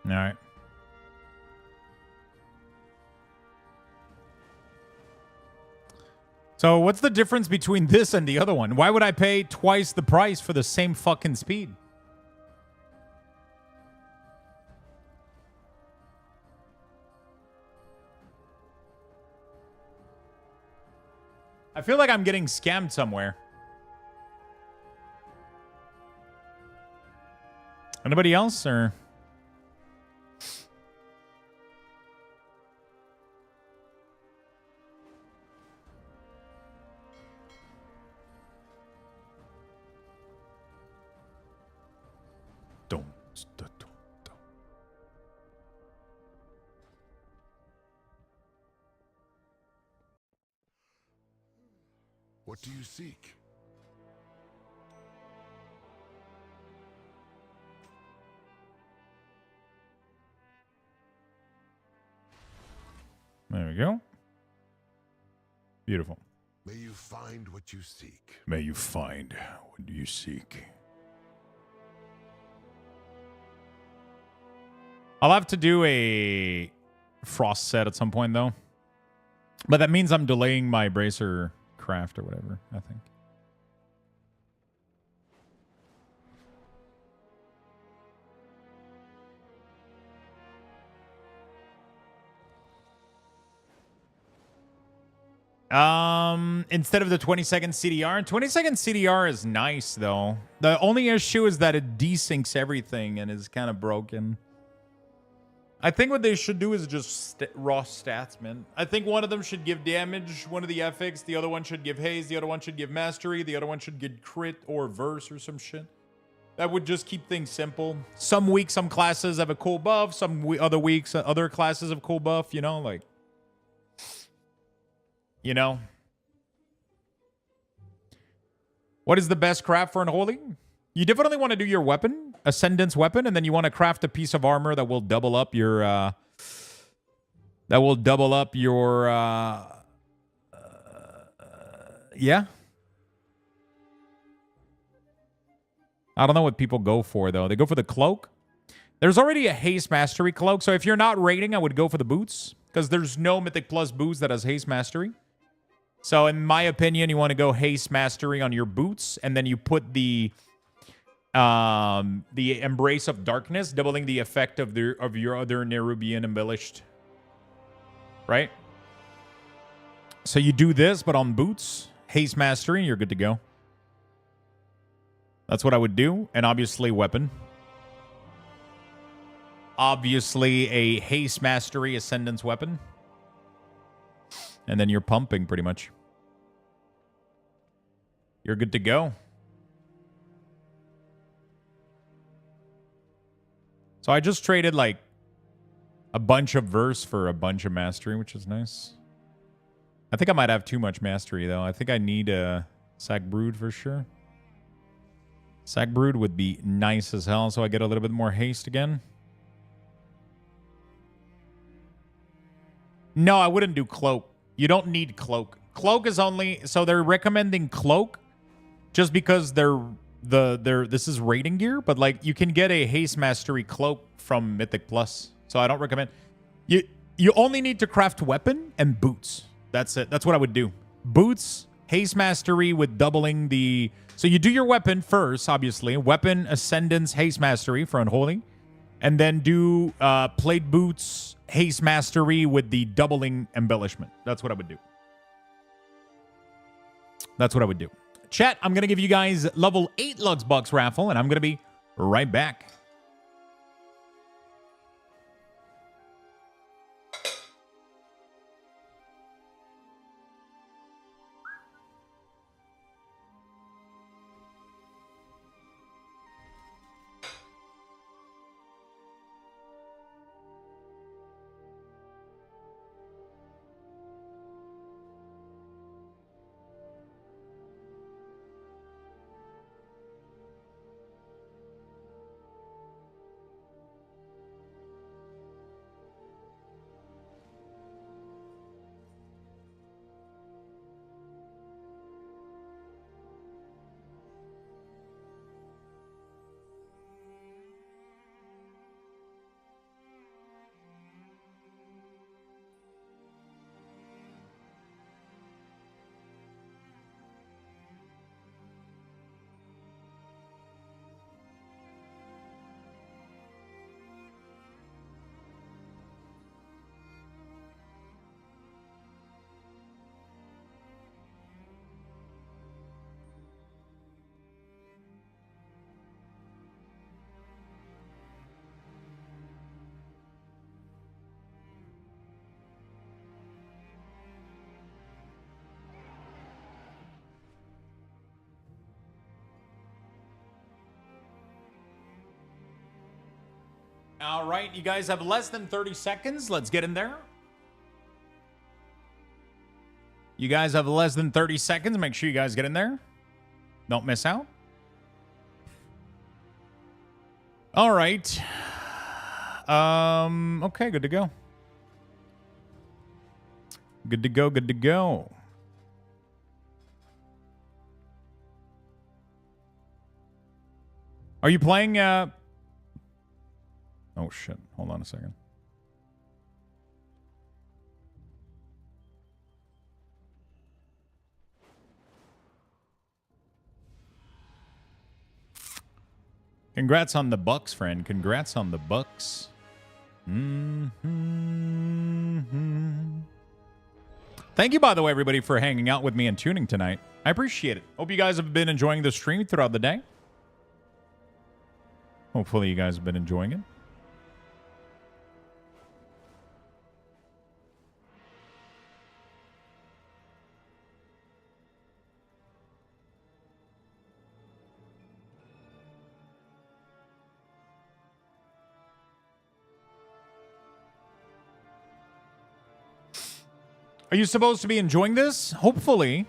All right. So what's the difference between this and the other one? Why would I pay twice the price for the same fucking speed? I feel like I'm getting scammed somewhere. Anybody else, or? Don't.
What do you seek?
There we go. Beautiful.
May you find what you seek.
May you find what you seek. I'll have to do a frost set at some point, though. But that means I'm delaying my bracer craft or whatever, I think. Instead of the 20-second CDR. 20-second CDR is nice, though. The only issue is that it desyncs everything and is kind of broken. I think what they should do is just raw stats, man. I think one of them should give damage, one of the ethics, the other one should give haze, the other one should give mastery, the other one should give crit or verse or some shit. That would just keep things simple. Some weeks, some classes have a cool buff. Some other weeks, other classes have cool buff, you know, like... You know? What is the best craft for Unholy? You definitely want to do your weapon, Ascendance weapon, and then you want to craft a piece of armor that will double up your, yeah. I don't know what people go for, though. They go for the cloak. There's already a haste mastery cloak, so if you're not raiding, I would go for the boots, because there's no Mythic Plus boots that has haste mastery. So in my opinion, you want to go haste mastery on your boots, and then you put the Embrace of Darkness, doubling the effect of your other Nerubian embellished. Right? So you do this, but on boots, haste mastery, and you're good to go. That's what I would do, and obviously weapon. Obviously a haste mastery ascendance weapon. And then you're pumping pretty much. You're good to go. So I just traded like a bunch of verse for a bunch of mastery, which is nice. I think I might have too much mastery though. I think I need a Sack Brood for sure. Sack Brood would be nice as hell, so I get a little bit more haste again. No, I wouldn't do Cloak. You don't need Cloak. Cloak is only... So they're recommending Cloak just because this is raiding gear, but like you can get a haste mastery cloak from Mythic Plus. So I don't recommend... You only need to craft weapon and boots. That's it. That's what I would do. Boots, haste mastery with doubling the... So you do your weapon first, obviously. Weapon, Ascendance, haste mastery for Unholy. And then do plate boots, haste mastery with the doubling embellishment. That's what I would do. That's what I would do. Chat, I'm going to give you guys level 8 Luxbox raffle, and I'm going to be right back. All right, you guys have less than 30 seconds. Let's get in there. You guys have less than 30 seconds. Make sure you guys get in there. Don't miss out. All right. Okay, good to go. Good to go, good to go. Are you playing oh shit. Hold on a second. Congrats on the Bucks, friend. Congrats on the Bucks. Thank you, by the way, everybody, for hanging out with me and tuning tonight. I appreciate it. Hope you guys have been enjoying the stream throughout the day. Hopefully you guys have been enjoying it. Are you supposed to be enjoying this? Hopefully.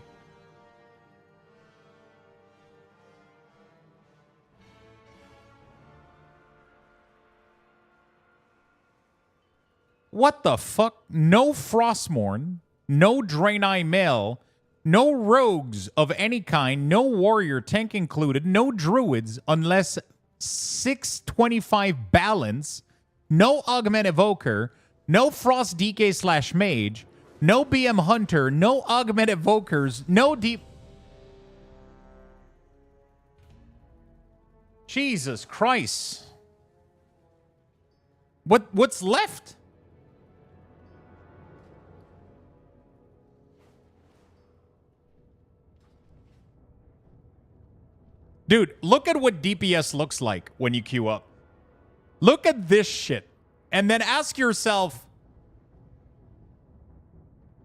What the fuck? No Frostmourne, no Draenei Male, no rogues of any kind, no warrior, tank included, no druids unless 625 balance, no Augment Evoker, no Frost DK / Mage, no BM Hunter, no Augment Evokers, no deep... Jesus Christ. What's left? Dude, look at what DPS looks like when you queue up. Look at this shit. And then ask yourself,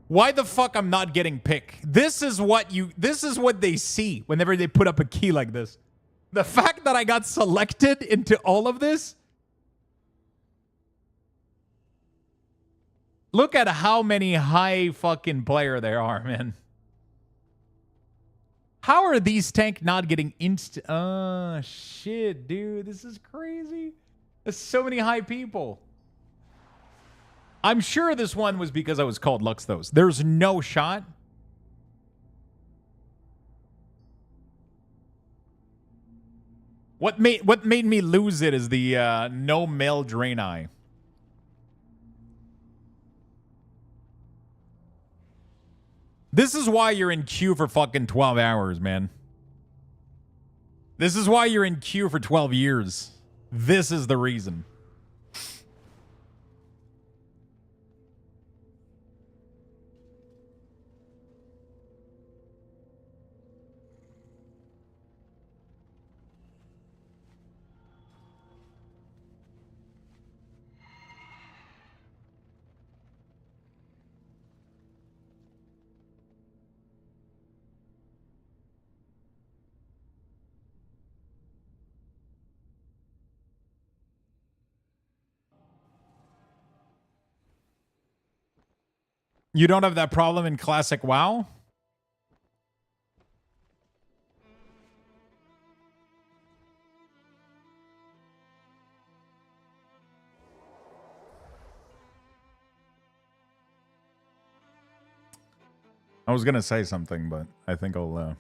why the fuck I'm not getting pick? This is what they see whenever they put up a key like this. The fact that I got selected into all of this. Look at how many high fucking player there are, man. How are these tank not getting instant? Oh, shit, dude. This is crazy. There's so many high people. I'm sure this one was because I was called Luxthos. There's no shot. What made me lose it is the no male Draenei. This is why you're in queue for fucking 12 hours, man. This is why you're in queue for 12 years. This is the reason. You don't have that problem in Classic WoW? I was gonna say something, but I think I'll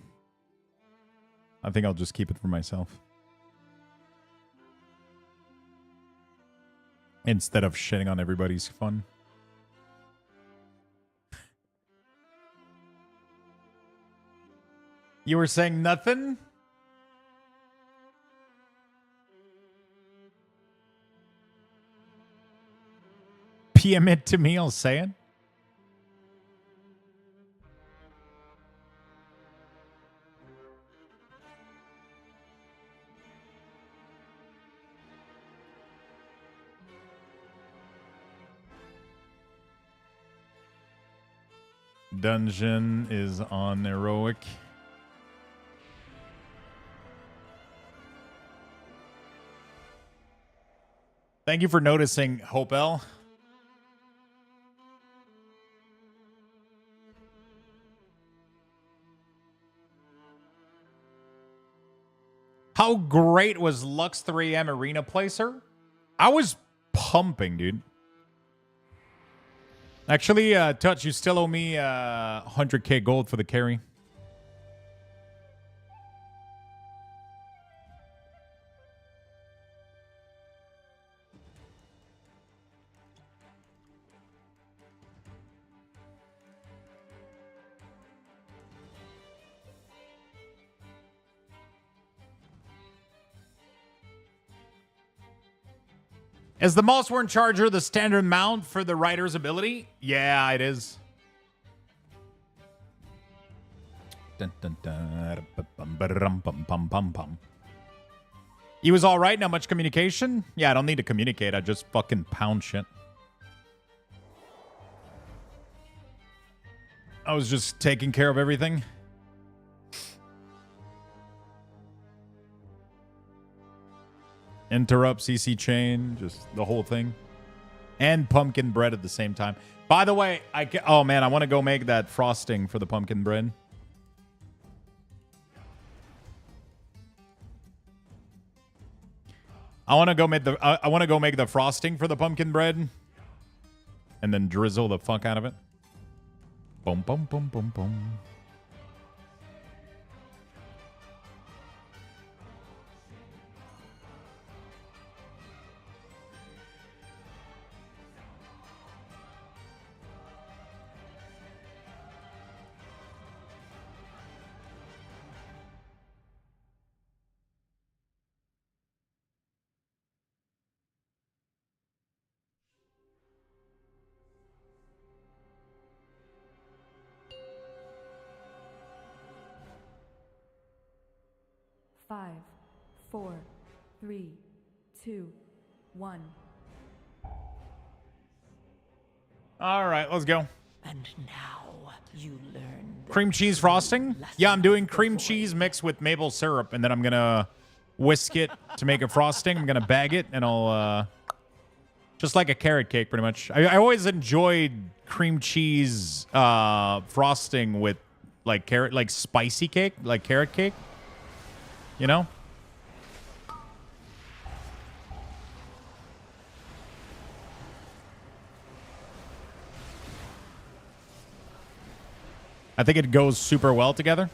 just keep it for myself. Instead of shitting on everybody's fun. You were saying nothing? PM it to me, I'll say it. Dungeon is on heroic. Thank you for noticing, Hopel. How great was Lux 3M Arena Placer? I was pumping, dude. Actually, Touch, you still owe me 100k gold for the carry. Is the Mossworn Charger the standard mount for the rider's ability? Yeah, it is. Dun, dun, dun, bum. He was all right, not much communication? Yeah, I don't need to communicate. I just fucking pound shit. I was just taking care of everything. Interrupt, CC chain, just the whole thing. And pumpkin bread at the same time. By the way, oh man, I want to go make that frosting for the pumpkin bread. I want to go make the frosting for the pumpkin bread and then drizzle the fuck out of it. Boom, boom, boom, boom, boom.
Five, 4, 3, 2, 1.
All right, let's go.
And now you learn
Cream cheese frosting? Yeah, I'm doing cream cheese mixed with maple syrup, and then I'm gonna whisk it to make a frosting. I'm gonna bag it, and I'll just like a carrot cake, pretty much. I always enjoyed cream cheese frosting with like spicy cake, like carrot cake. You know? I think it goes super well together.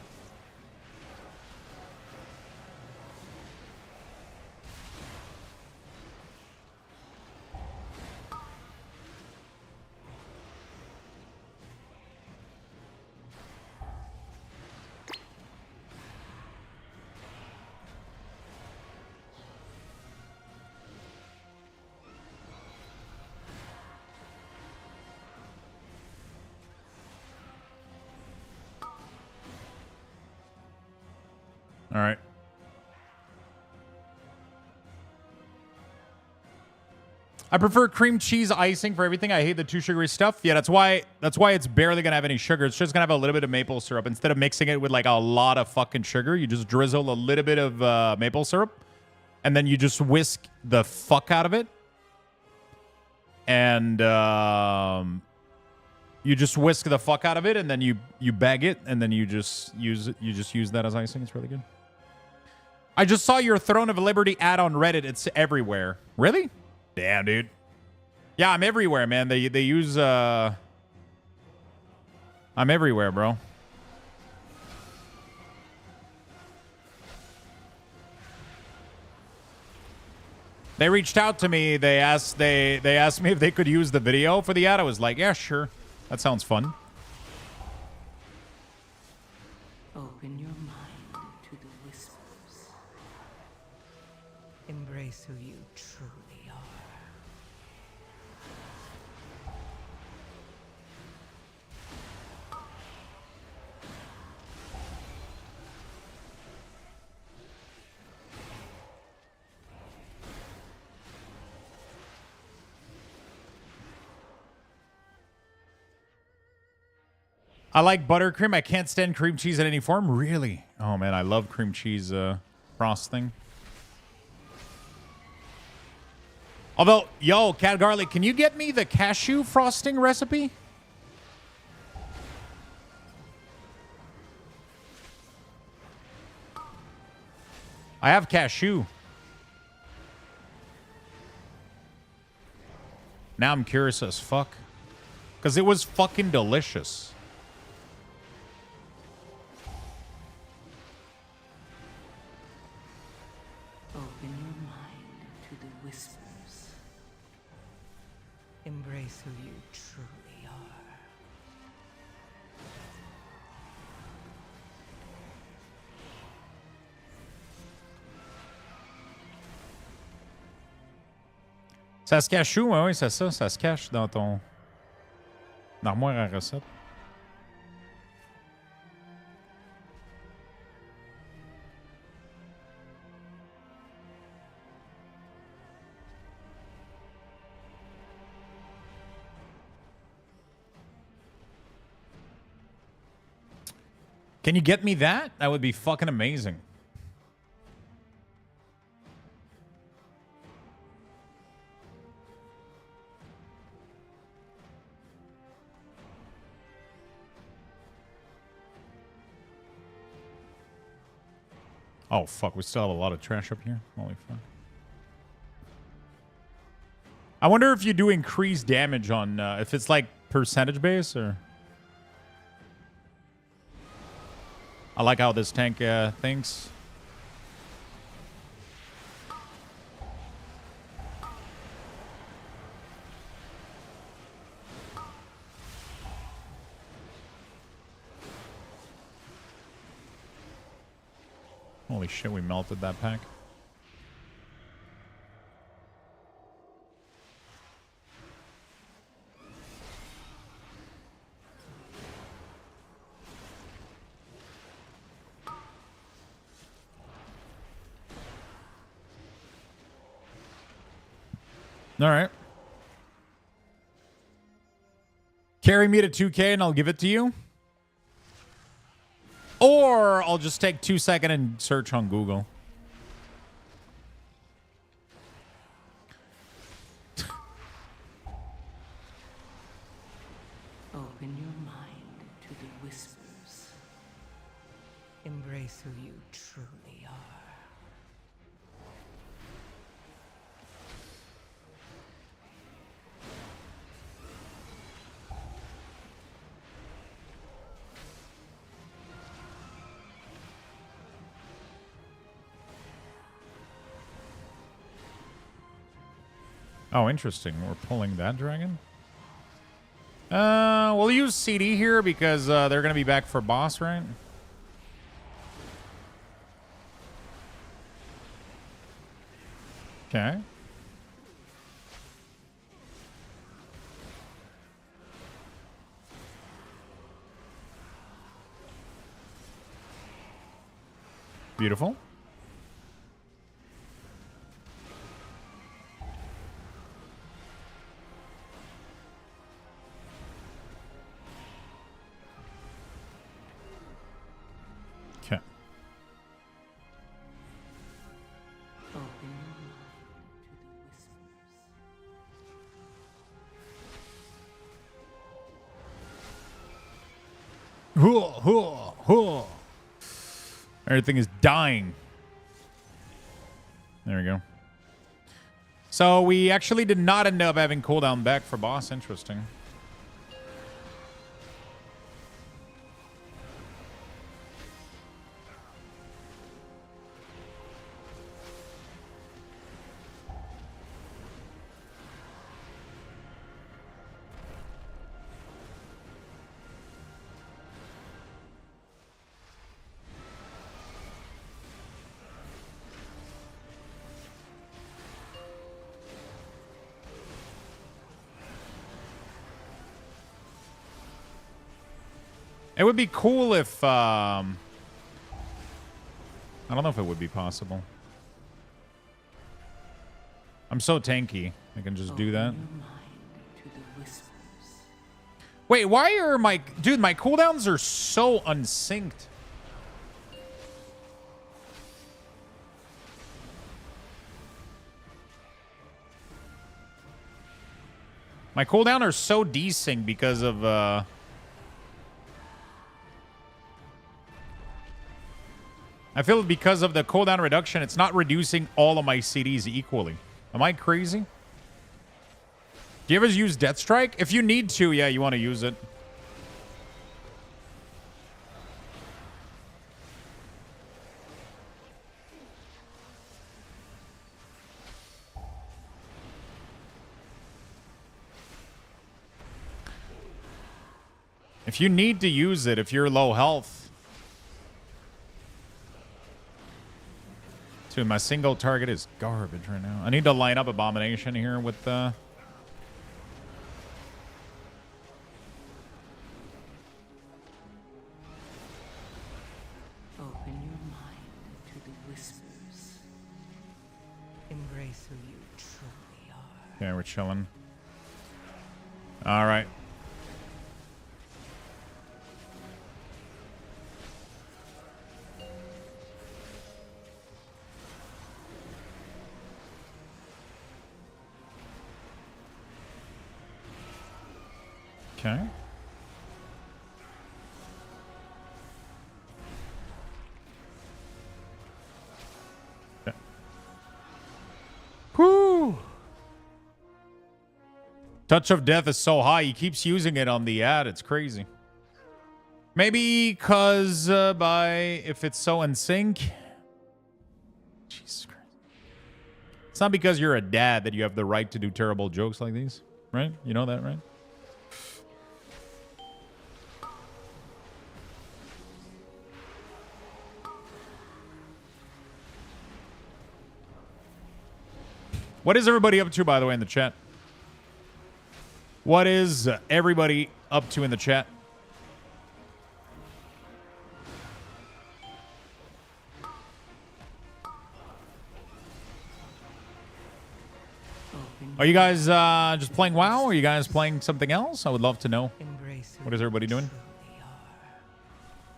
All right. I prefer cream cheese icing for everything. I hate the too sugary stuff. Yeah, that's why it's barely gonna have any sugar. It's just gonna have a little bit of maple syrup. Instead of mixing it with like a lot of fucking sugar, you just drizzle a little bit of maple syrup, and then you just whisk the fuck out of it. And you just whisk the fuck out of it, and then you bag it, and then you just use that as icing. It's really good. I just saw your Throne of Liberty ad on Reddit. It's everywhere. Really? Damn, dude. Yeah, I'm everywhere, man. They use I'm everywhere, bro. They reached out to me. They asked me if they could use the video for the ad. I was like, yeah, sure. That sounds fun.
Open your mind to the whispers. Embrace who you truly are.
I like buttercream. I can't stand cream cheese in any form. Really? Oh, man. I love cream cheese frosting. Although, yo, Cat Garlic, can you get me the cashew frosting recipe? I have cashew. Now I'm curious as fuck. Because it was fucking delicious.
Open your mind to the whispers. Embrace who you truly are.
Ça se cache où? Oui, c'est ça. Ça se cache dans ton armoire à recettes. Can you get me that? That would be fucking amazing. Oh, fuck. We still have a lot of trash up here. Holy fuck. I wonder if you do increased damage on... if it's like percentage base or... I like how this tank thinks. Holy shit, we melted that pack. All right. Carry me to 2K and I'll give it to you. Or I'll just take 2 seconds and search on Google.
Open your mind to the whispers. Embrace who you truly are.
Oh, interesting. We're pulling that dragon. We'll use CD here because they're going to be back for boss, right? Okay. Beautiful. Okay. Everything is dying. There we go. So we actually did not end up having cooldown back for boss. Interesting. It would be cool if, I don't know if it would be possible. I'm so tanky. I can just do that. Wait, why are my... Dude, my cooldowns are so unsynced. My cooldown are so desync because of I feel because of the cooldown reduction, it's not reducing all of my CDs equally. Am I crazy? Do you ever use Death Strike? If you need to, yeah, you want to use it. If you need to use it, if you're low health. Dude, my single target is garbage right now. I need to line up Abomination here with the...
Open your mind to the whispers. Embrace who you truly are.
Okay, we're chilling. All right. Okay. Okay. Whew. Touch of Death is so high. He keeps using it on the ad. It's crazy. Maybe because if it's so in sync. Jesus Christ. It's not because you're a dad that you have the right to do terrible jokes like these, right? You know that, right? What is everybody up to, by the way, in the chat? What is everybody up to in the chat? Are you guys just playing WoW? Or are you guys playing something else? I would love to know. What is everybody doing?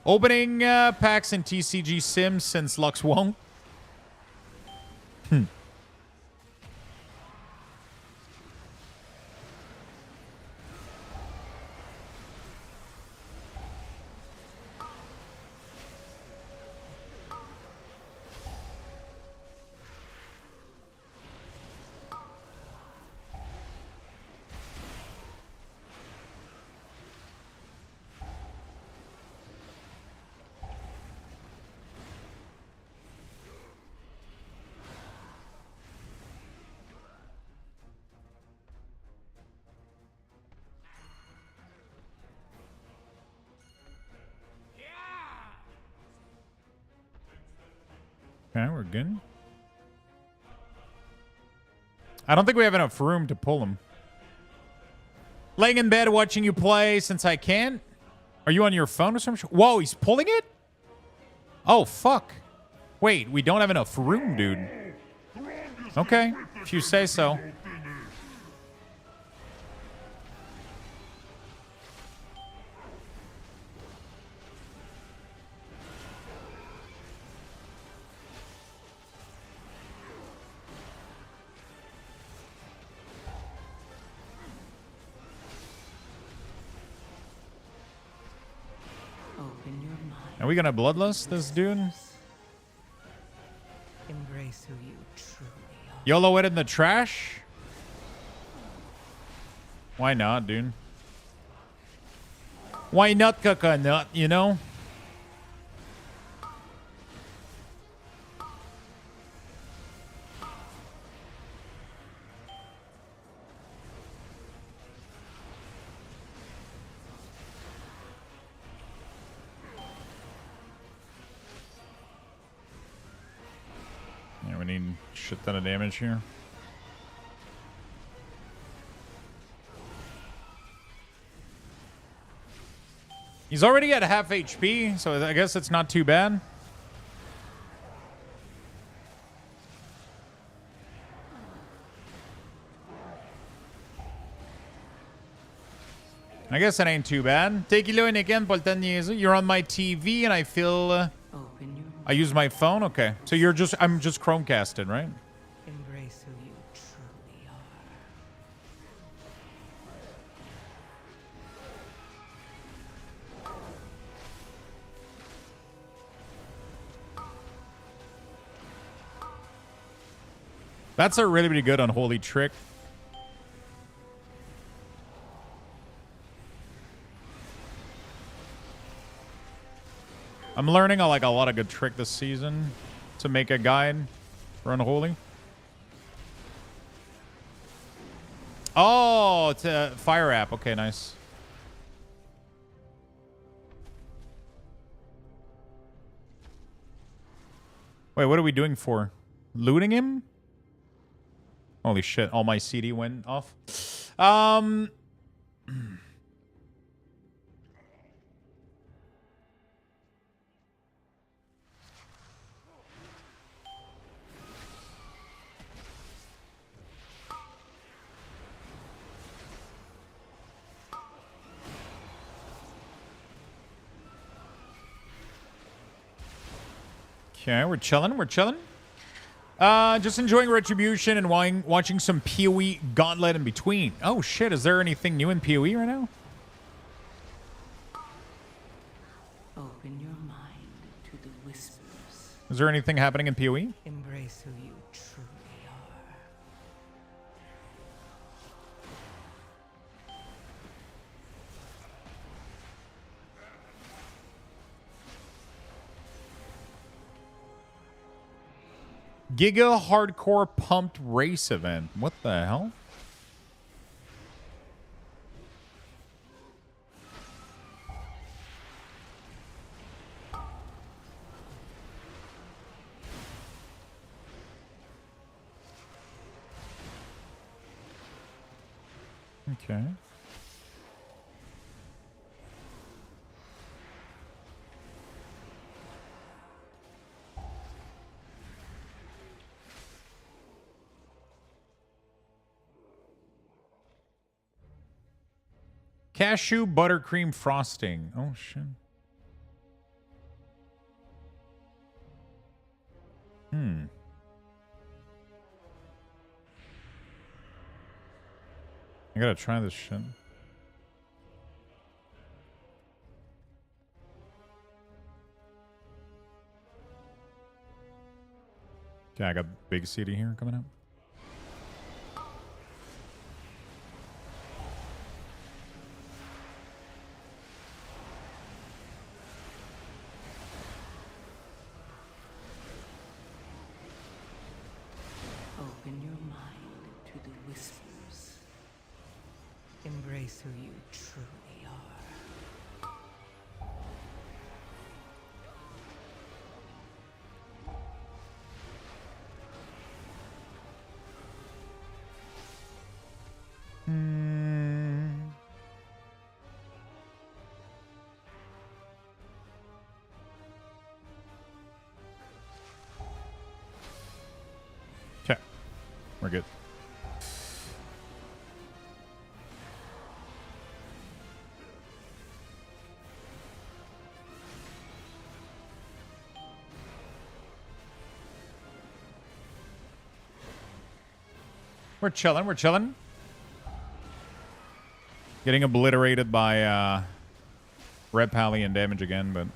Opening packs in TCG Sims since Lux won't. Okay, we're good. I don't think we have enough room to pull him. Laying in bed watching you play since I can't. Are you on your phone or something? Whoa, he's pulling it? Oh, fuck. Wait, we don't have enough room, dude. Okay, if you say so. Are we gonna bloodlust this dude?
Embrace who you truly are.
YOLO it in the trash? Why not, dude? Why not coconut, you know? Yeah, we need a shit ton of damage here. He's already at half HP, so I guess it's not too bad. I guess it ain't too bad. Take you again, por 10 years. You're on my TV and I feel I use my phone? Okay. So I'm just Chromecasted, right?
Embrace who you truly are.
That's a really, really good unholy trick. I'm learning like a lot of good trick this season to make a guide for unholy. Oh, it's a fire app. Okay, nice. Wait, what are we doing for? Looting him? Holy shit, all my CD went off. Okay, we're chilling. We're chilling. Just enjoying Retribution and watching some PoE Gauntlet in between. Oh shit, is there anything new in PoE right now?
Open your mind to the whispers.
Is there anything happening in PoE?
Embrace who you truly are.
Giga Hardcore Pumped Race Event. What the hell? Okay. Cashew buttercream frosting. Oh shit. I gotta try this shit. Okay, I got big CD here coming up.
Open your mind to the whispers. Embrace who you truly are.
Okay, we're good. We're chilling. We're chilling. Getting obliterated by Red Pally and damage again, but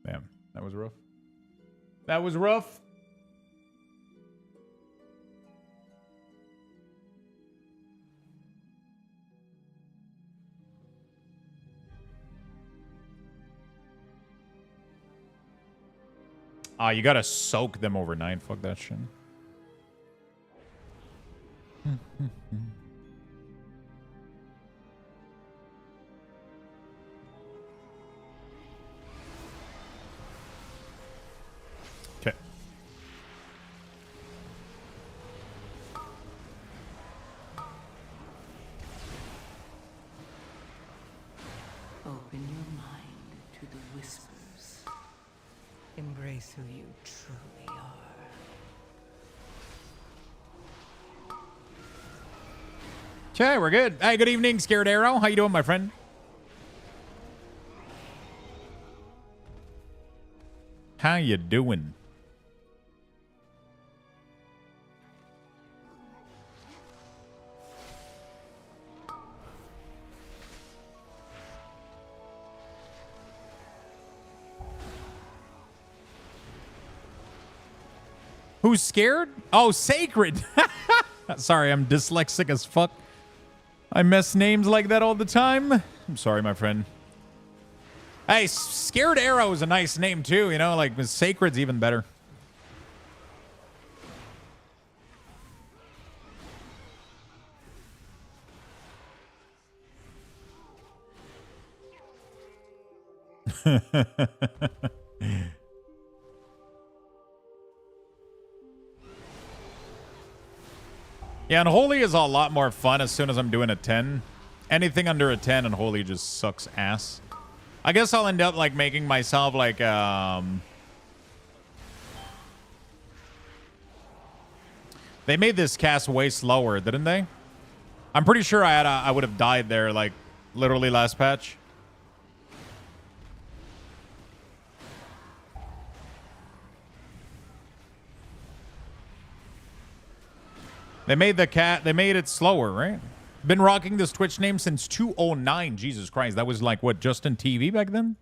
damn, that was rough. That was rough. You gotta soak them overnight. Fuck that shit. Okay.
Open your mind to the whispers. Embrace who you truly are.
Okay, we're good. Hey, good evening, Scared Arrow. How you doing, my friend? How you doing? Who's scared? Oh, Sacred. Sorry, I'm dyslexic as fuck. I mess names like that all the time. I'm sorry, my friend. Hey, Scared Arrow is a nice name too, you know, like Sacred's even better. Yeah, Unholy is a lot more fun as soon as I'm doing a 10. Anything under a 10, Unholy just sucks ass. I guess I'll end up like making myself like they made this cast way slower, didn't they? I'm pretty sure I would have died there like literally last patch. They made it slower, right? Been rocking this Twitch name since 2009. Jesus Christ, that was like what, Justin TV back then?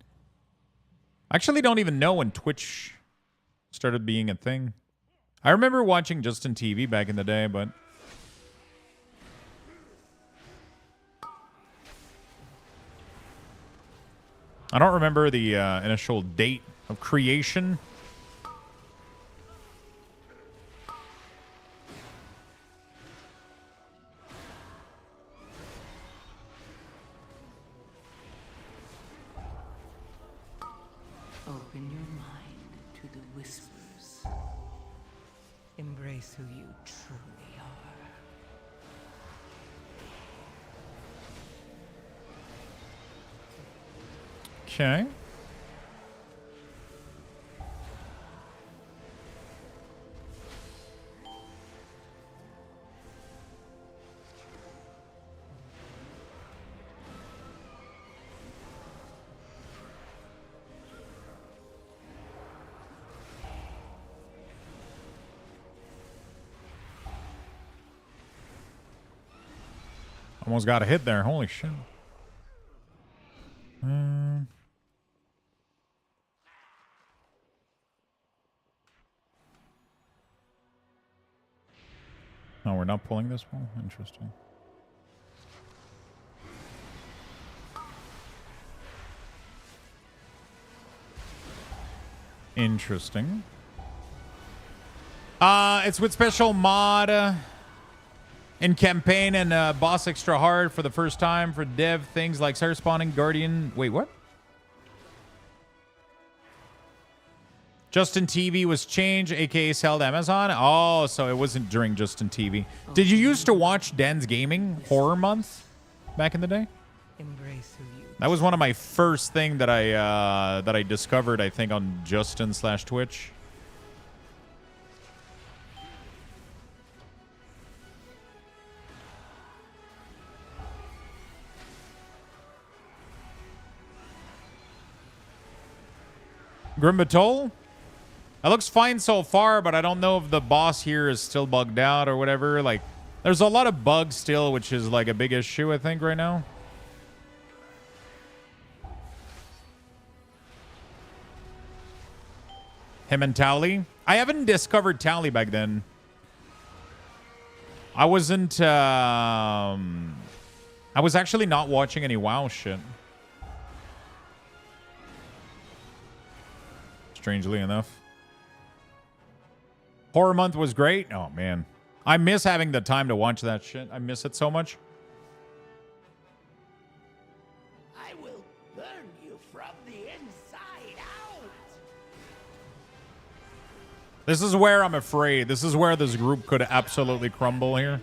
I actually don't even know when Twitch started being a thing. I remember watching Justin TV back in the day, but I don't remember the initial date of creation.
Open your mind to the whispers. Embrace who you truly are.
Okay. Almost got a hit there. Holy shit. No, we're not pulling this one? Interesting. Interesting. It's with special mod in campaign and boss extra hard for the first time for dev things like Sire spawning, Guardian. Wait, what? Justin TV was changed, aka sold Amazon. Oh, so it wasn't during Justin TV. Did you used to watch Dan's Gaming Horror Month back in the day?
Embrace who you
That was one of my first thing that I discovered, I think, on Justin/Twitch. Grimbatol? It looks fine so far, but I don't know if the boss here is still bugged out or whatever. Like, there's a lot of bugs still, which is like a big issue, I think, right now. Him and Tally? I haven't discovered Tally back then. I wasn't, I was actually not watching any WoW shit. Strangely enough. Horror Month was great. Oh, man. I miss having the time to watch that shit. I miss it so much.
I will burn you from the inside out.
This is where I'm afraid. This is where this group could absolutely crumble here.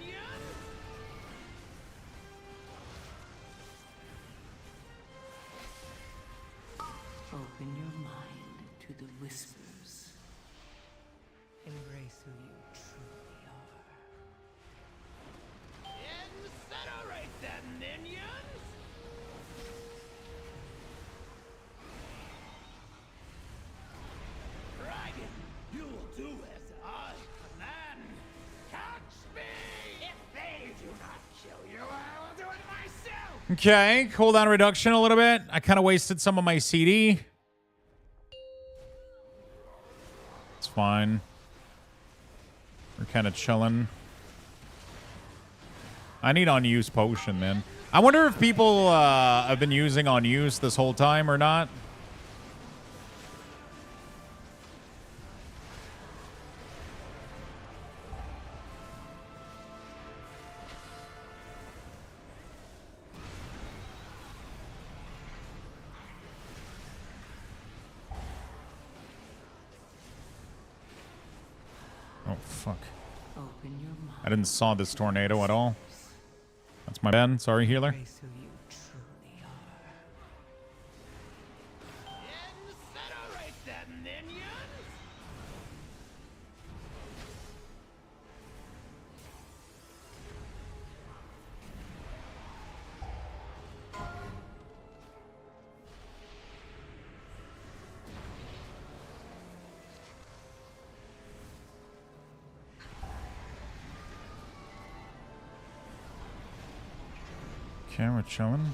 open your mind to the whispers. Embrace who you truly are.
Incinerate them, minions! Dragon, you will do as I command. Catch me! If they do not kill you, I will do it myself!
Okay, cooldown reduction a little bit. I kind of wasted some of my CD. It's fine. We're kind of chilling. I need unused potion, man. I wonder if people have been using unused this whole time or not. Oh, fuck. I didn't saw this tornado at all. That's my bad. Sorry, healer. Okay, we're chilling.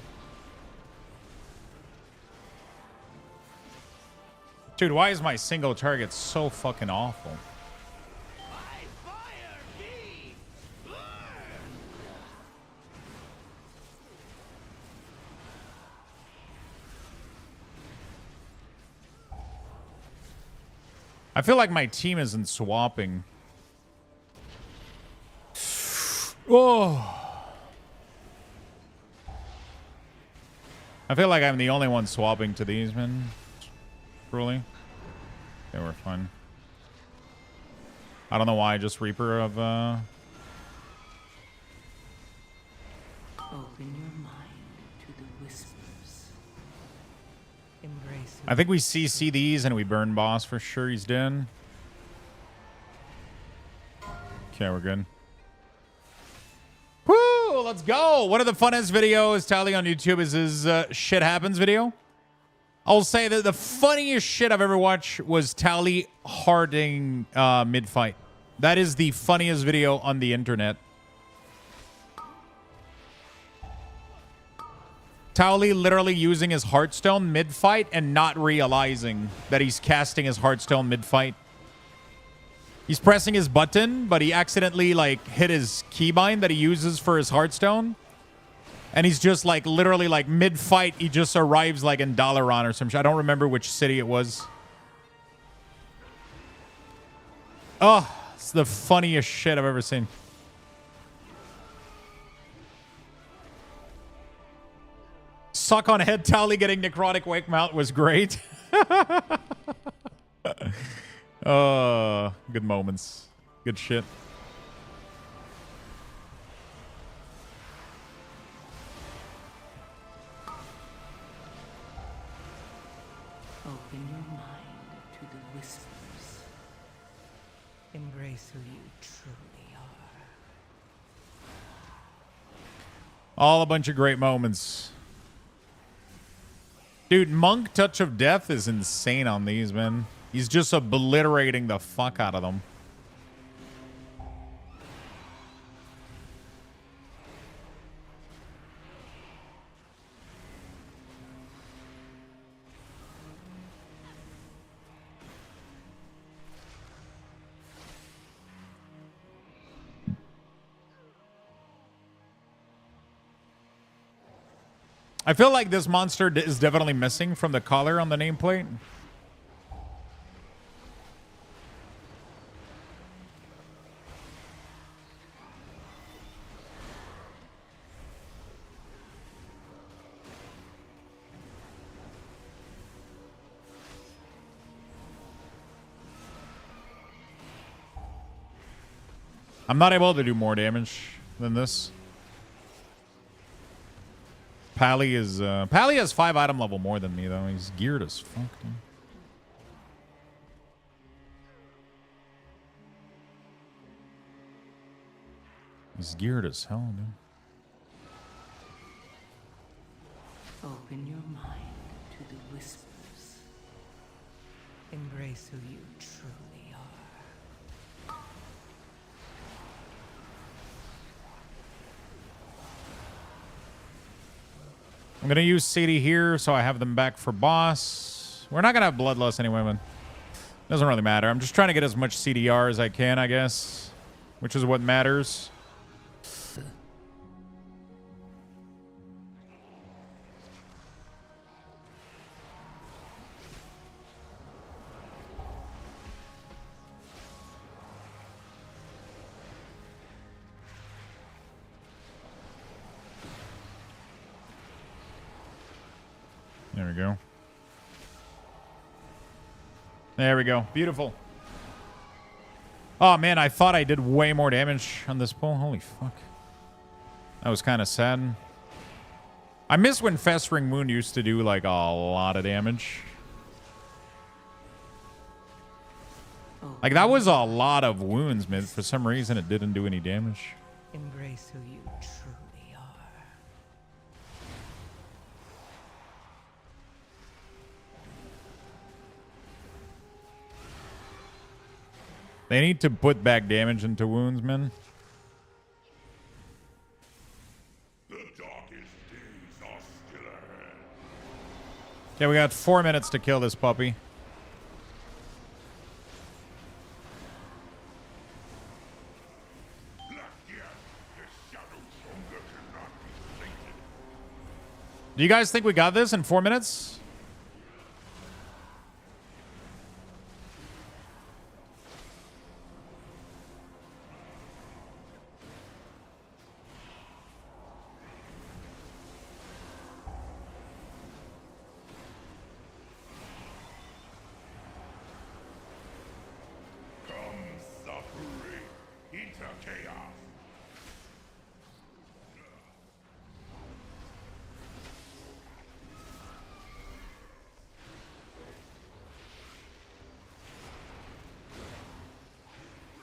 Dude, why is my single target so fucking awful? I feel like my team isn't swapping. Oh. I feel like I'm the only one swapping to these, man. Truly. Okay, we're fine. I don't know why, just Reaper of,
Open your mind to the whispers. Embrace.
I think we CC these and we burn boss for sure. He's dead. Okay, we're good. Woo! Let's go! One of the funnest videos, Tally, on YouTube is his Shit Happens video. I'll say that the funniest shit I've ever watched was Tally harding mid-fight. That is the funniest video on the internet. Tally literally using his Heartstone mid-fight and not realizing that he's casting his Heartstone mid-fight. He's pressing his button, but he accidentally like hit his keybind that he uses for his Heartstone. And he's just like literally like mid-fight, he just arrives like in Dalaran or some shit. I don't remember which city it was. Oh, it's the funniest shit I've ever seen. Suck on head Tally getting necrotic wake mount was great. Good moments. Good shit.
Open your mind to the whispers. Embrace who you truly are.
All a bunch of great moments. Dude, Monk Touch of Death is insane on these, man. He's just obliterating the fuck out of them. I feel like this monster is definitely missing from the collar on the nameplate. I'm not able to do more damage than this. Pally is Pally has 5 item level more than me though. He's geared as fuck, dude. He's geared as hell, dude.
Open your mind to the whispers. Embrace who you truly are.
I'm gonna use CD here so I have them back for boss. We're not gonna have Bloodlust anyway, man. Doesn't really matter. I'm just trying to get as much CDR as I can, I guess. which is what matters. There we go. There we go. Beautiful. Oh, man, I thought I did way more damage on this pull. Holy fuck. That was kind of sad. I miss when Festering Wound used to do, like, a lot of damage. Like, that was a lot of wounds, man. For some reason, it didn't do any damage.
Embrace who you truly are.
They need to put back damage into wounds, man. Okay, we got 4 minutes to kill this puppy. Do you guys think we got this in 4 minutes?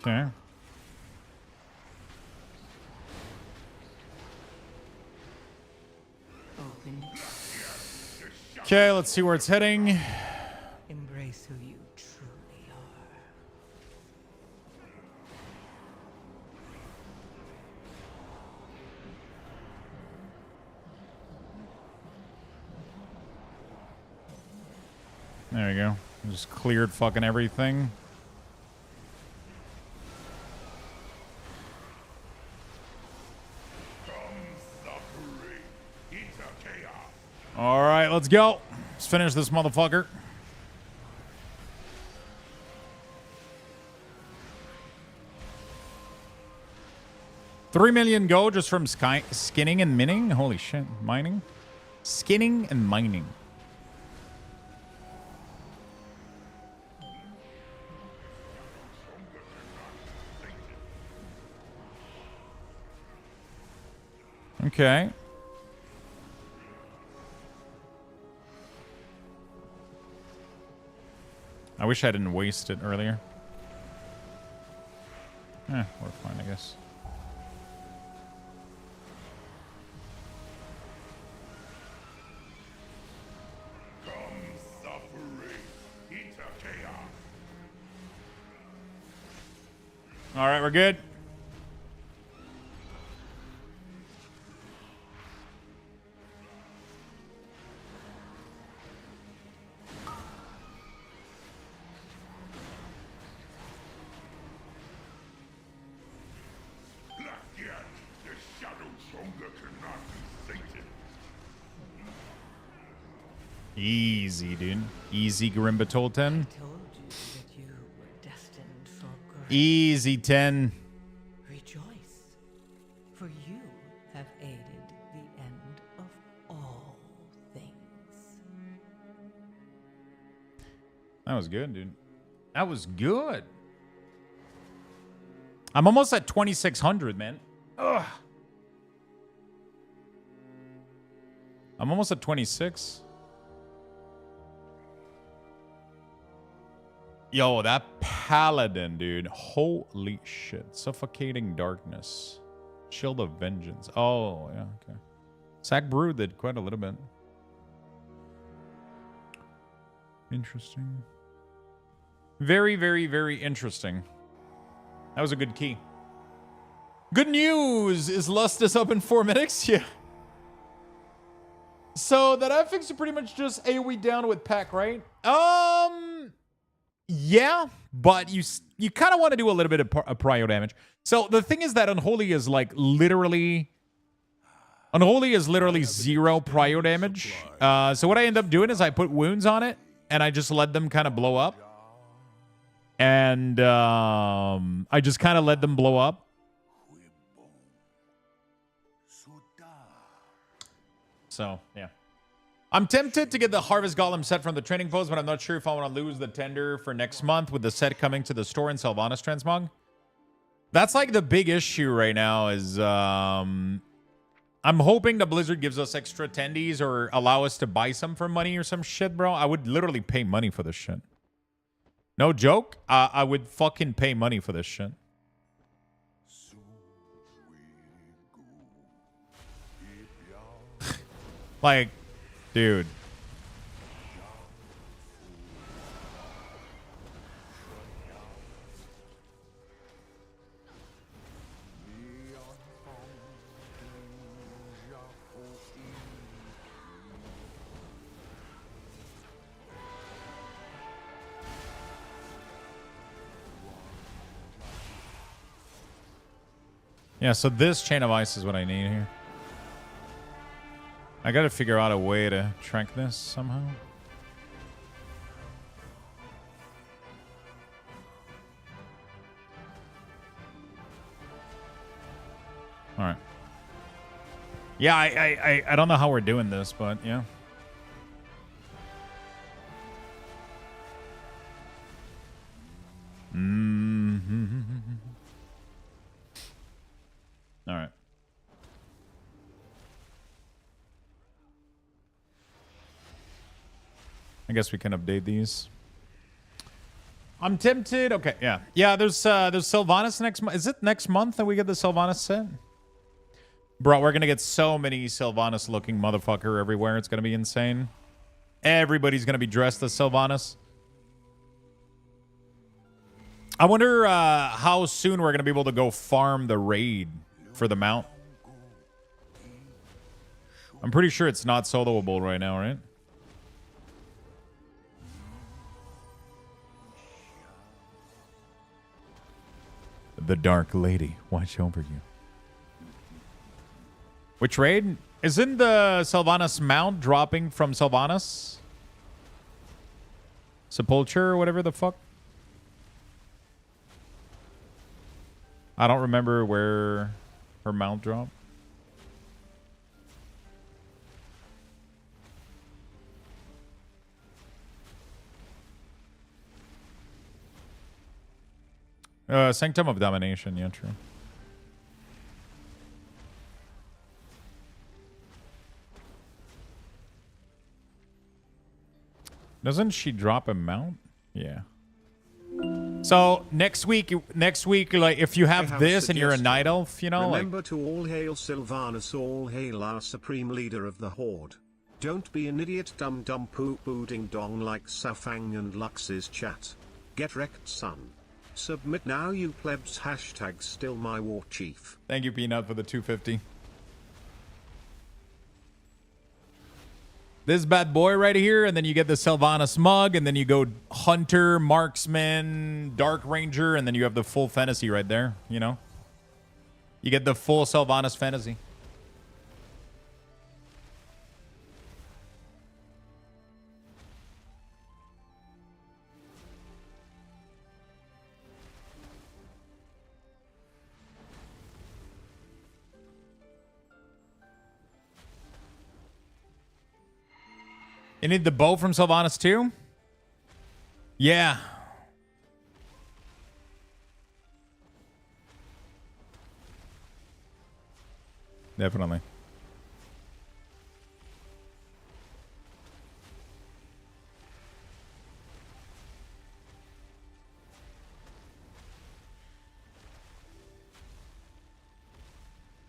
Okay. Okay, let's see where it's heading.
Embrace who you truly are.
There we go. Just cleared fucking everything. All right, let's go. Let's finish this motherfucker. $3 million go just from skinning and mining. Holy shit, mining, skinning and mining. Okay. I wish I didn't waste it earlier. We're fine, I guess. All right, we're good. Easy, dude. Easy, Garimba told 10. Easy 10.
Rejoice, for you have aided the end of all things.
That was good, dude. That was good. I'm almost at 2,600, man. Ugh. I'm almost at 26. Yo, that paladin, dude. Holy shit. Suffocating darkness. Shield of vengeance. Oh, yeah, okay. Sack Brew did quite a little bit. Interesting. Very, very, very interesting. That was a good key. Good news! Is Luxthos up in 4 minutes? Yeah. So that affix is pretty much just AoE down with pack, right? Yeah, but you kind of want to do a little bit of prio damage. So the thing is that Unholy is like literally 0 prio damage. So what I end up doing is I put wounds on it and I just let them kind of blow up. And I just kind of let them blow up. So, yeah. I'm tempted to get the Harvest Golem set from the training post, but I'm not sure if I want to lose the tender for next month with the set coming to the store in Sylvanas Transmog. That's like the big issue right now is I'm hoping the Blizzard gives us extra tendies or allow us to buy some for money or some shit, bro. I would literally pay money for this shit. No joke. I would fucking pay money for this shit. Like, dude. Yeah, so this Chain of Ice is what I need here. I gotta figure out a way to track this somehow. All right. Yeah, I don't know how we're doing this, but yeah. All right. I guess we can update these. I'm tempted. Okay, yeah. Yeah, there's Sylvanas next month. Is it next month that we get the Sylvanas set? Bro, we're going to get so many Sylvanas looking motherfucker everywhere. It's going to be insane. Everybody's going to be dressed as Sylvanas. I wonder how soon we're going to be able to go farm the raid for the mount. I'm pretty sure it's not soloable right now, right? The Dark Lady, watch over you. Which raid? Isn't the Sylvanas mount dropping from Sylvanas? Sepulture or whatever the fuck? I don't remember where her mount dropped. Sanctum of Domination, yeah, true. Doesn't she drop a mount? Yeah. So next week, like if you have this and you're a night elf, you know,
remember to all hail Sylvanas, all hail our supreme leader of the Horde. Don't be an idiot, dumb poo ding dong like Safang and Lux's chat. Get wrecked, son. Submit now, you plebs. Hashtag still my war chief.
Thank you, Peanut, for the 250. This bad boy right here, and then you get the Sylvanas mug, and then you go Hunter, Marksman, Dark Ranger, and then you have the full fantasy right there, you know? You get the full Sylvanas fantasy. You need the bow from Sylvanas too? Yeah. Definitely.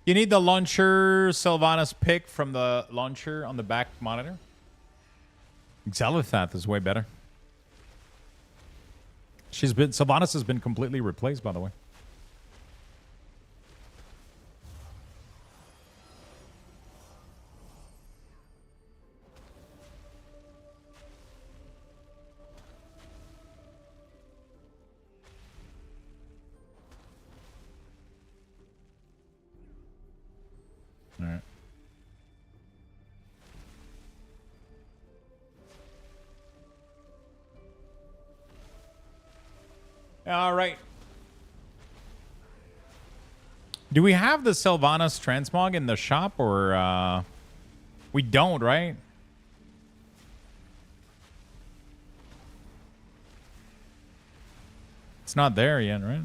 You need the launcher Sylvanas pick from the launcher on the back monitor. Xelithath is way better. Sylvanas has been completely replaced, by the way. All right. Do we have the Sylvanas transmog in the shop, or we don't, right? It's not there yet, right?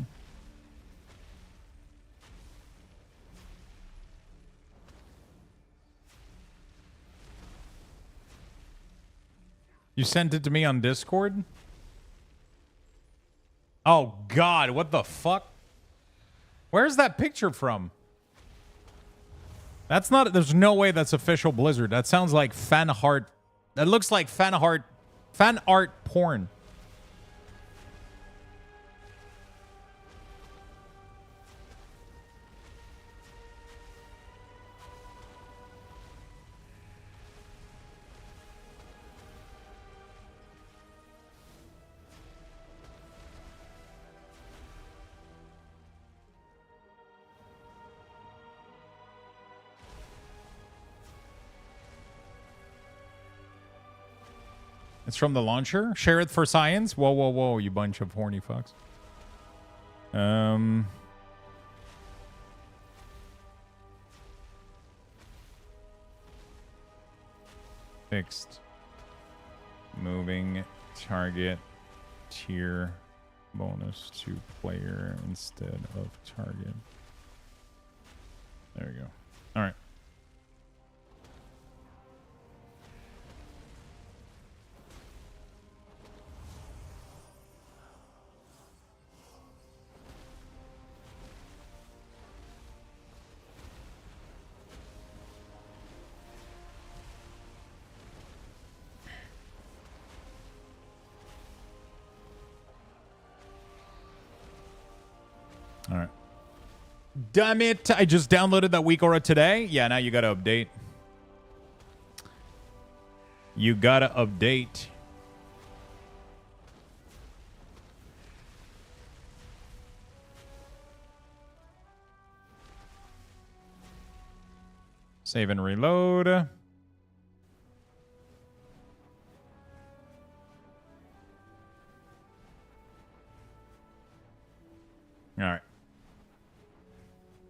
You sent it to me on Discord? Oh, God. What the fuck? Where's that picture from? That's not... There's no way that's official Blizzard. That sounds like fan art. That looks like fan art porn. It's from the launcher. Share it for science. Whoa, whoa, whoa, you bunch of horny fucks. Fixed. Moving target tier bonus to player instead of target. There we go. All right. All right. Damn it. I just downloaded that WeakAura today. Yeah, now you got to update. You got to update. Save and reload. All right.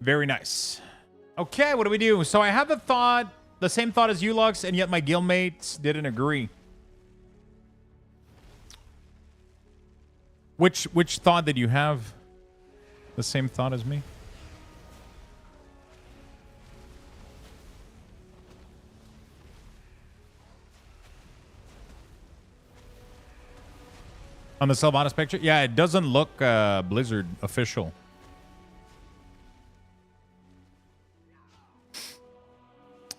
Very nice. Okay, what do we do? So I had the same thought as you, Lux, and yet my guildmates didn't agree. Which thought did you have? The same thought as me? On the Sylvanas picture? Yeah, it doesn't look Blizzard official.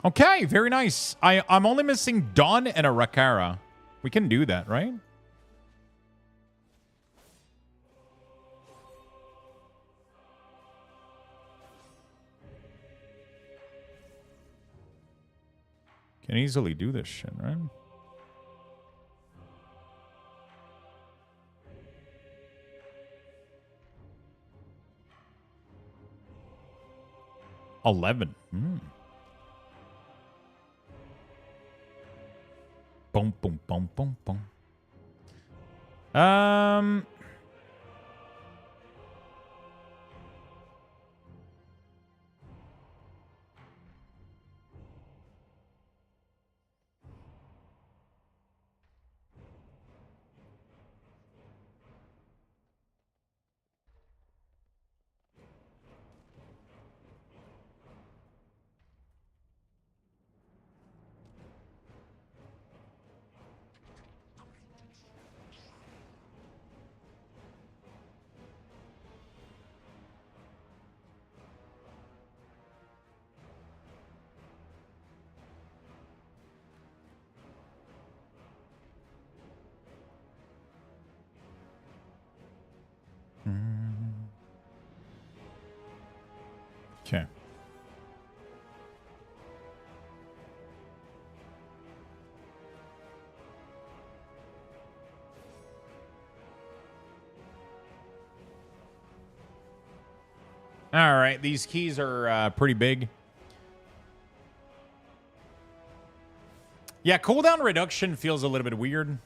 Okay, very nice. I'm only missing Dawn and a Rakara. We can do that, right? Can easily do this shit, right? $11. Boom, boom, boom, boom, boom. Okay. All right, these keys are pretty big. Yeah, cooldown reduction feels a little bit weird.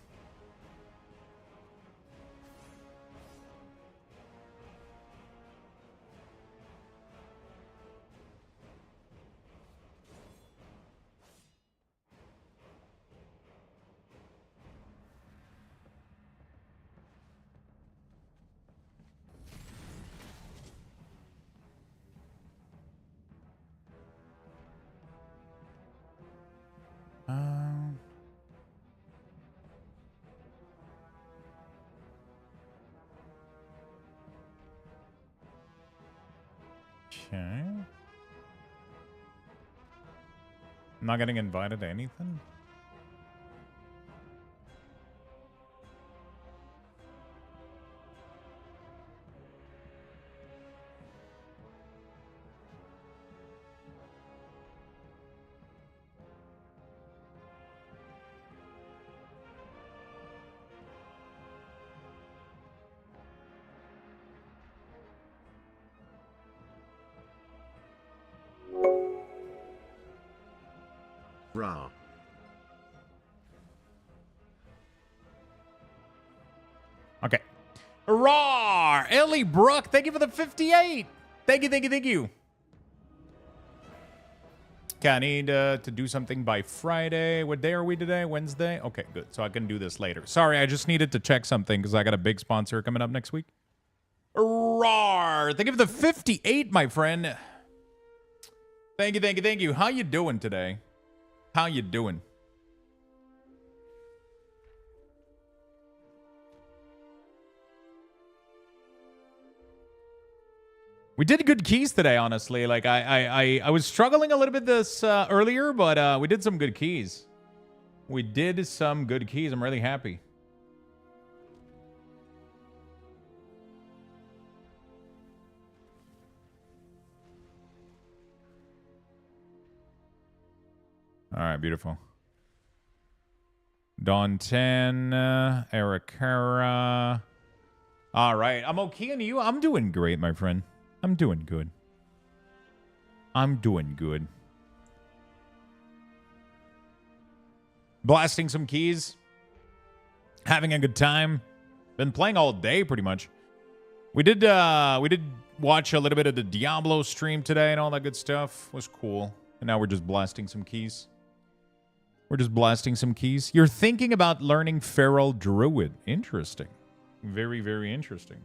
Okay. I'm not getting invited to anything?
Rah.
Okay. Roar! Ellie Brooke, thank you for the 58. Thank you, thank you, thank you. Okay, I need to do something by Friday. What day are we today? Wednesday? Okay, good. So I can do this later. Sorry, I just needed to check something because I got a big sponsor coming up next week. Roar! Thank you for the 58, my friend. Thank you, thank you, thank you. How you doing today? How you doing? We did good keys today, honestly. Like I was struggling a little bit this earlier, but we did some good keys. We did some good keys. I'm really happy. All right, beautiful. Dawn 10, Ericera. All right, I'm okay, and you? I'm doing great, my friend. I'm doing good. I'm doing good. Blasting some keys. Having a good time. Been playing all day, pretty much. We did watch a little bit of the Diablo stream today and all that good stuff. Was cool. And now we're just blasting some keys. We're just blasting some keys. You're thinking about learning Feral Druid. Interesting. Very, very interesting.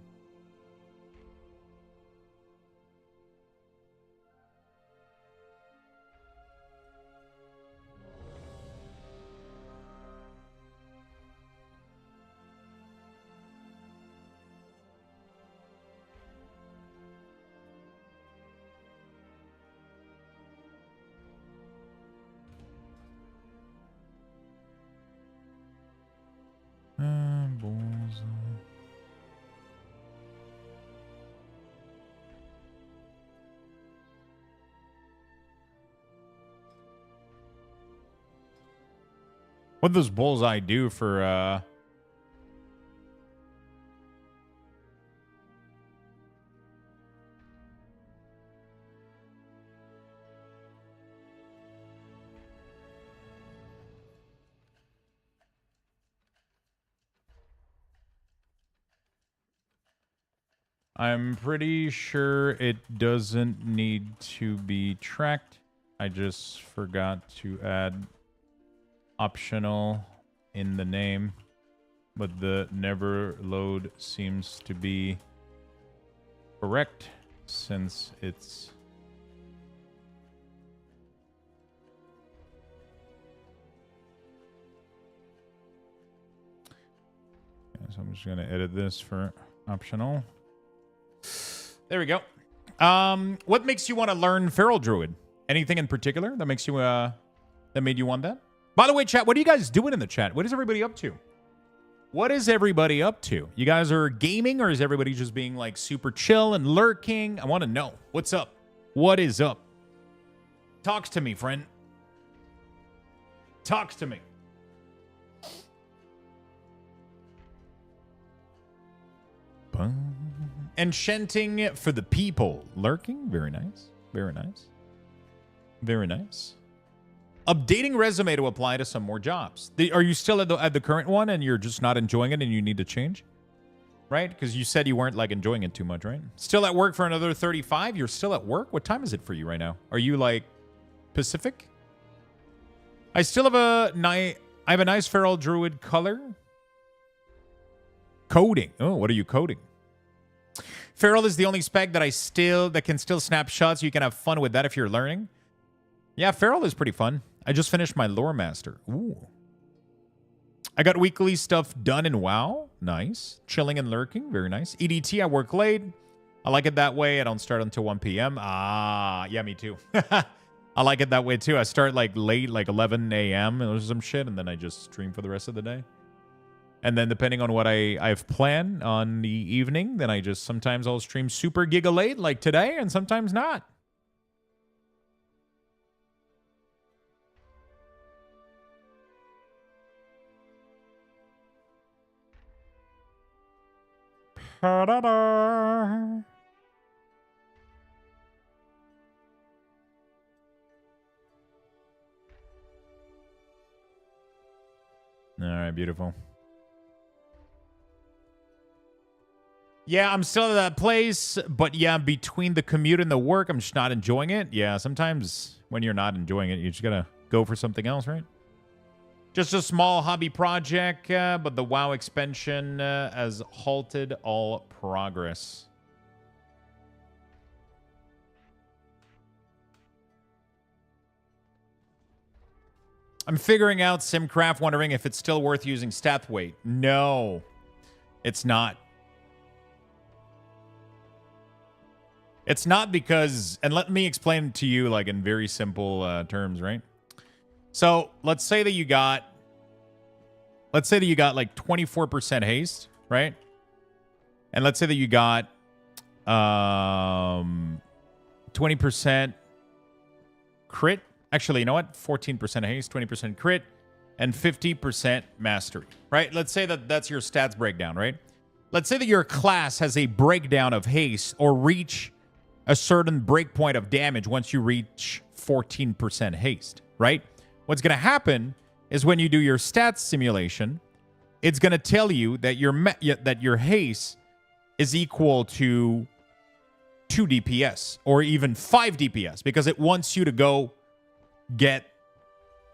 What does Bullseye do for I'm pretty sure it doesn't need to be tracked. I just forgot to add optional in the name, but the never load seems to be correct since it's so I'm just gonna edit this for optional. There we go. What makes you want to learn Feral Druid? Anything in particular that makes you that made you want that? By the way, chat, what are you guys doing in the chat? What is everybody up to? What is everybody up to? You guys are gaming, or is everybody just being like super chill and lurking? I want to know. What's up? What is up? Talks to me, friend. Talks to me. Enchanting for the people. Lurking? Very nice. Very nice. Very nice. Updating resume to apply to some more jobs. Are you still at the current one and you're just not enjoying it and you need to change? Right? Because you said you weren't like enjoying it too much, right? Still at work for another 35? You're still at work? What time is it for you right now? Are you like Pacific? I still have a nice Feral Druid color. Coding. Oh, what are you coding? Feral is the only spec that can still snap shots. You can have fun with that if you're learning. Yeah, Feral is pretty fun. I just finished my Lore Master. Ooh. I got weekly stuff done in WoW. Nice. Chilling and lurking. Very nice. EDT, I work late. I like it that way. I don't start until 1 p.m. Ah, yeah, me too. I like it that way too. I start like late, like 11 a.m. or some shit, and then I just stream for the rest of the day. And then depending on what I've planned on the evening, then I just sometimes I'll stream super giga late like today, and sometimes not. Pa-da-da. All right, beautiful. Yeah, I'm still at that place, but yeah, between the commute and the work, I'm just not enjoying it. Yeah, sometimes when you're not enjoying it, you just gotta go for something else, right? Just a small hobby project, but the WoW expansion has halted all progress. I'm figuring out SimCraft, wondering if it's still worth using stat weight. No, it's not. It's not because, and let me explain to you like in very simple terms, right? So let's say that you got like 24% haste, right? And let's say that you got 20% crit. Actually, you know what? 14% haste, 20% crit, and 50% mastery, right? Let's say that that's your stats breakdown, right? Let's say that your class has a breakdown of haste or reach a certain breakpoint of damage once you reach 14% haste, right? What's going to happen is when you do your stats simulation, it's going to tell you that your haste is equal to 2 DPS or even 5 DPS because it wants you to go get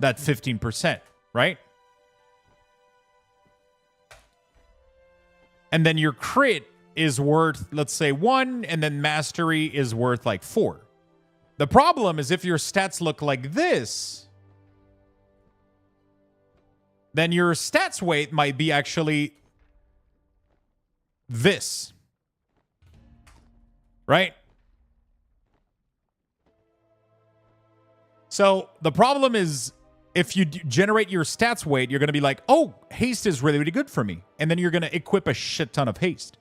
that 15%, right? And then your crit is worth, let's say, 1, and then mastery is worth like 4. The problem is if your stats look like this, then your stats weight might be actually this, right? So the problem is if you generate your stats weight, you're going to be like, oh, haste is really, really good for me. And then you're going to equip a shit ton of haste.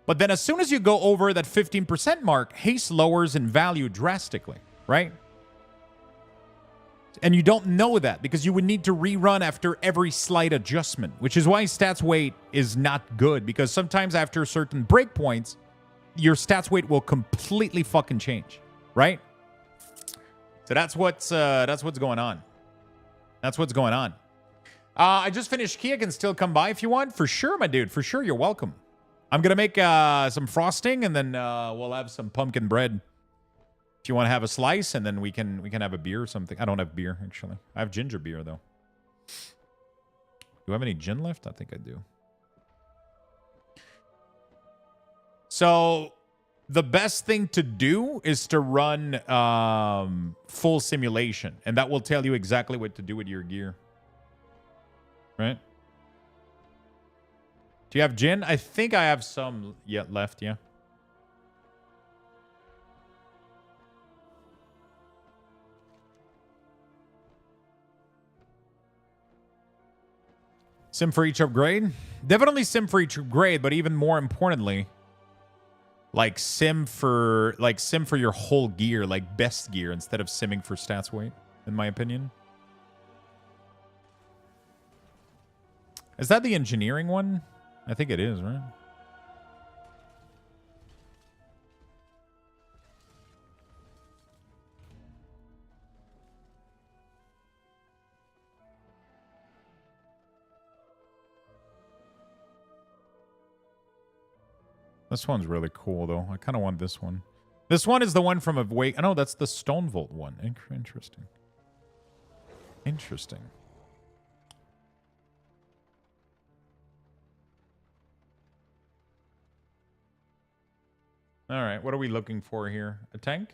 But then as soon as you go over that 15% mark, haste lowers in value drastically, right? And you don't know that because you would need to rerun after every slight adjustment, which is why stats weight is not good because sometimes after certain breakpoints, your stats weight will completely fucking change, right? So that's what's going on. That's what's going on. I just finished Kia. Can still come by if you want. For sure, my dude. For sure, you're welcome. I'm going to make some frosting, and then we'll have some pumpkin bread. If you want to have a slice, and then we can have a beer or something. I don't have beer, actually. I have ginger beer, though. Do I have any gin left? I think I do. So the best thing to do is to run full simulation, and that will tell you exactly what to do with your gear. Right? Do you have gin? I think I have some yet left, yeah. Sim for each upgrade? Definitely sim for each upgrade, but even more importantly, like sim for your whole gear, like best gear, instead of simming for stats weight, in my opinion. Is that the engineering one? I think it is, right? This one's really cool, though. I kind of want this one. This one is the one from Awake. Oh, no, that's the Stone Vault one. Interesting. Interesting. All right, what are we looking for here? A tank?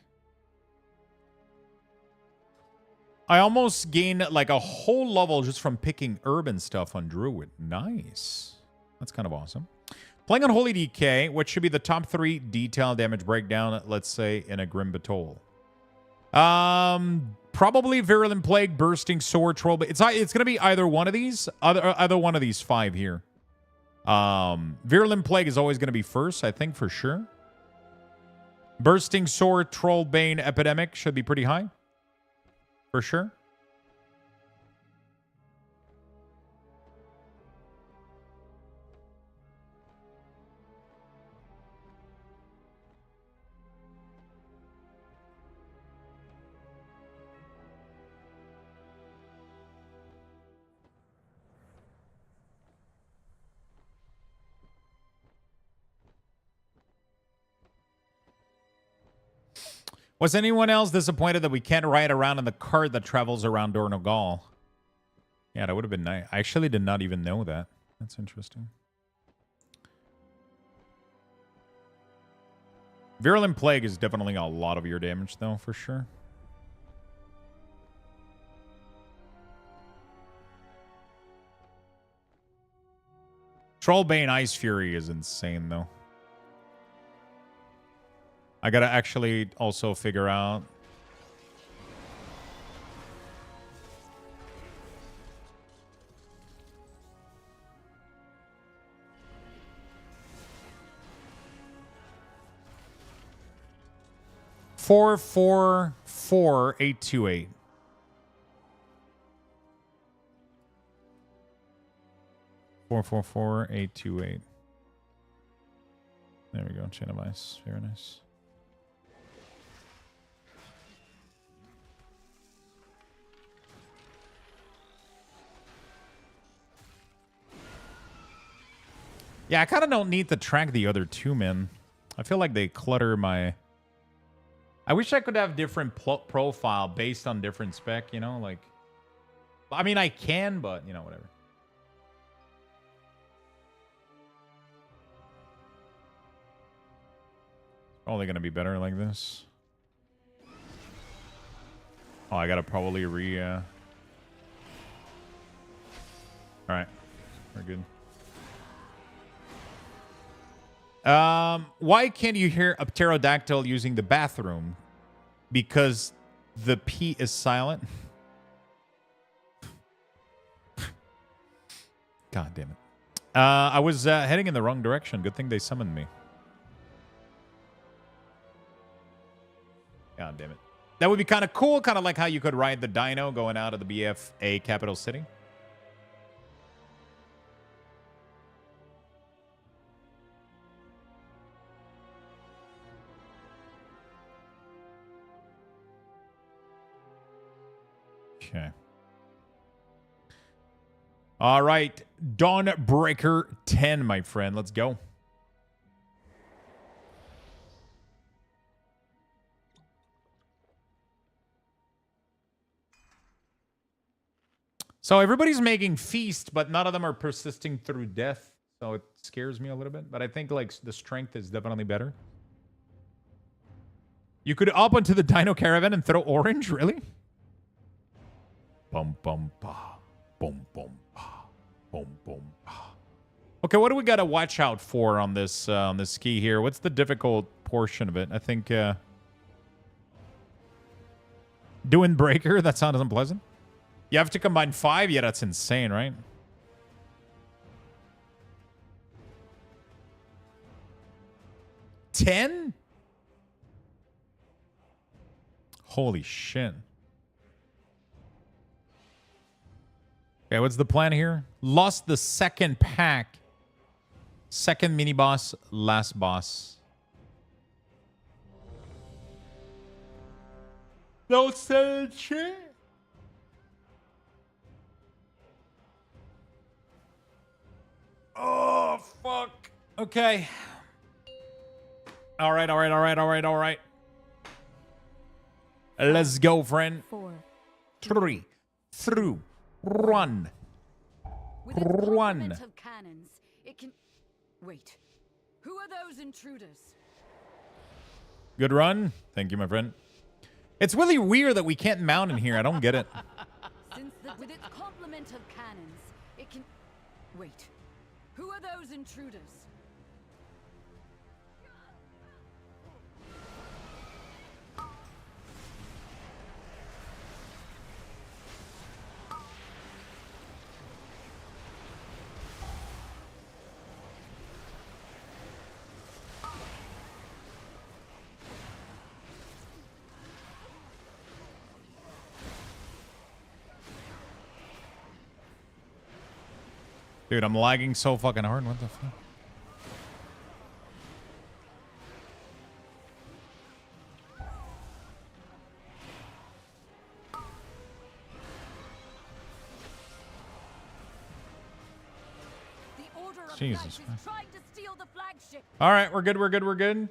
I almost gained like a whole level just from picking urban stuff on Druid. Nice. That's kind of awesome. Playing Unholy DK, what should be the top 3 detail damage breakdown, let's say, in a Grim Batol? Probably Virulent Plague, Bursting Sword, Troll. But it's going to be either one of these, either one of these 5 here. Virulent Plague is always going to be first, I think, for sure. Bursting Sword, Trollbane, Epidemic should be pretty high. For sure. Was anyone else disappointed that we can't ride around in the cart that travels around Dornogal? Yeah, that would have been nice. I actually did not even know that. That's interesting. Virulent Plague is definitely a lot of your damage, though, for sure. Trollbane Ice Fury is insane, though. I gotta actually also figure out. Four, 828. Four, 828. There we go. Chain of Ice. Very nice. Yeah, I kind of don't need to track the other 2, man. I feel like they clutter my... I wish I could have different profile based on different spec, you know? Like, I mean, I can, but, you know, whatever. Probably going to be better like this. Oh, I got to probably All right. We're good. Why can't you hear a pterodactyl using the bathroom? Because the P is silent. God damn it. I was heading in the wrong direction. Good thing they summoned me. God damn it. That would be kind of cool. Kind of like how you could ride the dino going out of the BFA capital city. Okay. All right. Dawnbreaker 10, my friend. Let's go. So everybody's making feast, but none of them are persisting through death. So it scares me a little bit. But I think like the strength is definitely better. You could up onto the Dino Caravan and throw orange? Really? Bum bum ba, boom boom ba, boom boom ba. Okay, what do we got to watch out for on this ski here? What's the difficult portion of it? I think doing breaker. That sounds unpleasant. You have to combine 5. Yeah, that's insane, right? $10? Holy shit. Okay, what's the plan here? Lost the second pack. Second mini boss, last boss. No sad shit. Oh, fuck. Okay. All right. Let's go, friend.
4,
3, through. Run.
With its complement of cannons, it can... Wait. Who are those intruders?
Good run. Thank you, my friend. It's really weird that we can't mount in here. I don't get it.
With its complement of cannons, it can... Wait. Who are those intruders?
Dude, I'm lagging so fucking hard. What the fuck? Jesus. All right, we're good. We're good. We're good.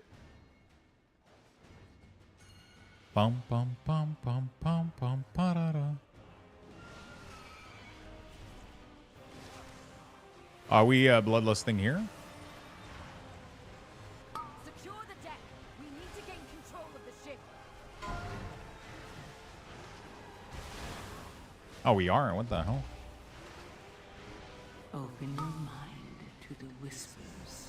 Bum bum bum bum bum bum ba da da. Are we bloodlusting here?
Secure the deck. We need to gain control of the ship.
Oh, we are. What the hell?
Open your mind to the whispers.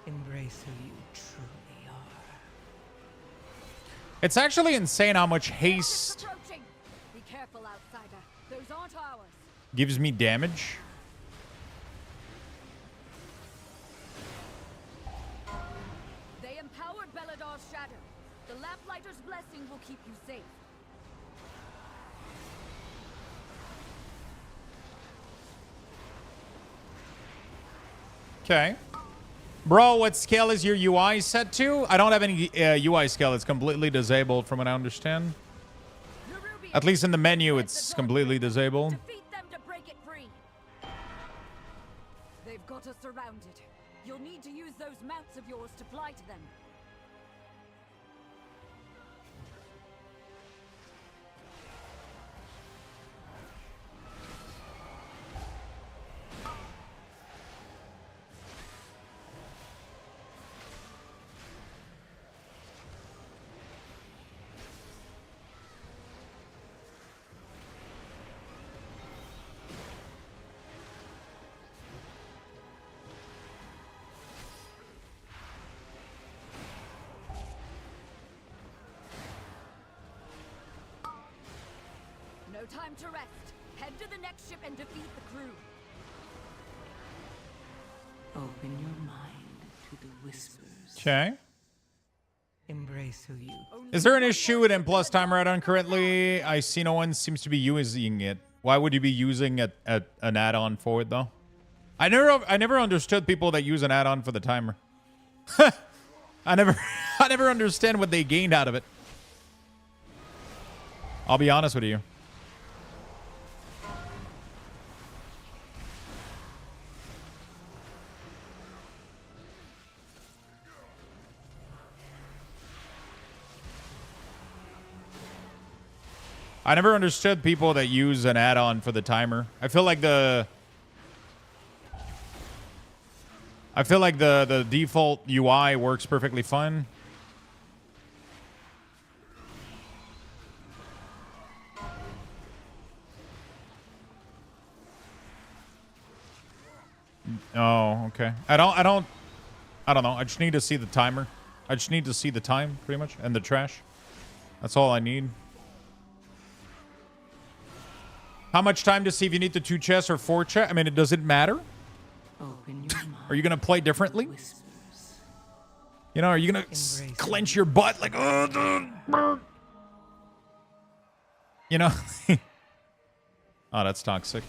Embrace who you truly are.
It's actually insane how much haste
Approaching. Be careful, outsider. Those aren't ours.
gives me damage.
They empowered Beladar's shadow. The Lamplighter's blessing will keep you safe.
Okay. Bro, what scale is your UI set to? I don't have any UI scale. It's completely disabled from what I understand. At least in the menu, it's completely disabled.
Defeat them to break it free. They've got us surrounded. You'll need to use those mounts of yours to fly to them. No time to rest. Head to the next ship and defeat the crew.
Open your mind to the whispers.
Okay.
Embrace who you.
Is there an issue with M+ timer add-on currently? I see no one seems to be using it. Why would you be using an add-on for it though? I never understood people that use an add-on for the timer. I never understand what they gained out of it. I'll be honest with you. I never understood people that use an add-on for the timer. I feel like the default UI works perfectly fine. Oh, okay. I don't know. I just need to see the timer. I just need to see the time, pretty much, and the trash. That's all I need. How much time to see if you need the 2 chests or 4 chests? I mean, it doesn't matter.
Open your mind.
Are you gonna play differently? You know, are you gonna clench your butt like, you know? Oh, that's toxic.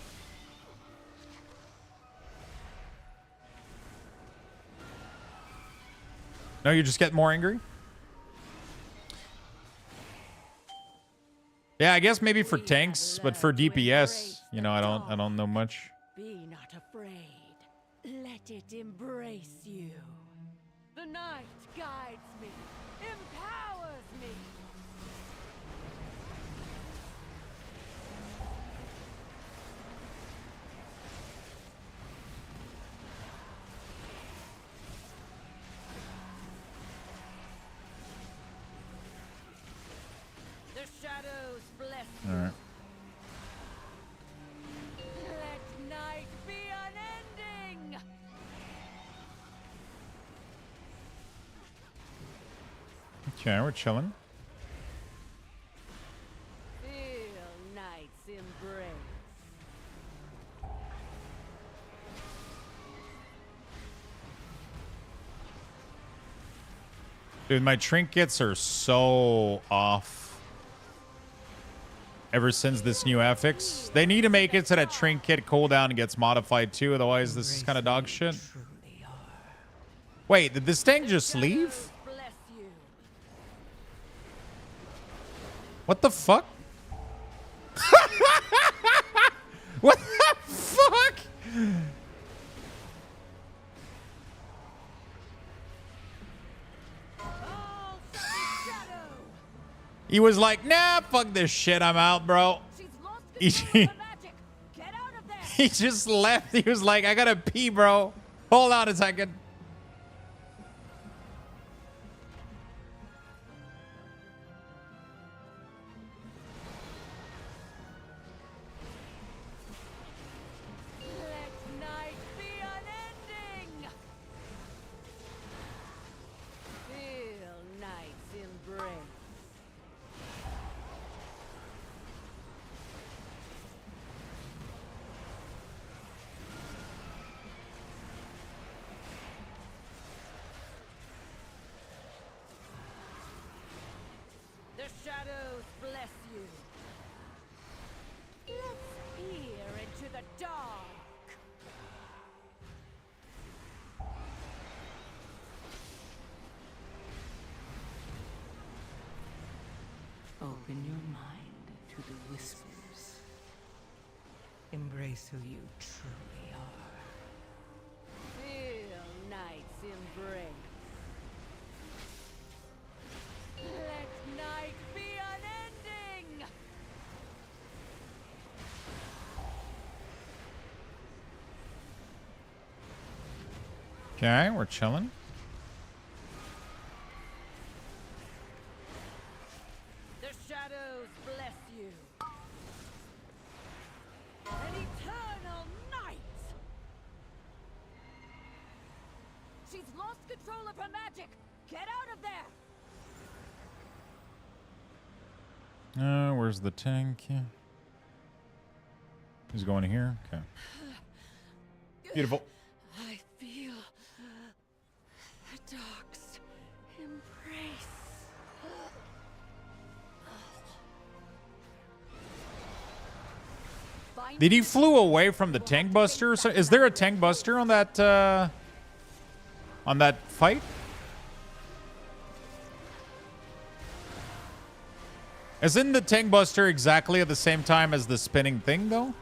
No, you just get more angry. Yeah, I guess maybe for tanks, but for DPS, you know, I don't know much.
Be not afraid. Let it embrace you. The night guides me, empowers me. The shadows bless you.
All right.
Let night be unending.
Okay, we're chilling.
Feel night's embrace.
Dude, my trinkets are so off. ever since this new affix. They need to make it so that trinket cooldown gets modified too, otherwise this is kind of dog shit. Wait, did this tank just leave? What the fuck? What the fuck? He was like, nah, fuck this shit, I'm out, bro. He just left. He was like, I gotta pee, bro. Hold on a second.
Let night be unending. Feel night's embrace. The shadows bless you. Let's peer into the dark.
Open your mind to the whispers. Embrace who you truly are.
Feel night's embrace. Let night be unending.
Okay, we're chilling.
The shadows bless you. An eternal night. She's lost control of her magic. Get out of there.
Where's the tank? He's going here. Okay. Beautiful.
I feel the dark's embrace.
Did he flew away from the tank buster? So is there a tank buster on that fight? Isn't the tank buster exactly at the same time as the spinning thing, though?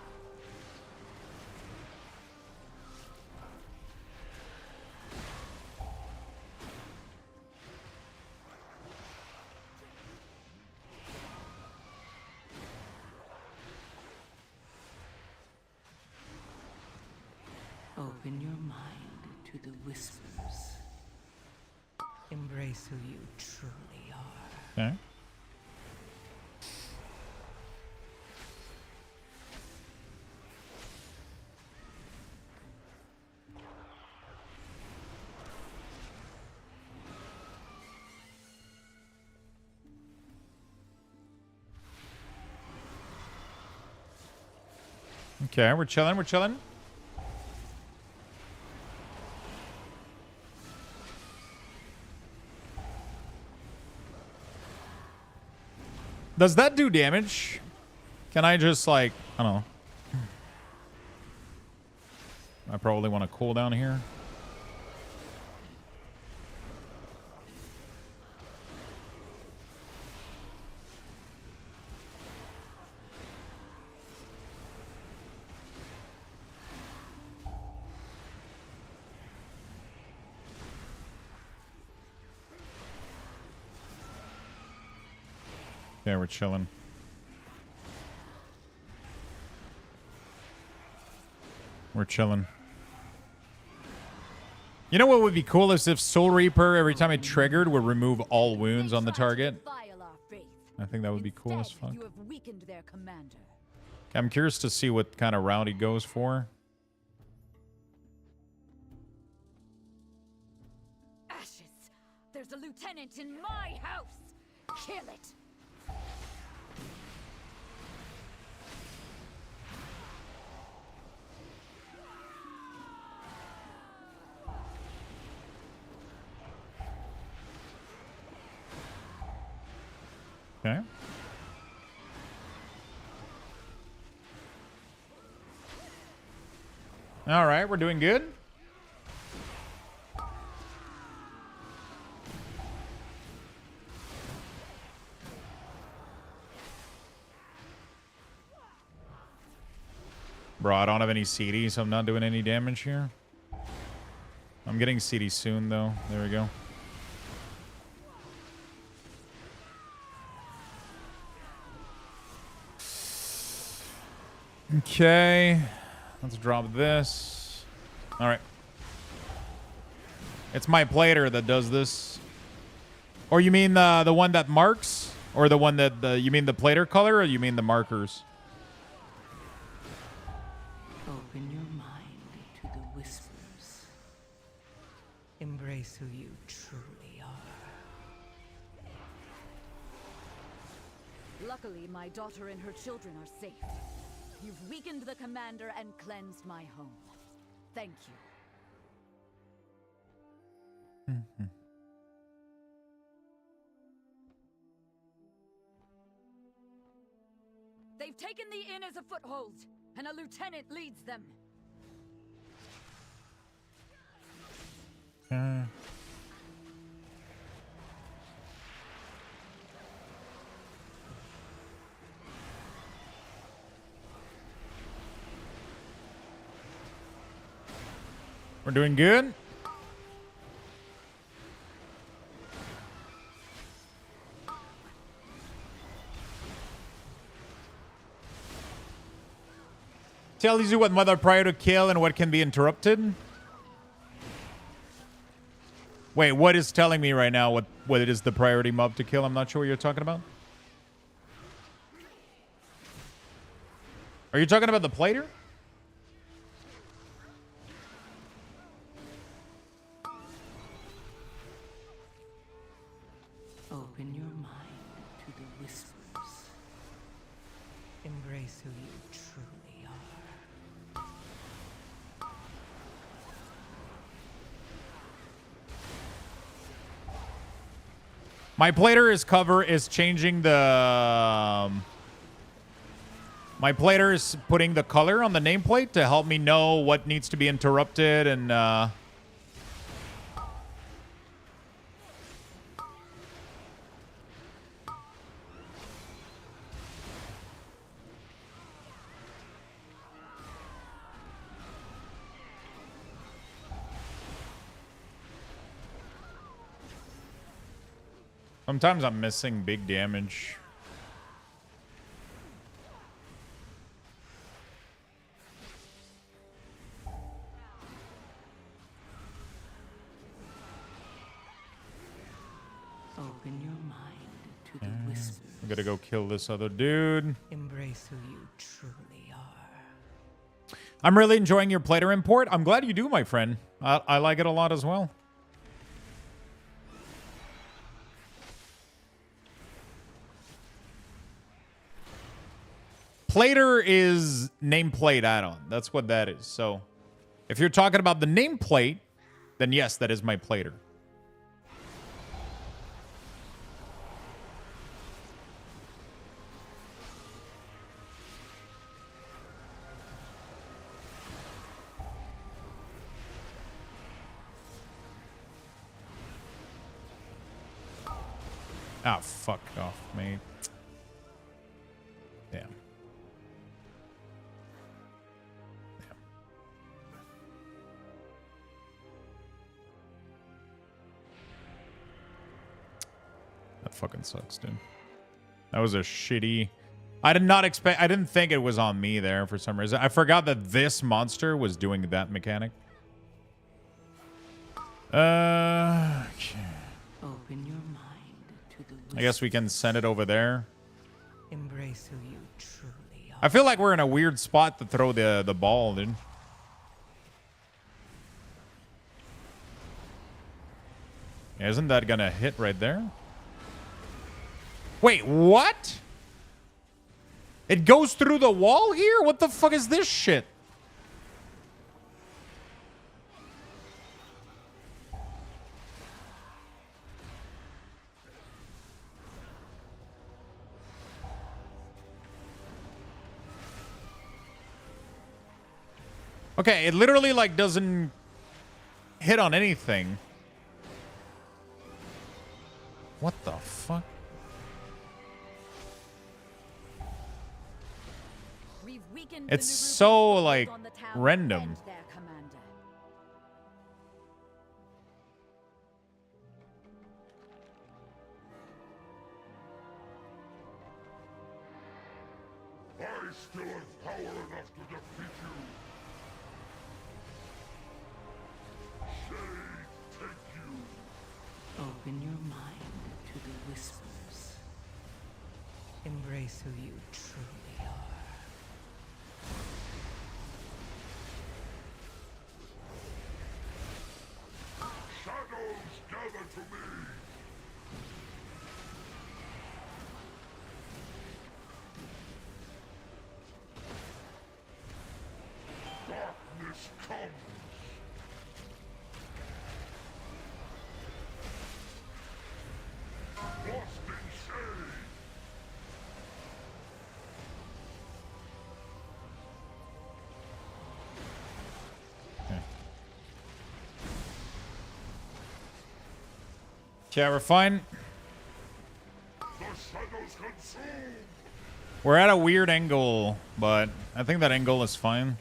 Open your mind to the whispers. Embrace who you truly are.
Okay. Okay, we're chilling, we're chilling. Does that do damage? Can I just like, I don't know. I probably want to cool down here. Yeah, we're chilling. We're chilling. You know what would be cool is if Soul Reaper, every time it triggered, would remove all wounds on the target. I think that would be cool as fuck.
You have weakened their commander.
I'm curious to see what kind of round he goes for.
Ashes. There's a lieutenant in my house. Kill it.
Okay. All right, we're doing good. Bro, I don't have any CD, so I'm not doing any damage here. I'm getting CD soon, though. There we go. Okay. Let's drop this. All right. It's my plater that does this. Or you mean the one that marks? Or the one that... you mean the plater color, or you mean the markers?
Open your mind to the whispers. Embrace who you truly are.
Luckily, my daughter and her children are safe. You've weakened the commander and cleansed my home. Thank you. They've taken the inn as a foothold, and a lieutenant leads them.
We're doing good. Tells you what mother prior to kill and what can be interrupted. Wait, what is telling me right now what it is the priority mob to kill? I'm not sure what you're talking about. Are you talking about the plater?
Open your mind to the whispers. Embrace who you truly are.
My plater is changing the... my plater is putting the color on the nameplate to help me know what needs to be interrupted and... sometimes I'm missing big damage.
Open your mind to the whispers.
I gotta go kill this other dude.
Embrace who you truly are.
I'm really enjoying your plater import. I'm glad you do, my friend. I like it a lot as well. Plater is nameplate add-on. That's what that is. So if you're talking about the nameplate, then yes, that is my plater. Ah, fuck off, mate. Damn. That fucking sucks, dude. That was a shitty... I didn't think it was on me there for some reason. I forgot that this monster was doing that mechanic. Okay.
Open your mind to the whispers.
I guess we can send it over there.
Embrace who you truly are.
I feel like we're in a weird spot to throw the ball, dude. Isn't that gonna hit right there? Wait, what? It goes through the wall here? What the fuck is this shit? Okay, it literally like doesn't hit on anything. What the fuck? It's so like random.
I still have power enough to defeat you. Shade, take you.
Open your mind to the whispers. Embrace who you truly are.
Shadows gather to me. Darkness comes. Lost in shade.
Yeah, we're fine.
The shadows consume.
We're at a weird angle, but I think that angle is fine.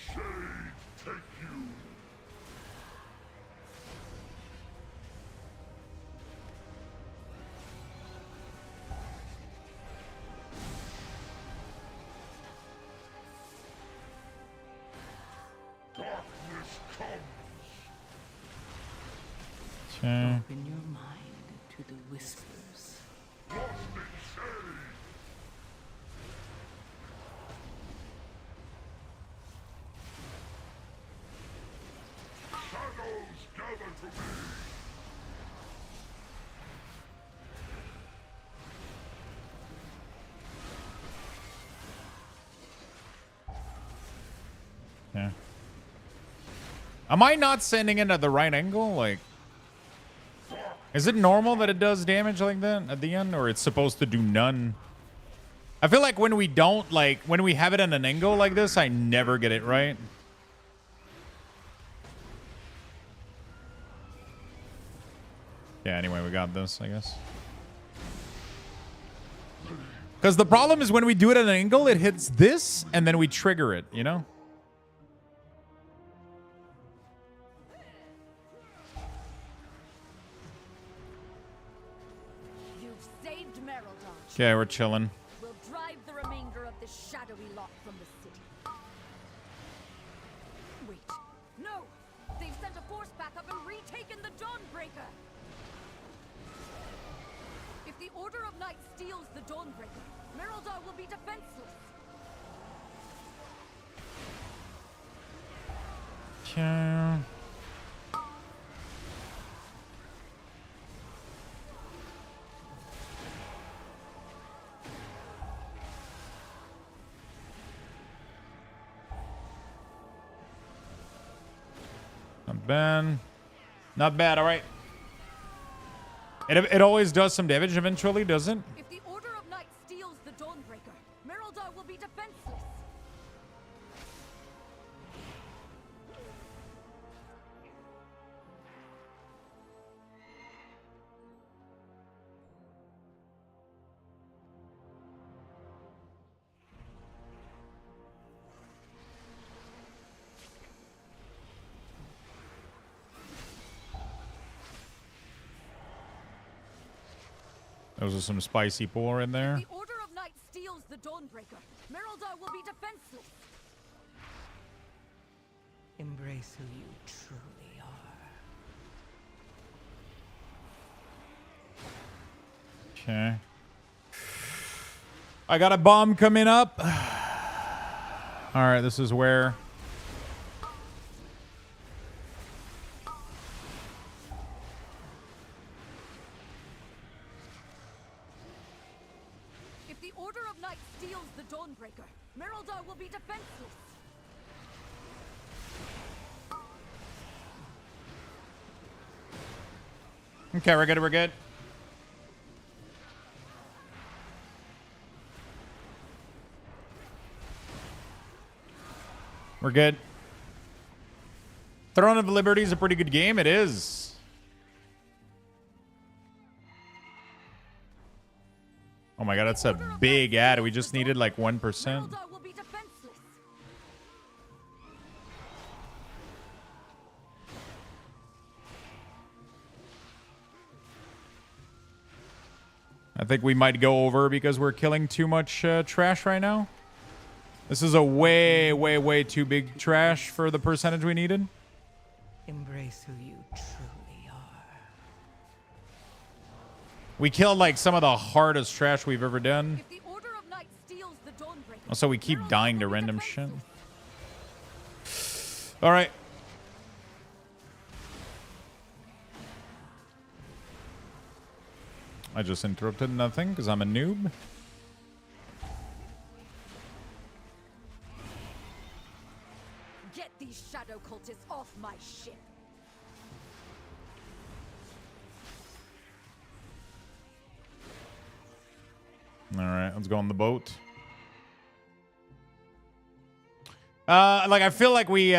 Shade, take you. Darkness comes.
Okay.
Open your mind to the whispers.
Lost in shade. Shadows gather to me.
Yeah. Am I not sending it at the right angle? Like, is it normal that it does damage like that at the end, or it's supposed to do none? I feel like when we don't, like, when we have it at an angle like this, I never get it right. Yeah, anyway, we got this, I guess. Because the problem is when we do it at an angle, it hits this, and then we trigger it, you know?
You've saved Merildar.
Okay, we're chilling.
We'll drive the remainder of this shadowy lot from the city. Wait, no! They've sent a force backup and retaken the Dawnbreaker! If the Order of Night steals the Dawnbreaker, Merildar will be defenseless.
Okay. Not bad. Not bad, all right. It always does some damage eventually, doesn't it?
If the Order of Night steals the Dawnbreaker, Merildar will be defenseless.
Those are some spicy pour in there.
The Order of Night steals the Dawnbreaker, Merildar will be defenseless.
Embrace who you truly are.
Okay. I got a bomb coming up. All right, this is where...
If the Order of Night steals the Dawnbreaker, Merildar will be defenseless.
Okay, we're good, we're good. We're good. Throne of Liberty is a pretty good game. It is. Oh my god, that's a big ad. We just needed like 1%. I think we might go over because we're killing too much trash right now. This is a way, way, way too big trash for the percentage we needed.
Embrace who you truly are.
We killed like some of the hardest trash we've ever done. Also, we keep dying to random shit. All right. I just interrupted nothing because I'm a noob.
Get these shadow cultists off my ship.
All right, let's go on the boat. Like I feel like we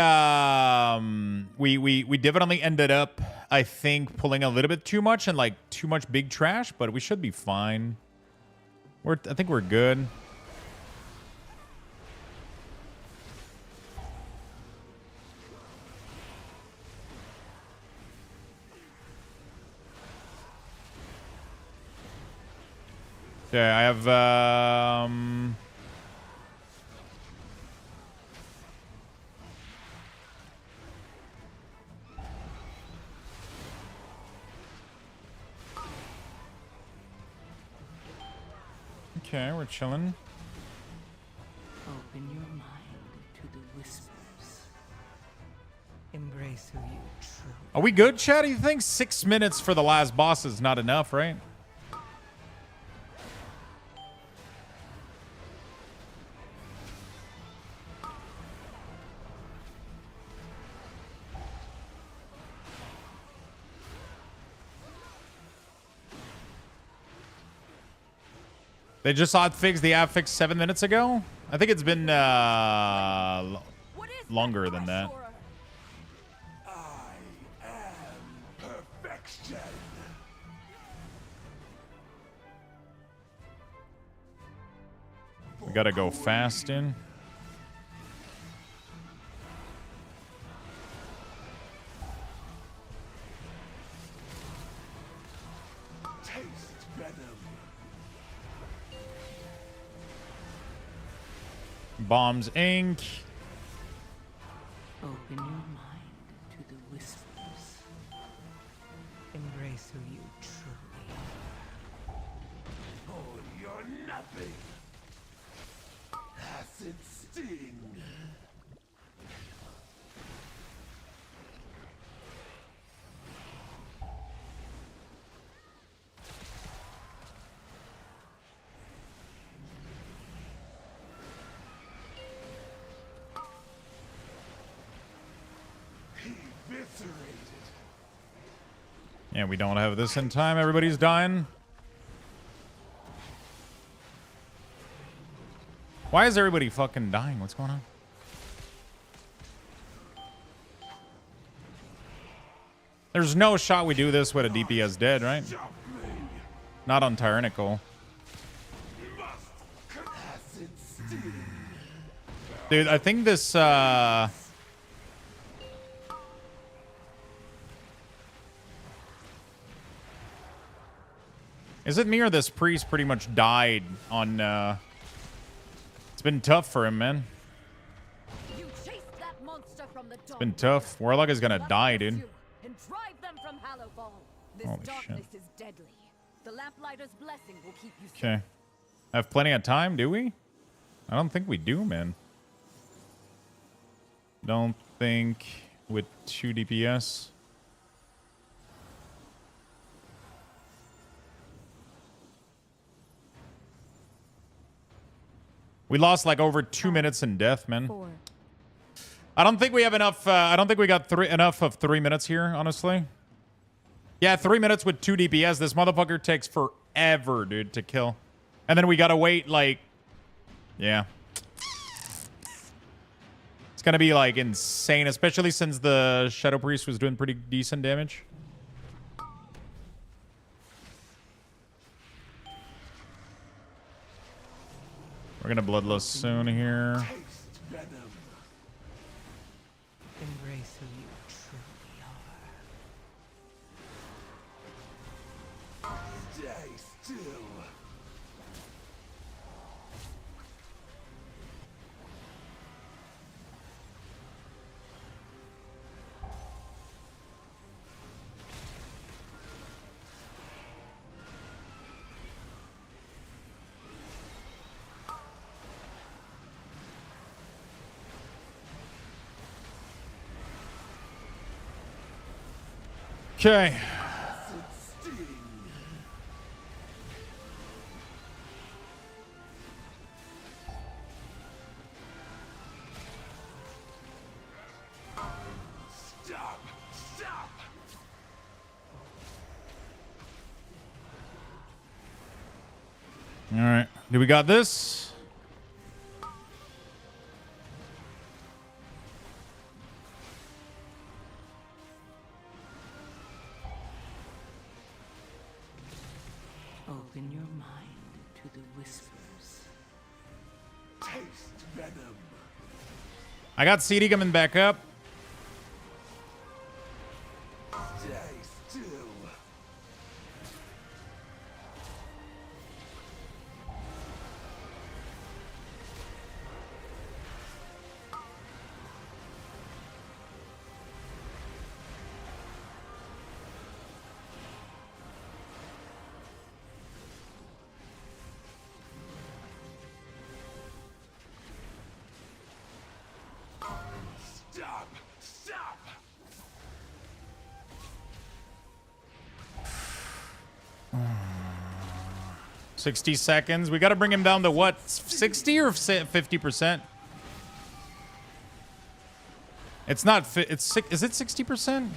definitely ended up, I think, pulling a little bit too much and like too much big trash, but we should be fine. I think we're good. Okay, I have okay, we're chilling.
Open your mind to the whispers. Embrace who you truly
Are we good, Chad? You think 6 minutes for the last boss is not enough, right? They just fixed the app fix 7 minutes ago? I think it's been longer than that.
Perfection.
We gotta go fast in.
Taste venom.
Bombs Inc.
open your mind to the whispers. Embrace who you truly are.
Oh, you're nothing. Acid sting. Eviscerated.
Yeah, we don't have this in time. Everybody's dying. Why is everybody fucking dying? What's going on? There's no shot we do this with a DPS dead, right? Not on Tyrannical.
Acid sting.
Dude, I think this, is it me or this priest pretty much died on, It's been tough for him, man.
You chased that monster from the
It's been tough. Warlock is gonna die, dude.
and drive them from Hallowfall. This
Holy
darkness
shit.
is deadly. The Lamplighter's blessing will keep you safe.
Okay. Have plenty of time, do we? I don't think we do, man. Don't think with 2 DPS. We lost like over 2 minutes in death, man. I don't think we have enough. I don't think we got enough of 3 minutes here, honestly. Yeah, 3 minutes with 2 DPS. This motherfucker takes forever, dude, to kill. And then we gotta wait, like... Yeah. It's gonna be like insane, especially since the Shadow Priest was doing pretty decent damage. We're gonna Bloodlust soon here.
Embrace who you truly are.
Stay still.
Okay.
Stop! Stop!
All right. Do we got this?
Open your mind to the whispers.
Taste venom.
I got CD coming back up.
Stay still. Stop! Stop!
60 seconds. We got to bring him down to what? 60 or 50%? It's not. It's is it 60%?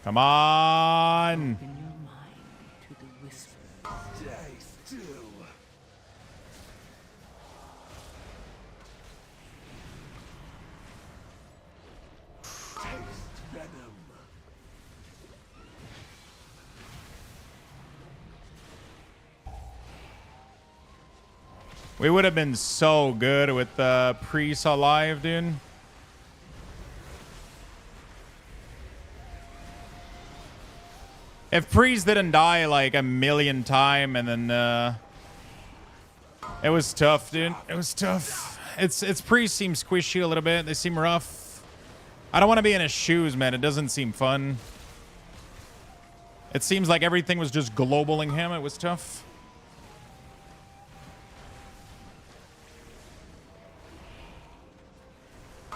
Come on.
Open your mind to the whispers.
Stay still. Taste venom.
We would have been so good with the Priest alive, dude. If Priest didn't die like a million times, and then it was tough, dude. It was tough. It's Priest seems squishy a little bit. They seem rough. I don't want to be in his shoes, man. It doesn't seem fun. It seems like everything was just globaling him. It was tough.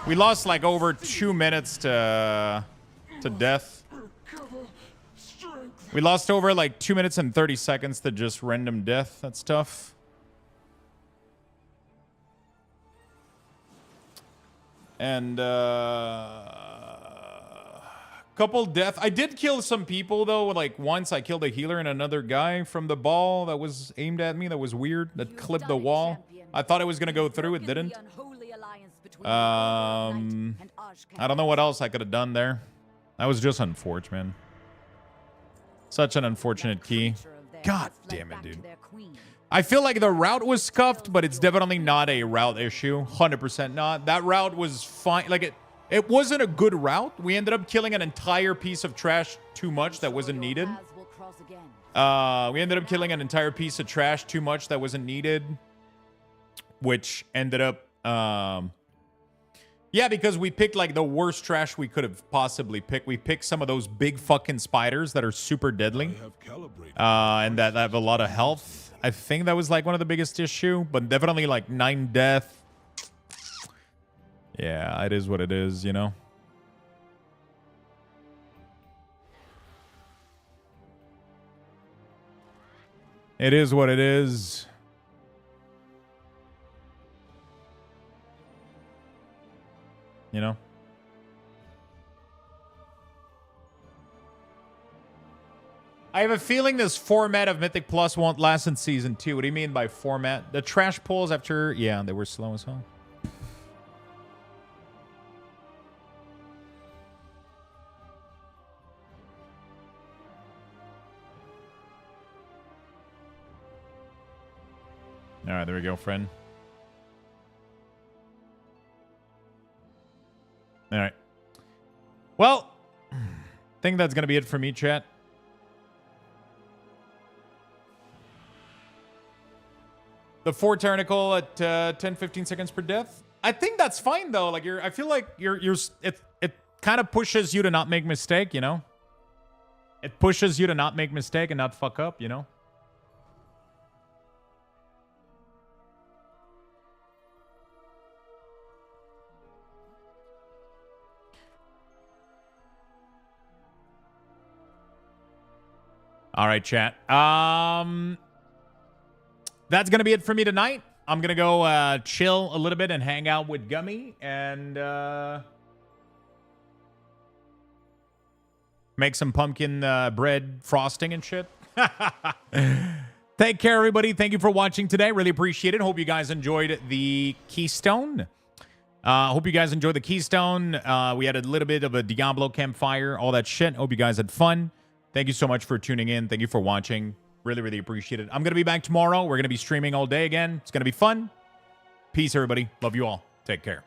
We lost like over 2 minutes to death. We lost over like 2 minutes and 30 seconds to just random death. That's tough. And couple death. I did kill some people though. Like once I killed a healer and another guy from the ball that was aimed at me. That was weird. That clipped the wall. I thought it was gonna go through. It didn't. I don't know what else I could have done there. That was just unfortunate, man. Such an unfortunate key. God damn it, dude. I feel like the route was scuffed, but it's definitely not a route issue. 100% not. That route was fine. Like it wasn't a good route. We ended up killing an entire piece of trash too much that wasn't needed. We ended up killing an entire piece of trash too much that wasn't needed, which ended up yeah, because we picked like the worst trash we could have possibly picked. We picked some of those big fucking spiders that are super deadly, and that have a lot of health. I think that was like one of the biggest issue, but definitely like 9 death. Yeah, it is what it is, you know. It is what it is. You know? I have a feeling this format of Mythic Plus won't last in Season 2. What do you mean by format? The trash pulls after... Yeah, they were slow as hell. All right, there we go, friend. All right. Well, I think that's going to be it for me, chat. The 4 Tyrannical at 10-15 seconds per death. I think that's fine though. Like I feel like it kind of pushes you to not make mistake, you know? It pushes you to not make mistake and not fuck up, you know? All right, chat. That's going to be it for me tonight. I'm going to go chill a little bit and hang out with Gummy and make some pumpkin bread frosting and shit. Take care, everybody. Thank you for watching today. Really appreciate it. Hope you guys enjoyed the Keystone. Hope you guys enjoyed the Keystone. We had a little bit of a Diablo campfire, all that shit. Hope you guys had fun. Thank you so much for tuning in. Thank you for watching. Really, really appreciate it. I'm going to be back tomorrow. We're going to be streaming all day again. It's going to be fun. Peace, everybody. Love you all. Take care.